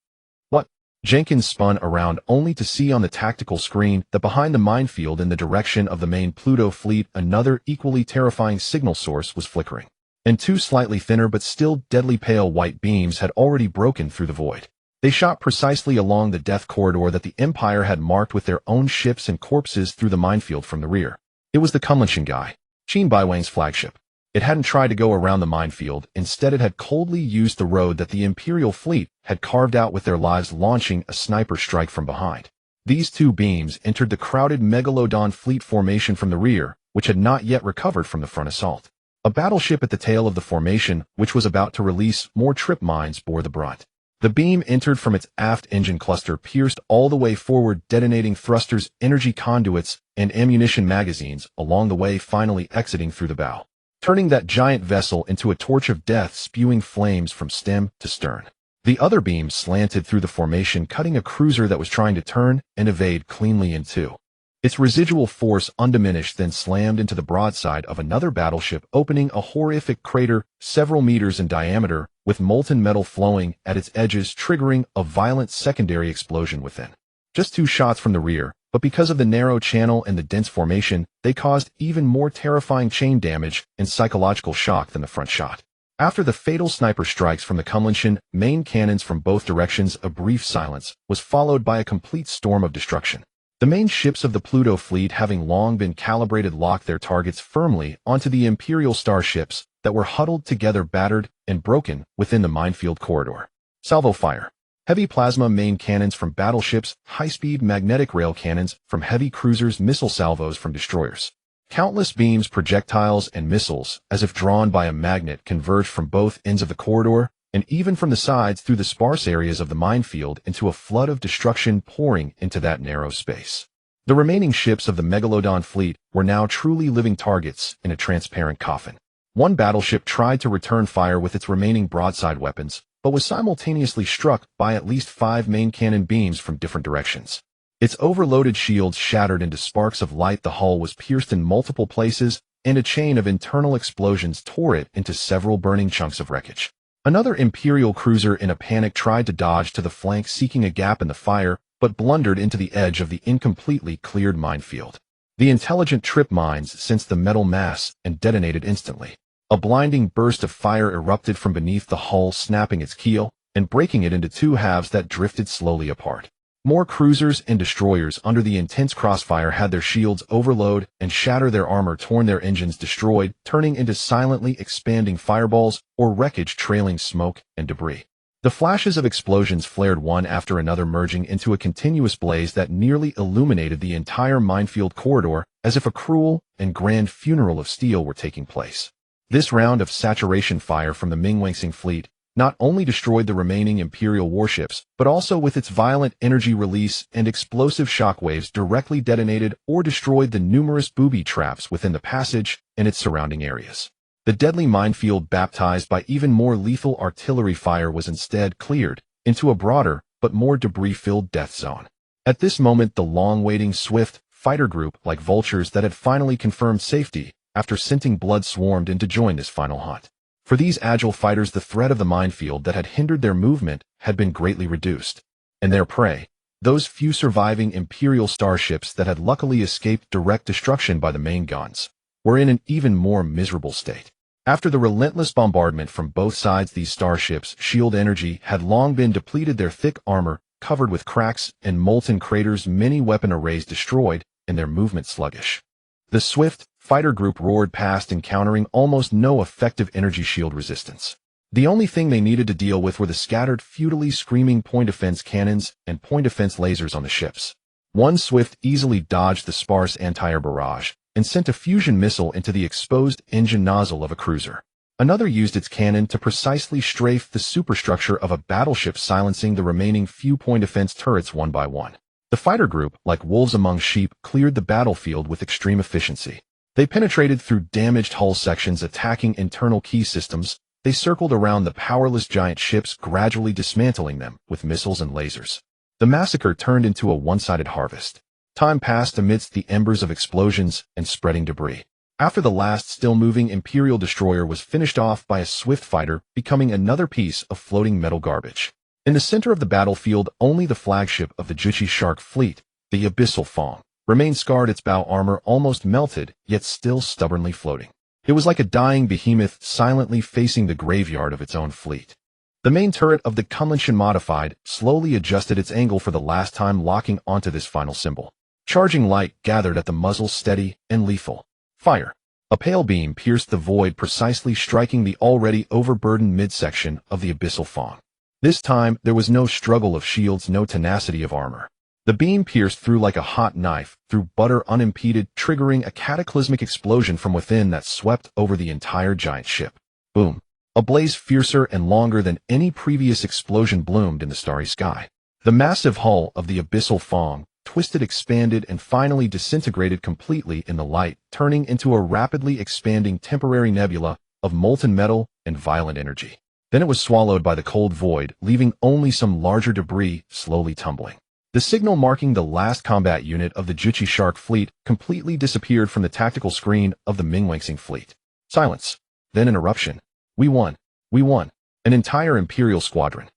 What? Jenkins spun around only to see on the tactical screen that behind the minefield in the direction of the main Pluto fleet, another equally terrifying signal source was flickering. And two slightly thinner but still deadly pale white beams had already broken through the void. They shot precisely along the death corridor that the Empire had marked with their own ships and corpses through the minefield from the rear. It was the Kunlunchen guy, Qin Beiwang's flagship. It hadn't tried to go around the minefield, instead it had coldly used the road that the Imperial fleet had carved out with their lives, launching a sniper strike from behind. These two beams entered the crowded Megalodon fleet formation from the rear, which had not yet recovered from the front assault. A battleship at the tail of the formation, which was about to release more trip mines, bore the brunt. The beam entered from its aft engine cluster, pierced all the way forward, detonating thrusters, energy conduits, and ammunition magazines, along the way finally exiting through the bow, turning that giant vessel into a torch of death, spewing flames from stem to stern. The other beam slanted through the formation, cutting a cruiser that was trying to turn and evade cleanly in two. Its residual force, undiminished, then slammed into the broadside of another battleship, opening a horrific crater several meters in diameter, with molten metal flowing at its edges, triggering a violent secondary explosion within. Just 2 shots from the rear, but because of the narrow channel and the dense formation, they caused even more terrifying chain damage and psychological shock than the front shot. After the fatal sniper strikes from the Kunlunchen main cannons from both directions, a brief silence was followed by a complete storm of destruction. The main ships of the Pluto Fleet, having long been calibrated, locked their targets firmly onto the Imperial starships that were huddled together, battered and broken within the minefield corridor. Salvo fire. Heavy plasma main cannons from battleships, high-speed magnetic rail cannons from heavy cruisers, missile salvos from destroyers. Countless beams, projectiles, and missiles, as if drawn by a magnet, converged from both ends of the corridor, and even from the sides through the sparse areas of the minefield, into a flood of destruction pouring into that narrow space. The remaining ships of the Megalodon fleet were now truly living targets in a transparent coffin. One battleship tried to return fire with its remaining broadside weapons, but was simultaneously struck by at least 5 main cannon beams from different directions. Its overloaded shields shattered into sparks of light, the hull was pierced in multiple places, and a chain of internal explosions tore it into several burning chunks of wreckage. Another Imperial cruiser in a panic tried to dodge to the flank, seeking a gap in the fire, but blundered into the edge of the incompletely cleared minefield. The intelligent trip mines sensed the metal mass and detonated instantly. A blinding burst of fire erupted from beneath the hull, snapping its keel and breaking it into 2 halves that drifted slowly apart. More cruisers and destroyers, under the intense crossfire, had their shields overload and shatter, their armor torn, their engines destroyed, turning into silently expanding fireballs or wreckage trailing smoke and debris. The flashes of explosions flared one after another, merging into a continuous blaze that nearly illuminated the entire minefield corridor, as if a cruel and grand funeral of steel were taking place. This round of saturation fire from the Mingwangsing fleet not only destroyed the remaining Imperial warships, but also, with its violent energy release and explosive shockwaves, directly detonated or destroyed the numerous booby traps within the passage and its surrounding areas. The deadly minefield, baptized by even more lethal artillery fire, was instead cleared into a broader but more debris-filled death zone. At this moment, the long-waiting swift fighter group, like vultures that had finally confirmed safety after scenting blood, swarmed in to join this final hunt. For these agile fighters, the threat of the minefield that had hindered their movement had been greatly reduced, and their prey, those few surviving Imperial starships that had luckily escaped direct destruction by the main guns, were in an even more miserable state. After the relentless bombardment from both sides, these starships' shield energy had long been depleted, their thick armor covered with cracks and molten craters, many weapon arrays destroyed, and their movement sluggish. The swift fighter group roared past, encountering almost no effective energy shield resistance. The only thing they needed to deal with were the scattered, futilely screaming point-defense cannons and point-defense lasers on the ships. One Swift easily dodged the sparse anti-air barrage and sent a fusion missile into the exposed engine nozzle of a cruiser. Another used its cannon to precisely strafe the superstructure of a battleship, silencing the remaining few point-defense turrets one by one. The fighter group, like wolves among sheep, cleared the battlefield with extreme efficiency. They penetrated through damaged hull sections, attacking internal key systems. They circled around the powerless giant ships, gradually dismantling them with missiles and lasers. The massacre turned into a one-sided harvest. Time passed amidst the embers of explosions and spreading debris. After the last still-moving Imperial destroyer was finished off by a swift fighter, becoming another piece of floating metal garbage. In the center of the battlefield, only the flagship of the Juche Shark fleet, the Abyssal Fong, remained scarred, its bow armor almost melted, yet still stubbornly floating. It was like a dying behemoth, silently facing the graveyard of its own fleet. The main turret of the Kunlunchen Modified slowly adjusted its angle for the last time, locking onto this final symbol. Charging light gathered at the muzzle, steady and lethal. Fire. A pale beam pierced the void, precisely striking the already overburdened midsection of the Abyssal Fong. This time, there was no struggle of shields, no tenacity of armor. The beam pierced through like a hot knife, through butter unimpeded, triggering a cataclysmic explosion from within that swept over the entire giant ship. Boom. A blaze fiercer and longer than any previous explosion bloomed in the starry sky. The massive hull of the abyssal Fong twisted, expanded, and finally disintegrated completely in the light, turning into a rapidly expanding temporary nebula of molten metal and violent energy. Then it was swallowed by the cold void, leaving only some larger debris slowly tumbling. The signal marking the last combat unit of the Juchi Shark fleet completely disappeared from the tactical screen of the Mingwangxing fleet. Silence. Then an eruption. We won. We won. An entire Imperial squadron.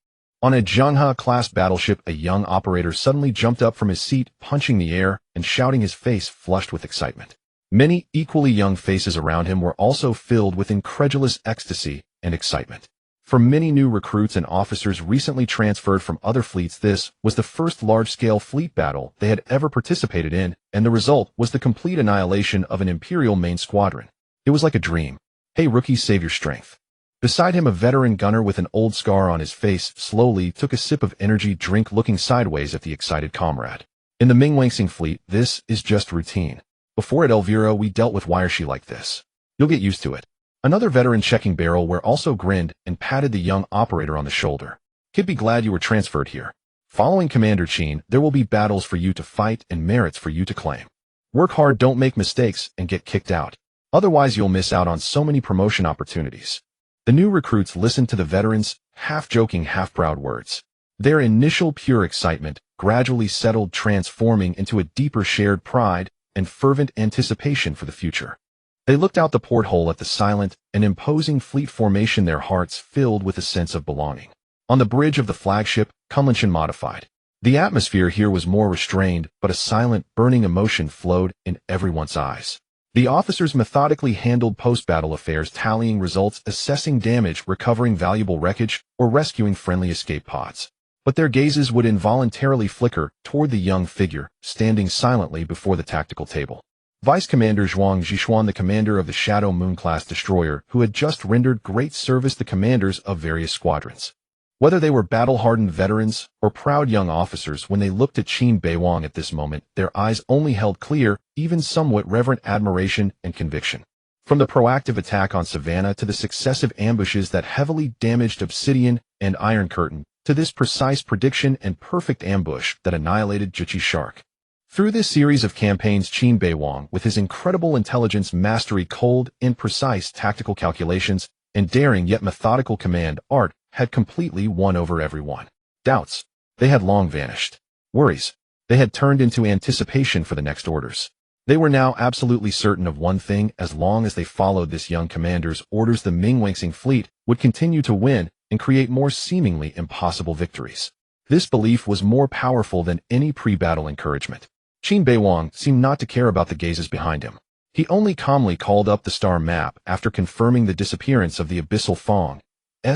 On a Zhanghe-class battleship, a young operator suddenly jumped up from his seat, punching the air and shouting, his face flushed with excitement. Many equally young faces around him were also filled with incredulous ecstasy and excitement. For many new recruits and officers recently transferred from other fleets, this was the first large-scale fleet battle they had ever participated in, and the result was the complete annihilation of an Imperial main squadron. It was like a dream. Hey, rookie, save your strength. Beside him, a veteran gunner with an old scar on his face slowly took a sip of energy drink, looking sideways at the excited comrade. In the Mingwangxing fleet, this is just routine. Before at Elvira, we dealt with Wireship like this. You'll get used to it. Another veteran checking barrel where also grinned and patted the young operator on the shoulder. Kid, be glad you were transferred here. Following Commander Qin, there will be battles for you to fight and merits for you to claim. Work hard, don't make mistakes, and get kicked out. Otherwise, you'll miss out on so many promotion opportunities. The new recruits listened to the veterans' half-joking, half-proud words. Their initial pure excitement gradually settled, transforming into a deeper shared pride and fervent anticipation for the future. They looked out the porthole at the silent and imposing fleet formation, their hearts filled with a sense of belonging. On the bridge of the flagship, Kunlunchen modified. The atmosphere here was more restrained, but a silent, burning emotion flowed in everyone's eyes. The officers methodically handled post-battle affairs, tallying results, assessing damage, recovering valuable wreckage, or rescuing friendly escape pods. But their gazes would involuntarily flicker toward the young figure, standing silently before the tactical table. Vice Commander Zhuang Zhishuan, the commander of the Shadow Moon-class destroyer, who had just rendered great service to commanders of various squadrons. Whether they were battle-hardened veterans or proud young officers, when they looked at Qin Beiwang at this moment, their eyes only held clear, even somewhat reverent admiration and conviction. From the proactive attack on Savannah to the successive ambushes that heavily damaged Obsidian and Iron Curtain, to this precise prediction and perfect ambush that annihilated Juchi Shark. Through this series of campaigns, Qin Beiwang, with his incredible intelligence, mastery, cold and precise tactical calculations, and daring yet methodical command art, had completely won over everyone. Doubts, they had long vanished. Worries, they had turned into anticipation for the next orders. They were now absolutely certain of one thing: as long as they followed this young commander's orders, the Mingwangxing fleet would continue to win and create more seemingly impossible victories. This belief was more powerful than any pre-battle encouragement. Qin Beiwang seemed not to care about the gazes behind him. He only calmly called up the star map after confirming the disappearance of the abyssal Fong's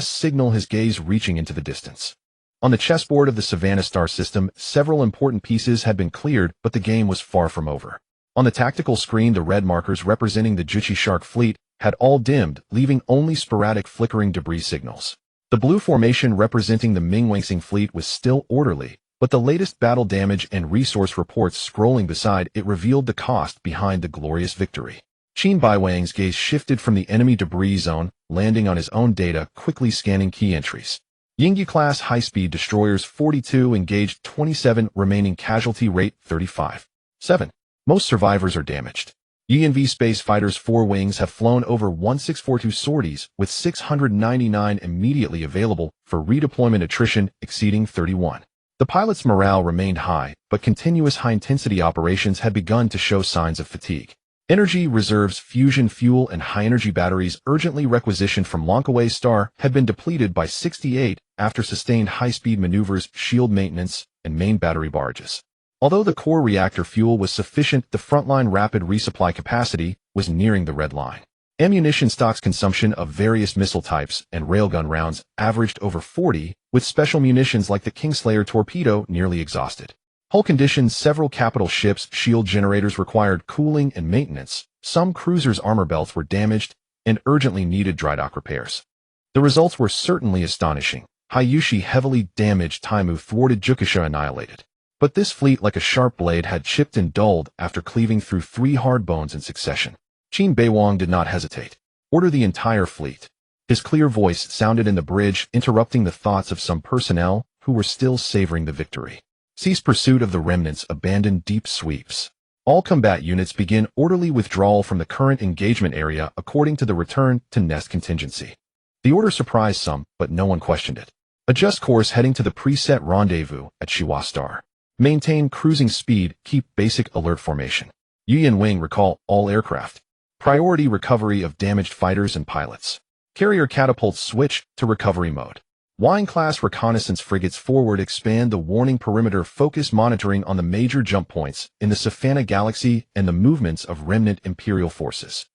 signal, his gaze reaching into the distance. On the chessboard of the Savannah star system, several important pieces had been cleared, but the game was far from over. On the tactical screen, the red markers representing the Juchi Shark fleet had all dimmed, leaving only sporadic flickering debris signals. The blue formation representing the Mingwangxing fleet was still orderly, but the latest battle damage and resource reports scrolling beside it revealed the cost behind the glorious victory. Qin Beiwang's gaze shifted from the enemy debris zone, landing on his own data, quickly scanning key entries. Yingyu-class high-speed destroyers 42 engaged, 27 remaining, casualty rate 35. 7. Most survivors are damaged. ENV space fighters 4 wings have flown over 1642 sorties, with 699 immediately available for redeployment, attrition exceeding 31. The pilot's morale remained high, but continuous high-intensity operations had begun to show signs of fatigue. Energy reserves, fusion fuel, and high-energy batteries urgently requisitioned from Lankaway Star had been depleted by 68 after sustained high-speed maneuvers, shield maintenance, and main battery barrages. Although the core reactor fuel was sufficient, the frontline rapid resupply capacity was nearing the red line. Ammunition stocks consumption of various missile types and railgun rounds averaged over 40, with special munitions like the Kingslayer torpedo nearly exhausted. Hull conditions: several capital ships' shield generators required cooling and maintenance, some cruisers' armor belts were damaged, and urgently needed dry dock repairs. The results were certainly astonishing. Hayushi heavily damaged, Taimu thwarted, Jukisha annihilated. But this fleet, like a sharp blade, had chipped and dulled after cleaving through 3 hard bones in succession. Qin Beiwang did not hesitate. Order the entire fleet. His clear voice sounded in the bridge, interrupting the thoughts of some personnel who were still savoring the victory. Cease pursuit of the remnants, abandon deep sweeps. All combat units begin orderly withdrawal from the current engagement area according to the return to nest contingency. The order surprised some, but no one questioned it. Adjust course heading to the preset rendezvous at Shiwa Star. Maintain cruising speed, keep basic alert formation. Yuyan Wing recall all aircraft. Priority recovery of damaged fighters and pilots. Carrier catapults switch to recovery mode. Wine-class reconnaissance frigates forward expand the warning perimeter, focus monitoring on the major jump points in the Savannah Galaxy and the movements of remnant Imperial forces.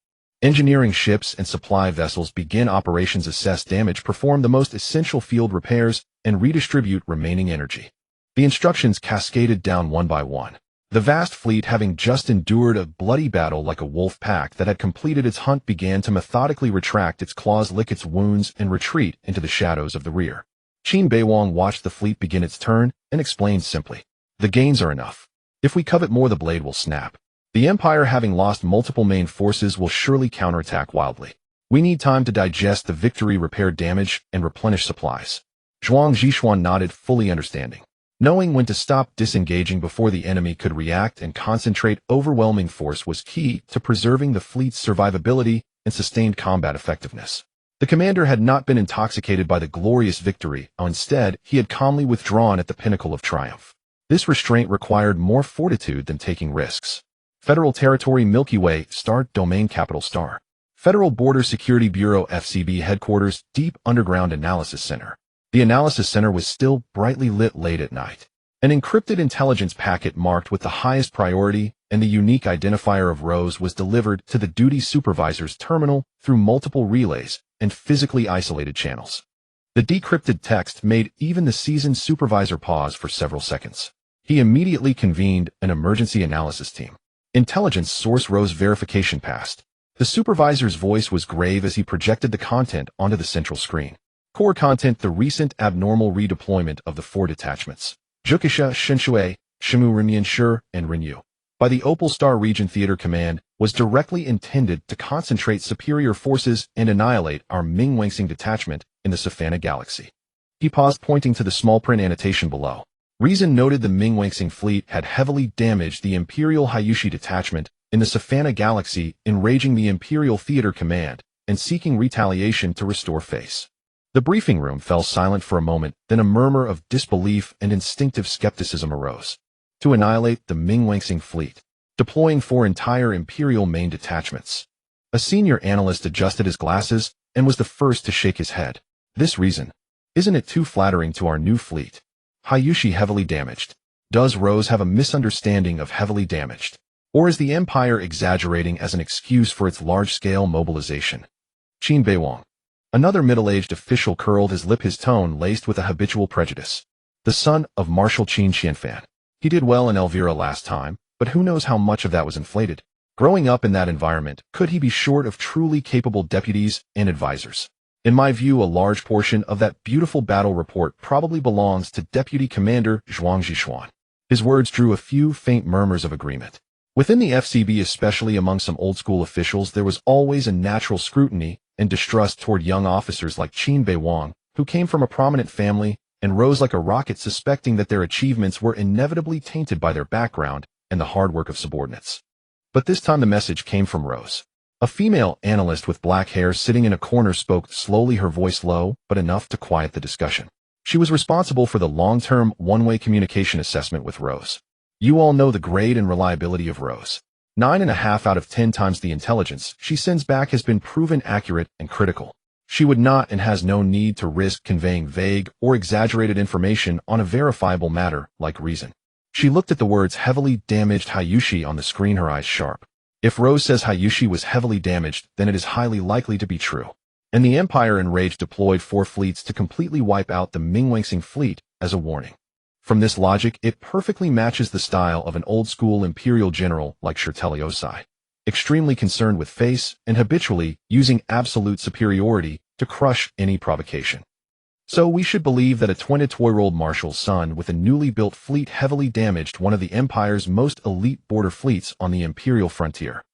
Engineering ships and supply vessels begin operations, assess damage, perform the most essential field repairs, and redistribute remaining energy. The instructions cascaded down one by one. The vast fleet, having just endured a bloody battle like a wolf pack that had completed its hunt, began to methodically retract its claws, lick its wounds, and retreat into the shadows of the rear. Qin Beiwang watched the fleet begin its turn and explained simply, "The gains are enough. If we covet more, the blade will snap. The Empire, having lost multiple main forces, will surely counterattack wildly. We need time to digest the victory, repair damage, and replenish supplies." Zhuang Zhishuan nodded, fully understanding. Knowing when to stop disengaging before the enemy could react and concentrate overwhelming force was key to preserving the fleet's survivability and sustained combat effectiveness. The commander had not been intoxicated by the glorious victory. Instead, he had calmly withdrawn at the pinnacle of triumph. This restraint required more fortitude than taking risks. Federal Territory, Milky Way, Star Domain, Capital Star. Federal Border Security Bureau, FCB Headquarters, Deep Underground Analysis Center. The analysis center was still brightly lit late at night. An encrypted intelligence packet marked with the highest priority and the unique identifier of Rose was delivered to the duty supervisor's terminal through multiple relays and physically isolated channels. The decrypted text made even the seasoned supervisor pause for several seconds. He immediately convened an emergency analysis team. Intelligence source Rose verification passed. The supervisor's voice was grave as he projected the content onto the central screen. Core content: the recent abnormal redeployment of the 4 detachments, Jukisha, Shinshui, Shimu, Renyan, Shur, and Renyu, by the Opal Star Region Theater Command, was directly intended to concentrate superior forces and annihilate our Ming-Wangsing detachment in the Savannah Galaxy. He paused, pointing to the small print annotation below. Reason noted: the Ming-Wangsing fleet had heavily damaged the Imperial Hayushi detachment in the Savannah Galaxy, enraging the Imperial Theater Command and seeking retaliation to restore face. The briefing room fell silent for a moment, then a murmur of disbelief and instinctive skepticism arose. To annihilate the Ming-Wangsing fleet, deploying 4 entire Imperial main detachments. A senior analyst adjusted his glasses and was the first to shake his head. This reason, isn't it too flattering to our new fleet? Hayushi heavily damaged. Does Rose have a misunderstanding of heavily damaged? Or is the Empire exaggerating as an excuse for its large-scale mobilization? Qin Beiwang. Another middle-aged official curled his lip, his tone laced with a habitual prejudice. The son of Marshal Qin Xianfan. He did well in Elvira last time, but who knows how much of that was inflated. Growing up in that environment, could he be short of truly capable deputies and advisors? In my view, a large portion of that beautiful battle report probably belongs to Deputy Commander Zhuang Zhishuan. His words drew a few faint murmurs of agreement. Within the FCB, especially among some old-school officials, there was always a natural scrutiny and distrust toward young officers like Qin Beiwang, who came from a prominent family and rose like a rocket, suspecting that their achievements were inevitably tainted by their background and the hard work of subordinates. But this time the message came from Rose. A female analyst with black hair sitting in a corner spoke slowly, her voice low, but enough to quiet the discussion. She was responsible for the long-term one-way communication assessment with Rose. You all know the grade and reliability of Rose. 9.5 out of 10 times the intelligence she sends back has been proven accurate and critical. She would not and has no need to risk conveying vague or exaggerated information on a verifiable matter like reason. She looked at the words heavily damaged Hayushi on the screen, her eyes sharp. If Rose says Hayushi was heavily damaged, then it is highly likely to be true. And the Empire, enraged, deployed 4 fleets to completely wipe out the Ming-Wangsing fleet as a warning. From this logic, it perfectly matches the style of an old-school imperial general like Shirteliosai, extremely concerned with face and habitually using absolute superiority to crush any provocation. So we should believe that a 22-year-old marshal's son with a newly built fleet heavily damaged one of the Empire's most elite border fleets on the imperial frontier.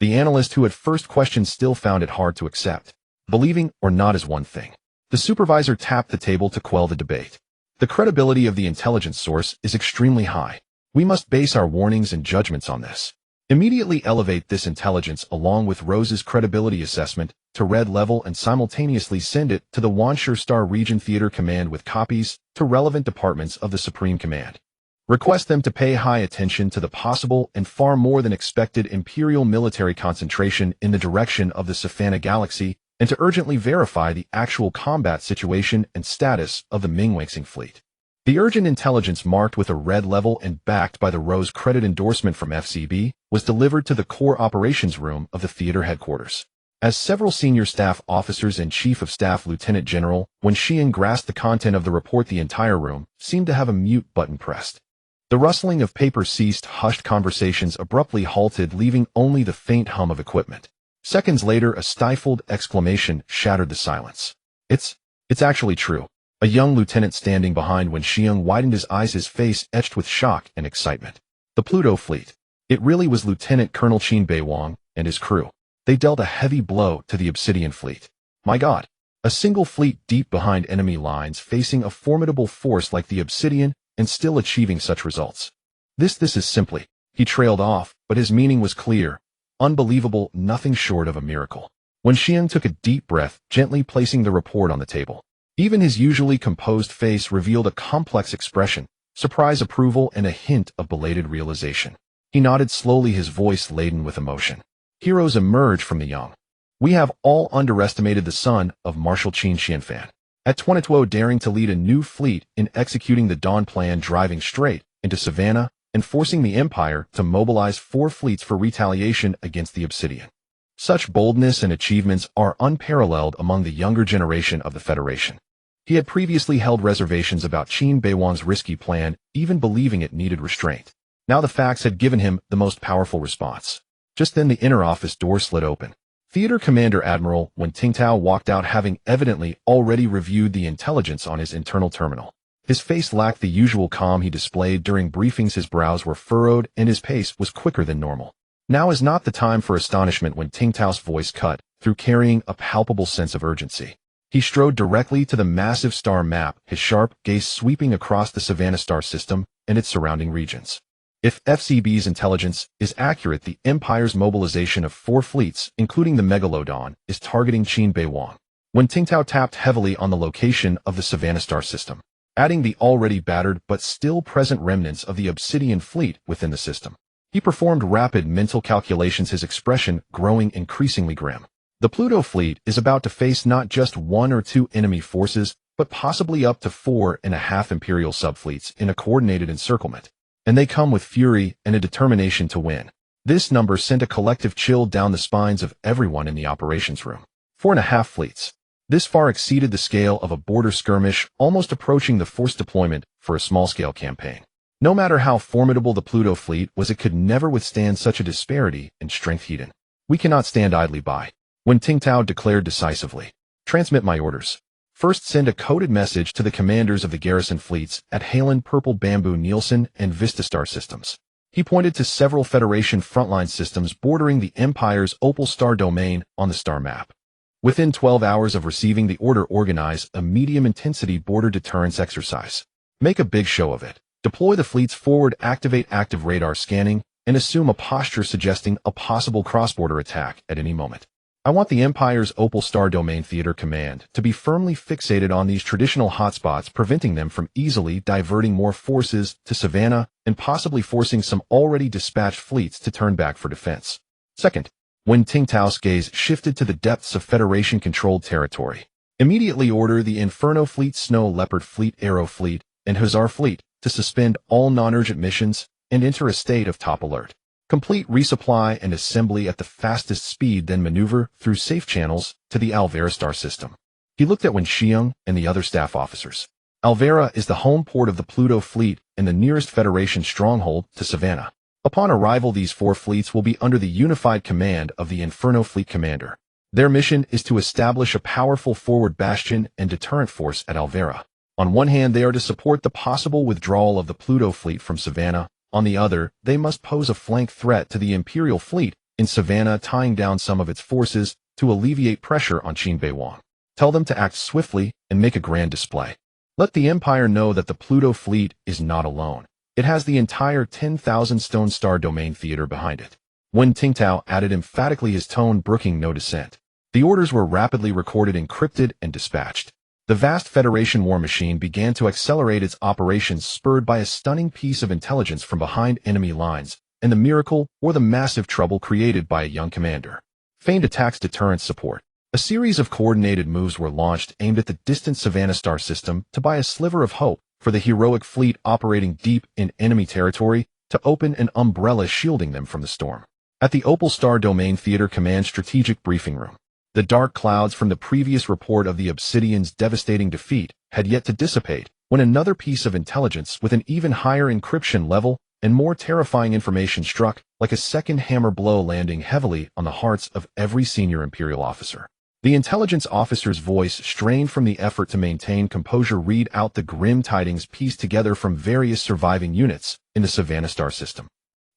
The analyst who had first questioned still found it hard to accept. Believing or not is one thing. The supervisor tapped the table to quell the debate. The credibility of the intelligence source is extremely high. We must base our warnings and judgments on this. Immediately elevate this intelligence along with Rose's credibility assessment to red level and simultaneously send it to the Wanshur Star Region Theater Command with copies to relevant departments of the Supreme Command. Request them to pay high attention to the possible and far more than expected Imperial military concentration in the direction of the Savannah Galaxy and to urgently verify the actual combat situation and status of the Mingweixing fleet. The urgent intelligence marked with a red level and backed by the Rose credit endorsement from FCB was delivered to the core operations room of the theater headquarters. As several senior staff officers and Chief of Staff Lieutenant General, when Xian grasped the content of the report, the entire room seemed to have a mute button pressed. The rustling of paper ceased, hushed conversations abruptly halted, leaving only the faint hum of equipment. Seconds later, a stifled exclamation shattered the silence. It's actually true. A young lieutenant standing behind Wen Xiang widened his eyes, his face etched with shock and excitement. The Pluto Fleet. It really was Lieutenant Colonel Qin Beiwang and his crew. They dealt a heavy blow to the Obsidian Fleet. My God. A single fleet deep behind enemy lines facing a formidable force like the Obsidian and still achieving such results. This is simply, he trailed off, but his meaning was clear. Unbelievable, nothing short of a miracle. Wen Xiang took a deep breath, gently placing the report on the table. Even his usually composed face revealed a complex expression, surprise, approval, and a hint of belated realization. He nodded slowly, his voice laden with emotion. Heroes emerge from the young. We have all underestimated the son of Marshal Qin Xianfan. At 2012, daring to lead a new fleet in executing the Dawn Plan, driving straight into Savannah and forcing the Empire to mobilize 4 fleets for retaliation against the Obsidian. Such boldness and achievements are unparalleled among the younger generation of the Federation. He had previously held reservations about Qin Beiwang's risky plan, even believing it needed restraint. Now the facts had given him the most powerful response. Just then the inner office door slid open. Theater Commander Admiral Wen Tingtao walked out, having evidently already reviewed the intelligence on his internal terminal. His face lacked the usual calm he displayed during briefings. His brows were furrowed and his pace was quicker than normal. Now is not the time for astonishment. When Tingtao's voice cut through, carrying a palpable sense of urgency. He strode directly to the massive star map, his sharp gaze sweeping across the Savannah star system and its surrounding regions. If FCB's intelligence is accurate, the Empire's mobilization of 4 fleets, including the Megalodon, is targeting Qin Beiwang. When Tingtao tapped heavily on the location of the Savannah star system, adding the already battered but still present remnants of the Obsidian fleet within the system. He performed rapid mental calculations, his expression growing increasingly grim. The Pluto Fleet is about to face not just 1 or 2 enemy forces, but possibly up to 4.5 Imperial subfleets in a coordinated encirclement. And they come with fury and a determination to win. This number sent a collective chill down the spines of everyone in the operations room. 4.5 fleets. This far exceeded the scale of a border skirmish, almost approaching the force deployment for a small-scale campaign. No matter how formidable the Pluto Fleet was, it could never withstand such a disparity in strength. Heaton. We cannot stand idly by. When Tingtao declared decisively, transmit my orders. First, send a coded message to the commanders of the garrison fleets at Halen, Purple Bamboo, Nielsen, and Vistastar systems. He pointed to several Federation frontline systems bordering the Empire's Opal Star domain on the star map. Within 12 hours of receiving the order, organize a medium-intensity border deterrence exercise. Make a big show of it. Deploy the fleets forward, activate active radar scanning, and assume a posture suggesting a possible cross-border attack at any moment. I want the Empire's Opal Star Domain Theater Command to be firmly fixated on these traditional hotspots, preventing them from easily diverting more forces to Savannah and possibly forcing some already dispatched fleets to turn back for defense. Second, when Tingtao's gaze shifted to the depths of Federation-controlled territory, immediately order the Inferno Fleet, Snow Leopard Fleet, Aero Fleet, and Hussar Fleet to suspend all non-urgent missions and enter a state of top alert. Complete resupply and assembly at the fastest speed, then maneuver through safe channels to the Alvera star system. He looked at Wen Xiang and the other staff officers. Alvera is the home port of the Pluto Fleet and the nearest Federation stronghold to Savannah. Upon arrival, these 4 fleets will be under the unified command of the Inferno Fleet commander. Their mission is to establish a powerful forward bastion and deterrent force at Alvera. On one hand, they are to support the possible withdrawal of the Pluto Fleet from Savannah. On the other, they must pose a flank threat to the Imperial Fleet in Savannah, tying down some of its forces to alleviate pressure on Qin Beiwang. Tell them to act swiftly and make a grand display. Let the Empire know that the Pluto Fleet is not alone. It has the entire 10,000 Stone Star Domain Theater behind it. When Tingtao added emphatically, his tone brooking no dissent. The orders were rapidly recorded, encrypted, and dispatched. The vast Federation war machine began to accelerate its operations, spurred by a stunning piece of intelligence from behind enemy lines, and the miracle or the massive trouble created by a young commander. Feigned attacks, deterrent support. A series of coordinated moves were launched aimed at the distant Savannah Star system to buy a sliver of hope for the heroic fleet operating deep in enemy territory to open an umbrella shielding them from the storm. At the Opal Star Domain Theater Command Strategic Briefing Room, the dark clouds from the previous report of the Obsidian's devastating defeat had yet to dissipate when another piece of intelligence with an even higher encryption level and more terrifying information struck like a second hammer blow, landing heavily on the hearts of every senior Imperial officer. The intelligence officer's voice, strained from the effort to maintain composure, read out the grim tidings pieced together from various surviving units in the Savannah Star system.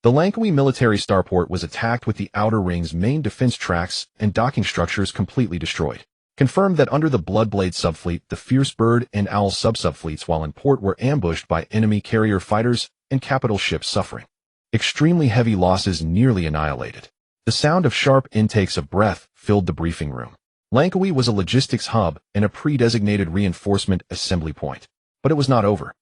The Langkawi military starport was attacked, with the outer ring's main defense tracks and docking structures completely destroyed. Confirmed that under the Bloodblade subfleet, the Fierce Bird and Owl sub-subfleets while in port were ambushed by enemy carrier fighters and capital ships, suffering extremely heavy losses, nearly annihilated. The sound of sharp intakes of breath filled the briefing room. Langkawi was a logistics hub and a pre-designated reinforcement assembly point. But it was not over.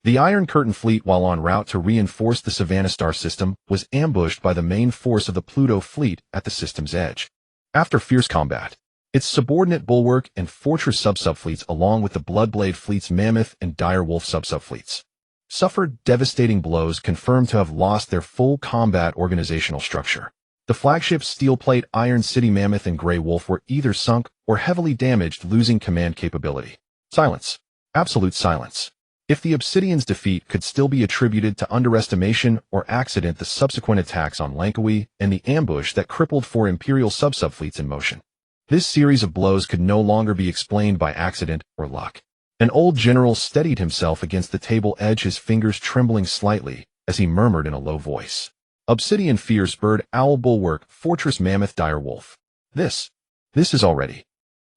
The Iron Curtain Fleet, while en route to reinforce the Savannah Star system, was ambushed by the main force of the Pluto Fleet at the system's edge. After fierce combat, its subordinate Bulwark and Fortress sub-subfleets, along with the Bloodblade Fleet's Mammoth and Dire Wolf sub-subfleets, suffered devastating blows, confirmed to have lost their full combat organizational structure. The flagships Steelplate, Iron City, Mammoth, and Grey Wolf were either sunk or heavily damaged, losing command capability. Silence. Absolute silence. If the Obsidian's defeat could still be attributed to underestimation or accident, the subsequent attacks on Langkawi and the ambush that crippled 4 Imperial sub-subfleets in motion. This series of blows could no longer be explained by accident or luck. An old general steadied himself against the table edge, his fingers trembling slightly as he murmured in a low voice. Obsidian, Fierce Bird, Owl, Bulwark, Fortress, Mammoth, Dire Wolf. This is already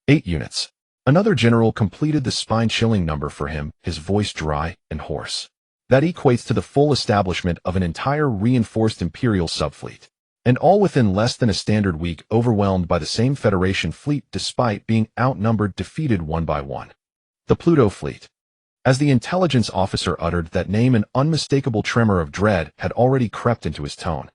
8 units. Another general completed the spine-chilling number for him, his voice dry and hoarse. That equates to the full establishment of an entire reinforced Imperial subfleet. And all within less than a standard week, overwhelmed by the same Federation fleet despite being outnumbered, defeated one by one. The Pluto Fleet. As the intelligence officer uttered that name, an unmistakable tremor of dread had already crept into his tone.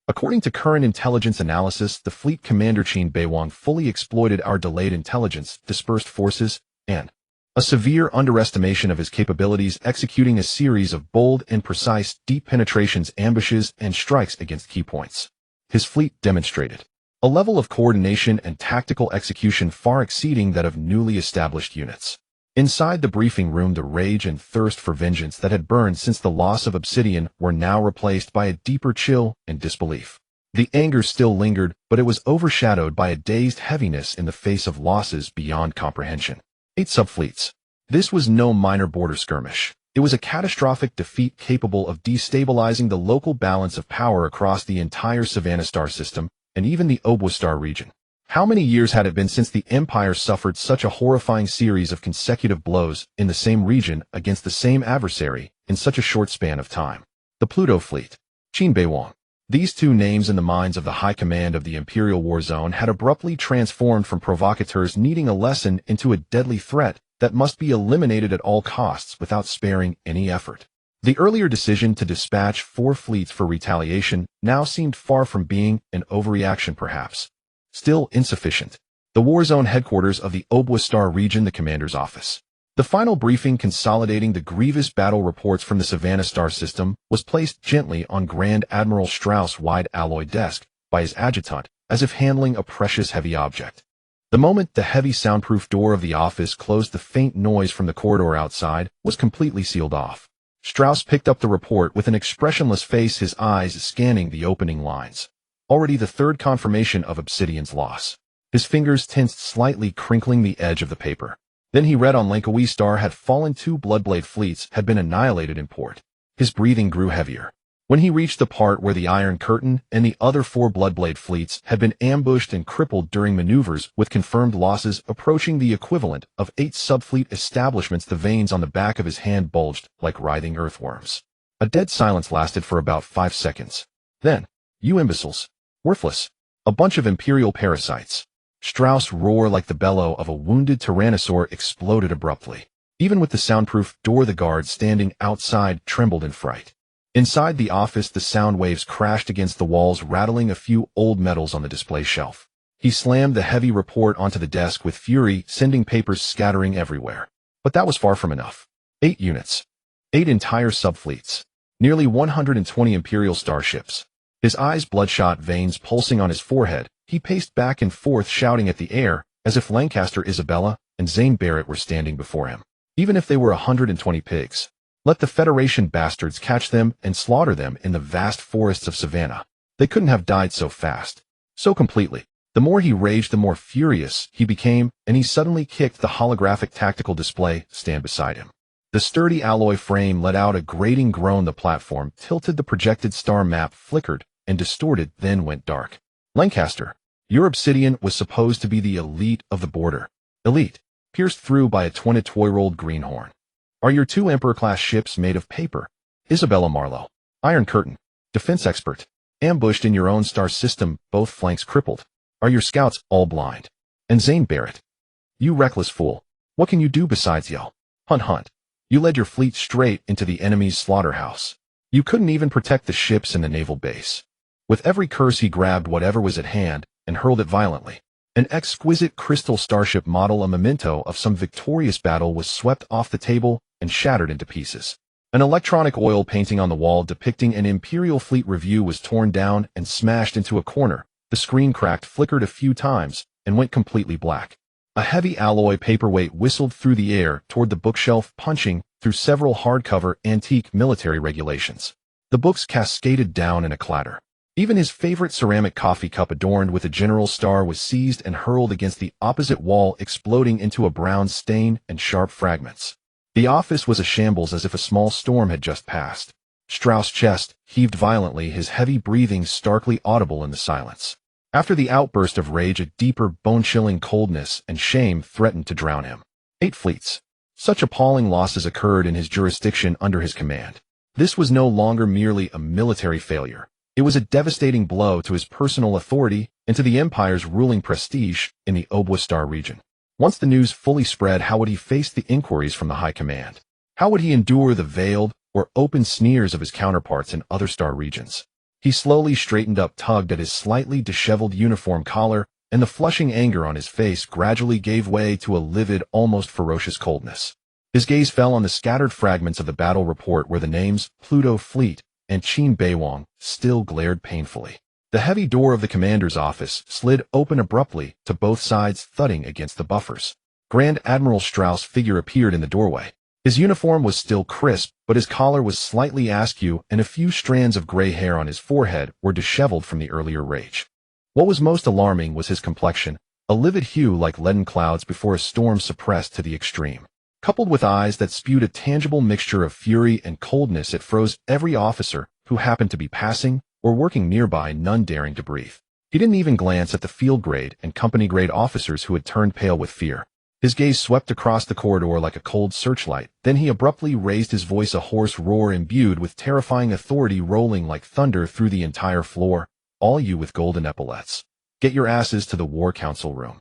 According to current intelligence analysis, the fleet commander Qin Beiwang fully exploited our delayed intelligence, dispersed forces, and a severe underestimation of his capabilities, executing a series of bold and precise deep penetrations, ambushes, and strikes against key points. His fleet demonstrated a level of coordination and tactical execution far exceeding that of newly established units. Inside the briefing room, the rage and thirst for vengeance that had burned since the loss of Obsidian were now replaced by a deeper chill and disbelief. The anger still lingered, but it was overshadowed by a dazed heaviness in the face of losses beyond comprehension. 8 subfleets. This was no minor border skirmish. It was a catastrophic defeat capable of destabilizing the local balance of power across the entire Savannah Star system and even the Obwa Star region. How many years had it been since the Empire suffered such a horrifying series of consecutive blows in the same region against the same adversary in such a short span of time? The Pluto Fleet. Qin Beiwang. These two names in the minds of the high command of the Imperial War Zone had abruptly transformed from provocateurs needing a lesson into a deadly threat that must be eliminated at all costs without sparing any effort. The earlier decision to dispatch 4 fleets for retaliation now seemed far from being an overreaction, perhaps still insufficient. The War Zone headquarters of the Obwa Star region, the commander's office. The final briefing consolidating the grievous battle reports from the Savannah Star system was placed gently on Grand Admiral Strauss' wide alloy desk by his adjutant, as if handling a precious heavy object. The moment the heavy soundproof door of the office closed, the faint noise from the corridor outside was completely sealed off. Strauss picked up the report with an expressionless face, his eyes scanning the opening lines. Already the 3rd confirmation of Obsidian's loss. His fingers tensed slightly, crinkling the edge of the paper. Then he read on Langkawi Star had fallen, 2 Bloodblade fleets had been annihilated in port. His breathing grew heavier. When he reached the part where the Iron Curtain and the other 4 Bloodblade fleets had been ambushed and crippled during maneuvers with confirmed losses approaching the equivalent of 8 subfleet establishments, the veins on the back of his hand bulged like writhing earthworms. A dead silence lasted for about 5 seconds. Then, "You imbeciles. Worthless. A bunch of imperial parasites." Strauss' roar like the bellow of a wounded tyrannosaur exploded abruptly. Even with the soundproof door, the guards standing outside trembled in fright. Inside the office, the sound waves crashed against the walls, rattling a few old medals on the display shelf. He slammed the heavy report onto the desk with fury, sending papers scattering everywhere. But that was far from enough. 8 units. 8 entire subfleets. Nearly 120 Imperial starships. His eyes bloodshot, veins pulsing on his forehead, he paced back and forth, shouting at the air, as if Lancaster, Isabella, and Zane Barrett were standing before him. Even if they were 120 pigs. Let the Federation bastards catch them and slaughter them in the vast forests of Savannah. They couldn't have died so fast. So completely. The more he raged, the more furious he became, and he suddenly kicked the holographic tactical display stand beside him. The sturdy alloy frame let out a grating groan. The platform tilted, the projected star map flickered and distorted, then went dark. Lancaster, your Obsidian was supposed to be the elite of the border. Elite, pierced through by a 20-toy-rolled greenhorn. Are your 2 Emperor-class ships made of paper? Isabella Marlowe, Iron Curtain, defense expert, ambushed in your own star system, both flanks crippled. Are your scouts all blind? And Zane Barrett, you reckless fool, what can you do besides yell? Hunt, hunt. You led your fleet straight into the enemy's slaughterhouse. You couldn't even protect the ships in the naval base. With every curse, he grabbed whatever was at hand and hurled it violently. An exquisite crystal starship model, a memento of some victorious battle, was swept off the table and shattered into pieces. An electronic oil painting on the wall depicting an Imperial fleet review was torn down and smashed into a corner. The screen cracked, flickered a few times, and went completely black. A heavy alloy paperweight whistled through the air toward the bookshelf, punching through several hardcover antique military regulations. The books cascaded down in a clatter. Even his favorite ceramic coffee cup adorned with a general's star was seized and hurled against the opposite wall, exploding into a brown stain and sharp fragments. The office was a shambles, as if a small storm had just passed. Strauss' chest heaved violently, his heavy breathing starkly audible in the silence. After the outburst of rage, a deeper, bone-chilling coldness and shame threatened to drown him. 8 fleets. Such appalling losses occurred in his jurisdiction under his command. This was no longer merely a military failure. It was a devastating blow to his personal authority and to the Empire's ruling prestige in the Obwa Star region. Once the news fully spread, how would he face the inquiries from the high command? How would he endure the veiled or open sneers of his counterparts in other star regions? He slowly straightened up, tugged at his slightly disheveled uniform collar, and the flushing anger on his face gradually gave way to a livid, almost ferocious coldness. His gaze fell on the scattered fragments of the battle report where the names Pluto Fleet and Qin Beiwang still glared painfully. The heavy door of the commander's office slid open abruptly, to both sides thudding against the buffers. Grand Admiral Strauss' figure appeared in the doorway. His uniform was still crisp, but his collar was slightly askew, and a few strands of gray hair on his forehead were disheveled from the earlier rage. What was most alarming was his complexion, a livid hue like leaden clouds before a storm suppressed to the extreme. Coupled with eyes that spewed a tangible mixture of fury and coldness, it froze every officer who happened to be passing or working nearby, none daring to breathe. He didn't even glance at the field-grade and company-grade officers who had turned pale with fear. His gaze swept across the corridor like a cold searchlight. Then he abruptly raised his voice, a hoarse roar imbued with terrifying authority rolling like thunder through the entire floor. All you with golden epaulets, get your asses to the War Council room.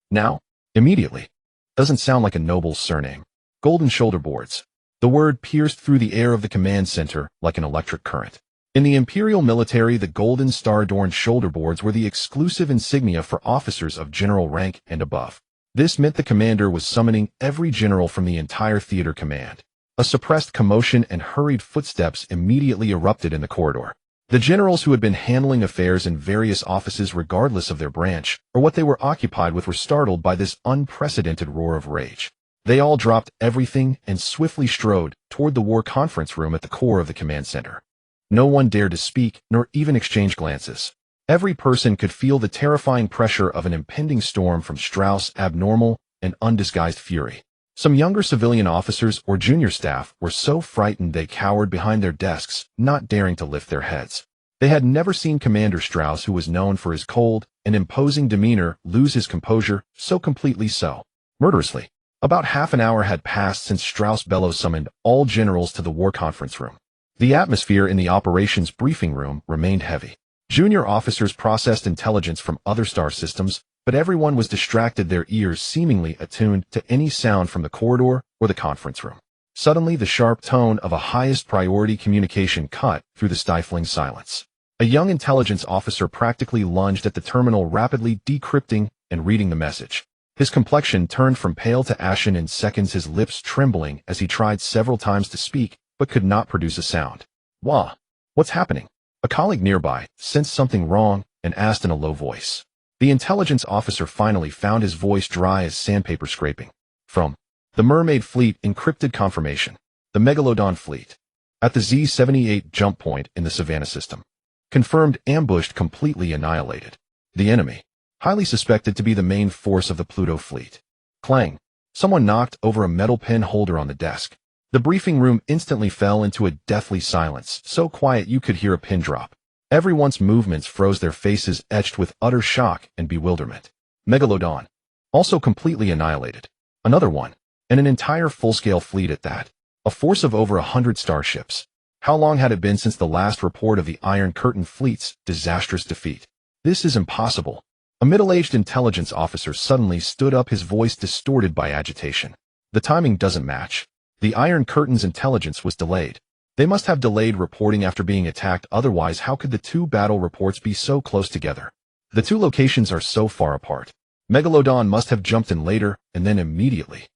Now, immediately. Doesn't sound like a noble's surname. Golden shoulder boards. The word pierced through the air of the command center like an electric current. In the Imperial military, the golden star-adorned shoulder boards were the exclusive insignia for officers of general rank and above. This meant the commander was summoning every general from the entire theater command. A suppressed commotion and hurried footsteps immediately erupted in the corridor. The generals who had been handling affairs in various offices regardless of their branch or what they were occupied with were startled by this unprecedented roar of rage. They all dropped everything and swiftly strode toward the war conference room at the core of the command center. No one dared to speak nor even exchange glances. Every person could feel the terrifying pressure of an impending storm from Strauss' abnormal and undisguised fury. Some younger civilian officers or junior staff were so frightened they cowered behind their desks, not daring to lift their heads. They had never seen Commander Strauss, who was known for his cold and imposing demeanor, lose his composure so completely, so murderously. About half an hour had passed since Strauss Bellow summoned all generals to the war conference room. The atmosphere in the operations briefing room remained heavy. Junior officers processed intelligence from other star systems, but everyone was distracted, their ears seemingly attuned to any sound from the corridor or the conference room. Suddenly, the sharp tone of a highest priority communication cut through the stifling silence. A young intelligence officer practically lunged at the terminal, rapidly decrypting and reading the message. His complexion turned from pale to ashen in seconds, his lips trembling as he tried several times to speak, but could not produce a sound. "Wah! What's happening?" A colleague nearby sensed something wrong and asked in a low voice. The intelligence officer finally found his voice dry as sandpaper scraping. "From the Mermaid Fleet, encrypted confirmation. The Megalodon Fleet. At the Z-78 jump point in the Savannah system. Confirmed, ambushed, completely annihilated. The enemy. Highly suspected to be the main force of the Pluto Fleet." Clang. Someone knocked over a metal pen holder on the desk. The briefing room instantly fell into a deathly silence, so quiet you could hear a pin drop. Everyone's movements froze, their faces etched with utter shock and bewilderment. Megalodon. Also completely annihilated. Another one. And an entire full-scale fleet at that. A force of over 100 starships. How long had it been since the last report of the Iron Curtain Fleet's disastrous defeat? "This is impossible." A middle-aged intelligence officer suddenly stood up, his voice distorted by agitation. "The timing doesn't match. The Iron Curtain's intelligence was delayed. They must have delayed reporting after being attacked, otherwise how could the two battle reports be so close together? The two locations are so far apart. Megalodon must have jumped in later, and then immediately."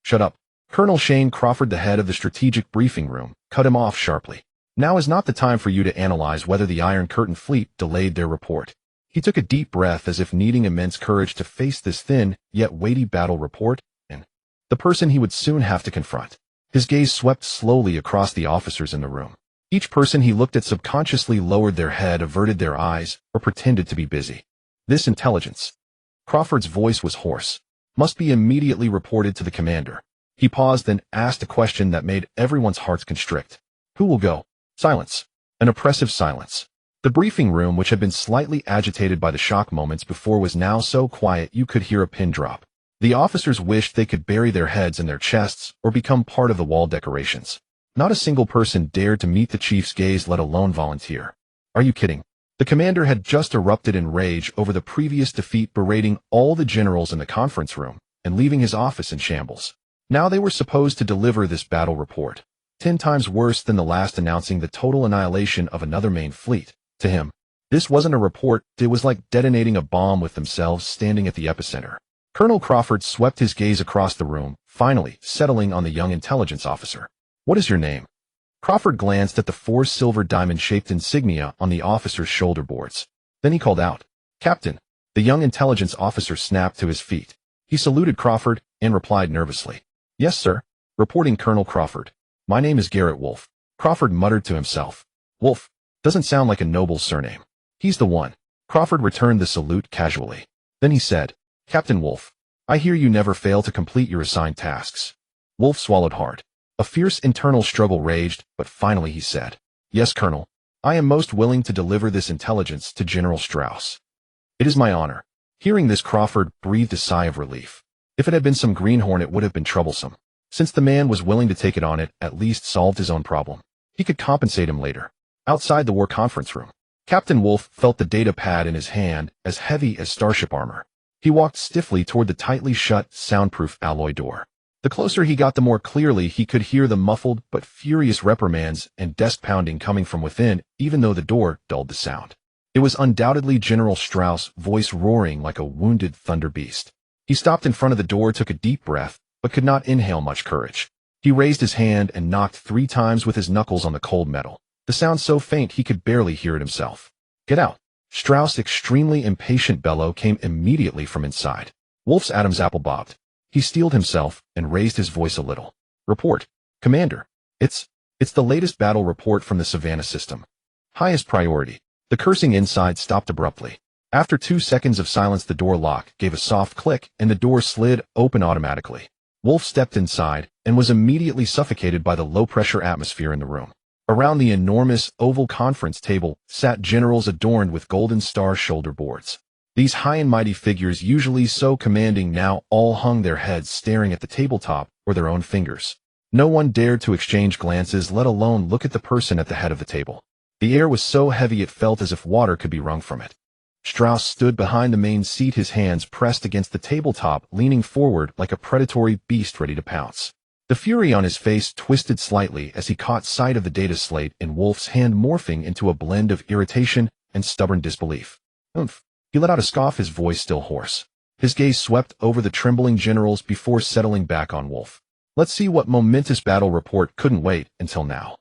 "Shut up." Colonel Shane Crawford, the head of the strategic briefing room, cut him off sharply. "Now is not the time for you to analyze whether the Iron Curtain Fleet delayed their report." He took a deep breath as if needing immense courage to face this thin, yet weighty battle report, and the person he would soon have to confront. His gaze swept slowly across the officers in the room. Each person he looked at subconsciously lowered their head, averted their eyes, or pretended to be busy. "This intelligence." Crawford's voice was hoarse. "Must be immediately reported to the commander." He paused, then asked a question that made everyone's hearts constrict. "Who will go?" Silence. An oppressive silence. The briefing room, which had been slightly agitated by the shock moments before, was now so quiet you could hear a pin drop. The officers wished they could bury their heads in their chests or become part of the wall decorations. Not a single person dared to meet the chief's gaze, let alone volunteer. "Are you kidding?" The commander had just erupted in rage over the previous defeat, berating all the generals in the conference room and leaving his office in shambles. Now they were supposed to deliver this battle report, 10 times worse than the last, announcing the total annihilation of another main fleet. To him, this wasn't a report, it was like detonating a bomb with themselves standing at the epicenter. Colonel Crawford swept his gaze across the room, finally settling on the young intelligence officer. "What is your name?" Crawford glanced at the 4 silver diamond-shaped insignia on the officer's shoulder boards. Then he called out, "Captain." The young intelligence officer snapped to his feet. He saluted Crawford and replied nervously, "Yes, sir." Reporting Colonel Crawford. "My name is Garrett Wolf." Crawford muttered to himself. "Wolf. Doesn't sound like a noble surname." "He's the one." Crawford returned the salute casually. Then he said, "Captain Wolf, I hear you never fail to complete your assigned tasks." Wolf swallowed hard. A fierce internal struggle raged, but finally he said, "Yes, Colonel. I am most willing to deliver this intelligence to General Strauss. It is my honor." Hearing this, Crawford breathed a sigh of relief. If it had been some greenhorn, it would have been troublesome. Since the man was willing to take it on, it at least solved his own problem. He could compensate him later. Outside the war conference room, Captain Wolf felt the data pad in his hand, as heavy as starship armor. He walked stiffly toward the tightly shut, soundproof alloy door. The closer he got, the more clearly he could hear the muffled but furious reprimands and desk pounding coming from within, even though the door dulled the sound. It was undoubtedly General Strauss, voice roaring like a wounded thunder beast. He stopped in front of the door, took a deep breath, but could not inhale much courage. He raised his hand and knocked 3 times with his knuckles on the cold metal. The sound so faint he could barely hear it himself. "Get out!" Strauss' extremely impatient bellow came immediately from inside. Wolf's Adam's apple bobbed. He steeled himself and raised his voice a little. "Report, Commander. It's the latest battle report from the Savannah system. Highest priority." The cursing inside stopped abruptly. After 2 seconds of silence, the door lock gave a soft click and the door slid open automatically. Wolf stepped inside and was immediately suffocated by the low-pressure atmosphere in the room. Around the enormous oval conference table sat generals adorned with golden star shoulder boards. These high and mighty figures, usually so commanding, now all hung their heads staring at the tabletop or their own fingers. No one dared to exchange glances, let alone look at the person at the head of the table. The air was so heavy it felt as if water could be wrung from it. Strauss stood behind the main seat, his hands pressed against the tabletop, leaning forward like a predatory beast ready to pounce. The fury on his face twisted slightly as he caught sight of the data slate in Wolf's hand, morphing into a blend of irritation and stubborn disbelief. "Oomph." He let out a scoff, his voice still hoarse. His gaze swept over the trembling generals before settling back on Wolf. "Let's see what momentous battle report couldn't wait until now.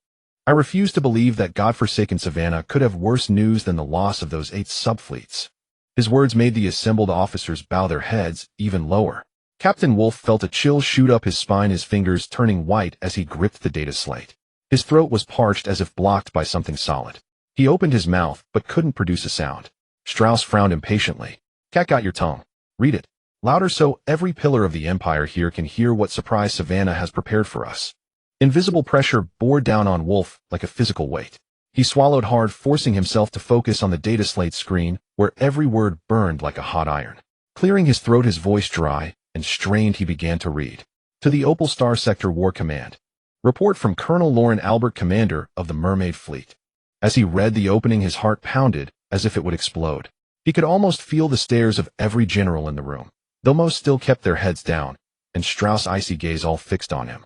I refuse to believe that godforsaken Savannah could have worse news than the loss of those 8 subfleets." His words made the assembled officers bow their heads even lower. Captain Wolf felt a chill shoot up his spine, his fingers turning white as he gripped the data slate. His throat was parched as if blocked by something solid. He opened his mouth but couldn't produce a sound. Strauss frowned impatiently. "Cat got your tongue. Read it. Louder so every pillar of the Empire here can hear what surprise Savannah has prepared for us." Invisible pressure bore down on Wolf like a physical weight. He swallowed hard, forcing himself to focus on the data slate screen, where every word burned like a hot iron. Clearing his throat, his voice dry and strained, he began to read. "To the Opal Star Sector War Command. Report from Colonel Lauren Albert, Commander of the Mermaid Fleet." As he read the opening, his heart pounded as if it would explode. He could almost feel the stares of every general in the room, though most still kept their heads down, and Strauss' icy gaze all fixed on him.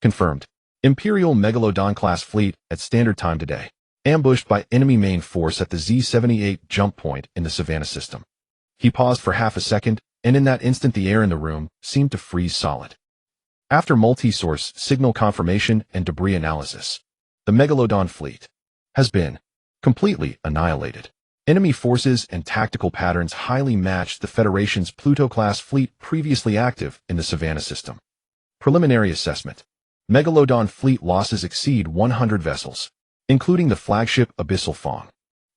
Confirmed. Imperial Megalodon-class fleet at standard time today. Ambushed by enemy main force at the Z-78 jump point in the Savannah system. He paused for half a second, and in that instant the air in the room seemed to freeze solid. After multi-source signal confirmation and debris analysis, the Megalodon fleet has been completely annihilated. Enemy forces and tactical patterns highly matched the Federation's Pluto-class fleet previously active in the Savannah system. Preliminary assessment. Megalodon fleet losses exceed 100 vessels, including the flagship Abyssal Fawn.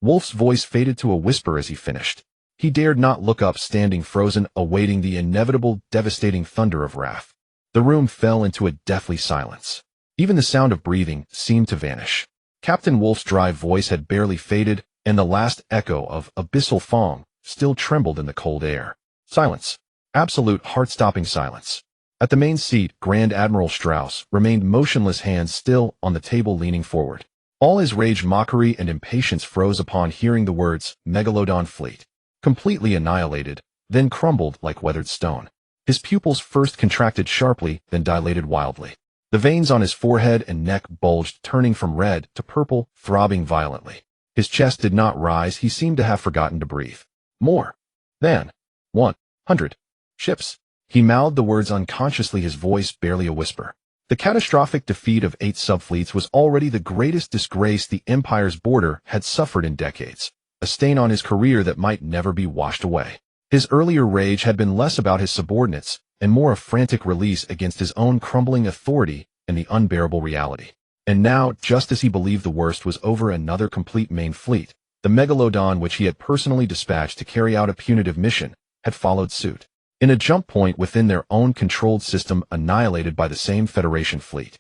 Wolf's voice faded to a whisper as he finished. He dared not look up, standing frozen, awaiting the inevitable, devastating thunder of wrath. The room fell into a deathly silence. Even the sound of breathing seemed to vanish. Captain Wolf's dry voice had barely faded, and the last echo of Abyssal Fawn still trembled in the cold air. Silence. Absolute, heart-stopping silence. At the main seat, Grand Admiral Strauss remained motionless, hands still on the table, leaning forward. All his rage, mockery, and impatience froze upon hearing the words Megalodon fleet. Completely annihilated, then crumbled like weathered stone. His pupils first contracted sharply, then dilated wildly. The veins on his forehead and neck bulged, turning from red to purple, throbbing violently. His chest did not rise. He seemed to have forgotten to breathe. "More than 100 ships." He mouthed the words unconsciously, his voice barely a whisper. The catastrophic defeat of 8 subfleets was already the greatest disgrace the Empire's border had suffered in decades, a stain on his career that might never be washed away. His earlier rage had been less about his subordinates and more a frantic release against his own crumbling authority and the unbearable reality. And now, just as he believed the worst was over, another complete main fleet, the Megalodon, which he had personally dispatched to carry out a punitive mission, had followed suit. In a jump point within their own controlled system, annihilated by the same Federation fleet.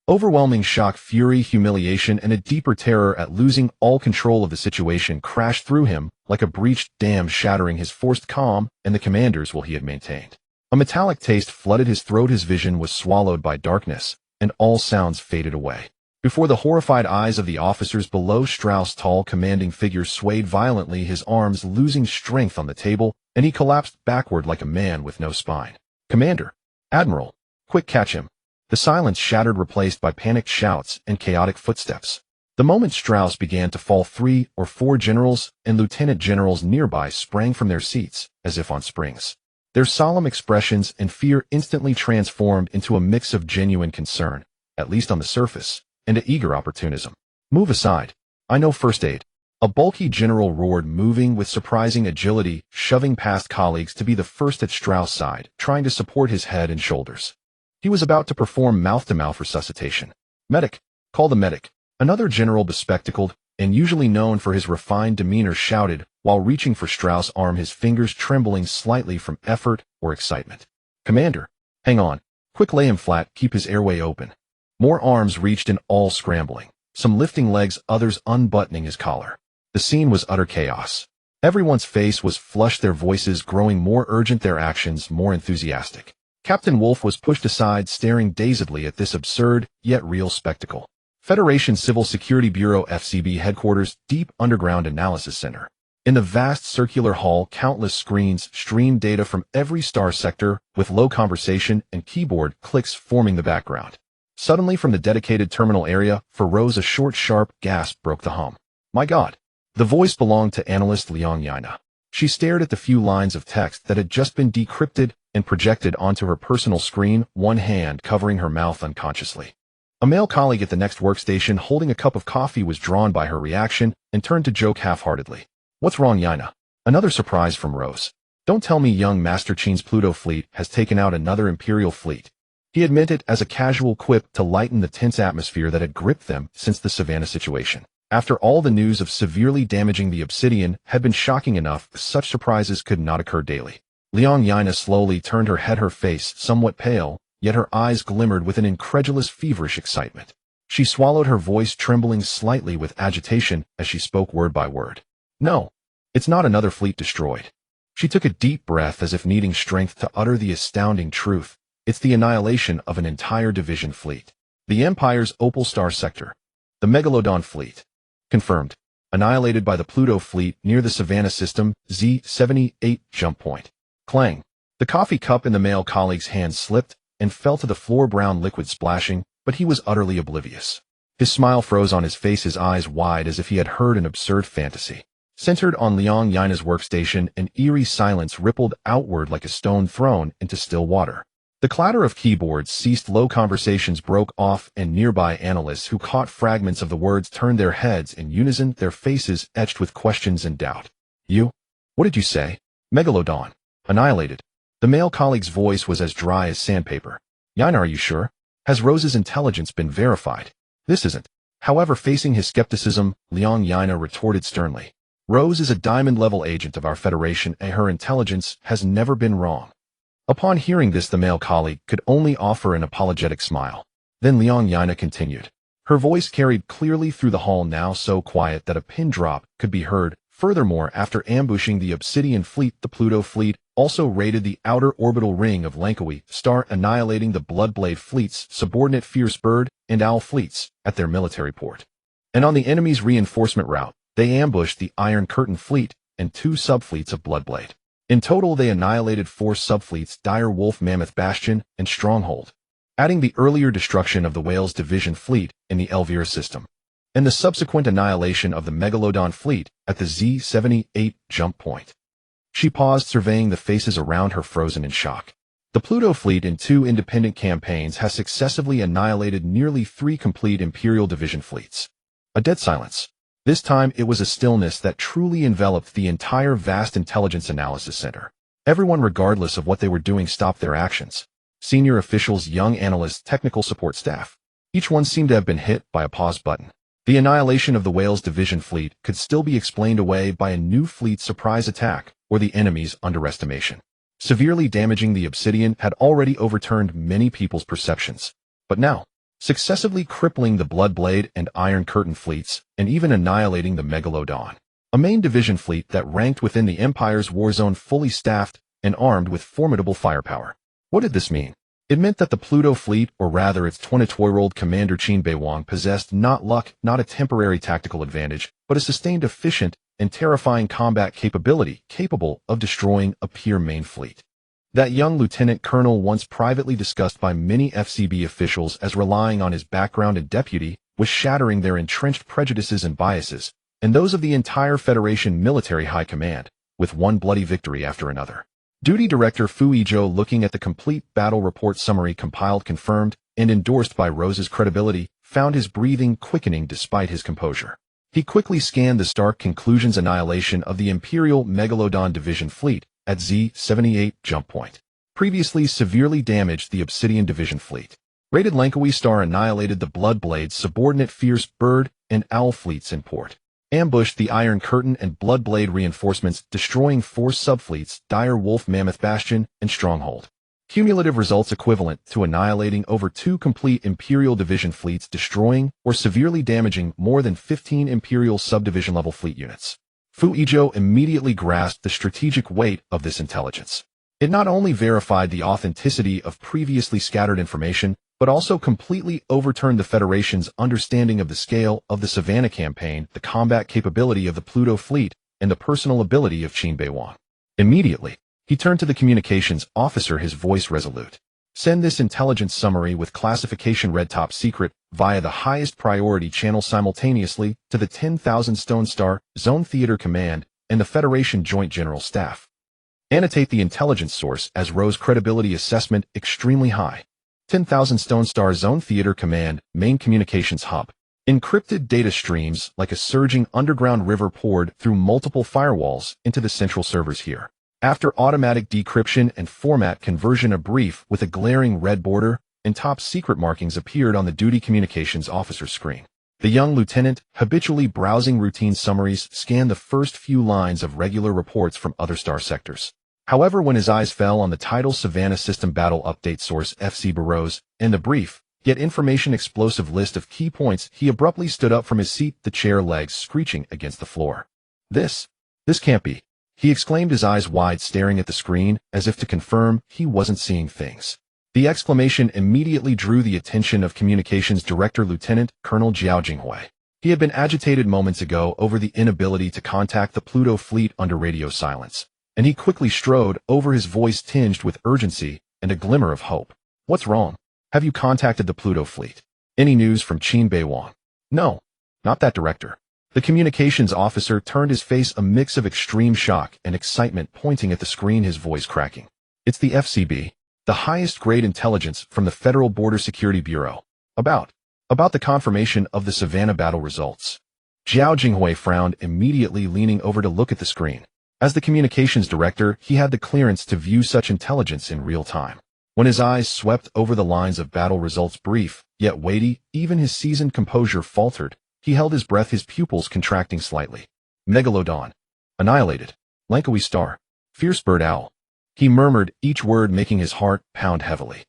Overwhelming shock, fury, humiliation, and a deeper terror at losing all control of the situation crashed through him like a breached dam, shattering his forced calm and the commander's will he had maintained. A metallic taste flooded his throat, his vision was swallowed by darkness, and all sounds faded away. Before the horrified eyes of the officers below, Strauss' tall, commanding figure swayed violently, his arms losing strength on the table, and he collapsed backward like a man with no spine. "Commander! Admiral! Quick, catch him!" The silence shattered, replaced by panicked shouts and chaotic footsteps. The moment Strauss began to fall, 3 or 4 generals and lieutenant generals nearby sprang from their seats, as if on springs. Their solemn expressions and fear instantly transformed into a mix of genuine concern, at least on the surface, and a eager opportunism. "Move aside. I know first aid." A bulky general roared, moving with surprising agility, shoving past colleagues to be the first at Strauss' side, trying to support his head and shoulders. He was about to perform mouth-to-mouth resuscitation. "Medic! Call the medic!" Another general, bespectacled and usually known for his refined demeanor, shouted while reaching for Strauss' arm, his fingers trembling slightly from effort or excitement. "Commander, Hang on. Quick, lay him flat, keep his airway open. More arms reached in, all scrambling. Some lifting legs, others unbuttoning his collar. The scene was utter chaos. Everyone's face was flushed, their voices growing more urgent, their actions more enthusiastic. Captain Wolf was pushed aside, staring dazedly at this absurd, yet real spectacle. Federation Civil Security Bureau FCB headquarters, deep underground analysis center. In the vast circular hall, countless screens streamed data from every star sector, with low conversation and keyboard clicks forming the background. Suddenly, from the dedicated terminal area, for Rose a short, sharp gasp broke the hum. My God! The voice belonged to analyst Liang Yana. She stared at the few lines of text that had just been decrypted and projected onto her personal screen, one hand covering her mouth unconsciously. A male colleague at the next workstation holding a cup of coffee was drawn by her reaction and turned to joke half-heartedly. What's wrong, Yana? Another surprise from Rose. Don't tell me young Master Qin's Pluto Fleet has taken out another Imperial fleet. He admitted as a casual quip to lighten the tense atmosphere that had gripped them since the Savannah situation. After all, the news of severely damaging the Obsidian had been shocking enough, such surprises could not occur daily. Liang Yana slowly turned her head, her face somewhat pale, yet her eyes glimmered with an incredulous, feverish excitement. She swallowed, her voice trembling slightly with agitation as she spoke word by word. No, it's not another fleet destroyed. She took a deep breath as if needing strength to utter the astounding truth. It's the annihilation of an entire division fleet. The Empire's Opal Star sector. The Megalodon fleet. Confirmed. Annihilated by the Pluto Fleet near the Savannah system, Z-78 jump point. Clang. The coffee cup in the male colleague's hand slipped and fell to the floor, brown liquid splashing, but he was utterly oblivious. His smile froze on his face, his eyes wide as if he had heard an absurd fantasy. Centered on Liang Yina's workstation, an eerie silence rippled outward like a stone thrown into still water. The clatter of keyboards ceased, low conversations broke off, and nearby analysts who caught fragments of the words turned their heads in unison, their faces etched with questions and doubt. You? What did you say? Megalodon. Annihilated. The male colleague's voice was as dry as sandpaper. Yana, are you sure? Has Rose's intelligence been verified? This isn't. However, facing his skepticism, Liang Yana retorted sternly. Rose is a diamond-level agent of our Federation, and her intelligence has never been wrong. Upon hearing this, the male colleague could only offer an apologetic smile. Then Liang Yana continued. Her voice carried clearly through the hall, now so quiet that a pin drop could be heard. Furthermore, after ambushing the Obsidian fleet, the Pluto fleet also raided the outer orbital ring of Lankawi Star, annihilating the Bloodblade fleet's subordinate Fierce Bird and Owl fleets at their military port. And on the enemy's reinforcement route, they ambushed the Iron Curtain fleet and 2 subfleets of Bloodblade. In total, they annihilated 4 subfleets, Dire Wolf, Mammoth Bastion, and Stronghold, adding the earlier destruction of the Wales Division fleet in the Elvira system, and the subsequent annihilation of the Megalodon fleet at the Z-78 jump point. She paused, surveying the faces around her, frozen in shock. The Pluto fleet in 2 independent campaigns has successively annihilated nearly 3 complete Imperial Division fleets. A dead silence. This time it was a stillness that truly enveloped the entire vast intelligence analysis center. Everyone, regardless of what they were doing, stopped their actions. Senior officials, young analysts, technical support staff. Each one seemed to have been hit by a pause button. The annihilation of the Wales Division fleet could still be explained away by a new fleet surprise attack or the enemy's underestimation. Severely damaging the Obsidian had already overturned many people's perceptions. But now, successively crippling the Bloodblade and Iron Curtain fleets, and even annihilating the Megalodon, a main division fleet that ranked within the Empire's war zone, fully staffed and armed with formidable firepower. What did this mean? It meant that the Pluto fleet, or rather its 22-year-old commander Qin Beiwang, possessed not luck, not a temporary tactical advantage, but a sustained, efficient, and terrifying combat capability capable of destroying a peer main fleet. That young lieutenant colonel, once privately discussed by many FCB officials as relying on his background and deputy, was shattering their entrenched prejudices and biases, and those of the entire Federation military high command, with one bloody victory after another. Duty Director Fu Yizhou, looking at the complete battle report summary compiled, confirmed, and endorsed by Rose's credibility, found his breathing quickening despite his composure. He quickly scanned the stark conclusions: annihilation of the Imperial Megalodon Division fleet at Z-78 jump point. Previously severely damaged the Obsidian Division fleet. Raided Lankawi Star, annihilated the Bloodblade's subordinate Fierce Bird and Owl fleets in port. Ambushed the Iron Curtain and Bloodblade reinforcements, destroying 4 subfleets, Dire Wolf, Mammoth Bastion, and Stronghold. Cumulative results equivalent to annihilating over 2 complete Imperial Division fleets, destroying or severely damaging more than 15 Imperial subdivision-level fleet units. Fu Yizhou immediately grasped the strategic weight of this intelligence. It not only verified the authenticity of previously scattered information, but also completely overturned the Federation's understanding of the scale of the Savannah campaign, the combat capability of the Pluto Fleet, and the personal ability of Qin Beiwang. Immediately, he turned to the communications officer, his voice resolute. Send this intelligence summary with classification red top secret via the highest priority channel simultaneously to the 10,000 Stone Star Zone Theater Command and the Federation Joint General Staff. Annotate the intelligence source as Rose credibility assessment extremely high. 10,000 Stone Star Zone Theater Command, main communications hub. Encrypted data streams like a surging underground river poured through multiple firewalls into the central servers here. After automatic decryption and format conversion, a brief with a glaring red border and top secret markings appeared on the duty communications officer screen. The young lieutenant, habitually browsing routine summaries, scanned the first few lines of regular reports from other star sectors. However, when his eyes fell on the title Savannah System Battle Update Source FC Burrows and the brief, yet information explosive list of key points, he abruptly stood up from his seat, the chair legs screeching against the floor. This can't be. He exclaimed, his eyes wide, staring at the screen as if to confirm he wasn't seeing things. The exclamation immediately drew the attention of Communications Director Lieutenant Colonel Jiao Jinghui. He had been agitated moments ago over the inability to contact the Pluto Fleet under radio silence, and he quickly strode over, his voice tinged with urgency and a glimmer of hope. What's wrong? Have you contacted the Pluto Fleet? Any news from Qin Beiwang? No, not that, Director. The communications officer turned, his face a mix of extreme shock and excitement, pointing at the screen, his voice cracking. It's the FCB, the highest grade intelligence from the Federal Border Security Bureau. About the confirmation of the Savannah battle results. Jiao Jinghui frowned, immediately leaning over to look at the screen. As the communications director, he had the clearance to view such intelligence in real time. When his eyes swept over the lines of battle results, brief, yet weighty, even his seasoned composure faltered. He held his breath, his pupils contracting slightly. Megalodon. Annihilated. Lankawi Star. Fierce Bird Owl. He murmured, each word making his heart pound heavily.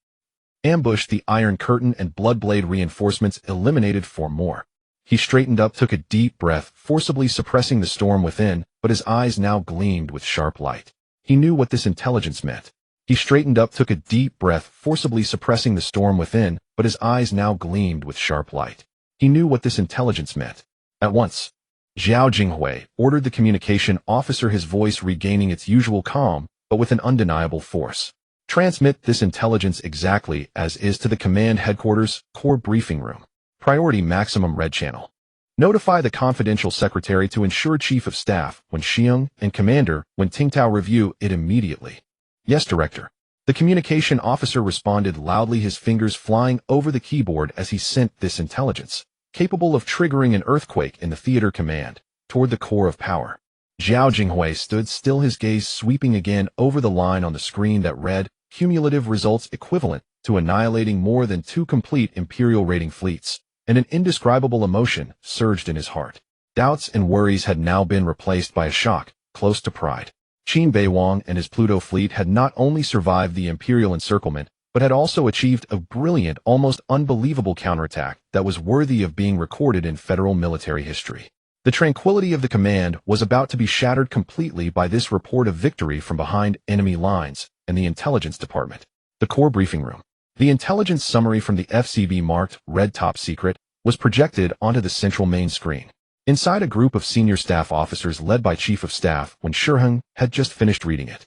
Ambushed, the Iron Curtain and Bloodblade reinforcements eliminated 4 more. He straightened up, took a deep breath, forcibly suppressing the storm within, but his eyes now gleamed with sharp light. He knew what this intelligence meant. He straightened up, took a deep breath, forcibly suppressing the storm within, but his eyes now gleamed with sharp light. He knew what this intelligence meant. At once, Jiao Jinghui ordered the communication officer, his voice regaining its usual calm, but with an undeniable force. Transmit this intelligence exactly as is to the command headquarters, core briefing room. Priority maximum red channel. Notify the confidential secretary to ensure Chief of Staff, Wen Xiong, and Commander, Wen Tingtao review it immediately. Yes, Director. The communication officer responded loudly, his fingers flying over the keyboard as he sent this intelligence, capable of triggering an earthquake in the theater command, toward the core of power. Jiao Jinghui stood still, his gaze sweeping again over the line on the screen that read, cumulative results equivalent to annihilating more than 2 complete Imperial raiding fleets, and an indescribable emotion surged in his heart. Doubts and worries had now been replaced by a shock, close to pride. Qin Beiwang and his Pluto Fleet had not only survived the Imperial encirclement, but had also achieved a brilliant, almost unbelievable counterattack that was worthy of being recorded in federal military history. The tranquility of the command was about to be shattered completely by this report of victory from behind enemy lines and the intelligence department. The core briefing room. The intelligence summary from the FCB marked red top secret was projected onto the central main screen. Inside, a group of senior staff officers led by Chief of Staff Wen Xiong had just finished reading it.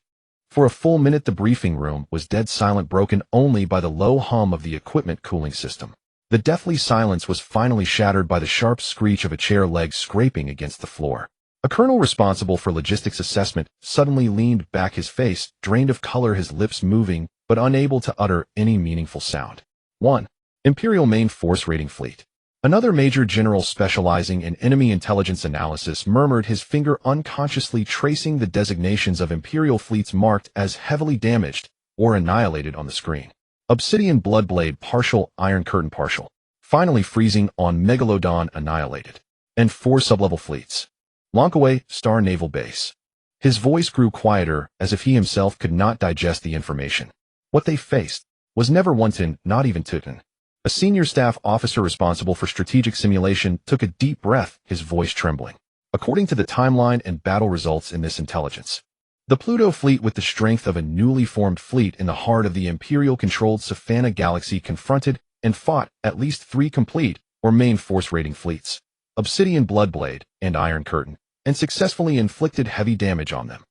For a full minute, the briefing room was dead silent, broken only by the low hum of the equipment cooling system. The deathly silence was finally shattered by the sharp screech of a chair leg scraping against the floor. A colonel responsible for logistics assessment suddenly leaned back, his face drained of color, his lips moving but unable to utter any meaningful sound. 1. Imperial Main Force Raiding Fleet. Another major general specializing in enemy intelligence analysis murmured, his finger unconsciously tracing the designations of Imperial fleets marked as heavily damaged or annihilated on the screen. Obsidian Bloodblade partial, Iron Curtain partial. Finally freezing on Megalodon annihilated. And 4 sublevel fleets. Langkawi Star Naval Base. His voice grew quieter, as if he himself could not digest the information. What they faced was never wanton, not even Titan. A senior staff officer responsible for strategic simulation took a deep breath, his voice trembling. According to the timeline and battle results in this intelligence, the Pluto Fleet, with the strength of a newly formed fleet in the heart of the Imperial-controlled Savannah Galaxy, confronted and fought at least 3 complete or main force-rating fleets, Obsidian Bloodblade and Iron Curtain, and successfully inflicted heavy damage on them.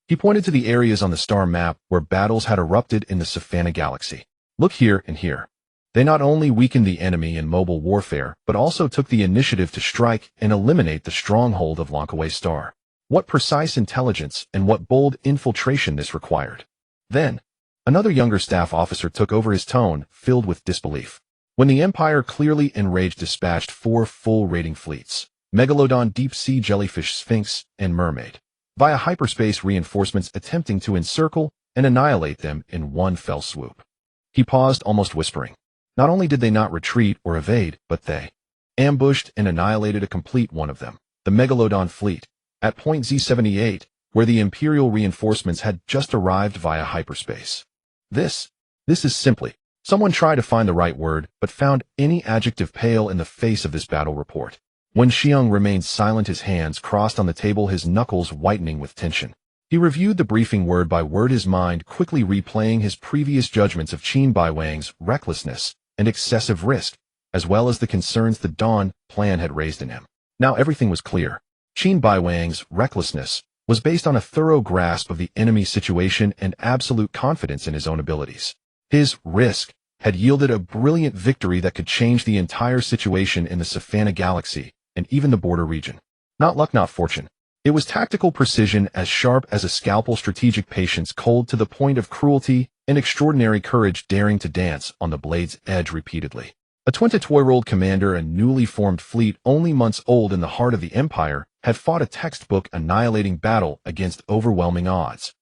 He pointed to the areas on the star map where battles had erupted in the Savannah Galaxy. Look here and here. They not only weakened the enemy in mobile warfare, but also took the initiative to strike and eliminate the stronghold of Lankaway Star. What precise intelligence and what bold infiltration this required. Then, another younger staff officer took over, his tone filled with disbelief. When the Empire, clearly enraged, dispatched 4 full-rating fleets, Megalodon, Deep-Sea Jellyfish, Sphinx, and Mermaid, via hyperspace reinforcements attempting to encircle and annihilate them in one fell swoop. He paused, almost whispering. Not only did they not retreat or evade, but they ambushed and annihilated a complete one of them, the Megalodon fleet, at point Z78, where the Imperial reinforcements had just arrived via hyperspace. This is simply, someone tried to find the right word, but found any adjective pale in the face of this battle report. When Xiong remained silent, his hands crossed on the table, his knuckles whitening with tension. He reviewed the briefing word by word, his mind quickly replaying his previous judgments of Qin Beiwang's recklessness and excessive risk, as well as the concerns the Dawn plan had raised in him. Now everything was clear. Qin Beiwang's recklessness was based on a thorough grasp of the enemy's situation and absolute confidence in his own abilities. His risk had yielded a brilliant victory that could change the entire situation in the Savannah Galaxy and even the border region. Not luck, not fortune. It was tactical precision as sharp as a scalpel, strategic patience cold to the point of cruelty, and extraordinary courage daring to dance on the blade's edge repeatedly. A 22-year-old commander, a newly formed fleet only months old in the heart of the Empire, had fought a textbook annihilating battle against overwhelming odds.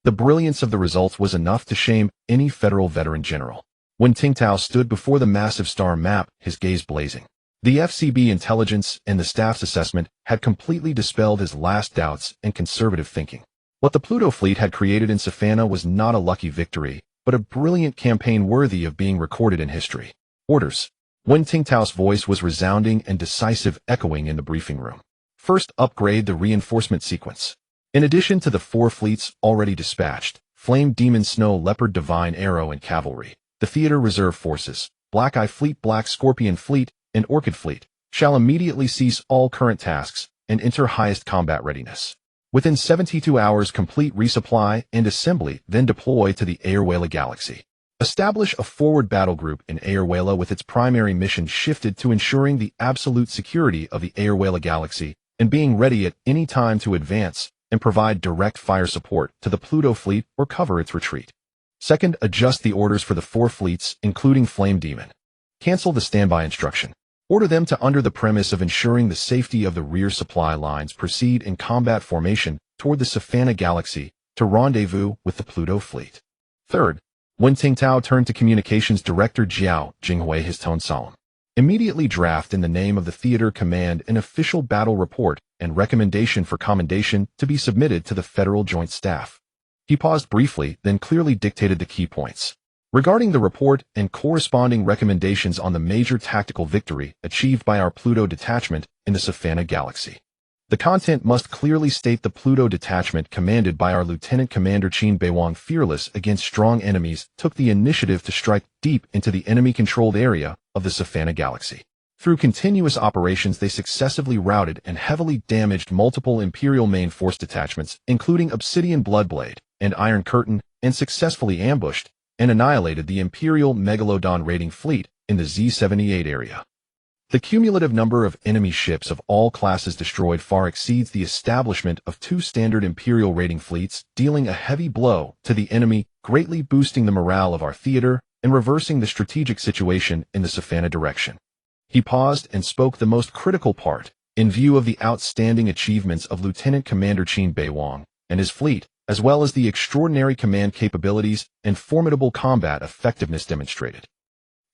The brilliance of the results was enough to shame any federal veteran general. When Tingtao stood before the massive star map, his gaze blazing, the FCB intelligence and the staff's assessment had completely dispelled his last doubts and conservative thinking. What the Pluto Fleet had created in Savannah was not a lucky victory, but a brilliant campaign worthy of being recorded in history. Orders. When Tingtao's voice was resounding and decisive, echoing in the briefing room. First, upgrade the reinforcement sequence. In addition to the 4 fleets already dispatched, Flame Demon, Snow Leopard, Divine Arrow, and Cavalry, the Theater Reserve Forces, Black Eye Fleet, Black Scorpion Fleet, and Orchid Fleet, shall immediately cease all current tasks and enter highest combat readiness. Within 72 hours, complete resupply and assembly, then deploy to the Aerowela Galaxy. Establish a forward battle group in Aerowela with its primary mission shifted to ensuring the absolute security of the Aerowela Galaxy and being ready at any time to advance and provide direct fire support to the Pluto Fleet or cover its retreat. Second, adjust the orders for the 4 fleets, including Flame Demon. Cancel the standby instruction. Order them to, under the premise of ensuring the safety of the rear supply lines, proceed in combat formation toward the Savannah Galaxy to rendezvous with the Pluto Fleet. Third, when Tingtao turned to Communications Director Jiao Jinghui, his tone solemn. Immediately draft in the name of the Theater Command an official battle report and recommendation for commendation to be submitted to the Federal Joint Staff. He paused briefly, then clearly dictated the key points. Regarding the report and corresponding recommendations on the major tactical victory achieved by our Pluto detachment in the Savannah Galaxy. The content must clearly state the Pluto detachment, commanded by our Lieutenant Commander Qin Beiwang, fearless against strong enemies, took the initiative to strike deep into the enemy-controlled area of the Savannah Galaxy. Through continuous operations, they successively routed and heavily damaged multiple Imperial main force detachments, including Obsidian Bloodblade and Iron Curtain, and successfully ambushed and annihilated the Imperial Megalodon raiding fleet in the Z78 area. The cumulative number of enemy ships of all classes destroyed far exceeds the establishment of 2 standard Imperial raiding fleets, dealing a heavy blow to the enemy, greatly boosting the morale of our theater and reversing the strategic situation in the Savannah direction. He paused and spoke the most critical part, in view of the outstanding achievements of Lieutenant Commander Qin Beiwang and his fleet, as well as the extraordinary command capabilities and formidable combat effectiveness demonstrated.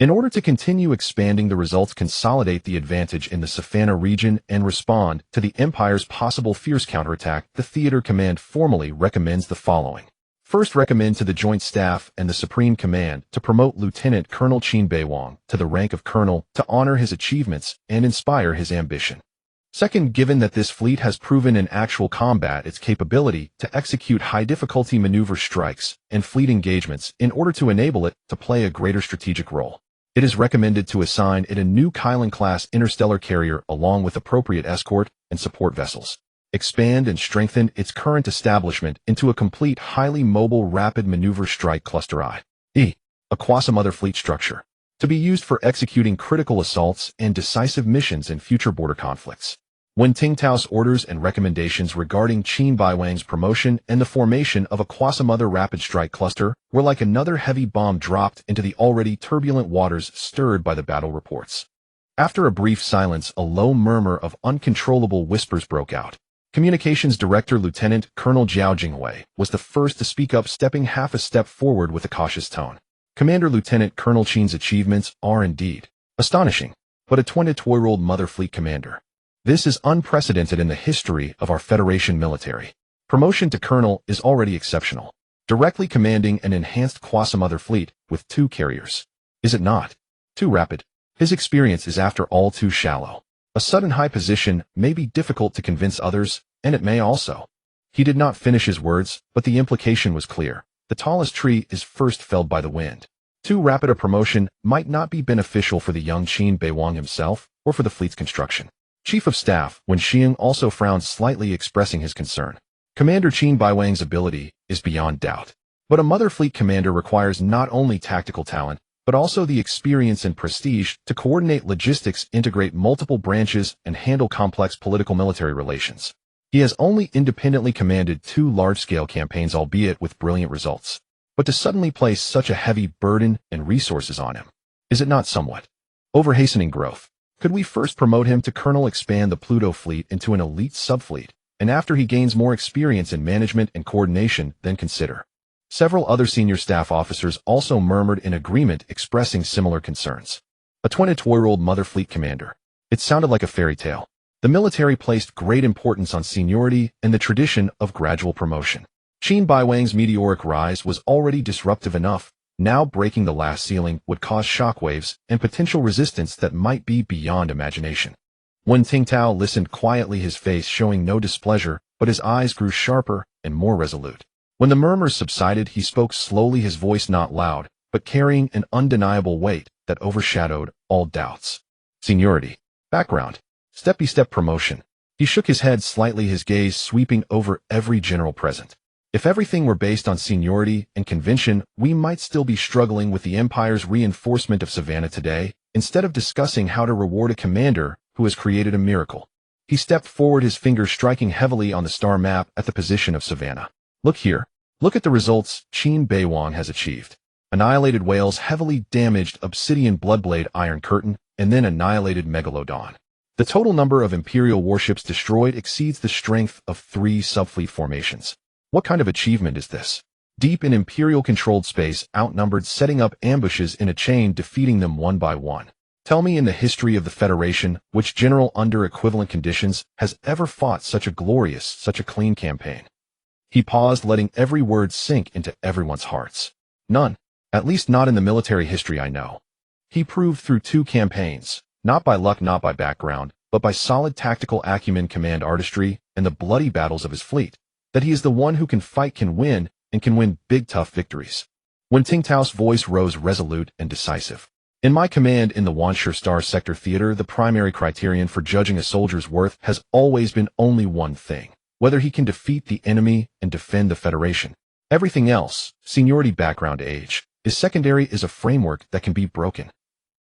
In order to continue expanding the results, consolidate the advantage in the Savannah region, and respond to the Empire's possible fierce counterattack, the Theater Command formally recommends the following. First, recommend to the Joint Staff and the Supreme Command to promote Lieutenant Colonel Qin Beiwang to the rank of Colonel to honor his achievements and inspire his ambition. Second, given that this fleet has proven in actual combat its capability to execute high-difficulty maneuver strikes and fleet engagements in order to enable it to play a greater strategic role, it is recommended to assign it a new Kylan-class interstellar carrier along with appropriate escort and support vessels. Expand and strengthen its current establishment into a complete, highly mobile, rapid maneuver strike cluster i.e., a quasi-mother fleet structure, to be used for executing critical assaults and decisive missions in future border conflicts. When Tingtao's orders and recommendations regarding Qin Beiwang's promotion and the formation of a quasi-mother rapid strike cluster were like another heavy bomb dropped into the already turbulent waters stirred by the battle reports. After a brief silence, a low murmur of uncontrollable whispers broke out. Communications Director Lieutenant Colonel Jiao Jinghui was the first to speak up, stepping half a step forward with a cautious tone. Commander Lieutenant Colonel Qin's achievements are indeed astonishing, but a 22-year-old mother fleet commander. This is unprecedented in the history of our Federation military. Promotion to colonel is already exceptional, directly commanding an enhanced quasi-mother fleet with 2 carriers. Is it not too rapid? His experience is after all too shallow. A sudden high position may be difficult to convince others, and it may also. He did not finish his words, but the implication was clear. The tallest tree is first felled by the wind. Too rapid a promotion might not be beneficial for the young Qin Beiwang himself or for the fleet's construction. Chief of Staff Wen Xiang also frowned slightly, expressing his concern. Commander Qin Beiwang's ability is beyond doubt, but a mother fleet commander requires not only tactical talent, but also the experience and prestige to coordinate logistics, integrate multiple branches, and handle complex political-military relations. He has only independently commanded 2 large-scale campaigns, albeit with brilliant results. But to suddenly place such a heavy burden and resources on him, is it not somewhat over-hastening growth? Could we first promote him to colonel, expand the Pluto Fleet into an elite subfleet, and after he gains more experience in management and coordination, then consider? Several other senior staff officers also murmured in agreement, expressing similar concerns. A 22-year-old mother fleet commander. It sounded like a fairy tale. The military placed great importance on seniority and the tradition of gradual promotion. Qin Beiwang's meteoric rise was already disruptive enough. Now breaking the last ceiling would cause shockwaves and potential resistance that might be beyond imagination. When Tingtao listened quietly, his face showing no displeasure, but his eyes grew sharper and more resolute. When the murmurs subsided, he spoke slowly, his voice not loud, but carrying an undeniable weight that overshadowed all doubts. Seniority. Background. Step-by-step promotion. He shook his head slightly, his gaze sweeping over every general present. If everything were based on seniority and convention, we might still be struggling with the Empire's reinforcement of Savannah today, instead of discussing how to reward a commander who has created a miracle. He stepped forward, his fingers striking heavily on the star map at the position of Savannah. Look here. Look at the results Qin Beiwang has achieved. Annihilated whales, heavily damaged obsidian bloodblade iron curtain, and then annihilated megalodon. The total number of Imperial warships destroyed exceeds the strength of 3 subfleet formations. What kind of achievement is this? Deep in Imperial-controlled space, outnumbered, setting up ambushes in a chain, defeating them one by one. Tell me, in the history of the Federation, which general under equivalent conditions has ever fought such a glorious, such a clean campaign? He paused, letting every word sink into everyone's hearts. None. At least not in the military history I know. He proved through 2 campaigns, not by luck, not by background, but by solid tactical acumen, command artistry, and the bloody battles of his fleet, that he is the one who can fight, can win, and can win big, tough victories. When Tingtao's voice rose resolute and decisive. In my command in the Wanshur Star Sector Theater, the primary criterion for judging a soldier's worth has always been only one thing: whether he can defeat the enemy and defend the Federation. Everything else, seniority, background, age, is secondary, is a framework that can be broken.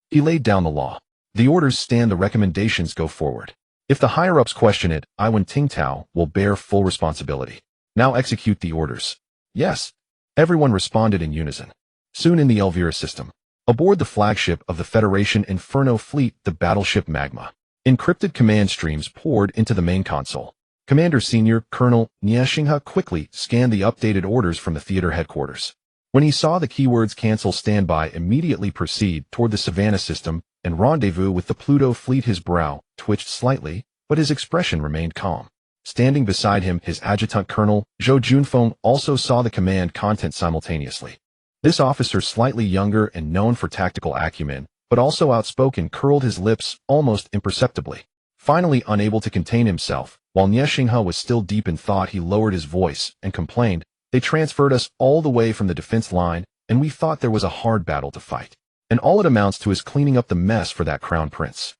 He laid down the law. The orders stand, the recommendations go forward. If the higher-ups question it, I, Wen Tingtao, will bear full responsibility. Now execute the orders. Yes. Everyone responded in unison. Soon in the Elvira system, aboard the flagship of the Federation Inferno Fleet, the battleship Magma, encrypted command streams poured into the main console. Commander Senior Colonel Nie Xinghe quickly scanned the updated orders from the theater headquarters. When he saw the keywords cancel, standby, immediately proceed toward the Savannah system, and rendezvous with the Pluto Fleet, his brow twitched slightly, but his expression remained calm. Standing beside him, his adjutant colonel, Zhou Junfeng, also saw the command content simultaneously. This officer, slightly younger and known for tactical acumen, but also outspoken, curled his lips almost imperceptibly. Finally, unable to contain himself, while Nie Xinghe was still deep in thought, he lowered his voice and complained, "They transferred us all the way from the defense line, and we thought there was a hard battle to fight. And all it amounts to is cleaning up the mess for that crown prince."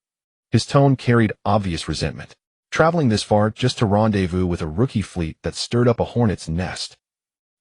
His tone carried obvious resentment. Traveling this far just to rendezvous with a rookie fleet that stirred up a hornet's nest.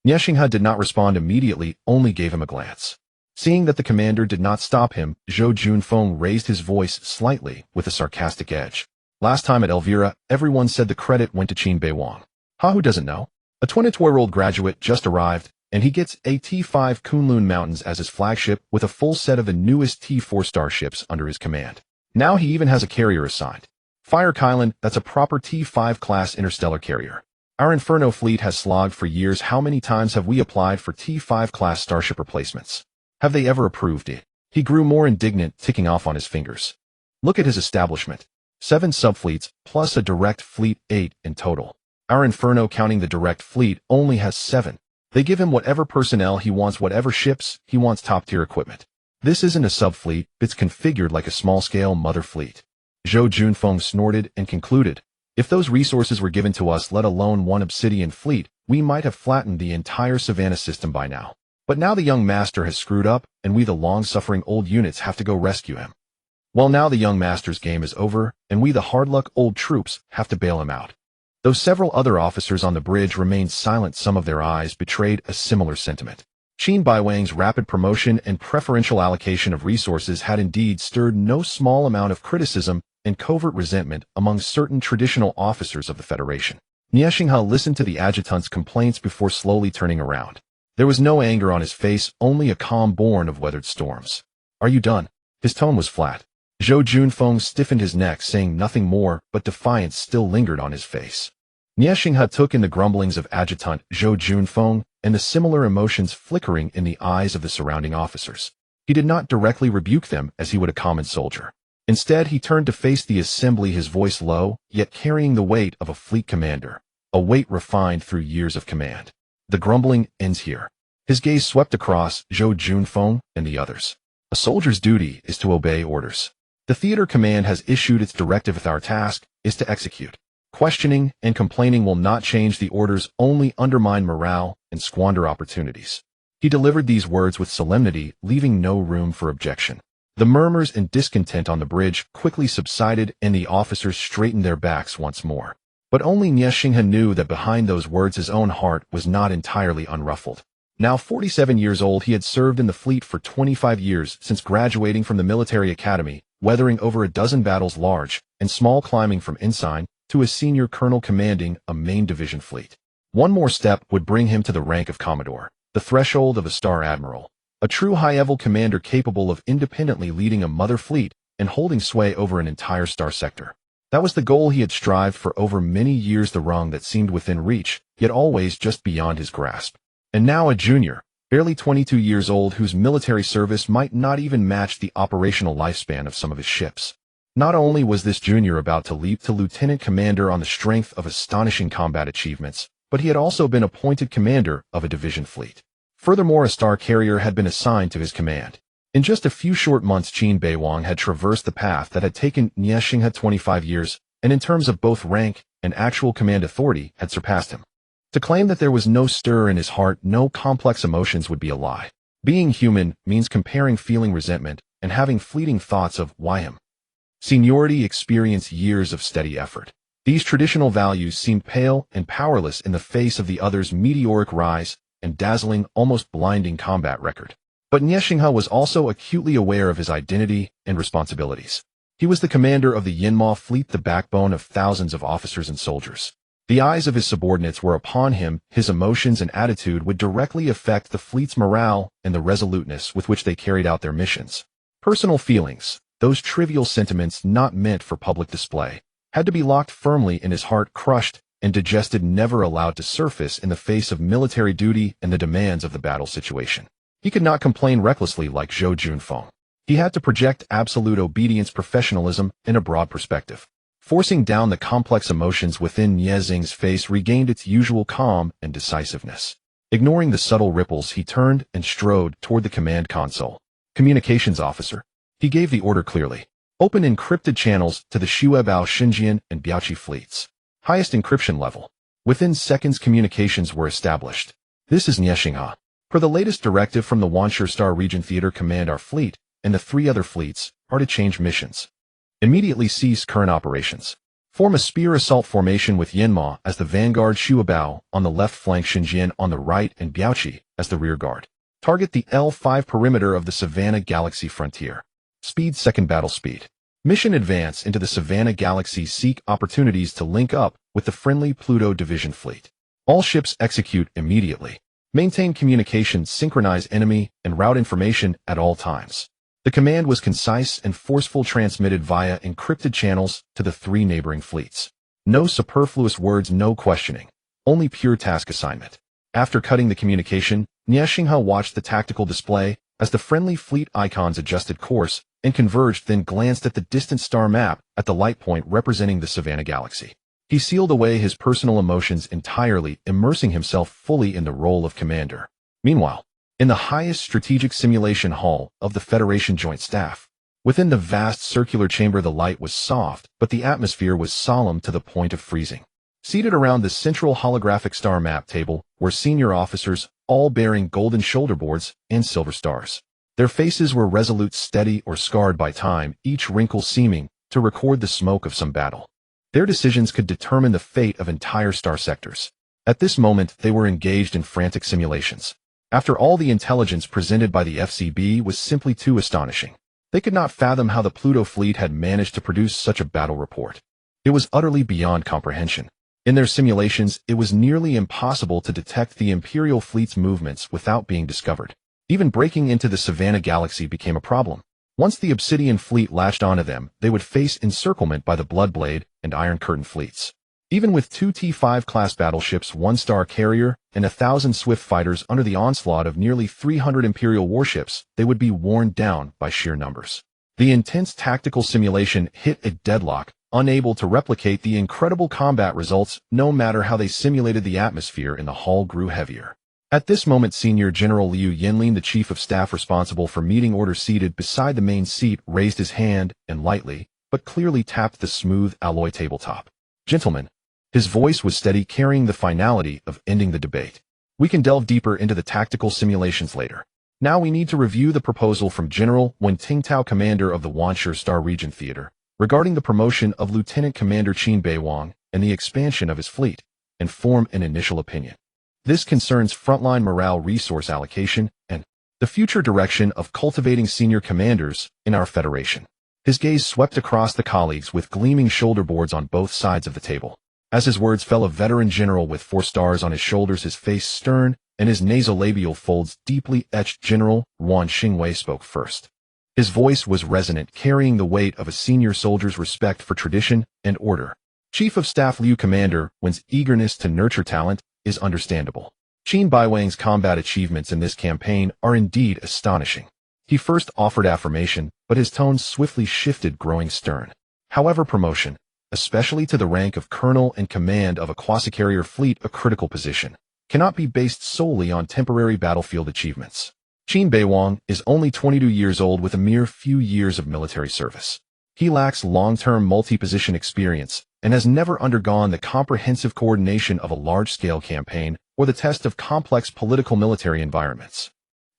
Nie Xinghe did not respond immediately, only gave him a glance. Seeing that the commander did not stop him, Zhou Junfeng raised his voice slightly with a sarcastic edge. "Last time at Elvira, everyone said the credit went to Qin Beiwang. Who doesn't know? A 22-year-old graduate just arrived, and he gets a T5 Kunlun Mountains as his flagship with a full set of the newest T4 starships under his command. Now he even has a carrier assigned. Fire Kylan, that's a proper T5 class interstellar carrier. Our Inferno fleet has slogged for years. How many times have we applied for T5 class starship replacements? Have they ever approved it?" He grew more indignant, ticking off on his fingers. "Look at his establishment. 7 subfleets, plus a direct fleet, 8 in total. Our Inferno, counting the direct fleet, only has 7. They give him whatever personnel he wants, whatever ships, he wants top-tier equipment. This isn't a subfleet, it's configured like a small-scale mother fleet." Zhou Junfeng snorted and concluded, "If those resources were given to us, let alone one obsidian fleet, we might have flattened the entire Savannah system by now. But now the young master has screwed up, and we the long-suffering old units have to go rescue him. Well, now the young master's game is over, and we the hard-luck old troops have to bail him out." Though several other officers on the bridge remained silent, some of their eyes betrayed a similar sentiment. Qin Beiwang's rapid promotion and preferential allocation of resources had indeed stirred no small amount of criticism and covert resentment among certain traditional officers of the Federation. Nie Xinghe listened to the adjutant's complaints before slowly turning around. There was no anger on his face, only a calm born of weathered storms. "Are you done?" His tone was flat. Zhou Junfeng stiffened his neck, saying nothing more, but defiance still lingered on his face. Nie Xinghe took in the grumblings of adjutant Zhou Junfeng and the similar emotions flickering in the eyes of the surrounding officers. He did not directly rebuke them as he would a common soldier. Instead, he turned to face the assembly, his voice low, yet carrying the weight of a fleet commander, a weight refined through years of command. "The grumbling ends here." His gaze swept across Zhou Junfeng and the others. "A soldier's duty is to obey orders. The theater command has issued its directive. Our task is to execute. Questioning and complaining will not change the orders, only undermine morale and squander opportunities." He delivered these words with solemnity, leaving no room for objection. The murmurs and discontent on the bridge quickly subsided, and the officers straightened their backs once more. But only Nie Xinghe knew that behind those words his own heart was not entirely unruffled. Now 47 years old, he had served in the fleet for 25 years since graduating from the military academy, weathering over a dozen battles, large and small, climbing from ensign to a senior colonel commanding a main division fleet. One more step would bring him to the rank of commodore, the threshold of a star admiral, a true high-level commander capable of independently leading a mother fleet and holding sway over an entire star sector. That was the goal he had strived for over many years, the rung that seemed within reach, yet always just beyond his grasp. And now a junior, barely 22 years old, whose military service might not even match the operational lifespan of some of his ships. Not only was this junior about to leap to lieutenant commander on the strength of astonishing combat achievements, but he had also been appointed commander of a division fleet. Furthermore, a star carrier had been assigned to his command. In just a few short months, Qin Beiwang had traversed the path that had taken Nie Xinghe 25 years, and in terms of both rank and actual command authority, had surpassed him. To claim that there was no stir in his heart, no complex emotions, would be a lie. Being human means comparing feeling resentment and having fleeting thoughts of why him. Seniority, experience, years of steady effort. These traditional values seemed pale and powerless in the face of the other's meteoric rise and dazzling, almost blinding combat record. But Nie Xinghe was also acutely aware of his identity and responsibilities. He was the commander of the Yinma fleet, the backbone of thousands of officers and soldiers. The eyes of his subordinates were upon him. His emotions and attitude would directly affect the fleet's morale and the resoluteness with which they carried out their missions. Personal feelings, those trivial sentiments not meant for public display, had to be locked firmly in his heart, crushed and digested, never allowed to surface in the face of military duty and the demands of the battle situation. He could not complain recklessly like Zhou Junfeng. He had to project absolute obedience, professionalism, and a broad perspective. Forcing down the complex emotions within Nie Xing's face regained its usual calm and decisiveness. Ignoring the subtle ripples, he turned and strode toward the command console. Communications officer. He gave the order clearly. Open encrypted channels to the Shuebao, Xinjian, and Biaoqi fleets. Highest encryption level. Within seconds, communications were established. This is Nie Xingha. Per the latest directive from the Wanshi Star Region Theater Command, our fleet and the 3 other fleets are to change missions. Immediately cease current operations. Form a spear assault formation with Yinma as the vanguard, Shuebao on the left flank, Xinjian on the right, and Biaoqi as the rear guard. Target the L5 perimeter of the Savannah Galaxy frontier. Speed, second battle speed. Mission advance into the Savannah Galaxy. Seek opportunities to link up with the friendly Pluto Division fleet. All ships execute immediately. Maintain communication, synchronize enemy and route information at all times. The command was concise and forceful, transmitted via encrypted channels to the 3 neighboring fleets. No superfluous words, no questioning. Only pure task assignment. After cutting the communication, Nie Xingha watched the tactical display as the friendly fleet icons adjusted course and converged, then glanced at the distant star map at the light point representing the Savannah Galaxy. He sealed away his personal emotions entirely, immersing himself fully in the role of commander. Meanwhile, in the highest strategic simulation hall of the Federation Joint Staff, within the vast circular chamber, the light was soft, but the atmosphere was solemn to the point of freezing. Seated around the central holographic star map table were senior officers, all bearing golden shoulder boards and silver stars. Their faces were resolute, steady, or scarred by time, each wrinkle seeming to record the smoke of some battle. Their decisions could determine the fate of entire star sectors. At this moment, they were engaged in frantic simulations. After all, the intelligence presented by the FCB was simply too astonishing. They could not fathom how the Pluto Fleet had managed to produce such a battle report. It was utterly beyond comprehension. In their simulations, it was nearly impossible to detect the Imperial Fleet's movements without being discovered. Even breaking into the Savannah Galaxy became a problem. Once the Obsidian Fleet latched onto them, they would face encirclement by the Bloodblade and Iron Curtain fleets. Even with 2 T-5 class battleships, 1 star carrier, and 1,000 swift fighters under the onslaught of nearly 300 Imperial warships, they would be worn down by sheer numbers. The intense tactical simulation hit a deadlock, unable to replicate the incredible combat results. No matter how they simulated, the atmosphere in the hall grew heavier. At this moment, Senior General Liu Yinlin, the Chief of Staff responsible for meeting orders, seated beside the main seat, raised his hand and lightly, but clearly tapped the smooth alloy tabletop. Gentlemen. His voice was steady, carrying the finality of ending the debate. We can delve deeper into the tactical simulations later. Now we need to review the proposal from General Wen Tingtao, commander of the Wanshi Star Region Theater, regarding the promotion of Lieutenant Commander Qin Beiwang and the expansion of his fleet, and form an initial opinion. This concerns frontline morale, resource allocation, and the future direction of cultivating senior commanders in our Federation. His gaze swept across the colleagues with gleaming shoulder boards on both sides of the table. As his words fell, a veteran general with 4 stars on his shoulders, his face stern and his nasolabial folds deeply etched, General Wan Xingwei spoke first. His voice was resonant, carrying the weight of a senior soldier's respect for tradition and order. Chief of Staff Liu, Commander Wen's eagerness to nurture talent is understandable. Qin Beiwang's combat achievements in this campaign are indeed astonishing. He first offered affirmation, but his tone swiftly shifted, growing stern. However, promotion, especially to the rank of colonel and command of a quasi-carrier fleet, a critical position, cannot be based solely on temporary battlefield achievements. Qin Beiwang is only 22 years old with a mere few years of military service. He lacks long-term multi-position experience and has never undergone the comprehensive coordination of a large-scale campaign or the test of complex political military environments.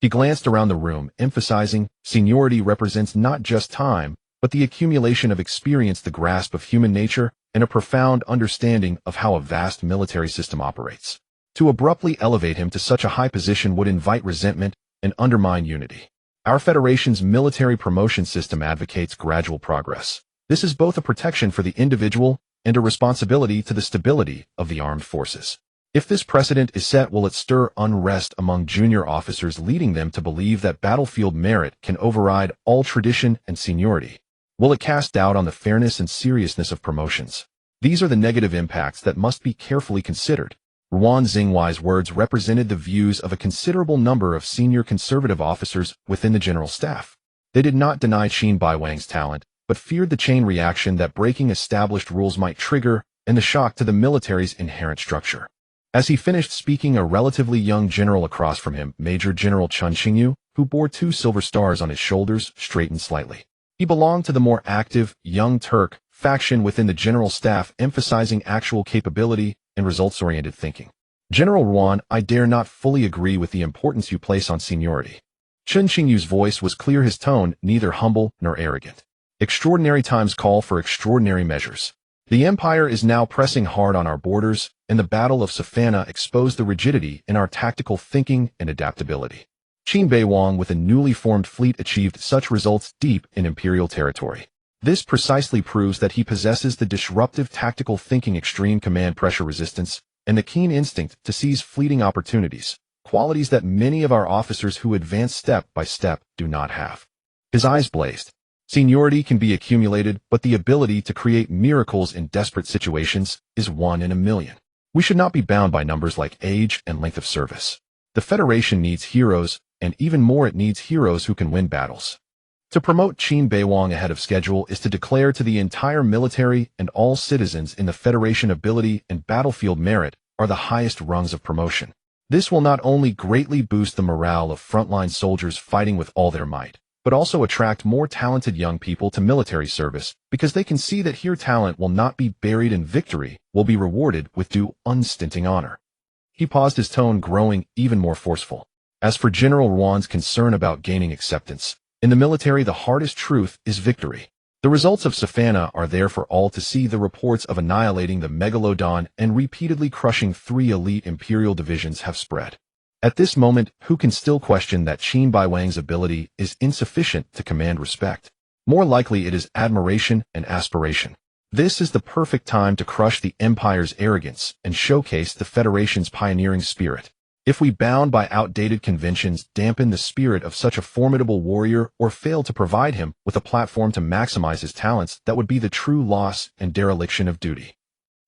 He glanced around the room, emphasizing seniority represents not just time, but the accumulation of experience, the grasp of human nature, and a profound understanding of how a vast military system operates. To abruptly elevate him to such a high position would invite resentment and undermine unity. Our Federation's military promotion system advocates gradual progress. This is both a protection for the individual and a responsibility to the stability of the armed forces. If this precedent is set, will it stir unrest among junior officers, leading them to believe that battlefield merit can override all tradition and seniority? Will it cast doubt on the fairness and seriousness of promotions? These are the negative impacts that must be carefully considered. Ruan Xingwei's words represented the views of a considerable number of senior conservative officers within the general staff. They did not deny Qin Beiwang's talent, but but feared the chain reaction that breaking established rules might trigger and the shock to the military's inherent structure. As he finished speaking, a relatively young general across from him, Major General Chun Xingyu, who bore 2 silver stars on his shoulders, straightened slightly. He belonged to the more active, Young Turk faction within the general staff, emphasizing actual capability and results-oriented thinking. General Ruan, I dare not fully agree with the importance you place on seniority. Chun Xingyu's voice was clear, his tone neither humble nor arrogant. Extraordinary times call for extraordinary measures. The Empire is now pressing hard on our borders, and the Battle of Savannah exposed the rigidity in our tactical thinking and adaptability. Qin Beiwang with a newly formed fleet achieved such results deep in imperial territory. This precisely proves that he possesses the disruptive tactical thinking, extreme command pressure resistance, and the keen instinct to seize fleeting opportunities, qualities that many of our officers who advance step by step do not have. His eyes blazed. Seniority can be accumulated, but the ability to create miracles in desperate situations is 1 in a million. We should not be bound by numbers like age and length of service. The Federation needs heroes, and even more, it needs heroes who can win battles. To promote Qin Beiwang ahead of schedule is to declare to the entire military and all citizens in the Federation ability and battlefield merit are the highest rungs of promotion. This will not only greatly boost the morale of frontline soldiers fighting with all their might, but also attract more talented young people to military service, because they can see that here talent will not be buried in victory, will be rewarded with due unstinting honor. He paused, his tone growing even more forceful. As for General Ruan's concern about gaining acceptance, in the military the hardest truth is victory. The results of Savannah are there for all to see. The reports of annihilating the Megalodon and repeatedly crushing 3 elite imperial divisions have spread. At this moment, who can still question that Qin Beiwang's ability is insufficient to command respect? More likely it is admiration and aspiration. This is the perfect time to crush the Empire's arrogance and showcase the Federation's pioneering spirit. If we, bound by outdated conventions, dampen the spirit of such a formidable warrior or fail to provide him with a platform to maximize his talents, that would be the true loss and dereliction of duty.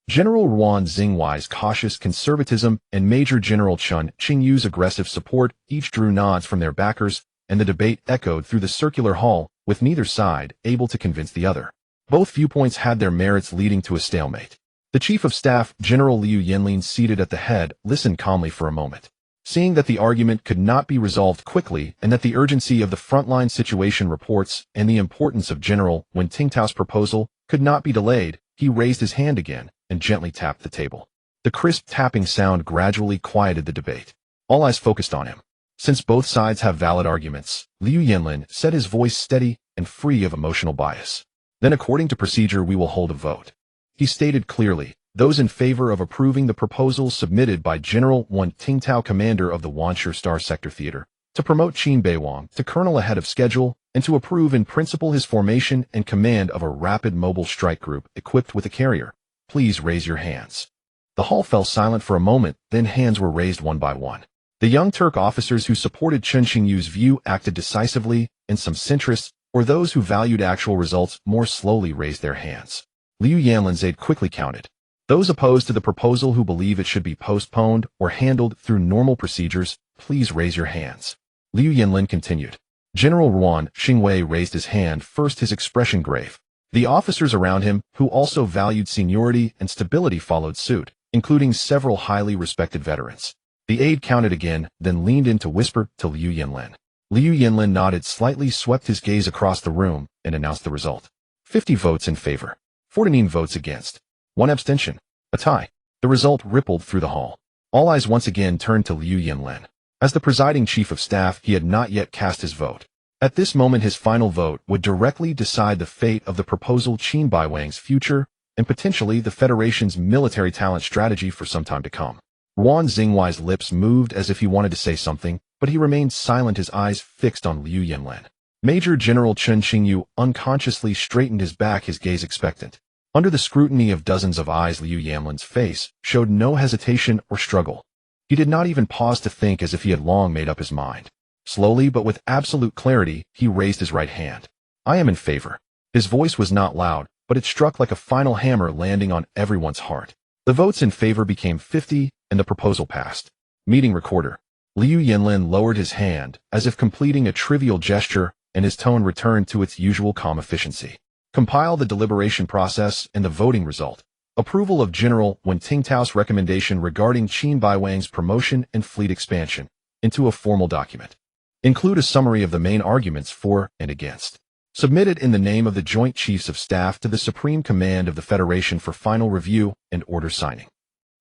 General Ruan Xinghuai's cautious conservatism and Major General Chun Xingyu's aggressive support each drew nods from their backers, and the debate echoed through the circular hall, with neither side able to convince the other. Both viewpoints had their merits, leading to a stalemate. The Chief of Staff, General Liu Yanlin, seated at the head, listened calmly for a moment. Seeing that the argument could not be resolved quickly and that the urgency of the frontline situation reports and the importance of General Wen Tingtao's proposal could not be delayed, he raised his hand again and gently tapped the table. The crisp tapping sound gradually quieted the debate. All eyes focused on him. Since both sides have valid arguments, Liu Yanlin said, his voice steady and free of emotional bias. Then, according to procedure, we will hold a vote. He stated clearly, those in favor of approving the proposal submitted by General Wen Tingtao, commander of the Wanshur Star Sector Theater, to promote Qin Beiwang to colonel ahead of schedule, and to approve in principle his formation and command of a rapid mobile strike group equipped with a carrier, please raise your hands. The hall fell silent for a moment, then hands were raised one by one. The Young Turk officers who supported Chun Xingyu's view acted decisively, and some centrists, or those who valued actual results, more slowly raised their hands. Liu Yanlin's aide quickly counted. Those opposed to the proposal, who believe it should be postponed or handled through normal procedures, please raise your hands. Liu Yanlin continued. General Ruan Xinghui raised his hand first, his expression grave. The officers around him, who also valued seniority and stability, followed suit, including several highly respected veterans. The aide counted again, then leaned in to whisper to Liu Yanlin. Liu Yanlin nodded slightly, swept his gaze across the room, and announced the result. 50 votes in favor. 49 votes against. 1 abstention. A tie. The result rippled through the hall. All eyes once again turned to Liu Yanlin. As the presiding chief of staff, he had not yet cast his vote. At this moment, his final vote would directly decide the fate of the proposal, Qin Beiwang's future, and potentially the Federation's military talent strategy for some time to come. Ruan Xinghuai's lips moved as if he wanted to say something, but he remained silent, his eyes fixed on Liu Yanlin. Major General Chun Xingyu unconsciously straightened his back, his gaze expectant. Under the scrutiny of dozens of eyes, Liu Yanlin's face showed no hesitation or struggle. He did not even pause to think, as if he had long made up his mind. Slowly, but with absolute clarity, he raised his right hand. I am in favor. His voice was not loud, but it struck like a final hammer, landing on everyone's heart. The votes in favor became 50, and the proposal passed. Meeting recorder. Liu Yanlin lowered his hand, as if completing a trivial gesture, and his tone returned to its usual calm efficiency. Compile the deliberation process and the voting result. Approval of General Wen Tingtao's recommendation regarding Qin Beiwang's promotion and fleet expansion into a formal document. Include a summary of the main arguments for and against. Submit it in the name of the Joint Chiefs of Staff to the Supreme Command of the Federation for final review and order signing.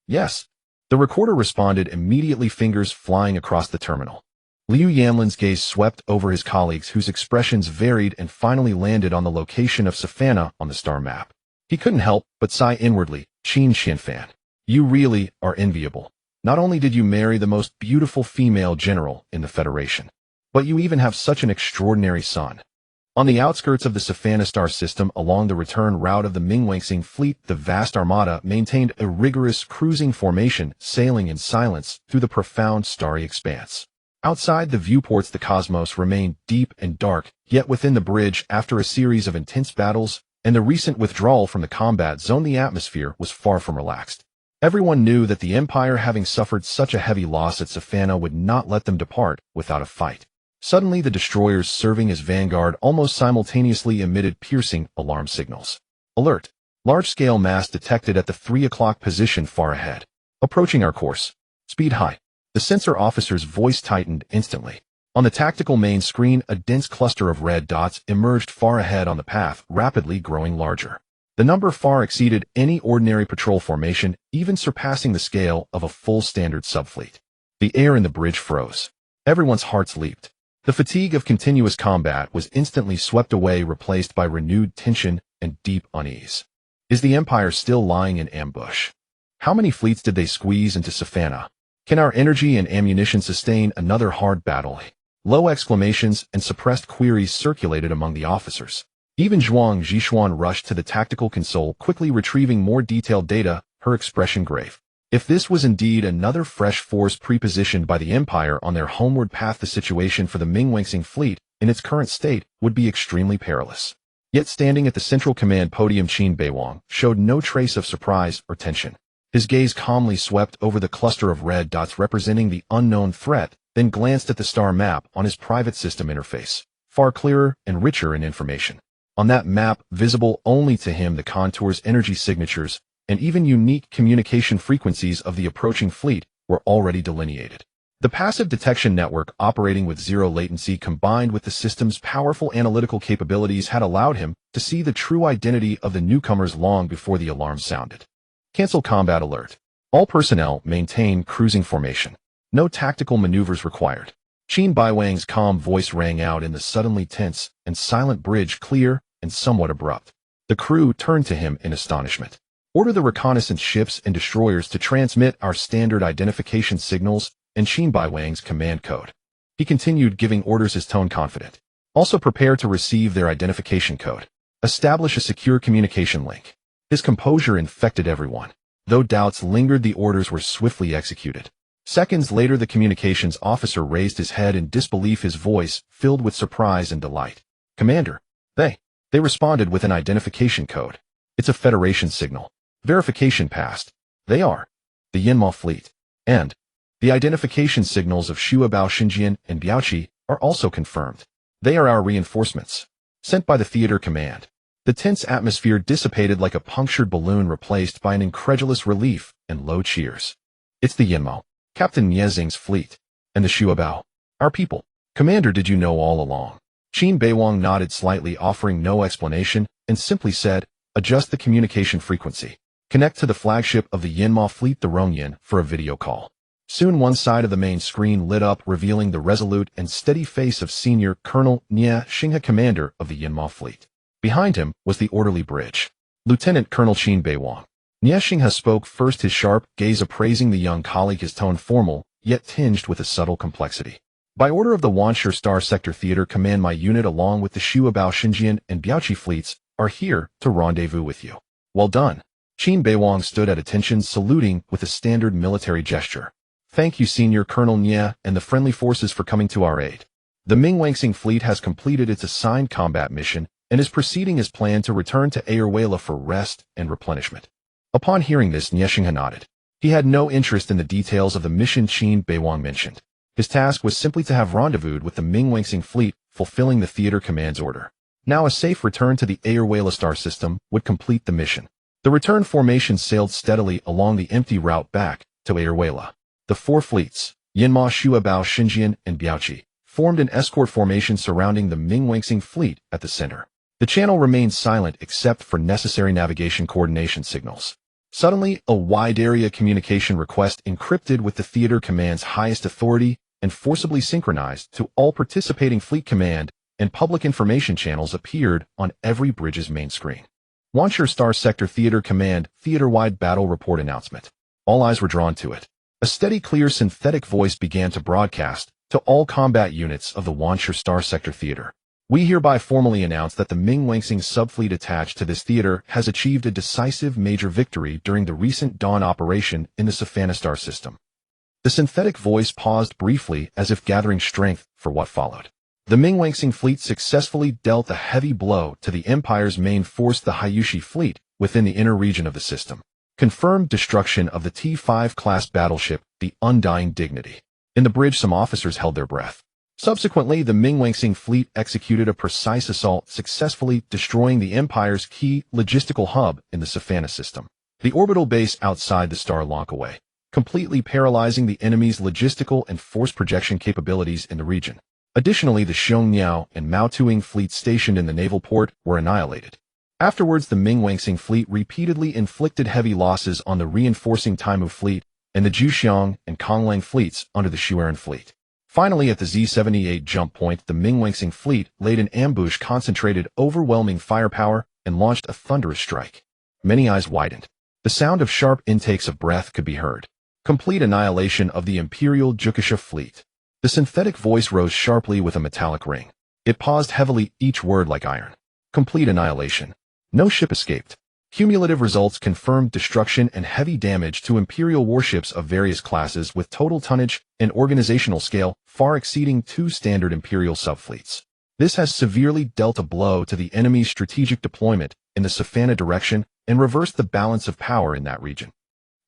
Yes. The recorder responded immediately, fingers flying across the terminal. Liu Yanlin's gaze swept over his colleagues whose expressions varied and finally landed on the location of Savannah on the star map. He couldn't help but sigh inwardly. Qin Xianfan, you really are enviable. Not only did you marry the most beautiful female general in the Federation, but you even have such an extraordinary son. On the outskirts of the Savannah star system along the return route of the Mingwangsing fleet, the vast armada maintained a rigorous cruising formation, sailing in silence through the profound starry expanse. Outside the viewports, the cosmos remained deep and dark, yet within the bridge, after a series of intense battles and the recent withdrawal from the combat zone, the atmosphere was far from relaxed. Everyone knew that the Empire, having suffered such a heavy loss at Savannah, would not let them depart without a fight. Suddenly, the destroyers serving as vanguard almost simultaneously emitted piercing alarm signals. Alert! Large-scale mass detected at the 3 o'clock position far ahead. Approaching our course. Speed high. The sensor officer's voice tightened instantly. On the tactical main screen, a dense cluster of red dots emerged far ahead on the path, rapidly growing larger. The number far exceeded any ordinary patrol formation, even surpassing the scale of a full standard subfleet. The air in the bridge froze. Everyone's hearts leaped. The fatigue of continuous combat was instantly swept away, replaced by renewed tension and deep unease. Is the Empire still lying in ambush? How many fleets did they squeeze into Savannah? Can our energy and ammunition sustain another hard battle? Low exclamations and suppressed queries circulated among the officers. Even Zhuang Zhishuan rushed to the tactical console, quickly retrieving more detailed data, her expression grave. If this was indeed another fresh force prepositioned by the Empire on their homeward path, the situation for the Mingwangsing fleet, in its current state, would be extremely perilous. Yet standing at the central command podium, Qin Beiwang showed no trace of surprise or tension. His gaze calmly swept over the cluster of red dots representing the unknown threat, then glanced at the star map on his private system interface, far clearer and richer in information. On that map, visible only to him, the contours, energy signatures, and even unique communication frequencies of the approaching fleet were already delineated. The passive detection network, operating with zero latency combined with the system's powerful analytical capabilities, had allowed him to see the true identity of the newcomers long before the alarm sounded. Cancel combat alert. All personnel maintain cruising formation. No tactical maneuvers required. Qin Beiwang's calm voice rang out in the suddenly tense and silent bridge, clear and somewhat abrupt. The crew turned to him in astonishment. Order the reconnaissance ships and destroyers to transmit our standard identification signals and Qin Beiwang's command code. He continued, giving orders, his tone confident. Also prepare to receive their identification code. Establish a secure communication link. His composure infected everyone. Though doubts lingered, the orders were swiftly executed. Seconds later, the communications officer raised his head in disbelief, his voice filled with surprise and delight. Commander, they responded with an identification code. It's a Federation signal. Verification passed. They are the Yanma fleet. And the identification signals of Shuabao, Xinjian, and Biaoqi are also confirmed. They are our reinforcements, sent by the theater command. The tense atmosphere dissipated like a punctured balloon, replaced by an incredulous relief and low cheers. It's the Yanma, Captain Niezing's fleet, and the Shuabao, our people. Commander, did you know all along? Qin Beiwang nodded slightly, offering no explanation, and simply said, adjust the communication frequency. Connect to the flagship of the Yanma fleet, the Rongyan, for a video call. Soon one side of the main screen lit up, revealing the resolute and steady face of Senior Colonel Nie Xinghe, commander of the Yanma fleet. Behind him was the orderly bridge. Lieutenant Colonel Qin Beiwang. Nie Xinghe spoke first, his sharp gaze appraising the young colleague, his tone formal, yet tinged with a subtle complexity. By order of the Wanshur Star Sector Theater Command, my unit, along with the Shuabao, Xinjian, and Biaoqi fleets, are here to rendezvous with you. Well done. Qin Beiwang stood at attention, saluting with a standard military gesture. Thank you, Senior Colonel Nie, and the friendly forces for coming to our aid. The Mingwangsing fleet has completed its assigned combat mission and is proceeding as planned to return to Ayerwala for rest and replenishment. Upon hearing this, Nie Xinghe nodded. He had no interest in the details of the mission Qin Beiwang mentioned. His task was simply to have rendezvoused with the Mingwangsing fleet, fulfilling the theater command's order. Now a safe return to the Aerospace star system would complete the mission. The return formation sailed steadily along the empty route back to Aerospace. The four fleets, Yanma, Shuabao, Xinjian, and Biaoqi, formed an escort formation surrounding the Ming-Wanxing fleet at the center. The channel remained silent except for necessary navigation coordination signals. Suddenly, a wide-area communication request encrypted with the theater command's highest authority and forcibly synchronized to all participating fleet command and public information channels appeared on every bridge's main screen. Wanshur Star Sector Theater Command Theater-Wide Battle Report Announcement. All eyes were drawn to it. A steady, clear synthetic voice began to broadcast to all combat units of the Wanshur Star Sector Theater. We hereby formally announce that the Ming-Wanxing subfleet attached to this theater has achieved a decisive major victory during the recent Dawn operation in the Savannah star system. The synthetic voice paused briefly as if gathering strength for what followed. The Ming-Wanxing fleet successfully dealt a heavy blow to the Empire's main force, the Hayushi fleet, within the inner region of the system. Confirmed destruction of the T-5 class battleship, the Undying Dignity. In the bridge, some officers held their breath. Subsequently, the Ming-Wanxing fleet executed a precise assault, successfully destroying the Empire's key logistical hub in the Savannah system, the orbital base outside the star Lankaway, completely paralyzing the enemy's logistical and force projection capabilities in the region. Additionally, the Xiongniao and Maotuing fleets stationed in the naval port were annihilated. Afterwards, the Ming-Wanxing fleet repeatedly inflicted heavy losses on the reinforcing Taimu fleet and the Zhuxiang and Konglang fleets under the Shuaren fleet. Finally, at the Z-78 jump point, the Ming-Wanxing fleet laid an ambush, concentrated overwhelming firepower, and launched a thunderous strike. Many eyes widened. The sound of sharp intakes of breath could be heard. Complete annihilation of the Imperial Jukisha fleet. The synthetic voice rose sharply with a metallic ring. It paused heavily, each word like iron. Complete annihilation. No ship escaped. Cumulative results confirmed destruction and heavy damage to Imperial warships of various classes with total tonnage and organizational scale far exceeding 2 standard Imperial subfleets. This has severely dealt a blow to the enemy's strategic deployment in the Savannah direction and reversed the balance of power in that region.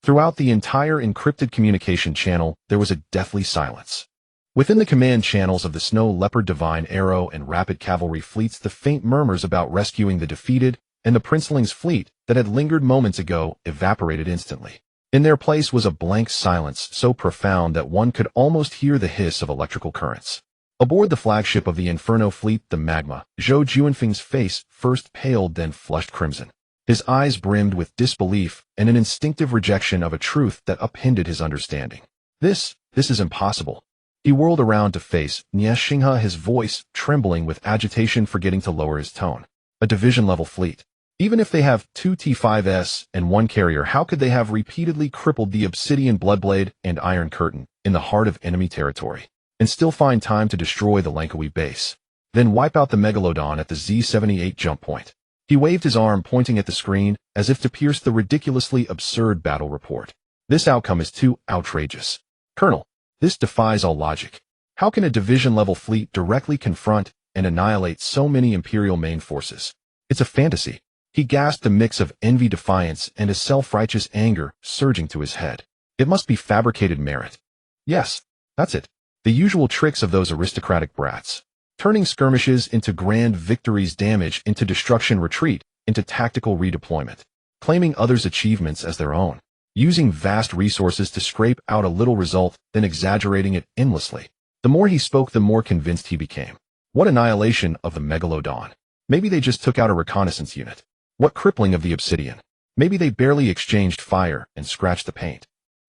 Throughout the entire encrypted communication channel, there was a deathly silence. Within the command channels of the Snow Leopard, Divine Arrow, and Rapid Cavalry fleets, the faint murmurs about rescuing the defeated and the Princeling's fleet that had lingered moments ago evaporated instantly. In their place was a blank silence so profound that one could almost hear the hiss of electrical currents. Aboard the flagship of the Inferno fleet, the Magma, Zhou Juanfeng's face first paled, then flushed crimson. His eyes brimmed with disbelief and an instinctive rejection of a truth that upended his understanding. This is impossible. He whirled around to face Nie Xinghe, his voice trembling with agitation, forgetting to lower his tone. A division-level fleet. Even if they have 2 T-5s and 1 carrier, how could they have repeatedly crippled the Obsidian Bloodblade and Iron Curtain in the heart of enemy territory, and still find time to destroy the Langkawi base, then wipe out the Megalodon at the Z-78 jump point? He waved his arm, pointing at the screen, as if to pierce the ridiculously absurd battle report. This outcome is too outrageous. Colonel, this defies all logic. How can a division-level fleet directly confront and annihilate so many Imperial main forces? It's a fantasy. He gasped, a mix of envy, defiance, and a self-righteous anger surging to his head. It must be fabricated merit. Yes, that's it. The usual tricks of those aristocratic brats. Turning skirmishes into grand victories, damage into destruction, retreat into tactical redeployment. Claiming others' achievements as their own. Using vast resources to scrape out a little result, then exaggerating it endlessly. The more he spoke, the more convinced he became. What annihilation of the Megalodon. Maybe they just took out a reconnaissance unit. What crippling of the Obsidian? Maybe they barely exchanged fire and scratched the paint.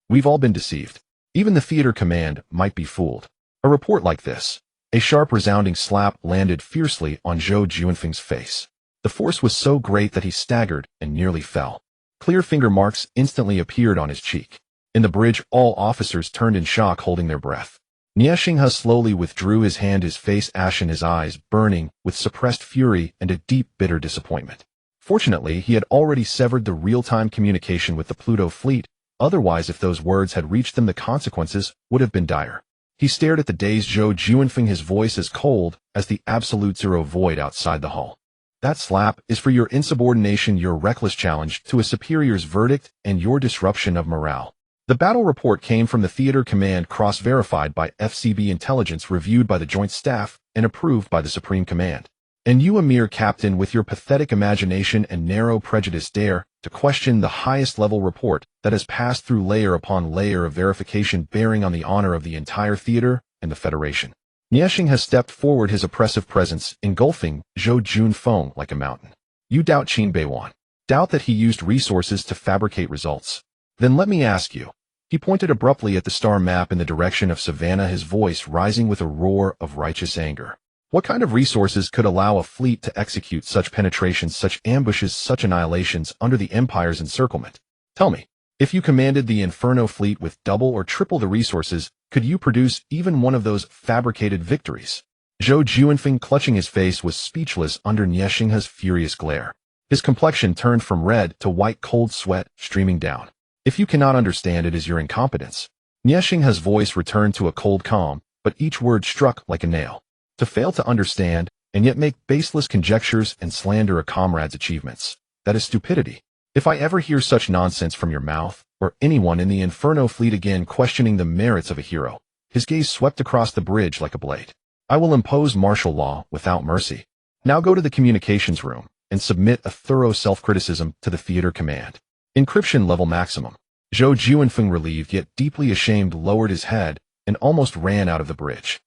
We've all been deceived. Even the theater command might be fooled. A report like this. A sharp, resounding slap landed fiercely on Zhou Juanfeng's face. The force was so great that he staggered and nearly fell. Clear finger marks instantly appeared on his cheek. In the bridge, all officers turned in shock, holding their breath. Nie Xinghe slowly withdrew his hand, his face ashen, his eyes burning with suppressed fury and a deep, bitter disappointment. Fortunately, he had already severed the real-time communication with the Pluto Fleet. Otherwise, if those words had reached them, the consequences would have been dire. He stared at the dazed Zhou Juanfeng, his voice as cold as the absolute zero void outside the hull. That slap is for your insubordination, your reckless challenge to a superior's verdict, and your disruption of morale. The battle report came from the theater command, cross-verified by FCB intelligence, reviewed by the Joint Staff, and approved by the Supreme Command. And you, a mere captain with your pathetic imagination and narrow prejudice, dare to question the highest-level report that has passed through layer upon layer of verification bearing on the honor of the entire theater and the Federation. Nieshing has stepped forward, his oppressive presence engulfing Zhou Junfeng like a mountain. You doubt Qin Beiwang. Doubt that he used resources to fabricate results. Then let me ask you. He pointed abruptly at the star map in the direction of Savannah, his voice rising with a roar of righteous anger. What kind of resources could allow a fleet to execute such penetrations, such ambushes, such annihilations under the Empire's encirclement? Tell me, if you commanded the Inferno fleet with double or triple the resources, could you produce even one of those fabricated victories? Zhou Junfeng, clutching his face, was speechless under Nieshing's furious glare. His complexion turned from red to white, cold sweat streaming down. If you cannot understand, it is your incompetence. Nieshing's voice returned to a cold calm, but each word struck like a nail. To fail to understand, and yet make baseless conjectures and slander a comrade's achievements. That is stupidity. If I ever hear such nonsense from your mouth, or anyone in the Inferno fleet again questioning the merits of a hero, his gaze swept across the bridge like a blade. I will impose martial law without mercy. Now go to the communications room and submit a thorough self-criticism to the theater command. Encryption level maximum. Zhou Junfeng, relieved yet deeply ashamed, lowered his head and almost ran out of the bridge.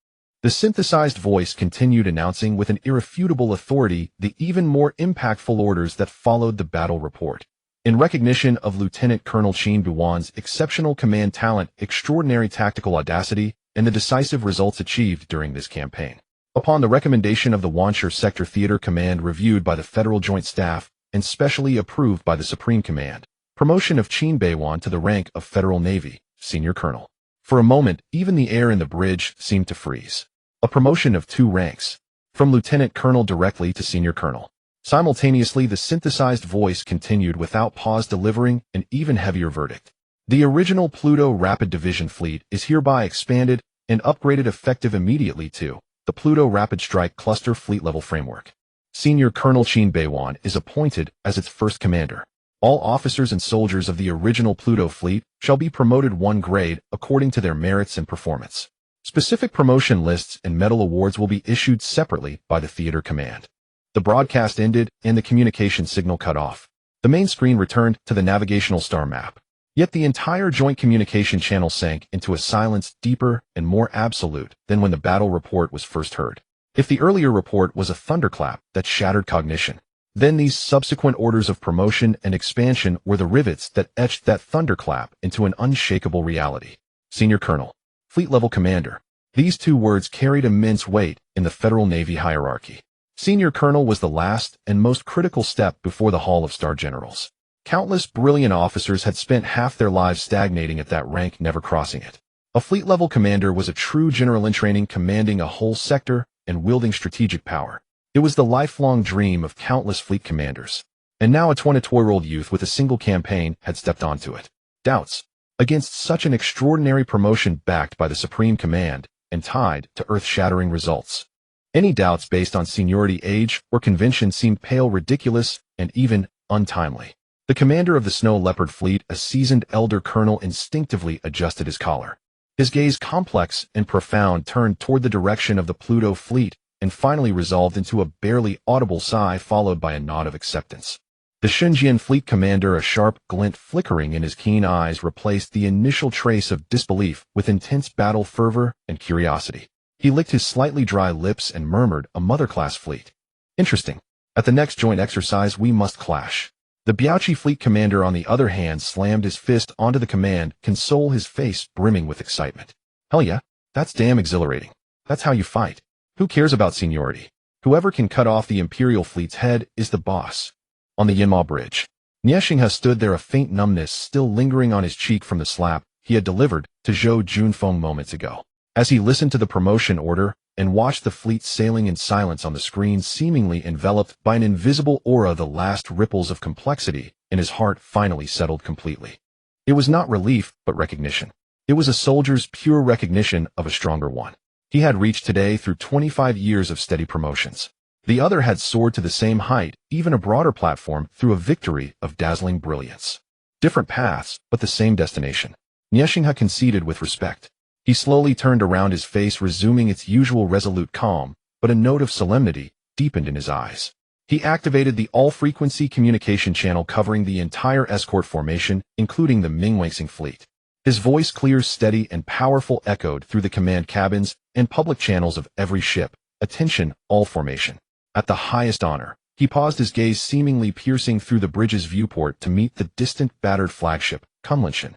The synthesized voice continued announcing with an irrefutable authority the even more impactful orders that followed the battle report. In recognition of Lieutenant Colonel Qin Beiwang's exceptional command talent, extraordinary tactical audacity, and the decisive results achieved during this campaign. Upon the recommendation of the Wanshur Sector Theater Command, reviewed by the Federal Joint Staff, and specially approved by the Supreme Command, promotion of Qin Beiwang to the rank of Federal Navy Senior Colonel. For a moment, even the air in the bridge seemed to freeze. A promotion of 2 ranks, from Lieutenant Colonel directly to Senior Colonel. Simultaneously, the synthesized voice continued without pause, delivering an even heavier verdict. The original Pluto Rapid Division fleet is hereby expanded and upgraded effective immediately to the Pluto Rapid Strike Cluster Fleet-level framework. Senior Colonel Qin Beiwang is appointed as its first commander. All officers and soldiers of the original Pluto fleet shall be promoted 1 grade according to their merits and performance. Specific promotion lists and medal awards will be issued separately by the theater command. The broadcast ended and the communication signal cut off. The main screen returned to the navigational star map. Yet the entire joint communication channel sank into a silence deeper and more absolute than when the battle report was first heard. If the earlier report was a thunderclap that shattered cognition, then these subsequent orders of promotion and expansion were the rivets that etched that thunderclap into an unshakable reality. Senior Colonel. Fleet-level commander. These 2 words carried immense weight in the Federal Navy hierarchy. Senior Colonel was the last and most critical step before the Hall of Star Generals. Countless brilliant officers had spent half their lives stagnating at that rank, never crossing it. A fleet-level commander was a true general in training, commanding a whole sector and wielding strategic power. It was the lifelong dream of countless fleet commanders. And now a 22-year-old youth with a single campaign had stepped onto it. Doubts against such an extraordinary promotion backed by the Supreme Command and tied to earth-shattering results. Any doubts based on seniority, age, or convention seemed pale, ridiculous, and even untimely. The commander of the Snow Leopard fleet, a seasoned elder colonel, instinctively adjusted his collar. His gaze, complex and profound, turned toward the direction of the Pluto fleet and finally resolved into a barely audible sigh followed by a nod of acceptance. The Shenzhen fleet commander, a sharp glint flickering in his keen eyes, replaced the initial trace of disbelief with intense battle fervor and curiosity. He licked his slightly dry lips and murmured, "A mother-class fleet. Interesting. At the next joint exercise we must clash." The Biaochi fleet commander, on the other hand, slammed his fist onto the command console, his face brimming with excitement. "Hell yeah, that's damn exhilarating. That's how you fight. Who cares about seniority? Whoever can cut off the Imperial fleet's head is the boss." On the Yinma bridge, Nieshing stood there, a faint numbness still lingering on his cheek from the slap he had delivered to Zhou Junfeng moments ago. As he listened to the promotion order and watched the fleet sailing in silence on the screen, seemingly enveloped by an invisible aura, the last ripples of complexity in his heart finally settled completely. It was not relief, but recognition. It was a soldier's pure recognition of a stronger one. He had reached today through 25 years of steady promotions. The other had soared to the same height, even a broader platform, through a victory of dazzling brilliance. Different paths, but the same destination. Nieshing conceded with respect. He slowly turned around, his face resuming its usual resolute calm, but a note of solemnity deepened in his eyes. He activated the all-frequency communication channel covering the entire escort formation, including the Mingwangsing fleet. His voice clear, steady, and powerful echoed through the command cabins and public channels of every ship. Attention, all formation. At the highest honor, he paused, his gaze seemingly piercing through the bridge's viewport to meet the distant, battered flagship, Kunlunchen.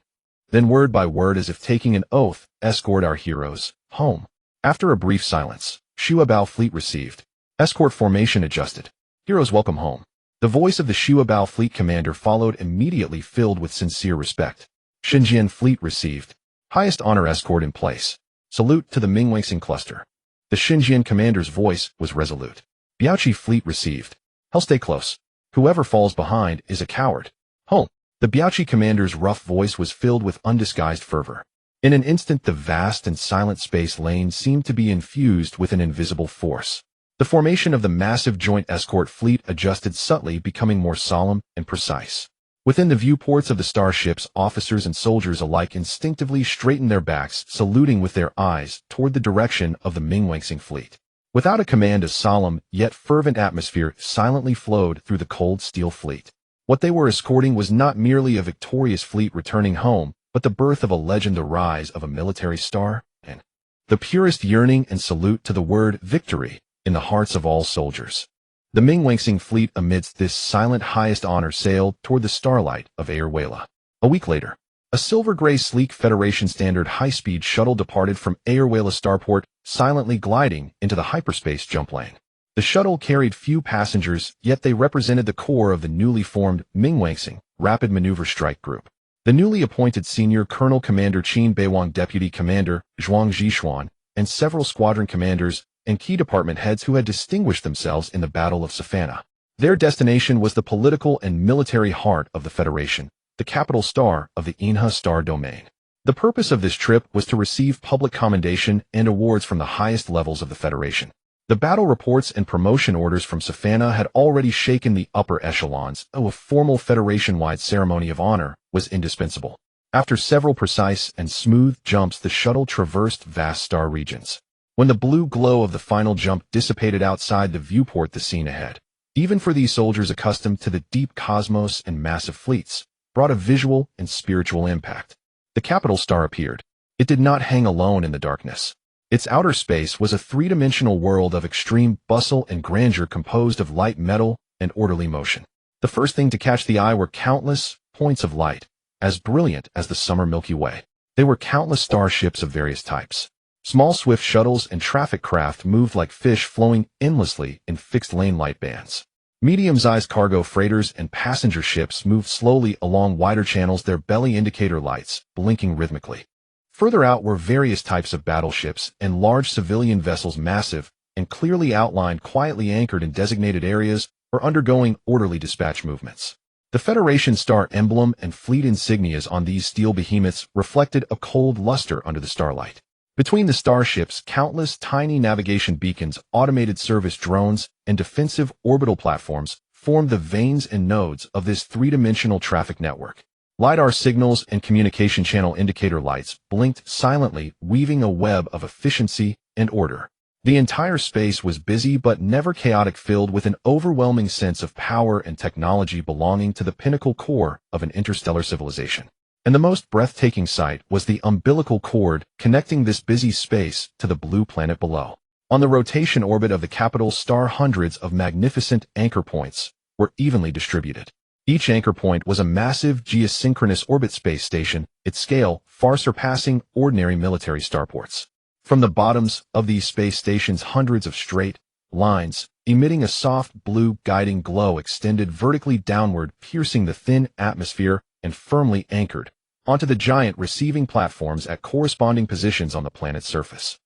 Then word by word, as if taking an oath, escort our heroes home. After a brief silence, Shuabao fleet received. Escort formation adjusted. Heroes welcome home. The voice of the Shuabao fleet commander followed immediately, filled with sincere respect. Xinjiang fleet received. Highest honor, escort in place. Salute to the Mingwangsing cluster. The Xinjiang commander's voice was resolute. Biaoqi fleet received. Hell, stay close. Whoever falls behind is a coward. Home. The Biaoqi commander's rough voice was filled with undisguised fervor. In an instant, the vast and silent space lane seemed to be infused with an invisible force. The formation of the massive joint escort fleet adjusted subtly, becoming more solemn and precise. Within the viewports of the starships, officers and soldiers alike instinctively straightened their backs, saluting with their eyes toward the direction of the Mingwangsing fleet. Without a command, a solemn yet fervent atmosphere silently flowed through the cold steel fleet. What they were escorting was not merely a victorious fleet returning home, but the birth of a legend, the rise of a military star, and the purest yearning and salute to the word victory in the hearts of all soldiers. The Mingwangsing fleet, amidst this silent highest honor, sailed toward the starlight of Aerwala. A week later, a silver-gray sleek Federation standard high-speed shuttle departed from Aerwala starport, silently gliding into the hyperspace jump lane. The shuttle carried few passengers, yet they represented the core of the newly formed Mingwangsing Rapid Maneuver Strike Group. The newly appointed Senior Colonel Commander Qin Beiwang, Deputy Commander Zhuang Zhishuan, and several squadron commanders and key department heads who had distinguished themselves in the Battle of Savannah. Their destination was the political and military heart of the Federation, the capital star of the Inha star domain. The purpose of this trip was to receive public commendation and awards from the highest levels of the Federation. The battle reports and promotion orders from Savannah had already shaken the upper echelons, though a formal Federation-wide ceremony of honor was indispensable. After several precise and smooth jumps, the shuttle traversed vast star regions. When the blue glow of the final jump dissipated outside the viewport, the scene ahead, even for these soldiers accustomed to the deep cosmos and massive fleets, brought a visual and spiritual impact. The capital star appeared. It did not hang alone in the darkness. Its outer space was a three-dimensional world of extreme bustle and grandeur, composed of light, metal, and orderly motion. The first thing to catch the eye were countless points of light, as brilliant as the summer Milky Way. They were countless starships of various types. Small swift shuttles and traffic craft moved like fish, flowing endlessly in fixed-lane light bands. Medium-sized cargo freighters and passenger ships moved slowly along wider channels, their belly indicator lights blinking rhythmically. Further out were various types of battleships and large civilian vessels, massive and clearly outlined, quietly anchored in designated areas or undergoing orderly dispatch movements. The Federation star emblem and fleet insignias on these steel behemoths reflected a cold luster under the starlight. Between the starships, countless tiny navigation beacons, automated service drones, and defensive orbital platforms formed the veins and nodes of this three-dimensional traffic network. LiDAR signals and communication channel indicator lights blinked silently, weaving a web of efficiency and order. The entire space was busy but never chaotic, filled with an overwhelming sense of power and technology belonging to the pinnacle core of an interstellar civilization. And the most breathtaking sight was the umbilical cord connecting this busy space to the blue planet below. On the rotation orbit of the capital star, hundreds of magnificent anchor points were evenly distributed. Each anchor point was a massive geosynchronous orbit space station, its scale far surpassing ordinary military starports. From the bottoms of these space stations, hundreds of straight lines, emitting a soft blue guiding glow, extended vertically downward, piercing the thin atmosphere and firmly anchored onto the giant receiving platforms at corresponding positions on the planet's surface.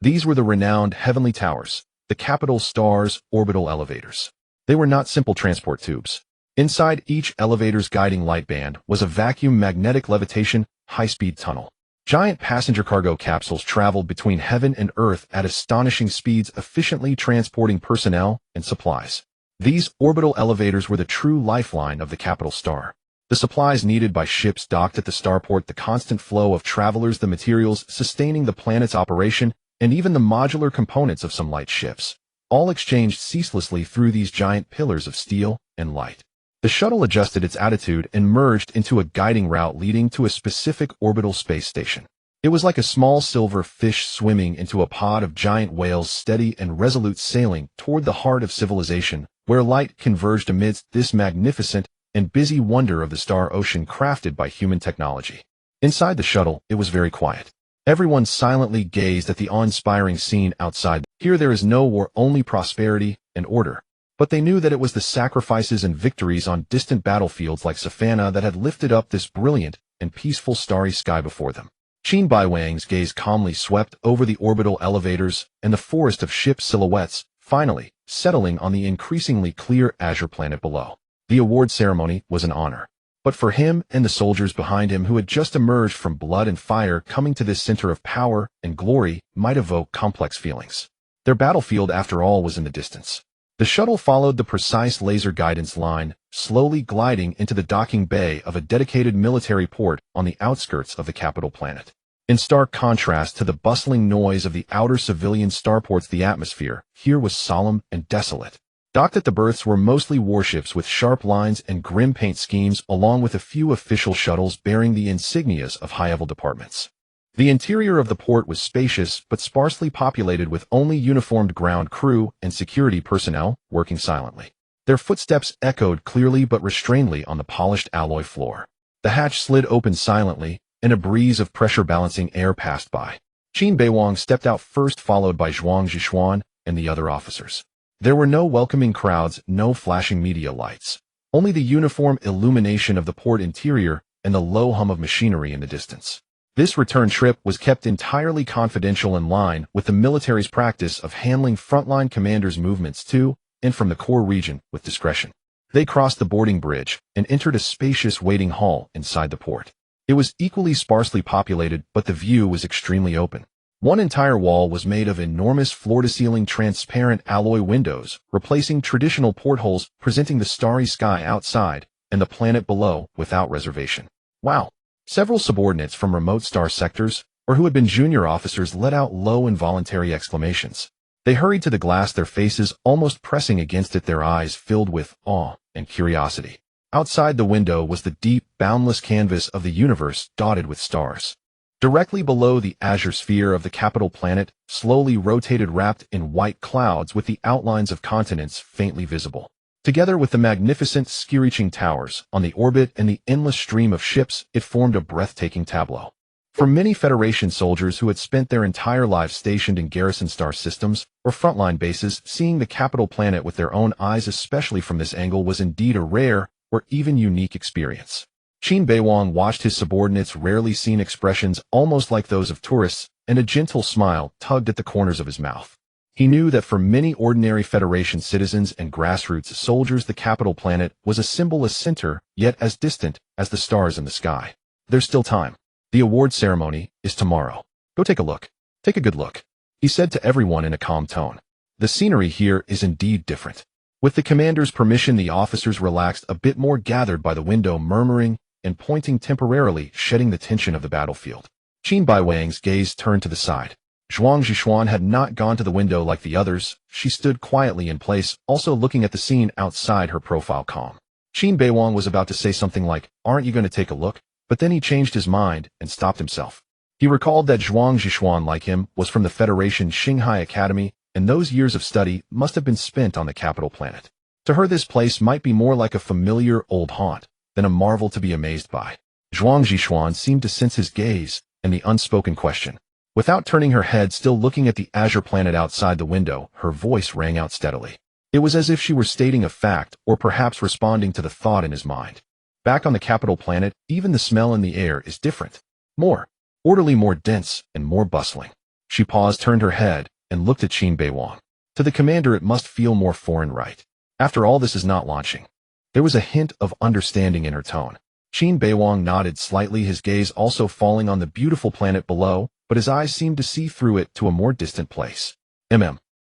These were the renowned heavenly towers, the capital star's orbital elevators. They were not simple transport tubes. Inside each elevator's guiding light band was a vacuum magnetic levitation high-speed tunnel. Giant passenger cargo capsules traveled between heaven and earth at astonishing speeds, efficiently transporting personnel and supplies. These orbital elevators were the true lifeline of the capital star. The supplies needed by ships docked at the starport, the constant flow of travelers, the materials sustaining the planet's operation, and even the modular components of some light ships. all exchanged ceaselessly through these giant pillars of steel and light. The shuttle adjusted its attitude and merged into a guiding route leading to a specific orbital space station. It was like a small silver fish swimming into a pod of giant whales, steady and resolute, sailing toward the heart of civilization, where light converged amidst this magnificent and busy wonder of the star ocean crafted by human technology. Inside the shuttle, it was very quiet. Everyone silently gazed at the awe-inspiring scene outside. Here there is no war, only prosperity and order. But they knew that it was the sacrifices and victories on distant battlefields like Savannah that had lifted up this brilliant and peaceful starry sky before them. Qin Beiwang's gaze calmly swept over the orbital elevators and the forest of ship silhouettes, finally settling on the increasingly clear azure planet below. The award ceremony was an honor. But for him and the soldiers behind him who had just emerged from blood and fire, coming to this center of power and glory might evoke complex feelings. Their battlefield, after all, was in the distance. The shuttle followed the precise laser guidance line, slowly gliding into the docking bay of a dedicated military port on the outskirts of the capital planet. In stark contrast to the bustling noise of the outer civilian starports, the atmosphere here was solemn and desolate. Docked at the berths were mostly warships with sharp lines and grim paint schemes, along with a few official shuttles bearing the insignias of high-level departments. The interior of the port was spacious but sparsely populated, with only uniformed ground crew and security personnel working silently. Their footsteps echoed clearly but restrainedly on the polished alloy floor. The hatch slid open silently, and a breeze of pressure-balancing air passed by. Qin Beiwang stepped out first, followed by Zhuang Zhishuan and the other officers. There were no welcoming crowds, no flashing media lights, only the uniform illumination of the port interior and the low hum of machinery in the distance. This return trip was kept entirely confidential, in line with the military's practice of handling frontline commanders' movements to and from the core region with discretion. They crossed the boarding bridge and entered a spacious waiting hall inside the port. It was equally sparsely populated, but the view was extremely open. One entire wall was made of enormous floor-to-ceiling transparent alloy windows, replacing traditional portholes, presenting the starry sky outside and the planet below without reservation. Wow! Several subordinates from remote star sectors, or who had been junior officers, let out low involuntary exclamations. They hurried to the glass, their faces almost pressing against it, their eyes filled with awe and curiosity. Outside the window was the deep, boundless canvas of the universe, dotted with stars. Directly below the azure sphere of the capital planet, slowly rotated, wrapped in white clouds with the outlines of continents faintly visible. Together with the magnificent ski-reaching towers on the orbit and the endless stream of ships, it formed a breathtaking tableau. For many Federation soldiers who had spent their entire lives stationed in garrison star systems or frontline bases, seeing the capital planet with their own eyes, especially from this angle, was indeed a rare or even unique experience. Qin Beiwang watched his subordinates' rarely seen expressions, almost like those of tourists, and a gentle smile tugged at the corners of his mouth. He knew that for many ordinary Federation citizens and grassroots soldiers, the capital planet was a symbol, a center, yet as distant as the stars in the sky. There's still time. The award ceremony is tomorrow. Go take a look. Take a good look, he said to everyone in a calm tone. The scenery here is indeed different. With the commander's permission, the officers relaxed a bit more, gathered by the window, murmuring and pointing, temporarily shedding the tension of the battlefield. Qin Beiwang's gaze turned to the side. Zhuang Zhishuan had not gone to the window like the others. She stood quietly in place, also looking at the scene outside, her profile calm. Qin Beiwang was about to say something like, "Aren't you going to take a look?" But then he changed his mind and stopped himself. He recalled that Zhuang Zhishuan, like him, was from the Federation Shanghai Academy, and those years of study must have been spent on the capital planet. To her, this place might be more like a familiar old haunt than a marvel to be amazed by. Zhuang Zhishuan seemed to sense his gaze and the unspoken question. Without turning her head, still looking at the azure planet outside the window, her voice rang out steadily. It was as if she were stating a fact, or perhaps responding to the thought in his mind. Back on the capital planet, even the smell in the air is different. More orderly, more dense, and more bustling. She paused, turned her head, and looked at Qin Beiwang. To the commander, it must feel more foreign, right? After all, this is not launching. There was a hint of understanding in her tone. Qin Beiwang nodded slightly, his gaze also falling on the beautiful planet below, but his eyes seemed to see through it to a more distant place.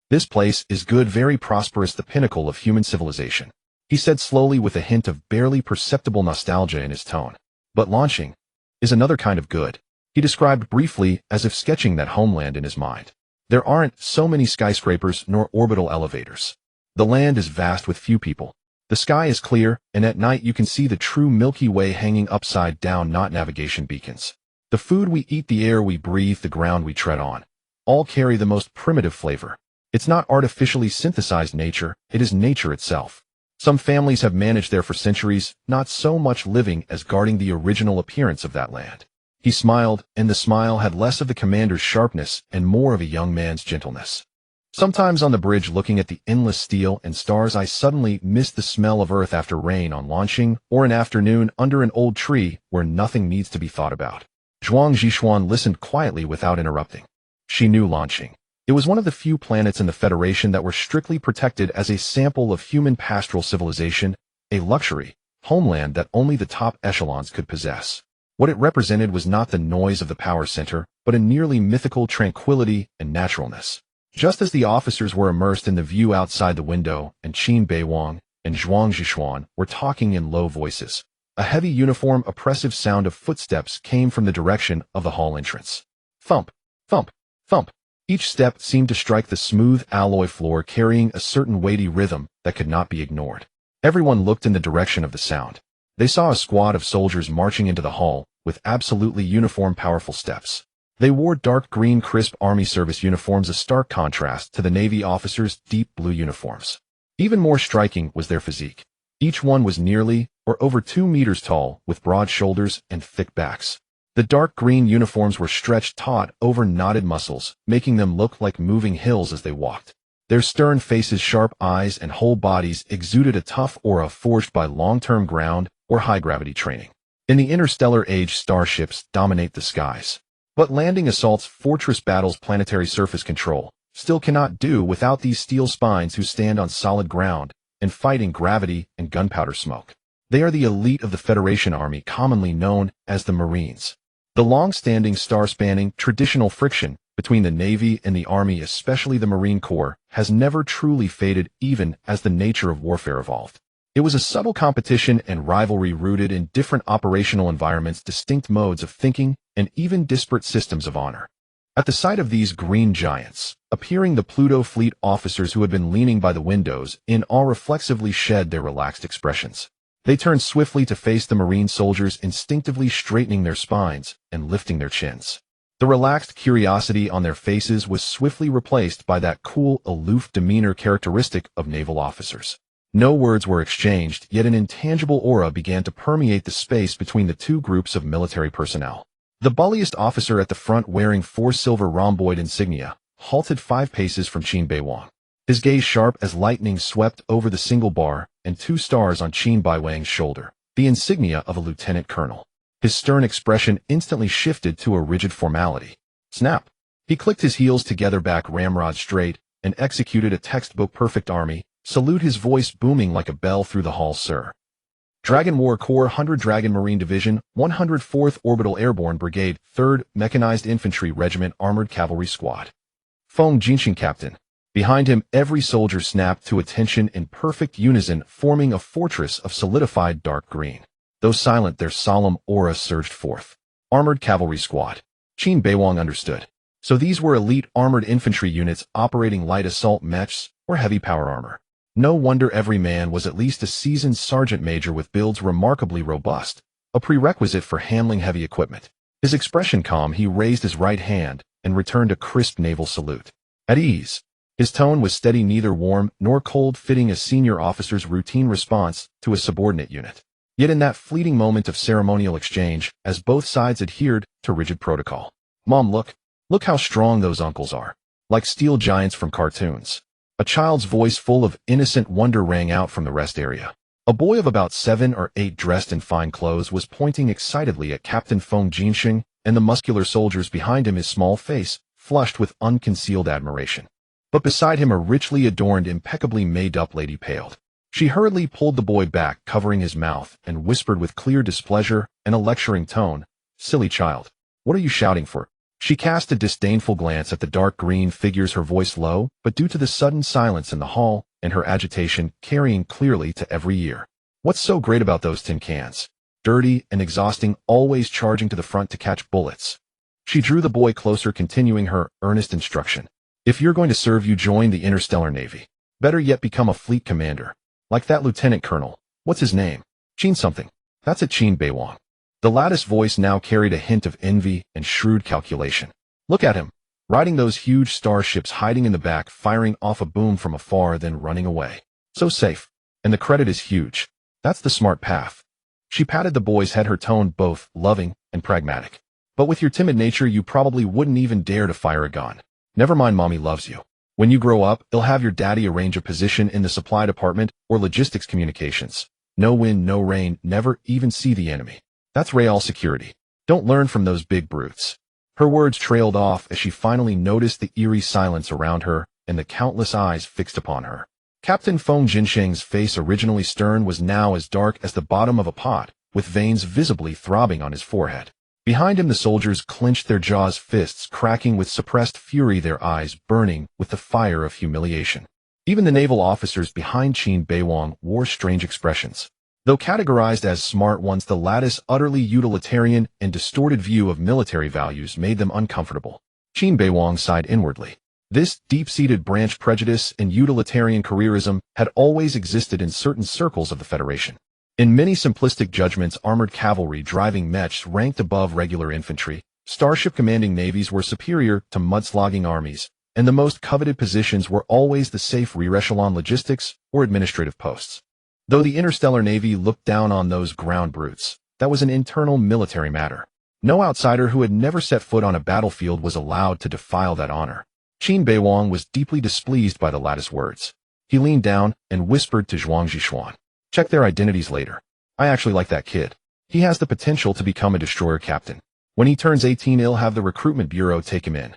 This place is good, very prosperous, the pinnacle of human civilization, he said slowly, with a hint of barely perceptible nostalgia in his tone. But launching is another kind of good, he described briefly, as if sketching that homeland in his mind. There aren't so many skyscrapers nor orbital elevators. The land is vast with few people. The sky is clear, and at night you can see the true Milky Way hanging upside down, not navigation beacons. The food we eat, the air we breathe, the ground we tread on, all carry the most primitive flavor. It's not artificially synthesized nature, it is nature itself. Some families have managed there for centuries, not so much living as guarding the original appearance of that land. He smiled, and the smile had less of the commander's sharpness and more of a young man's gentleness. Sometimes on the bridge looking at the endless steel and stars, I suddenly miss the smell of earth after rain on launching, or an afternoon under an old tree where nothing needs to be thought about. Zhuang Zhishuan listened quietly without interrupting. She knew launching. It was one of the few planets in the Federation that were strictly protected as a sample of human pastoral civilization, a luxury homeland that only the top echelons could possess. What it represented was not the noise of the power center, but a nearly mythical tranquility and naturalness. Just as the officers were immersed in the view outside the window, and Qin Beiwang and Zhuang Zhishuan were talking in low voices, a heavy uniform oppressive sound of footsteps came from the direction of the hall entrance. Thump, thump, thump. Each step seemed to strike the smooth alloy floor, carrying a certain weighty rhythm that could not be ignored. Everyone looked in the direction of the sound. They saw a squad of soldiers marching into the hall with absolutely uniform, powerful steps. They wore dark green crisp army service uniforms, a stark contrast to the Navy officers' deep blue uniforms. Even more striking was their physique. Each one was nearly or over 2 meters tall, with broad shoulders and thick backs. The dark green uniforms were stretched taut over knotted muscles, making them look like moving hills as they walked. Their stern faces, sharp eyes, and whole bodies exuded a tough aura forged by long-term ground or high-gravity training. In the interstellar age, starships dominate the skies. But landing assaults, fortress battles, planetary surface control still cannot do without these steel spines who stand on solid ground and fight in gravity and gunpowder smoke. They are the elite of the Federation Army, commonly known as the Marines. The long-standing, star-spanning, traditional friction between the Navy and the Army, especially the Marine Corps, has never truly faded, even as the nature of warfare evolved. It was a subtle competition and rivalry rooted in different operational environments, distinct modes of thinking, and even disparate systems of honor. At the sight of these green giants, appearing, the Pluto Fleet officers who had been leaning by the windows in awe reflexively shed their relaxed expressions. They turned swiftly to face the Marine soldiers, instinctively straightening their spines and lifting their chins. The relaxed curiosity on their faces was swiftly replaced by that cool, aloof demeanor characteristic of naval officers. No words were exchanged, yet an intangible aura began to permeate the space between the two groups of military personnel. The bulliest officer at the front, wearing 4 silver rhomboid insignia, halted 5 paces from Qin Beiwang. His gaze sharp as lightning swept over the single bar and 2 stars on Qin Beiwang's shoulder, the insignia of a lieutenant colonel. His stern expression instantly shifted to a rigid formality. Snap! He clicked his heels together, back ramrod straight, and executed a textbook perfect army salute, his voice booming like a bell through the hall. Sir. Dragon War Corps 100 Dragon Marine Division, 104th Orbital Airborne Brigade, 3rd Mechanized Infantry Regiment Armored Cavalry Squad. Feng Jinxing, Captain. Behind him, every soldier snapped to attention in perfect unison, forming a fortress of solidified dark green. Though silent, their solemn aura surged forth. Armored Cavalry Squad. Qin Beiwang understood. So these were elite armored infantry units operating light assault mechs or heavy power armor. No wonder every man was at least a seasoned sergeant major, with builds remarkably robust, a prerequisite for handling heavy equipment. His expression calm, he raised his right hand and returned a crisp naval salute. At ease. His tone was steady, neither warm nor cold, fitting a senior officer's routine response to a subordinate unit. Yet in that fleeting moment of ceremonial exchange, as both sides adhered to rigid protocol. Mom, look how strong those uncles are. Like steel giants from cartoons. A child's voice full of innocent wonder rang out from the rest area. A boy of about 7 or 8, dressed in fine clothes, was pointing excitedly at Captain Feng Jinxing and the muscular soldiers behind him, his small face flushed with unconcealed admiration. But beside him, a richly adorned, impeccably made-up lady paled. She hurriedly pulled the boy back, covering his mouth, and whispered with clear displeasure and a lecturing tone, "Silly child, what are you shouting for?" She cast a disdainful glance at the dark green figures, her voice low, but due to the sudden silence in the hall and her agitation carrying clearly to every ear. "What's so great about those tin cans? Dirty and exhausting, always charging to the front to catch bullets." She drew the boy closer, continuing her earnest instruction. If you're going to serve, you join the Interstellar Navy. Better yet, become a fleet commander. Like that lieutenant colonel. What's his name? Qin something. That's a Qin Beiwang. The lattice voice now carried a hint of envy and shrewd calculation. Look at him, riding those huge starships, hiding in the back, firing off a boom from afar, then running away. So safe. And the credit is huge. That's the smart path. She patted the boy's head, her tone both loving and pragmatic. But with your timid nature, you probably wouldn't even dare to fire a gun. Never mind, mommy loves you. When you grow up, you'll have your daddy arrange a position in the supply department or logistics communications. No wind, no rain, never even see the enemy. That's real security. Don't learn from those big brutes. Her words trailed off as she finally noticed the eerie silence around her and the countless eyes fixed upon her. Captain Feng Jinsheng's face, originally stern, was now as dark as the bottom of a pot, with veins visibly throbbing on his forehead. Behind him, the soldiers clenched their jaws, fists cracking with suppressed fury, their eyes burning with the fire of humiliation. Even the naval officers behind Qin Beiwang wore strange expressions. Though categorized as smart ones, the lattice utterly utilitarian and distorted view of military values made them uncomfortable. Qin Beiwang sighed inwardly. This deep-seated branch prejudice and utilitarian careerism had always existed in certain circles of the Federation. In many simplistic judgments, armored cavalry driving mechs ranked above regular infantry, starship commanding navies were superior to mudslogging armies, and the most coveted positions were always the safe rear-echelon logistics or administrative posts. Though the Interstellar Navy looked down on those ground brutes, that was an internal military matter. No outsider who had never set foot on a battlefield was allowed to defile that honor. Qin Beiwang was deeply displeased by the lattice words. He leaned down and whispered to Zhuang Zhishuan, "Check their identities later. I actually like that kid. He has the potential to become a destroyer captain. When he turns 18, he'll have the recruitment bureau take him in."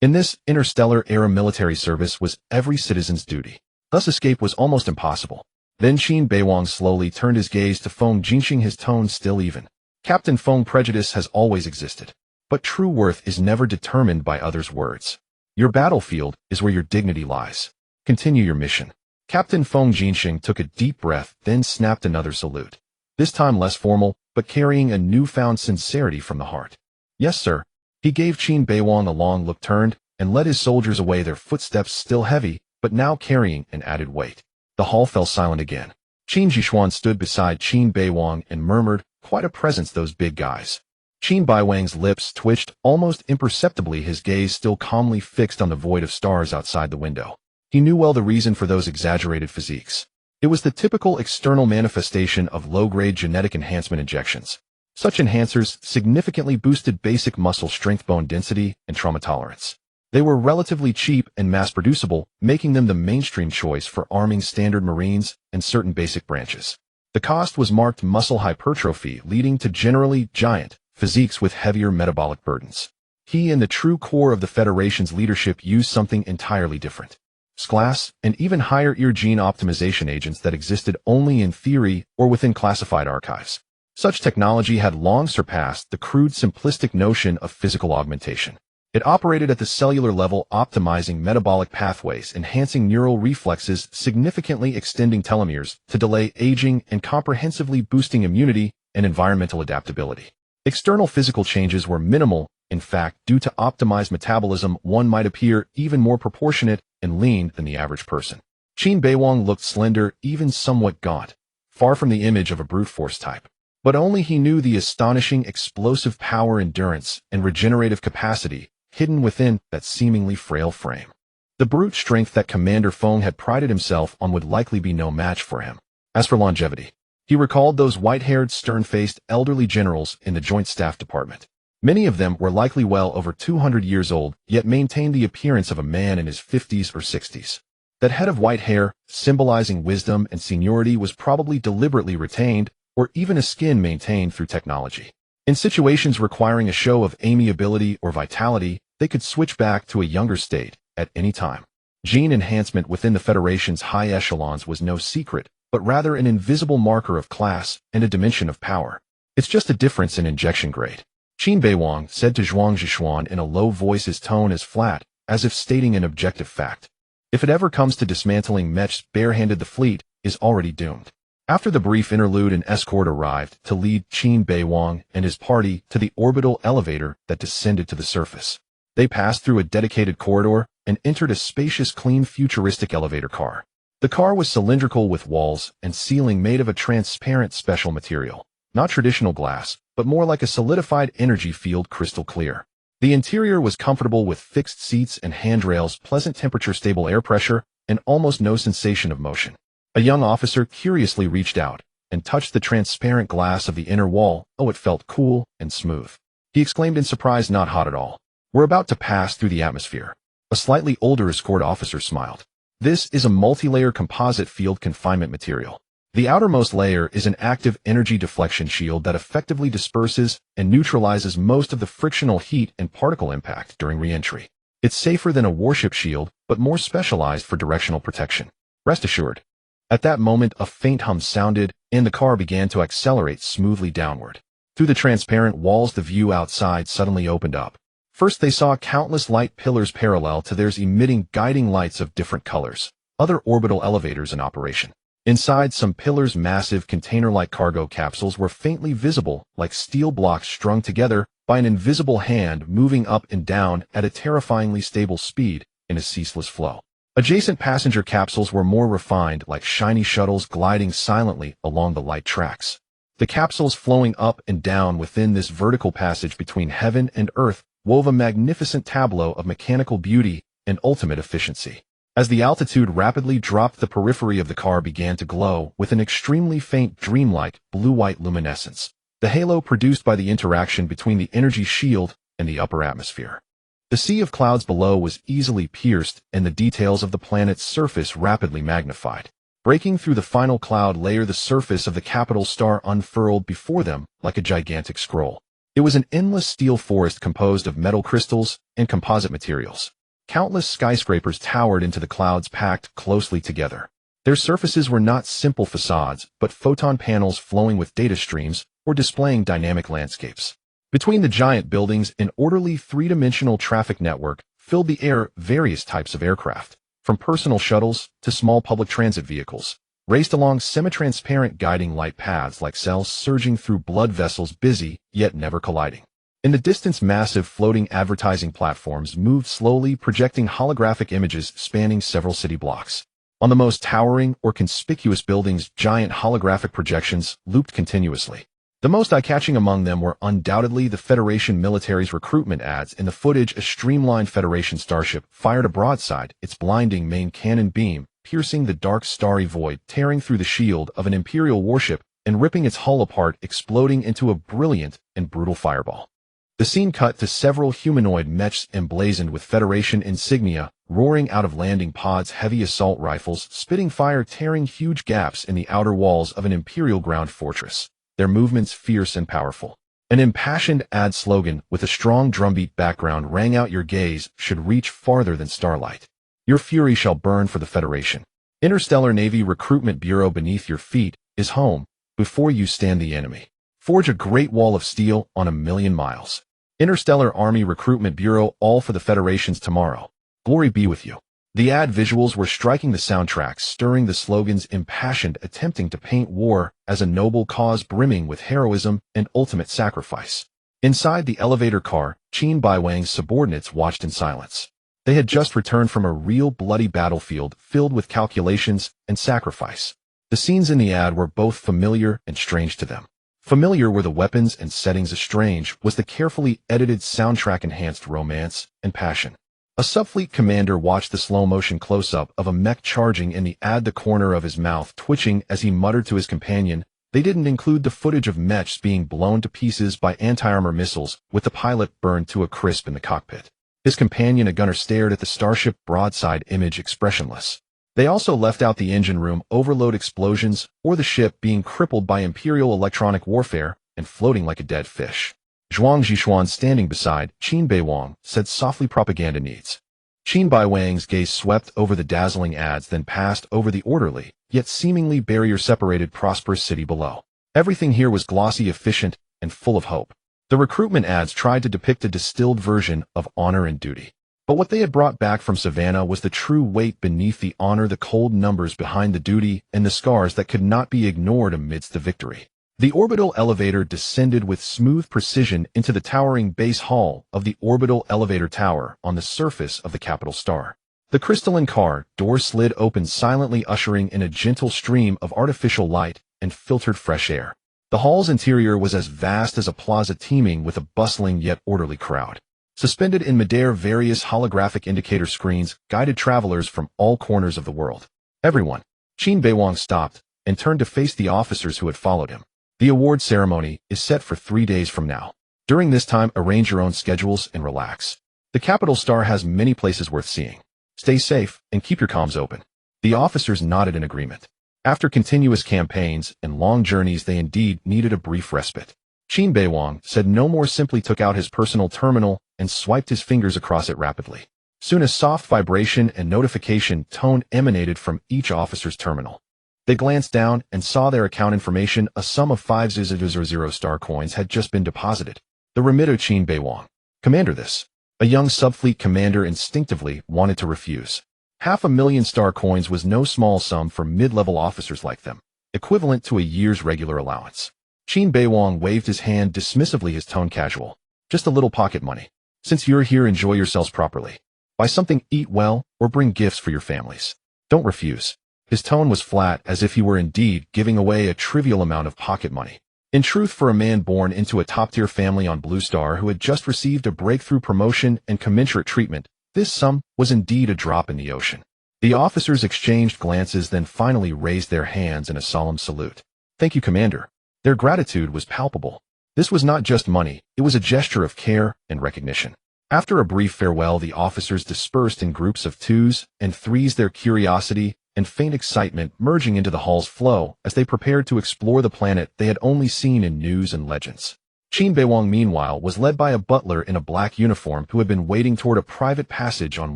In this interstellar era, military service was every citizen's duty. Thus escape was almost impossible. Then Qin Beiwang slowly turned his gaze to Feng Jinsheng, his tone still even. "Captain Feng, prejudice has always existed. But true worth is never determined by others' words. Your battlefield is where your dignity lies. Continue your mission." Captain Feng Jinsheng took a deep breath, then snapped another salute. This time less formal, but carrying a newfound sincerity from the heart. "Yes, sir." He gave Qin Beiwang a long look, turned, and led his soldiers away, their footsteps still heavy, but now carrying an added weight. The hall fell silent again. Qin Zhishuan stood beside Qin Beiwang and murmured, "Quite a presence, those big guys." Qin Beiwang's lips twitched almost imperceptibly, his gaze still calmly fixed on the void of stars outside the window. He knew well the reason for those exaggerated physiques. It was the typical external manifestation of low-grade genetic enhancement injections. Such enhancers significantly boosted basic muscle strength, bone density, and trauma tolerance. They were relatively cheap and mass-producible, making them the mainstream choice for arming standard Marines and certain basic branches. The cost was marked muscle hypertrophy, leading to generally giant physiques with heavier metabolic burdens. He and the true core of the Federation's leadership used something entirely different. Class and even higher ear gene optimization agents that existed only in theory or within classified archives. Such technology had long surpassed the crude, simplistic notion of physical augmentation. It operated at the cellular level, optimizing metabolic pathways, enhancing neural reflexes, significantly extending telomeres to delay aging, and comprehensively boosting immunity and environmental adaptability. External physical changes were minimal. In fact, due to optimized metabolism, one might appear even more proportionate and lean than the average person. Qin Beiwang looked slender, even somewhat gaunt, far from the image of a brute force type. But only he knew the astonishing explosive power, endurance, and regenerative capacity hidden within that seemingly frail frame. The brute strength that Commander Feng had prided himself on would likely be no match for him. As for longevity, he recalled those white-haired, stern-faced, elderly generals in the Joint Staff Department. Many of them were likely well over 200 years old, yet maintained the appearance of a man in his 50s or 60s. That head of white hair, symbolizing wisdom and seniority, was probably deliberately retained, or even a skin maintained through technology. In situations requiring a show of amiability or vitality, they could switch back to a younger state at any time. Gene enhancement within the Federation's high echelons was no secret, but rather an invisible marker of class and a dimension of power. It's just a difference in injection grade. Qin Beiwang said to Zhuang Zhishuan in a low voice, his tone as flat as if stating an objective fact. If it ever comes to dismantling mechs barehanded, the fleet is already doomed. After the brief interlude, an escort arrived to lead Qin Beiwang and his party to the orbital elevator that descended to the surface. They passed through a dedicated corridor, and entered a spacious, clean, futuristic elevator car. The car was cylindrical with walls and ceiling made of a transparent special material. Not traditional glass, but more like a solidified energy field, crystal clear. The interior was comfortable with fixed seats and handrails, pleasant temperature, stable air pressure, and almost no sensation of motion. A young officer curiously reached out and touched the transparent glass of the inner wall. Oh, it felt cool and smooth. He exclaimed in surprise, not hot at all. We're about to pass through the atmosphere. A slightly older escort officer smiled. This is a multi-layer composite field confinement material. The outermost layer is an active energy deflection shield that effectively disperses and neutralizes most of the frictional heat and particle impact during re-entry. It's safer than a warship shield, but more specialized for directional protection. Rest assured. At that moment, a faint hum sounded, and the car began to accelerate smoothly downward. Through the transparent walls, the view outside suddenly opened up. First, they saw countless light pillars parallel to theirs, emitting guiding lights of different colors. Other orbital elevators in operation. Inside some pillars, massive container-like cargo capsules were faintly visible, like steel blocks strung together by an invisible hand, moving up and down at a terrifyingly stable speed in a ceaseless flow. Adjacent passenger capsules were more refined, like shiny shuttles gliding silently along the light tracks. The capsules flowing up and down within this vertical passage between heaven and earth wove a magnificent tableau of mechanical beauty and ultimate efficiency. As the altitude rapidly dropped, the periphery of the car began to glow with an extremely faint, dreamlike, blue-white luminescence, the halo produced by the interaction between the energy shield and the upper atmosphere. The sea of clouds below was easily pierced, and the details of the planet's surface rapidly magnified. Breaking through the final cloud layer, the surface of the capital star unfurled before them like a gigantic scroll. It was an endless steel forest composed of metal crystals and composite materials. Countless skyscrapers towered into the clouds, packed closely together. Their surfaces were not simple facades, but photon panels flowing with data streams or displaying dynamic landscapes. Between the giant buildings, an orderly three-dimensional traffic network filled the air. Various types of aircraft, from personal shuttles to small public transit vehicles, raced along semi-transparent guiding light paths like cells surging through blood vessels, busy yet never colliding. In the distance, massive floating advertising platforms moved slowly, projecting holographic images spanning several city blocks. On the most towering or conspicuous buildings, giant holographic projections looped continuously. The most eye-catching among them were undoubtedly the Federation military's recruitment ads. In the footage, a streamlined Federation starship fired a broadside, its blinding main cannon beam piercing the dark starry void, tearing through the shield of an Imperial warship and ripping its hull apart, exploding into a brilliant and brutal fireball. The scene cut to several humanoid mechs emblazoned with Federation insignia, roaring out of landing pods, heavy assault rifles, spitting fire, tearing huge gaps in the outer walls of an Imperial ground fortress, their movements fierce and powerful. An impassioned ad slogan with a strong drumbeat background rang out, "Your gaze should reach farther than starlight. Your fury shall burn for the Federation. Interstellar Navy Recruitment Bureau beneath your feet is home. Before you stand the enemy. Forge a great wall of steel on 1,000,000 miles. Interstellar Army Recruitment Bureau, all for the Federation's tomorrow. Glory be with you." The ad visuals were striking, the soundtracks stirring, the slogans impassioned, attempting to paint war as a noble cause brimming with heroism and ultimate sacrifice. Inside the elevator car, Qin Beiwang's subordinates watched in silence. They had just returned from a real bloody battlefield filled with calculations and sacrifice. The scenes in the ad were both familiar and strange to them. Familiar were the weapons and settings, strange was the carefully edited soundtrack, enhanced romance and passion. A subfleet commander watched the slow-motion close-up of a mech charging in the ad, the corner of his mouth twitching as he muttered to his companion. They didn't include the footage of mechs being blown to pieces by anti-armor missiles, with the pilot burned to a crisp in the cockpit. His companion, a gunner, stared at the starship broadside image expressionless. They also left out the engine room overload explosions or the ship being crippled by Imperial electronic warfare and floating like a dead fish. Zhuang Zhishuan, standing beside Qin Beiwang, said softly, "Propaganda needs." Qin Beiwang's gaze swept over the dazzling ads, then passed over the orderly, yet seemingly barrier-separated prosperous city below. Everything here was glossy, efficient, and full of hope. The recruitment ads tried to depict a distilled version of honor and duty. But what they had brought back from Savannah was the true weight beneath the honor, the cold numbers behind the duty, and the scars that could not be ignored amidst the victory. The orbital elevator descended with smooth precision into the towering base hall of the orbital elevator tower on the surface of the capital star. The crystalline car door slid open silently, ushering in a gentle stream of artificial light and filtered fresh air. The hall's interior was as vast as a plaza teeming with a bustling yet orderly crowd. Suspended in midair, various holographic indicator screens guided travelers from all corners of the world. Everyone. Qin Beiwang stopped and turned to face the officers who had followed him. The award ceremony is set for 3 days from now. During this time, arrange your own schedules and relax. The capital star has many places worth seeing. Stay safe and keep your comms open. The officers nodded in agreement. After continuous campaigns and long journeys, they indeed needed a brief respite. Qin Beiwang said no more, simply took out his personal terminal and swiped his fingers across it rapidly. Soon a soft vibration and notification tone emanated from each officer's terminal. They glanced down and saw their account information. A sum of 5,000 star coins had just been deposited. The remit of Qin Beiwang. Commander, this. A young subfleet commander instinctively wanted to refuse. 500,000 star coins was no small sum for mid-level officers like them, equivalent to a year's regular allowance. Qin Beiwang waved his hand dismissively, his tone casual. Just a little pocket money. Since you're here, enjoy yourselves properly. Buy something, eat well, or bring gifts for your families. Don't refuse. His tone was flat, as if he were indeed giving away a trivial amount of pocket money. In truth, for a man born into a top-tier family on Blue Star who had just received a breakthrough promotion and commensurate treatment, this sum was indeed a drop in the ocean. The officers exchanged glances, then finally raised their hands in a solemn salute. Thank you, Commander. Their gratitude was palpable. This was not just money, it was a gesture of care and recognition. After a brief farewell, the officers dispersed in groups of 2s and 3s, their curiosity and faint excitement merging into the hall's flow as they prepared to explore the planet they had only seen in news and legends. Qin Beiwang, meanwhile, was led by a butler in a black uniform who had been waiting toward a private passage on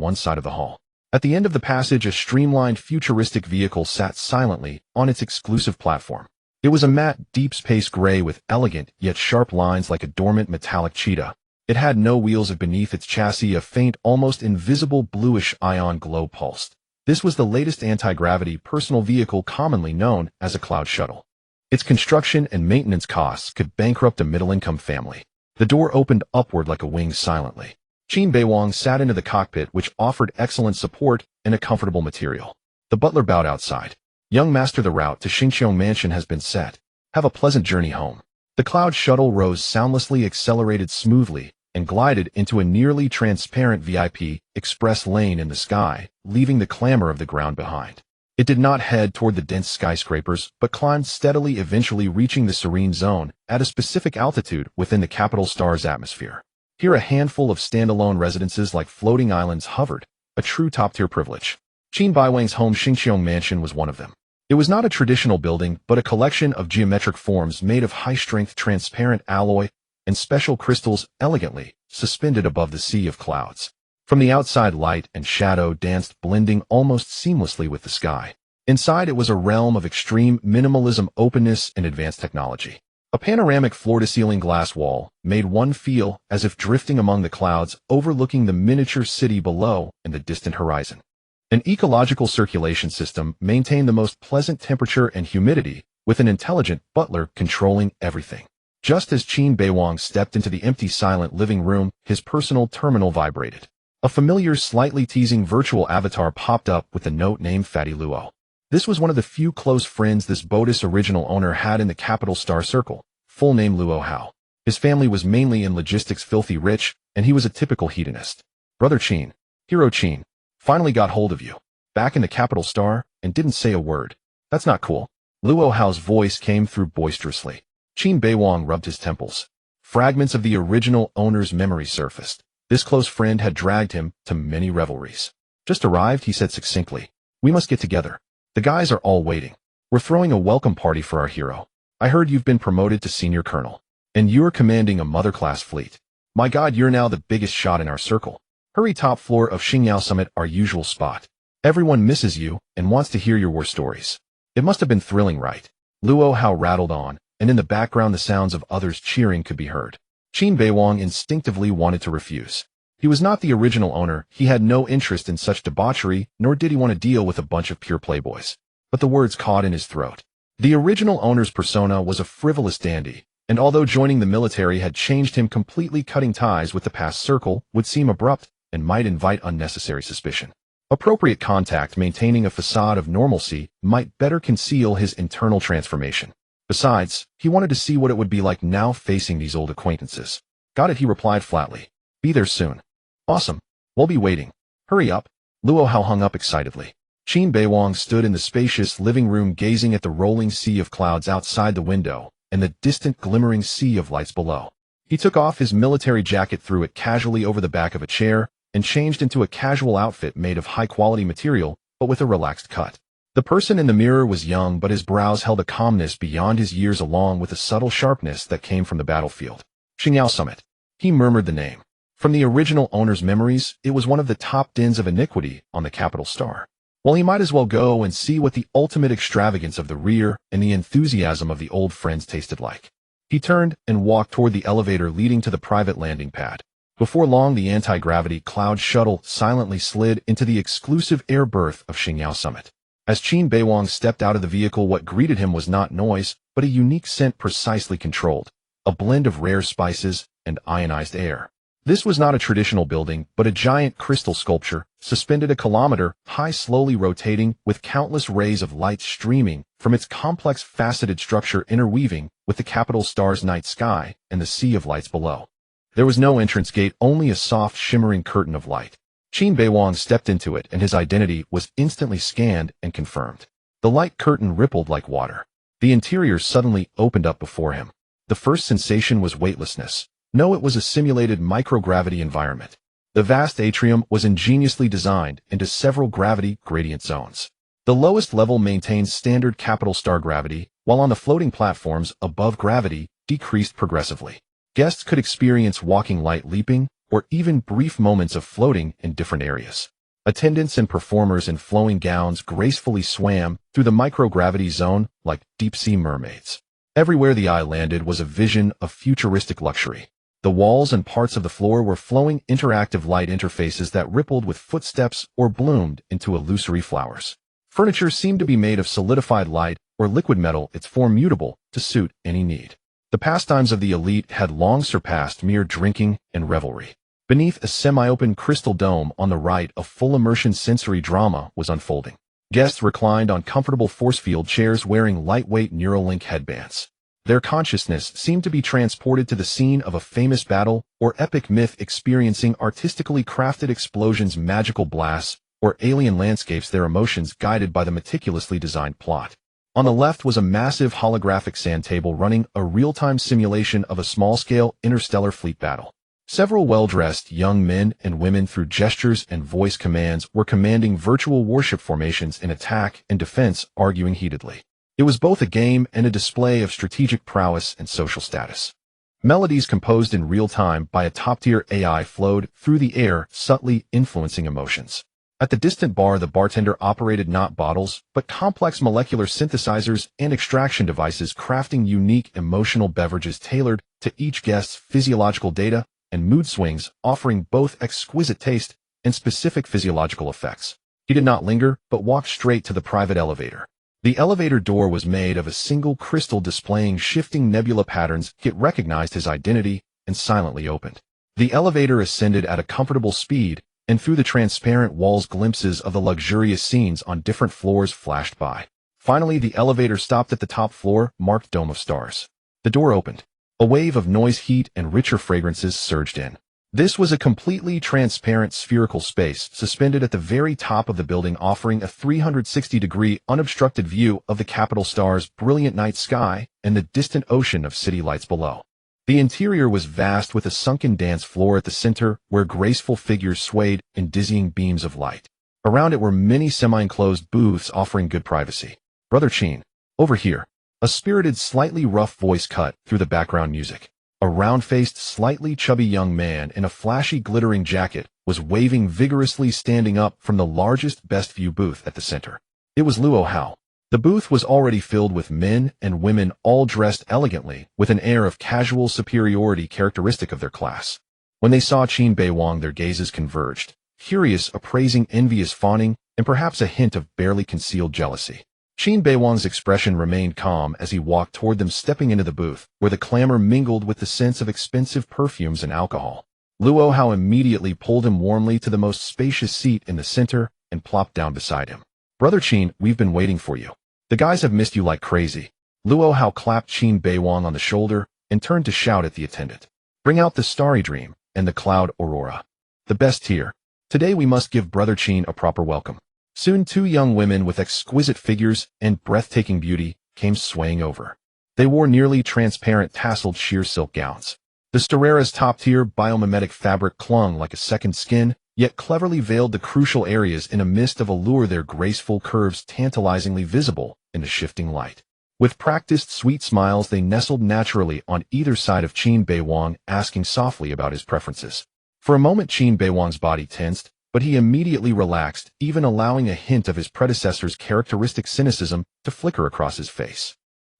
one side of the hall. At the end of the passage, a streamlined futuristic vehicle sat silently on its exclusive platform. It was a matte, deep space gray with elegant yet sharp lines like a dormant metallic cheetah. It had no wheels. Beneath its chassis, a faint, almost invisible bluish ion glow pulsed. This was the latest anti-gravity personal vehicle, commonly known as a cloud shuttle. Its construction and maintenance costs could bankrupt a middle-income family. The door opened upward like a wing silently. Qin Beiwang sat into the cockpit, which offered excellent support and a comfortable material. The butler bowed outside. Young master, the route to Xingqiong Mansion has been set. Have a pleasant journey home. The cloud shuttle rose soundlessly, accelerated smoothly, and glided into a nearly transparent VIP express lane in the sky, leaving the clamor of the ground behind. It did not head toward the dense skyscrapers, but climbed steadily, eventually reaching the serene zone at a specific altitude within the capital star's atmosphere. Here a handful of standalone residences like floating islands hovered, a true top-tier privilege. Qin Beiwang's home Xingqiong Mansion was one of them. It was not a traditional building, but a collection of geometric forms made of high-strength transparent alloy and special crystals, elegantly suspended above the sea of clouds. From the outside, light and shadow danced, blending almost seamlessly with the sky. Inside, it was a realm of extreme minimalism, openness, and advanced technology. A panoramic floor-to-ceiling glass wall made one feel as if drifting among the clouds, overlooking the miniature city below and the distant horizon. An ecological circulation system maintained the most pleasant temperature and humidity, with an intelligent butler controlling everything. Just as Qin Beiwang stepped into the empty, silent living room, his personal terminal vibrated. A familiar, slightly teasing virtual avatar popped up with the note named Fatty Luo. This was one of the few close friends this boat's original owner had in the capital star circle, full name Luo Hao. His family was mainly in logistics, filthy rich, and he was a typical hedonist. Brother Qin, Hero Qin, finally got hold of you. Back in the capital star, and didn't say a word. That's not cool. Luo Hao's voice came through boisterously. Qin Beiwang rubbed his temples. Fragments of the original owner's memory surfaced. This close friend had dragged him to many revelries. Just arrived, he said succinctly. We must get together. The guys are all waiting. We're throwing a welcome party for our hero. I heard you've been promoted to senior colonel. And you're commanding a mother-class fleet. My God, you're now the biggest shot in our circle. Hurry, top floor of Xingyao Summit, our usual spot. Everyone misses you and wants to hear your war stories. It must have been thrilling, right? Luo Hao rattled on, and in the background the sounds of others cheering could be heard. Qin Beiwang instinctively wanted to refuse. He was not the original owner, he had no interest in such debauchery, nor did he want to deal with a bunch of pure playboys. But the words caught in his throat. The original owner's persona was a frivolous dandy, and although joining the military had changed him completely, cutting ties with the past circle would seem abrupt and might invite unnecessary suspicion. Appropriate contact maintaining a facade of normalcy might better conceal his internal transformation. Besides, he wanted to see what it would be like now facing these old acquaintances. Got it, he replied flatly. Be there soon. Awesome. We'll be waiting. Hurry up. Luo Hao hung up excitedly. Qin Beiwang stood in the spacious living room gazing at the rolling sea of clouds outside the window and the distant glimmering sea of lights below. He took off his military jacket, threw it casually over the back of a chair, and changed into a casual outfit made of high-quality material, but with a relaxed cut. The person in the mirror was young, but his brows held a calmness beyond his years along with a subtle sharpness that came from the battlefield. Xingyao Summit. He murmured the name. From the original owner's memories, it was one of the top dens of iniquity on the capital star. Well, he might as well go and see what the ultimate extravagance of the rear and the enthusiasm of the old friends tasted like. He turned and walked toward the elevator leading to the private landing pad. Before long, the anti-gravity cloud shuttle silently slid into the exclusive air berth of Xingyao Summit. As Qin Beiwang stepped out of the vehicle, what greeted him was not noise, but a unique scent precisely controlled, a blend of rare spices and ionized air. This was not a traditional building, but a giant crystal sculpture, suspended a kilometer high, slowly rotating, with countless rays of light streaming from its complex faceted structure, interweaving with the capital star's night sky and the sea of lights below. There was no entrance gate, only a soft, shimmering curtain of light. Qin Beiwang stepped into it, and his identity was instantly scanned and confirmed. The light curtain rippled like water. The interior suddenly opened up before him. The first sensation was weightlessness. No, it was a simulated microgravity environment. The vast atrium was ingeniously designed into several gravity gradient zones. The lowest level maintained standard capital star gravity, while on the floating platforms above, gravity decreased progressively. Guests could experience walking, light leaping, or even brief moments of floating in different areas. Attendants and performers in flowing gowns gracefully swam through the microgravity zone like deep-sea mermaids. Everywhere the eye landed was a vision of futuristic luxury. The walls and parts of the floor were flowing interactive light interfaces that rippled with footsteps or bloomed into illusory flowers. Furniture seemed to be made of solidified light or liquid metal, its form mutable to suit any need. The pastimes of the elite had long surpassed mere drinking and revelry. Beneath a semi-open crystal dome on the right, a full-immersion sensory drama was unfolding. Guests reclined on comfortable force-field chairs wearing lightweight Neuralink headbands. Their consciousness seemed to be transported to the scene of a famous battle or epic myth, experiencing artistically crafted explosions, magical blasts, or alien landscapes, their emotions guided by the meticulously designed plot. On the left was a massive holographic sand table running a real-time simulation of a small-scale interstellar fleet battle. Several well-dressed young men and women, through gestures and voice commands, were commanding virtual warship formations in attack and defense, arguing heatedly. It was both a game and a display of strategic prowess and social status. Melodies composed in real time by a top-tier AI flowed through the air, subtly influencing emotions. At the distant bar, the bartender operated not bottles, but complex molecular synthesizers and extraction devices, crafting unique emotional beverages tailored to each guest's physiological data and mood swings, offering both exquisite taste and specific physiological effects. He did not linger, but walked straight to the private elevator. The elevator door was made of a single crystal displaying shifting nebula patterns. It recognized his identity and silently opened. The elevator ascended at a comfortable speed, and through the transparent walls, glimpses of the luxurious scenes on different floors flashed by. Finally, the elevator stopped at the top floor, marked Dome of Stars. The door opened. A wave of noise, heat, and richer fragrances surged in. This was a completely transparent spherical space suspended at the very top of the building, offering a 360-degree unobstructed view of the capital star's brilliant night sky and the distant ocean of city lights below. The interior was vast, with a sunken dance floor at the center where graceful figures swayed in dizzying beams of light. Around it were many semi-enclosed booths offering good privacy. "Brother Qin, over here." A spirited, slightly rough voice cut through the background music. A round-faced, slightly chubby young man in a flashy, glittering jacket was waving vigorously, standing up from the largest Best View booth at the center. It was Luo Hao. The booth was already filled with men and women, all dressed elegantly, with an air of casual superiority characteristic of their class. When they saw Qin Beiwang, their gazes converged, curious, appraising, envious, fawning, and perhaps a hint of barely concealed jealousy. Qin Beiwang's expression remained calm as he walked toward them, stepping into the booth, where the clamor mingled with the sense of expensive perfumes and alcohol. Luo Hao immediately pulled him warmly to the most spacious seat in the center and plopped down beside him. "Brother Qin, we've been waiting for you. The guys have missed you like crazy." Luo Hao clapped Qin Beiwang on the shoulder and turned to shout at the attendant. "Bring out the Starry Dream and the Cloud Aurora. The best here. Today we must give Brother Qin a proper welcome." Soon 2 young women with exquisite figures and breathtaking beauty came swaying over. They wore nearly transparent tasseled sheer silk gowns. The Starera's top-tier biomimetic fabric clung like a second skin, yet cleverly veiled the crucial areas in a mist of allure, their graceful curves tantalizingly visible in the shifting light. With practiced sweet smiles, they nestled naturally on either side of Qin Beiwang, asking softly about his preferences. For a moment Qin Beiwang's body tensed, but he immediately relaxed, even allowing a hint of his predecessor's characteristic cynicism to flicker across his face.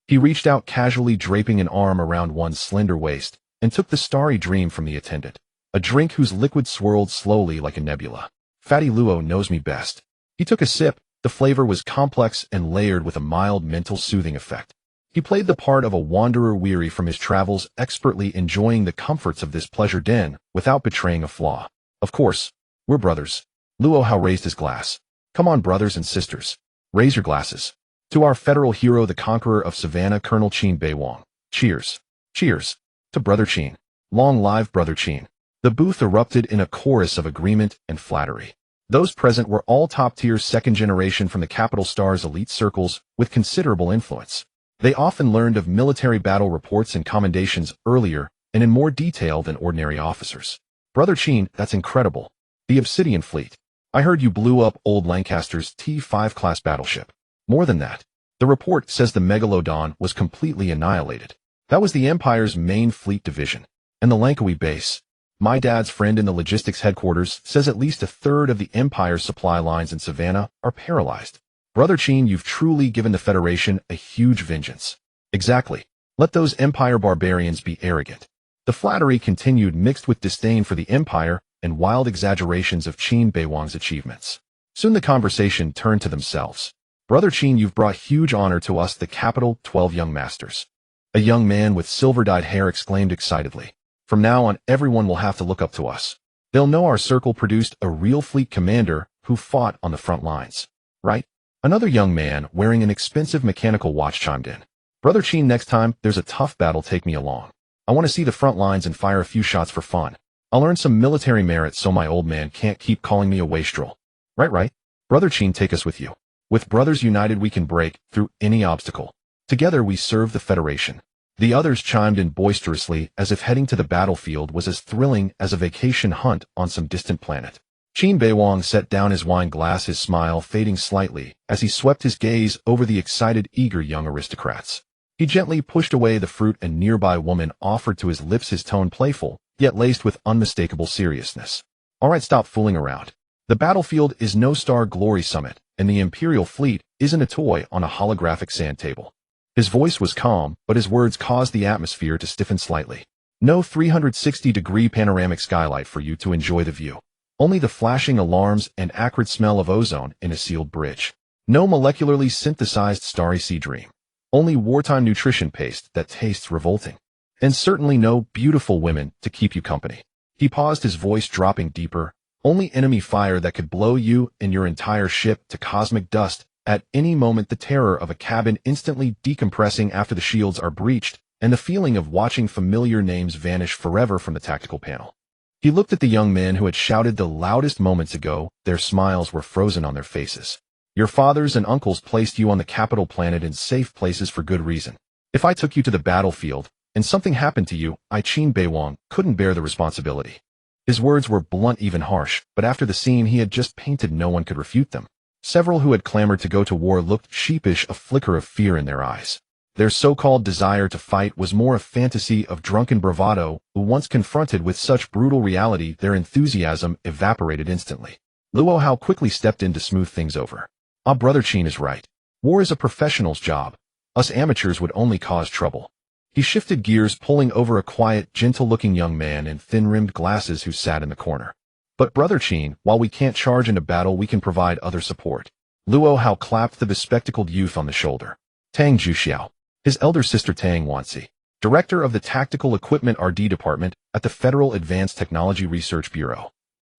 He reached out casually, draping an arm around one slender waist, and took the Starry Dream from the attendant, a drink whose liquid swirled slowly like a nebula. "Fatty Luo knows me best." He took a sip. The flavor was complex and layered with a mild mental soothing effect. He played the part of a wanderer weary from his travels, expertly enjoying the comforts of this pleasure den without betraying a flaw. "Of course, we're brothers." Luo Hao raised his glass. "Come on, brothers and sisters. Raise your glasses. To our federal hero, the conqueror of Savannah, Colonel Qin Beiwang. Cheers." "Cheers. To Brother Qin. Long live Brother Qin." The booth erupted in a chorus of agreement and flattery. Those present were all top-tier second generation from the capital star's elite circles with considerable influence. They often learned of military battle reports and commendations earlier and in more detail than ordinary officers. "Brother Qin, that's incredible. The Obsidian Fleet. I heard you blew up old Lancaster's T5 class battleship. More than that. The report says the Megalodon was completely annihilated. That was the Empire's main fleet division. And the Langkawi base. My dad's friend in the logistics headquarters says at least 1/3 of the Empire's supply lines in Savannah are paralyzed. Brother Qin, you've truly given the Federation a huge vengeance." "Exactly. Let those Empire barbarians be arrogant." The flattery continued, mixed with disdain for the Empire and wild exaggerations of Qin Beiwang's achievements. Soon the conversation turned to themselves. "Brother Qin, you've brought huge honor to us, the capital 12 young masters." A young man with silver-dyed hair exclaimed excitedly. "From now on, everyone will have to look up to us. They'll know our circle produced a real fleet commander who fought on the front lines. Right?" Another young man wearing an expensive mechanical watch chimed in. "Brother Qin, next time there's a tough battle, take me along. I want to see the front lines and fire a few shots for fun. I'll earn some military merit so my old man can't keep calling me a wastrel." Right. Brother Qin, take us with you. With brothers united we can break through any obstacle. Together we serve the Federation." The others chimed in boisterously, as if heading to the battlefield was as thrilling as a vacation hunt on some distant planet. Qin Beiwang set down his wine glass, his smile fading slightly as he swept his gaze over the excited, eager young aristocrats. He gently pushed away the fruit a nearby woman offered to his lips, his tone playful, yet laced with unmistakable seriousness. "All right, stop fooling around. The battlefield is no Star Glory Summit, and the Imperial Fleet isn't a toy on a holographic sand table." His voice was calm, but his words caused the atmosphere to stiffen slightly. "No 360-degree panoramic skylight for you to enjoy the view. Only the flashing alarms and acrid smell of ozone in a sealed bridge. No molecularly synthesized Starry Sea Dream. Only wartime nutrition paste that tastes revolting. And certainly no beautiful women to keep you company." He paused, his voice dropping deeper. "Only enemy fire that could blow you and your entire ship to cosmic dust at any moment, the terror of a cabin instantly decompressing after the shields are breached, and the feeling of watching familiar names vanish forever from the tactical panel." He looked at the young men who had shouted the loudest moments ago. Their smiles were frozen on their faces. "Your fathers and uncles placed you on the capital planet in safe places for good reason. If I took you to the battlefield, and something happened to you, I, Qin Beiwang, couldn't bear the responsibility." His words were blunt, even harsh, but after the scene he had just painted no one could refute them. Several who had clamored to go to war looked sheepish, a flicker of fear in their eyes. Their so-called desire to fight was more a fantasy of drunken bravado, who once confronted with such brutal reality, their enthusiasm evaporated instantly. Luo Hao quickly stepped in to smooth things over. Brother Qin is right. War is a professional's job. Us amateurs would only cause trouble." He shifted gears, pulling over a quiet, gentle-looking young man in thin-rimmed glasses who sat in the corner. "But Brother Qin, while we can't charge into battle, we can provide other support. Luo Hao clapped the bespectacled youth on the shoulder. Tang Juxiao. His elder sister Tang Wanxi, director of the Tactical Equipment R&D Department at the Federal Advanced Technology Research Bureau.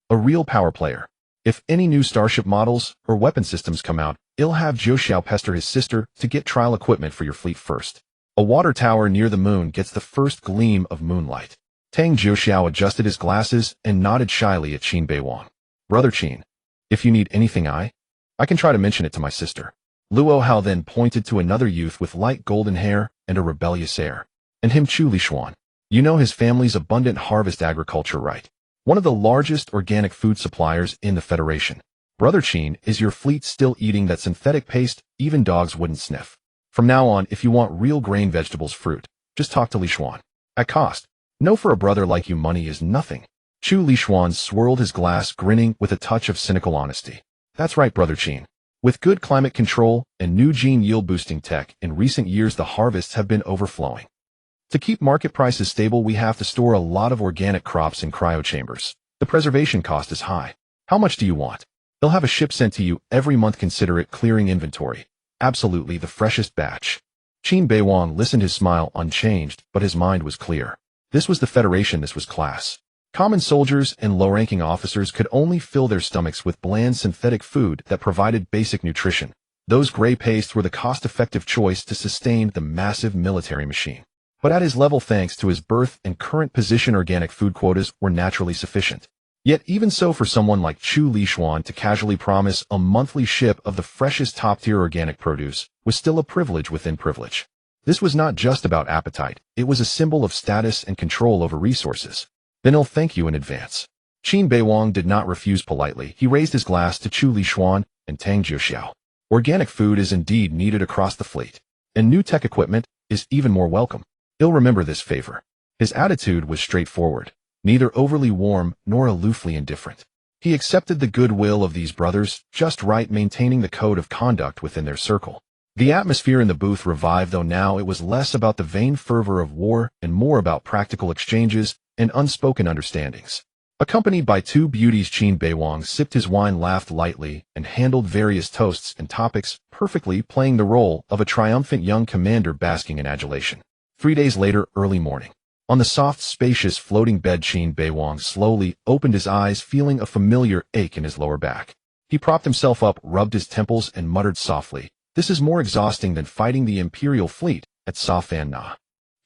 A real power player. If any new starship models or weapon systems come out, I'll have Juxiao pester his sister to get trial equipment for your fleet first. A water tower near the moon gets the first gleam of moonlight. Tang Juxiao adjusted his glasses and nodded shyly at Qin Beiwang. Brother Qin, if you need anything I can try to mention it to my sister. Luo Hao then pointed to another youth with light golden hair and a rebellious air. And him Chu Lishuan. You know his family's abundant harvest agriculture, right? One of the largest organic food suppliers in the Federation. Brother Qin, is your fleet still eating that synthetic paste even dogs wouldn't sniff? From now on, if you want real grain, vegetables, fruit, just talk to Lishuan. At cost. No, for a brother like you, money is nothing. Chu Lishuan swirled his glass, grinning with a touch of cynical honesty. That's right, Brother Qin. With good climate control and new gene yield-boosting tech, in recent years the harvests have been overflowing. To keep market prices stable, we have to store a lot of organic crops in cryochambers. The preservation cost is high. How much do you want? They'll have a ship sent to you every month. Consider it clearing inventory. Absolutely the freshest batch. Qin Beiwang listened, his smile unchanged, but his mind was clear. This was the Federation, this was class. Common soldiers and low-ranking officers could only fill their stomachs with bland synthetic food that provided basic nutrition. Those gray pastes were the cost-effective choice to sustain the massive military machine. But at his level, thanks to his birth and current position, organic food quotas were naturally sufficient. Yet even so, for someone like Chu Lishuan to casually promise a monthly ship of the freshest top-tier organic produce was still a privilege within privilege. This was not just about appetite, it was a symbol of status and control over resources. Then I'll thank you in advance. Qin Beiwang did not refuse politely. He raised his glass to Chu Lishuan and Tang Juxiao. Organic food is indeed needed across the fleet, and new tech equipment is even more welcome. He'll remember this favor. His attitude was straightforward, neither overly warm nor aloofly indifferent. He accepted the goodwill of these brothers, just right, maintaining the code of conduct within their circle. The atmosphere in the booth revived, though now it was less about the vain fervor of war and more about practical exchanges and unspoken understandings. Accompanied by two beauties, Qin Beiwang sipped his wine, laughed lightly, and handled various toasts and topics, perfectly playing the role of a triumphant young commander basking in adulation. 3 days later, early morning. On the soft, spacious, floating bed, Qin Beiwang slowly opened his eyes, feeling a familiar ache in his lower back. He propped himself up, rubbed his temples, and muttered softly, "This is more exhausting than fighting the Imperial fleet at Safan Na."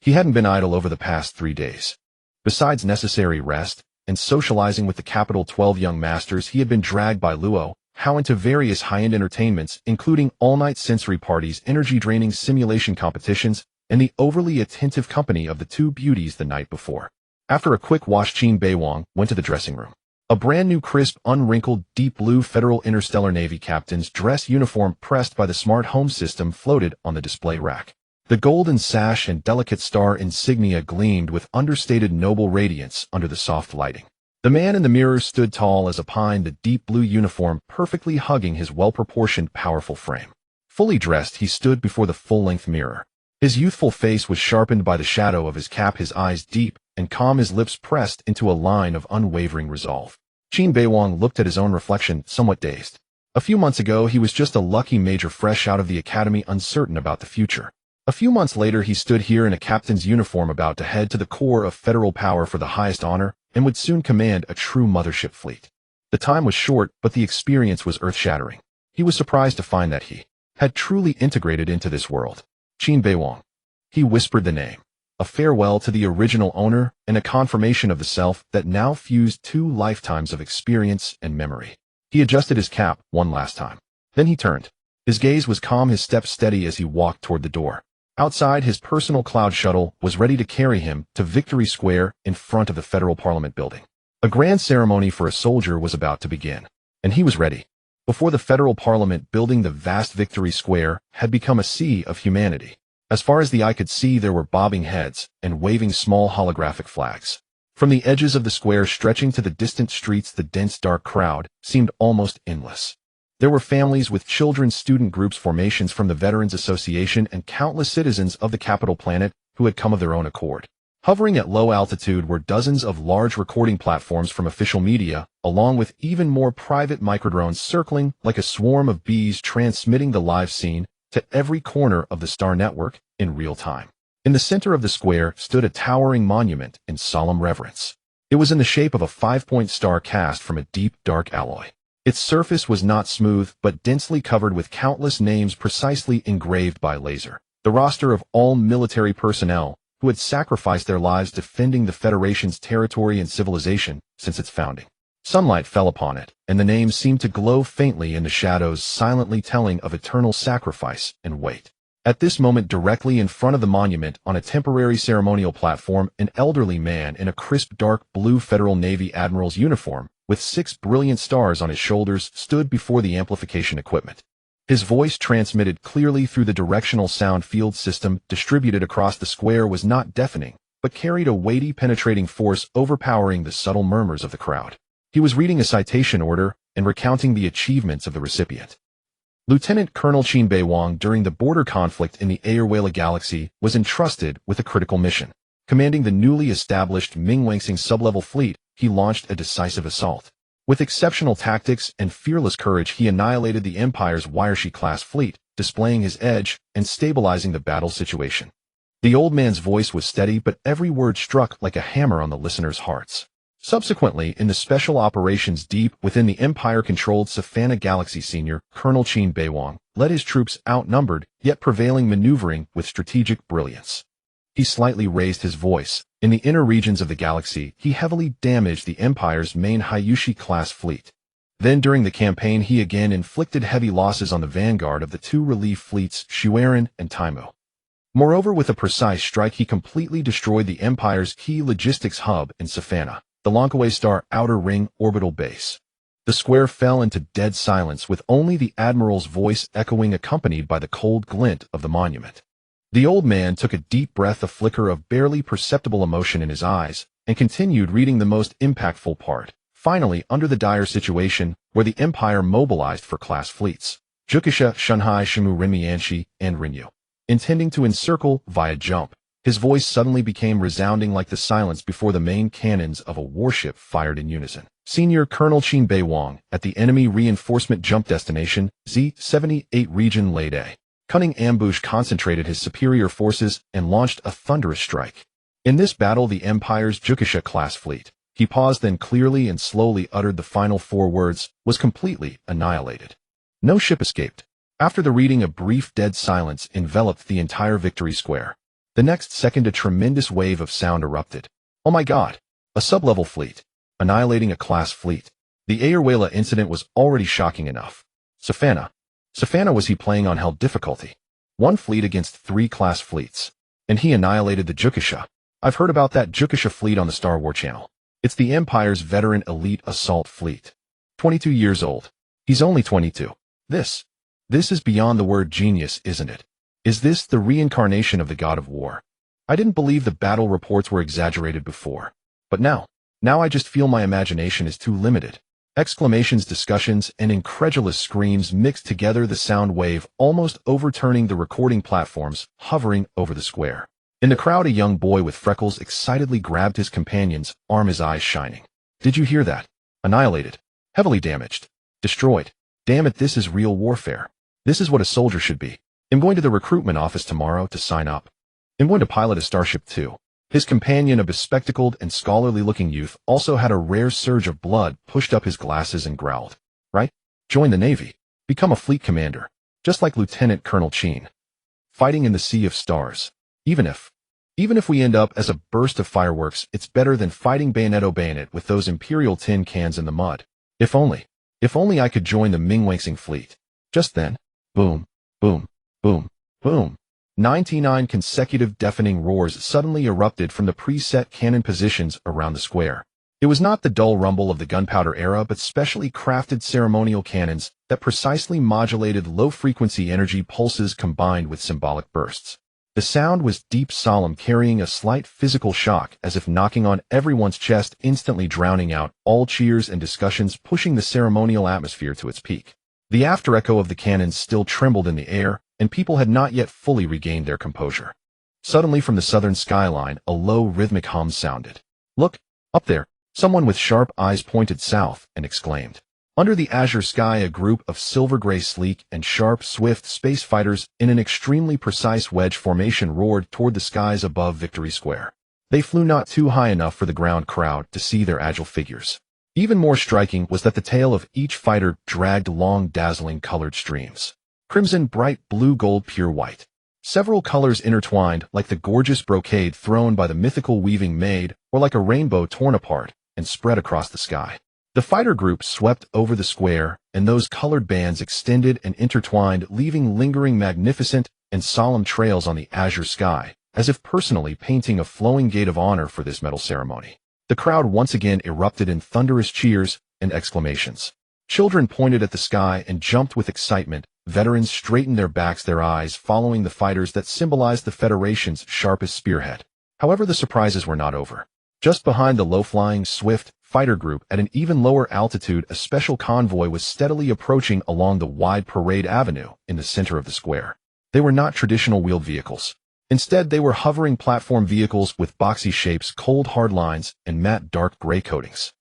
He hadn't been idle over the past 3 days. Besides necessary rest and socializing with the capital 12 young masters, he had been dragged by Luo Hao into various high-end entertainments, including all-night sensory parties, energy-draining simulation competitions, and the overly attentive company of the two beauties the night before. After a quick wash, Qin Beiwang went to the dressing room. A brand new, crisp, unwrinkled, deep blue Federal Interstellar Navy captain's dress uniform pressed by the smart home system floated on the display rack. The golden sash and delicate star insignia gleamed with understated noble radiance under the soft lighting. The man in the mirror stood tall as a pine, the deep blue uniform perfectly hugging his well-proportioned, powerful frame. Fully dressed, he stood before the full-length mirror. His youthful face was sharpened by the shadow of his cap, his eyes deep and calm, his lips pressed into a line of unwavering resolve. Qin Beiwang looked at his own reflection, somewhat dazed. A few months ago, he was just a lucky major fresh out of the academy, uncertain about the future. A few months later, he stood here in a captain's uniform, about to head to the core of federal power for the highest honor, and would soon command a true mothership fleet. The time was short, but the experience was earth-shattering. He was surprised to find that he had truly integrated into this world. Qin Beiwang. He whispered the name. A farewell to the original owner and a confirmation of the self that now fused 2 lifetimes of experience and memory. He adjusted his cap one last time. Then he turned. His gaze was calm, his steps steady as he walked toward the door. Outside, his personal cloud shuttle was ready to carry him to Victory Square in front of the Federal Parliament building. A grand ceremony for a soldier was about to begin, and he was ready. Before the Federal Parliament building, the vast Victory Square had become a sea of humanity. As far as the eye could see, there were bobbing heads and waving small holographic flags. From the edges of the square stretching to the distant streets, the dense dark crowd seemed almost endless. There were families with children, student groups, formations from the Veterans Association, and countless citizens of the capital planet who had come of their own accord. Hovering at low altitude were dozens of large recording platforms from official media, along with even more private microdrones circling like a swarm of bees, transmitting the live scene to every corner of the star network in real time. In the center of the square stood a towering monument in solemn reverence. It was in the shape of a 5-point star cast from a deep, dark alloy. Its surface was not smooth, but densely covered with countless names precisely engraved by laser. The roster of all military personnel who had sacrificed their lives defending the Federation's territory and civilization since its founding. Sunlight fell upon it, and the names seemed to glow faintly in the shadows, silently telling of eternal sacrifice and weight. At this moment, directly in front of the monument, on a temporary ceremonial platform, an elderly man in a crisp dark blue Federal Navy admiral's uniform, with 6 brilliant stars on his shoulders, stood before the amplification equipment. His voice, transmitted clearly through the directional sound field system distributed across the square, was not deafening, but carried a weighty, penetrating force overpowering the subtle murmurs of the crowd. He was reading a citation order and recounting the achievements of the recipient. Lieutenant Colonel Qin Beiwang, during the border conflict in the Aerospace galaxy, was entrusted with a critical mission. Commanding the newly established Mingwangsing sublevel fleet, he launched a decisive assault. With exceptional tactics and fearless courage, he annihilated the Empire's Warships-class fleet, displaying his edge and stabilizing the battle situation. The old man's voice was steady, but every word struck like a hammer on the listeners' hearts. Subsequently, in the special operations deep within the Empire-controlled Savannah Galaxy, Senior Colonel Qin Beiwang led his troops, outnumbered yet prevailing, maneuvering with strategic brilliance. He slightly raised his voice. In the inner regions of the galaxy, he heavily damaged the Empire's main Hyushi-class fleet. Then, during the campaign, he again inflicted heavy losses on the vanguard of the 2 relief fleets, Shuaren and Taimu. Moreover, with a precise strike, he completely destroyed the Empire's key logistics hub in Savannah, the Lonqueway Star Outer Ring orbital base. The square fell into dead silence, with only the Admiral's voice echoing, accompanied by the cold glint of the monument. The old man took a deep breath, a flicker of barely perceptible emotion in his eyes, and continued reading the most impactful part. Finally, under the dire situation where the Empire mobilized for class fleets, Jukisha, Shanhai, Shimu, Renmianshi, and Rinyu, intending to encircle via jump, his voice suddenly became resounding like the silence before the main cannons of a warship fired in unison. Senior Colonel Qin Beiwang, at the enemy reinforcement jump destination, Z-78 region, laid a cunning ambush, concentrated his superior forces, and launched a thunderous strike. In this battle, the Empire's Jukisha-class fleet, he paused, then clearly and slowly uttered the final 4 words, was completely annihilated. No ship escaped. After the reading, a brief dead silence enveloped the entire victory square. The next second, a tremendous wave of sound erupted. Oh my God! A sublevel fleet, annihilating a class fleet. The Aerospace incident was already shocking enough. Savannah, was he playing on hell difficulty? 1 fleet against 3 class fleets. And he annihilated the Jukisha. I've heard about that Jukisha fleet on the Star Wars channel. It's the Empire's veteran elite assault fleet. 22 years old. He's only 22. This is beyond the word genius, isn't it? Is this the reincarnation of the god of war? I didn't believe the battle reports were exaggerated before. But now I just feel my imagination is too limited. Exclamations, discussions, and incredulous screams mixed together, the sound wave almost overturning the recording platforms hovering over the square. In the crowd, a young boy with freckles excitedly grabbed his companion's arm, his eyes shining. Did you hear that? Annihilated. Heavily damaged. Destroyed. Damn it, this is real warfare. This is what a soldier should be. I'm going to the recruitment office tomorrow to sign up. I'm going to pilot a starship too. His companion, a bespectacled and scholarly-looking youth, also had a rare surge of blood pushed up his glasses and growled. Right? Join the Navy. Become a fleet commander. Just like Lieutenant Colonel Qin. Fighting in the Sea of Stars. Even if we end up as a burst of fireworks, it's better than fighting bayonet with those Imperial tin cans in the mud. If only I could join the Mingwangsing fleet. Just then, boom, boom, boom, boom. 99 consecutive deafening roars suddenly erupted from the preset cannon positions around the square. It was not the dull rumble of the gunpowder era, but specially crafted ceremonial cannons that precisely modulated low-frequency energy pulses combined with symbolic bursts. The sound was deep, solemn, carrying a slight physical shock, as if knocking on everyone's chest, instantly drowning out all cheers and discussions, pushing the ceremonial atmosphere to its peak. The afterecho of the cannons still trembled in the air, and people had not yet fully regained their composure. Suddenly from the southern skyline, a low rhythmic hum sounded. "Look, up there!" Someone with sharp eyes pointed south and exclaimed. Under the azure sky, a group of silver-gray sleek and sharp, swift space fighters in an extremely precise wedge formation roared toward the skies above Victory Square. They flew not too high enough for the ground crowd to see their agile figures. Even more striking was that the tail of each fighter dragged long, dazzling colored streams. Crimson, bright blue, gold, pure white. Several colors intertwined like the gorgeous brocade thrown by the mythical weaving maid, or like a rainbow torn apart and spread across the sky. The fighter group swept over the square, and those colored bands extended and intertwined, leaving lingering, magnificent, and solemn trails on the azure sky, as if personally painting a flowing gate of honor for this medal ceremony. The crowd once again erupted in thunderous cheers and exclamations. Children pointed at the sky and jumped with excitement. Veterans straightened their backs, their eyes following the fighters that symbolized the Federation's sharpest spearhead. However, the surprises were not over. Just behind the low-flying, swift fighter group, at an even lower altitude, a special convoy was steadily approaching along the wide parade avenue in the center of the square. They were not traditional wheeled vehicles. Instead, they were hovering platform vehicles with boxy shapes, cold hard lines, and matte dark gray coatings.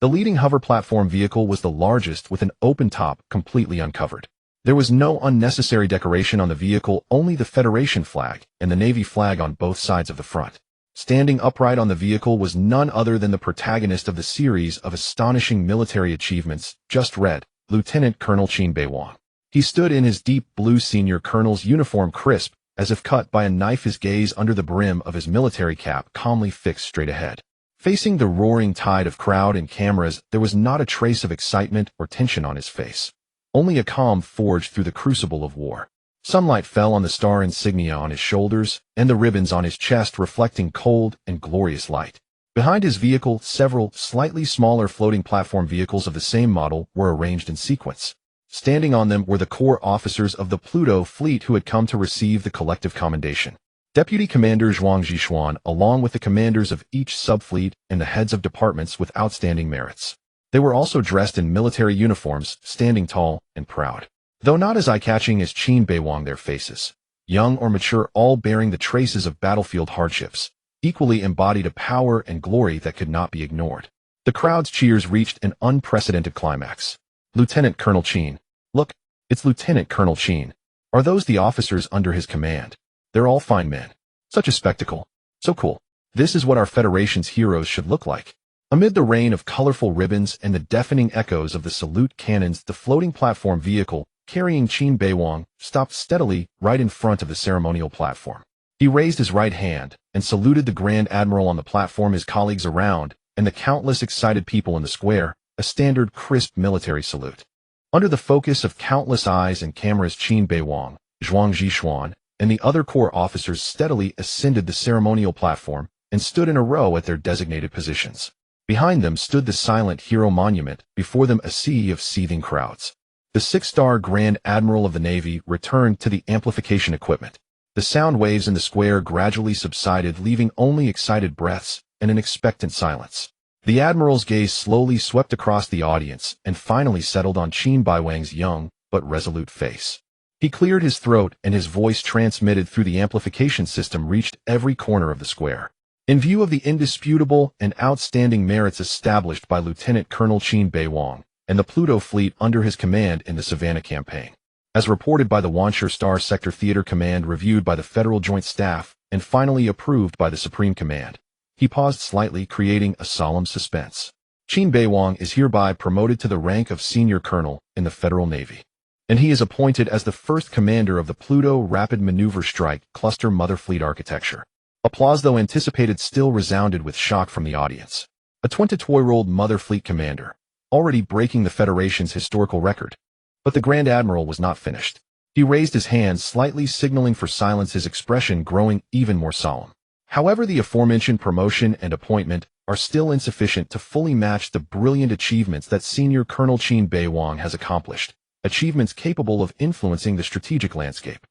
The leading hover platform vehicle was the largest, with an open top, completely uncovered. There was no unnecessary decoration on the vehicle, only the Federation flag and the Navy flag on both sides of the front. Standing upright on the vehicle was none other than the protagonist of the series of astonishing military achievements just read, Lieutenant Colonel Qin Beiwang. He stood in his deep blue senior colonel's uniform, crisp, as if cut by a knife, his gaze under the brim of his military cap calmly fixed straight ahead. Facing the roaring tide of crowd and cameras, there was not a trace of excitement or tension on his face. Only a calm forged through the crucible of war. Sunlight fell on the star insignia on his shoulders and the ribbons on his chest, reflecting cold and glorious light. Behind his vehicle, several slightly smaller floating platform vehicles of the same model were arranged in sequence. Standing on them were the corps officers of the Pluto Fleet who had come to receive the collective commendation. Deputy Commander Zhuang Zhishuan, along with the commanders of each subfleet and the heads of departments with outstanding merits. They were also dressed in military uniforms, standing tall and proud. Though not as eye-catching as Qin Beiwang, their faces, young or mature, all bearing the traces of battlefield hardships, equally embodied a power and glory that could not be ignored. The crowd's cheers reached an unprecedented climax. "Lieutenant Colonel Qin. Look, it's Lieutenant Colonel Qin. Are those the officers under his command? They're all fine men. Such a spectacle. So cool. This is what our Federation's heroes should look like." Amid the rain of colorful ribbons and the deafening echoes of the salute cannons, the floating platform vehicle, carrying Qin Beiwang, stopped steadily right in front of the ceremonial platform. He raised his right hand and saluted the Grand Admiral on the platform, his colleagues around, and the countless excited people in the square, a standard, crisp military salute. Under the focus of countless eyes and cameras, Qin Beiwang, Zhuang Zhishuan, and the other corps officers steadily ascended the ceremonial platform and stood in a row at their designated positions. Behind them stood the silent hero monument, before them a sea of seething crowds. The six-star Grand Admiral of the Navy returned to the amplification equipment. The sound waves in the square gradually subsided, leaving only excited breaths and an expectant silence. The Admiral's gaze slowly swept across the audience and finally settled on Qin Beiwang's young but resolute face. He cleared his throat, and his voice, transmitted through the amplification system, reached every corner of the square. In view of the indisputable and outstanding merits established by Lieutenant Colonel Qin Beiwang and the Pluto Fleet under his command in the Savannah campaign, as reported by the Wanshur Star Sector Theater Command, reviewed by the Federal Joint Staff, and finally approved by the Supreme Command, he paused slightly, creating a solemn suspense. Qin Beiwang is hereby promoted to the rank of Senior Colonel in the Federal Navy, and he is appointed as the first commander of the Pluto Rapid Maneuver Strike Cluster Mother Fleet Architecture. Applause, though anticipated, still resounded with shock from the audience. A 22-year-old Mother Fleet commander, already breaking the Federation's historical record. But the Grand Admiral was not finished. He raised his hands slightly, signaling for silence, his expression growing even more solemn. However, the aforementioned promotion and appointment are still insufficient to fully match the brilliant achievements that Senior Colonel Qin Beiwang has accomplished, achievements capable of influencing the strategic landscape.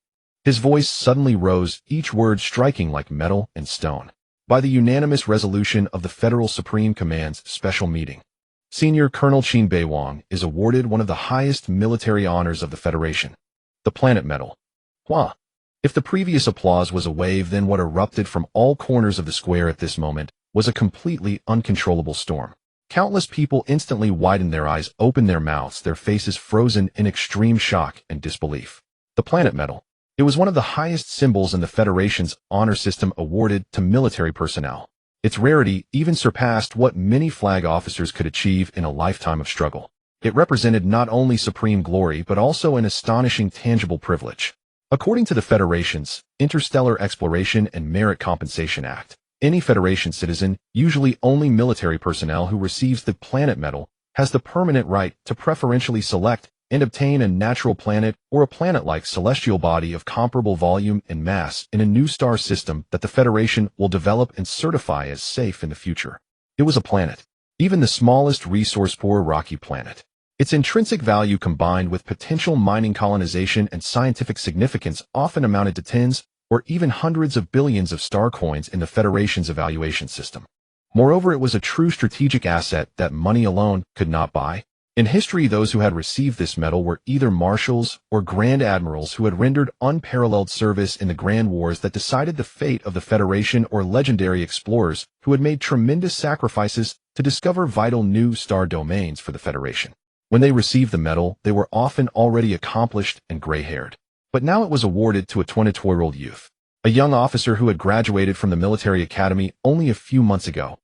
His voice suddenly rose, each word striking like metal and stone. By the unanimous resolution of the Federal Supreme Command's special meeting, Senior Colonel Qin Beiwang is awarded one of the highest military honors of the Federation, the Planet Medal. Hua! If the previous applause was a wave, then what erupted from all corners of the square at this moment was a completely uncontrollable storm. Countless people instantly widened their eyes, opened their mouths, their faces frozen in extreme shock and disbelief. The planet medal. It was one of the highest symbols in the Federation's honor system awarded to military personnel. Its rarity even surpassed what many flag officers could achieve in a lifetime of struggle. It represented not only supreme glory but also an astonishing tangible privilege. According to the Federation's Interstellar Exploration and Merit Compensation Act, any Federation citizen, usually only military personnel who receives the planet medal, has the permanent right to preferentially select and obtain a natural planet or a planet-like celestial body of comparable volume and mass in a new star system that the Federation will develop and certify as safe in the future. It was a planet, even the smallest resource-poor rocky planet. Its intrinsic value combined with potential mining colonization and scientific significance often amounted to tens or even hundreds of billions of star coins in the Federation's evaluation system. Moreover, it was a true strategic asset that money alone could not buy. In history, those who had received this medal were either marshals or grand admirals who had rendered unparalleled service in the grand wars that decided the fate of the Federation, or legendary explorers who had made tremendous sacrifices to discover vital new star domains for the Federation. When they received the medal, they were often already accomplished and gray-haired. But now it was awarded to a 22-year-old youth, a young officer who had graduated from the military academy only a few months ago.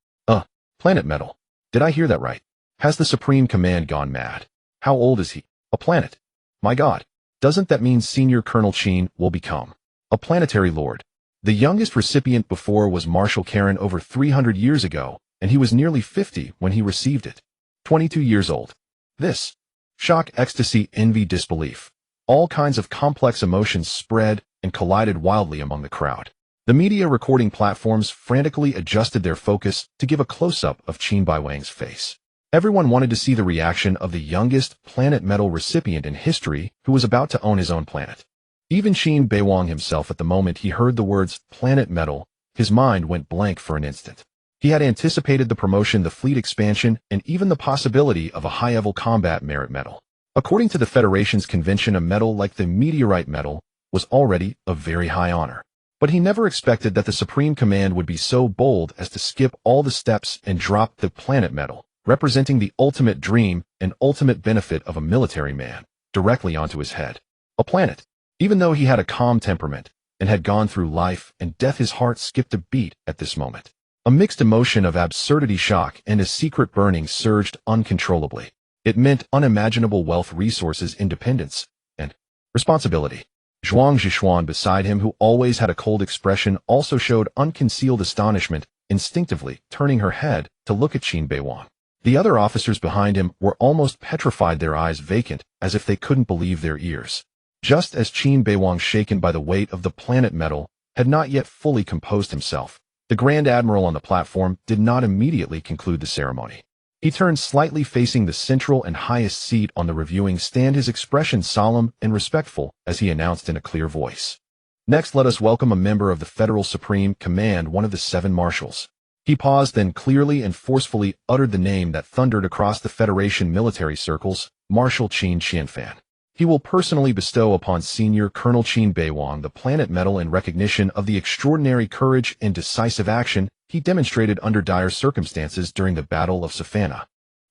Planet medal. Did I hear that right? Has the Supreme Command gone mad? How old is he? A planet. My God. Doesn't that mean Senior Colonel Qin will become a planetary lord? The youngest recipient before was Marshal Karen over 300 years ago, and he was nearly 50 when he received it. 22 years old. This. Shock, ecstasy, envy, disbelief. All kinds of complex emotions spread and collided wildly among the crowd. The media recording platforms frantically adjusted their focus to give a close-up of Qin Beiwang's face. Everyone wanted to see the reaction of the youngest planet medal recipient in history who was about to own his own planet. Even Qin Beiwang himself, at the moment he heard the words planet medal, his mind went blank for an instant. He had anticipated the promotion, the fleet expansion, and even the possibility of a high-level combat merit medal. According to the Federation's convention, a medal like the meteorite medal was already a very high honor. But he never expected that the Supreme Command would be so bold as to skip all the steps and drop the planet medal, representing the ultimate dream and ultimate benefit of a military man, directly onto his head. A planet. Even though he had a calm temperament and had gone through life and death, his heart skipped a beat at this moment. A mixed emotion of absurdity, shock, and a secret burning surged uncontrollably. It meant unimaginable wealth, resources, independence, and responsibility. Zhuang Zhishuan beside him, who always had a cold expression, also showed unconcealed astonishment, instinctively turning her head to look at Qin Beiwang. The other officers behind him were almost petrified, their eyes vacant, as if they couldn't believe their ears. Just as Qin Beiwang, shaken by the weight of the planet medal, had not yet fully composed himself, the Grand Admiral on the platform did not immediately conclude the ceremony. He turned slightly, facing the central and highest seat on the reviewing stand, his expression solemn and respectful as he announced in a clear voice. Next, let us welcome a member of the Federal Supreme Command, one of the 7 marshals. He paused, then clearly and forcefully uttered the name that thundered across the Federation military circles, Marshal Qin Qianfan. He will personally bestow upon Senior Colonel Qin Beiwang the planet medal in recognition of the extraordinary courage and decisive action he demonstrated under dire circumstances during the Battle of Savannah.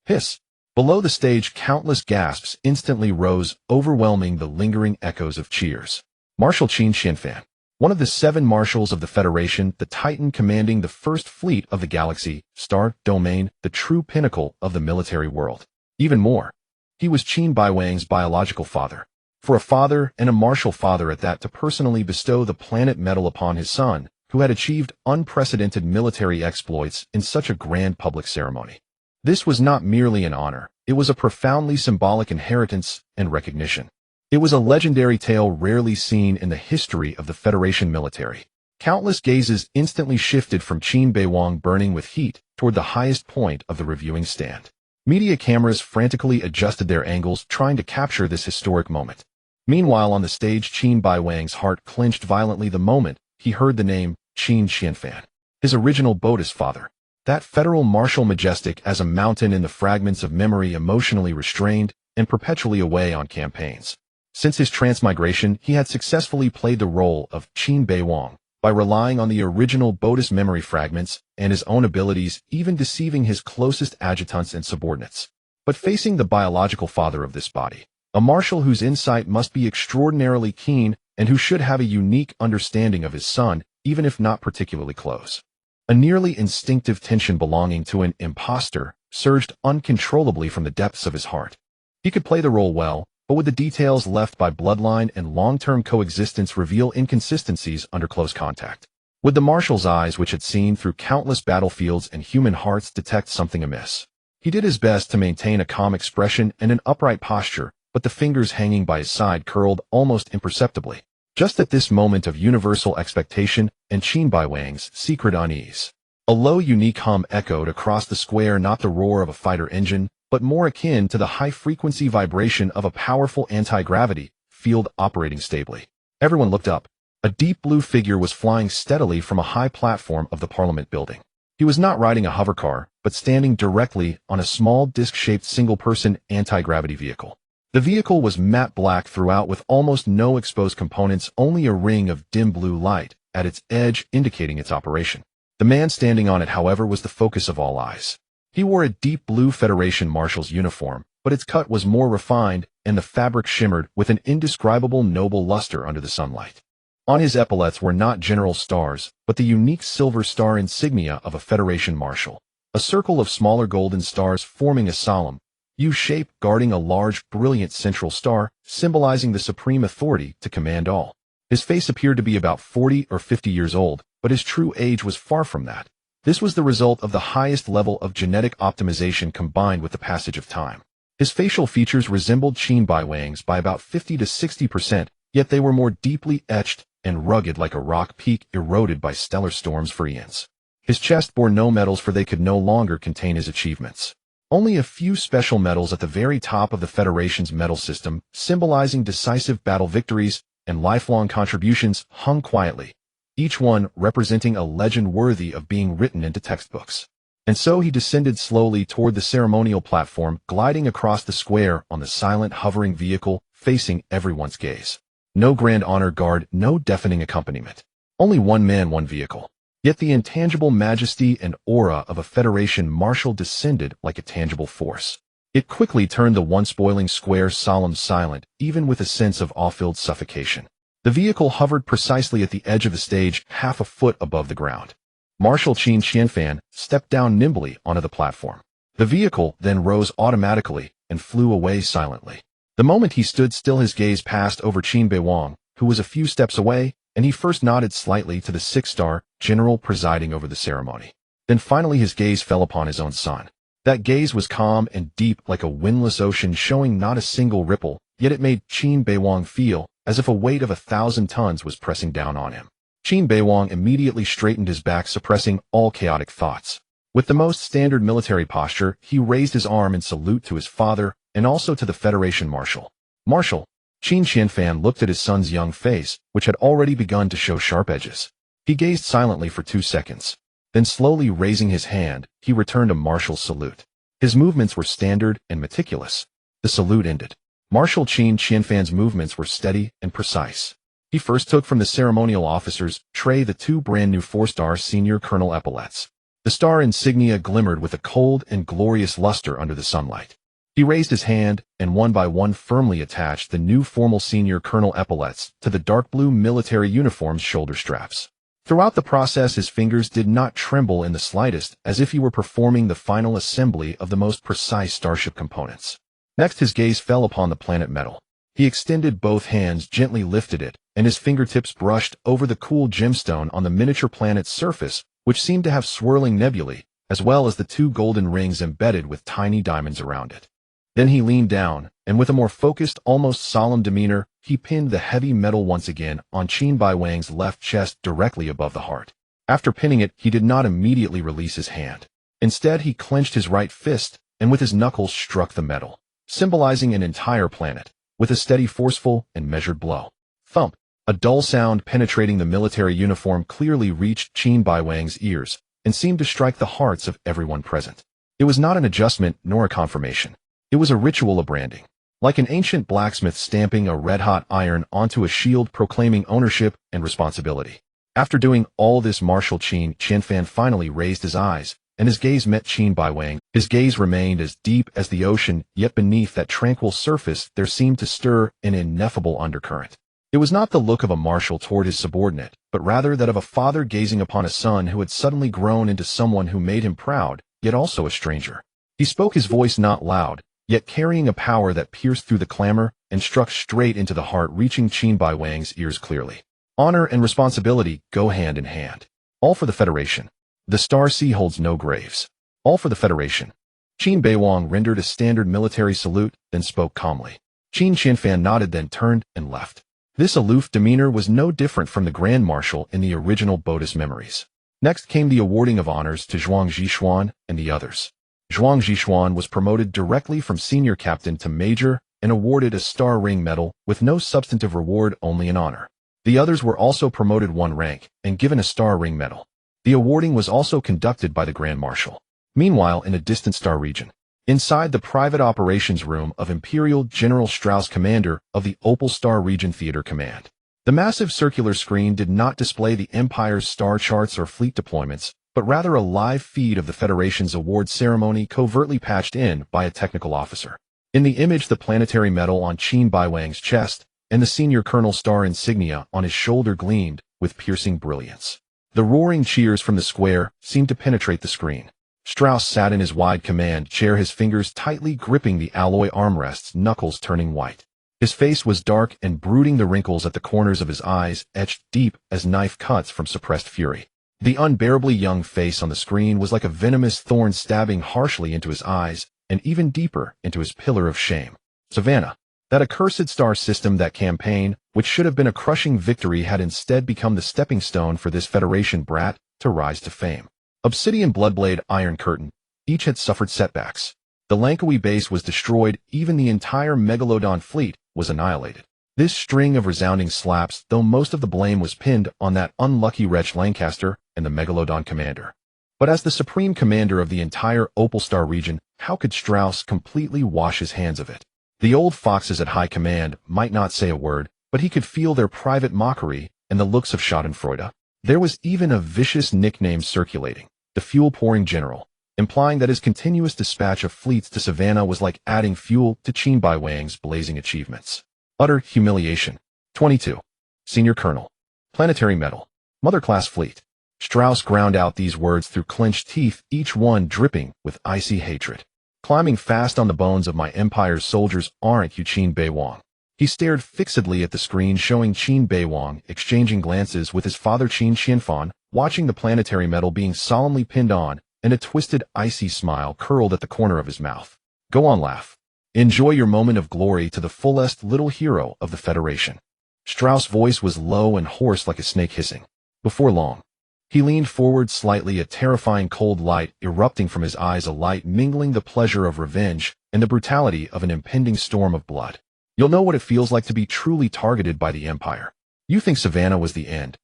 Hiss! Below the stage, countless gasps instantly rose, overwhelming the lingering echoes of cheers. Marshal Qin Qianfan, one of the 7 marshals of the Federation, the Titan commanding the first fleet of the galaxy, star domain, the true pinnacle of the military world. Even more, he was Qin Beiwang's biological father. For a father, and a marshal father at that, to personally bestow the planet medal upon his son, who had achieved unprecedented military exploits in such a grand public ceremony. This was not merely an honor, it was a profoundly symbolic inheritance and recognition. It was a legendary tale rarely seen in the history of the Federation military. Countless gazes instantly shifted from Qin Beiwang, burning with heat, toward the highest point of the reviewing stand. Media cameras frantically adjusted their angles, trying to capture this historic moment. Meanwhile, on the stage, Qin Beiwang's heart clenched violently the moment he heard the name Qin Qianfan, his original Botus father. That federal marshal, majestic as a mountain in the fragments of memory, emotionally restrained and perpetually away on campaigns. Since his transmigration, he had successfully played the role of Qin Beiwang by relying on the original Bodis memory fragments and his own abilities, even deceiving his closest adjutants and subordinates. But facing the biological father of this body, a marshal whose insight must be extraordinarily keen and who should have a unique understanding of his son, even if not particularly close. A nearly instinctive tension belonging to an imposter surged uncontrollably from the depths of his heart. He could play the role well, but would the details left by bloodline and long-term coexistence reveal inconsistencies under close contact? Would the marshal's eyes, which had seen through countless battlefields and human hearts, detect something amiss? He did his best to maintain a calm expression and an upright posture, but the fingers hanging by his side curled almost imperceptibly, just at this moment of universal expectation and Qin Beiwang's secret unease. A low, unique hum echoed across the square, not the roar of a fighter engine, but more akin to the high-frequency vibration of a powerful anti-gravity field operating stably. Everyone looked up. A deep blue figure was flying steadily from a high platform of the Parliament building. He was not riding a hovercar, but standing directly on a small disc-shaped single-person anti-gravity vehicle. The vehicle was matte black throughout with almost no exposed components, only a ring of dim blue light at its edge indicating its operation. The man standing on it, however, was the focus of all eyes. He wore a deep blue Federation Marshal's uniform, but its cut was more refined, and the fabric shimmered with an indescribable noble luster under the sunlight. On his epaulets were not general stars, but the unique silver star insignia of a Federation Marshal, a circle of smaller golden stars forming a solemn U-shape guarding a large, brilliant central star, symbolizing the supreme authority to command all. His face appeared to be about 40 or 50 years old, but his true age was far from that. This was the result of the highest level of genetic optimization combined with the passage of time. His facial features resembled Qin Beiwang's by about 50 to 60%, yet they were more deeply etched and rugged, like a rock peak eroded by stellar storms for eons. His chest bore no medals, for they could no longer contain his achievements. Only a few special medals at the very top of the Federation's medal system, symbolizing decisive battle victories and lifelong contributions, hung quietly, each one representing a legend worthy of being written into textbooks. And so he descended slowly toward the ceremonial platform, gliding across the square on the silent, hovering vehicle, facing everyone's gaze. No grand honor guard, no deafening accompaniment. Only one man, one vehicle. Yet the intangible majesty and aura of a Federation Marshal descended like a tangible force. It quickly turned the once boiling square solemn silent, even with a sense of awe-filled suffocation. The vehicle hovered precisely at the edge of the stage, half a foot above the ground. Marshal Qin Qianfan stepped down nimbly onto the platform. The vehicle then rose automatically and flew away silently. The moment he stood still, his gaze passed over Qin Beiwang, who was a few steps away, and he first nodded slightly to the six-star general presiding over the ceremony. Then finally his gaze fell upon his own son. That gaze was calm and deep, like a windless ocean, showing not a single ripple, yet it made Qin Beiwang feel as if a weight of 1,000 tons was pressing down on him. Qin Beiwang immediately straightened his back, suppressing all chaotic thoughts. With the most standard military posture, he raised his arm in salute to his father and also to the Federation Marshal. Marshal, Qin Qianfan looked at his son's young face, which had already begun to show sharp edges. He gazed silently for 2 seconds. Then slowly raising his hand, he returned a marshal's salute. His movements were standard and meticulous. The salute ended. Marshal Qin Qianfan's movements were steady and precise. He first took from the ceremonial officer's tray the 2 brand-new 4-star senior colonel epaulets. The star insignia glimmered with a cold and glorious luster under the sunlight. He raised his hand, and one by one firmly attached the new formal senior colonel epaulets to the dark blue military uniform's shoulder straps. Throughout the process, his fingers did not tremble in the slightest, as if he were performing the final assembly of the most precise starship components. Next, his gaze fell upon the planet metal. He extended both hands, gently lifted it, and his fingertips brushed over the cool gemstone on the miniature planet's surface, which seemed to have swirling nebulae, as well as the 2 golden rings embedded with tiny diamonds around it. Then he leaned down, and with a more focused, almost solemn demeanor, he pinned the heavy metal once again on Qin Beiwang's left chest directly above the heart. After pinning it, he did not immediately release his hand. Instead, he clenched his right fist, and with his knuckles struck the metal, symbolizing an entire planet, with a steady, forceful, and measured blow. Thump! A dull sound penetrating the military uniform clearly reached Qin Beiwang's ears, and seemed to strike the hearts of everyone present. It was not an adjustment nor a confirmation. It was a ritual of branding. like an ancient blacksmith stamping a red-hot iron onto a shield proclaiming ownership and responsibility. After doing all this, Marshal Qin Qianfan finally raised his eyes, and his gaze met Qin Beiwang. His gaze remained as deep as the ocean, yet beneath that tranquil surface there seemed to stir an ineffable undercurrent. It was not the look of a marshal toward his subordinate, but rather that of a father gazing upon a son who had suddenly grown into someone who made him proud, yet also a stranger. He spoke, his voice not loud, yet carrying a power that pierced through the clamor and struck straight into the heart, reaching Qin Beiwang's ears clearly. Honor and responsibility go hand in hand. All for the Federation. The Star Sea holds no graves. All for the Federation. Qin Beiwang rendered a standard military salute, then spoke calmly. Qin Qianfan nodded, then turned and left. This aloof demeanor was no different from the Grand Marshal in the original Buddhist memories. Next came the awarding of honors to Zhuang Zhishuan and the others. Zhuang Zhishuan was promoted directly from senior captain to major and awarded a star ring medal with no substantive reward, only an honor. The others were also promoted one rank and given a star ring medal. The awarding was also conducted by the Grand Marshal. Meanwhile, in a distant star region, inside the private operations room of Imperial General Strauss, commander of the Opal Star Region Theater Command, the massive circular screen did not display the Empire's star charts or fleet deployments, but rather a live feed of the Federation's award ceremony covertly patched in by a technical officer. In the image, the planetary medal on Qin Beiwang's chest and the senior colonel star insignia on his shoulder gleamed with piercing brilliance. The roaring cheers from the square seemed to penetrate the screen. Strauss sat in his wide command chair, his fingers tightly gripping the alloy armrests, knuckles turning white. His face was dark and brooding, the wrinkles at the corners of his eyes etched deep as knife cuts from suppressed fury. The unbearably young face on the screen was like a venomous thorn stabbing harshly into his eyes and even deeper into his pillar of shame. Savannah. That accursed star system, that campaign, which should have been a crushing victory, had instead become the stepping stone for this Federation brat to rise to fame. Obsidian, Bloodblade, Iron Curtain, each had suffered setbacks. The Lankawi base was destroyed, even the entire Megalodon fleet was annihilated. This string of resounding slaps, though most of the blame was pinned on that unlucky wretch Lancaster and the Megalodon commander. But as the supreme commander of the entire Opal Star region, how could Strauss completely wash his hands of it? The old foxes at high command might not say a word, but he could feel their private mockery and the looks of schadenfreude. There was even a vicious nickname circulating, the fuel-pouring general, implying that his continuous dispatch of fleets to Savannah was like adding fuel to Qin Beiwang's blazing achievements. Utter humiliation. 22. Senior Colonel. Planetary Medal. Mother-class fleet. Strauss ground out these words through clenched teeth, each one dripping with icy hatred. Climbing fast on the bones of my Empire's soldiers, aren't you, Qin Beiwang? He stared fixedly at the screen, showing Qin Beiwang exchanging glances with his father Qin Qianfan, watching the planetary medal being solemnly pinned on, and a twisted, icy smile curled at the corner of his mouth. Go on, laugh. Enjoy your moment of glory to the fullest, little hero of the Federation. Strauss' voice was low and hoarse like a snake hissing. Before long, he leaned forward slightly, a terrifying cold light erupting from his eyes, a light mingling the pleasure of revenge and the brutality of an impending storm of blood. You'll know what it feels like to be truly targeted by the Empire. You think Savannah was the end?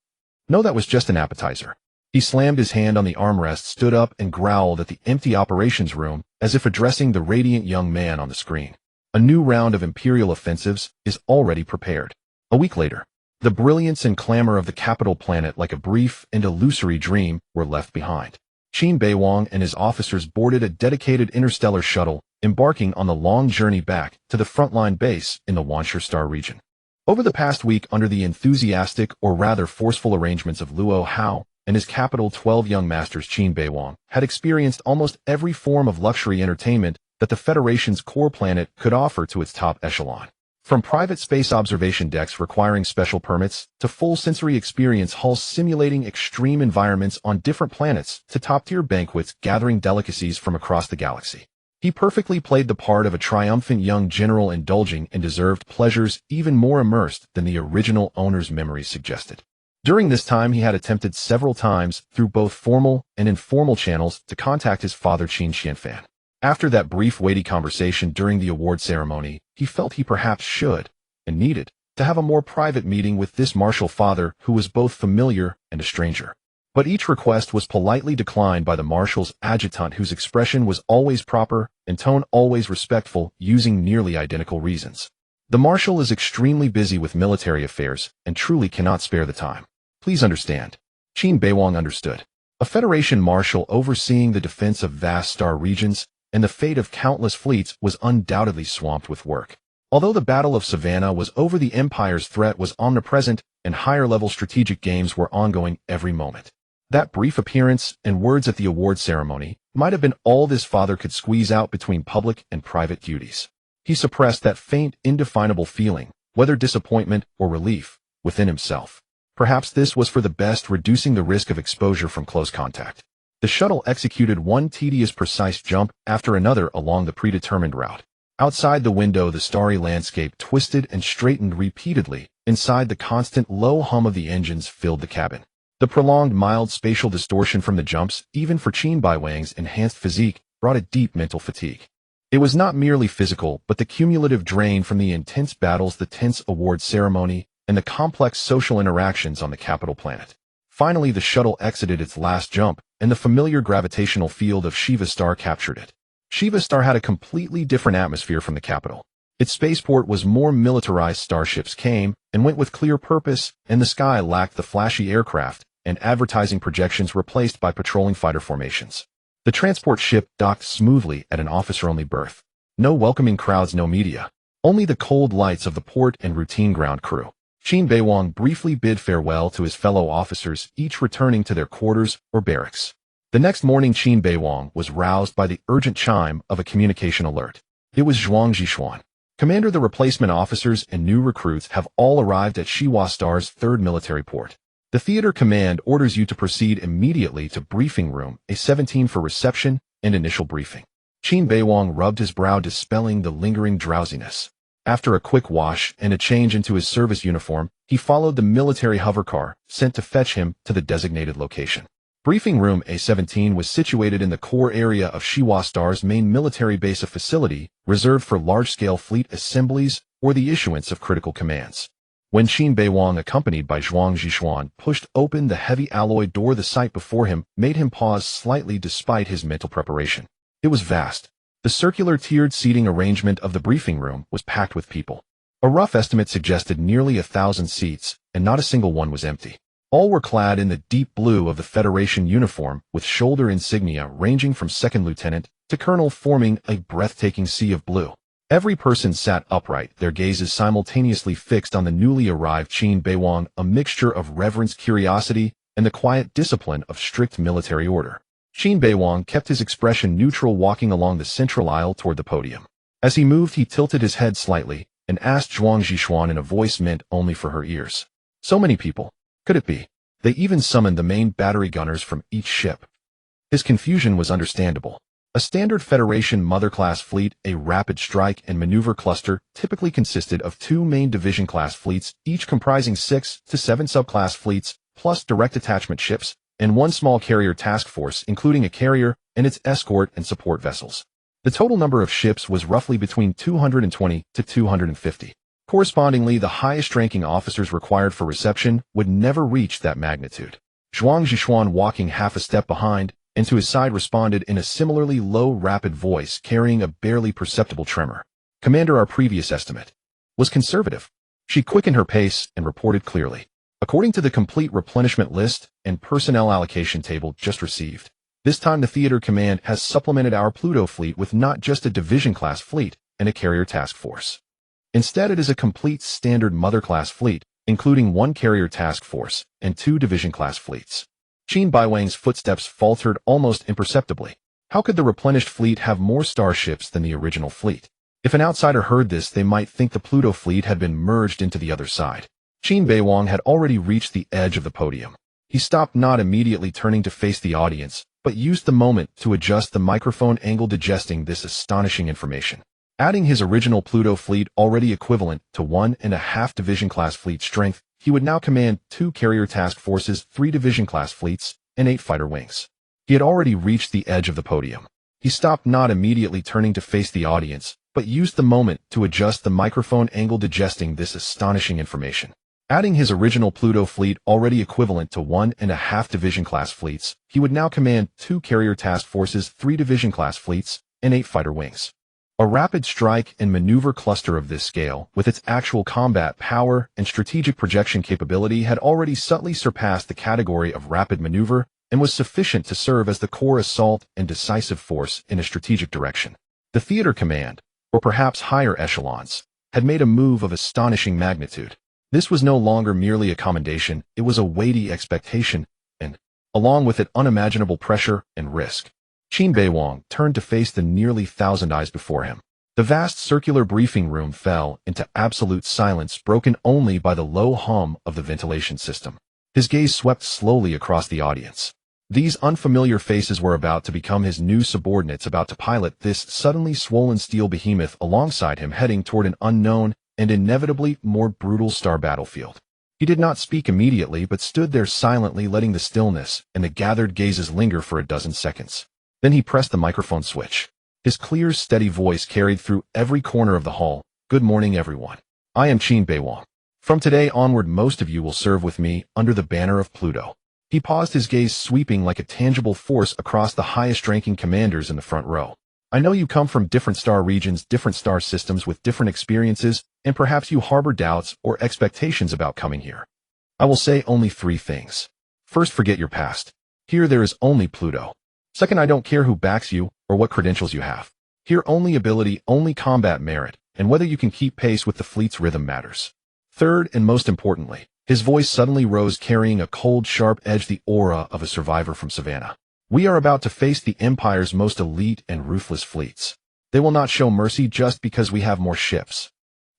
No, that was just an appetizer. He slammed his hand on the armrest, stood up, and growled at the empty operations room as if addressing the radiant young man on the screen. A new round of Imperial offensives is already prepared. A week later, the brilliance and clamor of the capital planet, like a brief and illusory dream, were left behind. Qin Beiwang and his officers boarded a dedicated interstellar shuttle, embarking on the long journey back to the frontline base in the Wansher Star region. Over the past week, under the enthusiastic, or rather forceful arrangements of Luo Hao and his capital 12 young masters, Qin Beiwang had experienced almost every form of luxury entertainment that the Federation's core planet could offer to its top echelon. From private space observation decks requiring special permits, to full sensory experience halls simulating extreme environments on different planets, to top-tier banquets gathering delicacies from across the galaxy. He perfectly played the part of a triumphant young general, indulging in deserved pleasures even more immersed than the original owner's memories suggested. During this time, he had attempted several times, through both formal and informal channels, to contact his father Qin Qianfan. After that brief, weighty conversation during the award ceremony, he felt he perhaps should, and needed, to have a more private meeting with this martial father who was both familiar and a stranger. But each request was politely declined by the marshal's adjutant, whose expression was always proper and tone always respectful, using nearly identical reasons. The marshal is extremely busy with military affairs and truly cannot spare the time. Please understand. Qin Beiwang understood. A Federation marshal overseeing the defense of vast star regions and the fate of countless fleets was undoubtedly swamped with work. Although the Battle of Savannah was over, the Empire's threat was omnipresent and higher-level strategic games were ongoing every moment. That brief appearance and words at the award ceremony might have been all this father could squeeze out between public and private duties. He suppressed that faint, indefinable feeling, whether disappointment or relief, within himself. Perhaps this was for the best, reducing the risk of exposure from close contact. The shuttle executed one tedious, precise jump after another along the predetermined route. Outside the window, the starry landscape twisted and straightened repeatedly. Inside, the constant low hum of the engines filled the cabin. The prolonged, mild spatial distortion from the jumps, even for Qin Beiwang's enhanced physique, brought a deep mental fatigue. It was not merely physical, but the cumulative drain from the intense battles, the tense award ceremony, and the complex social interactions on the capital planet. Finally, the shuttle exited its last jump, and the familiar gravitational field of Shiva Star captured it. Shiva Star had a completely different atmosphere from the capital. Its spaceport was more militarized. Starships came and went with clear purpose, and the sky lacked the flashy aircraft and advertising projections replaced by patrolling fighter formations. The transport ship docked smoothly at an officer-only berth. No welcoming crowds, no media. Only the cold lights of the port and routine ground crew. Qin Beiwang briefly bid farewell to his fellow officers, each returning to their quarters or barracks. The next morning, Qin Beiwang was roused by the urgent chime of a communication alert. It was Zhuang Zhishuan. Commander, the replacement officers and new recruits have all arrived at Shiwa Star's 3rd military port. The theater command orders you to proceed immediately to briefing room A-17 for reception and initial briefing. Qin Beiwang rubbed his brow, dispelling the lingering drowsiness. After a quick wash and a change into his service uniform, he followed the military hovercar sent to fetch him to the designated location. Briefing room A-17 was situated in the core area of Shiwa Star's main military base, a facility reserved for large-scale fleet assemblies or the issuance of critical commands. When Qin Beiwang, accompanied by Zhuang Zhishuan, pushed open the heavy alloy door, the sight before him made him pause slightly despite his mental preparation. It was vast. The circular tiered seating arrangement of the briefing room was packed with people. A rough estimate suggested nearly 1,000 seats, and not a single one was empty. All were clad in the deep blue of the Federation uniform, with shoulder insignia ranging from second lieutenant to colonel, forming a breathtaking sea of blue. Every person sat upright, their gazes simultaneously fixed on the newly arrived Qin Beiwang, a mixture of reverence, curiosity, and the quiet discipline of strict military order. Qin Beiwang kept his expression neutral, walking along the central aisle toward the podium. As he moved, he tilted his head slightly and asked Zhuang Zhishuan in a voice meant only for her ears. So many people. Could it be? They even summoned the main battery gunners from each ship. His confusion was understandable. A standard Federation mother-class fleet, a rapid strike and maneuver cluster, typically consisted of 2 main division-class fleets, each comprising 6 to 7 subclass fleets, plus direct attachment ships, and 1 small carrier task force, including a carrier and its escort and support vessels. The total number of ships was roughly between 220 to 250. Correspondingly, the highest-ranking officers required for reception would never reach that magnitude. Zhuang Zhishuan, walking half a step behind, and to his side, responded in a similarly low, rapid voice, carrying a barely perceptible tremor. Commander, our previous estimate was conservative. She quickened her pace and reported clearly. According to the complete replenishment list and personnel allocation table just received, this time the theater command has supplemented our Pluto Fleet with not just a division-class fleet and a carrier task force. Instead, it is a complete standard mother-class fleet, including 1 carrier task force and 2 division-class fleets. Qin Beiwang's footsteps faltered almost imperceptibly. How could the replenished fleet have more starships than the original fleet? If an outsider heard this, they might think the Pluto Fleet had been merged into the other side. Qin Beiwang had already reached the edge of the podium. He stopped, not immediately turning to face the audience, but used the moment to adjust the microphone angle, digesting this astonishing information. Adding his original Pluto Fleet, already equivalent to 1.5 division-class fleet strength, he would now command 2 carrier task forces, 3 division-class fleets, and 8 fighter wings. He had already reached the edge of the podium. He stopped, not immediately turning to face the audience, but used the moment to adjust the microphone angle, digesting this astonishing information. Adding his original Pluto fleet, already equivalent to 1.5 division-class fleets, he would now command 2 carrier task forces, 3 division-class fleets, and 8 fighter wings. A rapid strike and maneuver cluster of this scale, with its actual combat power and strategic projection capability, had already subtly surpassed the category of rapid maneuver and was sufficient to serve as the core assault and decisive force in a strategic direction. The theater command, or perhaps higher echelons, had made a move of astonishing magnitude. This was no longer merely a commendation, it was a weighty expectation, and, along with it, unimaginable pressure and risk. Qin Beiwang turned to face the nearly 1,000 eyes before him. The vast circular briefing room fell into absolute silence, broken only by the low hum of the ventilation system. His gaze swept slowly across the audience. These unfamiliar faces were about to become his new subordinates, about to pilot this suddenly swollen steel behemoth alongside him, heading toward an unknown and inevitably more brutal star battlefield. He did not speak immediately, but stood there silently, letting the stillness and the gathered gazes linger for a dozen seconds. Then he pressed the microphone switch. His clear, steady voice carried through every corner of the hall. "Good morning, everyone. I am Qin Beiwang. From today onward, most of you will serve with me under the banner of Pluto." He paused, his gaze sweeping like a tangible force across the highest-ranking commanders in the front row. "I know you come from different star regions, different star systems with different experiences, and perhaps you harbor doubts or expectations about coming here. I will say only 3 things. First, forget your past. Here there is only Pluto. Second, I don't care who backs you or what credentials you have. Here only ability, only combat merit, and whether you can keep pace with the fleet's rhythm matters. Third, and most importantly," his voice suddenly rose, carrying a cold, sharp edge, the aura of a survivor from Savannah. "We are about to face the Empire's most elite and ruthless fleets. They will not show mercy just because we have more ships.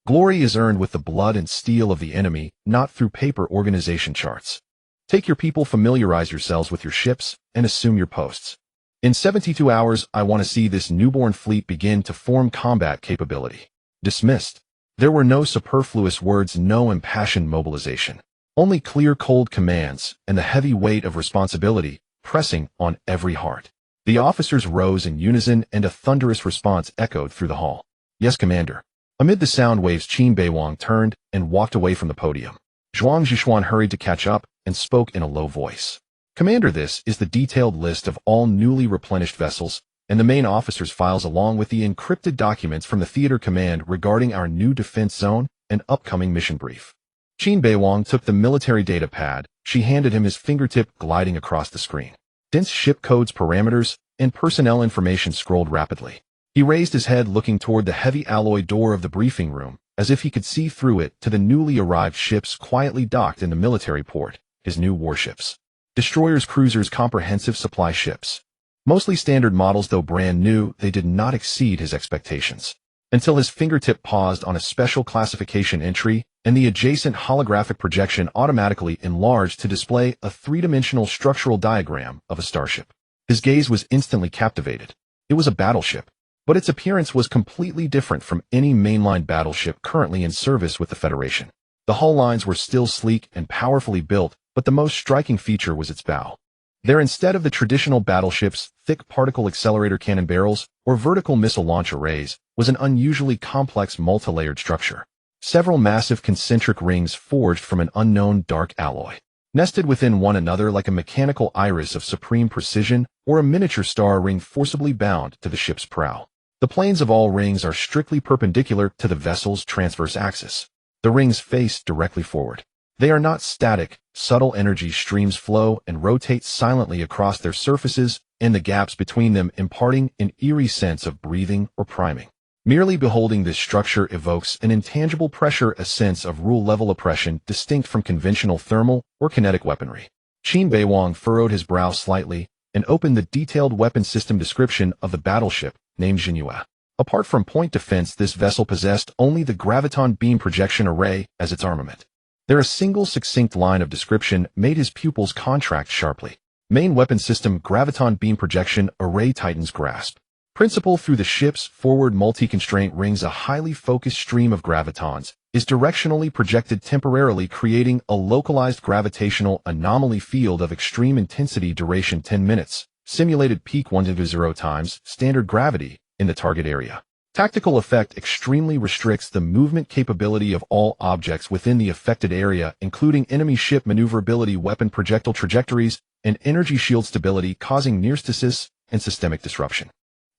Glory is earned with the blood and steel of the enemy, not through paper organization charts. Take your people, familiarize yourselves with your ships, and assume your posts. In 72 hours, I want to see this newborn fleet begin to form combat capability." Dismissed. There were no superfluous words, no impassioned mobilization. Only clear, cold commands, and the heavy weight of responsibility pressing on every heart. The officers rose in unison, and a thunderous response echoed through the hall. "Yes, Commander." Amid the sound waves, Qin Beiwang turned and walked away from the podium. Zhuang Zhishuan hurried to catch up and spoke in a low voice. "Commander, this is the detailed list of all newly replenished vessels and the main officer's files, along with the encrypted documents from the theater command regarding our new defense zone and upcoming mission brief." Qin Beiwang took the military data pad. She handed him his fingertip, gliding across the screen. Dense ship codes, parameters, and personnel information scrolled rapidly. He raised his head, looking toward the heavy alloy door of the briefing room, as if he could see through it to the newly arrived ships quietly docked in the military port, his new warships. Destroyers, cruisers, comprehensive supply ships. Mostly standard models, though brand new, they did not exceed his expectations. Until his fingertip paused on a special classification entry, and the adjacent holographic projection automatically enlarged to display a 3-dimensional structural diagram of a starship. His gaze was instantly captivated. It was a battleship, but its appearance was completely different from any mainline battleship currently in service with the Federation. The hull lines were still sleek and powerfully built, but the most striking feature was its bow. There, instead of the traditional battleship's thick particle accelerator cannon barrels or vertical missile launch arrays, was an unusually complex multi-layered structure. Several massive concentric rings forged from an unknown dark alloy, nested within one another like a mechanical iris of supreme precision or a miniature star ring forcibly bound to the ship's prow. The planes of all rings are strictly perpendicular to the vessel's transverse axis. The rings face directly forward. They are not static. Subtle energy streams flow and rotate silently across their surfaces, and the gaps between them imparting an eerie sense of breathing or priming. Merely beholding this structure evokes an intangible pressure, a sense of rule-level oppression distinct from conventional thermal or kinetic weaponry. Qin Beiwang furrowed his brow slightly and opened the detailed weapon system description of the battleship, named Jinhua. Apart from point defense, this vessel possessed only the graviton beam projection array as its armament. There, a single succinct line of description made his pupils contract sharply. Main weapon system, graviton beam projection array, Titan's grasp. Principle: through the ship's forward multi-constraint rings, a highly focused stream of gravitons is directionally projected, temporarily creating a localized gravitational anomaly field of extreme intensity. Duration 10 minutes. Simulated peak 1 to 0 times standard gravity in the target area. Tactical effect extremely restricts the movement capability of all objects within the affected area, including enemy ship maneuverability, weapon projectile trajectories, and energy shield stability, causing near stasis and systemic disruption.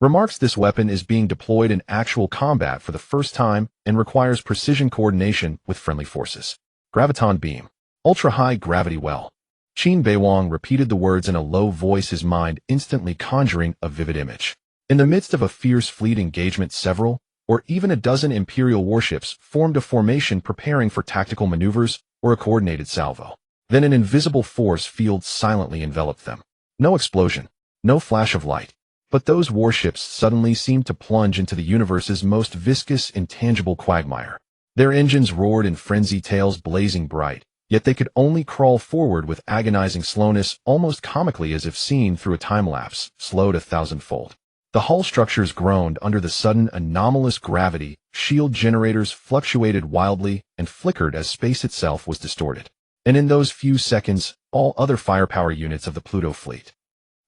Remarks: this weapon is being deployed in actual combat for the first time and requires precision coordination with friendly forces. Graviton beam. Ultra-high gravity well. Qin Beiwang repeated the words in a low voice, his mind instantly conjuring a vivid image. In the midst of a fierce fleet engagement, several, or even a dozen Imperial warships formed a formation preparing for tactical maneuvers or a coordinated salvo. Then an invisible force field silently enveloped them. No explosion, no flash of light, but those warships suddenly seemed to plunge into the universe's most viscous, intangible quagmire. Their engines roared in frenzy, tails blazing bright, yet they could only crawl forward with agonizing slowness, almost comically, as if seen through a time-lapse, slowed 1,000-fold. The hull structures groaned under the sudden anomalous gravity, shield generators fluctuated wildly and flickered as space itself was distorted. And in those few seconds, all other firepower units of the Pluto Fleet,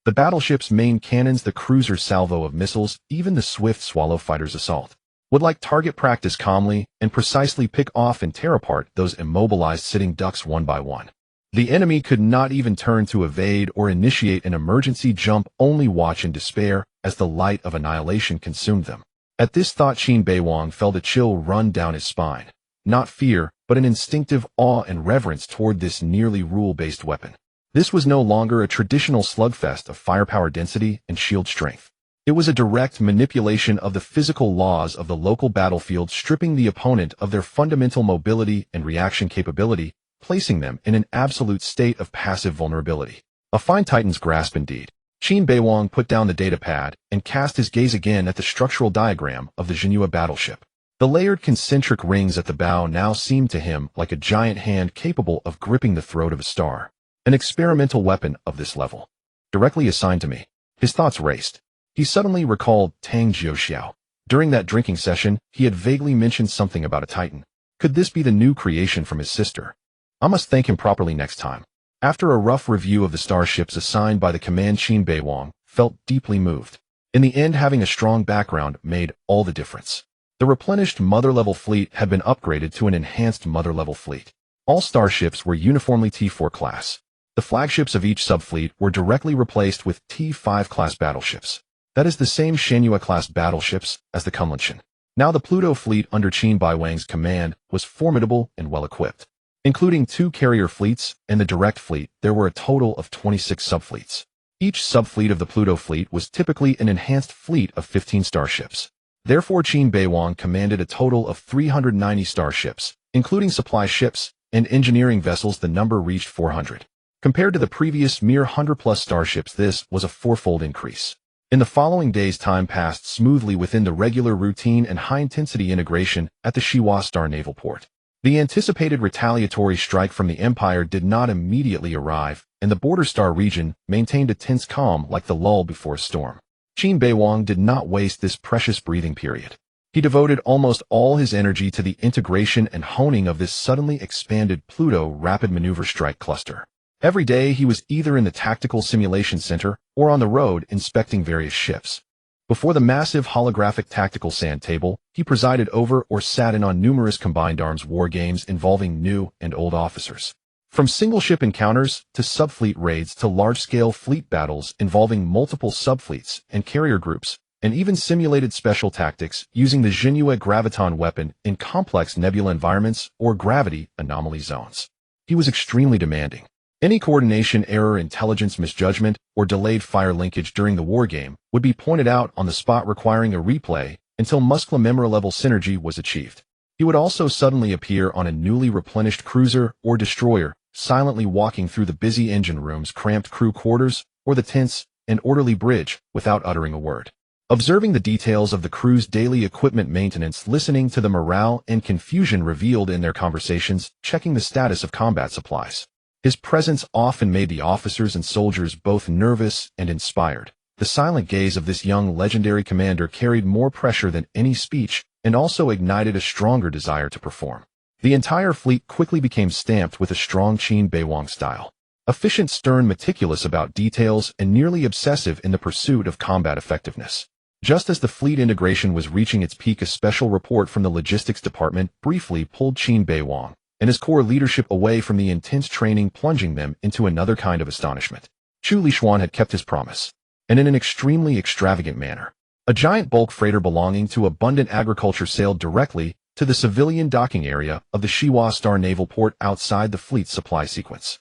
the battleship's main cannons, the cruiser's salvo of missiles, even the swift Swallow fighter's assault, would like target practice calmly and precisely pick off and tear apart those immobilized sitting ducks one by one. The enemy could not even turn to evade or initiate an emergency jump, only watch in despair as the light of annihilation consumed them. At this thought, Qin Beiwang felt a chill run down his spine. Not fear, but an instinctive awe and reverence toward this nearly rule-based weapon. This was no longer a traditional slugfest of firepower density and shield strength. It was a direct manipulation of the physical laws of the local battlefield, stripping the opponent of their fundamental mobility and reaction capability, placing them in an absolute state of passive vulnerability. A fine titan's grasp indeed. Qin Beiwang put down the datapad and cast his gaze again at the structural diagram of the Jinhua battleship. The layered concentric rings at the bow now seemed to him like a giant hand capable of gripping the throat of a star. An experimental weapon of this level, directly assigned to me. His thoughts raced. He suddenly recalled Tang Jiuxiao. During that drinking session, he had vaguely mentioned something about a titan. Could this be the new creation from his sister? I must thank him properly next time. After a rough review of the starships assigned by the command, Qin Beiwang felt deeply moved. In the end, having a strong background made all the difference. The replenished mother-level fleet had been upgraded to an enhanced mother-level fleet. All starships were uniformly T4 class. The flagships of each subfleet were directly replaced with T5 class battleships. That is the same Shenhua class battleships as the Kunlunchen. Now the Pluto Fleet under Qin Beiwang's command was formidable and well-equipped. Including 2 carrier fleets and the direct fleet, there were a total of 26 subfleets. Each subfleet of the Pluto Fleet was typically an enhanced fleet of 15 starships. Therefore, Qin Beiwang commanded a total of 390 starships, including supply ships and engineering vessels. The number reached 400. Compared to the previous mere 100-plus starships, this was a 4-fold increase. In the following days, time passed smoothly within the regular routine and high-intensity integration at the Shiwa Star Naval Port. The anticipated retaliatory strike from the Empire did not immediately arrive, and the Border Star region maintained a tense calm like the lull before a storm. Qin Beiwang did not waste this precious breathing period. He devoted almost all his energy to the integration and honing of this suddenly expanded Pluto Rapid Maneuver Strike Cluster. Every day he was either in the Tactical Simulation Center or on the road inspecting various ships. Before the massive holographic tactical sand table, he presided over or sat in on numerous combined arms war games involving new and old officers. From single-ship encounters to subfleet raids to large-scale fleet battles involving multiple subfleets and carrier groups, and even simulated special tactics using the Jinhua graviton weapon in complex nebula environments or gravity anomaly zones. He was extremely demanding. Any coordination error, intelligence misjudgment, or delayed fire linkage during the wargame would be pointed out on the spot, requiring a replay until muscle-memory-level synergy was achieved. He would also suddenly appear on a newly replenished cruiser or destroyer, silently walking through the busy engine rooms, cramped crew quarters, or the tense and orderly bridge without uttering a word. Observing the details of the crew's daily equipment maintenance, listening to the morale and confusion revealed in their conversations, checking the status of combat supplies. His presence often made the officers and soldiers both nervous and inspired. The silent gaze of this young legendary commander carried more pressure than any speech and also ignited a stronger desire to perform. The entire fleet quickly became stamped with a strong Qin Beiwang style. Efficient, stern, meticulous about details, and nearly obsessive in the pursuit of combat effectiveness. Just as the fleet integration was reaching its peak, a special report from the logistics department briefly pulled Qin Beiwang and his core leadership away from the intense training, plunging them into another kind of astonishment. Chu Lishuan had kept his promise, and in an extremely extravagant manner. A giant bulk freighter belonging to Abundant Agriculture sailed directly to the civilian docking area of the Shiwa Star Naval Port outside the fleet's supply sequence.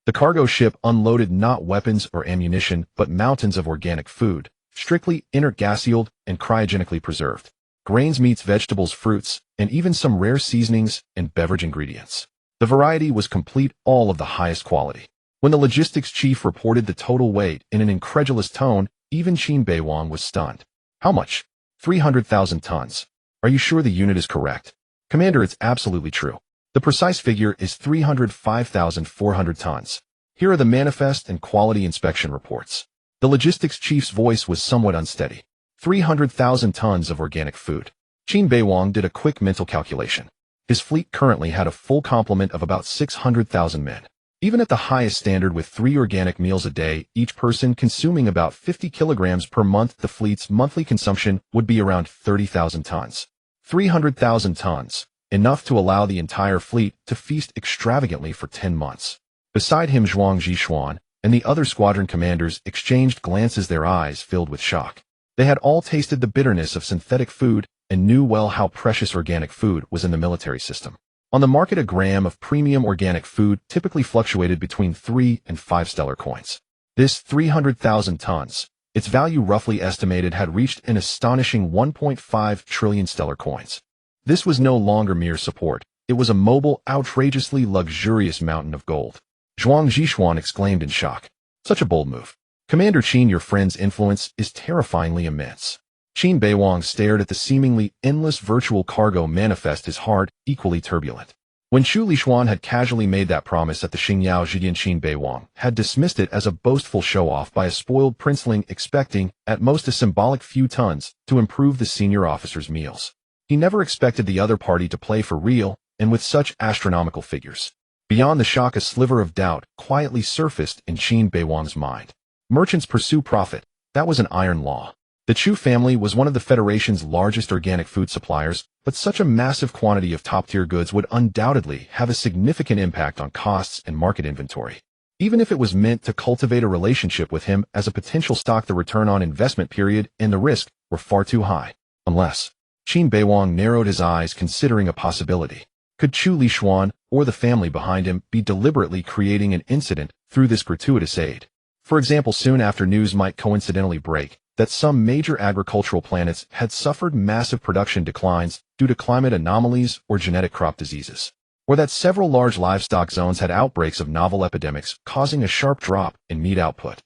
The cargo ship unloaded not weapons or ammunition, but mountains of organic food, strictly intergasealed and cryogenically preserved. Grains, meats, vegetables, fruits, and even some rare seasonings and beverage ingredients. The variety was complete, all of the highest quality. When the logistics chief reported the total weight in an incredulous tone, even Qin Beiwang was stunned. How much? 300,000 tons. Are you sure the unit is correct? Commander, it's absolutely true. The precise figure is 305,400 tons. Here are the manifest and quality inspection reports. The logistics chief's voice was somewhat unsteady. 300,000 tons of organic food. Qin Beiwang did a quick mental calculation. His fleet currently had a full complement of about 600,000 men. Even at the highest standard, with 3 organic meals a day, each person consuming about 50 kilograms per month, the fleet's monthly consumption would be around 30,000 tons. 300,000 tons, enough to allow the entire fleet to feast extravagantly for 10 months. Beside him, Zhuang Zhishuan and the other squadron commanders exchanged glances, their eyes filled with shock. They had all tasted the bitterness of synthetic food and knew well how precious organic food was in the military system. On the market, a gram of premium organic food typically fluctuated between 3 and 5 stellar coins. This 300,000 tons, its value roughly estimated, had reached an astonishing 1.5 trillion stellar coins. This was no longer mere support. It was a mobile, outrageously luxurious mountain of gold. Zhuang Zhishuan exclaimed in shock. Such a bold move. Commander Qin, your friend's influence is terrifyingly immense. Qin Beiwang stared at the seemingly endless virtual cargo manifest, his heart equally turbulent. When Chu Lishuan had casually made that promise at the Xingyao Zhidian, Qin Beiwang had dismissed it as a boastful show-off by a spoiled princeling expecting, at most, a symbolic few tons to improve the senior officers' meals. He never expected the other party to play for real, and with such astronomical figures. Beyond the shock, a sliver of doubt quietly surfaced in Qin Beiwang's mind. Merchants pursue profit. That was an iron law. The Chu family was one of the Federation's largest organic food suppliers, but such a massive quantity of top-tier goods would undoubtedly have a significant impact on costs and market inventory. Even if it was meant to cultivate a relationship with him as a potential stock, the return on investment period and the risk were far too high. Unless... Qin Beiwang narrowed his eyes, considering a possibility. Could Chu Lishuan, or the family behind him, be deliberately creating an incident through this gratuitous aid? For example, soon after, news might coincidentally break that some major agricultural planets had suffered massive production declines due to climate anomalies or genetic crop diseases, or that several large livestock zones had outbreaks of novel epidemics causing a sharp drop in meat output.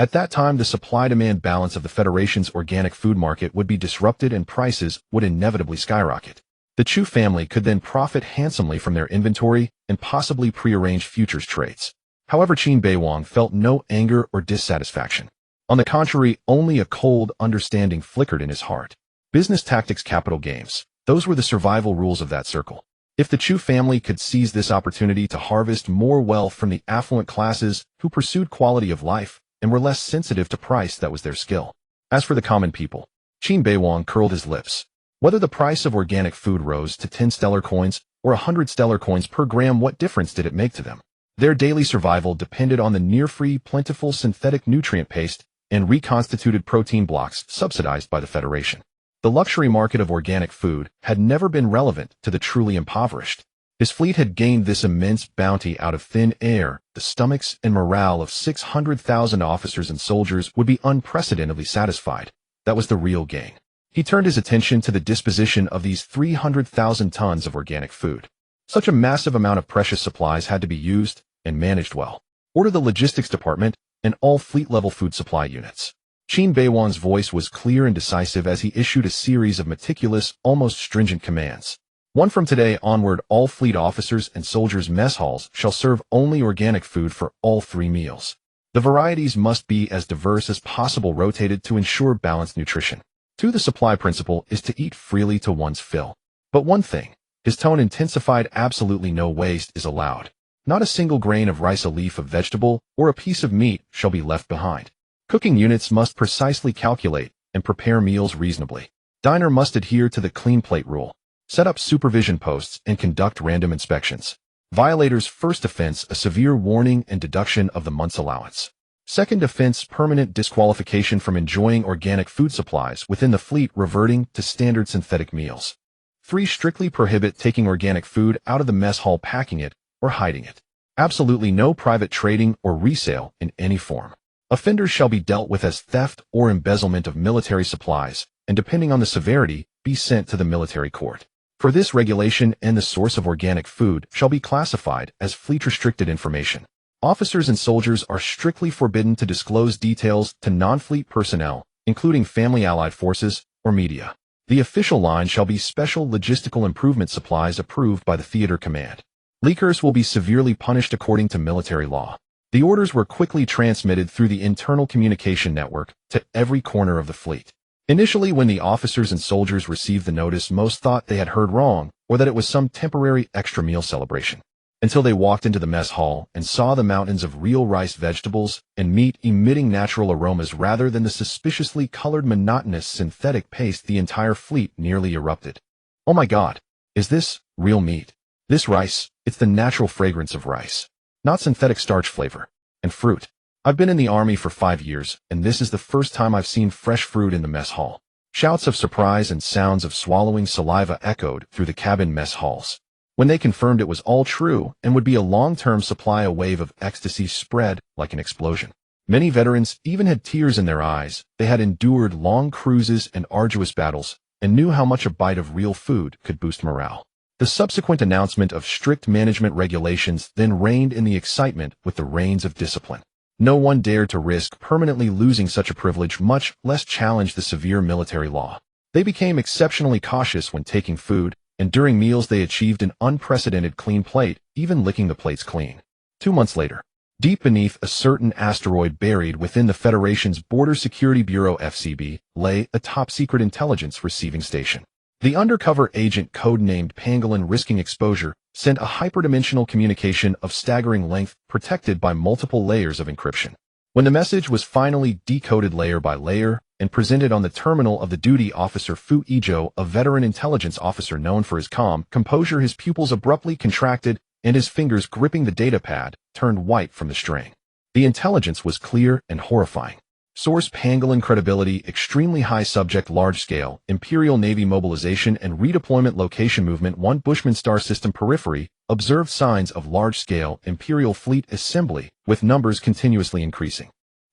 At that time, the supply-demand balance of the Federation's organic food market would be disrupted and prices would inevitably skyrocket. The Chu family could then profit handsomely from their inventory and possibly prearrange futures trades. However, Qin Beiwang felt no anger or dissatisfaction. On the contrary, only a cold understanding flickered in his heart. Business tactics, capital games. Those were the survival rules of that circle. If the Chu family could seize this opportunity to harvest more wealth from the affluent classes who pursued quality of life and were less sensitive to price, that was their skill. As for the common people, Qin Beiwang curled his lips. Whether the price of organic food rose to 10 stellar coins or 100 stellar coins per gram, what difference did it make to them? Their daily survival depended on the near-free, plentiful synthetic nutrient paste and reconstituted protein blocks subsidized by the Federation. The luxury market of organic food had never been relevant to the truly impoverished. His fleet had gained this immense bounty out of thin air. The stomachs and morale of 600,000 officers and soldiers would be unprecedentedly satisfied. That was the real gain. He turned his attention to the disposition of these 300,000 tons of organic food. Such a massive amount of precious supplies had to be used and managed well. Order the logistics department and all fleet-level food supply units. Qin Beiwang's voice was clear and decisive as he issued a series of meticulous, almost stringent commands. 1. From today onward, all fleet officers and soldiers' mess halls shall serve only organic food for all 3 meals. The varieties must be as diverse as possible, rotated to ensure balanced nutrition. 2. The supply principle is to eat freely to one's fill. But one thing, his tone intensified, absolutely no waste is allowed. Not a single grain of rice, a leaf of vegetable, or a piece of meat shall be left behind. Cooking units must precisely calculate and prepare meals reasonably. Diner must adhere to the clean plate rule. Set up supervision posts and conduct random inspections. Violators' first offense, a severe warning and deduction of the month's allowance. Second offense, permanent disqualification from enjoying organic food supplies within the fleet, reverting to standard synthetic meals. 3. Strictly prohibit taking organic food out of the mess hall, packing it, or hiding it. Absolutely no private trading or resale in any form. Offenders shall be dealt with as theft or embezzlement of military supplies, and depending on the severity, be sent to the military court. For this regulation, and the source of organic food shall be classified as fleet-restricted information. Officers and soldiers are strictly forbidden to disclose details to non-fleet personnel, including family allied forces or media. The official line shall be special logistical improvement supplies approved by the theater command. Leakers will be severely punished according to military law. The orders were quickly transmitted through the internal communication network to every corner of the fleet. Initially, when the officers and soldiers received the notice, most thought they had heard wrong or that it was some temporary extra meal celebration. Until they walked into the mess hall and saw the mountains of real rice, vegetables, and meat emitting natural aromas rather than the suspiciously colored monotonous synthetic paste, the entire fleet nearly erupted. Oh my God, is this real meat? This rice, it's the natural fragrance of rice, not synthetic starch flavor. And fruit. I've been in the army for 5 years, and this is the first time I've seen fresh fruit in the mess hall. Shouts of surprise and sounds of swallowing saliva echoed through the cabin mess halls. When they confirmed it was all true and would be a long-term supply, a wave of ecstasy spread like an explosion. Many veterans even had tears in their eyes. They had endured long cruises and arduous battles and knew how much a bite of real food could boost morale. The subsequent announcement of strict management regulations then reigned in the excitement with the reins of discipline. No one dared to risk permanently losing such a privilege, much less challenge the severe military law. They became exceptionally cautious when taking food, and during meals they achieved an unprecedented clean plate, even licking the plates clean. 2 months later, deep beneath a certain asteroid buried within the Federation's Border Security Bureau (FCB) lay a top-secret intelligence receiving station. The undercover agent, codenamed Pangolin, risking exposure, sent a hyperdimensional communication of staggering length protected by multiple layers of encryption. When the message was finally decoded layer by layer and presented on the terminal of the duty officer Fu Izhou, a veteran intelligence officer known for his calm composure, his pupils abruptly contracted and his fingers gripping the data pad turned white from the strain. The intelligence was clear and horrifying. Source: Pangolin. Credibility: extremely high. Subject: large-scale Imperial Navy mobilization and redeployment. Location: Movement 1 Bushman Star System periphery. Observed signs of large-scale Imperial fleet assembly, with numbers continuously increasing.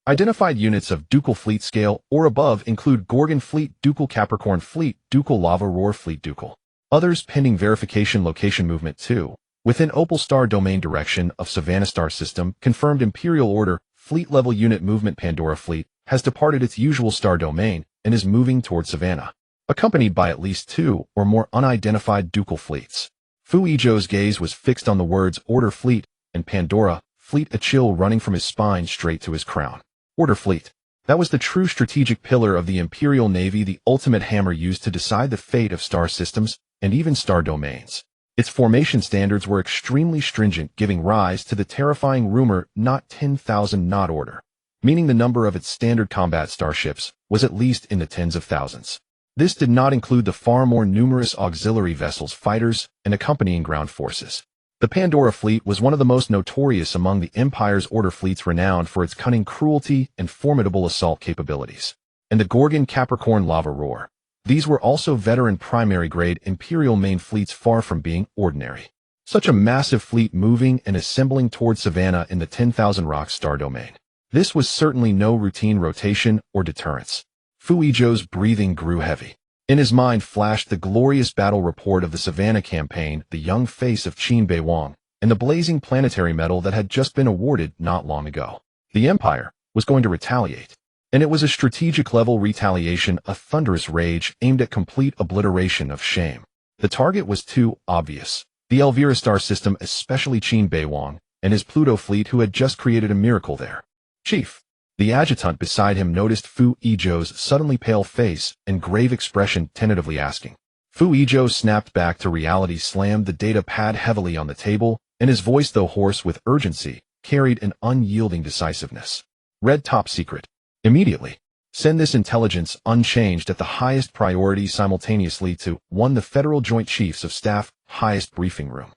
Identified units of Ducal Fleet scale or above include Gorgon Fleet, Ducal Capricorn Fleet, Ducal Lava Roar Fleet, Ducal. Others pending verification. Location: Movement 2 within Opal Star domain direction of Savannah Star System. Confirmed Imperial order. Fleet level unit movement. Pandora Fleet has departed its usual star domain and is moving toward Savannah, accompanied by at least 2 or more unidentified Ducal fleets. Fu Izhou's gaze was fixed on the words Order Fleet and Pandora Fleet, a chill running from his spine straight to his crown. Order Fleet. That was the true strategic pillar of the Imperial Navy, the ultimate hammer used to decide the fate of star systems and even star domains. Its formation standards were extremely stringent, giving rise to the terrifying rumor not 10,000 knot order, meaning the number of its standard combat starships was at least in the tens of thousands. This did not include the far more numerous auxiliary vessels, fighters, and accompanying ground forces. The Pandora Fleet was one of the most notorious among the Empire's order fleets, renowned for its cunning cruelty and formidable assault capabilities. And the Gorgon Capricorn Lava Roar. These were also veteran primary-grade Imperial main fleets, far from being ordinary. Such a massive fleet moving and assembling toward Savannah in the 10,000 Rocks star domain. This was certainly no routine rotation or deterrence. Fu Izhou's breathing grew heavy. In his mind flashed the glorious battle report of the Savannah campaign, the young face of Qin Beiwang, and the blazing planetary medal that had just been awarded not long ago. The Empire was going to retaliate. And it was a strategic-level retaliation, a thunderous rage aimed at complete obliteration of shame. The target was too obvious. The Elvira star system, especially Qin Beiwang and his Pluto Fleet, who had just created a miracle there. Chief. The adjutant beside him noticed Fu Izhou's suddenly pale face and grave expression, tentatively asking. Fu Izhou snapped back to reality, slammed the data pad heavily on the table, and his voice, though hoarse with urgency, carried an unyielding decisiveness. Red top secret. Immediately. Send this intelligence unchanged at the highest priority simultaneously to 1. The Federal Joint Chiefs of Staff, highest briefing room.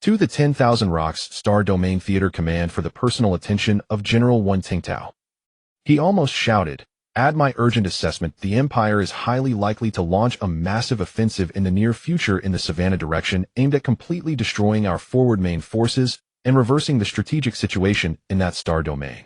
2. The 10,000 Rocks Star Domain Theater Command for the personal attention of General Wen Tingtao. He almost shouted, "Add my urgent assessment. The Empire is highly likely to launch a massive offensive in the near future in the Savannah direction aimed at completely destroying our forward main forces and reversing the strategic situation in that star domain.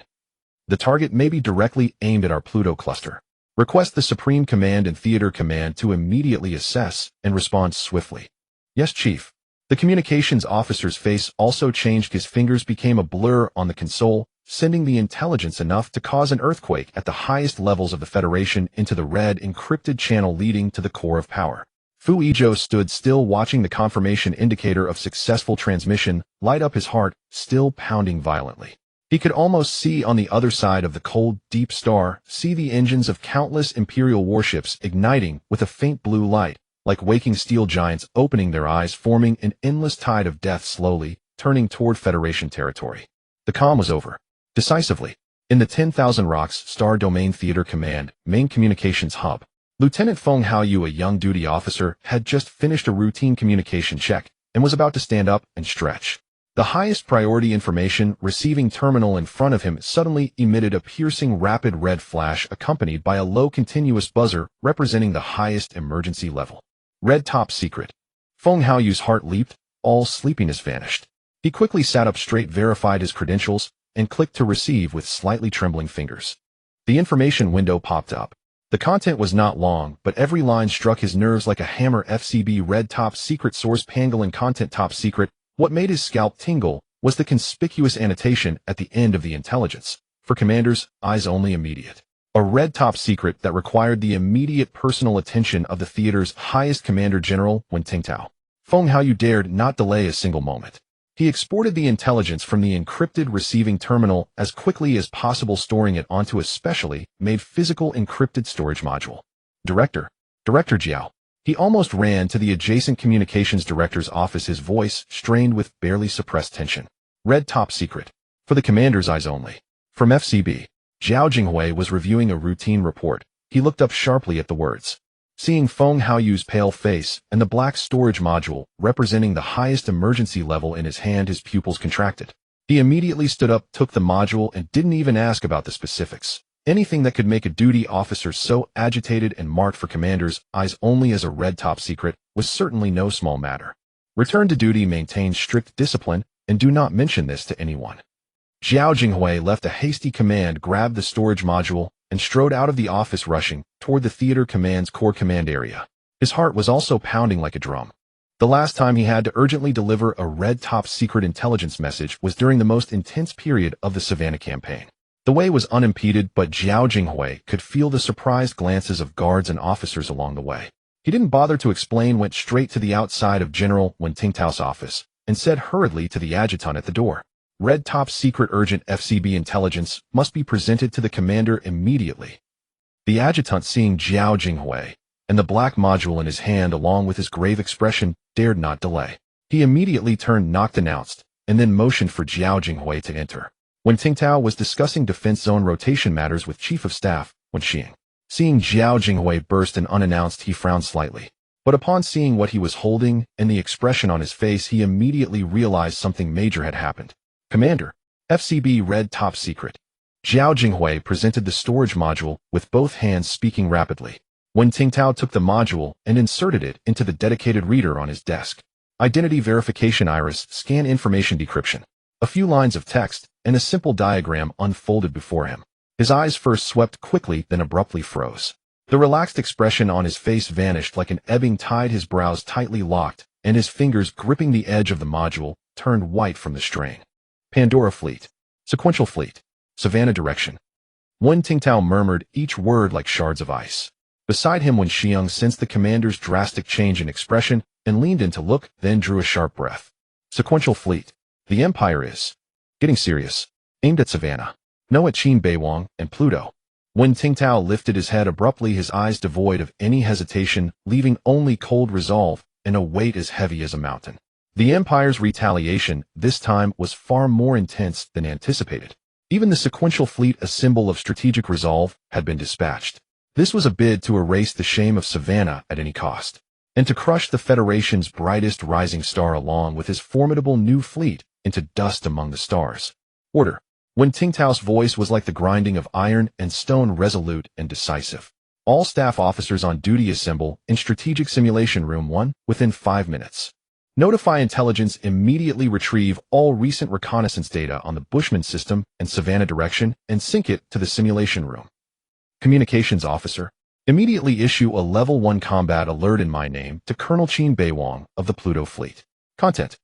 The target may be directly aimed at our Pluto cluster. Request the Supreme Command and Theater Command to immediately assess and respond swiftly." "Yes, Chief." The communications officer's face also changed. His fingers became a blur on the console, sending the intelligence enough to cause an earthquake at the highest levels of the Federation into the red encrypted channel leading to the core of power. Fu Yizhou stood still, watching the confirmation indicator of successful transmission light up, his heart still pounding violently. He could almost see on the other side of the cold, deep star, see the engines of countless Imperial warships igniting with a faint blue light, like waking steel giants opening their eyes, forming an endless tide of death slowly, turning toward Federation territory. The calm was over. Decisively. In the 10,000 Rocks Star Domain Theater Command, main communications hub, Lieutenant Feng Haoyu, a young duty officer, had just finished a routine communication check and was about to stand up and stretch. The highest priority information receiving terminal in front of him suddenly emitted a piercing rapid red flash accompanied by a low continuous buzzer representing the highest emergency level. Red top secret. Feng Haoyu's heart leaped, all sleepiness vanished. He quickly sat up straight, verified his credentials, and clicked to receive with slightly trembling fingers. The information window popped up. The content was not long, but every line struck his nerves like a hammer. FCB red top secret source pangolin content top secret. What made his scalp tingle was the conspicuous annotation at the end of the intelligence. For commanders, eyes only, immediate. A red top secret that required the immediate personal attention of the theater's highest commander, General Wen Tingtao. Feng Haoyu dared not delay a single moment. He exported the intelligence from the encrypted receiving terminal as quickly as possible, storing it onto a specially made physical encrypted storage module. Director Jiao. He almost ran to the adjacent communications director's office, his voice strained with barely suppressed tension. Red top secret. For the commander's eyes only. From FCB. Zhao Jinghui was reviewing a routine report. He looked up sharply at the words. Seeing Feng Haoyu's pale face and the black storage module representing the highest emergency level in his hand, his pupils contracted. He immediately stood up, took the module, and didn't even ask about the specifics. Anything that could make a duty officer so agitated and marked for commanders' eyes only as a red top secret was certainly no small matter. Return to duty, maintain strict discipline, and do not mention this to anyone. Zhao Jinghui left a hasty command, grabbed the storage module, and strode out of the office, rushing toward the theater command's core command area. His heart was also pounding like a drum. The last time he had to urgently deliver a red top secret intelligence message was during the most intense period of the Savannah campaign. The way was unimpeded, but Zhao Jinghui could feel the surprised glances of guards and officers along the way. He didn't bother to explain, went straight to the outside of General Wen Tingtao's office, and said hurriedly to the adjutant at the door, "Red top secret urgent FCB intelligence must be presented to the commander immediately." The adjutant, seeing Zhao Jinghui and the black module in his hand along with his grave expression, dared not delay. He immediately turned, knocked, announced, and then motioned for Zhao Jinghui to enter. When Tingtao was discussing defense zone rotation matters with Chief of Staff, Wen Xiang. Seeing Zhao Jinghui burst in unannounced, he frowned slightly. But upon seeing what he was holding and the expression on his face, he immediately realized something major had happened. "Commander, FCB red top secret." Zhao Jinghui presented the storage module with both hands, speaking rapidly. When Tingtao took the module and inserted it into the dedicated reader on his desk. Identity verification, iris scan, information decryption. A few lines of text and a simple diagram unfolded before him. His eyes first swept quickly, then abruptly froze. The relaxed expression on his face vanished like an ebbing tide, his brows tightly locked, and his fingers gripping the edge of the module turned white from the strain. Pandora Fleet. Sequential Fleet. Savannah direction. Wen Tingtao murmured each word like shards of ice. Beside him, Wen Xiang sensed the commander's drastic change in expression and leaned in to look, then drew a sharp breath. Sequential Fleet. The Empire is getting serious. Aimed at Savannah. No, at Qin Beiwang and Pluto. Wen Tingtao lifted his head abruptly, his eyes devoid of any hesitation, leaving only cold resolve and a weight as heavy as a mountain. The Empire's retaliation this time was far more intense than anticipated. Even the sequential fleet, a symbol of strategic resolve, had been dispatched. This was a bid to erase the shame of Savannah at any cost, and to crush the Federation's brightest rising star along with his formidable new fleet into dust among the stars. Order. When Tingtao's voice was like the grinding of iron and stone, resolute and decisive. All staff officers on duty assemble in Strategic Simulation Room 1 within 5 minutes. Notify intelligence, immediately retrieve all recent reconnaissance data on the Bushman system and Savannah direction and sync it to the simulation room. Communications officer, immediately issue a Level 1 combat alert in my name to Colonel Qin Beiwang of the Pluto Fleet. Content.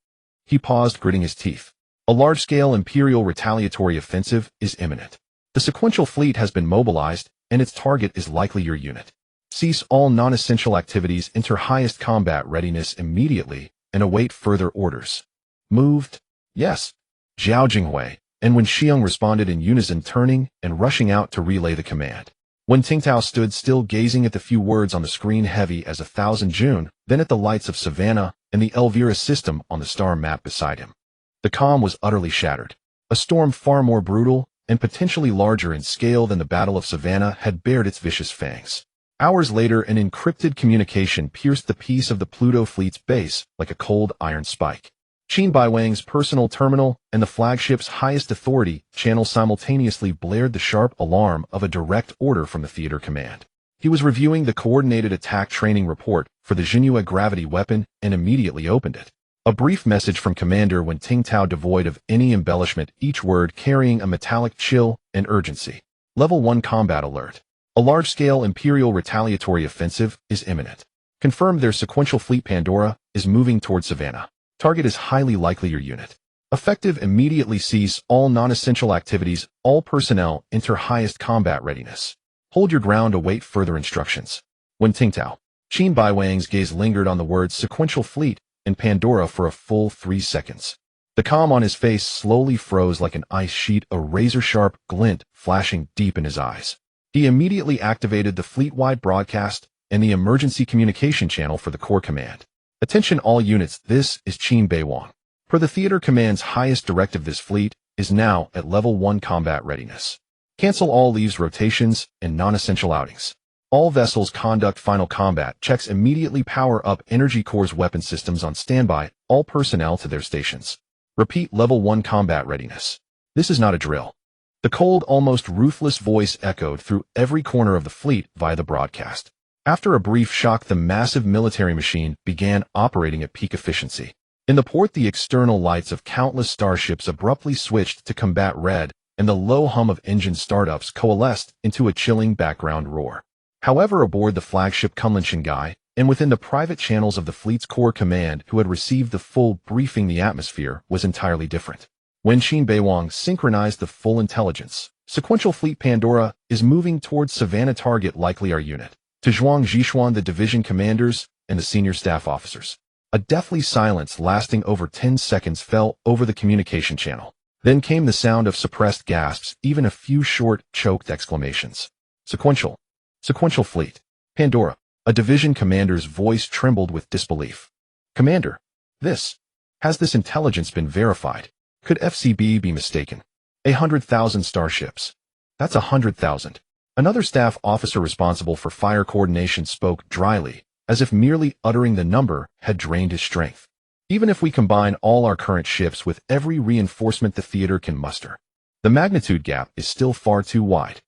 He paused, gritting his teeth. A large-scale Imperial retaliatory offensive is imminent. The sequential fleet has been mobilized, and its target is likely your unit. Cease all non-essential activities, enter highest combat readiness immediately, and await further orders. Moved? Yes. Zhao Jinghui, and when Xiong responded in unison, turning and rushing out to relay the command. When Tingtao stood still, gazing at the few words on the screen, heavy as 1,000 June, then at the lights of Savannah and the Elvira system on the star map beside him. The calm was utterly shattered. A storm far more brutal and potentially larger in scale than the Battle of Savannah had bared its vicious fangs. Hours later, an encrypted communication pierced the peace of the Pluto Fleet's base like a cold iron spike. Qin Beiwang's personal terminal and the flagship's highest authority channel simultaneously blared the sharp alarm of a direct order from the theater command. He was reviewing the coordinated attack training report for the Jinhua gravity weapon and immediately opened it. A brief message from Commander Wen Tingtao, devoid of any embellishment, each word carrying a metallic chill and urgency. Level 1 combat alert. A large-scale Imperial retaliatory offensive is imminent. Confirm their sequential fleet Pandora is moving toward Savannah. Target is highly likely your unit. Effective, immediately cease all non-essential activities. All personnel enter highest combat readiness. Hold your ground, await further instructions. Wen Tingtao. Qin Beiwang's gaze lingered on the words sequential fleet and Pandora for a full 3 seconds. The calm on his face slowly froze like an ice sheet, a razor-sharp glint flashing deep in his eyes. He immediately activated the fleet-wide broadcast and the emergency communication channel for the Corps Command. Attention all units, this is Qin Beiwang. Per the Theater Command's highest directive, this fleet is now at Level 1 combat readiness. Cancel all leaves, rotations, and non-essential outings. All vessels conduct final combat checks immediately. Power up Energy Corps' weapon systems on standby. All personnel to their stations. Repeat, Level 1 combat readiness. This is not a drill. The cold, almost ruthless voice echoed through every corner of the fleet via the broadcast. After a brief shock, the massive military machine began operating at peak efficiency. In the port, the external lights of countless starships abruptly switched to combat red, and the low hum of engine startups coalesced into a chilling background roar. However, aboard the flagship Kunlun Shanghai, and within the private channels of the fleet's Corps Command, who had received the full briefing, the atmosphere was entirely different. When Qin Beiwang synchronized the full intelligence, sequential fleet Pandora is moving towards Savannah. Target likely our unit. To Zhuang Zhishuan, the division commanders, and the senior staff officers. A deathly silence lasting over 10 seconds fell over the communication channel. Then came the sound of suppressed gasps, even a few short, choked exclamations. Sequential fleet. Pandora. A division commander's voice trembled with disbelief. Commander, has this intelligence been verified? Could FCB be mistaken? 100,000 starships. That's 100,000. Another staff officer responsible for fire coordination spoke dryly, as if merely uttering the number had drained his strength. Even if we combine all our current ships with every reinforcement the theater can muster, the magnitude gap is still far too wide.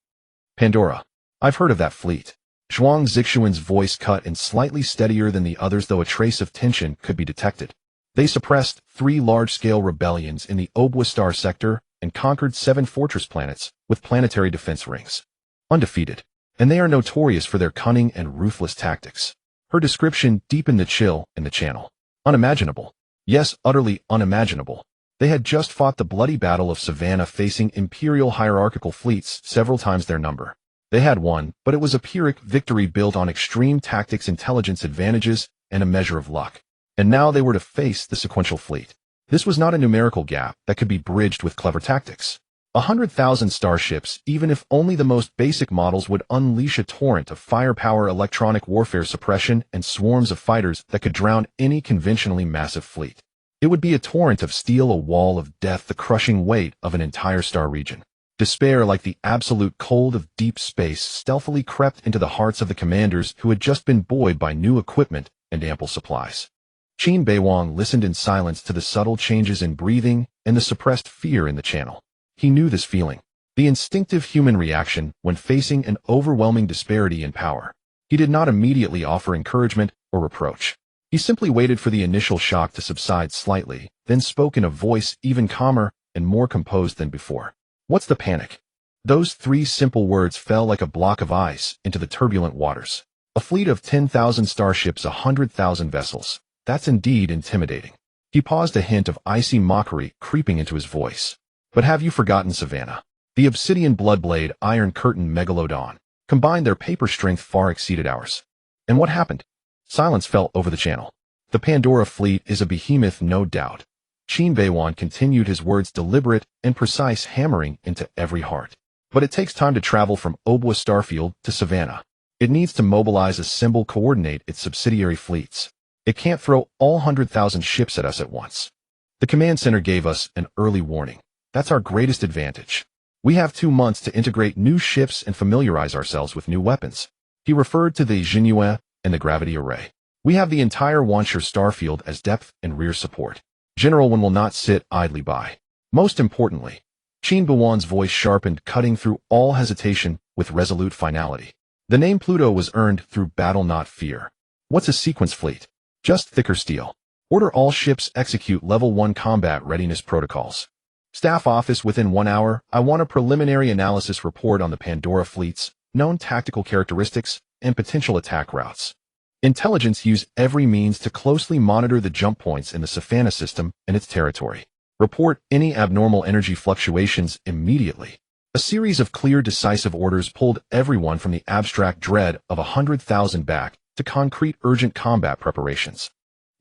Pandora. I've heard of that fleet. Zhuang Zixuan's voice cut and slightly steadier than the others, though a trace of tension could be detected. They suppressed 3 large-scale rebellions in the Obwa Star sector and conquered 7 fortress planets with planetary defense rings. Undefeated. And they are notorious for their cunning and ruthless tactics. Her description deepened the chill in the channel. Unimaginable. Yes, utterly unimaginable. They had just fought the bloody Battle of Savannah, facing Imperial hierarchical fleets several times their number. They had won, but it was a Pyrrhic victory built on extreme tactics, intelligence advantages, and a measure of luck. And now they were to face the sequential fleet. This was not a numerical gap that could be bridged with clever tactics. 100,000 starships, even if only the most basic models, would unleash a torrent of firepower, electronic warfare suppression, and swarms of fighters that could drown any conventionally massive fleet. It would be a torrent of steel, a wall of death, the crushing weight of an entire star region. Despair, like the absolute cold of deep space, stealthily crept into the hearts of the commanders who had just been buoyed by new equipment and ample supplies. Qin Beiwang listened in silence to the subtle changes in breathing and the suppressed fear in the channel. He knew this feeling, the instinctive human reaction when facing an overwhelming disparity in power. He did not immediately offer encouragement or reproach. He simply waited for the initial shock to subside slightly, then spoke in a voice even calmer and more composed than before. "What's the panic?" Those three simple words fell like a block of ice into the turbulent waters. A fleet of 10,000 starships, 100,000 vessels. That's indeed intimidating. He paused, a hint of icy mockery creeping into his voice. But have you forgotten Savannah? The obsidian bloodblade, iron curtain megalodon. Combined, their paper strength far exceeded ours. And what happened? Silence fell over the channel. The Pandora fleet is a behemoth, no doubt. Qin Beiwang continued, his words deliberate and precise, hammering into every heart. But it takes time to travel from Obwa Starfield to Savannah. It needs to mobilize, assemble, coordinate its subsidiary fleets. It can't throw all 100,000 ships at us at once. The command center gave us an early warning. That's our greatest advantage. We have 2 months to integrate new ships and familiarize ourselves with new weapons. He referred to the Jinhua and the gravity array. We have the entire Wanshur starfield as depth and rear support. General Wen will not sit idly by. Most importantly, Qin Beiwang's voice sharpened, cutting through all hesitation with resolute finality. The name Pluto was earned through battle, not fear. What's a sequence fleet? Just thicker steel. Order all ships, execute level 1 combat readiness protocols. Staff office within 1 hour. I want a preliminary analysis report on the Pandora fleets, known tactical characteristics, and potential attack routes. Intelligence, use every means to closely monitor the jump points in the Savannah system and its territory. Report any abnormal energy fluctuations immediately. A series of clear, decisive orders pulled everyone from the abstract dread of 100,000 back to concrete, urgent combat preparations.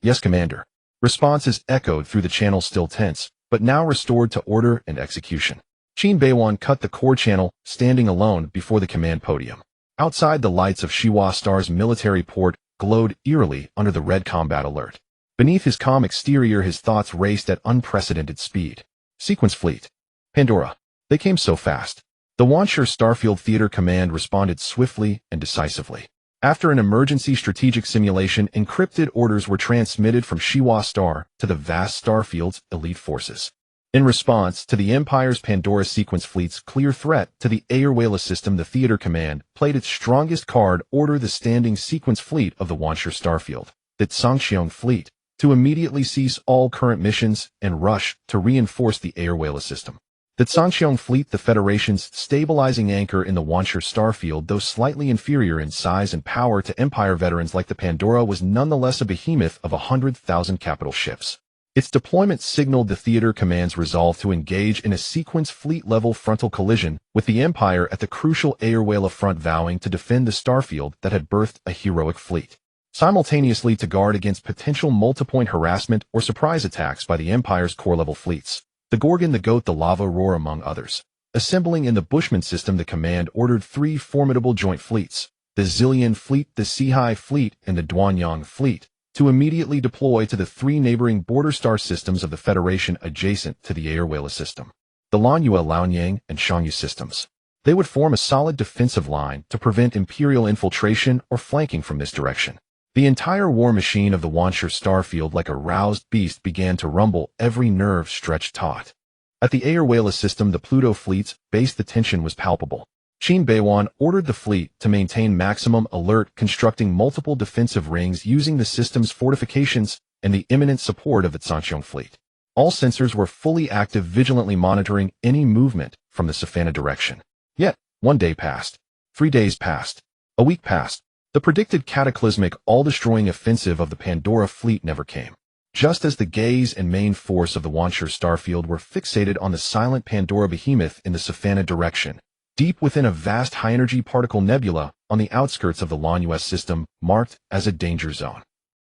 Yes, Commander. Responses echoed through the channel, still tense, but now restored to order and execution. Qin Beiwang cut the core channel, standing alone before the command podium. Outside, the lights of Shiwa Star's military port glowed eerily under the red combat alert. Beneath his calm exterior, his thoughts raced at unprecedented speed. Sequence fleet. Pandora. They came so fast. The Wanshur Starfield Theater Command responded swiftly and decisively. After an emergency strategic simulation, encrypted orders were transmitted from Shiwa Star to the vast starfield's elite forces. In response to the Empire's Pandora sequence fleet's clear threat to the Aerospace system, the Theater Command played its strongest card: order the standing sequence fleet of the Wanshur Starfield, the Zhangqiang fleet, to immediately cease all current missions and rush to reinforce the Aerospace system. The Zhangqiang fleet, the Federation's stabilizing anchor in the Wanshur Starfield, though slightly inferior in size and power to Empire veterans like the Pandora, was nonetheless a behemoth of 100,000 capital ships. Its deployment signaled the Theater Command's resolve to engage in a sequence fleet-level frontal collision with the Empire at the crucial Aerospace front, vowing to defend the Starfield that had birthed a heroic fleet. Simultaneously, to guard against potential multipoint harassment or surprise attacks by the Empire's core-level fleets. The Gorgon, the Goat, the Lava Roar, among others. Assembling in the Bushman system, the command ordered 3 formidable joint fleets, the Zillion Fleet, the Sihai Fleet, and the Duanyang Fleet, to immediately deploy to the 3 neighboring border star systems of the Federation adjacent to the Aerospace system, the Lanyue, Laonyang, and Shangyu systems. They would form a solid defensive line to prevent Imperial infiltration or flanking from this direction. The entire war machine of the Wanshur Starfield, like a roused beast, began to rumble, every nerve stretched taut. At the Aerospace system, the Pluto Fleet's base, the tension was palpable. Qin Beiwang ordered the fleet to maintain maximum alert, constructing multiple defensive rings using the system's fortifications and the imminent support of the Zhangqiang fleet. All sensors were fully active, vigilantly monitoring any movement from the Savannah direction. Yet, 1 day passed. 3 days passed. A week passed. The predicted cataclysmic, all-destroying offensive of the Pandora fleet never came. Just as the gaze and main force of the Wanshur Starfield were fixated on the silent Pandora behemoth in the Savannah direction, deep within a vast high-energy particle nebula on the outskirts of the Lanyue system, marked as a danger zone.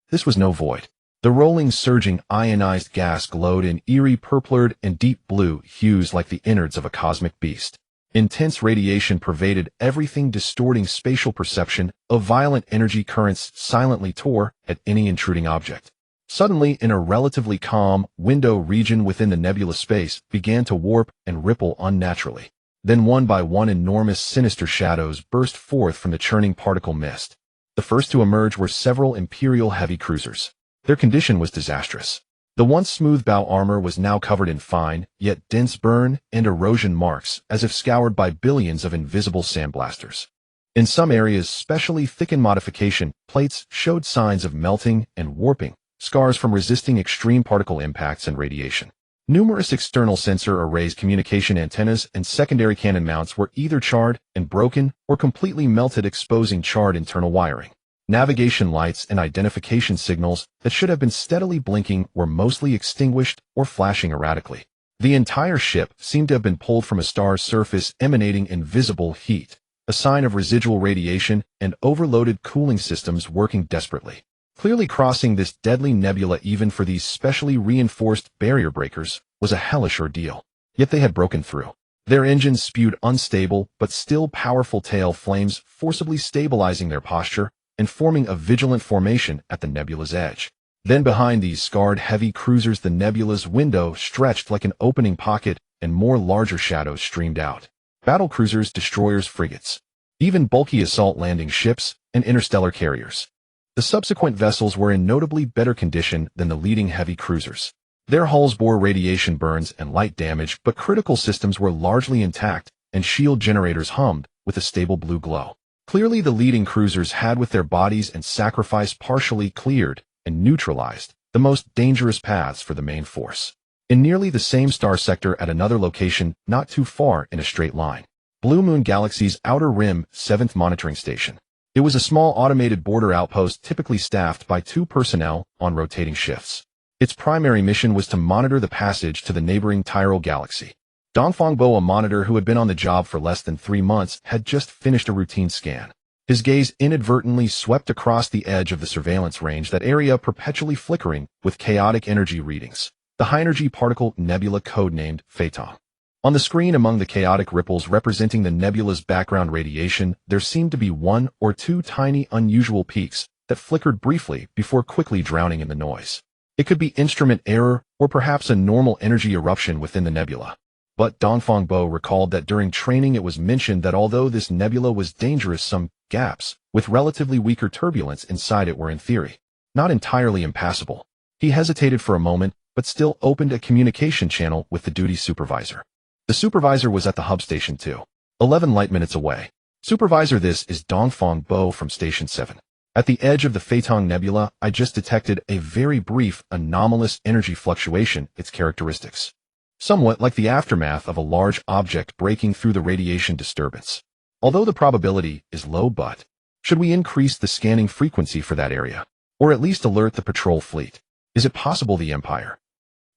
This was no void. The rolling, surging, ionized gas glowed in eerie purplured and deep blue hues like the innards of a cosmic beast. Intense radiation pervaded everything, distorting spatial perception. Of violent energy currents silently tore at any intruding object. Suddenly, in a relatively calm window region within the nebula, space began to warp and ripple unnaturally. Then one by one enormous sinister shadows burst forth from the churning particle mist. The first to emerge were several Imperial heavy cruisers. Their condition was disastrous. The once smooth bow armor was now covered in fine, yet dense burn and erosion marks, as if scoured by billions of invisible sandblasters. In some areas, specially thickened modification plates showed signs of melting and warping, scars from resisting extreme particle impacts and radiation. Numerous external sensor arrays, communication antennas, and secondary cannon mounts were either charred and broken or completely melted, exposing charred internal wiring. Navigation lights and identification signals that should have been steadily blinking were mostly extinguished or flashing erratically. The entire ship seemed to have been pulled from a star's surface, emanating invisible heat, a sign of residual radiation and overloaded cooling systems working desperately. Clearly, crossing this deadly nebula, even for these specially reinforced barrier breakers, was a hellish ordeal. Yet they had broken through. Their engines spewed unstable but still powerful tail flames, forcibly stabilizing their posture and forming a vigilant formation at the nebula's edge. Then behind these scarred heavy cruisers, the nebula's window stretched like an opening pocket, and more larger shadows streamed out. Battle cruisers, destroyers, frigates, even bulky assault landing ships and interstellar carriers. The subsequent vessels were in notably better condition than the leading heavy cruisers. Their hulls bore radiation burns and light damage, but critical systems were largely intact, and shield generators hummed with a stable blue glow. Clearly, the leading cruisers had, with their bodies and sacrifice, partially cleared and neutralized the most dangerous paths for the main force. In nearly the same star sector, at another location not too far in a straight line, Blue Moon Galaxy's Outer Rim 7th Monitoring Station. It was a small automated border outpost, typically staffed by 2 personnel on rotating shifts. Its primary mission was to monitor the passage to the neighboring Tyrol Galaxy. Dongfang Bo, a monitor who had been on the job for less than 3 months, had just finished a routine scan. His gaze inadvertently swept across the edge of the surveillance range, that area perpetually flickering with chaotic energy readings. The high-energy particle nebula, codenamed Phaeton. On the screen, among the chaotic ripples representing the nebula's background radiation, there seemed to be 1 or 2 tiny, unusual peaks that flickered briefly before quickly drowning in the noise. It could be instrument error or perhaps a normal energy eruption within the nebula. But Dongfang Bo recalled that during training it was mentioned that although this nebula was dangerous, some gaps with relatively weaker turbulence inside it were, in theory, not entirely impassable. He hesitated for a moment, but still opened a communication channel with the duty supervisor. The supervisor was at the hub station 2, 11 light minutes away. Supervisor, this is Dongfang Bo from Station 7. At the edge of the Phaeton Nebula, I just detected a very brief, anomalous energy fluctuation. Its characteristics somewhat like the aftermath of a large object breaking through the radiation disturbance. Although the probability is low, but should we increase the scanning frequency for that area? Or at least alert the patrol fleet? Is it possible the Empire?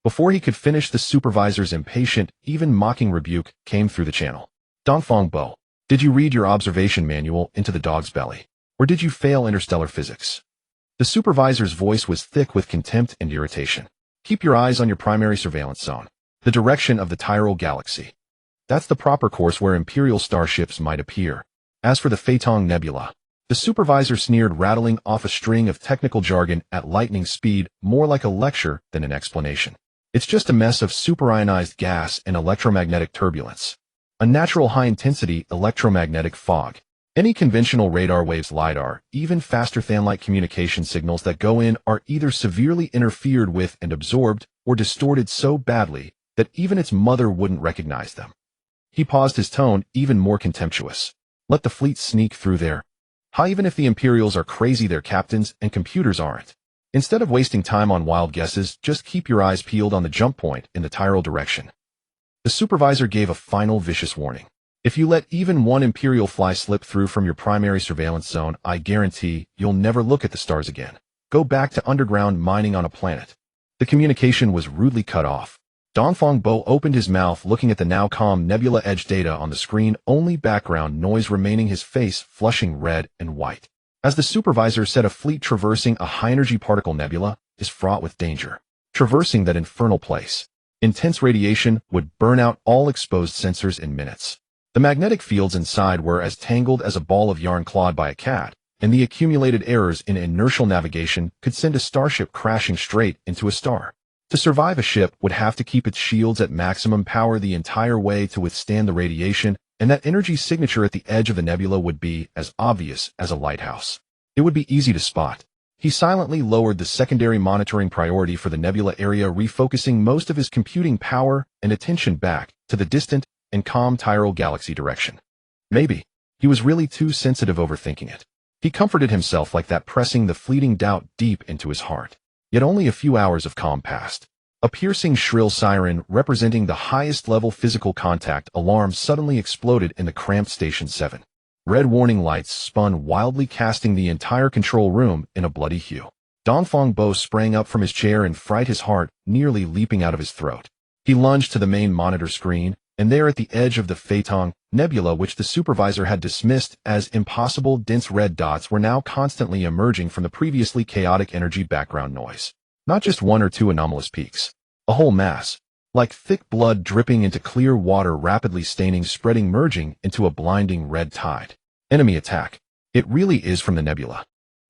Before he could finish, the supervisor's impatient, even mocking rebuke came through the channel. Dongfang Bo, did you read your observation manual into the dog's belly? Or did you fail interstellar physics? The supervisor's voice was thick with contempt and irritation. Keep your eyes on your primary surveillance zone, the direction of the Tyrol Galaxy. That's the proper course where Imperial starships might appear. As for the Phaeton Nebula, the supervisor sneered, rattling off a string of technical jargon at lightning speed, more like a lecture than an explanation. It's just a mess of superionized gas and electromagnetic turbulence. A natural high-intensity electromagnetic fog. Any conventional radar waves, LiDAR, even faster than light communication signals that go in are either severely interfered with and absorbed or distorted so badly that even its mother wouldn't recognize them. He paused, his tone even more contemptuous. Let the fleet sneak through there. How, even if the Imperials are crazy, their captains and computers aren't. Instead of wasting time on wild guesses, just keep your eyes peeled on the jump point in the Tyrol direction. The supervisor gave a final vicious warning. If you let even one Imperial fly slip through from your primary surveillance zone, I guarantee you'll never look at the stars again. Go back to underground mining on a planet. The communication was rudely cut off. Dongfang Bo opened his mouth, looking at the now calm nebula edge data on the screen, only background noise remaining, his face flushing red and white. As the supervisor said, a fleet traversing a high-energy particle nebula is fraught with danger. Traversing that infernal place, intense radiation would burn out all exposed sensors in minutes. The magnetic fields inside were as tangled as a ball of yarn clawed by a cat, and the accumulated errors in inertial navigation could send a starship crashing straight into a star. To survive, a ship would have to keep its shields at maximum power the entire way to withstand the radiation, and that energy signature at the edge of the nebula would be as obvious as a lighthouse. It would be easy to spot. He silently lowered the secondary monitoring priority for the nebula area, refocusing most of his computing power and attention back to the distant and calm Tyrol galaxy direction. Maybe he was really too sensitive, overthinking it. He comforted himself like that, pressing the fleeting doubt deep into his heart. Yet only a few hours of calm passed. A piercing shrill siren representing the highest level physical contact alarm suddenly exploded in the cramped Station 7. Red warning lights spun wildly, casting the entire control room in a bloody hue. Dongfang Bo sprang up from his chair in fright, his heart nearly leaping out of his throat. He lunged to the main monitor screen, and there at the edge of the Feitong Nebula, which the supervisor had dismissed as impossible, dense red dots were now constantly emerging from the previously chaotic energy background noise. Not just one or two anomalous peaks. A whole mass, like thick blood dripping into clear water, rapidly staining, spreading, merging into a blinding red tide. Enemy attack. It really is from the nebula.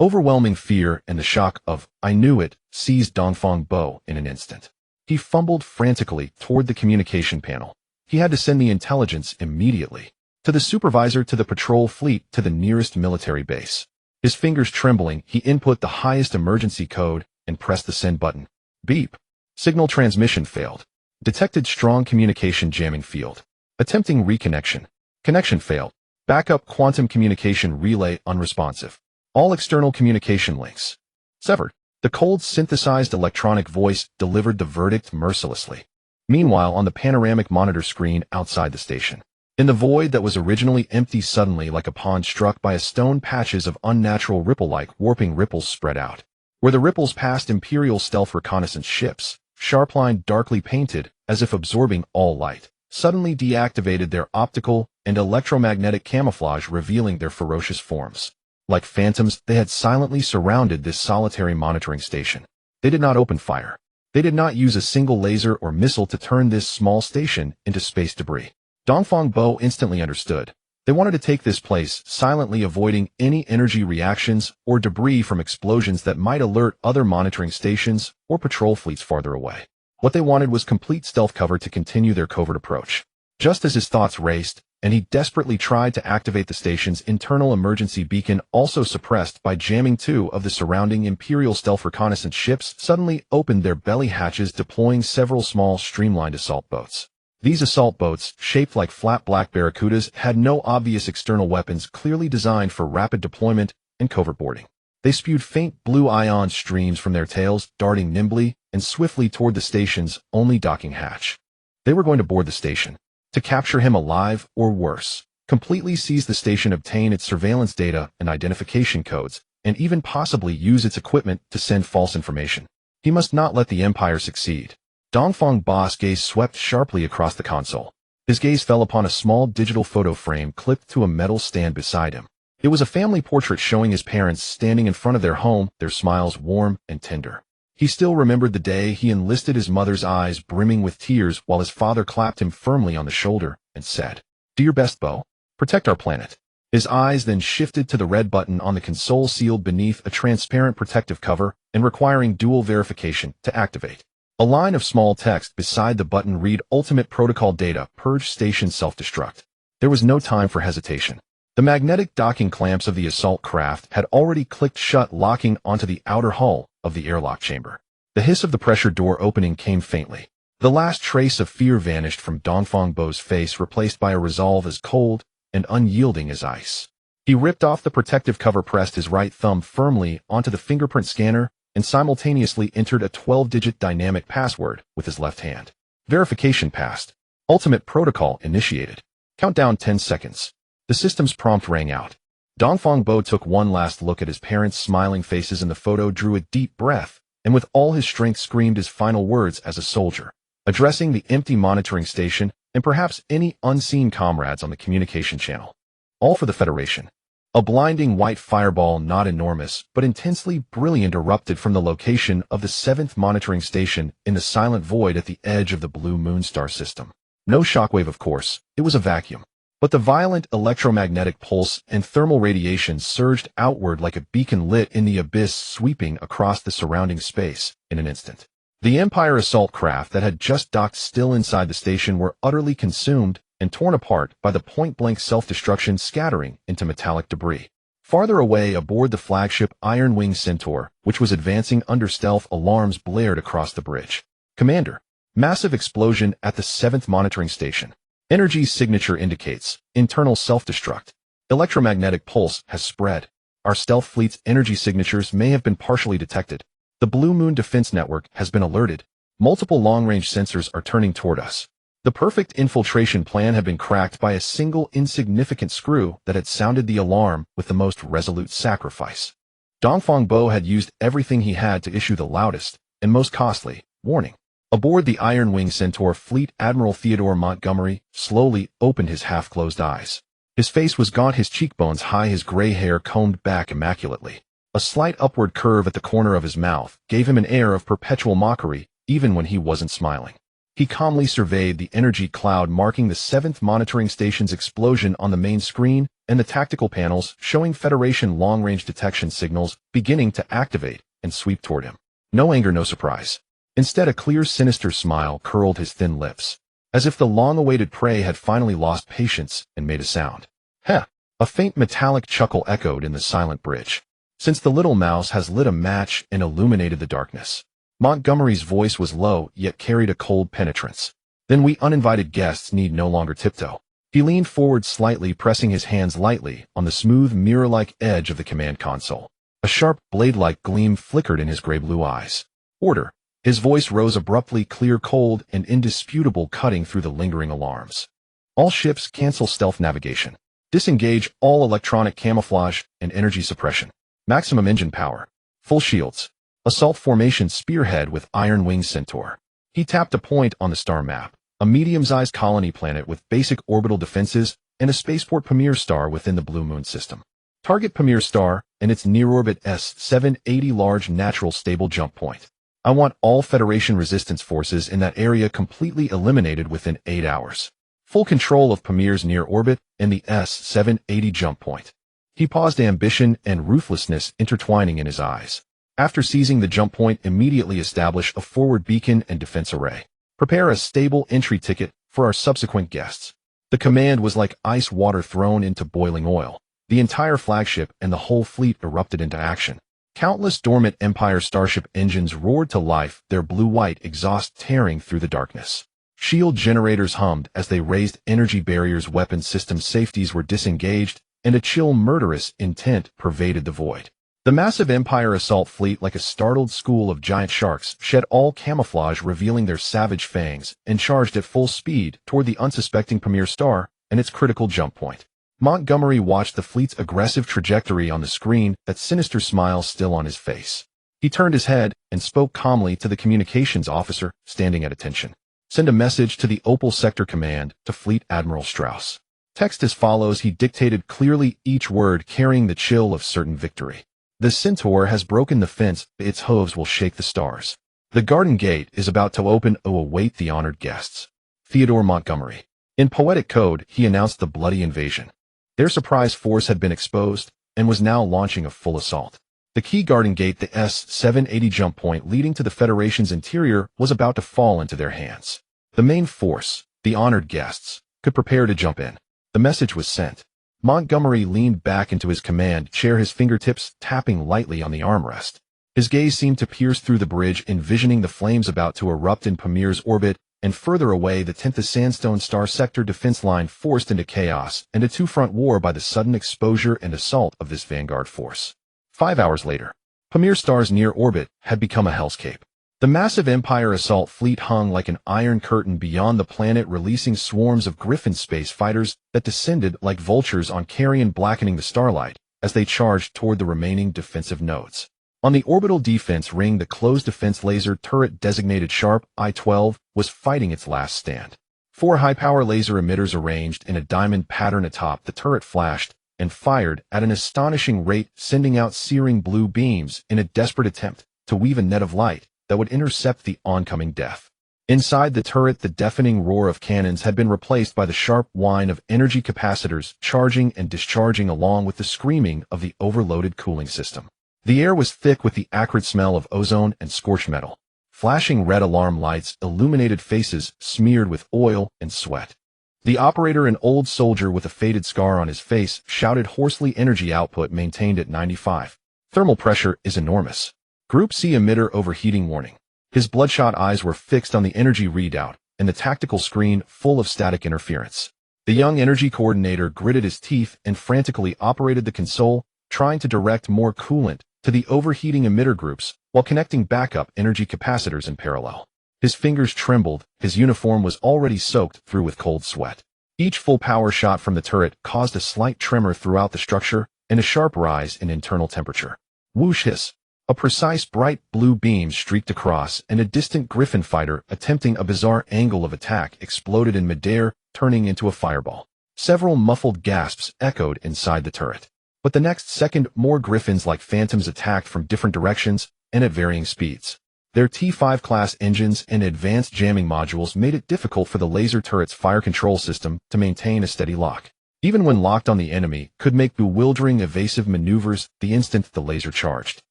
Overwhelming fear and the shock of, "I knew it," seized Dongfang Bo in an instant. He fumbled frantically toward the communication panel. He had to send the intelligence immediately. To the supervisor, to the patrol fleet, to the nearest military base. His fingers trembling, he input the highest emergency code and pressed the send button. Beep. Signal transmission failed. Detected strong communication jamming field. Attempting reconnection. Connection failed. Backup quantum communication relay unresponsive. All external communication links severed. The cold, synthesized electronic voice delivered the verdict mercilessly. Meanwhile, on the panoramic monitor screen outside the station, in the void that was originally empty, suddenly like a pond struck by a stone, patches of unnatural ripple-like warping ripples spread out. Where the ripples passed, Imperial stealth reconnaissance ships, sharp-lined, darkly painted, as if absorbing all light, suddenly deactivated their optical and electromagnetic camouflage, revealing their ferocious forms. Like phantoms, they had silently surrounded this solitary monitoring station. They did not open fire. They did not use a single laser or missile to turn this small station into space debris. Dongfang Bo instantly understood. They wanted to take this place, silently avoiding any energy reactions or debris from explosions that might alert other monitoring stations or patrol fleets farther away. What they wanted was complete stealth cover to continue their covert approach. Just as his thoughts raced, and he desperately tried to activate the station's internal emergency beacon, also suppressed by jamming, two of the surrounding Imperial stealth reconnaissance ships suddenly opened their belly hatches, deploying several small, streamlined assault boats. These assault boats, shaped like flat black barracudas, had no obvious external weapons, clearly designed for rapid deployment and covert boarding. They spewed faint blue ion streams from their tails, darting nimbly and swiftly toward the station's only docking hatch. They were going to board the station. To capture him alive, or worse, completely seize the station, obtain its surveillance data and identification codes, and even possibly use its equipment to send false information. He must not let the Empire succeed. Dongfang Bo's gaze swept sharply across the console. His gaze fell upon a small digital photo frame clipped to a metal stand beside him. It was a family portrait showing his parents standing in front of their home, their smiles warm and tender. He still remembered the day he enlisted, his mother's eyes brimming with tears while his father clapped him firmly on the shoulder and said, "Do your best, Bo. Protect our planet." His eyes then shifted to the red button on the console, sealed beneath a transparent protective cover and requiring dual verification to activate. A line of small text beside the button read, "Ultimate Protocol Data, Purge Station Self-Destruct." There was no time for hesitation. The magnetic docking clamps of the assault craft had already clicked shut, locking onto the outer hull of the airlock chamber. The hiss of the pressure door opening came faintly. The last trace of fear vanished from Dongfang Bo's face, replaced by a resolve as cold and unyielding as ice. He ripped off the protective cover, pressed his right thumb firmly onto the fingerprint scanner, and simultaneously entered a 12-digit dynamic password with his left hand. Verification passed. Ultimate protocol initiated. Countdown 10 seconds. The system's prompt rang out. Dongfang Bo took one last look at his parents' smiling faces in the photo, drew a deep breath, and with all his strength screamed his final words as a soldier, addressing the empty monitoring station and perhaps any unseen comrades on the communication channel. All for the Federation. A blinding white fireball, not enormous, but intensely brilliant, erupted from the location of the 7th monitoring station in the silent void at the edge of the blue moon star system. No shockwave, of course. It was a vacuum. But the violent electromagnetic pulse and thermal radiation surged outward like a beacon lit in the abyss, sweeping across the surrounding space in an instant. The Empire assault craft that had just docked still inside the station were utterly consumed and torn apart by the point-blank self-destruction, scattering into metallic debris. Farther away aboard the flagship Iron Wing Centaur, which was advancing under stealth, alarms blared across the bridge. Commander, massive explosion at the 7th monitoring station. Energy signature indicates internal self-destruct. Electromagnetic pulse has spread. Our stealth fleet's energy signatures may have been partially detected. The Blue Moon Defense Network has been alerted. Multiple long-range sensors are turning toward us. The perfect infiltration plan had been cracked by a single insignificant screw that had sounded the alarm with the most resolute sacrifice. Dongfang Bo had used everything he had to issue the loudest and most costly warning. Aboard the Iron Wing Centaur, Fleet Admiral Theodore Montgomery slowly opened his half-closed eyes. His face was gaunt, his cheekbones high, his gray hair combed back immaculately. A slight upward curve at the corner of his mouth gave him an air of perpetual mockery, even when he wasn't smiling. He calmly surveyed the energy cloud marking the 7th monitoring station's explosion on the main screen and the tactical panels showing Federation long-range detection signals beginning to activate and sweep toward him. No anger, no surprise. Instead, a clear, sinister smile curled his thin lips, as if the long-awaited prey had finally lost patience and made a sound. Heh! A faint metallic chuckle echoed in the silent bridge. Since the little mouse has lit a match and illuminated the darkness. Montgomery's voice was low, yet carried a cold penetrance. Then we uninvited guests need no longer tiptoe. He leaned forward slightly, pressing his hands lightly on the smooth, mirror-like edge of the command console. A sharp, blade-like gleam flickered in his gray-blue eyes. Order. His voice rose abruptly, clear, cold, and indisputable, cutting through the lingering alarms. All ships cancel stealth navigation. Disengage all electronic camouflage and energy suppression. Maximum engine power. Full shields. Assault formation, spearhead with Iron Wing Centaur. He tapped a point on the star map, a medium-sized colony planet with basic orbital defenses and a spaceport Pamir star within the Blue Moon system. Target Pamir star and its near-orbit S-780 large natural stable jump point. I want all Federation resistance forces in that area completely eliminated within 8 hours. Full control of Pamir's near orbit and the S-780 jump point. He paused, ambition and ruthlessness intertwining in his eyes. After seizing the jump point, immediately establish a forward beacon and defense array. Prepare a stable entry ticket for our subsequent guests. The command was like ice water thrown into boiling oil. The entire flagship and the whole fleet erupted into action. Countless dormant Empire starship engines roared to life, their blue-white exhaust tearing through the darkness. Shield generators hummed as they raised energy barriers, weapon system safeties were disengaged, and a chill, murderous intent pervaded the void. The massive Empire assault fleet, like a startled school of giant sharks, shed all camouflage, revealing their savage fangs, and charged at full speed toward the unsuspecting Pamir star and its critical jump point. Montgomery watched the fleet's aggressive trajectory on the screen, that sinister smile still on his face. He turned his head and spoke calmly to the communications officer standing at attention. Send a message to the Opal Sector Command to Fleet Admiral Strauss. Text as follows, he dictated clearly, each word carrying the chill of certain victory. The Centaur has broken the fence, its hooves will shake the stars. The garden gate is about to open, await the honored guests. Theodore Montgomery. In poetic code, he announced the bloody invasion. Their surprise force had been exposed and was now launching a full assault. The key garden gate, the S-780 jump point leading to the Federation's interior, was about to fall into their hands. The main force, the honored guests, could prepare to jump in. The message was sent. Montgomery leaned back into his command chair, his fingertips tapping lightly on the armrest. His gaze seemed to pierce through the bridge, envisioning the flames about to erupt in Pamir's orbit, and further away the 10th Sandstone Star Sector defense line forced into chaos and a two-front war by the sudden exposure and assault of this vanguard force. 5 hours later, Pamir Star's near orbit had become a hellscape. The massive Empire assault fleet hung like an iron curtain beyond the planet, releasing swarms of Griffin space fighters that descended like vultures on carrion, blackening the starlight as they charged toward the remaining defensive nodes. On the orbital defense ring, the closed defense laser turret designated Sharp I-12 was fighting its last stand. 4 high-power laser emitters arranged in a diamond pattern atop the turret flashed and fired at an astonishing rate, sending out searing blue beams in a desperate attempt to weave a net of light that would intercept the oncoming death. Inside the turret, the deafening roar of cannons had been replaced by the sharp whine of energy capacitors charging and discharging, along with the screaming of the overloaded cooling system. The air was thick with the acrid smell of ozone and scorched metal. Flashing red alarm lights illuminated faces smeared with oil and sweat. The operator, an old soldier with a faded scar on his face, shouted hoarsely, energy output maintained at 95. Thermal pressure is enormous. Group C emitter overheating warning. His bloodshot eyes were fixed on the energy readout and the tactical screen full of static interference. The young energy coordinator gritted his teeth and frantically operated the console, trying to direct more coolant to the overheating emitter groups while connecting backup energy capacitors in parallel. His fingers trembled, his uniform was already soaked through with cold sweat. Each full power shot from the turret caused a slight tremor throughout the structure and a sharp rise in internal temperature. Whoosh hiss. A precise bright blue beam streaked across, and a distant Griffin fighter attempting a bizarre angle of attack exploded in midair, turning into a fireball. Several muffled gasps echoed inside the turret. But the next second, more Griffins like phantoms attacked from different directions and at varying speeds. Their T5 class engines and advanced jamming modules made it difficult for the laser turret's fire control system to maintain a steady lock. Even when locked on, the enemy could make bewildering evasive maneuvers the instant the laser charged.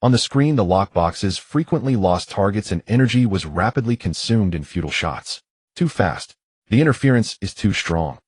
On the screen, the lockboxes frequently lost targets and energy was rapidly consumed in futile shots. Too fast. The interference is too strong.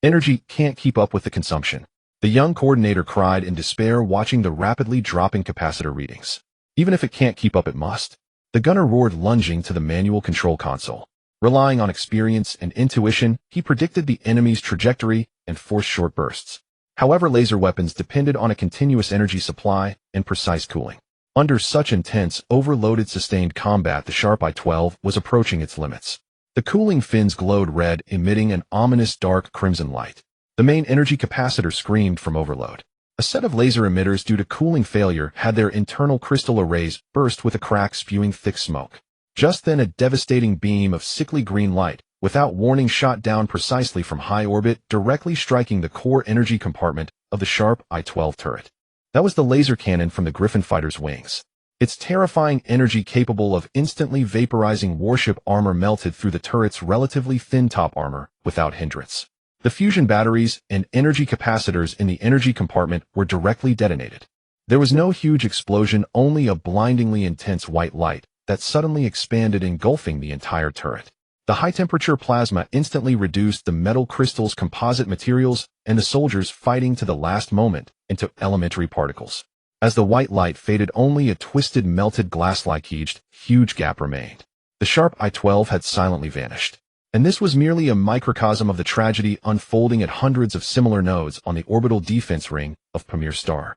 Energy can't keep up with the consumption. The young coordinator cried in despair, watching the rapidly dropping capacitor readings. Even if it can't keep up, it must. The gunner roared, lunging to the manual control console. Relying on experience and intuition, he predicted the enemy's trajectory and forced short bursts. However, laser weapons depended on a continuous energy supply and precise cooling. Under such intense, overloaded sustained combat, the sharp I-12 was approaching its limits. The cooling fins glowed red, emitting an ominous dark crimson light. The main energy capacitor screamed from overload. A set of laser emitters, due to cooling failure, had their internal crystal arrays burst with a crack, spewing thick smoke. Just then, a devastating beam of sickly green light, without warning, shot down precisely from high orbit, directly striking the core energy compartment of the sharp I-12 turret. That was the laser cannon from the Griffin fighter's wings. Its terrifying energy, capable of instantly vaporizing warship armor, melted through the turret's relatively thin top armor without hindrance. The fusion batteries and energy capacitors in the energy compartment were directly detonated. There was no huge explosion, only a blindingly intense white light that suddenly expanded, engulfing the entire turret. The high-temperature plasma instantly reduced the metal crystal's composite materials and the soldiers, fighting to the last moment, into elementary particles. As the white light faded, only a twisted, melted glass-like huge gap remained. The sharp I-12 had silently vanished. And this was merely a microcosm of the tragedy unfolding at hundreds of similar nodes on the orbital defense ring of Premier Star.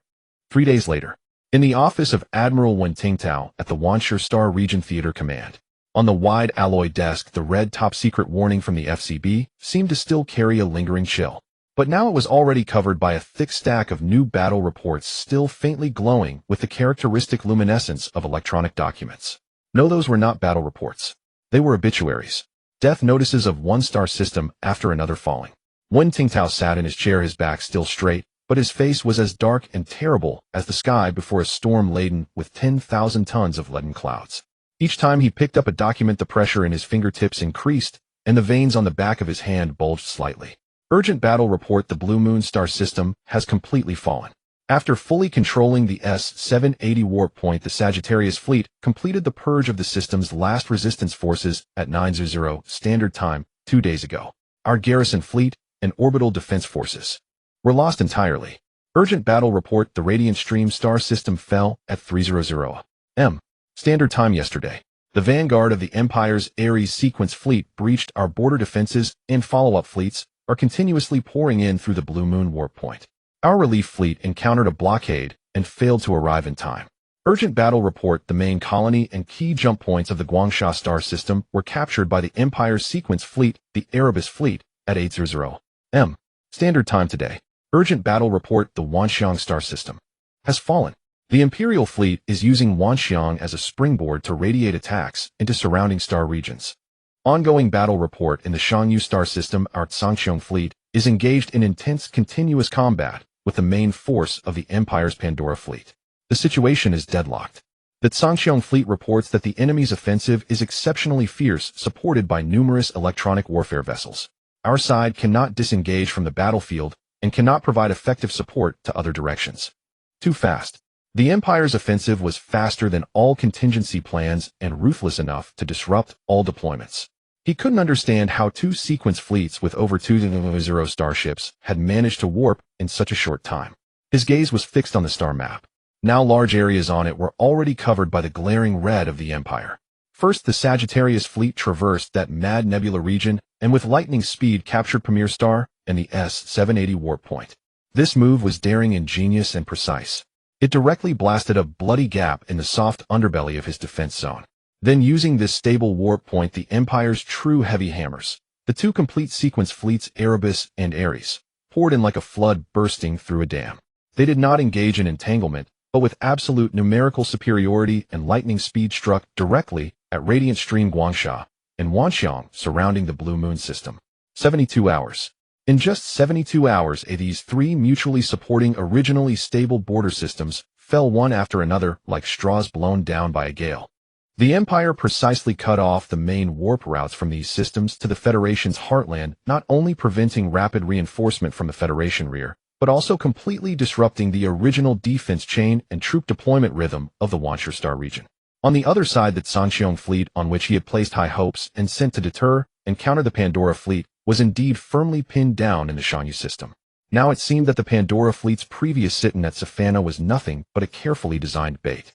3 days later, in the office of Admiral Wen Tingtao at the Wanshur Star Region Theater Command, on the wide alloy desk, the red top-secret warning from the FCB seemed to still carry a lingering chill. But now it was already covered by a thick stack of new battle reports, still faintly glowing with the characteristic luminescence of electronic documents. No, those were not battle reports. They were obituaries. Death notices of one star system after another falling. Wen Tingtao sat in his chair, his back still straight, but his face was as dark and terrible as the sky before a storm laden with 10,000 tons of leaden clouds. Each time he picked up a document, the pressure in his fingertips increased, and the veins on the back of his hand bulged slightly. Urgent battle report: the Blue Moon star system has completely fallen. After fully controlling the S-780 warp point, the Sagittarius fleet completed the purge of the system's last resistance forces at 9:00 Standard Time 2 days ago. Our garrison fleet and orbital defense forces were lost entirely. Urgent battle report: the Radiant Stream star system fell at 3:00 m. Standard Time yesterday. The vanguard of the Empire's Ares sequence fleet breached our border defenses, and follow-up fleets are continuously pouring in through the Blue Moon warp point. Our relief fleet encountered a blockade and failed to arrive in time. Urgent battle report: the main colony and key jump points of the Guangsha star system were captured by the Empire's sequence fleet, the Erebus fleet, at 8:00 m. Standard Time today. Urgent battle report: the Wanxiang star system has fallen. The Imperial fleet is using Wanxiang as a springboard to radiate attacks into surrounding star regions. Ongoing battle report: in the Shangyu star system, our Tsangxiong fleet is engaged in intense continuous combat with the main force of the Empire's Pandora fleet. The situation is deadlocked. The Tsangxiong fleet reports that the enemy's offensive is exceptionally fierce, supported by numerous electronic warfare vessels. Our side cannot disengage from the battlefield and cannot provide effective support to other directions. Too fast. The Empire's offensive was faster than all contingency plans and ruthless enough to disrupt all deployments. He couldn't understand how two sequence fleets with over 200 starships had managed to warp in such a short time. His gaze was fixed on the star map. Now large areas on it were already covered by the glaring red of the Empire. First, the Sagittarius fleet traversed that mad nebula region and with lightning speed captured Premier Star and the S-780 warp point. This move was daring, ingenious, and precise. It directly blasted a bloody gap in the soft underbelly of his defense zone. Then, using this stable warp point, the Empire's true heavy hammers, the two complete sequence fleets Erebus and Ares, poured in like a flood bursting through a dam. They did not engage in entanglement, but with absolute numerical superiority and lightning speed struck directly at Radiant Stream Guangsha and Wanxiang surrounding the Blue Moon system. 72 hours. In just 72 hours, these three mutually supporting, originally stable border systems fell one after another like straws blown down by a gale. The Empire precisely cut off the main warp routes from these systems to the Federation's heartland, not only preventing rapid reinforcement from the Federation rear, but also completely disrupting the original defense chain and troop deployment rhythm of the Wanshur Star region. On the other side, the Sanxiong fleet, on which he had placed high hopes and sent to deter and counter the Pandora fleet, was indeed firmly pinned down in the Shanyu system. Now it seemed that the Pandora fleet's previous sit-in at Safana was nothing but a carefully designed bait.